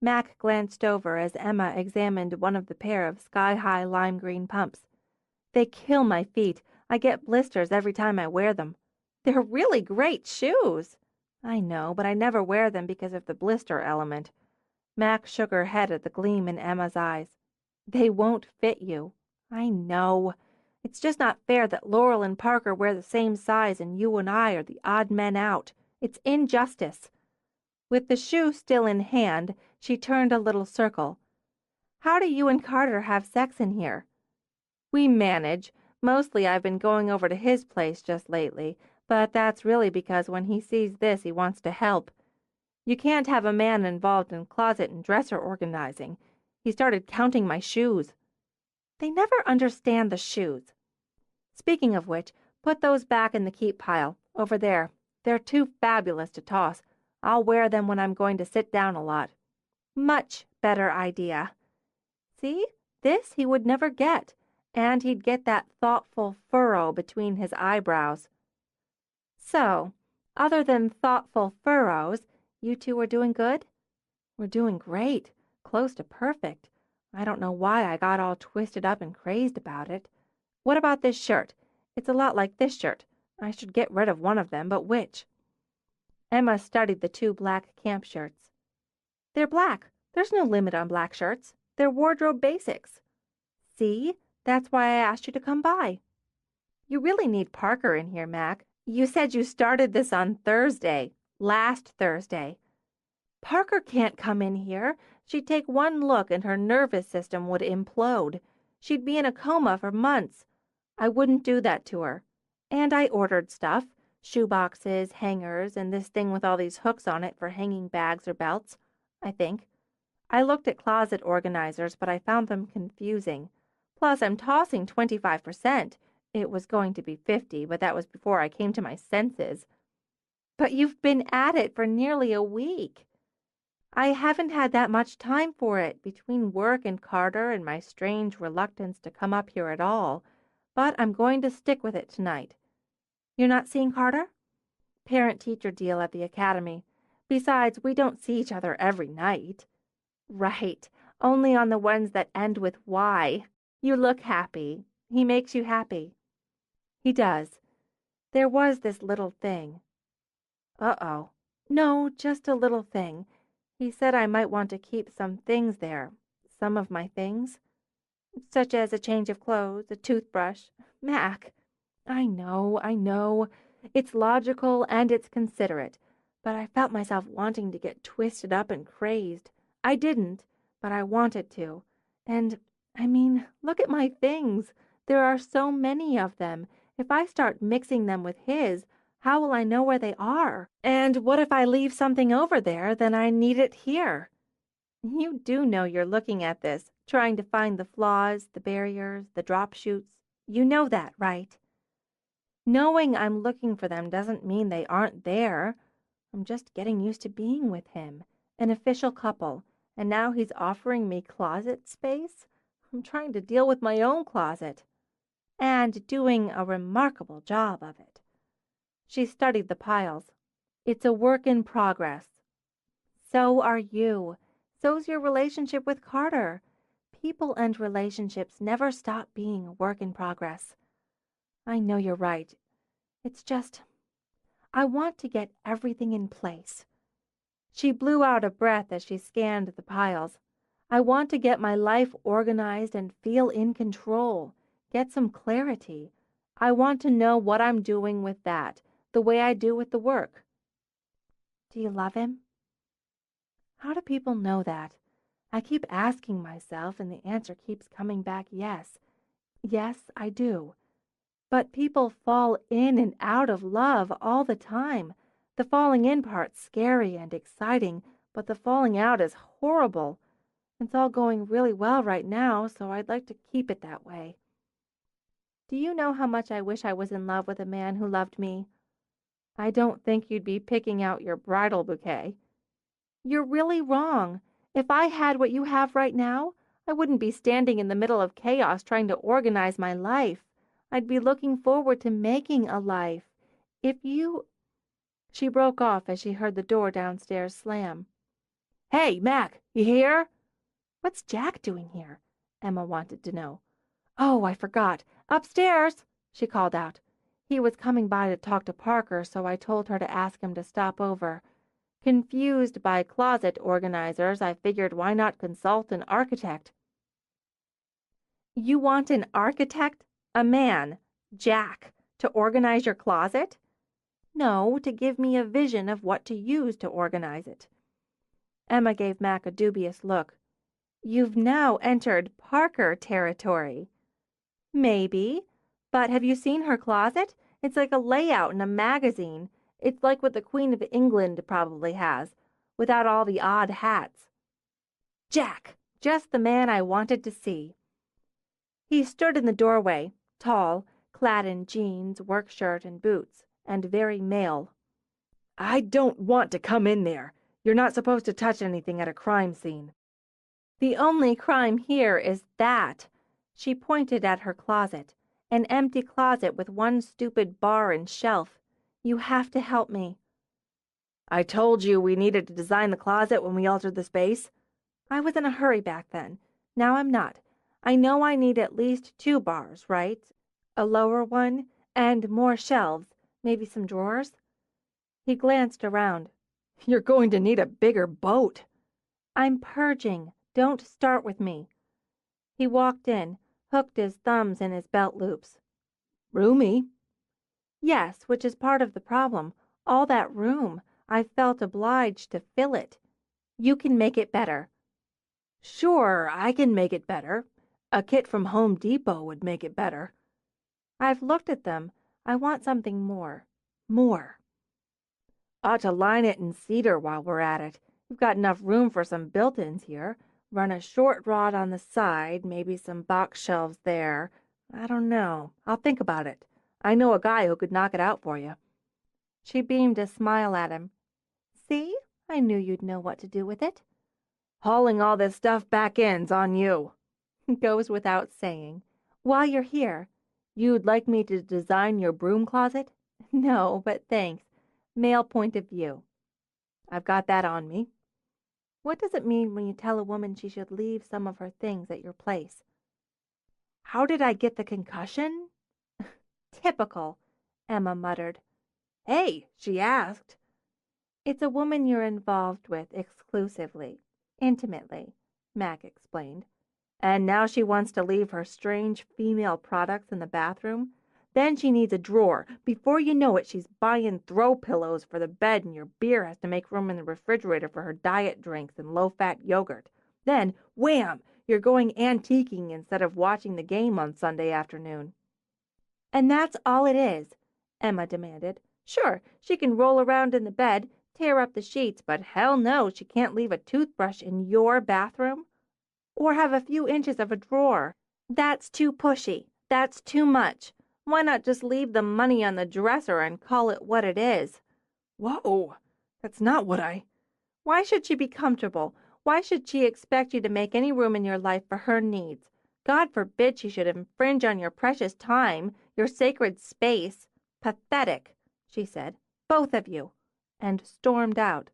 Mac glanced over as Emma examined one of the pair of sky-high lime green pumps. "They kill my feet. I get blisters every time I wear them." "They're really great shoes." "I know, but I never wear them because of the blister element." Mac shook her head at the gleam in Emma's eyes. "They won't fit you." "I know. It's just not fair that Laurel and Parker wear the same size and you and I are the odd men out. It's injustice." With the shoe still in hand, she turned a little circle. "How do you and Carter have sex in here?" "We manage. Mostly I've been going over to his place just lately, but that's really because when he sees this he wants to help. You can't have a man involved in closet and dresser organizing. He started counting my shoes." "They never understand the shoes." "Speaking of which, put those back in the keep pile, over there. They're too fabulous to toss. I'll wear them when I'm going to sit down a lot." "Much better idea." See, this he would never get, and he'd get that thoughtful furrow between his eyebrows. So, other than thoughtful furrows, You two are doing good? We're doing great. Close to perfect. I don't know why I got all twisted up and crazed about it. What about this shirt? It's a lot like this shirt. I should get rid of one of them, but which? Emma studied the two black camp shirts. They're black. There's no limit on black shirts. They're wardrobe basics. See? That's why I asked you to come by. You really need Parker in here, Mac. You said you started this on Thursday. Last Thursday. Parker can't come in here. She'd take one look and her nervous system would implode. She'd be in a coma for months. I wouldn't do that to her. And I ordered stuff. Shoe boxes, hangers, and this thing with all these hooks on it for hanging bags or belts, I think. I looked at closet organizers, but I found them confusing. Plus, I'm tossing 25%. It was going to be 50, but that was before I came to my senses. But you've been at it for nearly a week. I haven't had that much time for it, between work and Carter and my strange reluctance to come up here at all, but I'm going to stick with it tonight. You're not seeing Carter? Parent-teacher deal at the academy. Besides, we don't see each other every night. Right, only on the ones that end with Y. You look happy. He makes you happy. He does. There was this little thing. Uh-oh. No, just a little thing. He said I might want to keep some things there. Some of my things. Such as a change of clothes, a toothbrush. Mac, I know. It's logical and it's considerate. But I felt myself wanting to get twisted up and crazed. I didn't, but I wanted to. And, look at my things. There are so many of them. If I start mixing them with his, how will I know where they are? And what if I leave something over there, then I need it here? You do know you're looking at this, trying to find the flaws, the barriers, the drop chutes. You know that, right? Knowing I'm looking for them doesn't mean they aren't there. I'm just getting used to being with him, an official couple, and now he's offering me closet space? I'm trying to deal with my own closet, and doing a remarkable job of it. She studied the piles. It's a work in progress. So are you. So's your relationship with Carter. People and relationships never stop being a work in progress. I know you're right. It's just, I want to get everything in place. She blew out a breath as she scanned the piles. I want to get my life organized and feel in control. Get some clarity. I want to know what I'm doing with that, the way I do with the work. Do you love him? How do people know that? I keep asking myself, and the answer keeps coming back yes. Yes, I do. But people fall in and out of love all the time. The falling in part's scary and exciting, but the falling out is horrible. It's all going really well right now, so I'd like to keep it that way. Do you know how much I wish I was in love with a man who loved me? I don't think you'd be picking out your bridal bouquet. You're really wrong. If I had what you have right now, I wouldn't be standing in the middle of chaos trying to organize my life. I'd be looking forward to making a life. If you... She broke off as she heard the door downstairs slam. Hey, Mac, you here? What's Jack doing here? Emma wanted to know. Oh, I forgot. Upstairs, she called out. He was coming by to talk to Parker, so I told her to ask him to stop over. Confused by closet organizers, I figured why not consult an architect. You want an architect? A man, Jack, to organize your closet? No, to give me a vision of what to use to organize it. Emma gave Mac a dubious look. You've now entered Parker territory. Maybe, but have you seen her closet? It's like a layout in a magazine. It's like what the Queen of England probably has, without all the odd hats. Jack, just the man I wanted to see. He stood in the doorway, tall, clad in jeans, work shirt, and boots, and very male. I don't want to come in there. You're not supposed to touch anything at a crime scene. The only crime here is that. She pointed at her closet, an empty closet with one stupid bar and shelf. You have to help me. I told you we needed to design the closet when we altered the space. I was in a hurry back then. Now I'm not. I know I need at least 2 bars, right? A lower one, and more shelves, maybe some drawers. He glanced around. You're going to need a bigger boat. I'm purging. Don't start with me. He walked in, hooked his thumbs in his belt loops. Roomy. Yes, which is part of the problem. All that room. I felt obliged to fill it. You can make it better. Sure, I can make it better. A kit from Home Depot would make it better. I've looked at them. I want something more. More. Ought to line it in cedar while we're at it. We've got enough room for some built-ins here. Run a short rod on the side, maybe some box shelves there. I don't know. I'll think about it. I know a guy who could knock it out for you. She beamed a smile at him. See? I knew you'd know what to do with it. Hauling all this stuff back in's on you. Goes without saying. While you're here, you'd like me to design your broom closet? No, but thanks. Male point of view. I've got that on me. What does it mean when you tell a woman she should leave some of her things at your place? How did I get the concussion? Typical, Emma muttered. Hey, she asked. It's a woman you're involved with exclusively, intimately, Mac explained. And now she wants to leave her strange female products in the bathroom? Then she needs a drawer. Before you know it, she's buying throw pillows for the bed, and your beer has to make room in the refrigerator for her diet drinks and low-fat yogurt. Then, wham, you're going antiquing instead of watching the game on Sunday afternoon. And that's all it is, Emma demanded. Sure, she can roll around in the bed, tear up the sheets, but hell no, she can't leave a toothbrush in your bathroom. Or have a few inches of a drawer. That's too pushy. That's too much. Why not just leave the money on the dresser and call it what it is? Whoa, that's not what I... Why should she be comfortable? Why should she expect you to make any room in your life for her needs? God forbid she should infringe on your precious time, your sacred space. Pathetic, she said. Both of you. And stormed out.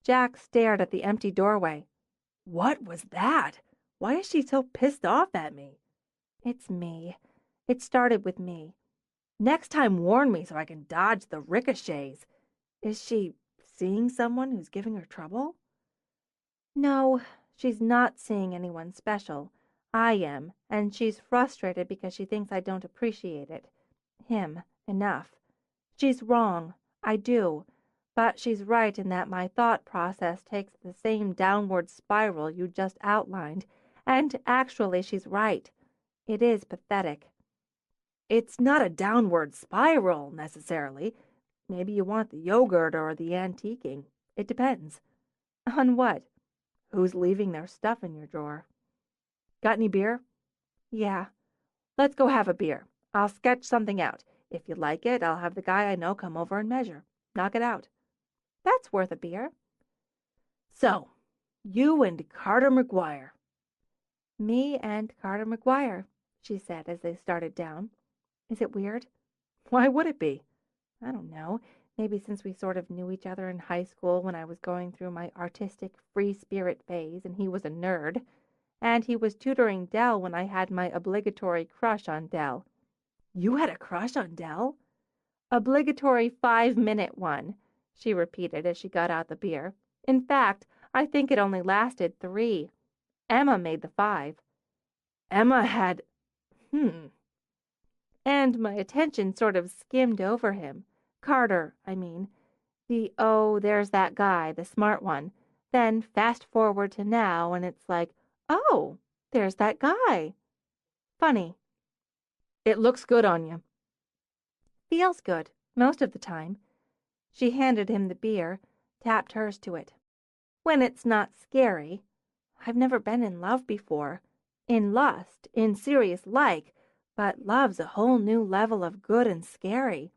Jack stared at the empty doorway. What was that? Why is she so pissed off at me? It's me. It started with me. Next time warn me so I can dodge the ricochets. Is she seeing someone who's giving her trouble? No, she's not seeing anyone special. I am, and she's frustrated because she thinks I don't appreciate it. Him enough. She's wrong. I do. But she's right in that my thought process takes the same downward spiral you just outlined, and actually she's right. It is pathetic. It's not a downward spiral, necessarily. Maybe you want the yogurt or the antiquing. It depends. On what? Who's leaving their stuff in your drawer? Got any beer? Yeah. Let's go have a beer. I'll sketch something out. If you like it, I'll have the guy I know come over and measure. Knock it out. That's worth a beer. So, you and Carter McGuire. Me and Carter McGuire, she said as they started down. Is it weird? Why would it be? I don't know. Maybe since we sort of knew each other in high school when I was going through my artistic free spirit phase and he was a nerd. And he was tutoring Dell when I had my obligatory crush on Dell. You had a crush on Dell? Obligatory 5-minute one, she repeated as she got out the beer. In fact, I think it only lasted 3. Emma made the 5. Emma had... And my attention sort of skimmed over him. Carter, I mean. Oh, there's that guy, the smart one. Then fast forward to now, and it's like, oh, there's that guy. Funny. It looks good on you. Feels good, most of the time. She handed him the beer, tapped hers to it. When it's not scary. I've never been in love before. In lust, in serious like, but love's a whole new level of good and scary.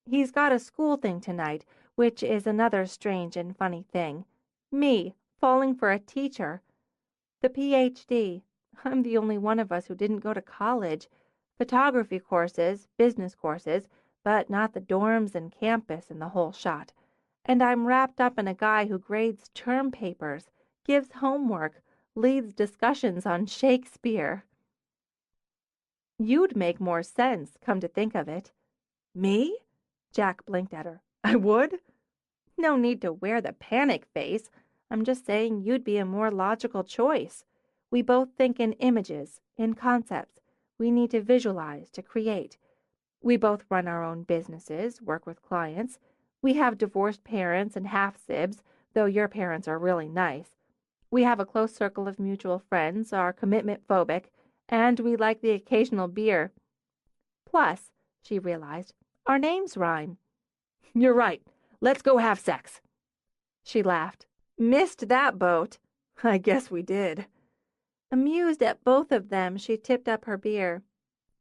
He's got a school thing tonight, which is another strange and funny thing. Me, falling for a teacher. The Ph.D. I'm the only one of us who didn't go to college. Photography courses, business courses, but not the dorms and campus and the whole shot. And I'm wrapped up in a guy who grades term papers, gives homework, leads discussions on Shakespeare. You'd make more sense, come to think of it. Me? Jack blinked at her. I would? No need to wear the panic face. I'm just saying you'd be a more logical choice. We both think in images, in concepts. We need to visualize, to create. We both run our own businesses, work with clients. We have divorced parents and half-sibs, though your parents are really nice. We have a close circle of mutual friends, are commitment phobic, and we like the occasional beer. Plus, she realized, our names rhyme. You're right. Let's go have sex. She laughed. Missed that boat. I guess we did. Amused at both of them, she tipped up her beer.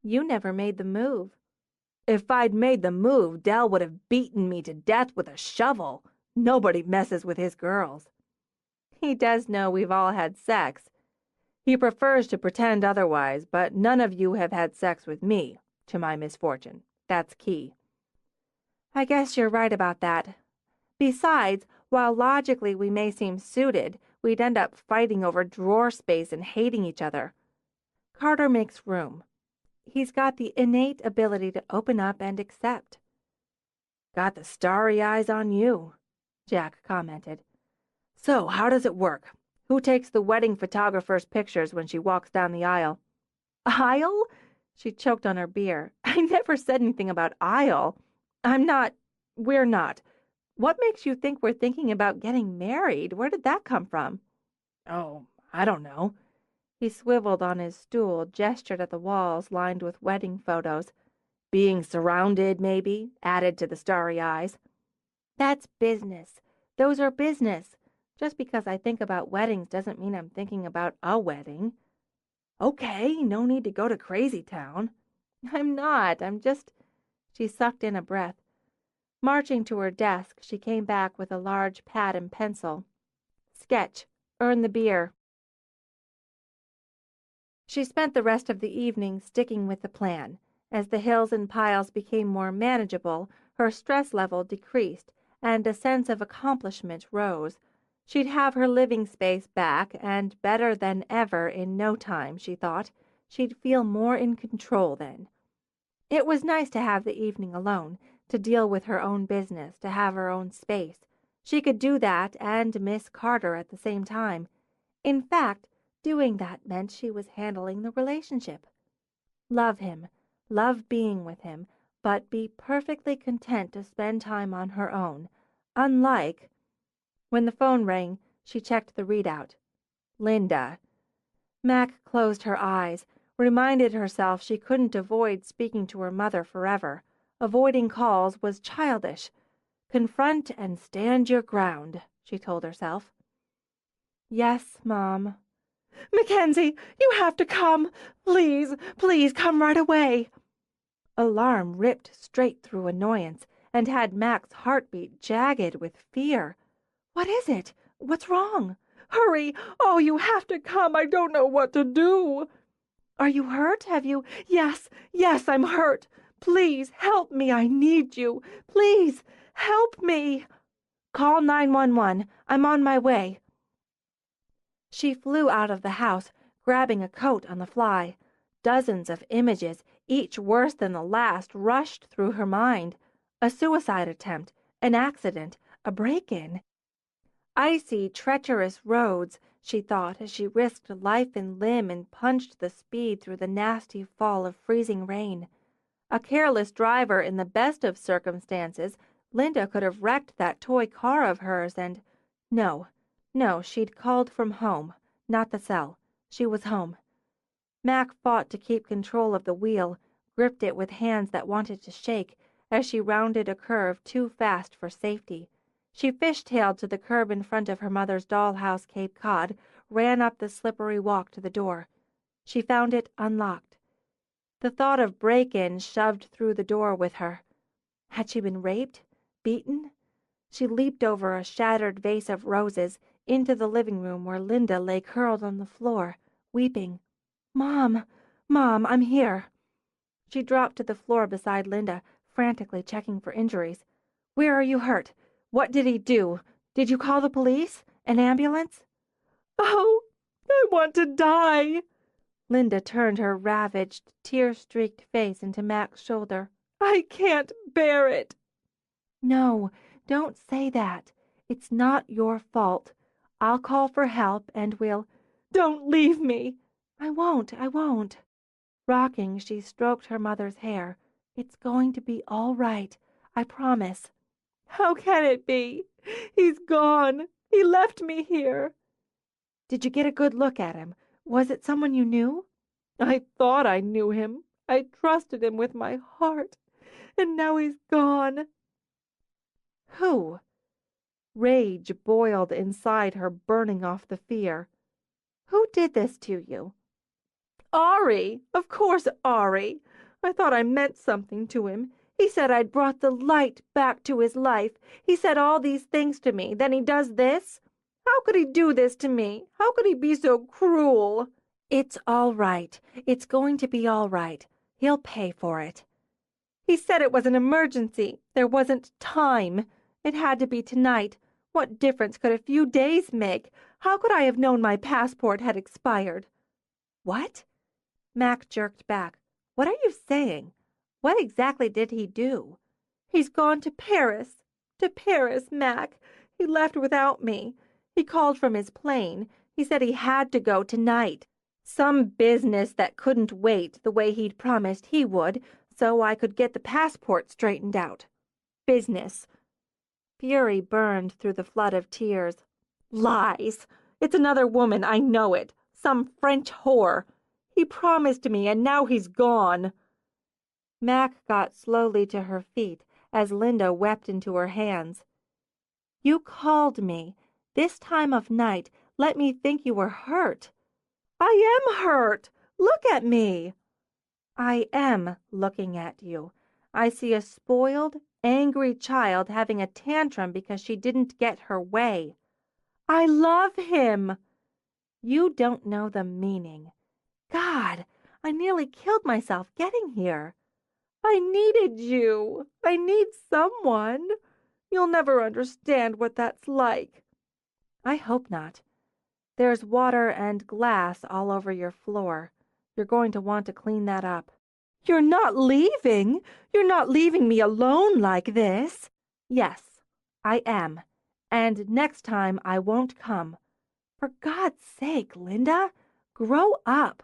You never made the move. If I'd made the move, Dal would have beaten me to death with a shovel. Nobody messes with his girls. He does know we've all had sex. He prefers to pretend otherwise, but none of you have had sex with me, to my misfortune. That's key. I guess you're right about that. Besides, while logically we may seem suited, we'd end up fighting over drawer space and hating each other. Carter makes room. He's got the innate ability to open up and accept. Got the starry eyes on you, Jack commented. So, how does it work? Who takes the wedding photographer's pictures when she walks down the aisle? Aisle? She choked on her beer. I never said anything about aisle. We're not. What makes you think we're thinking about getting married? Where did that come from? Oh, I don't know. He swiveled on his stool, gestured at the walls lined with wedding photos. Being surrounded, maybe, added to the starry eyes. That's business. Those are business. Just because I think about weddings doesn't mean I'm thinking about a wedding. Okay, no need to go to crazy town. I'm not. She sucked in a breath. Marching to her desk, she came back with a large pad and pencil. Sketch. Earn the beer. She spent the rest of the evening sticking with the plan. As the hills and piles became more manageable, her stress level decreased, and a sense of accomplishment rose. She'd have her living space back, and better than ever in no time, she thought. She'd feel more in control then. It was nice to have the evening alone, to deal with her own business, to have her own space. She could do that and miss Carter at the same time. In fact, doing that meant she was handling the relationship. Love him, love being with him, but be perfectly content to spend time on her own, unlike... When the phone rang, she checked the readout. Linda. Mac closed her eyes, reminded herself she couldn't avoid speaking to her mother forever. Avoiding calls was childish. Confront and stand your ground, she told herself. Yes, Mom. Mackensie, you have to come. Please, please come right away. Alarm ripped straight through annoyance and had Mac's heartbeat jagged with fear. What is it? What's wrong? Hurry! Oh, you have to come. I don't know what to do. Are you hurt? Have you... Yes, I'm hurt. Please, help me. I need you. Please, help me. Call 911. I'm on my way. She flew out of the house, grabbing a coat on the fly. Dozens of images, each worse than the last, rushed through her mind. A suicide attempt, an accident, a break-in. Icy, treacherous roads, she thought as she risked life and limb and punched the speed through the nasty fall of freezing rain. A careless driver in the best of circumstances, Linda could have wrecked that toy car of hers and... No, she'd called from home, not the cell. She was home. Mac fought to keep control of the wheel, gripped it with hands that wanted to shake as she rounded a curve too fast for safety. She fishtailed to the curb in front of her mother's dollhouse Cape Cod, ran up the slippery walk to the door. She found it unlocked. The thought of break-in shoved through the door with her. Had she been raped? Beaten? She leaped over a shattered vase of roses into the living room where Linda lay curled on the floor, weeping. Mom, I'm here. She dropped to the floor beside Linda, frantically checking for injuries. Where are you hurt? What did he do? Did you call the police? An ambulance? Oh, I want to die. Linda turned her ravaged, tear-streaked face into Mac's shoulder. I can't bear it. No, don't say that. It's not your fault. I'll call for help and we'll— Don't leave me. I won't. Rocking, she stroked her mother's hair. It's going to be all right. I promise. How can it be? He's gone. He left me here. Did you get a good look at him? Was it someone you knew? I thought I knew him. I trusted him with my heart. And now he's gone. Who? Rage boiled inside her, burning off the fear. Who did this to you? Ari. Of course, Ari. I thought I meant something to him. He said I'd brought the light back to his life. He said all these things to me. Then he does this? How could he do this to me? How could he be so cruel? It's all right. It's going to be all right. He'll pay for it. He said it was an emergency. There wasn't time. It had to be tonight. What difference could a few days make? How could I have known my passport had expired? What? Mac jerked back. What are you saying? What exactly did he do? He's gone to Paris. To Paris, Mac. He left without me. He called from his plane. He said he had to go tonight. Some business that couldn't wait the way he'd promised he would, so I could get the passport straightened out. Business. Fury burned through the flood of tears. Lies. It's another woman, I know it. Some French whore. He promised me, and now he's gone. Mac got slowly to her feet as Linda wept into her hands. You called me. This time of night, let me think you were hurt. I am hurt. Look at me. I am looking at you. I see a spoiled, angry child having a tantrum because she didn't get her way. I love him. You don't know the meaning. God, I nearly killed myself getting here. I needed you. I need someone. You'll never understand what that's like. I hope not. There's water and glass all over your floor. You're going to want to clean that up. You're not leaving? You're not leaving me alone like this? Yes, I am. And next time I won't come. For God's sake, Linda, grow up.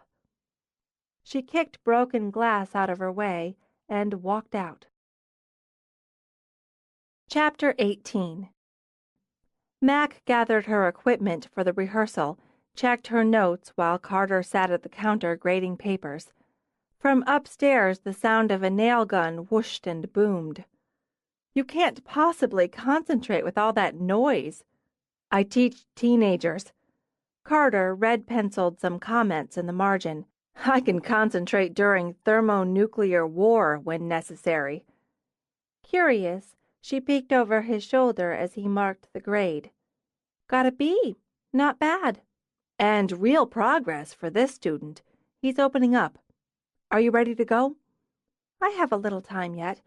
She kicked broken glass out of her way and walked out. Chapter 18. Mac gathered her equipment for the rehearsal, checked her notes while Carter sat at the counter grading papers. From upstairs, the sound of a nail gun whooshed and boomed. You can't possibly concentrate with all that noise. I teach teenagers. Carter red-penciled some comments in the margin. I can concentrate during thermonuclear war when necessary. Curious, she peeked over his shoulder as he marked the grade. Got a B. Not bad. And real progress for this student. He's opening up. Are you ready to go? I have a little time yet.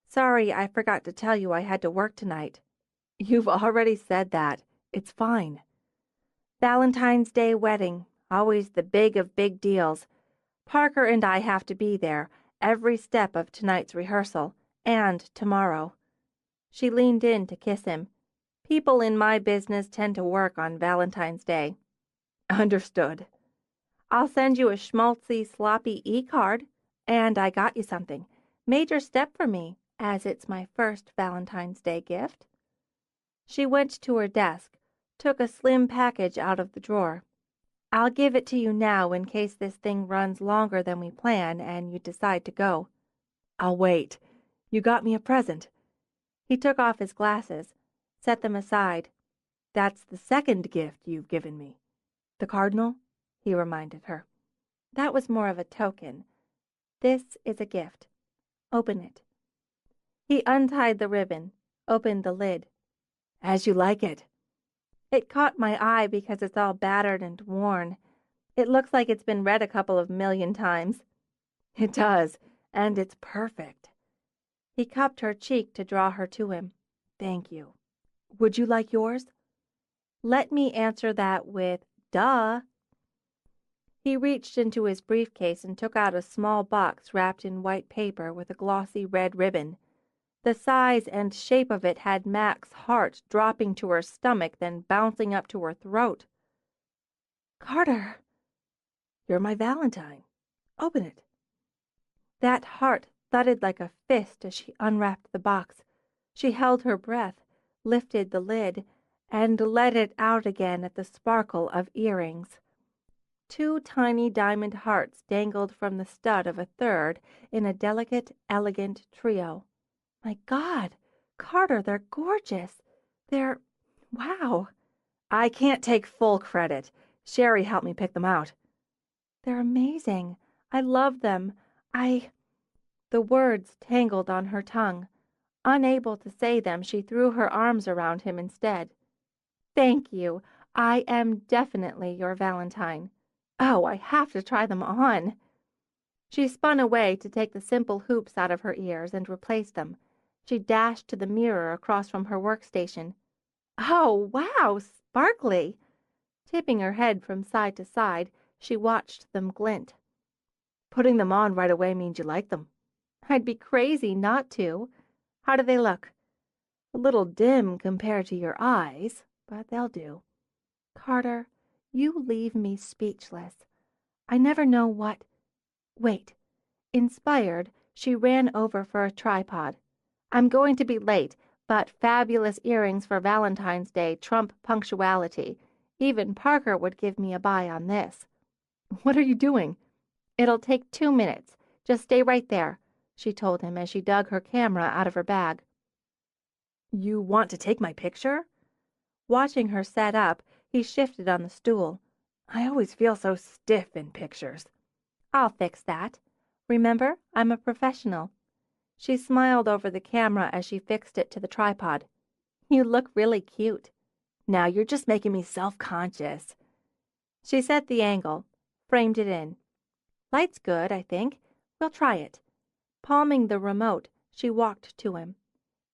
Sorry, I forgot to tell you I had to work tonight. You've already said that. It's fine. Valentine's Day wedding. Always the big of big deals. Parker and I have to be there, every step of tonight's rehearsal, and tomorrow. She leaned in to kiss him. People in my business tend to work on Valentine's Day. Understood. I'll send you a schmaltzy, sloppy e-card, and I got you something. Major step for me, as it's my first Valentine's Day gift. She went to her desk, took a slim package out of the drawer. I'll give it to you now in case this thing runs longer than we plan and you decide to go. I'll wait. You got me a present. He took off his glasses, set them aside. That's the second gift you've given me. The cardinal? He reminded her. That was more of a token. This is a gift. Open it. He untied the ribbon, opened the lid. As you like it. It caught my eye because it's all battered and worn. It looks like it's been read a couple of million times. It does, and it's perfect. He cupped her cheek to draw her to him. Thank you. Would you like yours? Let me answer that with, duh. He reached into his briefcase and took out a small box wrapped in white paper with a glossy red ribbon. The size and shape of it had Mac's heart dropping to her stomach, then bouncing up to her throat. Carter, you're my Valentine. Open it. That heart thudded like a fist as she unwrapped the box. She held her breath, lifted the lid, and let it out again at the sparkle of earrings. 2 tiny diamond hearts dangled from the stud of a third in a delicate, elegant trio. My God, Carter, they're gorgeous. Wow. I can't take full credit. Sherry helped me pick them out. They're amazing. I love them. The words tangled on her tongue. Unable to say them, she threw her arms around him instead. Thank you. I am definitely your Valentine. Oh, I have to try them on. She spun away to take the simple hoops out of her ears and replace them. She dashed to the mirror across from her workstation. Oh, wow, sparkly! Tipping her head from side to side, she watched them glint. Putting them on right away means you like them. I'd be crazy not to. How do they look? A little dim compared to your eyes, but they'll do. Carter, you leave me speechless. I never know what... Wait. Inspired, she ran over for a tripod. I'm going to be late, but fabulous earrings for Valentine's Day trump punctuality. Even Parker would give me a buy on this. What are you doing? It'll take 2 minutes. Just stay right there, she told him as she dug her camera out of her bag. You want to take my picture? Watching her set up, he shifted on the stool. I always feel so stiff in pictures. I'll fix that. Remember, I'm a professional. She smiled over the camera as she fixed it to the tripod. You look really cute. Now you're just making me self-conscious. She set the angle, framed it in. Light's good, I think. We'll try it. Palming the remote, she walked to him.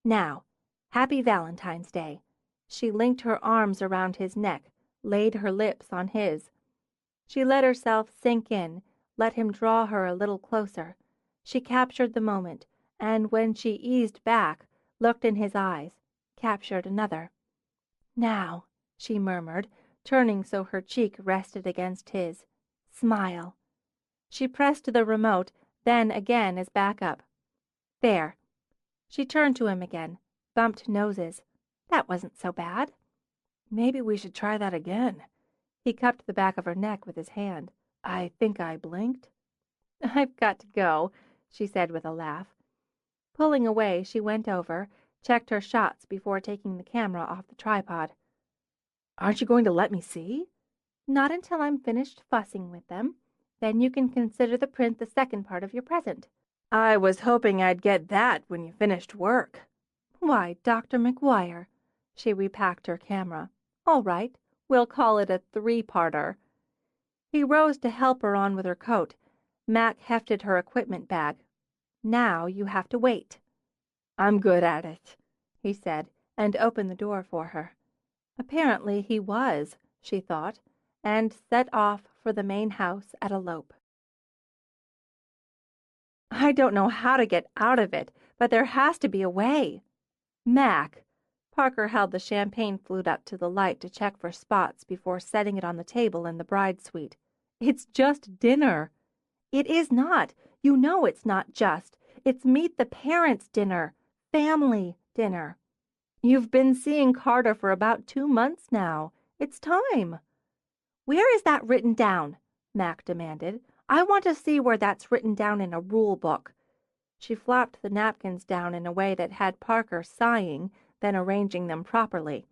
Now, happy Valentine's Day. She linked her arms around his neck, laid her lips on his. She let herself sink in, let him draw her a little closer. She captured the moment, and when she eased back, looked in his eyes, captured another. Now, she murmured, turning so her cheek rested against his. Smile. She pressed the remote, then again as backup. There. She turned to him again, bumped noses. That wasn't so bad. Maybe we should try that again. He cupped the back of her neck with his hand. I think I blinked. I've got to go, she said with a laugh. Pulling away, she went over, checked her shots before taking the camera off the tripod. Aren't you going to let me see? Not until I'm finished fussing with them. Then you can consider the print the second part of your present. I was hoping I'd get that when you finished work. Why, Dr. McGuire. She repacked her camera. All right, we'll call it a 3-parter. He rose to help her on with her coat. Mac hefted her equipment bag. Now you have to wait. I'm good at it, he said, and opened the door for her. Apparently he was, she thought, and set off for the main house at a lope. I don't know how to get out of it, but there has to be a way. Mac. Parker held the champagne flute up to the light to check for spots before setting it on the table in the bride suite. It's just dinner. It is not. You know it's not just. It's meet the parents' dinner. Family dinner. You've been seeing Carter for about 2 months now. It's time. Where is that written down? Mac demanded. I want to see where that's written down in a rule book. She flopped the napkins down in a way that had Parker sighing, then arranging them properly.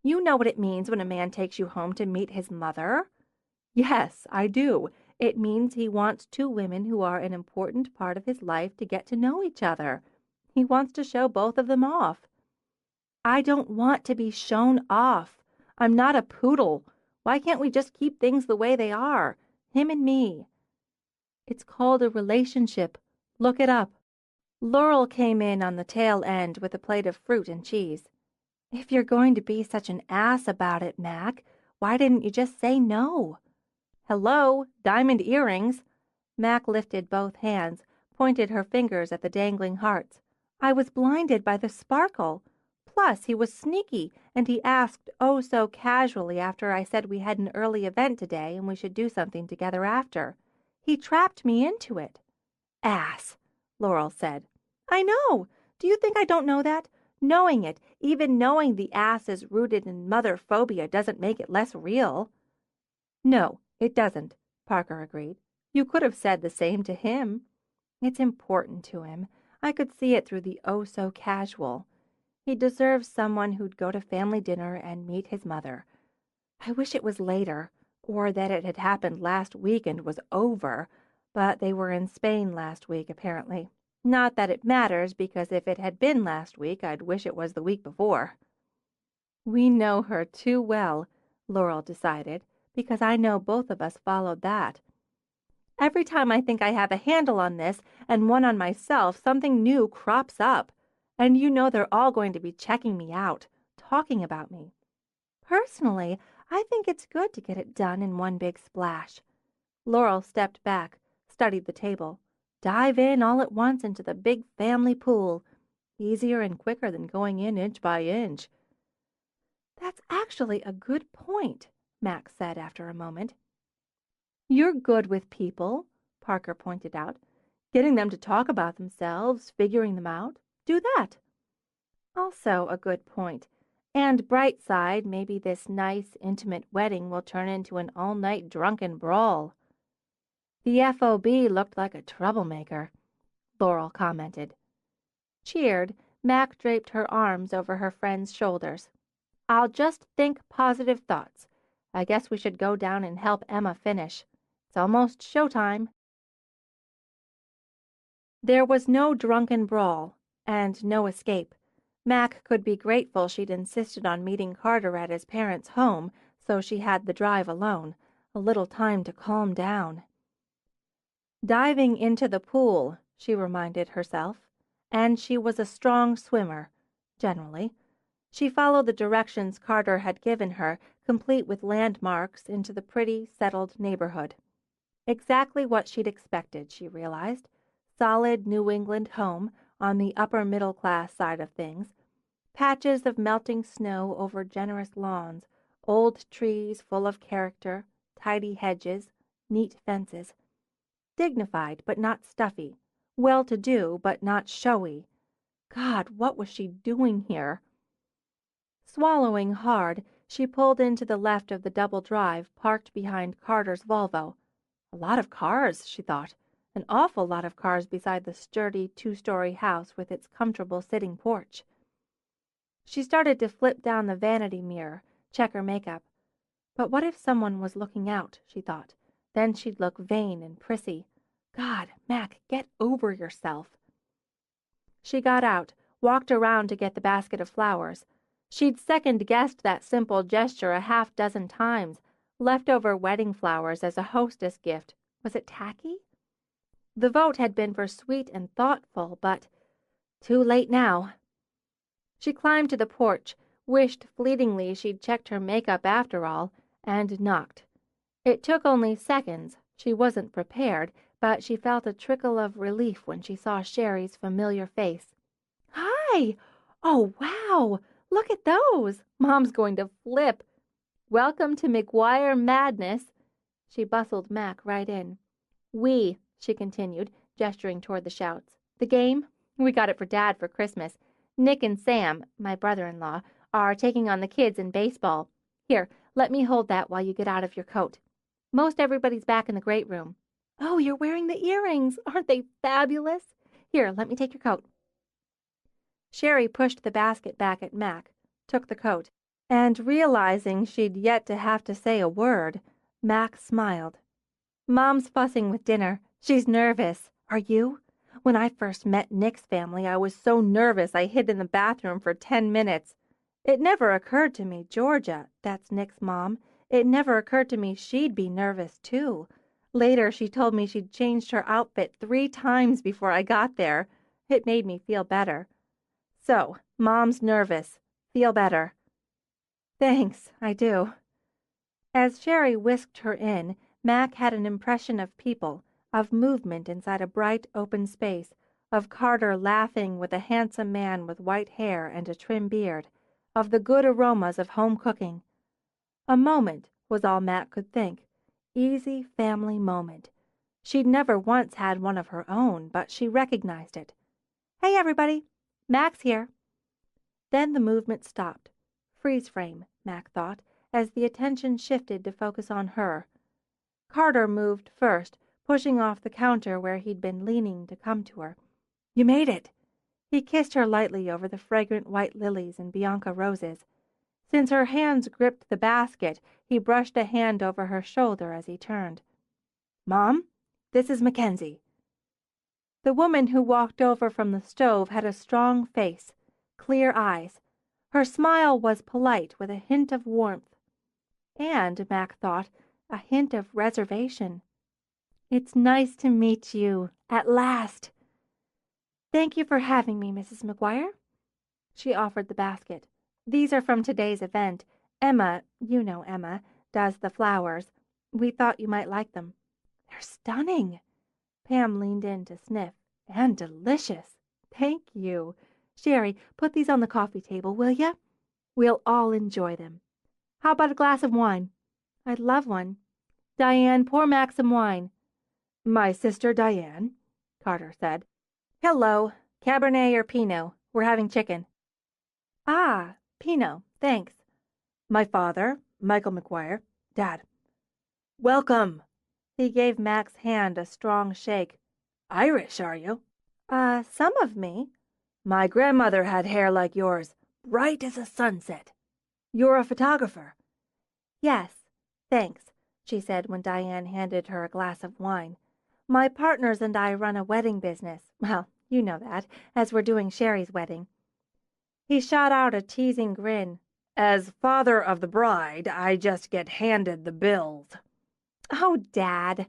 You know what it means when a man takes you home to meet his mother? Yes, I do. It means he wants 2 women who are an important part of his life to get to know each other. He wants to show both of them off. I don't want to be shown off. I'm not a poodle. Why can't we just keep things the way they are? Him and me. It's called a relationship. Look it up. Laurel came in on the tail end with a plate of fruit and cheese. If you're going to be such an ass about it, Mac, why didn't you just say no? Hello, diamond earrings. Mac lifted both hands, pointed her fingers at the dangling hearts. I was blinded by the sparkle. Plus, he was sneaky, and he asked oh so casually after I said we had an early event today and we should do something together after. He trapped me into it. Ass, Laurel said. I know. Do you think I don't know that? Knowing it, even knowing the ass is rooted in mother phobia doesn't make it less real. No, it doesn't, Parker agreed. You could have said the same to him. It's important to him. I could see it through the oh so casual. He deserves someone who'd go to family dinner and meet his mother. I wish it was later, or that it had happened last week and was over, but they were in Spain last week, apparently. Not that it matters, because if it had been last week, I'd wish it was the week before. We know her too well, Laurel decided, because I know both of us followed that. Every time I think I have a handle on this and one on myself, something new crops up. And you know they're all going to be checking me out, talking about me. Personally, I think it's good to get it done in one big splash. Laurel stepped back, studied the table. Dive in all at once into the big family pool. Easier and quicker than going in inch by inch. That's actually a good point, Max said after a moment. You're good with people, Parker pointed out. Getting them to talk about themselves, figuring them out. Do that. Also a good point. And bright side, maybe this nice, intimate wedding will turn into an all-night drunken brawl. The FOB looked like a troublemaker, Laurel commented. Cheered, Mac draped her arms over her friend's shoulders. I'll just think positive thoughts. I guess we should go down and help Emma finish. It's almost showtime. There was no drunken brawl, and no escape. Mac could be grateful she'd insisted on meeting Carter at his parents' home, so she had the drive alone, a little time to calm down. Diving into the pool, she reminded herself, and she was a strong swimmer, generally. She followed the directions Carter had given her, complete with landmarks, into the pretty, settled neighborhood. Exactly what she'd expected, she realized. Solid New England home on the upper-middle-class side of things. Patches of melting snow over generous lawns, old trees full of character, tidy hedges, neat fences. Dignified but not stuffy, well-to-do but not showy. God, what was she doing here? Swallowing hard, she pulled into the left of the double drive parked behind Carter's Volvo. A lot of cars, she thought. An awful lot of cars beside the sturdy two-story house with its comfortable sitting porch. She started to flip down the vanity mirror, check her makeup. But what if someone was looking out, she thought. Then she'd look vain and prissy. God, Mac, get over yourself. She got out, walked around to get the basket of flowers. She'd second-guessed that simple gesture a half-dozen times. Leftover wedding flowers as a hostess gift. Was it tacky? The vote had been for sweet and thoughtful, but too late now. She climbed to the porch, wished fleetingly she'd checked her makeup after all, and knocked. It took only seconds. She wasn't prepared, but she felt a trickle of relief when she saw Sherry's familiar face. Hi! Oh, wow! Look at those! Mom's going to flip. Welcome to McGuire Madness. She bustled Mac right in. She continued, gesturing toward the shouts. The game? We got it for Dad for Christmas. Nick and Sam, my brother-in-law, are taking on the kids in baseball. Here, let me hold that while you get out of your coat. Most everybody's back in the great room. Oh, you're wearing the earrings. Aren't they fabulous? Here, let me take your coat. Sherry pushed the basket back at Mac, took the coat, and realizing she'd yet to have to say a word, Mac smiled. Mom's fussing with dinner. She's nervous. Are you? When I first met Nick's family, I was so nervous I hid in the bathroom for 10 minutes. It never occurred to me, Georgia, that's Nick's mom, it never occurred to me she'd be nervous, too. Later, she told me she'd changed her outfit 3 times before I got there. It made me feel better. So, Mom's nervous. feel better." "Thanks, I do." As Sherry whisked her in, Mac had an impression of people, of movement inside a bright, open space, of Carter laughing with a handsome man with white hair and a trim beard, of the good aromas of home cooking. A moment was all Mac could think. Easy family moment. She'd never once had one of her own, but she recognized it. "Hey, everybody! Mac's here." Then the movement stopped. Freeze frame, Mac thought, as the attention shifted to focus on her. Carter moved first, pushing off the counter where he'd been leaning to come to her. "You made it." He kissed her lightly over the fragrant white lilies and Bianca roses. Since her hands gripped the basket, he brushed a hand over her shoulder as he turned. "Mom, this is Mackensie." The woman who walked over from the stove had a strong face, clear eyes. Her smile was polite with a hint of warmth. And, Mac thought, a hint of reservation. "It's nice to meet you, at last." "Thank you for having me, Mrs. McGuire." She offered the basket. "These are from today's event. Emma, you know Emma, does the flowers. We thought you might like them." "They're stunning." Pam leaned in to sniff. "And delicious." "Thank you. Sherry, put these on the coffee table, will ya? We'll all enjoy them. How about a glass of wine?" "I'd love one." "Diane, pour Mac some wine." "My sister Diane," Carter said. "Hello. Cabernet or Pinot? We're having chicken." "Ah, Pinot, thanks." "My father, Michael McGuire. Dad." "Welcome." He gave Mac's hand a strong shake. "Irish, are you?" Some of me." "My grandmother had hair like yours, bright as a sunset. You're a photographer." "Yes, thanks," she said when Diane handed her a glass of wine. "My partners and I run a wedding business. Well, you know that, as we're doing Sherry's wedding." He shot out a teasing grin. "As father of the bride, I just get handed the bills." "Oh, Dad."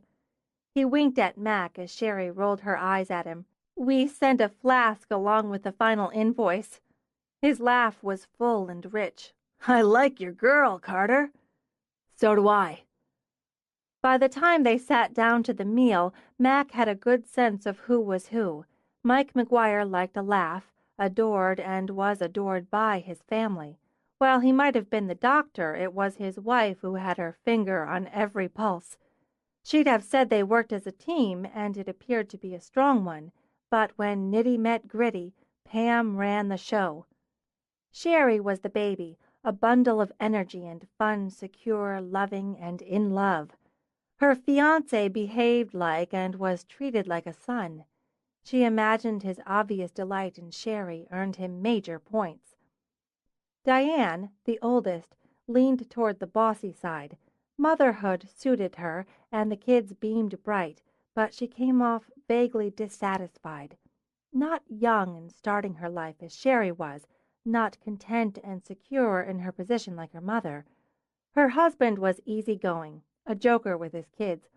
He winked at Mac as Sherry rolled her eyes at him. "We sent a flask along with the final invoice." His laugh was full and rich. "I like your girl, Carter." "So do I." By the time they sat down to the meal, Mac had a good sense of who was who. Mike McGuire liked a laugh, adored and was adored by his family. While he might have been the doctor, it was his wife who had her finger on every pulse. She'd have said they worked as a team, and it appeared to be a strong one, but when nitty met gritty, Pam ran the show. Sherry was the baby, a bundle of energy and fun, secure, loving, and in love. Her fiancé behaved like and was treated like a son. She imagined his obvious delight in Sherry earned him major points. Diane, the oldest, leaned toward the bossy side. Motherhood suited her, and the kids beamed bright, but she came off vaguely dissatisfied. Not young and starting her life as Sherry was, not content and secure in her position like her mother. Her husband was easygoing, a joker with his kids.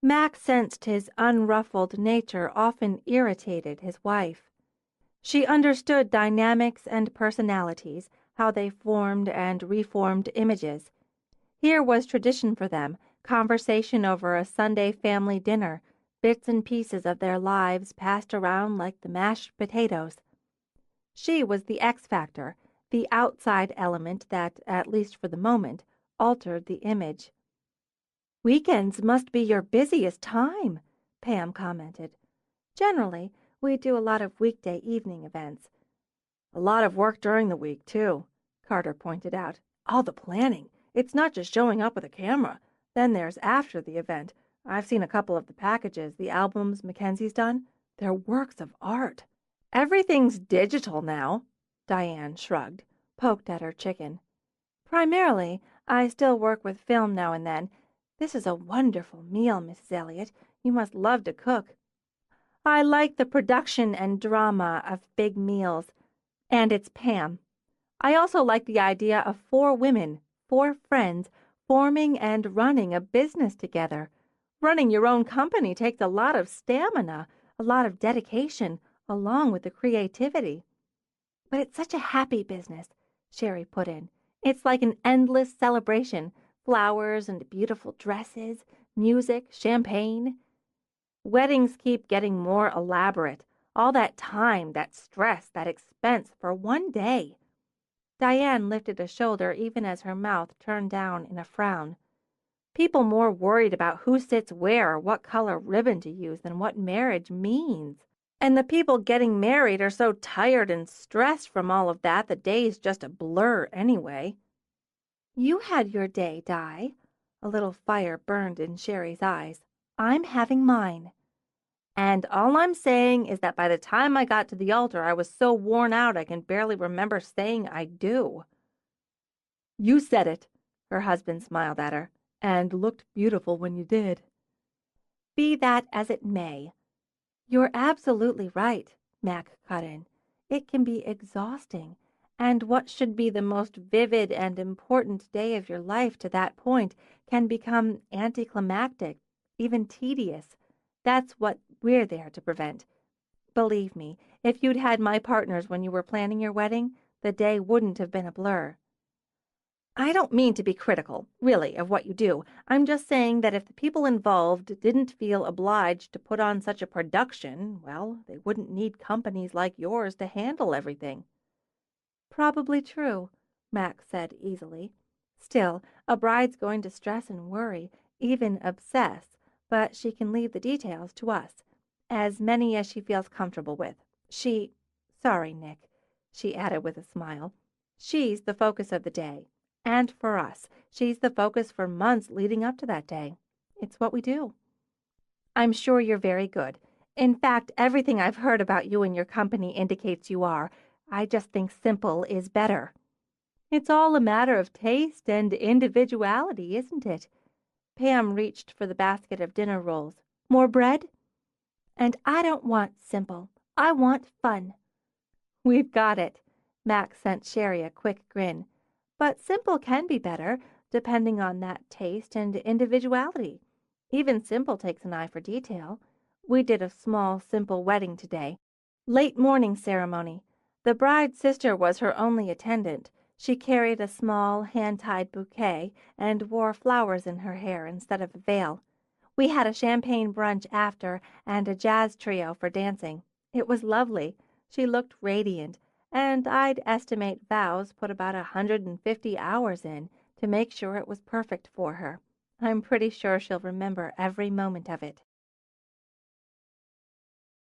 Mac sensed his unruffled nature often irritated his wife. She understood dynamics and personalities, how they formed and reformed images. Here was tradition for them, conversation over a Sunday family dinner, bits and pieces of their lives passed around like the mashed potatoes. She was the X factor, the outside element that, at least for the moment, altered the image. "Weekends must be your busiest time," Pam commented. "Generally, we do a lot of weekday evening events." "A lot of work during the week, too," Carter pointed out. "All the planning. It's not just showing up with a camera. Then there's after the event. I've seen a couple of the packages, the albums Mackenzie's done. They're works of art." "Everything's digital now," Diane shrugged, poked at her chicken. "Primarily, I still work with film now and then. This is a wonderful meal, Mrs. Elliot. You must love to cook." "I like the production and drama of big meals. And it's Pam. I also like the idea of 4 women, 4 friends, forming and running a business together. Running your own company takes a lot of stamina, a lot of dedication, along with the creativity. But it's such a happy business, Sherry put in. It's like an endless celebration. Flowers and beautiful dresses, music, champagne. Weddings keep getting more elaborate. All that time, that stress, that expense for one day. Diane lifted a shoulder even as her mouth turned down in a frown. People more worried about who sits where or what color ribbon to use than what marriage means. And the people getting married are so tired and stressed from all of that, the day's just a blur anyway. You had your day, Di. A little fire burned in Sherry's eyes. I'm having mine. And all I'm saying is that by the time I got to the altar, I was so worn out I can barely remember saying I do. You said it, her husband smiled at her, and looked beautiful when you did. Be that as it may. You're absolutely right, Mac cut in. It can be exhausting, and what should be the most vivid and important day of your life to that point can become anticlimactic, even tedious. That's what we're there to prevent. Believe me, if you'd had my partners when you were planning your wedding, the day wouldn't have been a blur. I don't mean to be critical, really, of what you do. I'm just saying that if the people involved didn't feel obliged to put on such a production, well, they wouldn't need companies like yours to handle everything. Probably true, Max said easily. Still, a bride's going to stress and worry, even obsess, but she can leave the details to us, as many as she feels comfortable with. Sorry, Nick, she added with a smile. She's the focus of the day. And for us, she's the focus for months leading up to that day. It's what we do. I'm sure you're very good. In fact, everything I've heard about you and your company indicates you are. I just think simple is better. It's all a matter of taste and individuality, isn't it? Pam reached for the basket of dinner rolls. More bread? And I don't want simple. I want fun. We've got it. Max sent Sherry a quick grin. But simple can be better, depending on that taste and individuality. Even simple takes an eye for detail. We did a small, simple wedding today. Late morning ceremony. The bride's sister was her only attendant. She carried a small, hand-tied bouquet and wore flowers in her hair instead of a veil. We had a champagne brunch after and a jazz trio for dancing. It was lovely. She looked radiant, and I'd estimate Vows put about 150 hours in to make sure it was perfect for her. I'm pretty sure she'll remember every moment of it.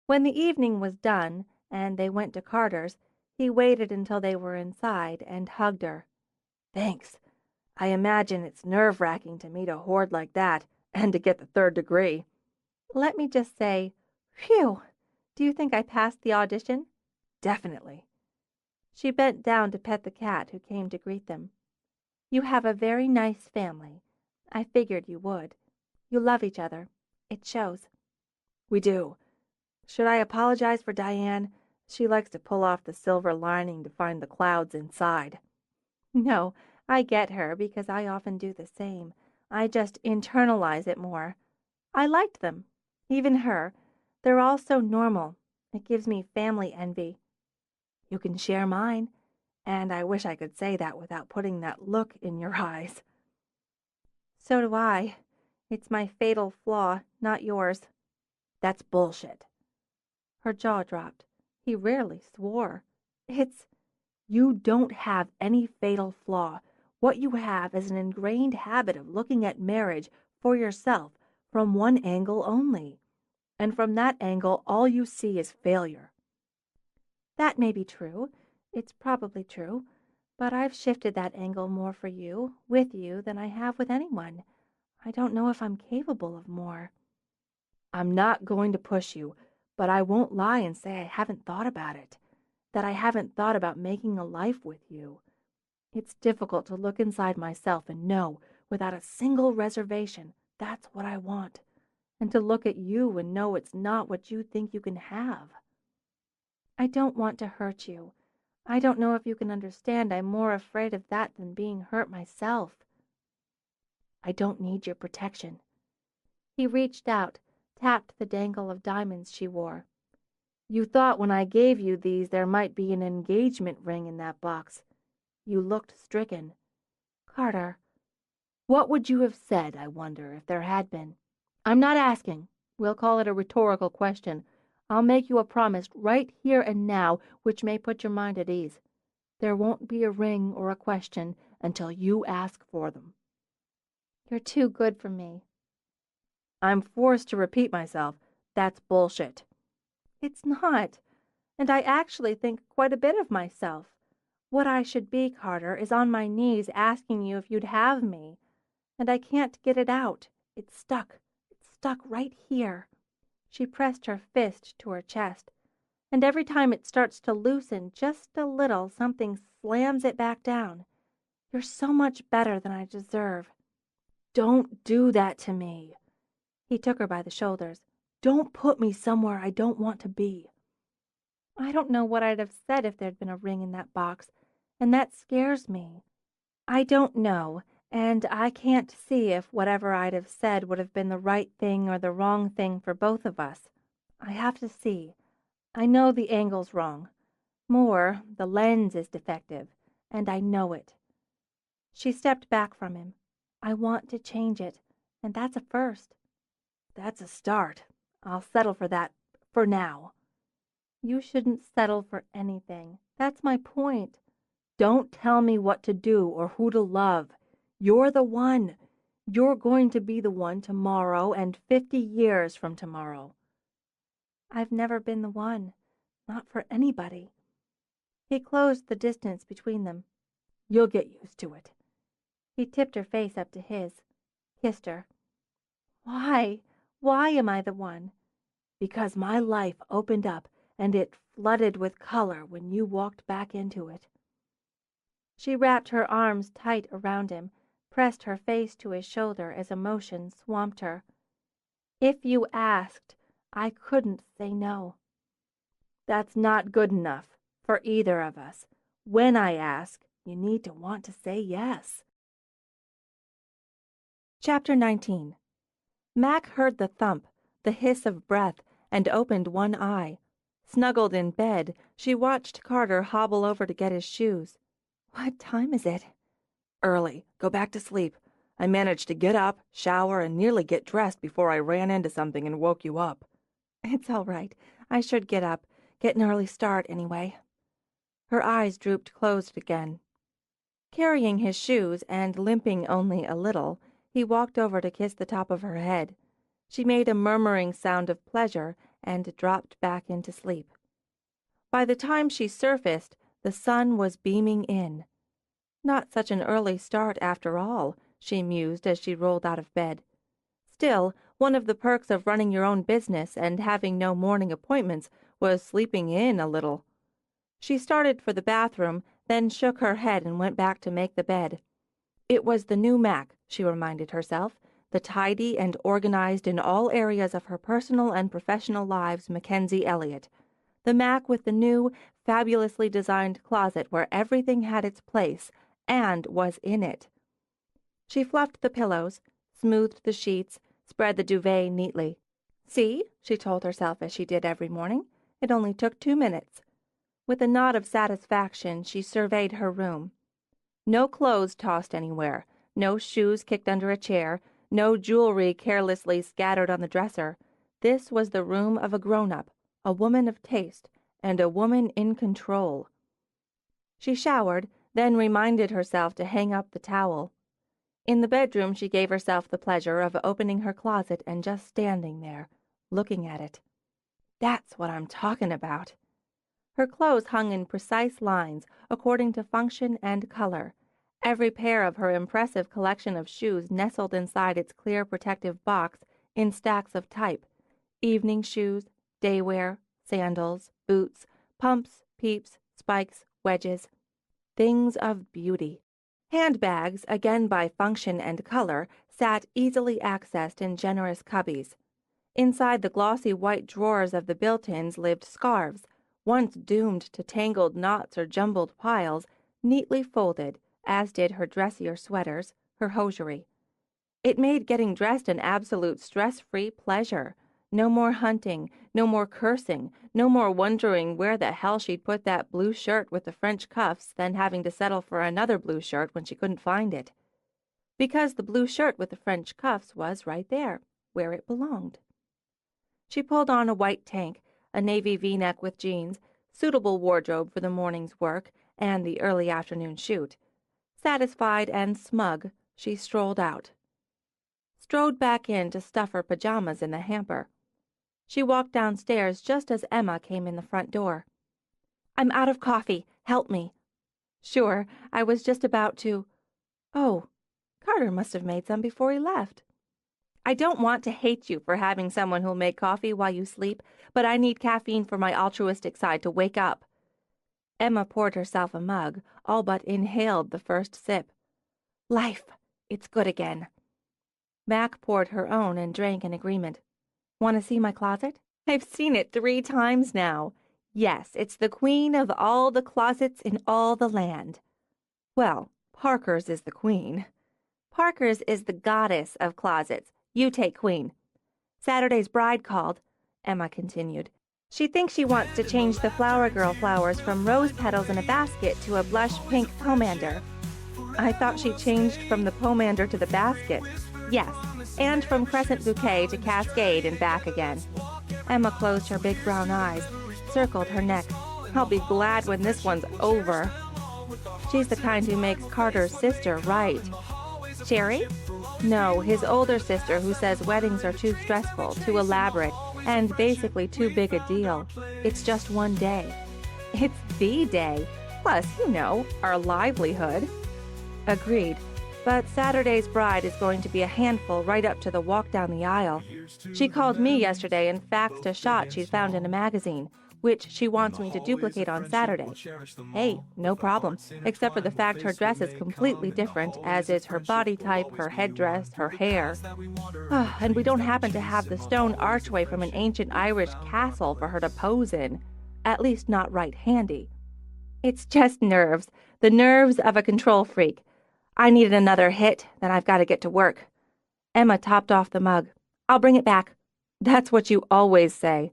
When the evening was done and they went to Carter's, he waited until they were inside and hugged her. Thanks. I imagine it's nerve-wracking to meet a horde like that and to get the 3rd degree. Let me just say, phew, do you think I passed the audition? Definitely. She bent down to pet the cat who came to greet them. You have a very nice family. I figured you would. You love each other. It shows. We do. Should I apologize for Diane? She likes to pull off the silver lining to find the clouds inside. No, I get her because I often do the same. I just internalize it more. I liked them. Even her. They're all so normal. It gives me family envy. You can share mine. And I wish I could say that without putting that look in your eyes. So do I. It's my fatal flaw, not yours. That's bullshit. Her jaw dropped. He rarely swore. You don't have any fatal flaw. What you have is an ingrained habit of looking at marriage for yourself from one angle only. And from that angle, all you see is failure. That may be true. It's probably true. But I've shifted that angle more for you, with you, than I have with anyone. I don't know if I'm capable of more. I'm not going to push you, but I won't lie and say I haven't thought about it, that I haven't thought about making a life with you. It's difficult to look inside myself and know, without a single reservation, that's what I want, and to look at you and know it's not what you think you can have. I don't want to hurt you. I don't know if you can understand I'm more afraid of that than being hurt myself. I don't need your protection. He reached out, tapped the dangle of diamonds she wore. You thought when I gave you these there might be an engagement ring in that box. You looked stricken. Carter, what would you have said, I wonder, if there had been? I'm not asking. We'll call it a rhetorical question. I'll make you a promise right here and now which may put your mind at ease. There won't be a ring or a question until you ask for them. You're too good for me. I'm forced to repeat myself. That's bullshit. It's not. And I actually think quite a bit of myself. What I should be, Carter, is on my knees asking you if you'd have me. And I can't get it out. It's stuck. It's stuck right here. She pressed her fist to her chest. And every time it starts to loosen just a little, something slams it back down. You're so much better than I deserve. Don't do that to me. He took her by the shoulders. Don't put me somewhere I don't want to be. I don't know what I'd have said if there'd been a ring in that box, and that scares me. I don't know, and I can't see if whatever I'd have said would have been the right thing or the wrong thing for both of us. I have to see. I know the angle's wrong. More, the lens is defective, and I know it. She stepped back from him. I want to change it, and that's a first. That's a start. I'll settle for that, for now. You shouldn't settle for anything. That's my point. Don't tell me what to do or who to love. You're the one. You're going to be the one tomorrow and 50 years from tomorrow. I've never been the one. Not for anybody. He closed the distance between them. You'll get used to it. He tipped her face up to his, kissed her. Why? Why am I the one? Because my life opened up and it flooded with color when you walked back into it. She wrapped her arms tight around him, pressed her face to his shoulder as emotion swamped her. If you asked, I couldn't say no. That's not good enough for either of us. When I ask, you need to want to say yes. Chapter 19. Mac heard the thump, the hiss of breath, and opened one eye. Snuggled in bed, she watched Carter hobble over to get his shoes. What time is it? Early. Go back to sleep. I managed to get up, shower, and nearly get dressed before I ran into something and woke you up. It's all right. I should get up. Get an early start, anyway. Her eyes drooped closed again. Carrying his shoes and limping only a little, he walked over to kiss the top of her head. She made a murmuring sound of pleasure and dropped back into sleep. By the time she surfaced, the sun was beaming in. Not such an early start after all, she mused as she rolled out of bed. Still, one of the perks of running your own business and having no morning appointments was sleeping in a little. She started for the bathroom, then shook her head and went back to make the bed. It was the new Mac, she reminded herself, the tidy and organized in all areas of her personal and professional lives Mackensie Elliot. The Mac with the new, fabulously designed closet where everything had its place and was in it. She fluffed the pillows, smoothed the sheets, spread the duvet neatly. See, she told herself as she did every morning, it only took 2 minutes. With a nod of satisfaction, she surveyed her room. No clothes tossed anywhere, no shoes kicked under a chair, no jewelry carelessly scattered on the dresser. This was the room of a grown-up, a woman of taste, and a woman in control. She showered, then reminded herself to hang up the towel. In the bedroom, she gave herself the pleasure of opening her closet and just standing there, looking at it. That's what I'm talking about. Her clothes hung in precise lines, according to function and color. Every pair of her impressive collection of shoes nestled inside its clear protective box in stacks of type. Evening shoes, daywear, sandals, boots, pumps, peeps, spikes, wedges. Things of beauty. Handbags, again by function and color, sat easily accessed in generous cubbies. Inside the glossy white drawers of the built-ins lived scarves, once doomed to tangled knots or jumbled piles, neatly folded, as did her dressier sweaters, her hosiery. It made getting dressed an absolute stress-free pleasure. No more hunting, no more cursing, no more wondering where the hell she'd put that blue shirt with the French cuffs, then having to settle for another blue shirt when she couldn't find it. Because the blue shirt with the French cuffs was right there, where it belonged. She pulled on a white tank, a navy V-neck with jeans, suitable wardrobe for the morning's work and the early afternoon shoot. Satisfied and smug, she strolled back in to stuff her pajamas in the hamper. She walked downstairs just as Emma came in the front door. "I'm out of coffee. Help me." "Sure, I was just about to—" "Oh, Carter must have made some before he left." "I don't want to hate you for having someone who'll make coffee while you sleep, but I need caffeine for my altruistic side to wake up." Emma poured herself a mug, all but inhaled the first sip. "Life, it's good again." Mac poured her own and drank in agreement. "Want to see my closet?" "I've seen it 3 times now. Yes, it's the queen of all the closets in all the land." "Well, Parker's is the queen." "Parker's is the goddess of closets. You take queen." "Saturday's bride called," Emma continued. "She thinks she wants to change the Flower Girl flowers from rose petals in a basket to a blush pink pomander." "I thought she changed from the pomander to the basket." "Yes, and from crescent bouquet to cascade and back again." Emma closed her big brown eyes, circled her neck. "I'll be glad when this one's over." "She's the kind who makes Carter's sister right." "Sherry?" "No, his older sister who says weddings are too stressful, too elaborate, and basically too big a deal. It's just one day." "It's the day. Plus, our livelihood." "Agreed. But Saturday's bride is going to be a handful right up to the walk down the aisle. She called me yesterday and faxed a shot she'd found in a magazine, which she wants me to duplicate on Saturday. Hey, no problem, except for the fact her dress is completely different, as is her body type, her headdress, her hair. And we don't happen to have the stone archway from an ancient Irish castle for her to pose in, at least not right handy. It's just nerves, the nerves of a control freak. I needed another hit, then I've got to get to work." Emma topped off the mug. "I'll bring it back." "That's what you always say."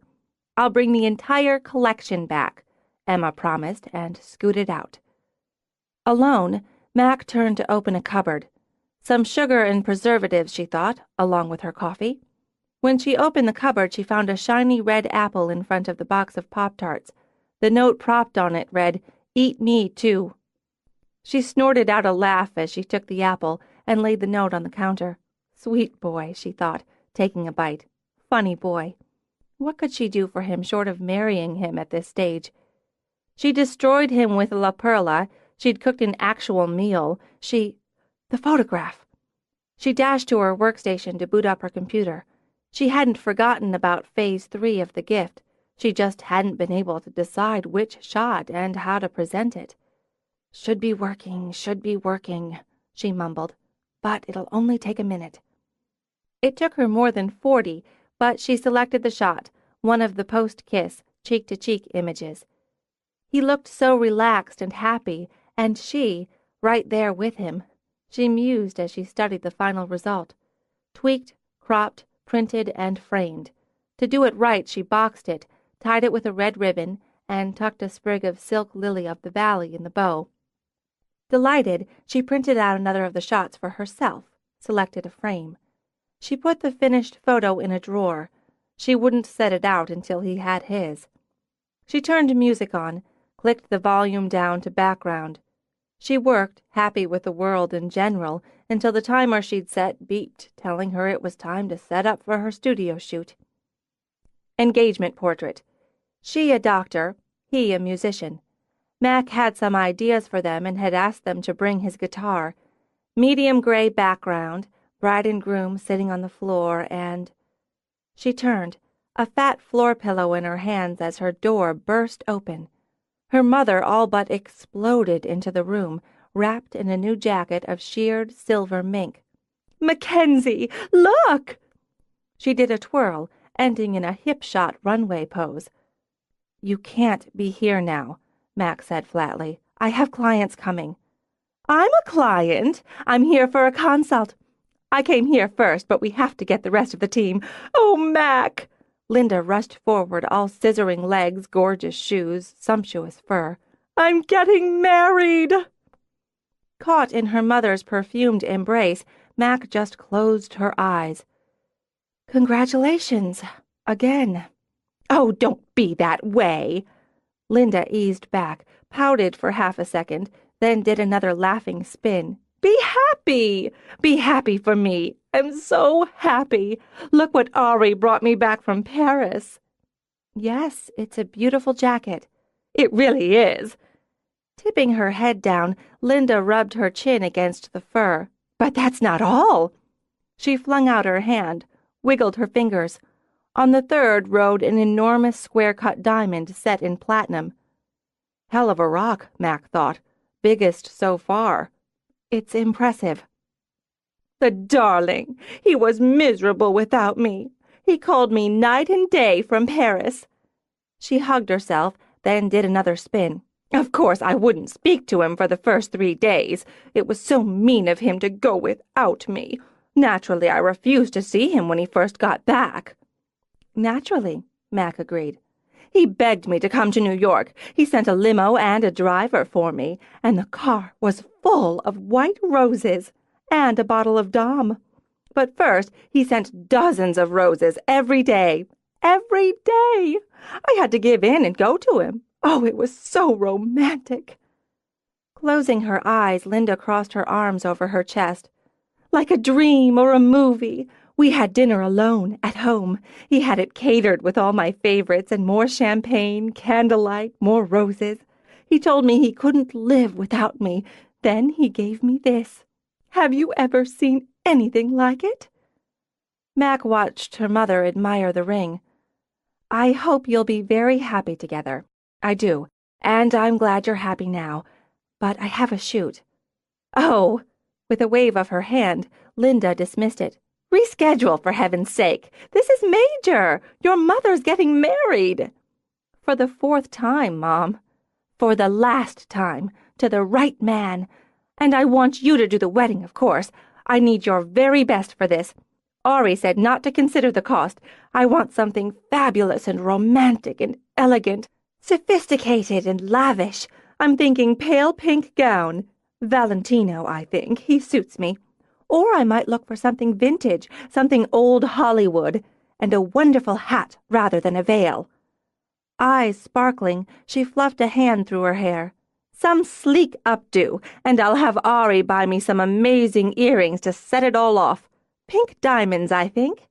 "I'll bring the entire collection back," Emma promised and scooted out. Alone, Mac turned to open a cupboard. Some sugar and preservatives, she thought, along with her coffee. When she opened the cupboard, she found a shiny red apple in front of the box of Pop-Tarts. The note propped on it read, "Eat me, too." She snorted out a laugh as she took the apple and laid the note on the counter. Sweet boy, she thought, taking a bite. Funny boy. What could she do for him short of marrying him at this stage? She destroyed him with La Perla. She'd cooked an actual meal. The photograph! She dashed to her workstation to boot up her computer. She hadn't forgotten about Phase 3 of the gift. She just hadn't been able to decide which shot and how to present it. Should be working, she mumbled. But it'll only take a minute. It took her more than 40, but she selected the shot, one of the post-kiss, cheek-to-cheek images. He looked so relaxed and happy, and she, right there with him. She mused as she studied the final result. Tweaked, cropped, printed, and framed. To do it right, she boxed it, tied it with a red ribbon, and tucked a sprig of silk lily of the valley in the bow. Delighted, she printed out another of the shots for herself, selected a frame. She put the finished photo in a drawer. She wouldn't set it out until he had his. She turned music on, clicked the volume down to background. She worked, happy with the world in general, until the timer she'd set beeped, telling her it was time to set up for her studio shoot. Engagement portrait. She a doctor, he a musician. Mac had some ideas for them and had asked them to bring his guitar. Medium gray background, bride and groom sitting on the floor, and... She turned, a fat floor pillow in her hands as her door burst open. Her mother all but exploded into the room, wrapped in a new jacket of shirred silver mink. "Mackensie, look!" She did a twirl, ending in a hip-shot runway pose. "You can't be here now," Mac said flatly. "I have clients coming." "I'm a client. I'm here for a consult. I came here first, but we have to get the rest of the team. Oh, Mac!" Linda rushed forward, all scissoring legs, gorgeous shoes, sumptuous fur. "I'm getting married!" Caught in her mother's perfumed embrace, Mac just closed her eyes. "Congratulations. Again." "Oh, don't be that way." Linda eased back, pouted for half a second, then did another laughing spin. "Be happy! Be happy for me. I'm so happy. Look what Ari brought me back from Paris." "Yes, it's a beautiful jacket." "It really is." Tipping her head down, Linda rubbed her chin against the fur. "But that's not all." She flung out her hand, wiggled her fingers. On the third rode an enormous square-cut diamond set in platinum. Hell of a rock, Mac thought. Biggest so far. It's impressive. "The darling! He was miserable without me. He called me night and day from Paris." She hugged herself, then did another spin. "Of course I wouldn't speak to him for the first 3 days. It was so mean of him to go without me. Naturally, I refused to see him when he first got back." "Naturally," Mac agreed. "He begged me to come to New York. He sent a limo and a driver for me, and the car was full of white roses and a bottle of Dom. But first he sent dozens of roses every day. Every day! I had to give in and go to him. Oh, it was so romantic." Closing her eyes, Linda crossed her arms over her chest. "Like a dream or a movie. We had dinner alone, at home. He had it catered with all my favorites and more champagne, candlelight, more roses. He told me he couldn't live without me. Then he gave me this. Have you ever seen anything like it?" Mac watched her mother admire the ring. "I hope you'll be very happy together. I do, and I'm glad you're happy now. But I have a shoot." "Oh!" With a wave of her hand, Linda dismissed it. "Reschedule, for heaven's sake. This is major. Your mother's getting married." "For the 4th time, Mom. For the last time, to the right man. And I want you to do the wedding, of course. I need your very best for this. Ari said not to consider the cost. I want something fabulous and romantic and elegant, sophisticated and lavish. I'm thinking pale pink gown. Valentino, I think. He suits me. Or I might look for something vintage, something old Hollywood, and a wonderful hat rather than a veil." Eyes sparkling, she fluffed a hand through her hair. "Some sleek updo, and I'll have Ari buy me some amazing earrings to set it all off. Pink diamonds, I think.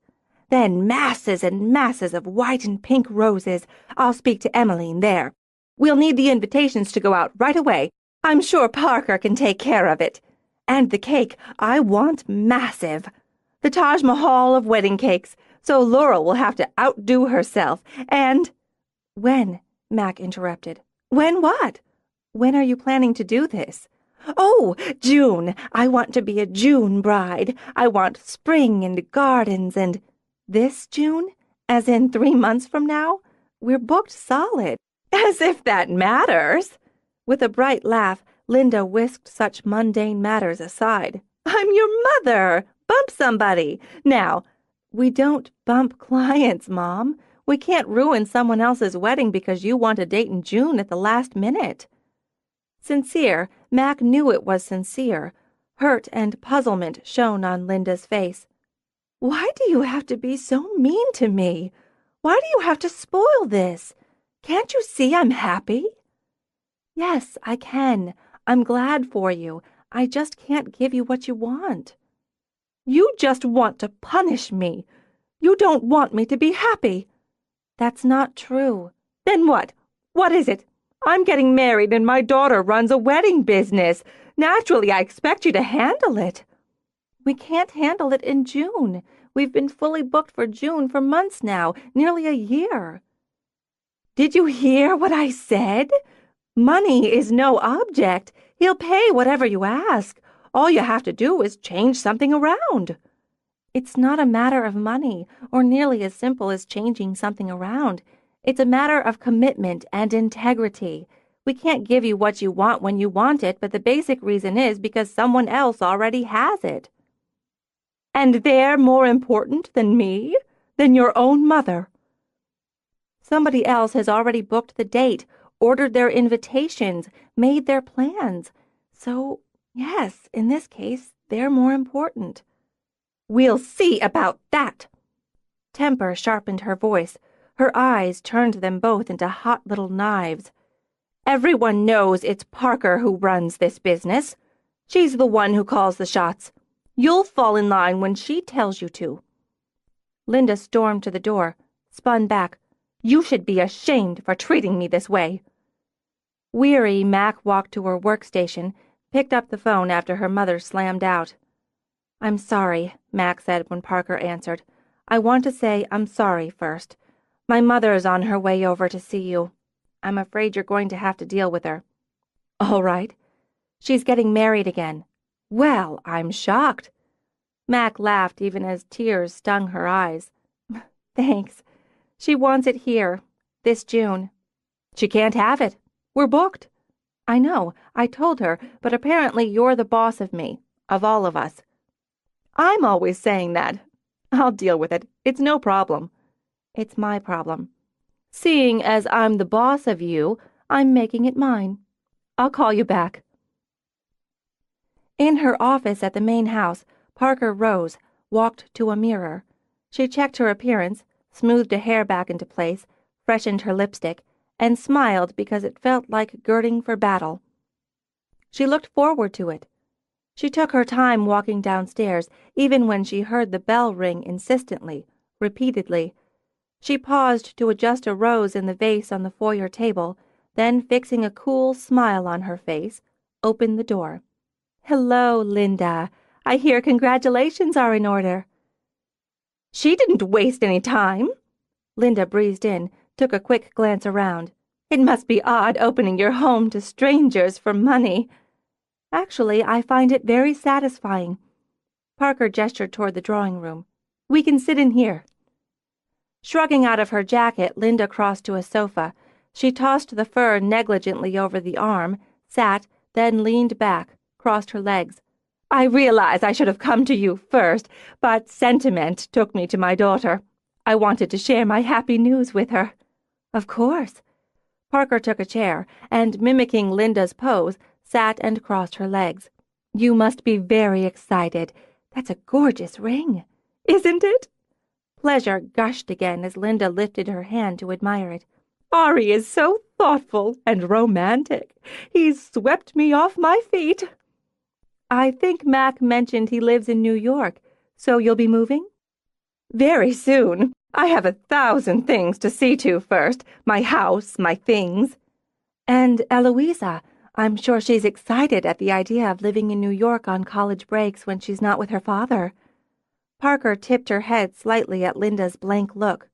Then masses and masses of white and pink roses. I'll speak to Emmeline there. We'll need the invitations to go out right away. I'm sure Parker can take care of it. And the cake, I want massive. The Taj Mahal of wedding cakes, so Laura will have to outdo herself. And—" "When?" Mac interrupted. "When what? When are you planning to do this?" "Oh, June. I want to be a June bride. I want spring and gardens and—" "This June? As in 3 months from now? We're booked solid." "As if that matters!" With a bright laugh, Linda whisked such mundane matters aside. "I'm your mother. Bump somebody. Now—" "We don't bump clients, Mom. We can't ruin someone else's wedding because you want a date in June at the last minute." Sincere, Mac knew it was sincere. Hurt and puzzlement shone on Linda's face. "Why do you have to be so mean to me? Why do you have to spoil this? Can't you see I'm happy?" "Yes, I can. I'm glad for you. I just can't give you what you want." "You just want to punish me. You don't want me to be happy." "That's not true." "Then what? What is it? I'm getting married and my daughter runs a wedding business. Naturally, I expect you to handle it." "We can't handle it in June. We've been fully booked for June for months now, nearly a year." "Did you hear what I said? Money is no object. He'll pay whatever you ask. All you have to do is change something around." "It's not a matter of money, or nearly as simple as changing something around. It's a matter of commitment and integrity. We can't give you what you want when you want it, but the basic reason is because someone else already has it." "And they're more important than me? Than your own mother?" Somebody else has already booked the date, ordered their invitations, made their plans. So, yes, in this case, they're more important. We'll see about that. Temper sharpened her voice. Her eyes turned them both into hot little knives. Everyone knows it's Parker who runs this business. She's the one who calls the shots. You'll fall in line when she tells you to. Linda stormed to the door, spun back. You should be ashamed for treating me this way. Weary, Mac walked to her workstation, picked up the phone after her mother slammed out. I'm sorry, Mac said when Parker answered. I want to say I'm sorry first. My mother's on her way over to see you. I'm afraid you're going to have to deal with her. All right. She's getting married again. Well, I'm shocked. Mac laughed even as tears stung her eyes. Thanks. She wants it here, this June. She can't have it. We're booked. I know, I told her, but apparently you're the boss of me, of all of us. I'm always saying that. I'll deal with it. It's no problem. It's my problem. Seeing as I'm the boss of you, I'm making it mine. I'll call you back. In her office at the main house, Parker rose, walked to a mirror. She checked her appearance, smoothed a hair back into place, freshened her lipstick, and smiled because it felt like girding for battle. She looked forward to it. She took her time walking downstairs, even when she heard the bell ring insistently, repeatedly. She paused to adjust a rose in the vase on the foyer table, then, fixing a cool smile on her face, opened the door. Hello, Linda. I hear congratulations are in order. She didn't waste any time. Linda breezed in, took a quick glance around. It must be odd opening your home to strangers for money. Actually, I find it very satisfying. Parker gestured toward the drawing room. We can sit in here. Shrugging out of her jacket, Linda crossed to a sofa. She tossed the fur negligently over the arm, sat, then leaned back, crossed her legs. I realize I should have come to you first, but sentiment took me to my daughter. I wanted to share my happy news with her. Of course. Parker took a chair, and, mimicking Linda's pose, sat and crossed her legs. You must be very excited. That's a gorgeous ring. Isn't it? Pleasure gushed again as Linda lifted her hand to admire it. Ari is so thoughtful and romantic. He's swept me off my feet. I think Mac mentioned he lives in New York, so you'll be moving? Very soon. I have 1,000 things to see to first. My house, my things. And Eloisa, I'm sure she's excited at the idea of living in New York on college breaks when she's not with her father. Parker tipped her head slightly at Linda's blank look.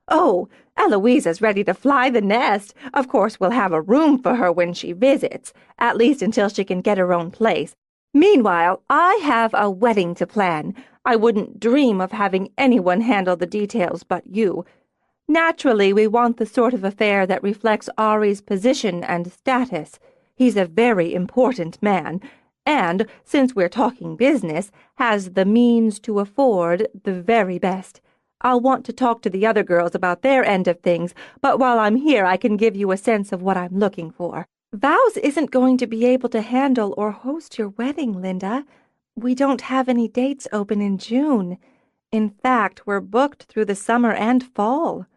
Oh, Eloisa's ready to fly the nest. Of course, we'll have a room for her when she visits, at least until she can get her own place. Meanwhile, I have a wedding to plan. I wouldn't dream of having anyone handle the details but you. Naturally, we want the sort of affair that reflects Ari's position and status. He's a very important man, and, since we're talking business, has the means to afford the very best. I'll want to talk to the other girls about their end of things, but while I'm here I can give you a sense of what I'm looking for. Vows isn't going to be able to handle or host your wedding, Linda. We don't have any dates open in June. In fact, we're booked through the summer and fall.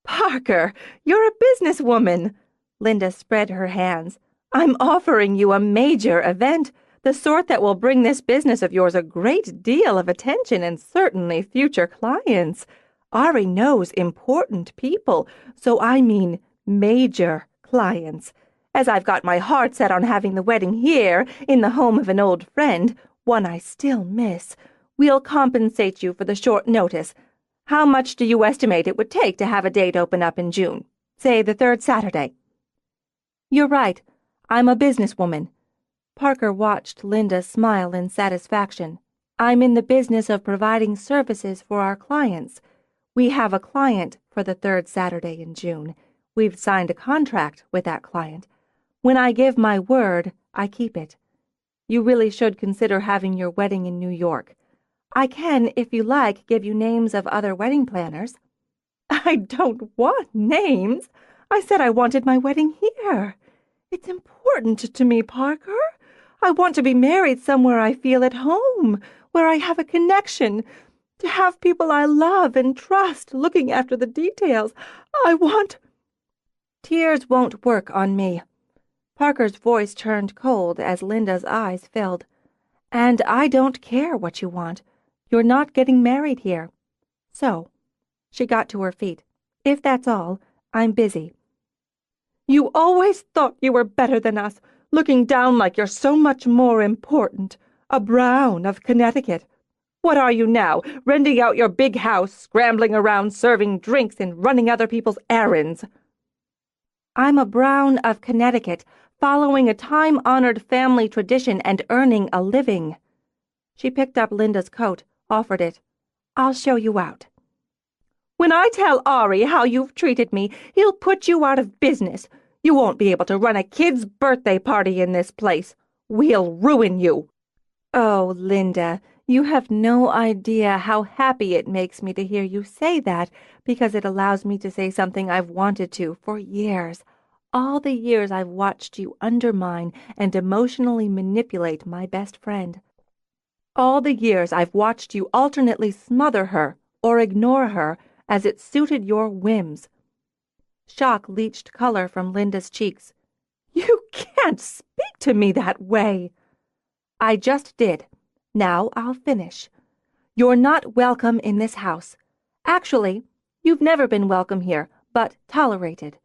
Parker, you're a businesswoman. Linda spread her hands. I'm offering you a major event, the sort that will bring this business of yours a great deal of attention and certainly future clients. Ari knows important people, so I mean major clients. As I've got my heart set on having the wedding here, in the home of an old friend, one I still miss, we'll compensate you for the short notice. How much do you estimate it would take to have a date open up in June? Say the 3rd Saturday. You're right. I'm a businesswoman. Parker watched Linda smile in satisfaction. I'm in the business of providing services for our clients. We have a client for the 3rd Saturday in June. We've signed a contract with that client. When I give my word, I keep it. You really should consider having your wedding in New York. I can, if you like, give you names of other wedding planners. I don't want names. I said I wanted my wedding here. It's important to me, Parker. I want to be married somewhere I feel at home, where I have a connection, to have people I love and trust looking after the details. I want— Tears won't work on me. Parker's voice turned cold as Linda's eyes filled. And I don't care what you want. You're not getting married here. So, she got to her feet. If that's all, I'm busy. You always thought you were better than us, looking down like you're so much more important. A Brown of Connecticut. What are you now, renting out your big house, scrambling around serving drinks and running other people's errands? I'm a Brown of Connecticut, following a time-honored family tradition and earning a living. She picked up Linda's coat, offered it. I'll show you out. When I tell Ari how you've treated me, he'll put you out of business. You won't be able to run a kid's birthday party in this place. We'll ruin you. Oh, Linda, you have no idea how happy it makes me to hear you say that, because it allows me to say something I've wanted to for years. All the years I've watched you undermine and emotionally manipulate my best friend. All the years I've watched you alternately smother her or ignore her as it suited your whims. Shock leached color from Linda's cheeks. You can't speak to me that way. I just did. Now I'll finish. You're not welcome in this house. Actually, you've never been welcome here, but tolerated.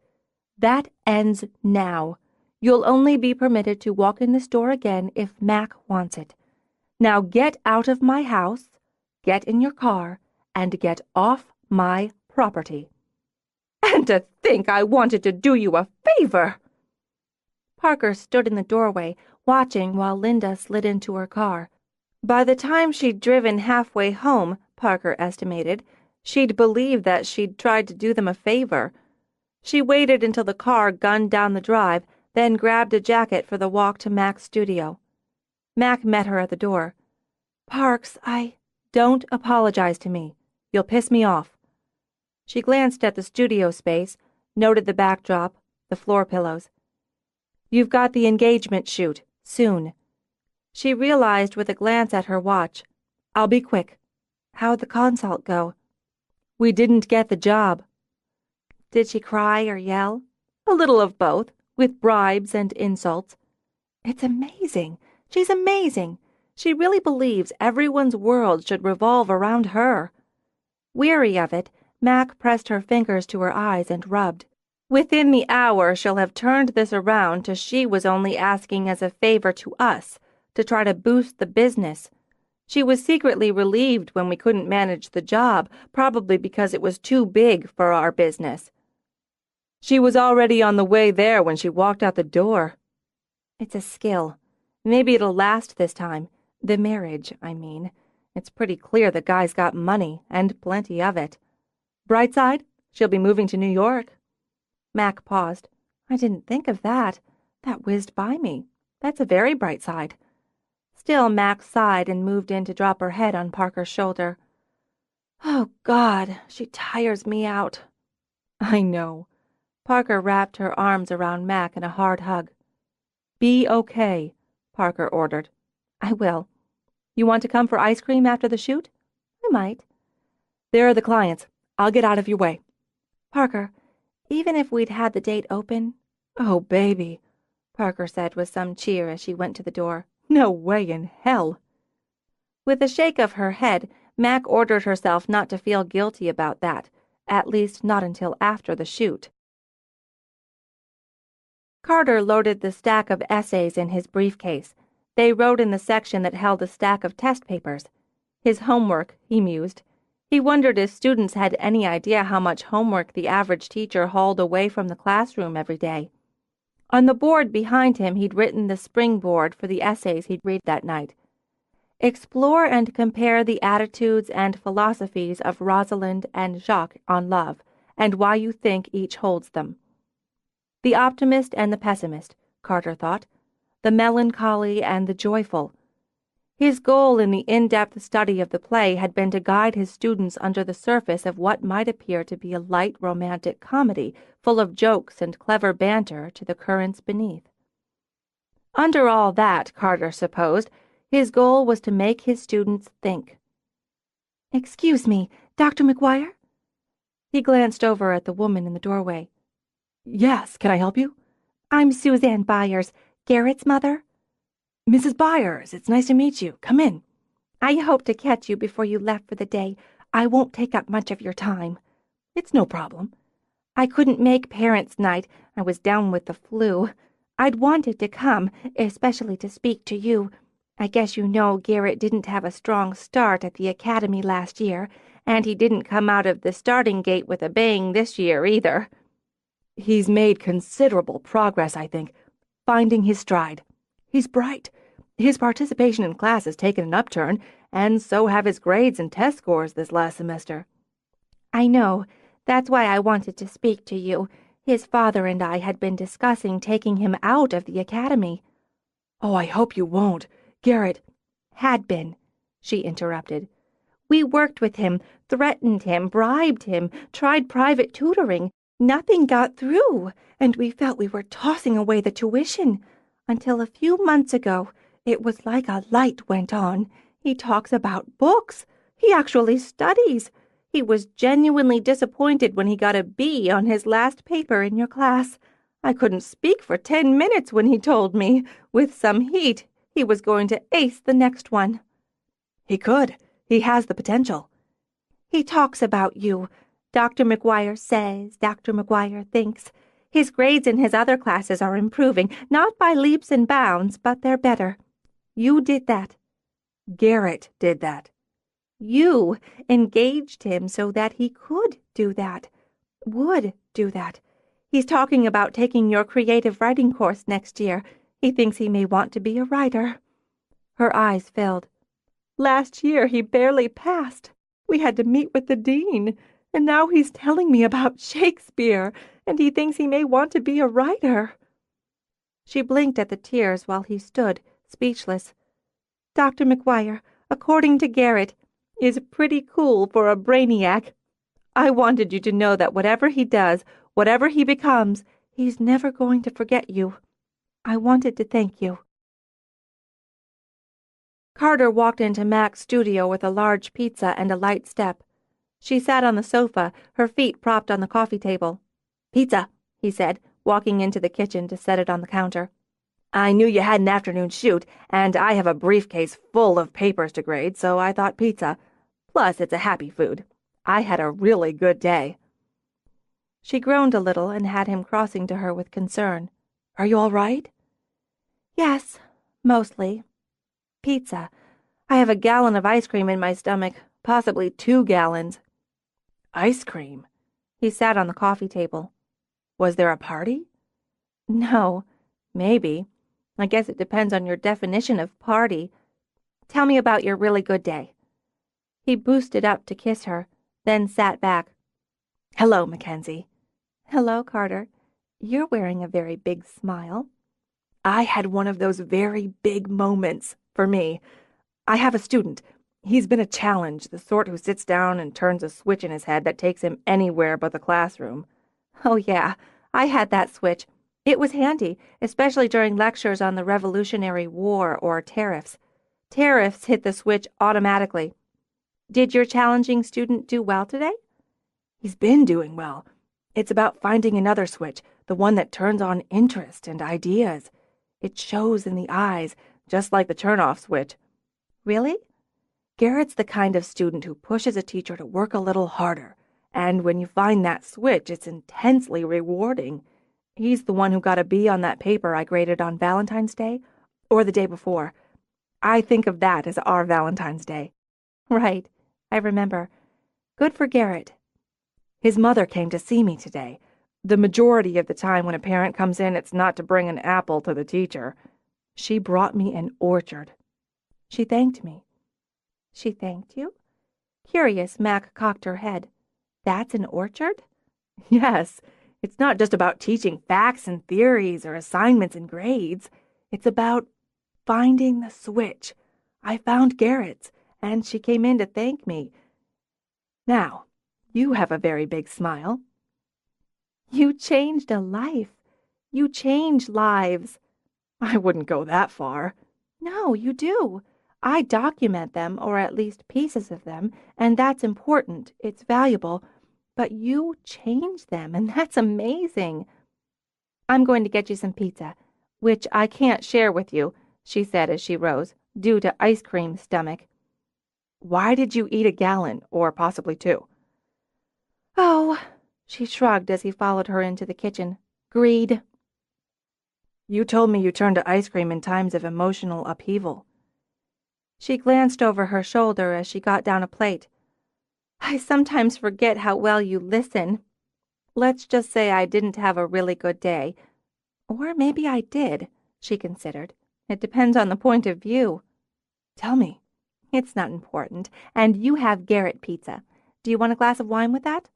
That ends now. You'll only be permitted to walk in this door again if Mac wants it. Now get out of my house, get in your car, and get off my property. And to think I wanted to do you a favor! Parker stood in the doorway, watching while Linda slid into her car. By the time she'd driven halfway home, Parker estimated, she'd believed that she'd tried to do them a favor. She waited until the car gunned down the drive, then grabbed a jacket for the walk to Mac's studio. Mac met her at the door. Parks, don't apologize to me. You'll piss me off. She glanced at the studio space, noted the backdrop, the floor pillows. You've got the engagement shoot, soon. She realized with a glance at her watch. I'll be quick. How'd the consult go? We didn't get the job. Did she cry or yell? A little of both, with bribes and insults. It's amazing. She's amazing. She really believes everyone's world should revolve around her. Weary of it, Mac pressed her fingers to her eyes and rubbed. Within the hour, she'll have turned this around to she was only asking as a favor to us, to try to boost the business. She was secretly relieved when we couldn't manage the job, probably because it was too big for our business. She was already on the way there when she walked out the door. It's a skill. Maybe it'll last this time. The marriage, I mean. It's pretty clear the guy's got money, and plenty of it. Bright side, she'll be moving to New York. Mac paused. I didn't think of that. That whizzed by me. That's a very bright side. Still, Mac sighed and moved in to drop her head on Parker's shoulder. Oh, God, she tires me out. I know. Parker wrapped her arms around Mac in a hard hug. Be okay, Parker ordered. I will. You want to come for ice cream after the shoot? I might. There are the clients. I'll get out of your way. Parker, even if we'd had the date open... Oh, baby, Parker said with some cheer as she went to the door. No way in hell. With a shake of her head, Mac ordered herself not to feel guilty about that, at least not until after the shoot. Carter loaded the stack of essays in his briefcase. They wrote in the section that held a stack of test papers. His homework, he mused. He wondered if students had any idea how much homework the average teacher hauled away from the classroom every day. On the board behind him, he'd written the springboard for the essays he'd read that night. Explore and compare the attitudes and philosophies of Rosalind and Jacques on love, and why you think each holds them. The optimist and the pessimist, Carter thought. The melancholy and the joyful. His goal in the in-depth study of the play had been to guide his students under the surface of what might appear to be a light romantic comedy full of jokes and clever banter to the currents beneath. Under all that, Carter supposed, his goal was to make his students think. "Excuse me, Dr. McGuire?" He glanced over at the woman in the doorway. "Yes, can I help you?" "I'm Suzanne Byers, Garrett's mother." "Mrs. Byers, it's nice to meet you. Come in." "I hoped to catch you before you left for the day. I won't take up much of your time." "It's no problem." "I couldn't make parents' night. I was down with the flu. I'd wanted to come, especially to speak to you. I guess you know Garrett didn't have a strong start at the academy last year, and he didn't come out of the starting gate with a bang this year either." "He's made considerable progress, I think, finding his stride. He's bright. His participation in class has taken an upturn, and so have his grades and test scores this last semester." "I know. That's why I wanted to speak to you. His father and I had been discussing taking him out of the academy." "Oh, I hope you won't. Garrett—" "Had been," she interrupted. "We worked with him, threatened him, bribed him, tried private tutoring. Nothing got through, and we felt we were tossing away the tuition. Until a few months ago, it was like a light went on. He talks about books. He actually studies. He was genuinely disappointed when he got a B on his last paper in your class. I couldn't speak for 10 minutes when he told me, with some heat, he was going to ace the next one." "He could. He has the potential." "He talks about you. Dr. McGuire says, Dr. McGuire thinks. His grades in his other classes are improving, not by leaps and bounds, but they're better. You did that." "Garrett did that." "You engaged him so that he could do that, would do that. He's talking about taking your creative writing course next year. He thinks he may want to be a writer." Her eyes filled. "Last year he barely passed. We had to meet with the dean, and now he's telling me about Shakespeare, and he thinks he may want to be a writer." She blinked at the tears while he stood, speechless. "Dr. McGuire, according to Garrett, is pretty cool for a brainiac. I wanted you to know that whatever he does, whatever he becomes, he's never going to forget you. I wanted to thank you." Carter walked into Mac's studio with a large pizza and a light step. She sat on the sofa, her feet propped on the coffee table. "Pizza," he said, walking into the kitchen to set it on the counter. "I knew you had an afternoon shoot, and I have a briefcase full of papers to grade, so I thought pizza. Plus, it's a happy food. I had a really good day." She groaned a little and had him crossing to her with concern. "Are you all right?" "Yes, mostly. Pizza. I have a gallon of ice cream in my stomach, possibly 2 gallons. "Ice cream?" He sat on the coffee table. "Was there a party?" "No. Maybe. I guess it depends on your definition of party. Tell me about your really good day." He boosted up to kiss her, then sat back. "Hello, Mackensie." "Hello, Carter. You're wearing a very big smile." "I had one of those very big moments, for me. I have a student. He's been a challenge, the sort who sits down and turns a switch in his head that takes him anywhere but the classroom." "Oh, yeah. I had that switch. It was handy, especially during lectures on the Revolutionary War or tariffs. Tariffs hit the switch automatically. Did your challenging student do well today?" "He's been doing well. It's about finding another switch, the one that turns on interest and ideas. It shows in the eyes, just like the turn-off switch." "Really?" "Garrett's the kind of student who pushes a teacher to work a little harder, and when you find that switch, it's intensely rewarding. He's the one who got a B on that paper I graded on Valentine's Day, or the day before. I think of that as our Valentine's Day." "Right. I remember. Good for Garrett." "His mother came to see me today. The majority of the time when a parent comes in, it's not to bring an apple to the teacher. She brought me an orchard." "She thanked me." "She thanked you?" Curious, Mac cocked her head. "That's an orchard?" "Yes. It's not just about teaching facts and theories or assignments and grades. It's about finding the switch, I found Garrett's, and she came in to thank me. Now, you have a very big smile." You changed a life. You change lives. "I wouldn't go that far." No, you do. I document them, or at least pieces of them, and that's important. It's valuable. But you change them, and that's amazing. I'm going to get you some pizza, which I can't share with you, she said as she rose, due to ice cream stomach. "Why did you eat a gallon, or possibly 2? Oh, she shrugged as he followed her into the kitchen. Greed. You told me you turned to ice cream in times of emotional upheaval." She glanced over her shoulder as she got down a plate. I sometimes forget how well you listen. Let's just say I didn't have a really good day. Or maybe I did, she considered. It depends on the point of view. "Tell me." It's not important. And you have Garrett pizza. Do you want a glass of wine with that?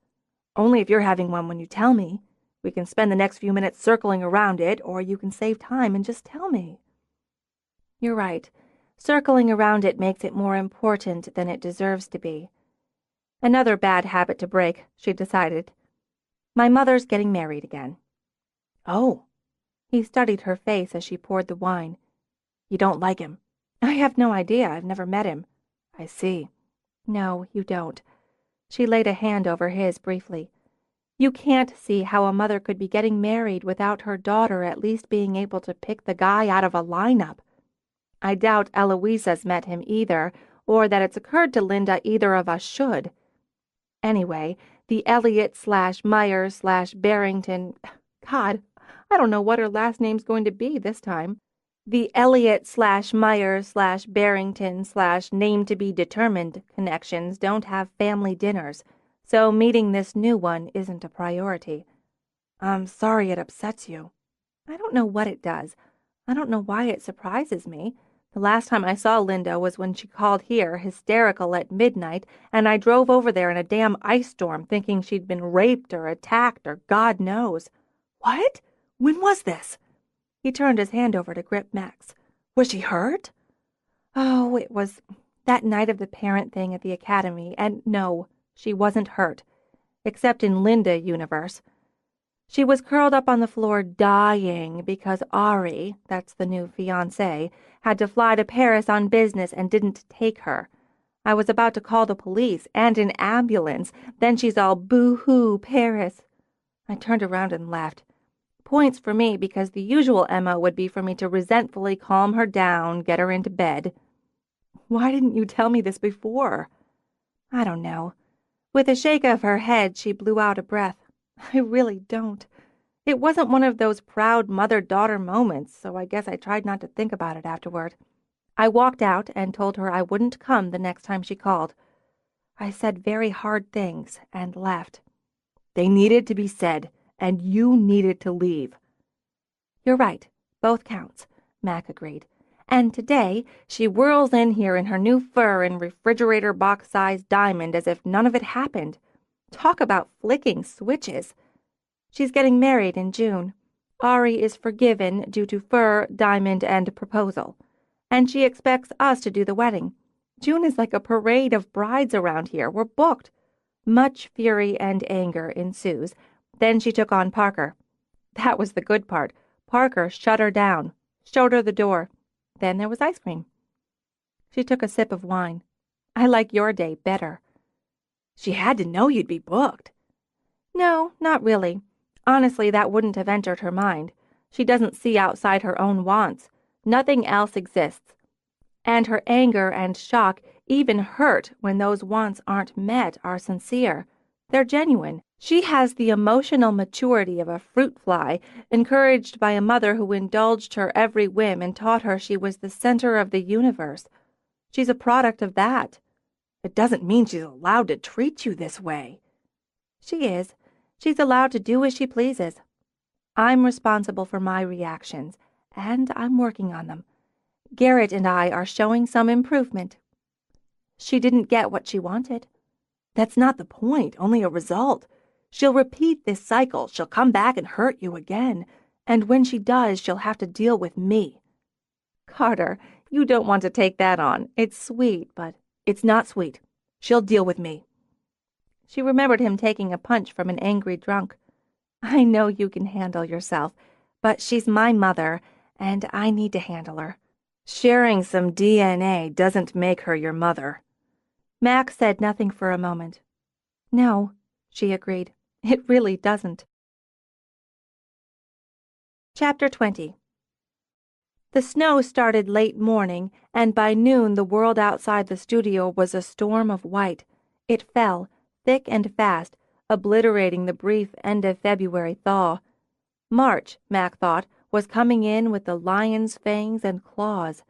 "Only if you're having one when you tell me. We can spend the next few minutes circling around it, or you can save time and just tell me." You're right. Circling around it makes it more important than it deserves to be. Another bad habit to break, she decided. My mother's getting married again. "Oh." He studied her face as she poured the wine. "You don't like him?" I have no idea. I've never met him. "I see." No, you don't. She laid a hand over his briefly. You can't see how a mother could be getting married without her daughter at least being able to pick the guy out of a lineup. I doubt Eloisa's met him either, or that it's occurred to Linda either of us should. Anyway, the Elliot/Myers/Barrington... God, I don't know what her last name's going to be this time. The Elliot/Myers/Barrington/name-to-be-determined connections don't have family dinners, so meeting this new one isn't a priority. "I'm sorry it upsets you." I don't know what it does. I don't know why it surprises me. The last time I saw Linda was when she called here, hysterical at midnight, and I drove over there in a damn ice storm thinking she'd been raped or attacked or God knows. "What? When was this?" He turned his hand over to grip Max. "Was she hurt?" Oh, it was that night of the parent thing at the academy, and no, she wasn't hurt. Except in Linda universe. She was curled up on the floor dying because Ari, that's the new fiancé, had to fly to Paris on business and didn't take her. I was about to call the police and an ambulance. Then she's all boo-hoo Paris. I turned around and laughed. Points for me because the usual MO would be for me to resentfully calm her down, get her into bed. "Why didn't you tell me this before?" I don't know. With a shake of her head, she blew out a breath. I really don't. It wasn't one of those proud mother-daughter moments, so I guess I tried not to think about it afterward. I walked out and told her I wouldn't come the next time she called. I said very hard things and left. "They needed to be said, and you needed to leave." You're right. Both counts, Mac agreed. And today, she whirls in here in her new fur and refrigerator box-sized diamond as if none of it happened. Talk about flicking switches. She's getting married in June. Ari is forgiven due to fur, diamond, and proposal. And she expects us to do the wedding. June is like a parade of brides around here. We're booked. Much fury and anger ensues. Then she took on Parker. That was the good part. Parker shut her down, showed her the door. Then there was ice cream. She took a sip of wine. I like your day better. "She had to know you'd be booked." No, not really. Honestly, that wouldn't have entered her mind. She doesn't see outside her own wants. Nothing else exists. And her anger and shock, even hurt when those wants aren't met, are sincere. They're genuine. She has the emotional maturity of a fruit fly, encouraged by a mother who indulged her every whim and taught her she was the center of the universe. She's a product of that. "It doesn't mean she's allowed to treat you this way." She is. She's allowed to do as she pleases. I'm responsible for my reactions, and I'm working on them. Garrett and I are showing some improvement. She didn't get what she wanted. "That's not the point, only a result. She'll repeat this cycle. She'll come back and hurt you again. And when she does, she'll have to deal with me." Carter, You don't want to take that on. It's sweet, but It's not sweet. She'll deal with me. she remembered him taking a punch from an angry drunk. I know you can handle yourself, but she's my mother, and I need to handle her. Sharing some DNA doesn't make her your mother. Mac said nothing for a moment. No, she agreed. It really doesn't. Chapter 20. The snow started late morning, and by noon the world outside the studio was a storm of white. It fell, thick and fast, obliterating the brief end-of-February thaw. March, Mac thought, was coming in with the lion's fangs and claws.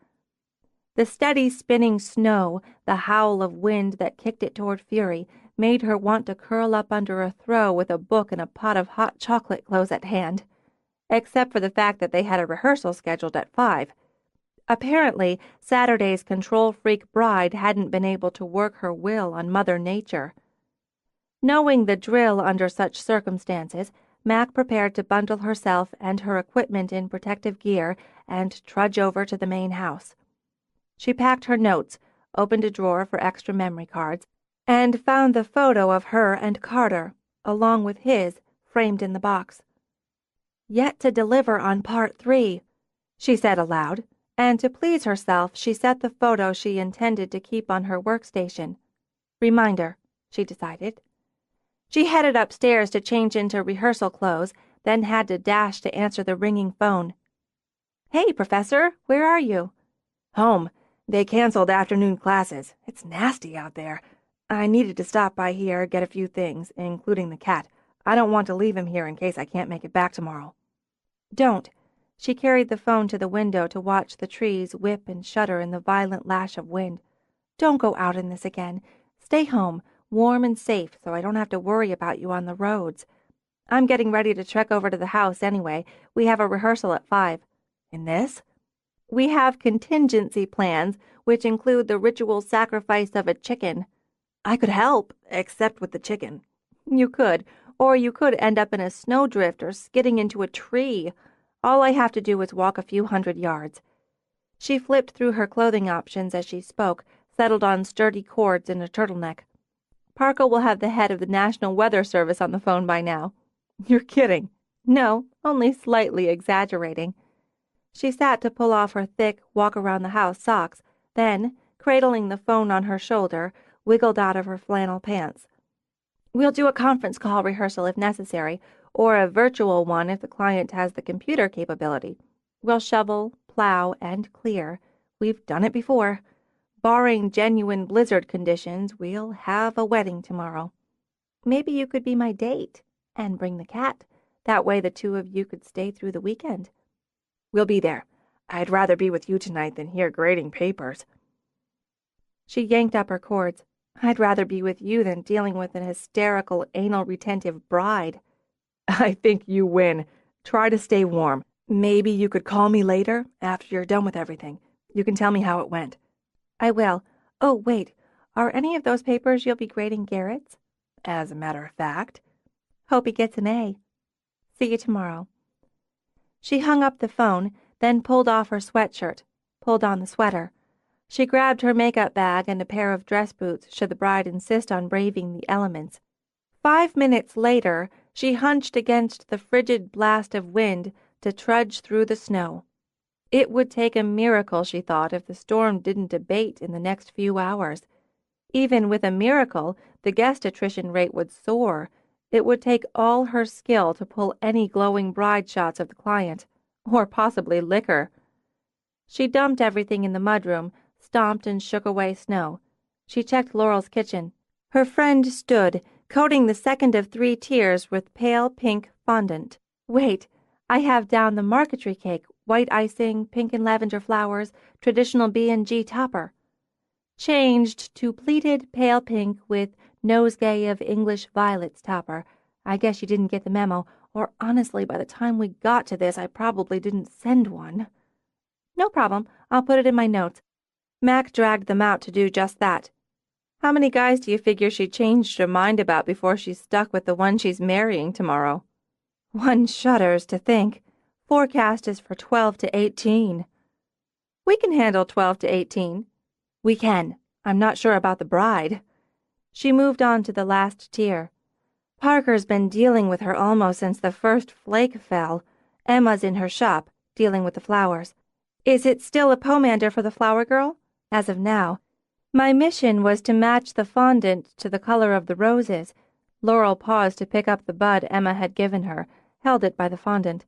The steady spinning snow, the howl of wind that kicked it toward fury, made her want to curl up under a throw with a book and a pot of hot chocolate close at hand. Except for the fact that they had a rehearsal scheduled at 5. Apparently, Saturday's control-freak bride hadn't been able to work her will on Mother Nature. Knowing the drill under such circumstances, Mac prepared to bundle herself and her equipment in protective gear and trudge over to the main house. She packed her notes, opened a drawer for extra memory cards, and found the photo of her and Carter, along with his, framed in the box. Yet to deliver on part 3, she said aloud, and to please herself she set the photo she intended to keep on her workstation. Reminder, she decided. She headed upstairs to change into rehearsal clothes, then had to dash to answer the ringing phone. Hey, Professor, where are you? Home. They canceled afternoon classes. It's nasty out there. I needed to stop by here, get a few things, including the cat. I don't want to leave him here in case I can't make it back tomorrow. Don't. She carried the phone to the window to watch the trees whip and shudder in the violent lash of wind. Don't go out in this again. Stay home, warm and safe, so I don't have to worry about you on the roads. I'm getting ready to trek over to the house anyway. We have a rehearsal at 5. In this? We have contingency plans, which include the ritual sacrifice of a chicken. I could help, except with the chicken. You could, or you could end up in a snowdrift or skidding into a tree. All I have to do is walk a few hundred yards. She flipped through her clothing options as she spoke, settled on sturdy cords and a turtleneck. Parker will have the head of the National Weather Service on the phone by now. You're kidding. No, only slightly exaggerating. She sat to pull off her thick walk-around-the-house socks, then, cradling the phone on her shoulder, wiggled out of her flannel pants. We'll do a conference call rehearsal if necessary, or a virtual one if the client has the computer capability. We'll shovel, plow, and clear. We've done it before. Barring genuine blizzard conditions, we'll have a wedding tomorrow. Maybe you could be my date and bring the cat. That way the two of you could stay through the weekend. We'll be there. I'd rather be with you tonight than here grading papers. She yanked up her cords. I'd rather be with you than dealing with an hysterical, anal-retentive bride. I think you win. Try to stay warm. Maybe you could call me later, after you're done with everything. You can tell me how it went. I will. Oh, wait. Are any of those papers you'll be grading Garrett's? As a matter of fact. Hope he gets an A. See you tomorrow. She hung up the phone, then pulled off her sweatshirt, pulled on the sweater. She grabbed her makeup bag and a pair of dress boots should the bride insist on braving the elements. 5 minutes later, she hunched against the frigid blast of wind to trudge through the snow. It would take a miracle, she thought, if the storm didn't abate in the next few hours. Even with a miracle, the guest attrition rate would soar. It would take all her skill to pull any glowing bride shots of the client, or possibly liquor. She dumped everything in the mudroom, stomped and shook away snow. She checked Laurel's kitchen. Her friend stood, coating the second of 3 tiers with pale pink fondant. Wait, I have down the marquetry cake, white icing, pink and lavender flowers, traditional B&G topper. Changed to pleated pale pink with nosegay of English violets topper. I guess you didn't get the memo, or honestly, by the time we got to this, I probably didn't send one. No problem. I'll put it in my notes. Mac dragged them out to do just that. How many guys do you figure she changed her mind about before she's stuck with the one she's marrying tomorrow? One shudders to think. Forecast is for 12 to 18. We can handle 12 to 18. We can. I'm not sure about the bride. She moved on to the last tier. Parker's been dealing with her almost since the first flake fell. Emma's in her shop, dealing with the flowers. Is it still a pomander for the flower girl? As of now. My mission was to match the fondant to the color of the roses. Laurel paused to pick up the bud Emma had given her, held it by the fondant.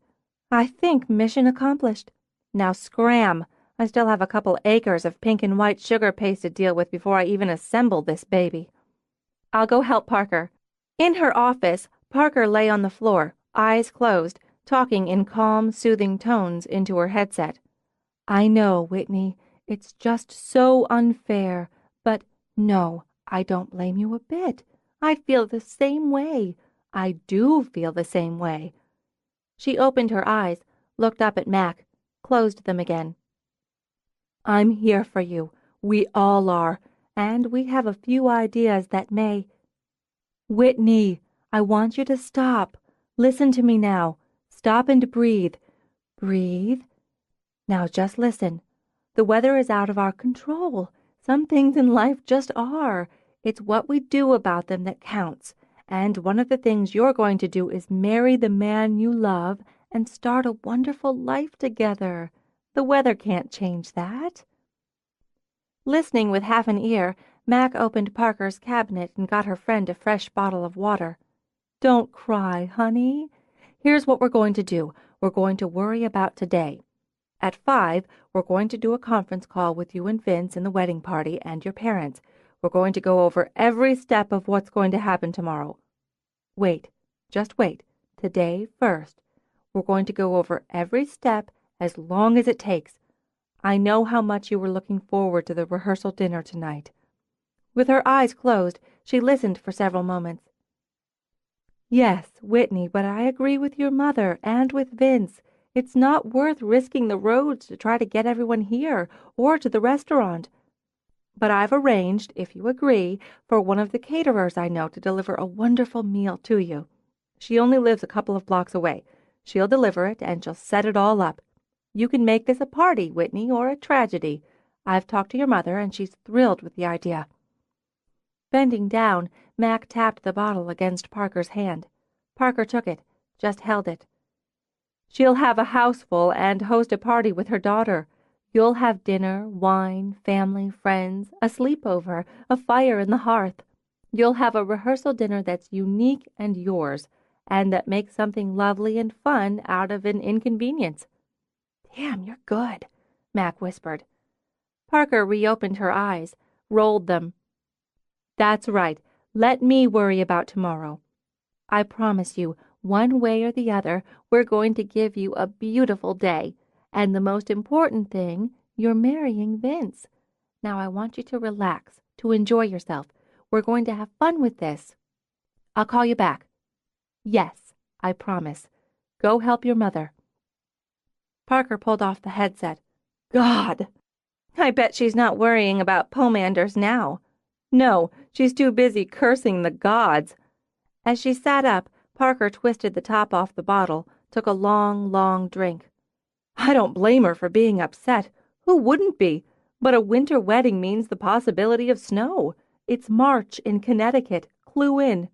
I think mission accomplished. Now scram. I still have a couple acres of pink and white sugar paste to deal with before I even assemble this baby. I'll go help Parker. In her office, Parker lay on the floor, eyes closed, talking in calm, soothing tones into her headset. I know, Whitney, it's just so unfair, but no, I don't blame you a bit. I feel the same way. I do feel the same way. She opened her eyes, looked up at Mac, closed them again. I'm here for you. We all are, and we have a few ideas that may... Whitney, I want you to stop. Listen to me now. Stop and breathe. Breathe. Now just listen. The weather is out of our control. Some things in life just are. It's what we do about them that counts. And one of the things you're going to do is marry the man you love and start a wonderful life together. The weather can't change that. Listening with half an ear, Mac opened Parker's cabinet and got her friend a fresh bottle of water. Don't cry, honey. Here's what we're going to do. We're going to worry about today. At 5, we're going to do a conference call with you and Vince and the wedding party and your parents. We're going to go over every step of what's going to happen tomorrow. Wait, just wait. Today first. We're going to go over every step as long as it takes. I know how much you were looking forward to the rehearsal dinner tonight. With her eyes closed, she listened for several moments. Yes, Whitney, but I agree with your mother and with Vince. It's not worth risking the roads to try to get everyone here or to the restaurant. But I've arranged, if you agree, for one of the caterers I know to deliver a wonderful meal to you. She only lives a couple of blocks away. She'll deliver it, and she'll set it all up. You can make this a party, Whitney, or a tragedy. I've talked to your mother, and she's thrilled with the idea. Bending down, Mac tapped the bottle against Parker's hand. Parker took it, just held it. She'll have a houseful and host a party with her daughter. You'll have dinner, wine, family, friends, a sleepover, a fire in the hearth. You'll have a rehearsal dinner that's unique and yours, and that makes something lovely and fun out of an inconvenience. Damn, you're good, Mac whispered. Parker reopened her eyes, rolled them. That's right. Let me worry about tomorrow. I promise you, one way or the other, we're going to give you a beautiful day. And the most important thing, you're marrying Vince. Now I want you to relax, to enjoy yourself. We're going to have fun with this. I'll call you back. Yes, I promise. Go help your mother. Parker pulled off the headset. God! I bet she's not worrying about pomanders now. No, she's too busy cursing the gods. As she sat up, Parker twisted the top off the bottle, took a long, long drink. I don't blame her for being upset. Who wouldn't be? But a winter wedding means the possibility of snow. It's March in Connecticut. Clue in.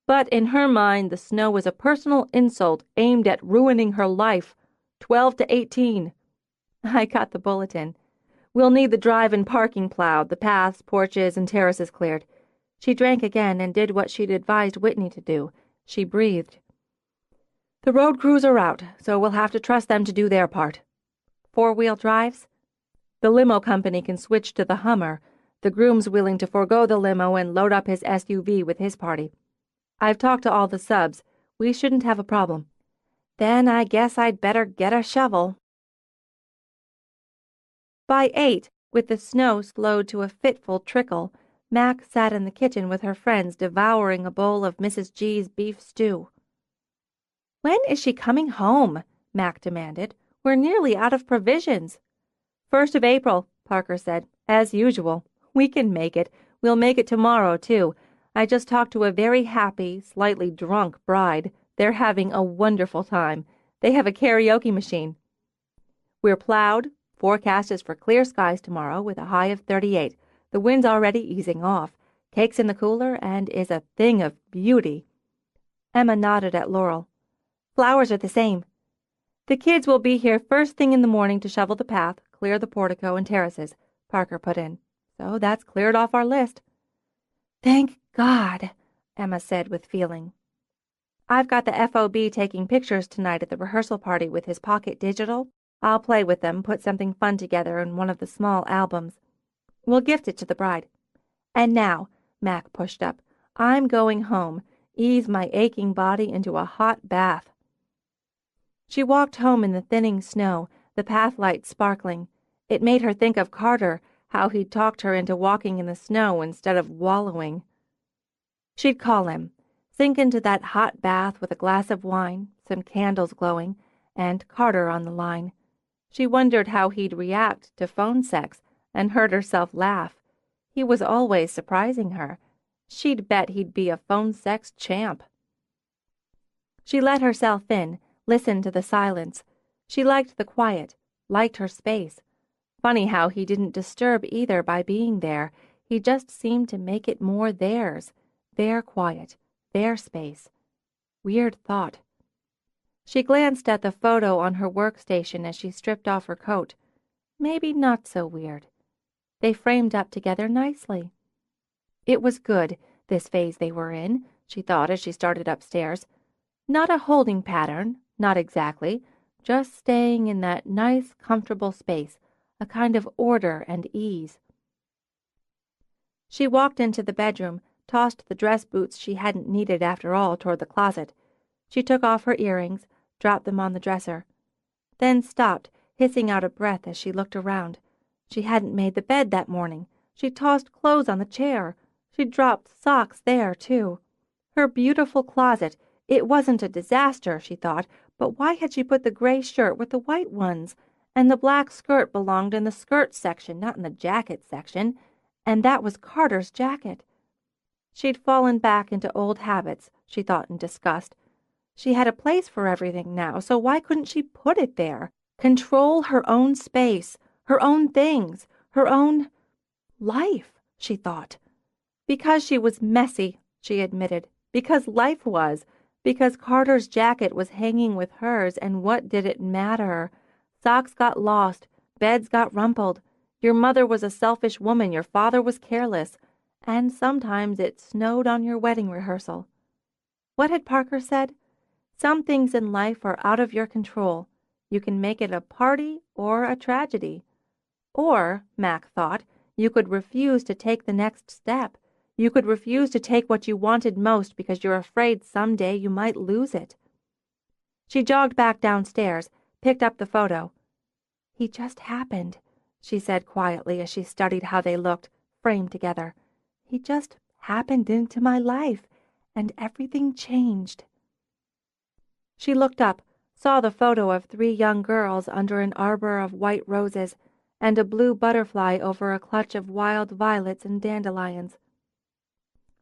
But in her mind, the snow was a personal insult aimed at ruining her life. 12 to 18. I got the bulletin. We'll need the drive and parking plowed, the paths, porches, and terraces cleared. She drank again and did what she'd advised Whitney to do. She breathed. The road crews are out, so we'll have to trust them to do their part. 4-wheel drives? The limo company can switch to the Hummer. The groom's willing to forego the limo and load up his SUV with his party. I've talked to all the subs. We shouldn't have a problem. Then I guess I'd better get a shovel. By 8, with the snow slowed to a fitful trickle, Mac sat in the kitchen with her friends devouring a bowl of Mrs. G's beef stew. When is she coming home? Mac demanded. We're nearly out of provisions. 1st of April, Parker said, as usual. We can make it. We'll make it tomorrow, too. I just talked to a very happy, slightly drunk bride. They're having a wonderful time. They have a karaoke machine. We're plowed, Forecast is for clear skies tomorrow with a high of 38. The wind's already easing off. Cake's in the cooler and is a thing of beauty." Emma nodded at Laurel. "Flowers are the same. The kids will be here first thing in the morning to shovel the path, clear the portico and terraces," Parker put in. "So that's cleared off our list." "Thank God," Emma said with feeling. "I've got the FOB taking pictures tonight at the rehearsal party with his pocket digital. I'll play with them, put something fun together in one of the small albums. We'll gift it to the bride. And now," Mac pushed up, "I'm going home, ease my aching body into a hot bath." She walked home in the thinning snow, the path lights sparkling. It made her think of Carter, how he'd talked her into walking in the snow instead of wallowing. She'd call him, sink into that hot bath with a glass of wine, some candles glowing, and Carter on the line. She wondered how he'd react to phone sex and heard herself laugh. He was always surprising her. She'd bet he'd be a phone sex champ. She let herself in, listened to the silence. She liked the quiet, liked her space. Funny how he didn't disturb either by being there. He just seemed to make it more theirs, their quiet, their space. Weird thought. She glanced at the photo on her workstation as she stripped off her coat. Maybe not so weird. They framed up together nicely. It was good, this phase they were in, she thought as she started upstairs. Not a holding pattern, not exactly, just staying in that nice, comfortable space, a kind of order and ease. She walked into the bedroom, tossed the dress boots she hadn't needed after all toward the closet. She took off her earrings, dropped them on the dresser, then stopped, hissing out a breath as she looked around. She hadn't made the bed that morning. She'd tossed clothes on the chair. She'd dropped socks there, too. Her beautiful closet. It wasn't a disaster, she thought, but why had she put the gray shirt with the white ones? And the black skirt belonged in the skirt section, not in the jacket section. And that was Carter's jacket. She'd fallen back into old habits, she thought in disgust. She had a place for everything now, so why couldn't she put it there? Control her own space, her own things, her own life, she thought. Because she was messy, she admitted. Because life was. Because Carter's jacket was hanging with hers, and what did it matter? Socks got lost. Beds got rumpled. Your mother was a selfish woman. Your father was careless. And sometimes it snowed on your wedding rehearsal. What had Parker said? Some things in life are out of your control. You can make it a party or a tragedy. Or, Mac thought, you could refuse to take the next step. You could refuse to take what you wanted most because you're afraid someday you might lose it. She jogged back downstairs, picked up the photo. "He just happened," she said quietly as she studied how they looked, framed together. "He just happened into my life, and everything changed." She looked up, saw the photo of 3 young girls under an arbor of white roses and a blue butterfly over a clutch of wild violets and dandelions.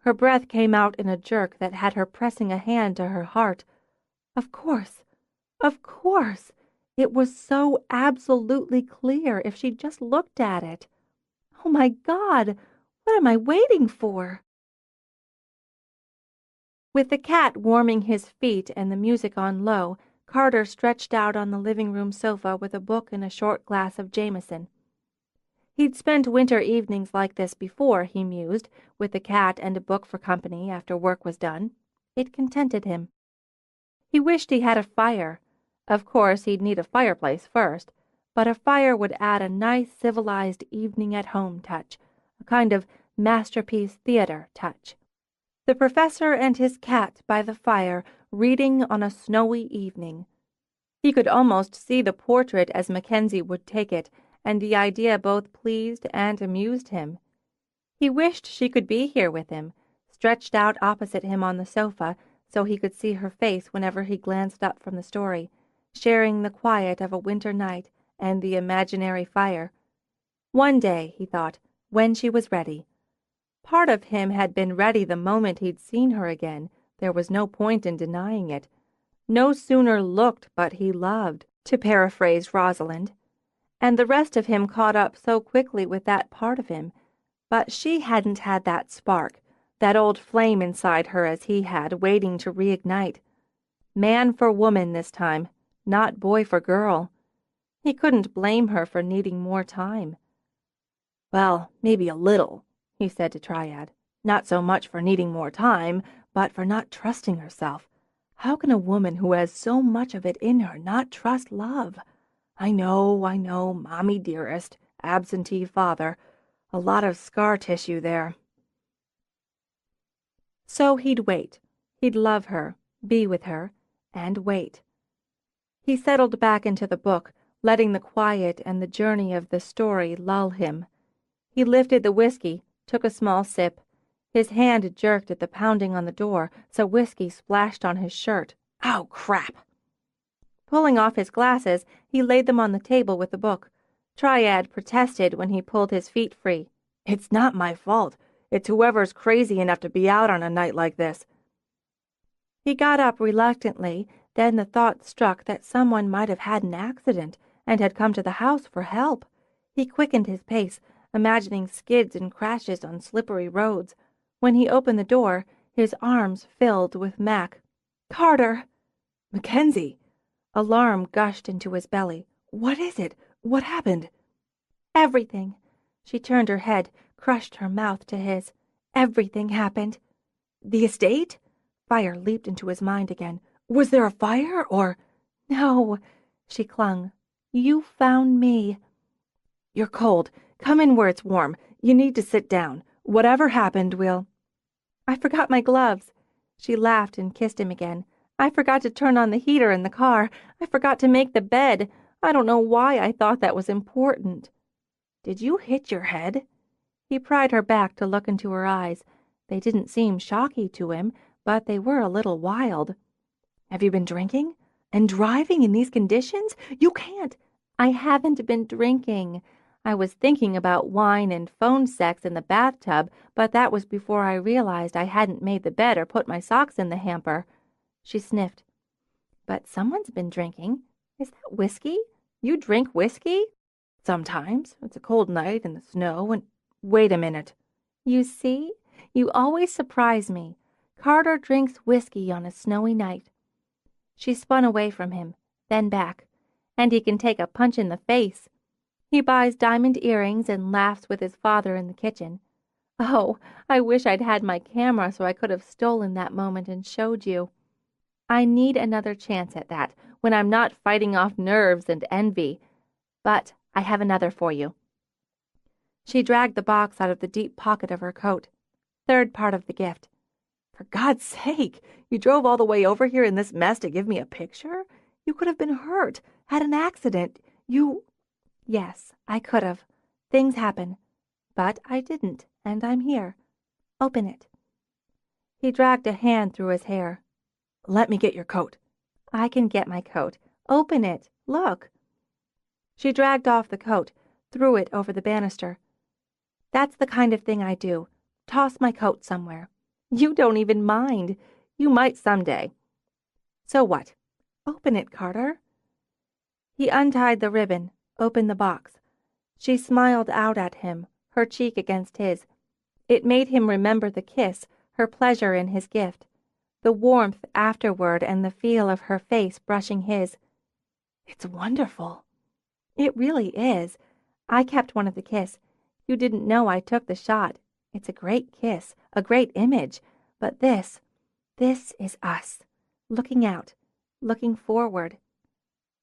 Her breath came out in a jerk that had her pressing a hand to her heart. Of course! Of course! It was so absolutely clear if she just looked at it. Oh, my God! What am I waiting for? With the cat warming his feet and the music on low, Carter stretched out on the living room sofa with a book and a short glass of Jameson. He'd spent winter evenings like this before, he mused, with the cat and a book for company after work was done. It contented him. He wished he had a fire. Of course, he'd need a fireplace first, but a fire would add a nice civilized evening-at-home touch, a kind of masterpiece theater touch. The professor and his cat by the fire, reading on a snowy evening. He could almost see the portrait as Mackensie would take it, and the idea both pleased and amused him. He wished she could be here with him, stretched out opposite him on the sofa, so he could see her face whenever he glanced up from the story, sharing the quiet of a winter night and the imaginary fire. One day, he thought, when she was ready. Part of him had been ready the moment he'd seen her again. There was no point in denying it. No sooner looked but he loved, to paraphrase Rosalind. and the rest of him caught up so quickly with that part of him. But she hadn't had that spark, that old flame inside her as he had, waiting to reignite. Man for woman this time, not boy for girl. He couldn't blame her for needing more time. "Well, maybe a little," he said to Triad. "Not so much for needing more time, but for not trusting herself. How can a woman who has so much of it in her not trust love? I know, Mommy dearest, absentee father. A lot of scar tissue there." So he'd wait. He'd love her, be with her, and wait. He settled back into the book, letting the quiet and the journey of the story lull him. He lifted the whiskey, took a small sip. His hand jerked at the pounding on the door, so whiskey splashed on his shirt. "Ow, crap!" Pulling off his glasses, he laid them on the table with the book. Triad protested when he pulled his feet free. "It's not my fault. It's whoever's crazy enough to be out on a night like this." He got up reluctantly, then the thought struck that someone might have had an accident and had come to the house for help. He quickened his pace, imagining skids and crashes on slippery roads. When he opened the door, his arms filled with Mac. "Carter!" "Mackensie!" Alarm gushed into his belly. "What is it? What happened?" "Everything." She turned her head, crushed her mouth to his. "Everything happened." "The estate?" Fire leaped into his mind again. "Was there a fire, or—" "No." She clung. "You found me." "You're cold. Come in where it's warm. You need to sit down. Whatever happened, we'll—" "I forgot my gloves." She laughed and kissed him again. "I forgot to turn on the heater in the car. I forgot to make the bed. I don't know why I thought that was important." "Did you hit your head?" He pried her back to look into her eyes. They didn't seem shocky to him, but they were a little wild. "Have you been drinking? And driving in these conditions? You can't—" "I haven't been drinking. I was thinking about wine and phone sex in the bathtub, but that was before I realized I hadn't made the bed or put my socks in the hamper." She sniffed. "But someone's been drinking. Is that whiskey? You drink whiskey?" "Sometimes. It's a cold night in the snow and—" "Wait a minute." "You see? You always surprise me. Carter drinks whiskey on a snowy night." She spun away from him, then back. "And he can take a punch in the face. He buys diamond earrings and laughs with his father in the kitchen. Oh, I wish I'd had my camera so I could have stolen that moment and showed you. I need another chance at that, when I'm not fighting off nerves and envy. But I have another for you." She dragged the box out of the deep pocket of her coat. "Third part of the gift." "For God's sake! You drove all the way over here in this mess to give me a picture? You could have been hurt, had an accident. You—" "Yes, I could have. Things happen. But I didn't, and I'm here. Open it." He dragged a hand through his hair. "Let me get your coat." "I can get my coat. Open it. Look." She dragged off the coat, threw it over the banister. "That's the kind of thing I do. Toss my coat somewhere. You don't even mind. You might someday." "So what? Open it, Carter." He untied the ribbon, opened the box. She smiled out at him, her cheek against his. It made him remember the kiss, her pleasure in his gift, the warmth afterward and the feel of her face brushing his. "It's wonderful." "It really is. I kept one of the kiss. You didn't know I took the shot. It's a great kiss, a great image. But this is us, looking out, looking forward.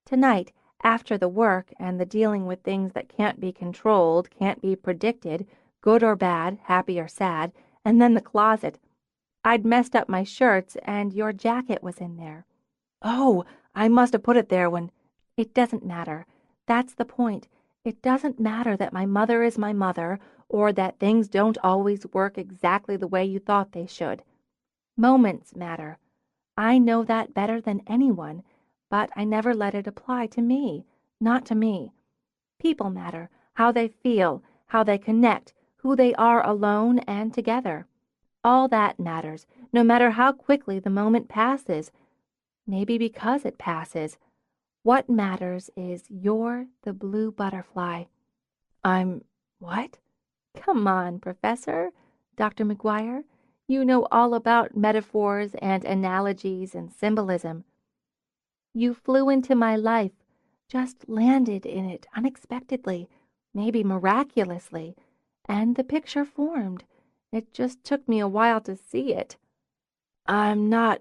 Tonight, after the work and the dealing with things that can't be controlled, can't be predicted, good or bad, happy or sad, and then the closet. I'd messed up my shirts, and your jacket was in there." "Oh, I must have put it there when—" "It doesn't matter. That's the point. It doesn't matter that my mother is my mother, or that things don't always work exactly the way you thought they should. Moments matter. I know that better than anyone, but I never let it apply to me. Not to me. People matter, how they feel, how they connect, who they are alone and together. All that matters, no matter how quickly the moment passes. Maybe because it passes. What matters is you're the blue butterfly. I'm what? Come on, Professor. Dr. McGuire. You know all about metaphors and analogies and symbolism. You flew into my life, just landed in it unexpectedly, maybe miraculously, and the picture formed. It just took me a while to see it. I'm not...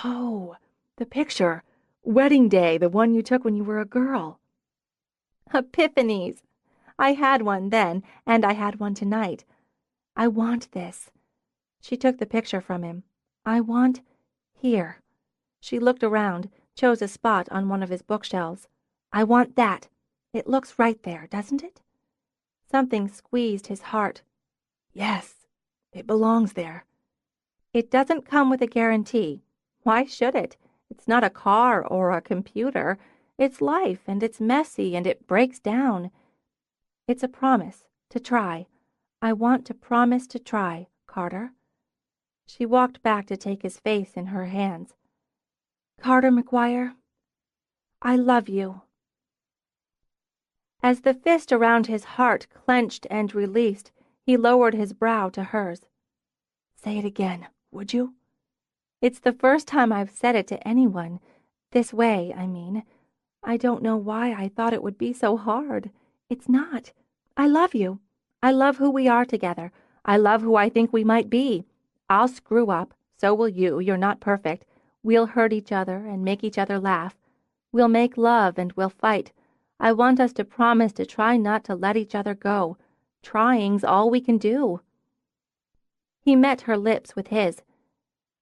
Oh, the picture. Wedding day, the one you took when you were a girl. Epiphanies. I had one then, and I had one tonight. I want this. She took the picture from him. I want... Here. She looked around, chose a spot on one of his bookshelves. I want that. It looks right there, doesn't it? Something squeezed his heart. Yes, it belongs there. It doesn't come with a guarantee. Why should it? It's not a car or a computer. It's life, and it's messy, and it breaks down. It's a promise to try. I want to promise to try, Carter. She walked back to take his face in her hands. Carter McGuire, I love you. As the fist around his heart clenched and released, he lowered his brow to hers. Say it again, would you? It's the first time I've said it to anyone. This way, I mean. I don't know why I thought it would be so hard. It's not. I love you. I love who we are together. I love who I think we might be. I'll screw up. So will you. You're not perfect. We'll hurt each other and make each other laugh. We'll make love and we'll fight. I want us to promise to try not to let each other go. Trying's all we can do. He met her lips with his.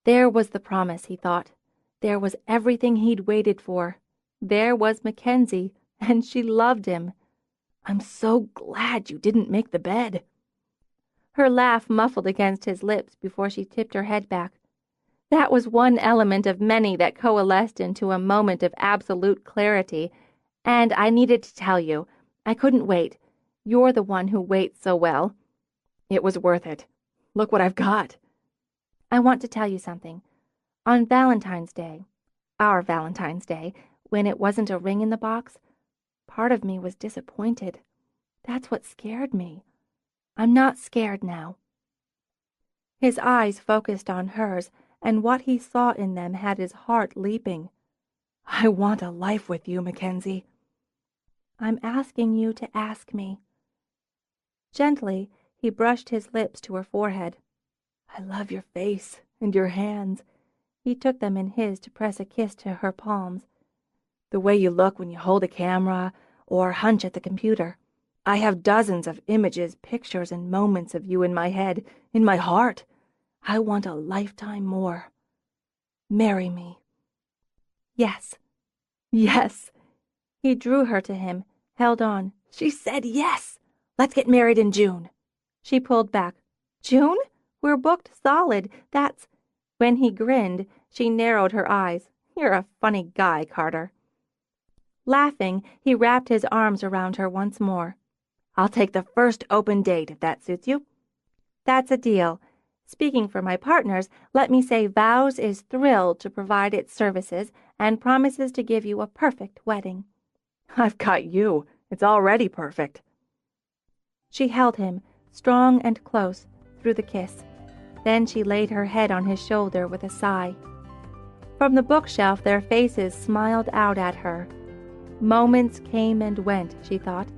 There was the promise, he thought. There was everything he'd waited for. There was Mackenzie, and she loved him. I'm so glad you didn't make the bed. Her laugh muffled against his lips before she tipped her head back. That was one element of many that coalesced into a moment of absolute clarity. And I needed to tell you. I couldn't wait. You're the one who waits so well. It was worth it. Look what I've got. I want to tell you something. On Valentine's Day, our Valentine's Day, when it wasn't a ring in the box, part of me was disappointed. That's what scared me. I'm not scared now. His eyes focused on hers, and what he saw in them had his heart leaping. I want a life with you, Mackenzie. I'm asking you to ask me. Gently, he brushed his lips to her forehead. I love your face and your hands. He took them in his to press a kiss to her palms. The way you look when you hold a camera or hunch at the computer. I have dozens of images, pictures, and moments of you in my head, in my heart. I want a lifetime more. Marry me. Yes. Yes. He drew her to him, held on. She said yes. Let's get married in June. She pulled back. June? We're booked solid. That's... When he grinned, she narrowed her eyes. You're a funny guy, Carter. Laughing, he wrapped his arms around her once more. I'll take the first open date if that suits you. That's a deal. Speaking for my partners, let me say Vows is thrilled to provide its services and promises to give you a perfect wedding. I've got you. It's already perfect. She held him, strong and close, through the kiss. Then she laid her head on his shoulder with a sigh. From the bookshelf their faces smiled out at her. Moments came and went, she thought.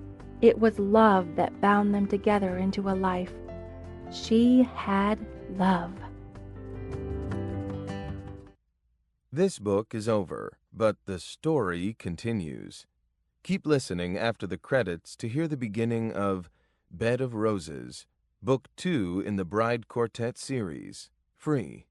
It was love that bound them together into a life. She had love. This book is over, but the story continues. Keep listening after the credits to hear the beginning of Bed of Roses, Book 2 in the Bride Quartet series, free.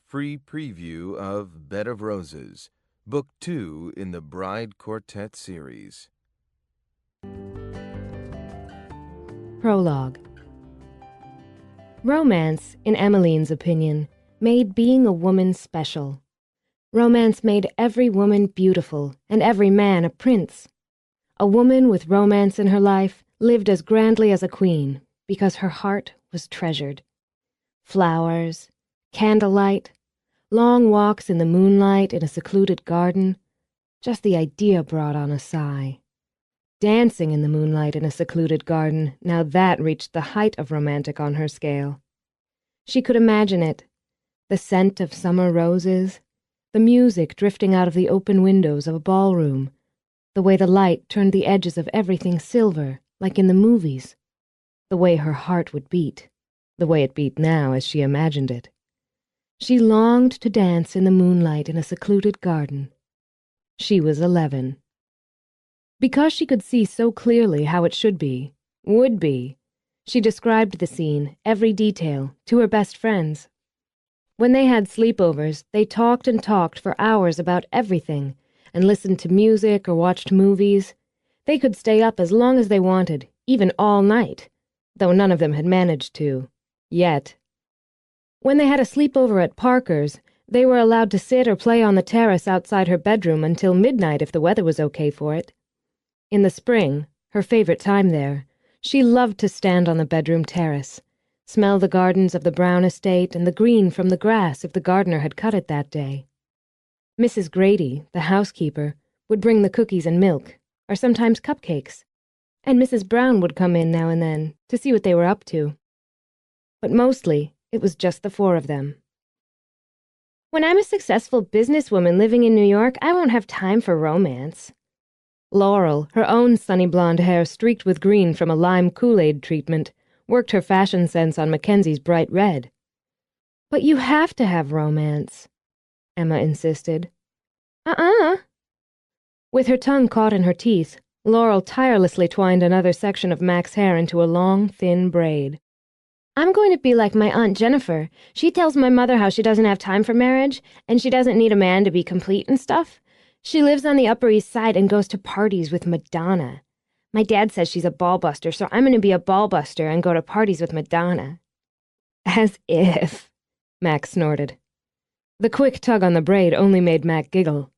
free preview of Bed of Roses, Book 2 in the Bride Quartet series. Prologue. Romance, in Emmeline's opinion, made being a woman special. Romance made every woman beautiful and every man a prince. A woman with romance in her life lived as grandly as a queen because her heart was treasured. Flowers, candlelight, long walks in the moonlight in a secluded garden, just the idea brought on a sigh. Dancing in the moonlight in a secluded garden, now that reached the height of romantic on her scale. She could imagine it, the scent of summer roses, the music drifting out of the open windows of a ballroom, the way the light turned the edges of everything silver, like in the movies, the way her heart would beat, the way it beat now as she imagined it. She longed to dance in the moonlight in a secluded garden. She was 11. Because she could see so clearly how it should be, would be, she described the scene, every detail, to her best friends. When they had sleepovers, they talked and talked for hours about everything, and listened to music or watched movies. They could stay up as long as they wanted, even all night, though none of them had managed to, yet. When they had a sleepover at Parker's, they were allowed to sit or play on the terrace outside her bedroom until midnight if the weather was okay for it. In the spring, her favorite time there, she loved to stand on the bedroom terrace, smell the gardens of the Brown estate and the green from the grass if the gardener had cut it that day. Mrs. Grady, the housekeeper, would bring the cookies and milk, or sometimes cupcakes, and Mrs. Brown would come in now and then to see what they were up to. But mostly, it was just the four of them. When I'm a successful businesswoman living in New York, I won't have time for romance. Laurel, her own sunny blonde hair streaked with green from a lime Kool-Aid treatment, worked her fashion sense on Mackenzie's bright red. But you have to have romance, Emma insisted. With her tongue caught in her teeth, Laurel tirelessly twined another section of Mac's hair into a long, thin braid. I'm going to be like my Aunt Jennifer. She tells my mother how she doesn't have time for marriage, and she doesn't need a man to be complete and stuff. She lives on the Upper East Side and goes to parties with Madonna. My dad says she's a ballbuster, so I'm going to be a ballbuster and go to parties with Madonna. As if, Mac snorted. The quick tug on the braid only made Mac giggle.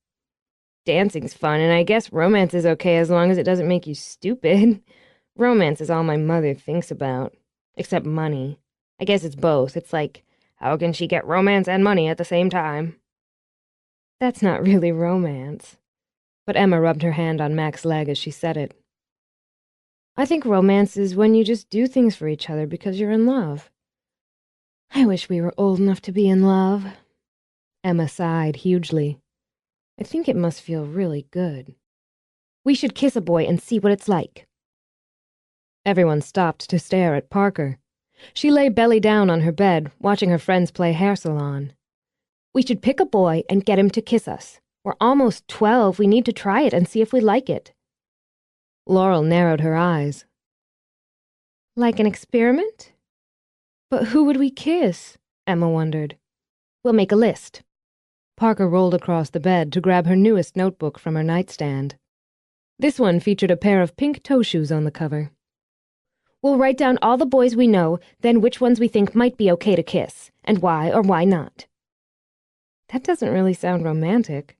Dancing's fun, and I guess romance is okay as long as it doesn't make you stupid. Romance is all my mother thinks about. Except money. I guess it's both. It's like, how can she get romance and money at the same time? That's not really romance. But Emma rubbed her hand on Mac's leg as she said it. I think romance is when you just do things for each other because you're in love. I wish we were old enough to be in love. Emma sighed hugely. I think it must feel really good. We should kiss a boy and see what it's like. Everyone stopped to stare at Parker. She lay belly down on her bed, watching her friends play hair salon. We should pick a boy and get him to kiss us. We're almost 12. We need to try it and see if we like it. Laurel narrowed her eyes. Like an experiment? But who would we kiss? Emma wondered. We'll make a list. Parker rolled across the bed to grab her newest notebook from her nightstand. This one featured a pair of pink toe shoes on the cover. We'll write down all the boys we know, then which ones we think might be okay to kiss, and why or why not. That doesn't really sound romantic.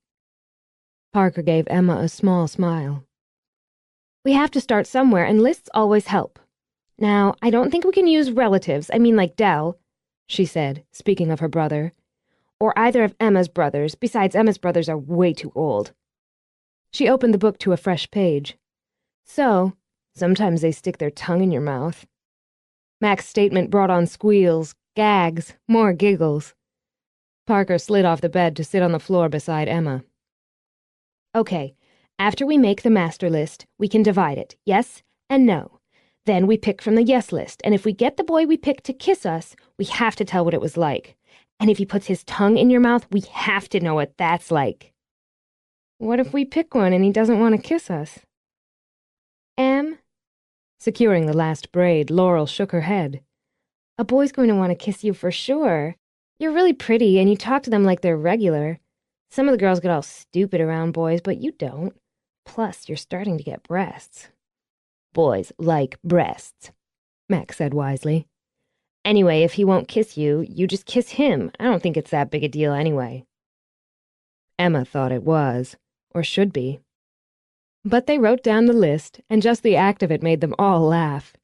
Parker gave Emma a small smile. We have to start somewhere, and lists always help. Now, I don't think we can use relatives, I mean like Dell, she said, speaking of her brother, or either of Emma's brothers, besides Emma's brothers are way too old. She opened the book to a fresh page. So, sometimes they stick their tongue in your mouth. Mac's statement brought on squeals, gags, more giggles. Parker slid off the bed to sit on the floor beside Emma. Okay, after we make the master list, we can divide it, yes and no. Then we pick from the yes list, and if we get the boy we pick to kiss us, we have to tell what it was like. And if he puts his tongue in your mouth, we have to know what that's like. What if we pick one and he doesn't want to kiss us? Securing the last braid, Laurel shook her head. A boy's going to want to kiss you for sure. You're really pretty, and you talk to them like they're regular. Some of the girls get all stupid around boys, but you don't. Plus, you're starting to get breasts." "Boys like breasts," Max said wisely. "Anyway, if he won't kiss you, you just kiss him. I don't think it's that big a deal anyway." Emma thought it was, or should be. But they wrote down the list, and just the act of it made them all laugh.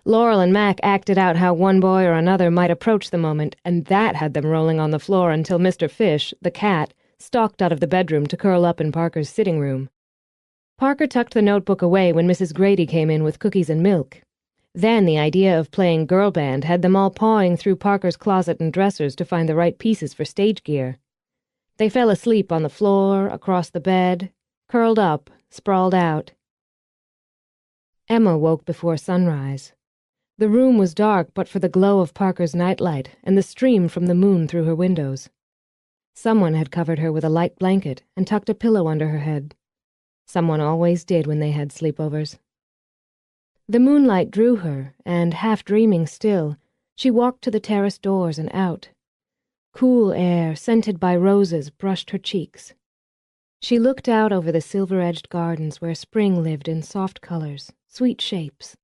Laurel and Mac acted out how one boy or another might approach the moment, and that had them rolling on the floor until Mr. Fish, the cat, stalked out of the bedroom to curl up in Parker's sitting room. Parker tucked the notebook away when Mrs. Grady came in with cookies and milk. Then the idea of playing girl band had them all pawing through Parker's closet and dressers to find the right pieces for stage gear. They fell asleep on the floor, across the bed, curled up, sprawled out. Emma woke before sunrise. The room was dark but for the glow of Parker's nightlight and the stream from the moon through her windows. Someone had covered her with a light blanket and tucked a pillow under her head. Someone always did when they had sleepovers. The moonlight drew her, and, half dreaming still, she walked to the terrace doors and out. Cool air, scented by roses, brushed her cheeks. She looked out over the silver-edged gardens where spring lived in soft colors, sweet shapes.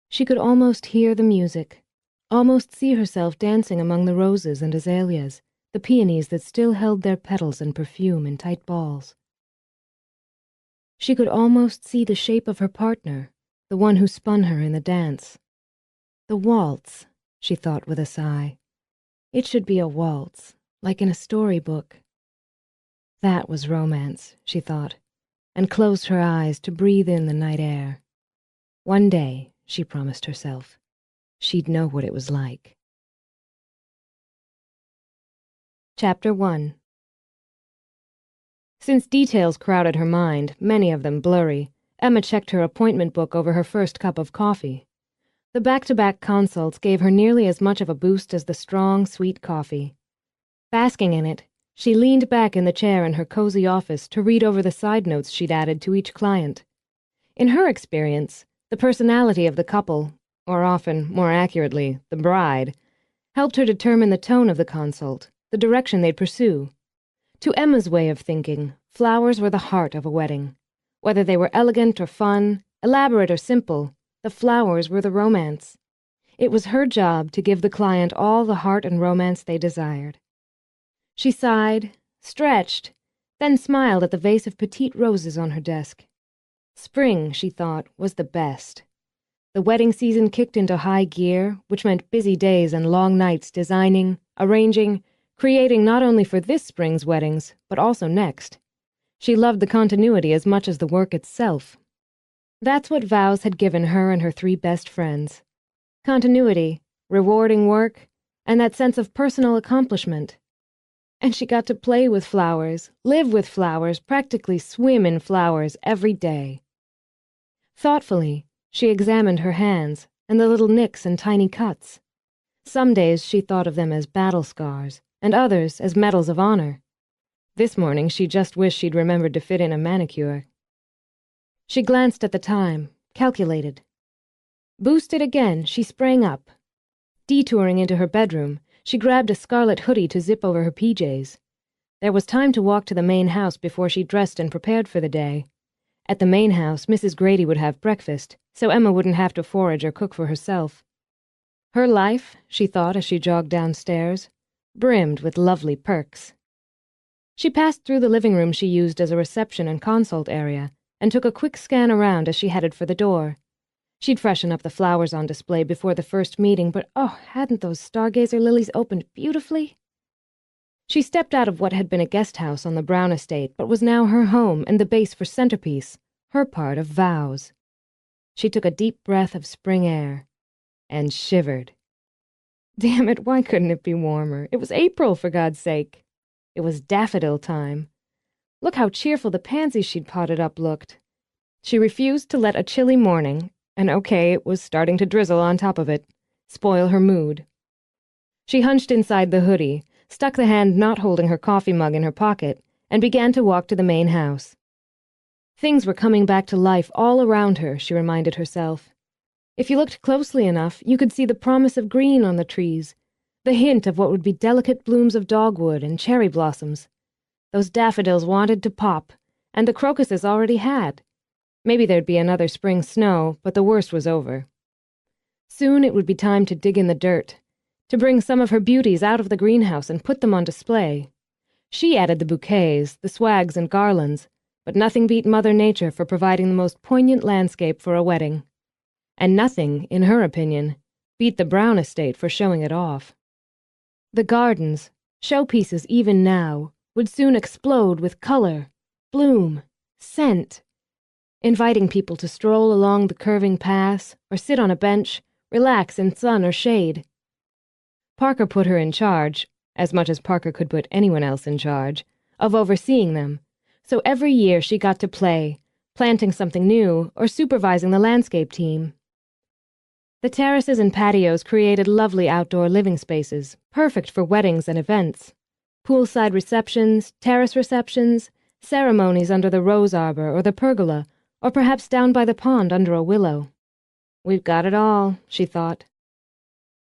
She could almost hear the music, almost see herself dancing among the roses and azaleas, the peonies that still held their petals and perfume in tight balls. She could almost see the shape of her partner, the one who spun her in the dance. The waltz, she thought with a sigh. It should be a waltz, like in a storybook. That was romance, she thought, and closed her eyes to breathe in the night air. One day, she promised herself, she'd know what it was like. Chapter 1. Since details crowded her mind, many of them blurry, Emma checked her appointment book over her first cup of coffee. The back-to-back consults gave her nearly as much of a boost as the strong, sweet coffee. Basking in it, she leaned back in the chair in her cozy office to read over the side notes she'd added to each client. In her experience, the personality of the couple, or often, more accurately, the bride, helped her determine the tone of the consult, the direction they'd pursue. To Emma's way of thinking, flowers were the heart of a wedding. Whether they were elegant or fun, elaborate or simple, the flowers were the romance. It was her job to give the client all the heart and romance they desired. She sighed, stretched, then smiled at the vase of petite roses on her desk. Spring, she thought, was the best. The wedding season kicked into high gear, which meant busy days and long nights designing, arranging, creating not only for this spring's weddings, but also next. She loved the continuity as much as the work itself. That's what vows had given her and her three best friends. Continuity, rewarding work, and that sense of personal accomplishment. And she got to play with flowers, live with flowers, practically swim in flowers every day. Thoughtfully, she examined her hands and the little nicks and tiny cuts. Some days she thought of them as battle scars, and others as medals of honor. This morning she just wished she'd remembered to fit in a manicure. She glanced at the time, calculated. Boosted again, she sprang up. Detouring into her bedroom, she grabbed a scarlet hoodie to zip over her PJs. There was time to walk to the main house before she dressed and prepared for the day. At the main house, Mrs. Grady would have breakfast, so Emma wouldn't have to forage or cook for herself. Her life, she thought as she jogged downstairs, brimmed with lovely perks. She passed through the living room she used as a reception and consult area, and took a quick scan around as she headed for the door. She'd freshen up the flowers on display before the first meeting, but hadn't those stargazer lilies opened beautifully? She stepped out of what had been a guest house on the Brown estate, but was now her home and the base for Centerpiece, her part of vows. She took a deep breath of spring air, and shivered. Damn it, why couldn't it be warmer? It was April, for God's sake. It was daffodil time. Look how cheerful the pansies she'd potted up looked. She refused to let a chilly morning, and it was starting to drizzle on top of it, spoil her mood. She hunched inside the hoodie, stuck the hand not holding her coffee mug in her pocket, and began to walk to the main house. Things were coming back to life all around her, she reminded herself. If you looked closely enough, you could see the promise of green on the trees, The hint of what would be delicate blooms of dogwood and cherry blossoms. Those daffodils wanted to pop, and the crocuses already had. Maybe there'd be another spring snow, but the worst was over. Soon it would be time to dig in the dirt, to bring some of her beauties out of the greenhouse and put them on display. She added the bouquets, the swags and garlands, but nothing beat Mother Nature for providing the most poignant landscape for a wedding. And nothing, in her opinion, beat the Brown estate for showing it off. The gardens, showpieces even now, would soon explode with color, bloom, scent, inviting people to stroll along the curving paths or sit on a bench, relax in sun or shade. Parker put her in charge, as much as Parker could put anyone else in charge, of overseeing them, so every year she got to play, planting something new or supervising the landscape team. The terraces and patios created lovely outdoor living spaces, perfect for weddings and events. Poolside receptions, terrace receptions, ceremonies under the rose arbor or the pergola, or perhaps down by the pond under a willow. We've got it all, she thought.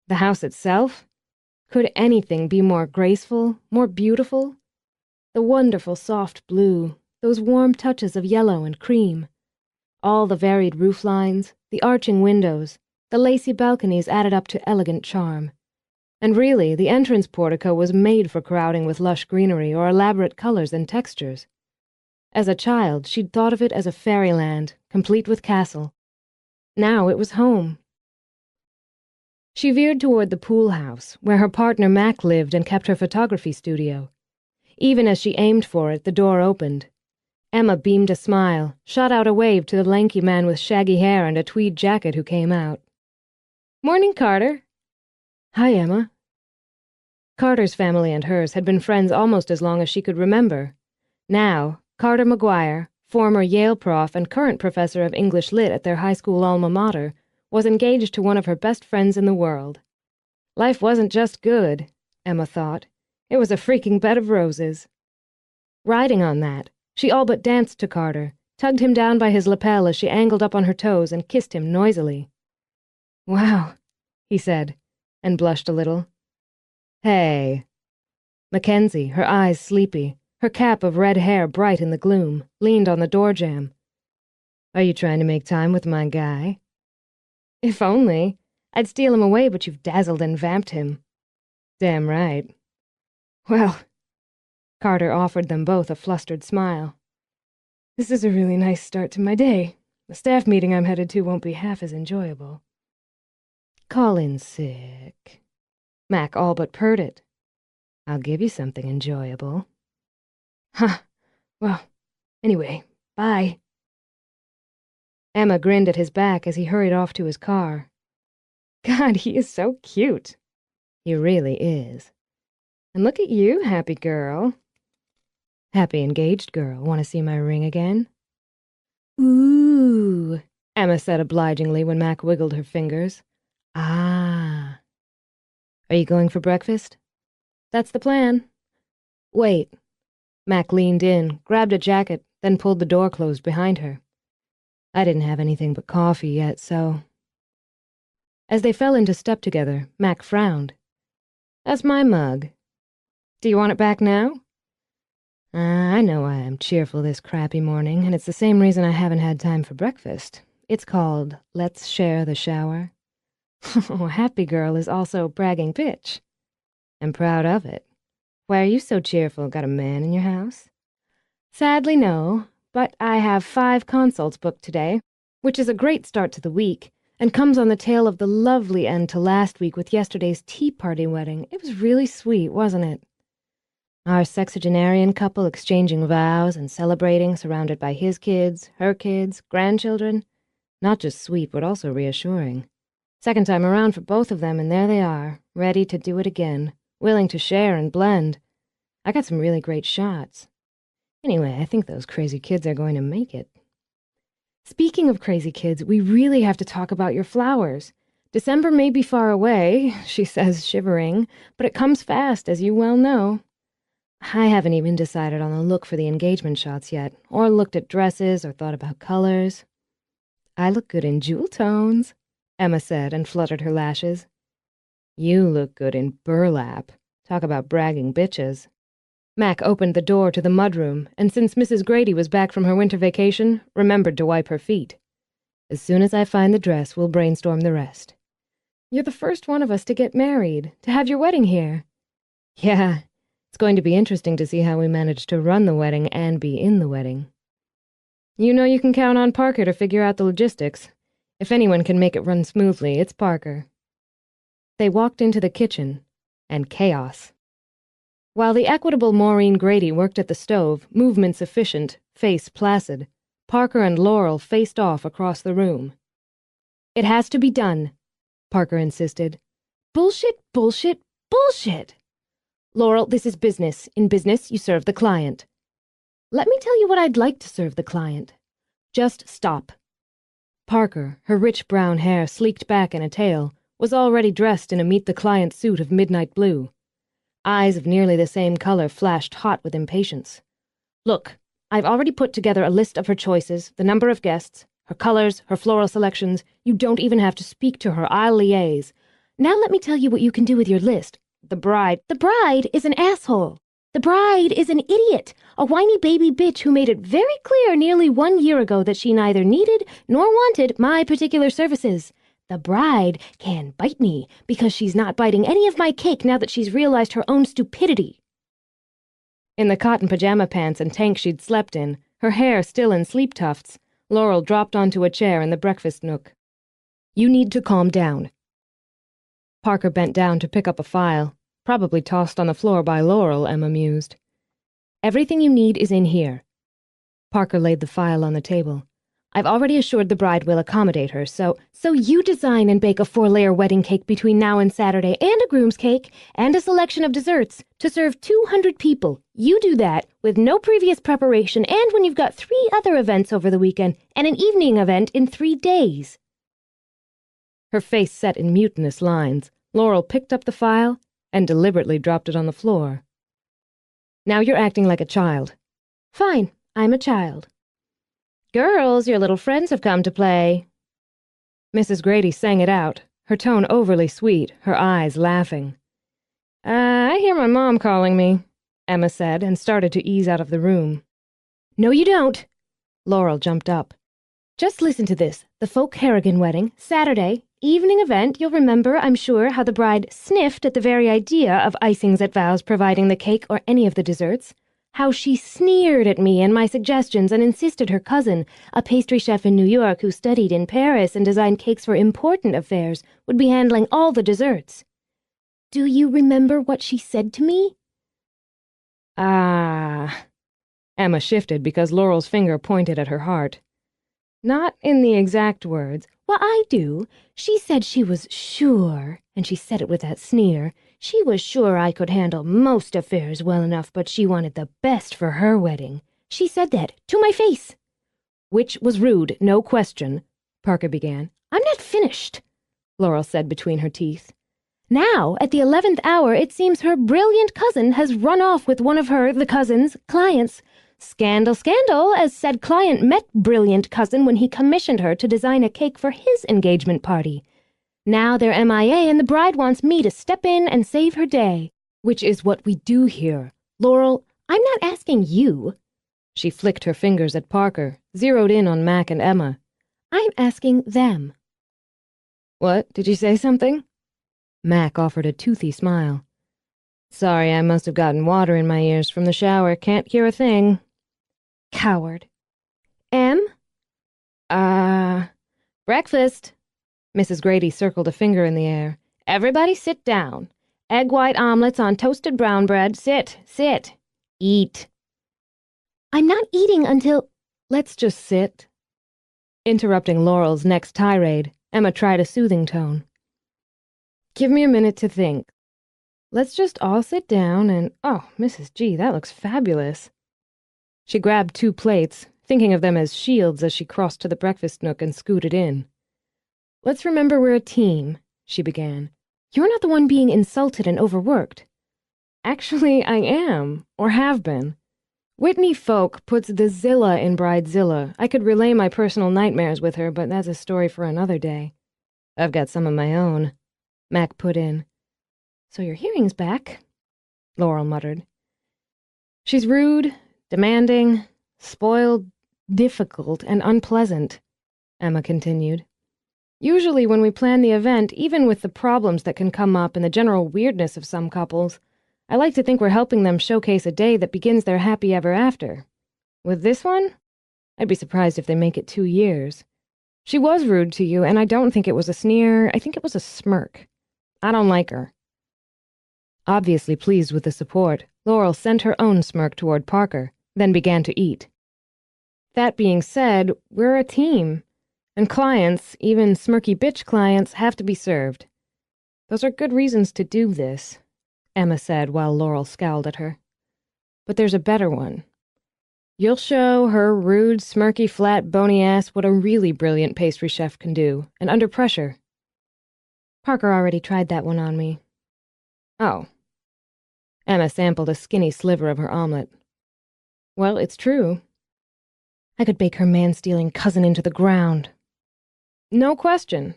The house itself? Could anything be more graceful, more beautiful? The wonderful soft blue, those warm touches of yellow and cream. All the varied roof lines, the arching windows, the lacy balconies added up to elegant charm. And really, the entrance portico was made for crowding with lush greenery or elaborate colors and textures. As a child, she'd thought of it as a fairyland, complete with castle. Now it was home. She veered toward the pool house, where her partner Mac lived and kept her photography studio. Even as she aimed for it, the door opened. Emma beamed a smile, shot out a wave to the lanky man with shaggy hair and a tweed jacket who came out. "Morning, Carter." "Hi, Emma." Carter's family and hers had been friends almost as long as she could remember. Now, Carter McGuire, former Yale prof and current professor of English Lit at their high school alma mater, was engaged to one of her best friends in the world. Life wasn't just good, Emma thought. It was a freaking bed of roses. Riding on that, she all but danced to Carter, tugged him down by his lapel as she angled up on her toes and kissed him noisily. "Wow," he said, and blushed a little. "Hey." Mackensie, her eyes sleepy, her cap of red hair bright in the gloom, leaned on the door jamb. "Are you trying to make time with my guy?" "If only. I'd steal him away, but you've dazzled and vamped him." "Damn right." "Well," Carter offered them both a flustered smile. "This is a really nice start to my day. The staff meeting I'm headed to won't be half as enjoyable." "Call in sick." Mac all but purred it. "I'll give you something enjoyable." "Huh. Well, anyway, bye." Emma grinned at his back as he hurried off to his car. "God, he is so cute." "He really is." "And look at you, happy girl." "Happy engaged girl. Want to see my ring again?" "Ooh," Emma said obligingly when Mac wiggled her fingers. "Ah." "Are you going for breakfast?" "That's the plan." "Wait." Mac leaned in, grabbed a jacket, then pulled the door closed behind her. "I didn't have anything but coffee yet, so—" As they fell into step together, Mac frowned. "That's my mug. Do you want it back now?" I know I am cheerful this crappy morning, and it's the same reason I haven't had time for breakfast. It's called Let's Share the Shower." "Oh, happy girl is also bragging bitch." "I'm proud of it. Why are you so cheerful? Got a man in your house?" "Sadly, no, but I have 5 consults booked today, which is a great start to the week, and comes on the tail of the lovely end to last week with yesterday's tea party wedding. It was really sweet, wasn't it? Our sexagenarian couple exchanging vows and celebrating, surrounded by his kids, her kids, grandchildren. Not just sweet, but also reassuring. Second time around for both of them, and there they are, ready to do it again, willing to share and blend. I got some really great shots. Anyway, I think those crazy kids are going to make it. Speaking of crazy kids, we really have to talk about your flowers. December may be far away, she says, shivering, but it comes fast, as you well know. I haven't even decided on the look for the engagement shots yet, or looked at dresses, or thought about colors. "I look good in jewel tones," Emma said, and fluttered her lashes. You look good in burlap. Talk about bragging bitches. Mac opened the door to the mudroom, and since Mrs. Grady was back from her winter vacation, remembered to wipe her feet. As soon as I find the dress, we'll brainstorm the rest. You're the first one of us to get married, to have your wedding here. Yeah, it's going to be interesting to see how we manage to run the wedding and be in the wedding. You know you can count on Parker to figure out the logistics. If anyone can make it run smoothly, it's Parker. They walked into the kitchen, and chaos. While the equitable Maureen Grady worked at the stove, movements efficient, face placid, Parker and Laurel faced off across the room. It has to be done, Parker insisted. Bullshit, bullshit, bullshit! Laurel, this is business. In business, you serve the client. Let me tell you what I'd like to serve the client. Just stop. Parker, her rich brown hair sleeked back in a tail, was already dressed in a meet-the-client suit of midnight blue. Eyes of nearly the same color flashed hot with impatience. Look, I've already put together a list of her choices, the number of guests, her colors, her floral selections. You don't even have to speak to her. I'll liaise. Now let me tell you what you can do with your list. The bride is an asshole. The bride is an idiot, a whiny baby bitch who made it very clear nearly 1 year ago that she neither needed nor wanted my particular services. The bride can bite me because she's not biting any of my cake now that she's realized her own stupidity. In the cotton pajama pants and tank she'd slept in, her hair still in sleep tufts, Laurel dropped onto a chair in the breakfast nook. You need to calm down. Parker bent down to pick up a file, probably tossed on the floor by Laurel, Emma mused. Everything you need is in here. Parker laid the file on the table. I've already assured the bride will accommodate her, so you design and bake a 4-layer wedding cake between now and Saturday, and a groom's cake, and a selection of desserts to serve 200 people. You do that with no previous preparation, and when you've got 3 other events over the weekend, and an evening event in 3 days. Her face set in mutinous lines. Laurel picked up the file and deliberately dropped it on the floor. Now you're acting like a child. Fine, I'm a child. Girls, your little friends have come to play. Mrs. Grady sang it out, her tone overly sweet, her eyes laughing. I hear my mom calling me, Emma said, and started to ease out of the room. No, you don't. Laurel jumped up. Just listen to this. The Folk Harrigan wedding, Saturday, evening event. You'll remember, I'm sure, how the bride sniffed at the very idea of icings at vows providing the cake or any of the desserts. How she sneered at me and my suggestions and insisted her cousin, a pastry chef in New York who studied in Paris and designed cakes for important affairs, would be handling all the desserts. Do you remember what she said to me? Ah. Emma shifted because Laurel's finger pointed at her heart. Not in the exact words. Well, I do. She said she was sure, and she said it with that sneer. She was sure I could handle most affairs well enough, but she wanted the best for her wedding. She said that to my face. Which was rude, no question, Parker began. I'm not finished, Laurel said between her teeth. Now, at the 11th hour, it seems her brilliant cousin has run off with one of the cousin's, clients. Scandal, scandal, as said client met brilliant cousin when he commissioned her to design a cake for his engagement party. Now they're MIA and the bride wants me to step in and save her day, which is what we do here. Laurel, I'm not asking you. She flicked her fingers at Parker, zeroed in on Mac and Emma. I'm asking them. What, did you say something? Mac offered a toothy smile. Sorry, I must have gotten water in my ears from the shower. Can't hear a thing. Coward. Em? Breakfast. Mrs. Grady circled a finger in the air. Everybody sit down. Egg white omelets on toasted brown bread. Sit, sit. Eat. I'm not eating until... Let's just sit. Interrupting Laurel's next tirade, Emma tried a soothing tone. Give me a minute to think. Let's just all sit down and... Oh, Mrs. G, that looks fabulous. She grabbed 2 plates, thinking of them as shields as she crossed to the breakfast nook and scooted in. Let's remember we're a team, she began. You're not the one being insulted and overworked. Actually, I am, or have been. Whitney Folk puts the Zilla in Bridezilla. I could relay my personal nightmares with her, but that's a story for another day. I've got some of my own, Mac put in. So your hearing's back, Laurel muttered. She's rude, demanding, spoiled, difficult, and unpleasant, Emma continued. Usually when we plan the event, even with the problems that can come up and the general weirdness of some couples, I like to think we're helping them showcase a day that begins their happy ever after. With this one, I'd be surprised if they make it 2 years. She was rude to you, and I don't think it was a sneer. I think it was a smirk. I don't like her. Obviously pleased with the support, Laurel sent her own smirk toward Parker, then began to eat. That being said, we're a team, and clients, even smirky bitch clients, have to be served. Those are good reasons to do this, Emma said while Laurel scowled at her. But there's a better one. You'll show her rude, smirky, flat, bony ass what a really brilliant pastry chef can do, and under pressure. Parker already tried that one on me. Oh. Emma sampled a skinny sliver of her omelet. Well, it's true. I could bake her man-stealing cousin into the ground. No question.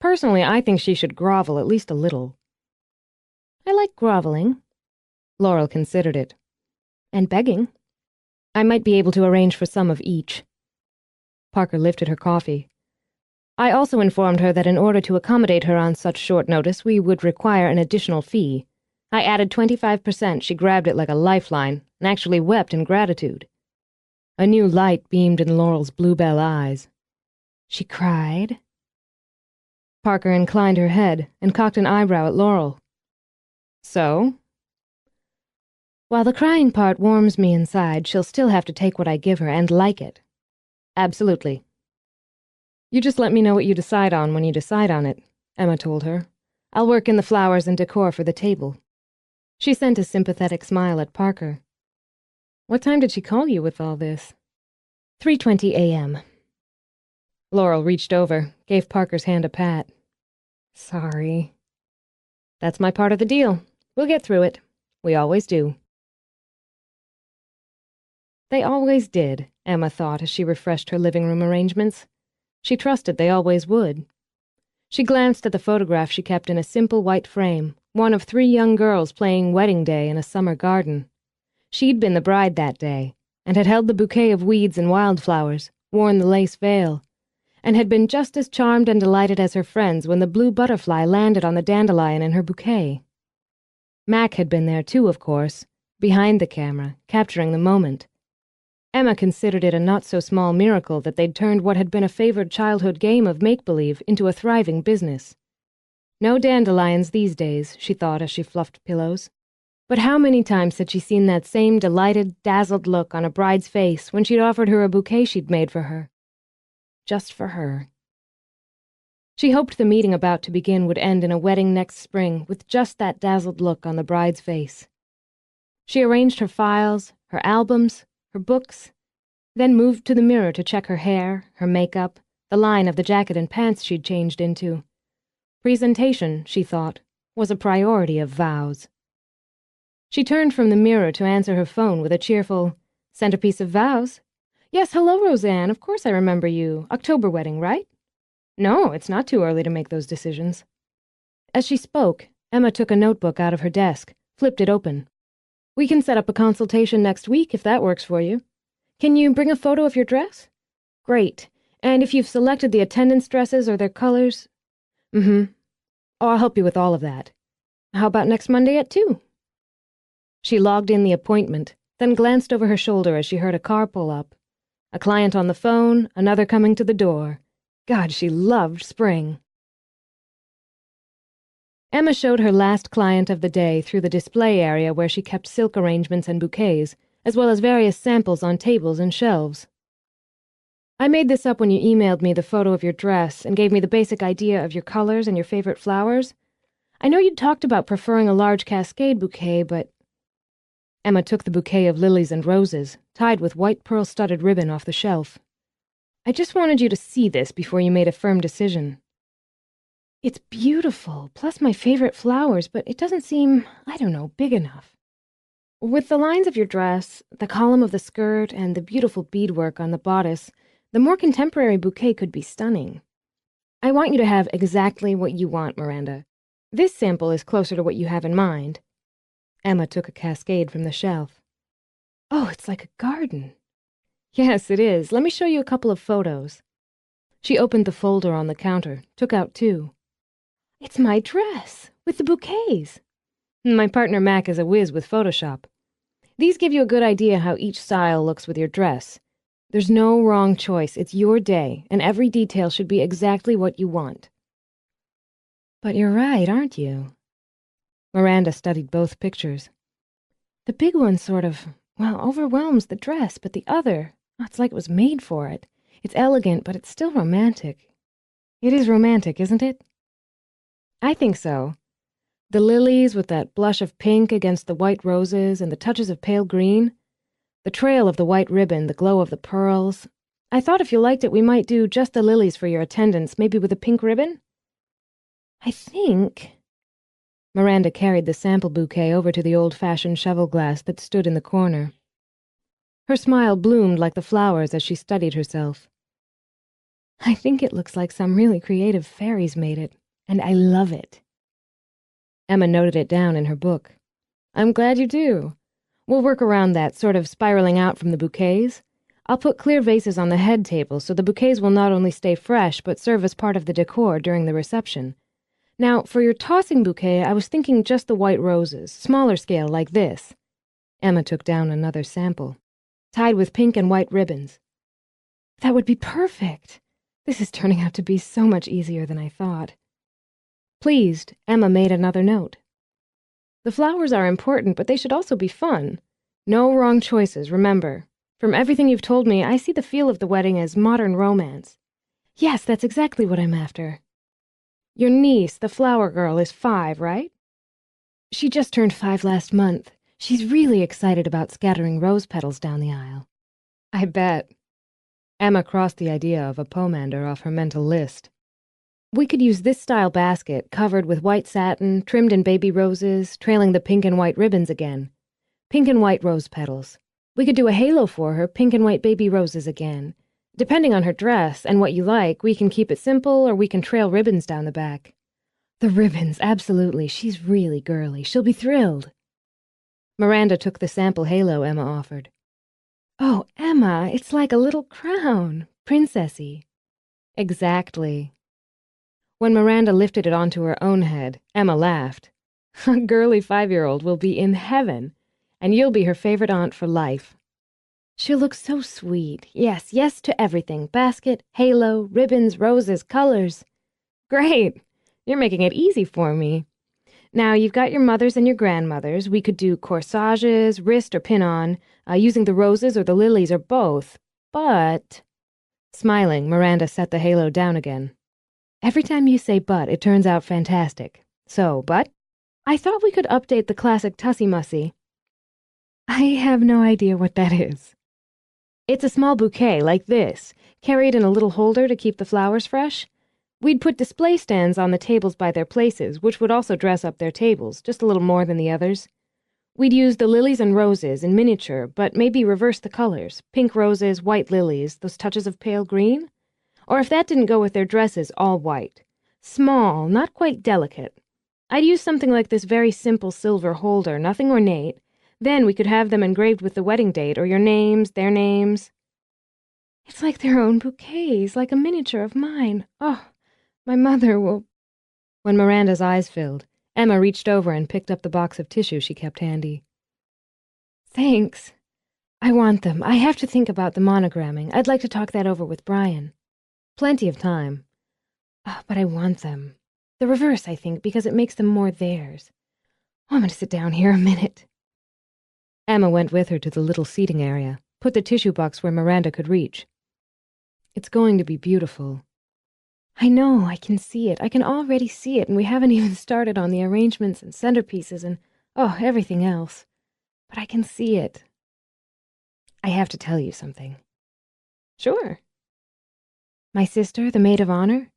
Personally, I think she should grovel at least a little. I like groveling. Laurel considered it. And begging. I might be able to arrange for some of each. Parker lifted her coffee. I also informed her that in order to accommodate her on such short notice, we would require an additional fee. I added 25%. She grabbed it like a lifeline and actually wept in gratitude. A new light beamed in Laurel's bluebell eyes. She cried? Parker inclined her head and cocked an eyebrow at Laurel. So? While the crying part warms me inside, she'll still have to take what I give her and like it. Absolutely. You just let me know what you decide on when you decide on it, Emma told her. I'll work in the flowers and decor for the table. She sent a sympathetic smile at Parker. What time did she call you with all this? 3:20 a.m. Laurel reached over, gave Parker's hand a pat. Sorry. That's my part of the deal. We'll get through it. We always do. They always did, Emma thought as she refreshed her living room arrangements. She trusted they always would. She glanced at the photograph she kept in a simple white frame, one of 3 young girls playing wedding day in a summer garden. She'd been the bride that day, and had held the bouquet of weeds and wildflowers, worn the lace veil, and had been just as charmed and delighted as her friends when the blue butterfly landed on the dandelion in her bouquet. Mac had been there too, of course, behind the camera, capturing the moment. Emma considered it a not-so-small miracle that they'd turned what had been a favored childhood game of make-believe into a thriving business. No dandelions these days, she thought as she fluffed pillows. But how many times had she seen that same delighted, dazzled look on a bride's face when she'd offered her a bouquet she'd made for her? Just for her. She hoped the meeting about to begin would end in a wedding next spring with just that dazzled look on the bride's face. She arranged her files, her albums, her books, then moved to the mirror to check her hair, her makeup, the line of the jacket and pants she'd changed into. Presentation, she thought, was a priority of vows. She turned from the mirror to answer her phone with a cheerful, "Centerpiece of vows. Yes, hello, Roseanne. Of course I remember you. October wedding, right? No, it's not too early to make those decisions." As she spoke, Emma took a notebook out of her desk, flipped it open. "We can set up a consultation next week if that works for you. Can you bring a photo of your dress? Great. And if you've selected the attendance dresses or their colors? Oh, I'll help you with all of that. How about next Monday at 2? She logged in the appointment, then glanced over her shoulder as she heard a car pull up. A client on the phone, another coming to the door. God, she loved spring. Emma showed her last client of the day through the display area where she kept silk arrangements and bouquets, as well as various samples on tables and shelves. I made this up when you emailed me the photo of your dress and gave me the basic idea of your colors and your favorite flowers. I know you'd talked about preferring a large cascade bouquet, but... Emma took the bouquet of lilies and roses, tied with white pearl-studded ribbon off the shelf. I just wanted you to see this before you made a firm decision. It's beautiful, plus my favorite flowers, but it doesn't seem, I don't know, big enough. With the lines of your dress, the column of the skirt, and the beautiful beadwork on the bodice, the more contemporary bouquet could be stunning. I want you to have exactly what you want, Miranda. This sample is closer to what you have in mind. Emma took a cascade from the shelf. Oh, it's like a garden. Yes, it is. Let me show you a couple of photos. She opened the folder on the counter, took out 2. It's my dress, with the bouquets. My partner Mac is a whiz with Photoshop. These give you a good idea how each style looks with your dress. There's no wrong choice. It's your day, and every detail should be exactly what you want. But you're right, aren't you? Miranda studied both pictures. The big one sort of, overwhelms the dress, but the other, it's like it was made for it. It's elegant, but it's still romantic. It is romantic, isn't it? I think so. The lilies with that blush of pink against the white roses and the touches of pale green. The trail of the white ribbon, the glow of the pearls. I thought if you liked it, we might do just the lilies for your attendance, maybe with a pink ribbon? I think... Miranda carried the sample bouquet over to the old-fashioned cheval glass that stood in the corner. Her smile bloomed like the flowers as she studied herself. I think it looks like some really creative fairies made it, and I love it. Emma noted it down in her book. I'm glad you do. We'll work around that, sort of spiraling out from the bouquets. I'll put clear vases on the head table so the bouquets will not only stay fresh but serve as part of the decor during the reception. Now, for your tossing bouquet, I was thinking just the white roses, smaller scale like this. Emma took down another sample, tied with pink and white ribbons. That would be perfect. This is turning out to be so much easier than I thought. Pleased, Emma made another note. The flowers are important, but they should also be fun. No wrong choices, remember. From everything you've told me, I see the feel of the wedding as modern romance. Yes, that's exactly what I'm after. Your niece, the flower girl, is 5, right? She just turned 5 last month. She's really excited about scattering rose petals down the aisle. I bet. Emma crossed the idea of a pomander off her mental list. We could use this style basket, covered with white satin, trimmed in baby roses, trailing the pink and white ribbons again. Pink and white rose petals. We could do a halo for her, pink and white baby roses again. Depending on her dress and what you like, we can keep it simple or we can trail ribbons down the back. The ribbons, absolutely. She's really girly. She'll be thrilled. Miranda took the sample halo Emma offered. Oh, Emma, it's like a little crown. Princessy. Exactly. When Miranda lifted it onto her own head, Emma laughed. A girly 5-year-old will be in heaven, and you'll be her favorite aunt for life. She'll look so sweet. Yes, yes to everything. Basket, halo, ribbons, roses, colors. Great. You're making it easy for me. Now, you've got your mother's and your grandmother's. We could do corsages, wrist or pin-on, using the roses or the lilies or both. But... Smiling, Miranda set the halo down again. Every time you say but, it turns out fantastic. So, but, I thought we could update the classic Tussie-Mussy. I have no idea what that is. It's a small bouquet, like this, carried in a little holder to keep the flowers fresh. We'd put display stands on the tables by their places, which would also dress up their tables, just a little more than the others. We'd use the lilies and roses in miniature, but maybe reverse the colors. Pink roses, white lilies, those touches of pale green. Or if that didn't go with their dresses, all white. Small, not quite delicate. I'd use something like this very simple silver holder, nothing ornate. Then we could have them engraved with the wedding date, or your names, their names. It's like their own bouquets, like a miniature of mine. Oh, my mother will... When Miranda's eyes filled, Emma reached over and picked up the box of tissue she kept handy. Thanks. I want them. I have to think about the monogramming. I'd like to talk that over with Brian. Plenty of time. Oh, but I want them. The reverse, I think, because it makes them more theirs. Oh, I'm going to sit down here a minute. Emma went with her to the little seating area, put the tissue box where Miranda could reach. It's going to be beautiful. I know, I can see it. I can already see it, and we haven't even started on the arrangements and centerpieces and, everything else. But I can see it. I have to tell you something. Sure. My sister, the maid of honor,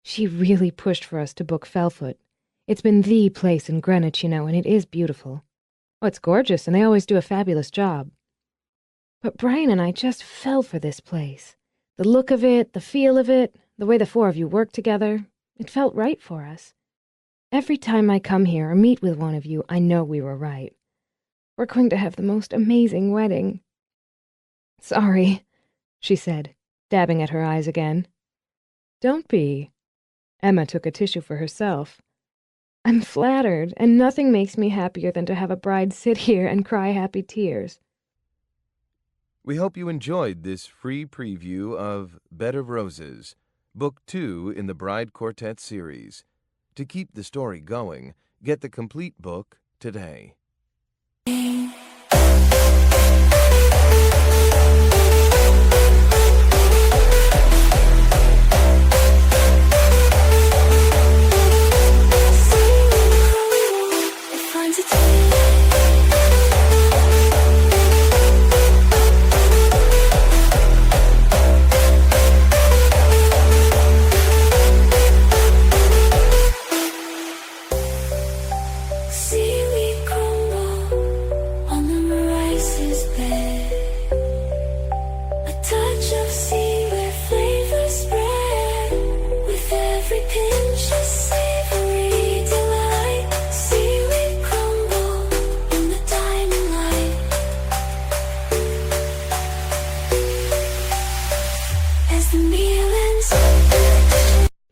she really pushed for us to book Fellfoot. It's been the place in Greenwich, you know, and it is beautiful. Oh, it's gorgeous, and they always do a fabulous job. But Brian and I just fell for this place. The look of it, the feel of it, the way the 4 of you work together, it felt right for us. Every time I come here or meet with one of you, I know we were right. We're going to have the most amazing wedding. Sorry, she said, dabbing at her eyes again. Don't be. Emma took a tissue for herself. I'm flattered, and nothing makes me happier than to have a bride sit here and cry happy tears. We hope you enjoyed this free preview of Bed of Roses, Book 2 in the Bride Quartet series. To keep the story going, get the complete book today.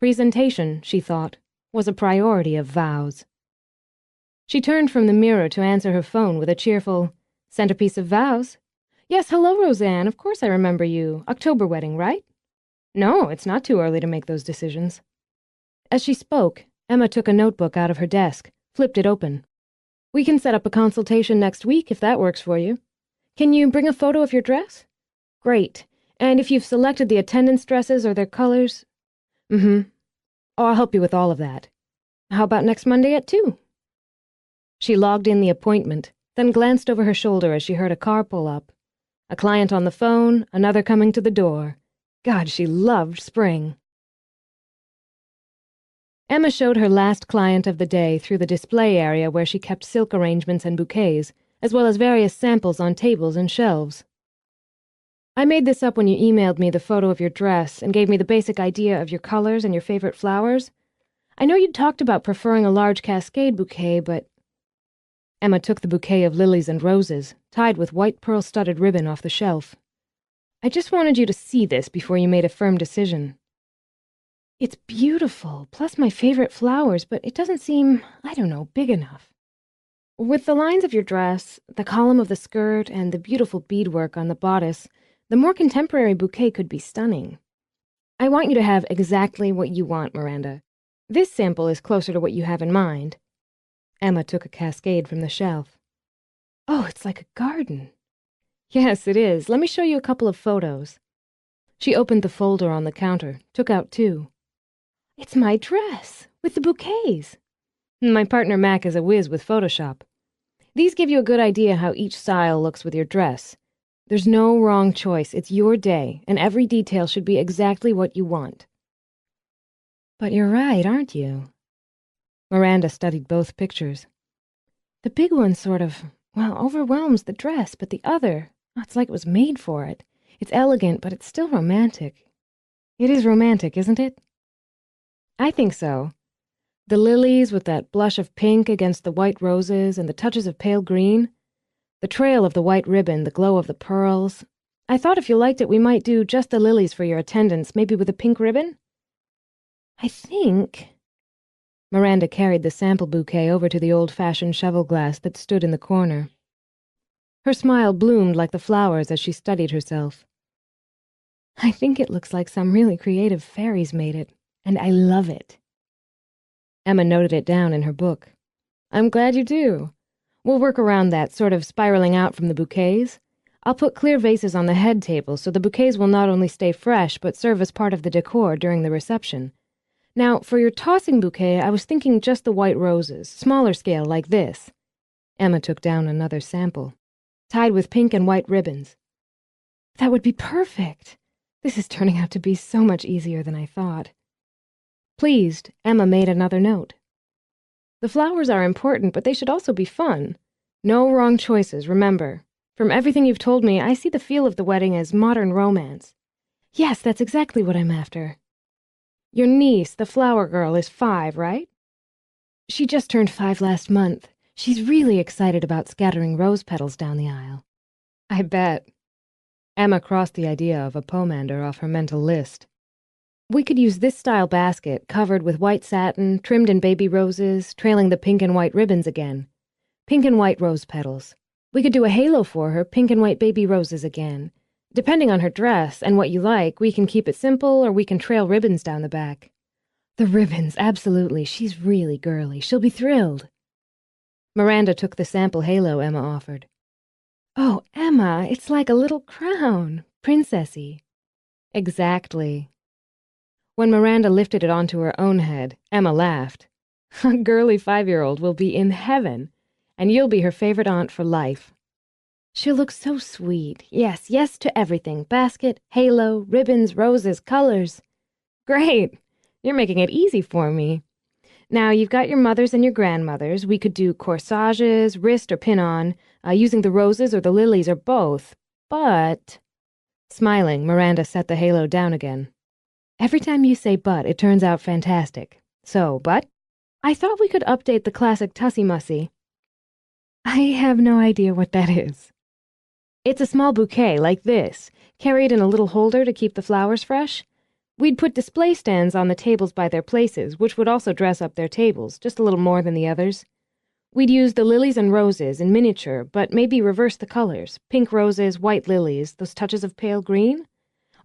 Presentation, she thought, was a priority of vows. She turned from the mirror to answer her phone with a cheerful, "Centerpiece of vows. Yes, hello, Roseanne. Of course I remember you. October wedding, right? No, it's not too early to make those decisions." As she spoke, Emma took a notebook out of her desk, flipped it open. "We can set up a consultation next week if that works for you. Can you bring a photo of your dress? Great. And if you've selected the attendance dresses or their colors? Mm-hmm. Oh, I'll help you with all of that. How about next Monday at 2? She logged in the appointment, then glanced over her shoulder as she heard a car pull up. A client on the phone, another coming to the door. God, she loved spring. Emma showed her last client of the day through the display area where she kept silk arrangements and bouquets, as well as various samples on tables and shelves. I made this up when you emailed me the photo of your dress and gave me the basic idea of your colors and your favorite flowers. I know you'd talked about preferring a large cascade bouquet, but... Emma took the bouquet of lilies and roses, tied with white pearl-studded ribbon off the shelf. I just wanted you to see this before you made a firm decision. It's beautiful, plus my favorite flowers, but it doesn't seem, I don't know, big enough. With the lines of your dress, the column of the skirt, and the beautiful beadwork on the bodice, the more contemporary bouquet could be stunning. I want you to have exactly what you want, Miranda. This sample is closer to what you have in mind. Emma took a cascade from the shelf. Oh, it's like a garden. Yes, it is. Let me show you a couple of photos. She opened the folder on the counter, took out 2. It's my dress, with the bouquets. My partner Mac is a whiz with Photoshop. These give you a good idea how each style looks with your dress. There's no wrong choice. It's your day, and every detail should be exactly what you want. But you're right, aren't you? Miranda studied both pictures. The big one sort of, overwhelms the dress, but the other, it's like it was made for it. It's elegant, but it's still romantic. It is romantic, isn't it? I think so. The lilies with that blush of pink against the white roses and the touches of pale green. The trail of the white ribbon, the glow of the pearls. I thought if you liked it, we might do just the lilies for your attendance, maybe with a pink ribbon. I think... Miranda carried the sample bouquet over to the old-fashioned cheval glass that stood in the corner. Her smile bloomed like the flowers as she studied herself. I think it looks like some really creative fairies made it, and I love it. Emma noted it down in her book. I'm glad you do. We'll work around that, sort of spiraling out from the bouquets. I'll put clear vases on the head table so the bouquets will not only stay fresh but serve as part of the decor during the reception. Now, for your tossing bouquet, I was thinking just the white roses, smaller scale like this. Emma took down another sample, tied with pink and white ribbons. That would be perfect. This is turning out to be so much easier than I thought. Pleased, Emma made another note. The flowers are important, but they should also be fun. No wrong choices, remember. From everything you've told me, I see the feel of the wedding as modern romance. Yes, that's exactly what I'm after. Your niece, the flower girl, is 5, right? She just turned 5 last month. She's really excited about scattering rose petals down the aisle. I bet. Emma crossed the idea of a pomander off her mental list. We could use this style basket, covered with white satin, trimmed in baby roses, trailing the pink and white ribbons again. Pink and white rose petals. We could do a halo for her, pink and white baby roses again. Depending on her dress and what you like, we can keep it simple or we can trail ribbons down the back. The ribbons, absolutely. She's really girly. She'll be thrilled. Miranda took the sample halo Emma offered. Oh, Emma, it's like a little crown. Princessy. Exactly. When Miranda lifted it onto her own head, Emma laughed. A girly 5-year-old will be in heaven, and you'll be her favorite aunt for life. She'll look so sweet. Yes, yes to everything. Basket, halo, ribbons, roses, colors. Great. You're making it easy for me. Now, you've got your mother's and your grandmother's. We could do corsages, wrist or pin-on, using the roses or the lilies or both. But... Smiling, Miranda set the halo down again. Every time you say but, it turns out fantastic. So, but? I thought we could update the classic Tussie-Mussy. I have no idea what that is. It's a small bouquet, like this, carried in a little holder to keep the flowers fresh. We'd put display stands on the tables by their places, which would also dress up their tables, just a little more than the others. We'd use the lilies and roses in miniature, but maybe reverse the colors. Pink roses, white lilies, those touches of pale green?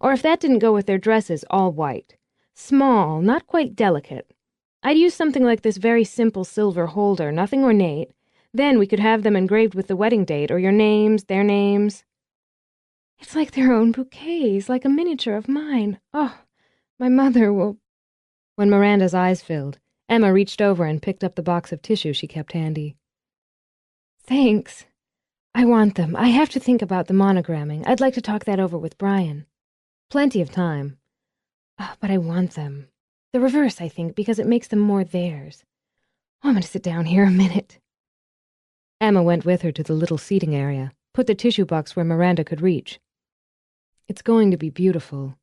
Or if that didn't go with their dresses, all white. Small, not quite delicate. I'd use something like this very simple silver holder, nothing ornate. Then we could have them engraved with the wedding date, or your names, their names. It's like their own bouquets, like a miniature of mine. Oh, my mother will... When Miranda's eyes filled, Emma reached over and picked up the box of tissue she kept handy. Thanks. I want them. I have to think about the monogramming. I'd like to talk that over with Brian. Plenty of time. Oh, but I want them. The reverse, I think, because it makes them more theirs. Oh, I'm going to sit down here a minute. Emma went with her to the little seating area, put the tissue box where Miranda could reach. It's going to be beautiful.